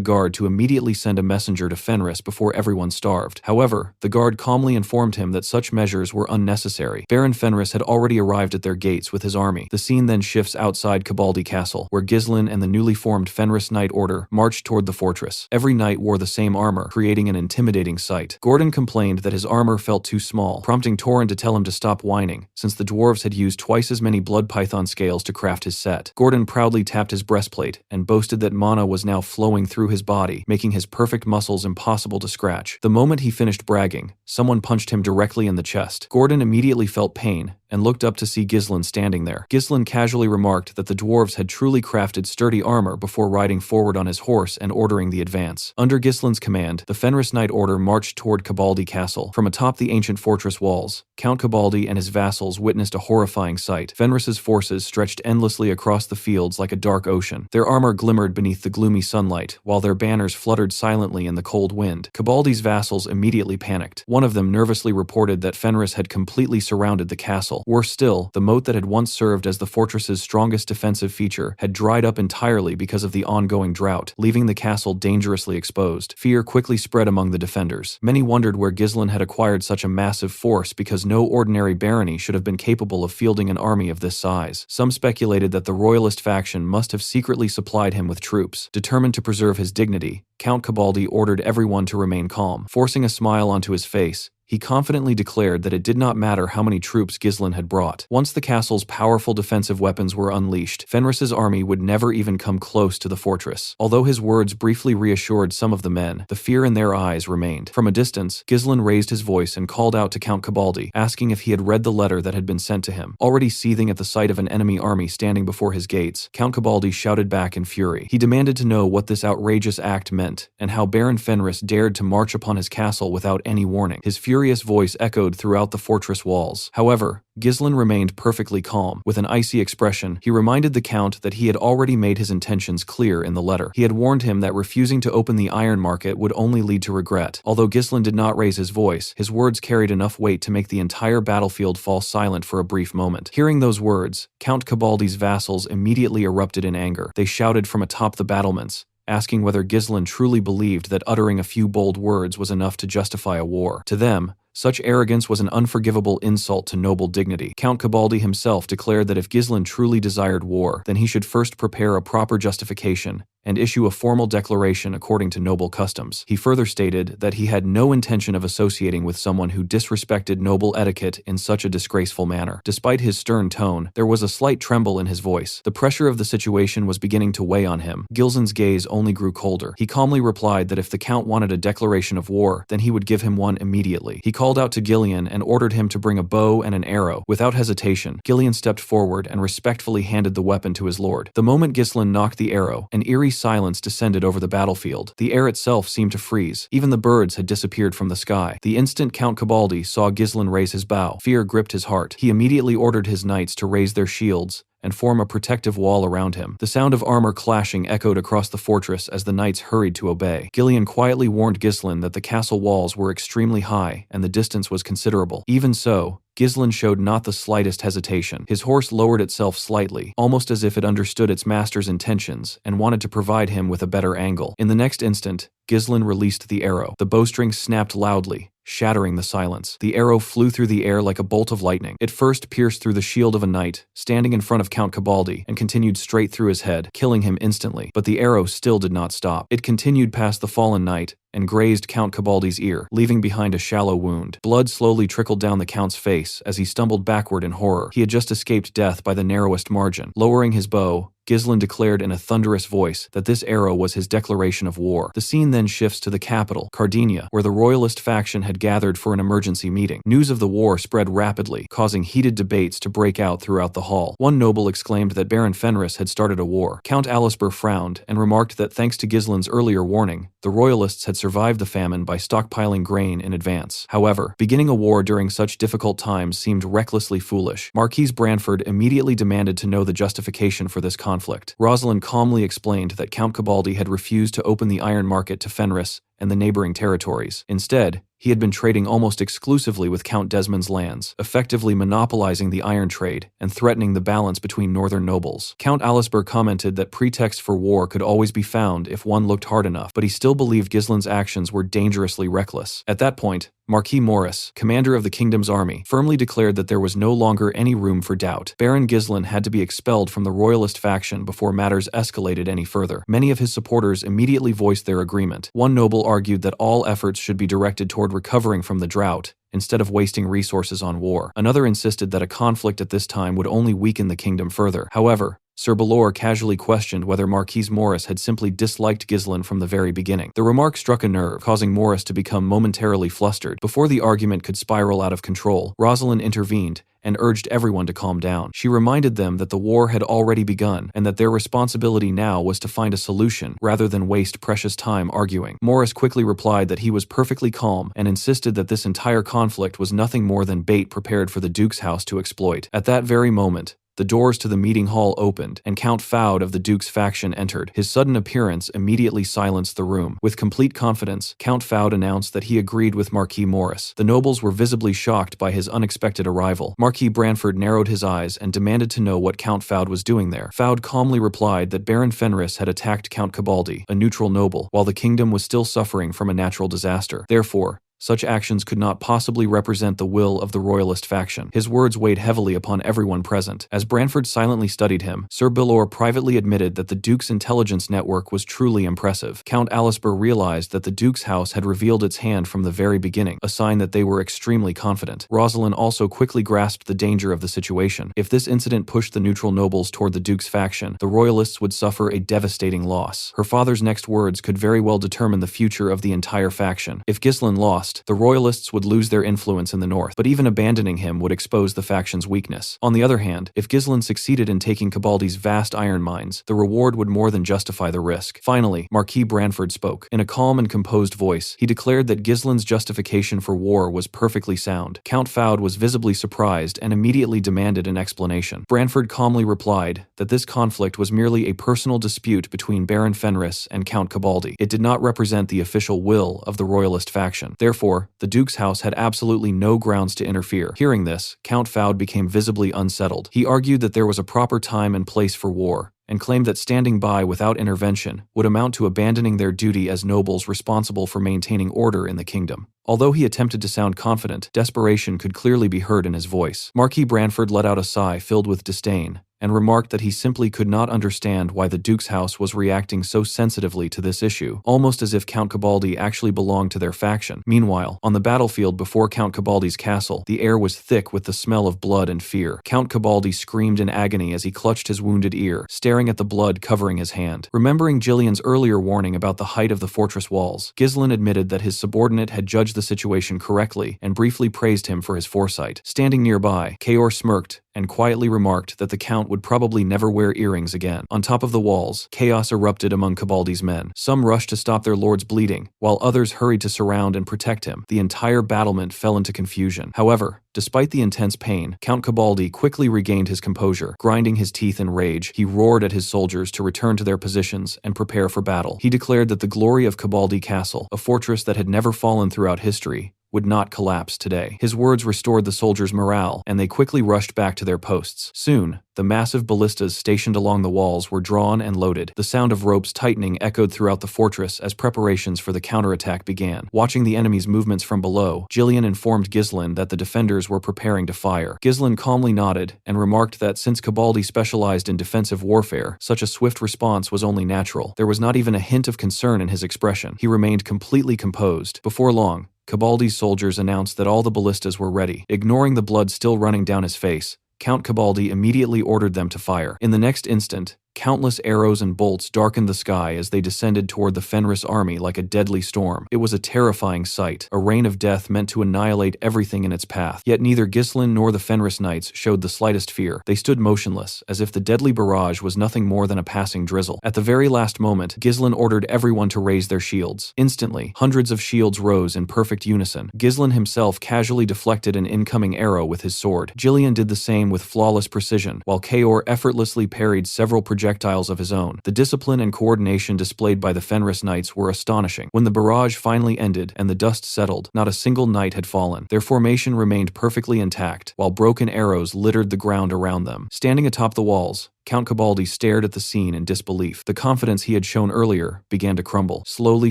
guard to immediately send a messenger to Fenris before everyone starved. However, the guard calmly informed him that such measures were unnecessary. Baron Fenris had already arrived at their gates with his army. The scene then shifts outside Cabaldi Castle, where Ghislain and the newly formed Fenris Knight Order marched toward the fortress. Every knight wore the same armor, creating an intimidating sight. Gordon complained that his armor felt too small, prompting Torin to tell him to stop whining, since the dwarves had used twice as many blood python scales to craft his set. Gordon proudly tapped his breastplate and boasted that mana was now flowing through his body, making his perfect muscles impossible to scratch. The moment he finished bragging, someone punched him directly in the chest. Gordon immediately felt pain and looked up to see Ghislain standing there. Ghislain casually remarked that the dwarves had truly crafted sturdy armor before riding forward on his horse and ordering the advance. Under Ghislain's command, the Fenris Knight Order marched toward Cabaldi Castle. From atop the ancient fortress walls, Count Cabaldi and his vassals witnessed a horrifying sight. Fenris's forces stretched endlessly across the fields like a dark ocean. Their armor glimmered beneath the gloomy sunlight, while their banners fluttered silently in the cold wind. Cabaldi's vassals immediately panicked. One of them nervously reported that Fenris had completely surrounded the castle. Worse still, the moat that had once served as the fortress's strongest defensive feature had dried up entirely because of the ongoing drought, leaving the castle dangerously exposed. Fear quickly spread among the defenders. Many wondered where Ghislain had acquired such a massive force, because no ordinary barony should have been capable of fielding an army of this size. Some speculated that the royalist faction must have secretly supplied him with troops. Determined to preserve his dignity, Count Cabaldi ordered everyone to remain calm. Forcing a smile onto his face, he confidently declared that it did not matter how many troops Ghislain had brought. Once the castle's powerful defensive weapons were unleashed, Fenris's army would never even come close to the fortress. Although his words briefly reassured some of the men, the fear in their eyes remained. From a distance, Ghislain raised his voice and called out to Count Cabaldi, asking if he had read the letter that had been sent to him. Already seething at the sight of an enemy army standing before his gates, Count Cabaldi shouted back in fury. He demanded to know what this outrageous act meant, and how Baron Fenris dared to march upon his castle without any warning. His furious voice echoed throughout the fortress walls. However, Ghislain remained perfectly calm. With an icy expression, he reminded the Count that he had already made his intentions clear in the letter. He had warned him that refusing to open the iron market would only lead to regret. Although Ghislain did not raise his voice, his words carried enough weight to make the entire battlefield fall silent for a brief moment. Hearing those words, Count Cabaldi's vassals immediately erupted in anger. They shouted from atop the battlements, asking whether Ghislain truly believed that uttering a few bold words was enough to justify a war. To them, such arrogance was an unforgivable insult to noble dignity. Count Cabaldi himself declared that if Ghislain truly desired war, then he should first prepare a proper justification and issue a formal declaration according to noble customs. He further stated that he had no intention of associating with someone who disrespected noble etiquette in such a disgraceful manner. Despite his stern tone, there was a slight tremble in his voice. The pressure of the situation was beginning to weigh on him. Ghislain's gaze only grew colder. He calmly replied that if the Count wanted a declaration of war, then he would give him one immediately. He called out to Gillian and ordered him to bring a bow and an arrow. Without hesitation, Gillian stepped forward and respectfully handed the weapon to his lord. The moment Ghislain knocked the arrow, an eerie silence descended over the battlefield. The air itself seemed to freeze. Even the birds had disappeared from the sky. The instant Count Cabaldi saw Ghislain raise his bow, fear gripped his heart. He immediately ordered his knights to raise their shields and form a protective wall around him. The sound of armor clashing echoed across the fortress as the knights hurried to obey. Gillian quietly warned Ghislain that the castle walls were extremely high and the distance was considerable. Even so, Ghislain showed not the slightest hesitation. His horse lowered itself slightly, almost as if it understood its master's intentions and wanted to provide him with a better angle. In the next instant, Ghislain released the arrow. The bowstring snapped loudly, shattering the silence. The arrow flew through the air like a bolt of lightning. It first pierced through the shield of a knight standing in front of Count Cabaldi and continued straight through his head, killing him instantly. But the arrow still did not stop. It continued past the fallen knight and grazed Count Cabaldi's ear, leaving behind a shallow wound. Blood slowly trickled down the Count's face as he stumbled backward in horror. He had just escaped death by the narrowest margin. Lowering his bow, Ghislain declared in a thunderous voice that this arrow was his declaration of war. The scene then shifts to the capital, Cardinia, where the royalist faction had gathered for an emergency meeting. News of the war spread rapidly, causing heated debates to break out throughout the hall. One noble exclaimed that Baron Fenris had started a war. Count Alisper frowned and remarked that thanks to Ghislain's earlier warning, the royalists had survived the famine by stockpiling grain in advance. However, beginning a war during such difficult times seemed recklessly foolish. Marquise Branford immediately demanded to know the justification for this conflict. Rosalind calmly explained that Count Cabaldi had refused to open the iron market to Fenris and the neighboring territories. Instead, he had been trading almost exclusively with Count Desmond's lands, effectively monopolizing the iron trade and threatening the balance between northern nobles. Count Alisper commented that pretext for war could always be found if one looked hard enough, but he still believed Ghislain's actions were dangerously reckless. At that point, Marquis Morris, commander of the kingdom's army, firmly declared that there was no longer any room for doubt. Baron Ghislain had to be expelled from the royalist faction before matters escalated any further. Many of his supporters immediately voiced their agreement. One noble argued that all efforts should be directed toward recovering from the drought, instead of wasting resources on war. Another insisted that a conflict at this time would only weaken the kingdom further. However, Sir Balor casually questioned whether Marquise Morris had simply disliked Ghislain from the very beginning. The remark struck a nerve, causing Morris to become momentarily flustered. Before the argument could spiral out of control, Rosalind intervened and urged everyone to calm down. She reminded them that the war had already begun and that their responsibility now was to find a solution rather than waste precious time arguing. Morris quickly replied that he was perfectly calm and insisted that this entire conflict was nothing more than bait prepared for the Duke's house to exploit. At that very moment, the doors to the meeting hall opened, and Count Fouad of the Duke's faction entered. His sudden appearance immediately silenced the room. With complete confidence, Count Fouad announced that he agreed with Marquis Morris. The nobles were visibly shocked by his unexpected arrival. Marquis Branford narrowed his eyes and demanded to know what Count Fouad was doing there. Fouad calmly replied that Baron Fenris had attacked Count Cabaldi, a neutral noble, while the kingdom was still suffering from a natural disaster. Therefore, such actions could not possibly represent the will of the royalist faction. His words weighed heavily upon everyone present. As Branford silently studied him, Sir Balor privately admitted that the Duke's intelligence network was truly impressive. Count Alisper realized that the Duke's house had revealed its hand from the very beginning, a sign that they were extremely confident. Rosalind also quickly grasped the danger of the situation. If this incident pushed the neutral nobles toward the Duke's faction, the royalists would suffer a devastating loss. Her father's next words could very well determine the future of the entire faction. If Ghislain lost, the royalists would lose their influence in the north, but even abandoning him would expose the faction's weakness. On the other hand, if Ghislain succeeded in taking Cabaldi's vast iron mines, the reward would more than justify the risk. Finally, Marquis Branford spoke. In a calm and composed voice, he declared that Ghislain's justification for war was perfectly sound. Count Fouad was visibly surprised and immediately demanded an explanation. Branford calmly replied that this conflict was merely a personal dispute between Baron Fenris and Count Cabaldi. It did not represent the official will of the royalist faction. Therefore, the Duke's house had absolutely no grounds to interfere. Hearing this, Count Fouad became visibly unsettled. He argued that there was a proper time and place for war, and claimed that standing by without intervention would amount to abandoning their duty as nobles responsible for maintaining order in the kingdom. Although he attempted to sound confident, desperation could clearly be heard in his voice. Marquis Branford let out a sigh filled with disdain, and remarked that he simply could not understand why the Duke's house was reacting so sensitively to this issue, almost as if Count Cabaldi actually belonged to their faction. Meanwhile, on the battlefield before Count Cabaldi's castle, the air was thick with the smell of blood and fear. Count Cabaldi screamed in agony as he clutched his wounded ear, staring at the blood covering his hand. Remembering Gillian's earlier warning about the height of the fortress walls, Ghislain admitted that his subordinate had judged the situation correctly and briefly praised him for his foresight. Standing nearby, Kaor smirked and quietly remarked that the Count would probably never wear earrings again. On top of the walls, chaos erupted among Cabaldi's men. Some rushed to stop their lord's bleeding, while others hurried to surround and protect him. The entire battlement fell into confusion. However, despite the intense pain, Count Cabaldi quickly regained his composure. Grinding his teeth in rage, he roared at his soldiers to return to their positions and prepare for battle. He declared that the glory of Cabaldi Castle, a fortress that had never fallen throughout history, would not collapse today. His words restored the soldiers' morale, and they quickly rushed back to their posts. Soon, the massive ballistas stationed along the walls were drawn and loaded. The sound of ropes tightening echoed throughout the fortress as preparations for the counterattack began. Watching the enemy's movements from below, Gillian informed Ghislain that the defenders were preparing to fire. Ghislain calmly nodded and remarked that since Cabaldi specialized in defensive warfare, such a swift response was only natural. There was not even a hint of concern in his expression. He remained completely composed. Before long, Cabaldi's soldiers announced that all the ballistas were ready. Ignoring the blood still running down his face, Count Cabaldi immediately ordered them to fire. In the next instant, Countless arrows and bolts darkened the sky as they descended toward the Fenris army like a deadly storm. It was a terrifying sight, a rain of death meant to annihilate everything in its path. Yet neither Ghislain nor the Fenris knights showed the slightest fear. They stood motionless, as if the deadly barrage was nothing more than a passing drizzle. At the very last moment, Ghislain ordered everyone to raise their shields. Instantly, hundreds of shields rose in perfect unison. Ghislain himself casually deflected an incoming arrow with his sword. Jillian did the same with flawless precision, while Kaor effortlessly parried several projectiles of his own. The discipline and coordination displayed by the Fenris knights were astonishing. When the barrage finally ended and the dust settled, not a single knight had fallen. Their formation remained perfectly intact, while broken arrows littered the ground around them. Standing atop the walls, Count Cabaldi stared at the scene in disbelief. The confidence he had shown earlier began to crumble. Slowly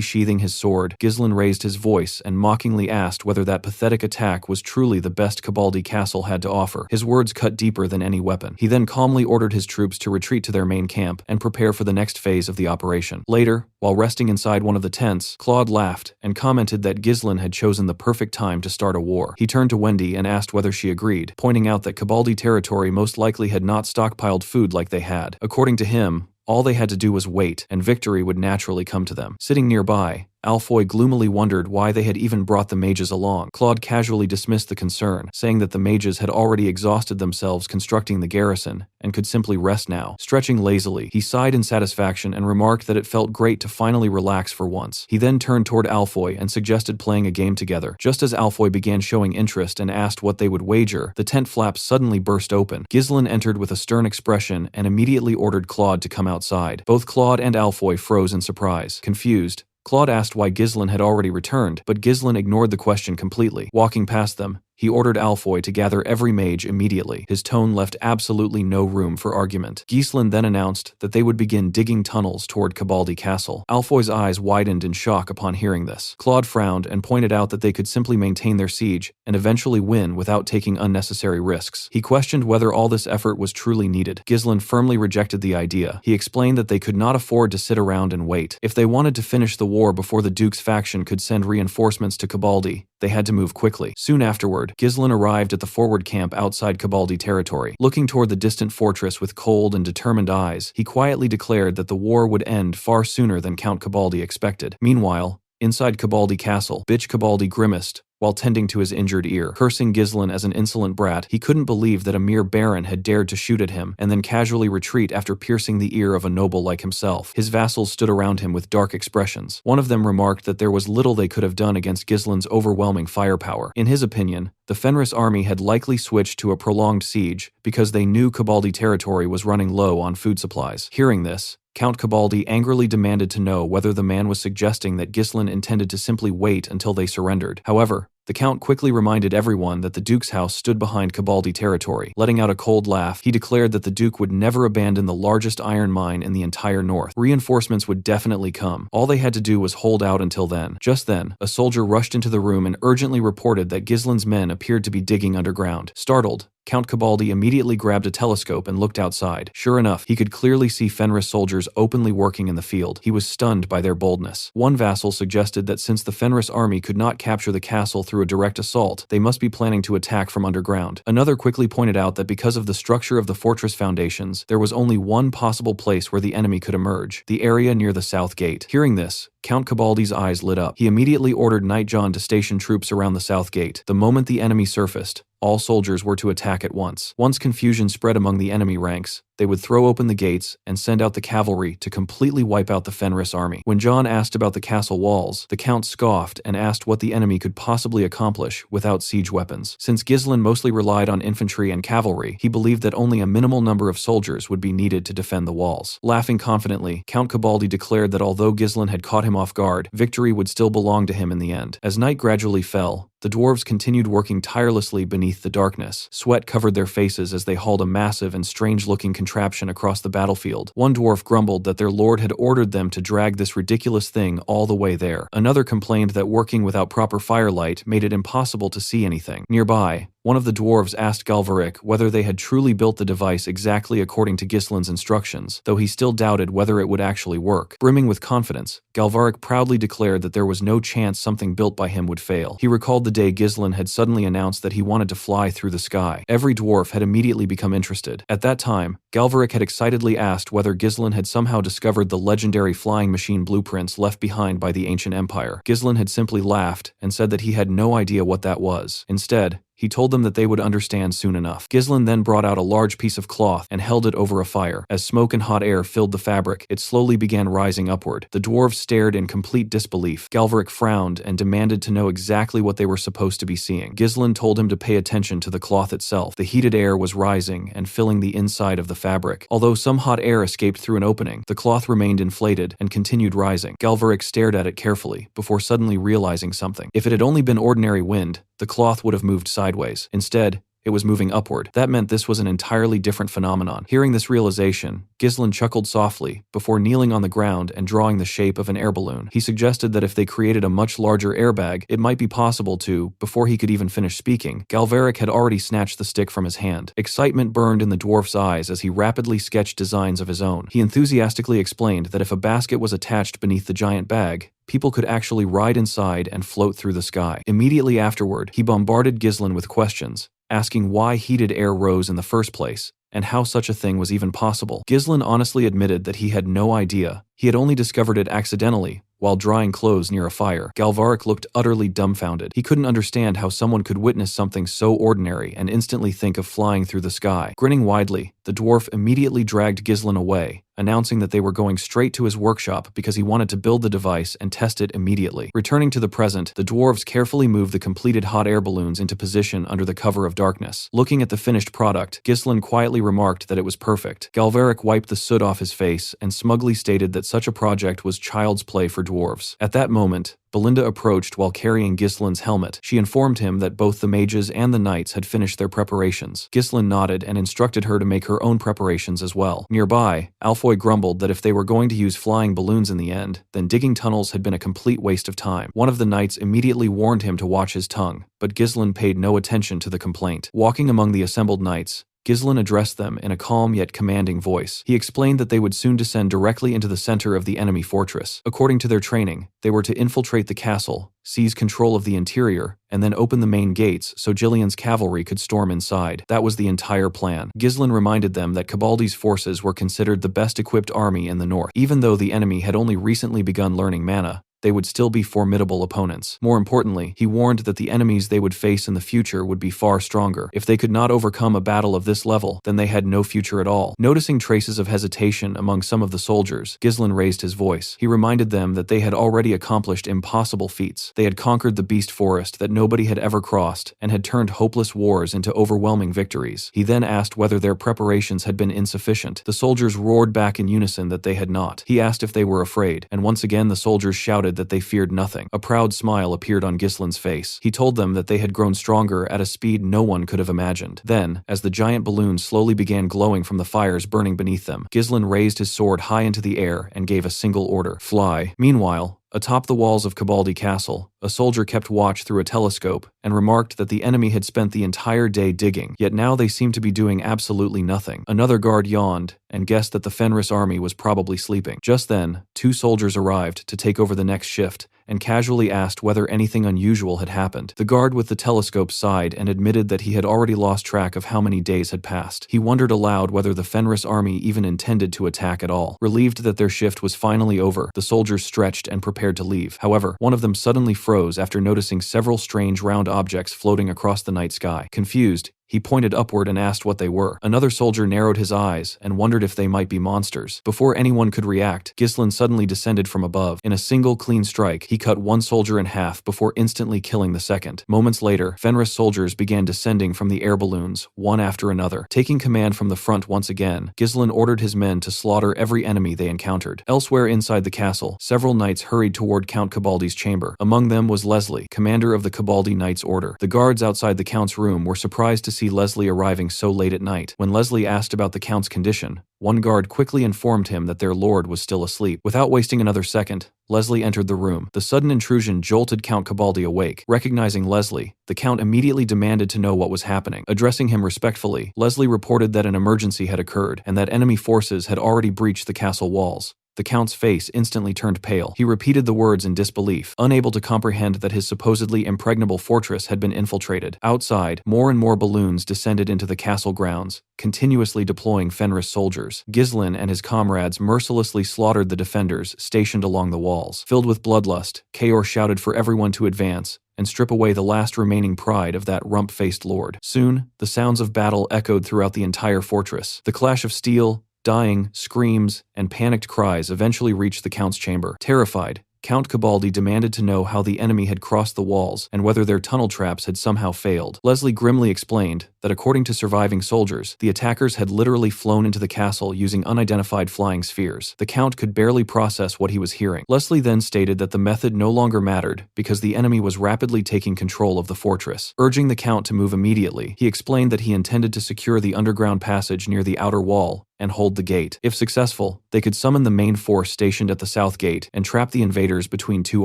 sheathing his sword, Ghislain raised his voice and mockingly asked whether that pathetic attack was truly the best Cabaldi Castle had to offer. His words cut deeper than any weapon. He then calmly ordered his troops to retreat to their main camp and prepare for the next phase of the operation. Later, while resting inside one of the tents, Claude laughed and commented that Ghislain had chosen the perfect time to start a war. He turned to Wendy and asked whether she agreed, pointing out that Cabaldi territory most likely had not stockpiled food like they had. According to him, all they had to do was wait, and victory would naturally come to them. Sitting nearby, Alfoy gloomily wondered why they had even brought the mages along. Claude casually dismissed the concern, saying that the mages had already exhausted themselves constructing the garrison and could simply rest now. Stretching lazily, he sighed in satisfaction and remarked that it felt great to finally relax for once. He then turned toward Alfoy and suggested playing a game together. Just as Alfoy began showing interest and asked what they would wager, the tent flaps suddenly burst open. Ghislain entered with a stern expression and immediately ordered Claude to come outside. Both Claude and Alfoy froze in surprise. Confused, Claude asked why Ghislain had already returned, but Ghislain ignored the question completely. Walking past them, he ordered Alfoy to gather every mage immediately. His tone left absolutely no room for argument. Ghislain then announced that they would begin digging tunnels toward Cabaldi Castle. Alfoy's eyes widened in shock upon hearing this. Claude frowned and pointed out that they could simply maintain their siege and eventually win without taking unnecessary risks. He questioned whether all this effort was truly needed. Ghislain firmly rejected the idea. He explained that they could not afford to sit around and wait. If they wanted to finish the war before the Duke's faction could send reinforcements to Cabaldi, they had to move quickly. Soon afterward, Ghislain arrived at the forward camp outside Cabaldi territory. Looking toward the distant fortress with cold and determined eyes, he quietly declared that the war would end far sooner than Count Cabaldi expected. Meanwhile, inside Cabaldi Castle, Bitch Cabaldi grimaced while tending to his injured ear. Cursing Ghislain as an insolent brat, he couldn't believe that a mere baron had dared to shoot at him and then casually retreat after piercing the ear of a noble like himself. His vassals stood around him with dark expressions. One of them remarked that there was little they could have done against Ghislain's overwhelming firepower. In his opinion, the Fenris army had likely switched to a prolonged siege because they knew Cabaldi territory was running low on food supplies. Hearing this, Count Cabaldi angrily demanded to know whether the man was suggesting that Ghislain intended to simply wait until they surrendered. However, the Count quickly reminded everyone that the Duke's house stood behind Cabaldi territory. Letting out a cold laugh, he declared that the Duke would never abandon the largest iron mine in the entire north. Reinforcements would definitely come. All they had to do was hold out until then. Just then, a soldier rushed into the room and urgently reported that Ghislain's men appeared to be digging underground. Startled, Count Cabaldi immediately grabbed a telescope and looked outside. Sure enough, he could clearly see Fenris soldiers openly working in the field. He was stunned by their boldness. One vassal suggested that since the Fenris army could not capture the castle through a direct assault, they must be planning to attack from underground. Another quickly pointed out that because of the structure of the fortress foundations, there was only one possible place where the enemy could emerge, the area near the south gate. Hearing this, Count Cabaldi's eyes lit up. He immediately ordered Knight John to station troops around the south gate. The moment the enemy surfaced, all soldiers were to attack at once. Once confusion spread among the enemy ranks, they would throw open the gates and send out the cavalry to completely wipe out the Fenris army. When John asked about the castle walls, the Count scoffed and asked what the enemy could possibly accomplish without siege weapons. Since Ghislain mostly relied on infantry and cavalry, he believed that only a minimal number of soldiers would be needed to defend the walls. Laughing confidently, Count Cabaldi declared that although Ghislain had caught him off guard, victory would still belong to him in the end. As night gradually fell, the dwarves continued working tirelessly beneath the darkness. Sweat covered their faces as they hauled a massive and strange-looking contraption across the battlefield. One dwarf grumbled that their lord had ordered them to drag this ridiculous thing all the way there. Another complained that working without proper firelight made it impossible to see anything. Nearby, One of the dwarves asked Galvaric whether they had truly built the device exactly according to Gislin's instructions, though he still doubted whether it would actually work. Brimming with confidence, Galvaric proudly declared that there was no chance something built by him would fail. He recalled the day Gislin had suddenly announced that he wanted to fly through the sky. Every dwarf had immediately become interested. At that time, Galvaric had excitedly asked whether Gislin had somehow discovered the legendary flying machine blueprints left behind by the ancient empire. Gislin had simply laughed and said that he had no idea what that was. Instead, he told them that they would understand soon enough. Gislin then brought out a large piece of cloth and held it over a fire. As smoke and hot air filled the fabric, it slowly began rising upward. The dwarves stared in complete disbelief. Galvaric frowned and demanded to know exactly what they were supposed to be seeing. Gislin told him to pay attention to the cloth itself. The heated air was rising and filling the inside of the fabric. Although some hot air escaped through an opening, the cloth remained inflated and continued rising. Galvaric stared at it carefully, before suddenly realizing something. If it had only been ordinary wind, the cloth would have moved sideways. Instead, it was moving upward. That meant this was an entirely different phenomenon. Hearing this realization, Gislin chuckled softly, before kneeling on the ground and drawing the shape of an air balloon. He suggested that if they created a much larger airbag, it might be possible to. Before he could even finish speaking, Galvaric had already snatched the stick from his hand. Excitement burned in the dwarf's eyes as he rapidly sketched designs of his own. He enthusiastically explained that if a basket was attached beneath the giant bag, people could actually ride inside and float through the sky. Immediately afterward, he bombarded Gislin with questions, asking why heated air rose in the first place, and how such a thing was even possible. Gislin honestly admitted that he had no idea. He had only discovered it accidentally, while drying clothes near a fire. Galvaric looked utterly dumbfounded. He couldn't understand how someone could witness something so ordinary and instantly think of flying through the sky. Grinning widely, the dwarf immediately dragged Gislin away, announcing that they were going straight to his workshop because he wanted to build the device and test it immediately. Returning to the present, the dwarves carefully moved the completed hot air balloons into position under the cover of darkness. Looking at the finished product, Gislin quietly remarked that it was perfect. Galvaric wiped the soot off his face and smugly stated that such a project was child's play for dwarves. At that moment, Belinda approached while carrying Gislin's helmet. She informed him that both the mages and the knights had finished their preparations. Gislin nodded and instructed her to make her own preparations as well. Nearby, Alfoy grumbled that if they were going to use flying balloons in the end, then digging tunnels had been a complete waste of time. One of the knights immediately warned him to watch his tongue, but Gislin paid no attention to the complaint. Walking among the assembled knights, Gislin addressed them in a calm yet commanding voice. He explained that they would soon descend directly into the center of the enemy fortress. According to their training, they were to infiltrate the castle, seize control of the interior, and then open the main gates so Jillian's cavalry could storm inside. That was the entire plan. Gislin reminded them that Cabaldi's forces were considered the best equipped army in the north. Even though the enemy had only recently begun learning mana, they would still be formidable opponents. More importantly, he warned that the enemies they would face in the future would be far stronger. If they could not overcome a battle of this level, then they had no future at all. Noticing traces of hesitation among some of the soldiers, Gislin raised his voice. He reminded them that they had already accomplished impossible feats. They had conquered the beast forest that nobody had ever crossed, and had turned hopeless wars into overwhelming victories. He then asked whether their preparations had been insufficient. The soldiers roared back in unison that they had not. He asked if they were afraid, and once again the soldiers shouted that they feared nothing. A proud smile appeared on Gislin's face. He told them that they had grown stronger at a speed no one could have imagined. Then, as the giant balloons slowly began glowing from the fires burning beneath them, Gislin raised his sword high into the air and gave a single order: fly. Meanwhile, atop the walls of Cabaldi Castle, a soldier kept watch through a telescope and remarked that the enemy had spent the entire day digging, yet now they seemed to be doing absolutely nothing. Another guard yawned and guessed that the Fenris army was probably sleeping. Just then, 2 soldiers arrived to take over the next shift and casually asked whether anything unusual had happened. The guard with the telescope sighed and admitted that he had already lost track of how many days had passed. He wondered aloud whether the Fenris army even intended to attack at all. Relieved that their shift was finally over, the soldiers stretched and prepared to leave. However, one of them suddenly froze after noticing several strange round objects floating across the night sky. Confused, he pointed upward and asked what they were. Another soldier narrowed his eyes and wondered if they might be monsters. Before anyone could react, Gislin suddenly descended from above. In a single clean strike, he cut one soldier in half before instantly killing the second. Moments later, Fenris soldiers began descending from the air balloons, one after another. Taking command from the front once again, Gislin ordered his men to slaughter every enemy they encountered. Elsewhere inside the castle, several knights hurried toward Count Cabaldi's chamber. Among them was Leslie, commander of the Cabaldi Knights Order. The guards outside the count's room were surprised to see Leslie arriving so late at night. When Leslie asked about the Count's condition, one guard quickly informed him that their lord was still asleep. Without wasting another second, Leslie entered the room. The sudden intrusion jolted Count Cabaldi awake. Recognizing Leslie, the Count immediately demanded to know what was happening. Addressing him respectfully, Leslie reported that an emergency had occurred and that enemy forces had already breached the castle walls. The Count's face instantly turned pale. He repeated the words in disbelief, unable to comprehend that his supposedly impregnable fortress had been infiltrated. Outside, more and more balloons descended into the castle grounds, continuously deploying Fenris soldiers. Ghislain and his comrades mercilessly slaughtered the defenders stationed along the walls. Filled with bloodlust, Kaor shouted for everyone to advance and strip away the last remaining pride of that rump-faced lord. Soon, the sounds of battle echoed throughout the entire fortress. The clash of steel, dying, screams, and panicked cries eventually reached the Count's chamber. Terrified, Count Cabaldi demanded to know how the enemy had crossed the walls and whether their tunnel traps had somehow failed. Leslie grimly explained that according to surviving soldiers, the attackers had literally flown into the castle using unidentified flying spheres. The Count could barely process what he was hearing. Leslie then stated that the method no longer mattered because the enemy was rapidly taking control of the fortress. Urging the Count to move immediately, he explained that he intended to secure the underground passage near the outer wall and hold the gate. If successful, they could summon the main force stationed at the south gate and trap the invaders between two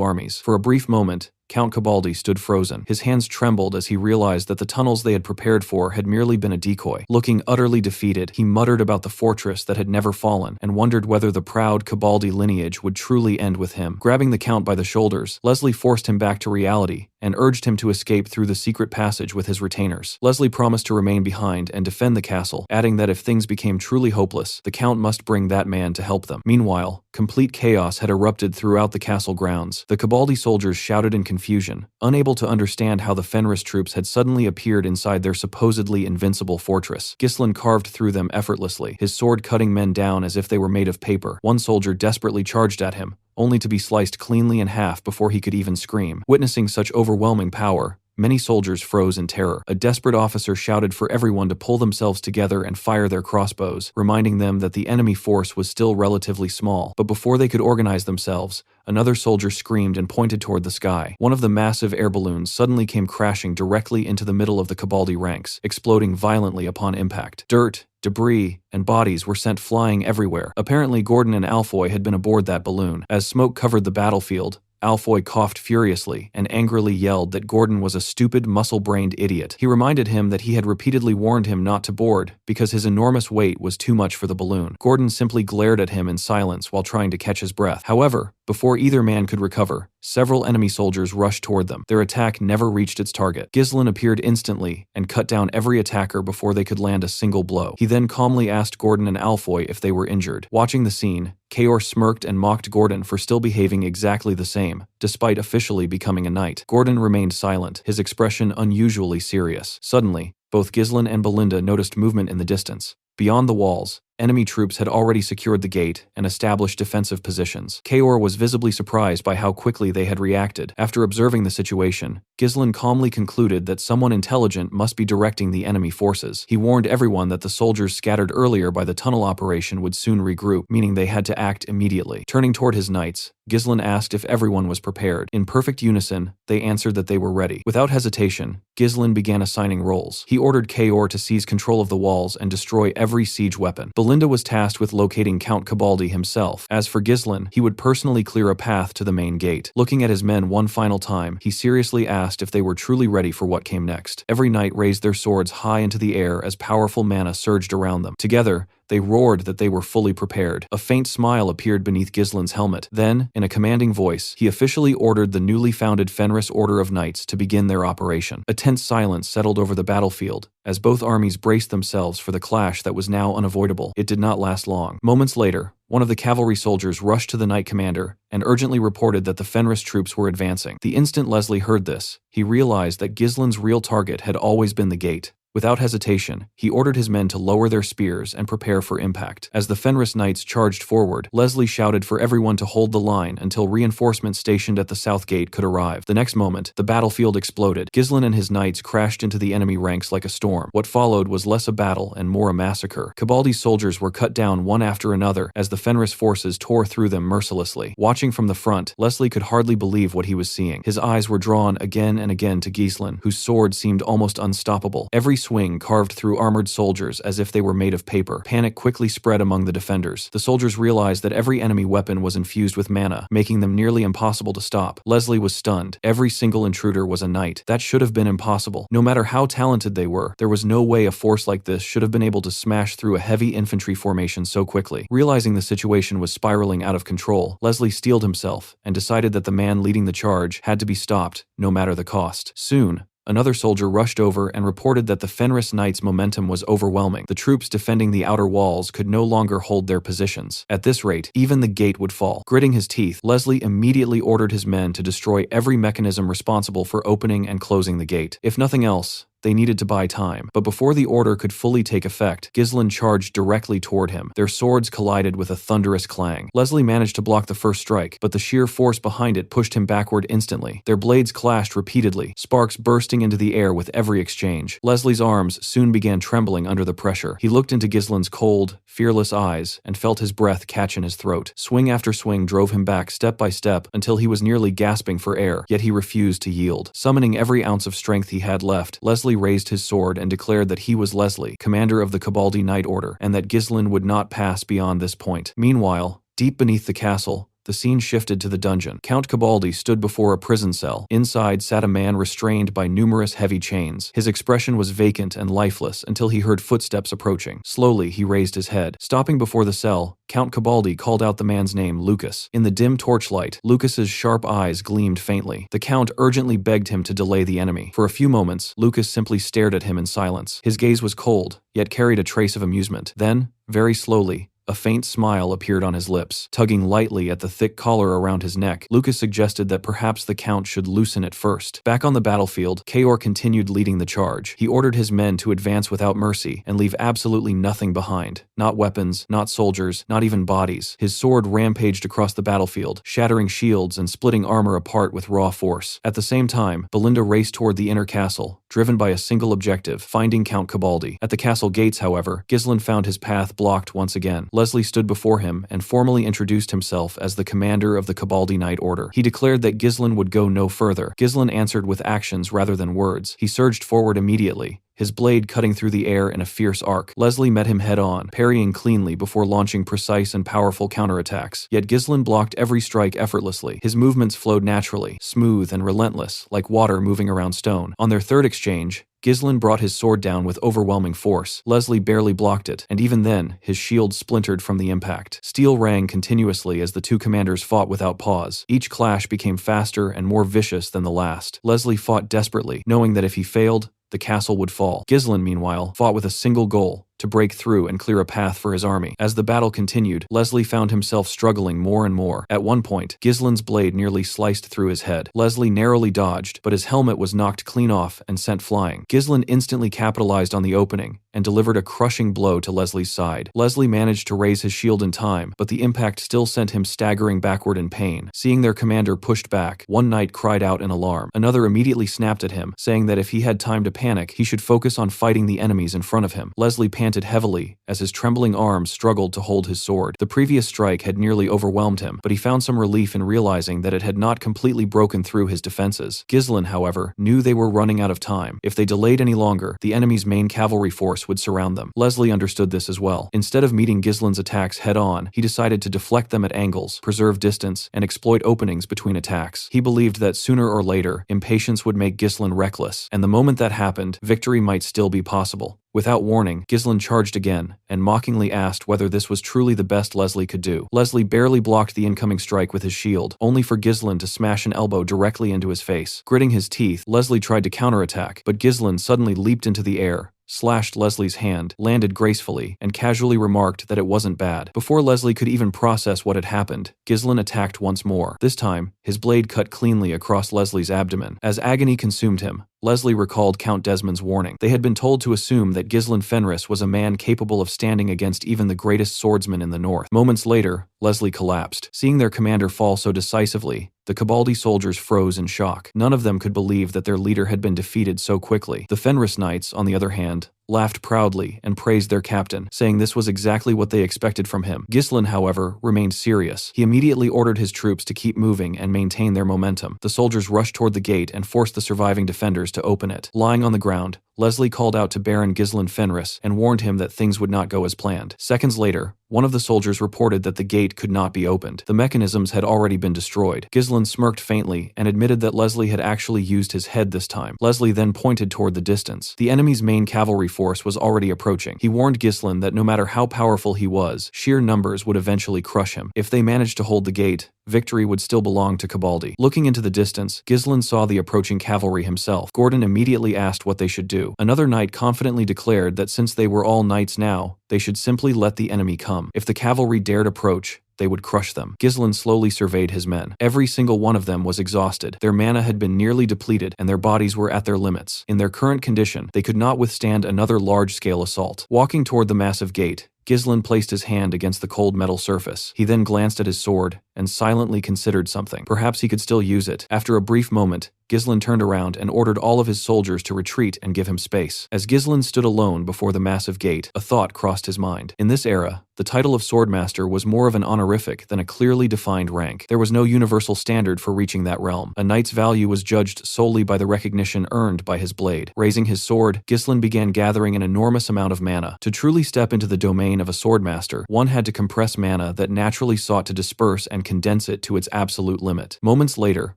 armies. For a brief moment, Count Cabaldi stood frozen. His hands trembled as he realized that the tunnels they had prepared for had merely been a decoy. Looking utterly defeated, he muttered about the fortress that had never fallen and wondered whether the proud Cabaldi lineage would truly end with him. Grabbing the Count by the shoulders, Leslie forced him back to reality and urged him to escape through the secret passage with his retainers. Leslie promised to remain behind and defend the castle, adding that if things became truly hopeless, the Count must bring that man to help them. Meanwhile, complete chaos had erupted throughout the castle grounds. The Cabaldi soldiers shouted in confusion, unable to understand how the Fenris troops had suddenly appeared inside their supposedly invincible fortress. Ghislain carved through them effortlessly, his sword cutting men down as if they were made of paper. One soldier desperately charged at him, only to be sliced cleanly in half before he could even scream. Witnessing such overwhelming power, many soldiers froze in terror. A desperate officer shouted for everyone to pull themselves together and fire their crossbows, reminding them that the enemy force was still relatively small. But before they could organize themselves, another soldier screamed and pointed toward the sky. One of the massive air balloons suddenly came crashing directly into the middle of the Cabaldi ranks, exploding violently upon impact. Dirt, debris, and bodies were sent flying everywhere. Apparently, Gordon and Alfoy had been aboard that balloon. As smoke covered the battlefield, Alfoy coughed furiously and angrily yelled that Gordon was a stupid, muscle-brained idiot. He reminded him that he had repeatedly warned him not to board because his enormous weight was too much for the balloon. Gordon simply glared at him in silence while trying to catch his breath. However, before either man could recover, several enemy soldiers rushed toward them. Their attack never reached its target. Ghislain appeared instantly and cut down every attacker before they could land a single blow. He then calmly asked Gordon and Alfoy if they were injured. Watching the scene, Kaor smirked and mocked Gordon for still behaving exactly the same, despite officially becoming a knight. Gordon remained silent, his expression unusually serious. Suddenly, both Ghislain and Belinda noticed movement in the distance. Beyond the walls, enemy troops had already secured the gate and established defensive positions. Kaor was visibly surprised by how quickly they had reacted. After observing the situation, Ghislain calmly concluded that someone intelligent must be directing the enemy forces. He warned everyone that the soldiers scattered earlier by the tunnel operation would soon regroup, meaning they had to act immediately. Turning toward his knights, Ghislain asked if everyone was prepared. In perfect unison, they answered that they were ready. Without hesitation, Ghislain began assigning roles. He ordered Kaor to seize control of the walls and destroy every siege weapon. Belinda was tasked with locating Count Cabaldi himself. As for Ghislain, he would personally clear a path to the main gate. Looking at his men one final time, he seriously asked if they were truly ready for what came next. Every knight raised their swords high into the air as powerful mana surged around them. Together, they roared that they were fully prepared. A faint smile appeared beneath Ghislain's helmet. Then, in a commanding voice, he officially ordered the newly founded Fenris Order of Knights to begin their operation. A tense silence settled over the battlefield as both armies braced themselves for the clash that was now unavoidable. It did not last long. Moments later, one of the cavalry soldiers rushed to the knight commander and urgently reported that the Fenris troops were advancing. The instant Leslie heard this, he realized that Ghislain's real target had always been the gate. Without hesitation, he ordered his men to lower their spears and prepare for impact. As the Fenris knights charged forward, Leslie shouted for everyone to hold the line until reinforcements stationed at the south gate could arrive. The next moment, the battlefield exploded. Ghislain and his knights crashed into the enemy ranks like a storm. What followed was less a battle and more a massacre. Cabaldi's soldiers were cut down one after another as the Fenris forces tore through them mercilessly. Watching from the front, Leslie could hardly believe what he was seeing. His eyes were drawn again and again to Ghislain, whose sword seemed almost unstoppable. Every swing carved through armored soldiers as if they were made of paper. Panic quickly spread among the defenders. The soldiers realized that every enemy weapon was infused with mana, making them nearly impossible to stop. Leslie was stunned. Every single intruder was a knight. That should have been impossible. No matter how talented they were, there was no way a force like this should have been able to smash through a heavy infantry formation so quickly. Realizing the situation was spiraling out of control, Leslie steeled himself and decided that the man leading the charge had to be stopped, no matter the cost. Soon, another soldier rushed over and reported that the Fenris Knights' momentum was overwhelming. The troops defending the outer walls could no longer hold their positions. At this rate, even the gate would fall. Gritting his teeth, Leslie immediately ordered his men to destroy every mechanism responsible for opening and closing the gate. If nothing else, they needed to buy time. But before the order could fully take effect, Ghislain charged directly toward him. Their swords collided with a thunderous clang. Leslie managed to block the first strike, but the sheer force behind it pushed him backward instantly. Their blades clashed repeatedly, sparks bursting into the air with every exchange. Leslie's arms soon began trembling under the pressure. He looked into Ghislain's cold, fearless eyes and felt his breath catch in his throat. Swing after swing drove him back step by step until he was nearly gasping for air, yet he refused to yield. Summoning every ounce of strength he had left, Leslie raised his sword and declared that he was Leslie, commander of the Cabaldi Knight Order, and that Ghislain would not pass beyond this point. Meanwhile, deep beneath the castle, the scene shifted to the dungeon. Count Cabaldi stood before a prison cell. Inside sat a man restrained by numerous heavy chains. His expression was vacant and lifeless until he heard footsteps approaching. Slowly, he raised his head. Stopping before the cell, Count Cabaldi called out the man's name, Lucas. In the dim torchlight, Lucas's sharp eyes gleamed faintly. The Count urgently begged him to delay the enemy. For a few moments, Lucas simply stared at him in silence. His gaze was cold, yet carried a trace of amusement. Then, very slowly, a faint smile appeared on his lips. Tugging lightly at the thick collar around his neck, Lucas suggested that perhaps the Count should loosen it first. Back on the battlefield, Kaor continued leading the charge. He ordered his men to advance without mercy and leave absolutely nothing behind. Not weapons, not soldiers, not even bodies. His sword rampaged across the battlefield, shattering shields and splitting armor apart with raw force. At the same time, Belinda raced toward the inner castle, driven by a single objective, finding Count Cabaldi. At the castle gates, however, Ghislain found his path blocked once again. Leslie stood before him and formally introduced himself as the commander of the Cabaldi Knight Order. He declared that Ghislain would go no further. Ghislain answered with actions rather than words. He surged forward immediately, his blade cutting through the air in a fierce arc. Leslie met him head-on, parrying cleanly before launching precise and powerful counterattacks. Yet Ghislain blocked every strike effortlessly. His movements flowed naturally, smooth and relentless, like water moving around stone. On their third exchange, Ghislain brought his sword down with overwhelming force. Leslie barely blocked it, and even then, his shield splintered from the impact. Steel rang continuously as the two commanders fought without pause. Each clash became faster and more vicious than the last. Leslie fought desperately, knowing that if he failed, the castle would fall. Ghislain, meanwhile, fought with a single goal: to break through and clear a path for his army. As the battle continued, Leslie found himself struggling more and more. At one point, Ghislain's blade nearly sliced through his head. Leslie narrowly dodged, but his helmet was knocked clean off and sent flying. Ghislain instantly capitalized on the opening and delivered a crushing blow to Leslie's side. Leslie managed to raise his shield in time, but the impact still sent him staggering backward in pain. Seeing their commander pushed back, one knight cried out in alarm. Another immediately snapped at him, saying that if he had time to panic, he should focus on fighting the enemies in front of him. Leslie panted heavily as his trembling arms struggled to hold his sword. The previous strike had nearly overwhelmed him, but he found some relief in realizing that it had not completely broken through his defenses. Ghislain, however, knew they were running out of time. If they delayed any longer, the enemy's main cavalry force would surround them. Leslie understood this as well. Instead of meeting Ghislain's attacks head-on, he decided to deflect them at angles, preserve distance, and exploit openings between attacks. He believed that sooner or later, impatience would make Ghislain reckless, and the moment that happened, victory might still be possible. Without warning, Ghislain charged again, and mockingly asked whether this was truly the best Leslie could do. Leslie barely blocked the incoming strike with his shield, only for Ghislain to smash an elbow directly into his face. Gritting his teeth, Leslie tried to counterattack, but Ghislain suddenly leaped into the air, slashed Leslie's hand, landed gracefully, and casually remarked that it wasn't bad. Before Leslie could even process what had happened, Ghislain attacked once more. This time, his blade cut cleanly across Leslie's abdomen. As agony consumed him, Leslie recalled Count Desmond's warning. They had been told to assume that Ghislain Fenris was a man capable of standing against even the greatest swordsman in the north. Moments later, Leslie collapsed. Seeing their commander fall so decisively, the Cabaldi soldiers froze in shock. None of them could believe that their leader had been defeated so quickly. The Fenris Knights, on the other hand, laughed proudly, and praised their captain, saying this was exactly what they expected from him. Ghislain, however, remained serious. He immediately ordered his troops to keep moving and maintain their momentum. The soldiers rushed toward the gate and forced the surviving defenders to open it. Lying on the ground, Leslie called out to Baron Ghislain Fenris and warned him that things would not go as planned. Seconds later, one of the soldiers reported that the gate could not be opened. The mechanisms had already been destroyed. Ghislain smirked faintly and admitted that Leslie had actually used his head this time. Leslie then pointed toward the distance. The enemy's main cavalry force was already approaching. He warned Ghislain that no matter how powerful he was, sheer numbers would eventually crush him. If they managed to hold the gate, victory would still belong to Cabaldi. Looking into the distance, Ghislain saw the approaching cavalry himself. Gordon immediately asked what they should do. Another knight confidently declared that since they were all knights now, they should simply let the enemy come. If the cavalry dared approach, they would crush them. Ghislain slowly surveyed his men. Every single one of them was exhausted. Their mana had been nearly depleted, and their bodies were at their limits. In their current condition, they could not withstand another large-scale assault. Walking toward the massive gate, Ghislain placed his hand against the cold metal surface. He then glanced at his sword and silently considered something. Perhaps he could still use it. After a brief moment, Ghislain turned around and ordered all of his soldiers to retreat and give him space. As Ghislain stood alone before the massive gate, a thought crossed his mind. In this era, the title of Swordmaster was more of an honorific than a clearly defined rank. There was no universal standard for reaching that realm. A knight's value was judged solely by the recognition earned by his blade. Raising his sword, Ghislain began gathering an enormous amount of mana. To truly step into the domain of a swordmaster, one had to compress mana that naturally sought to disperse and condense it to its absolute limit. Moments later,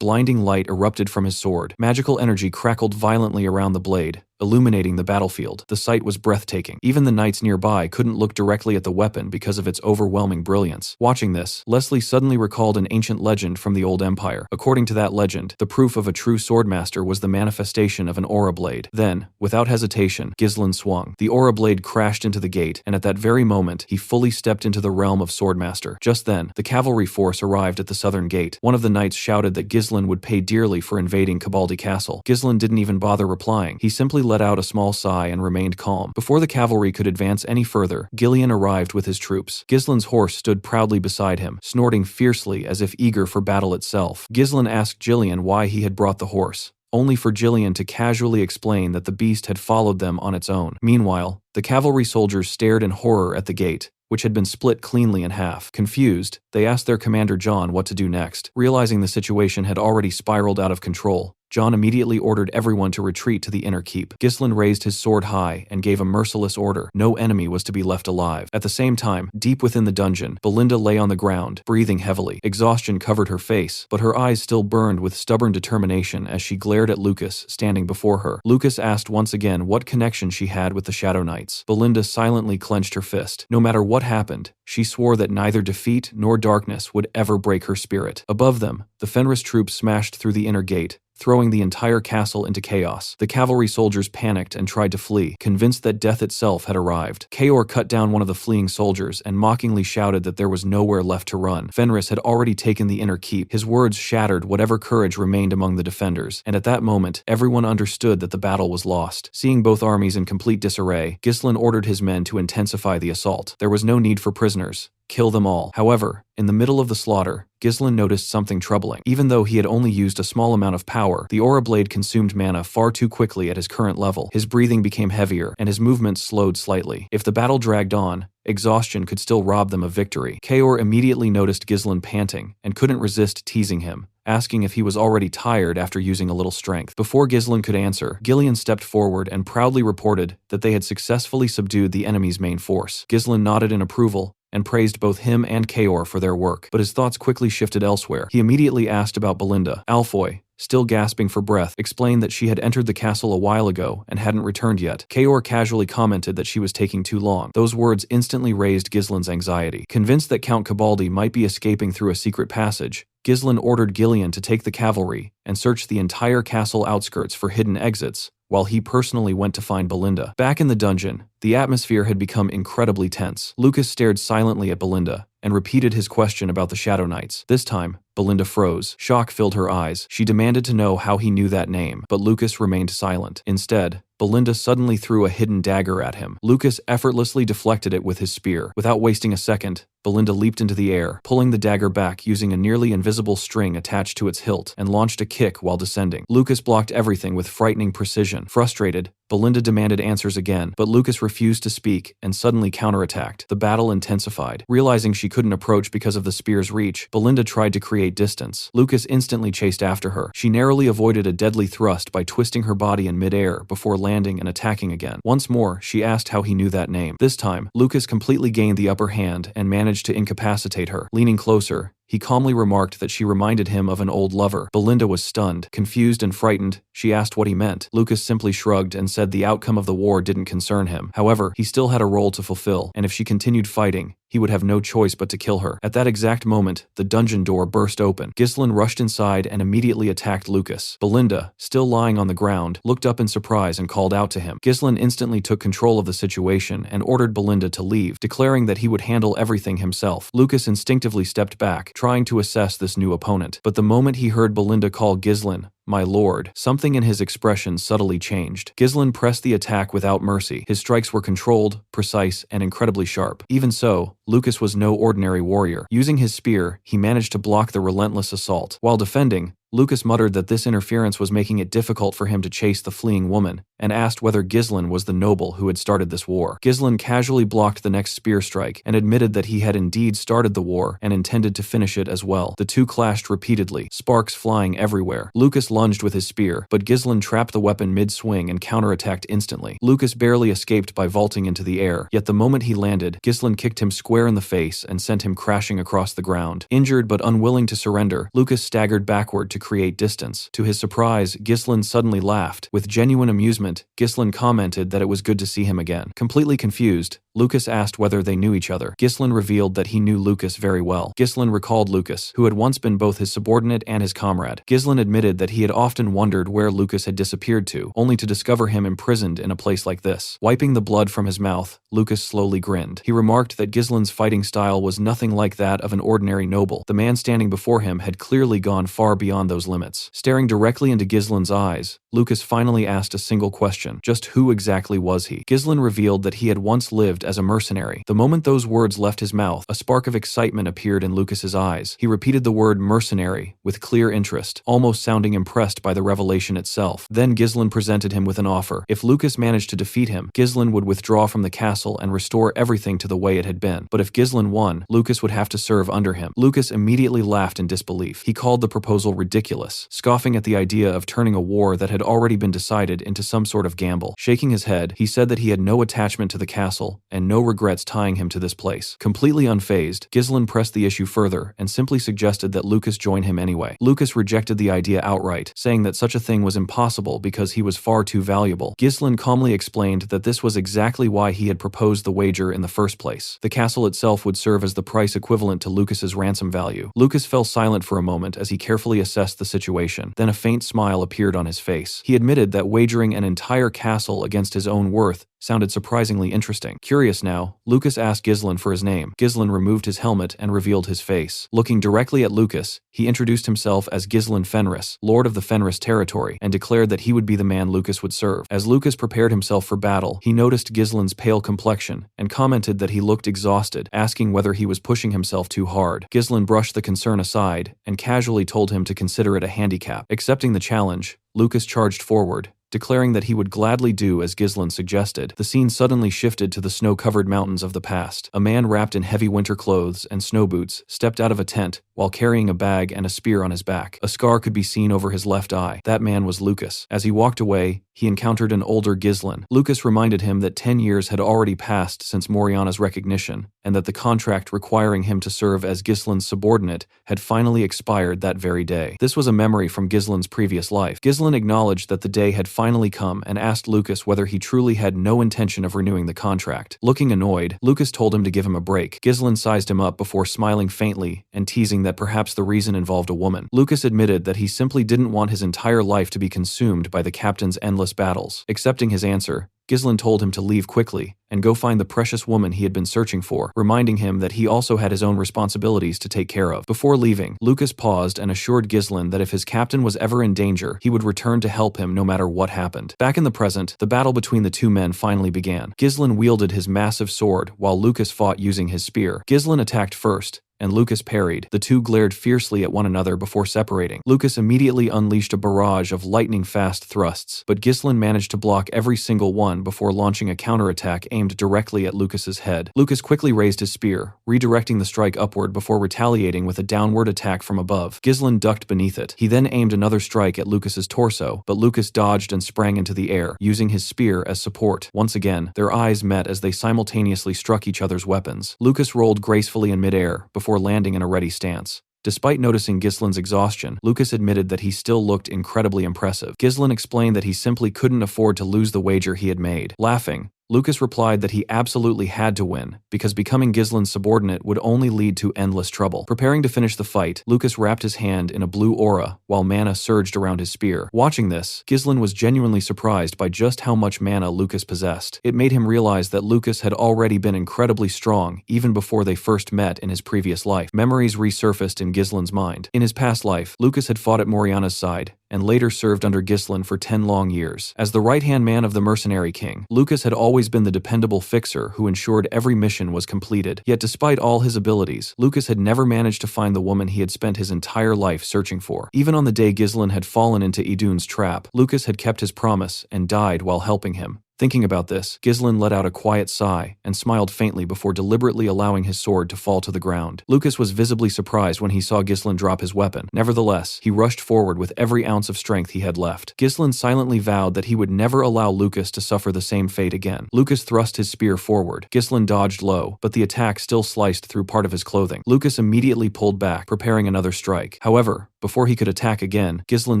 blinding light erupted from his sword. Magical energy crackled violently around the blade, illuminating the battlefield. The sight was breathtaking. Even the knights nearby couldn't look directly at the weapon because of its overwhelming brilliance. Watching this, Leslie suddenly recalled an ancient legend from the Old Empire. According to that legend, the proof of a true swordmaster was the manifestation of an aura blade. Then, without hesitation, Ghislain swung. The aura blade crashed into the gate, and at that very moment, he fully stepped into the realm of swordmaster. Just then, the cavalry force arrived at the southern gate. One of the knights shouted that Ghislain would pay dearly for invading Cabaldi Castle. Ghislain didn't even bother replying. He simply let out a small sigh and remained calm. Before the cavalry could advance any further, Gillian arrived with his troops. Ghislain's horse stood proudly beside him, snorting fiercely as if eager for battle itself. Ghislain asked Gillian why he had brought the horse, only for Gillian to casually explain that the beast had followed them on its own. Meanwhile, the cavalry soldiers stared in horror at the gate, which had been split cleanly in half. Confused, they asked their commander John what to do next. Realizing the situation had already spiraled out of control, John immediately ordered everyone to retreat to the inner keep. Ghislain raised his sword high and gave a merciless order. No enemy was to be left alive. At the same time, deep within the dungeon, Belinda lay on the ground, breathing heavily. Exhaustion covered her face, but her eyes still burned with stubborn determination as she glared at Lucas standing before her. Lucas asked once again what connection she had with the Shadow Knights. Belinda silently clenched her fist. No matter what happened, she swore that neither defeat nor darkness would ever break her spirit. Above them, the Fenris troops smashed through the inner gate, throwing the entire castle into chaos. The cavalry soldiers panicked and tried to flee, convinced that death itself had arrived. Kaor cut down one of the fleeing soldiers and mockingly shouted that there was nowhere left to run. Fenris had already taken the inner keep. His words shattered whatever courage remained among the defenders, and at that moment, everyone understood that the battle was lost. Seeing both armies in complete disarray, Ghislain ordered his men to intensify the assault. There was no need for prisoners. Kill them all. However, in the middle of the slaughter, Ghislain noticed something troubling. Even though he had only used a small amount of power, the aura blade consumed mana far too quickly at his current level. His breathing became heavier, and his movements slowed slightly. If the battle dragged on, exhaustion could still rob them of victory. Kaor immediately noticed Ghislain panting, and couldn't resist teasing him, asking if he was already tired after using a little strength. Before Ghislain could answer, Gillian stepped forward and proudly reported that they had successfully subdued the enemy's main force. Ghislain nodded in approval, and praised both him and Kaor for their work, but his thoughts quickly shifted elsewhere. He immediately asked about Belinda. Alfoy, still gasping for breath, explained that she had entered the castle a while ago and hadn't returned yet. Kaor casually commented that she was taking too long. Those words instantly raised Ghislain's anxiety. Convinced that Count Cabaldi might be escaping through a secret passage, Ghislain ordered Gillian to take the cavalry and search the entire castle outskirts for hidden exits, while he personally went to find Belinda. Back in the dungeon, the atmosphere had become incredibly tense. Lucas stared silently at Belinda and repeated his question about the Shadow Knights. This time, Belinda froze. Shock filled her eyes. She demanded to know how he knew that name, but Lucas remained silent. Instead, Belinda suddenly threw a hidden dagger at him. Lucas effortlessly deflected it with his spear. Without wasting a second, Belinda leaped into the air, pulling the dagger back using a nearly invisible string attached to its hilt, and launched a kick while descending. Lucas blocked everything with frightening precision. Frustrated, Belinda demanded answers again, but Lucas refused to speak and suddenly counterattacked. The battle intensified. Realizing she couldn't approach because of the spear's reach, Belinda tried to create distance. Lucas instantly chased after her. She narrowly avoided a deadly thrust by twisting her body in midair before landing and attacking again. Once more, she asked how he knew that name. This time, Lucas completely gained the upper hand and managed to incapacitate her. Leaning closer, he calmly remarked that she reminded him of an old lover. Belinda was stunned. Confused and frightened, she asked what he meant. Lucas simply shrugged and said the outcome of the war didn't concern him. However, he still had a role to fulfill, and if she continued fighting, he would have no choice but to kill her. At that exact moment, the dungeon door burst open. Ghislain rushed inside and immediately attacked Lucas. Belinda, still lying on the ground, looked up in surprise and called out to him. Ghislain instantly took control of the situation and ordered Belinda to leave, declaring that he would handle everything himself. Lucas instinctively stepped back, trying to assess this new opponent. But the moment he heard Belinda call Ghislain "my lord," something in his expression subtly changed. Ghislain pressed the attack without mercy. His strikes were controlled, precise, and incredibly sharp. Even so, Lucas was no ordinary warrior. Using his spear, he managed to block the relentless assault. While defending, Lucas muttered that this interference was making it difficult for him to chase the fleeing woman, and asked whether Ghislain was the noble who had started this war. Ghislain casually blocked the next spear strike and admitted that he had indeed started the war and intended to finish it as well. The two clashed repeatedly, sparks flying everywhere. Lucas lunged with his spear, but Ghislain trapped the weapon mid-swing and counterattacked instantly. Lucas barely escaped by vaulting into the air, yet the moment he landed, Ghislain kicked him square in the face and sent him crashing across the ground. Injured but unwilling to surrender, Lucas staggered backward to create distance. To his surprise, Ghislain suddenly laughed. With genuine amusement, Ghislain commented that it was good to see him again. Completely confused, Lucas asked whether they knew each other. Ghislain revealed that he knew Lucas very well. Ghislain recalled Lucas, who had once been both his subordinate and his comrade. Ghislain admitted that he had often wondered where Lucas had disappeared to, only to discover him imprisoned in a place like this. Wiping the blood from his mouth, Lucas slowly grinned. He remarked that Ghislain's fighting style was nothing like that of an ordinary noble. The man standing before him had clearly gone far beyond those limits. Staring directly into Ghislain's eyes, Lucas finally asked a single question. Just who exactly was he? Ghislain revealed that he had once lived as a mercenary. The moment those words left his mouth, a spark of excitement appeared in Lucas's eyes. He repeated the word mercenary with clear interest, almost sounding impressed by the revelation itself. Then Ghislain presented him with an offer. If Lucas managed to defeat him, Ghislain would withdraw from the castle and restore everything to the way it had been. But if Ghislain won, Lucas would have to serve under him. Lucas immediately laughed in disbelief. He called the proposal ridiculous, scoffing at the idea of turning a war that had already been decided into some sort of gamble. Shaking his head, he said that he had no attachment to the castle and no regrets tying him to this place. Completely unfazed, Ghislain pressed the issue further and simply suggested that Lucas join him anyway. Lucas rejected the idea outright, saying that such a thing was impossible because he was far too valuable. Ghislain calmly explained that this was exactly why he had proposed the wager in the first place. The castle itself would serve as the price equivalent to Lucas's ransom value. Lucas fell silent for a moment as he carefully assessed the situation. Then a faint smile appeared on his face. He admitted that wagering an entire castle against his own worth sounded surprisingly interesting. Curious now, Lucas asked Ghislain for his name. Ghislain removed his helmet and revealed his face. Looking directly at Lucas, he introduced himself as Ghislain Fenris, Lord of the Fenris territory, and declared that he would be the man Lucas would serve. As Lucas prepared himself for battle, he noticed Ghislain's pale complexion and commented that he looked exhausted, asking whether he was pushing himself too hard. Ghislain brushed the concern aside and casually told him to consider it a handicap. Accepting the challenge, Lucas charged forward, declaring that he would gladly do as Ghislain suggested. The scene suddenly shifted to the snow-covered mountains of the past. A man wrapped in heavy winter clothes and snow boots stepped out of a tent while carrying a bag and a spear on his back. A scar could be seen over his left eye. That man was Lucas. As he walked away, he encountered an older Ghislain. Lucas reminded him that 10 years had already passed since Moriana's recognition, and that the contract requiring him to serve as Ghislain's subordinate had finally expired that very day. This was a memory from Ghislain's previous life. Ghislain acknowledged that the day had finally come and asked Lucas whether he truly had no intention of renewing the contract. Looking annoyed, Lucas told him to give him a break. Ghislain sized him up before smiling faintly and teasing that that perhaps the reason involved a woman. Lucas admitted that he simply didn't want his entire life to be consumed by the captain's endless battles. Accepting his answer, Ghislain told him to leave quickly and go find the precious woman he had been searching for, reminding him that he also had his own responsibilities to take care of. Before leaving, Lucas paused and assured Ghislain that if his captain was ever in danger, he would return to help him no matter what happened. Back in the present, the battle between the two men finally began. Ghislain wielded his massive sword while Lucas fought using his spear. Ghislain attacked first, and Lucas parried. The two glared fiercely at one another before separating. Lucas immediately unleashed a barrage of lightning-fast thrusts, but Ghislain managed to block every single one before launching a counterattack aimed directly at Lucas's head. Lucas quickly raised his spear, redirecting the strike upward before retaliating with a downward attack from above. Ghislain ducked beneath it. He then aimed another strike at Lucas's torso, but Lucas dodged and sprang into the air, using his spear as support. Once again, their eyes met as they simultaneously struck each other's weapons. Lucas rolled gracefully in midair before landing in a ready stance. Despite noticing Ghislain's exhaustion, Lucas admitted that he still looked incredibly impressive. Ghislain explained that he simply couldn't afford to lose the wager he had made. Laughing, Lucas replied that he absolutely had to win, because becoming Ghislain's subordinate would only lead to endless trouble. Preparing to finish the fight, Lucas wrapped his hand in a blue aura, while mana surged around his spear. Watching this, Ghislain was genuinely surprised by just how much mana Lucas possessed. It made him realize that Lucas had already been incredibly strong, even before they first met in his previous life. Memories resurfaced in Ghislain's mind. In his past life, Lucas had fought at Moriana's side, and later served under Ghislain for 10 long years. As the right-hand man of the Mercenary King, Lucas had always been the dependable fixer who ensured every mission was completed. Yet despite all his abilities, Lucas had never managed to find the woman he had spent his entire life searching for. Even on the day Ghislain had fallen into Idun's trap, Lucas had kept his promise and died while helping him. Thinking about this, Ghislain let out a quiet sigh and smiled faintly before deliberately allowing his sword to fall to the ground. Lucas was visibly surprised when he saw Ghislain drop his weapon. Nevertheless, he rushed forward with every ounce of strength he had left. Ghislain silently vowed that he would never allow Lucas to suffer the same fate again. Lucas thrust his spear forward. Ghislain dodged low, but the attack still sliced through part of his clothing. Lucas immediately pulled back, preparing another strike. However, before he could attack again, Ghislain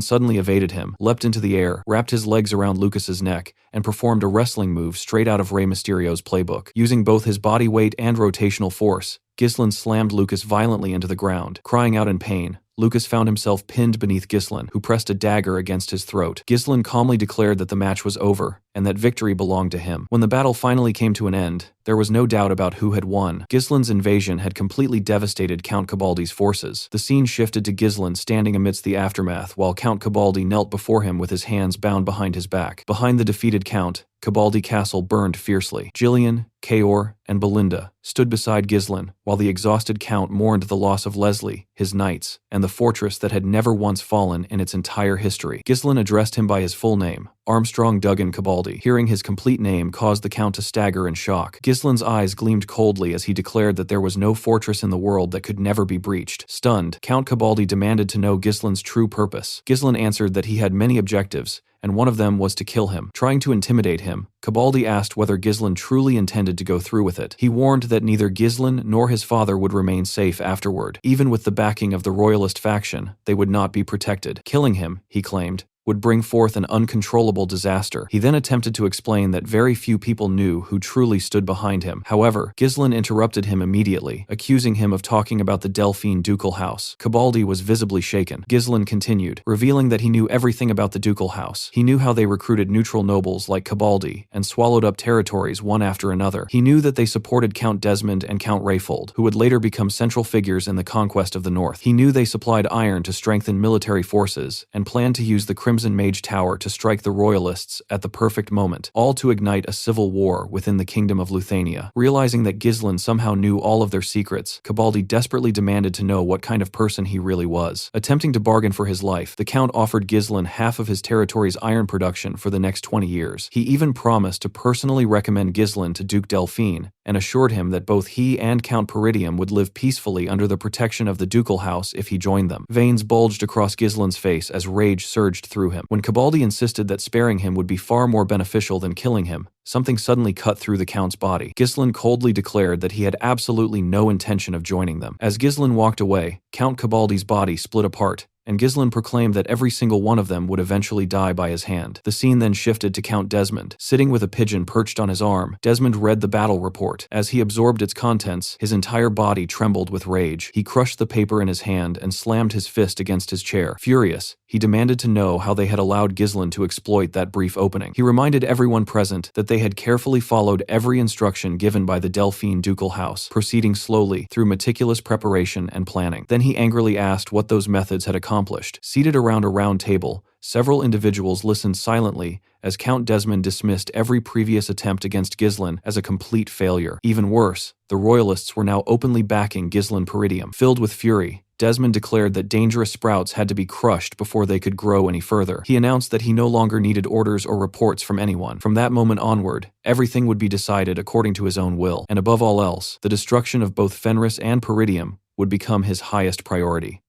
suddenly evaded him, leapt into the air, wrapped his legs around Lucas's neck, and performed a wrestling move straight out of Rey Mysterio's playbook. Using both his body weight and rotational force, Ghislain slammed Lucas violently into the ground. Crying out in pain, Lucas found himself pinned beneath Ghislain, who pressed a dagger against his throat. Ghislain calmly declared that the match was over, and that victory belonged to him. When the battle finally came to an end, there was no doubt about who had won. Ghislain's invasion had completely devastated Count Cabaldi's forces. The scene shifted to Ghislain standing amidst the aftermath while Count Cabaldi knelt before him with his hands bound behind his back. Behind the defeated Count, Cabaldi Castle burned fiercely. Jillian, Kaor, and Belinda stood beside Ghislain, while the exhausted Count mourned the loss of Leslie, his knights, and the fortress that had never once fallen in its entire history. Ghislain addressed him by his full name, Armstrong Duggan Cabaldi. Hearing his complete name caused the Count to stagger in shock. Ghislain's eyes gleamed coldly as he declared that there was no fortress in the world that could never be breached. Stunned, Count Cabaldi demanded to know Ghislain's true purpose. Ghislain answered that he had many objectives, and one of them was to kill him. Trying to intimidate him, Cabaldi asked whether Ghislain truly intended to go through with it. He warned that neither Ghislain nor his father would remain safe afterward. Even with the backing of the royalist faction, they would not be protected. Killing him, he claimed, would bring forth an uncontrollable disaster. He then attempted to explain that very few people knew who truly stood behind him. However, Ghislain interrupted him immediately, accusing him of talking about the Delphine ducal house. Cabaldi was visibly shaken. Ghislain continued, revealing that he knew everything about the ducal house. He knew how they recruited neutral nobles like Cabaldi and swallowed up territories one after another. He knew that they supported Count Desmond and Count Rayfold, who would later become central figures in the conquest of the North. He knew they supplied iron to strengthen military forces and planned to use the Crimson Mage Tower to strike the royalists at the perfect moment, all to ignite a civil war within the Kingdom of Luthania. Realizing that Ghislain somehow knew all of their secrets, Cabaldi desperately demanded to know what kind of person he really was. Attempting to bargain for his life, the Count offered Ghislain half of his territory's iron production for the next 20 years. He even promised to personally recommend Ghislain to Duke Delphine, and assured him that both he and Count Peridium would live peacefully under the protection of the ducal house if he joined them. Veins bulged across Ghislain's face as rage surged through him. When Cabaldi insisted that sparing him would be far more beneficial than killing him, something suddenly cut through the Count's body. Ghislain coldly declared that he had absolutely no intention of joining them. As Ghislain walked away, Count Cabaldi's body split apart, and Ghislain proclaimed that every single one of them would eventually die by his hand. The scene then shifted to Count Desmond. Sitting with a pigeon perched on his arm, Desmond read the battle report. As he absorbed its contents, his entire body trembled with rage. He crushed the paper in his hand and slammed his fist against his chair. Furious, he demanded to know how they had allowed Ghislain to exploit that brief opening. He reminded everyone present that they had carefully followed every instruction given by the Delphine ducal house, proceeding slowly through meticulous preparation and planning. Then he angrily asked what those methods had accomplished. Seated around a round table, several individuals listened silently as Count Desmond dismissed every previous attempt against Ghislain as a complete failure. Even worse, the royalists were now openly backing Ghislain Peridium. Filled with fury, Desmond declared that dangerous sprouts had to be crushed before they could grow any further. He announced that he no longer needed orders or reports from anyone. From that moment onward, everything would be decided according to his own will, and above all else, the destruction of both Fenris and Peridium would become his highest priority.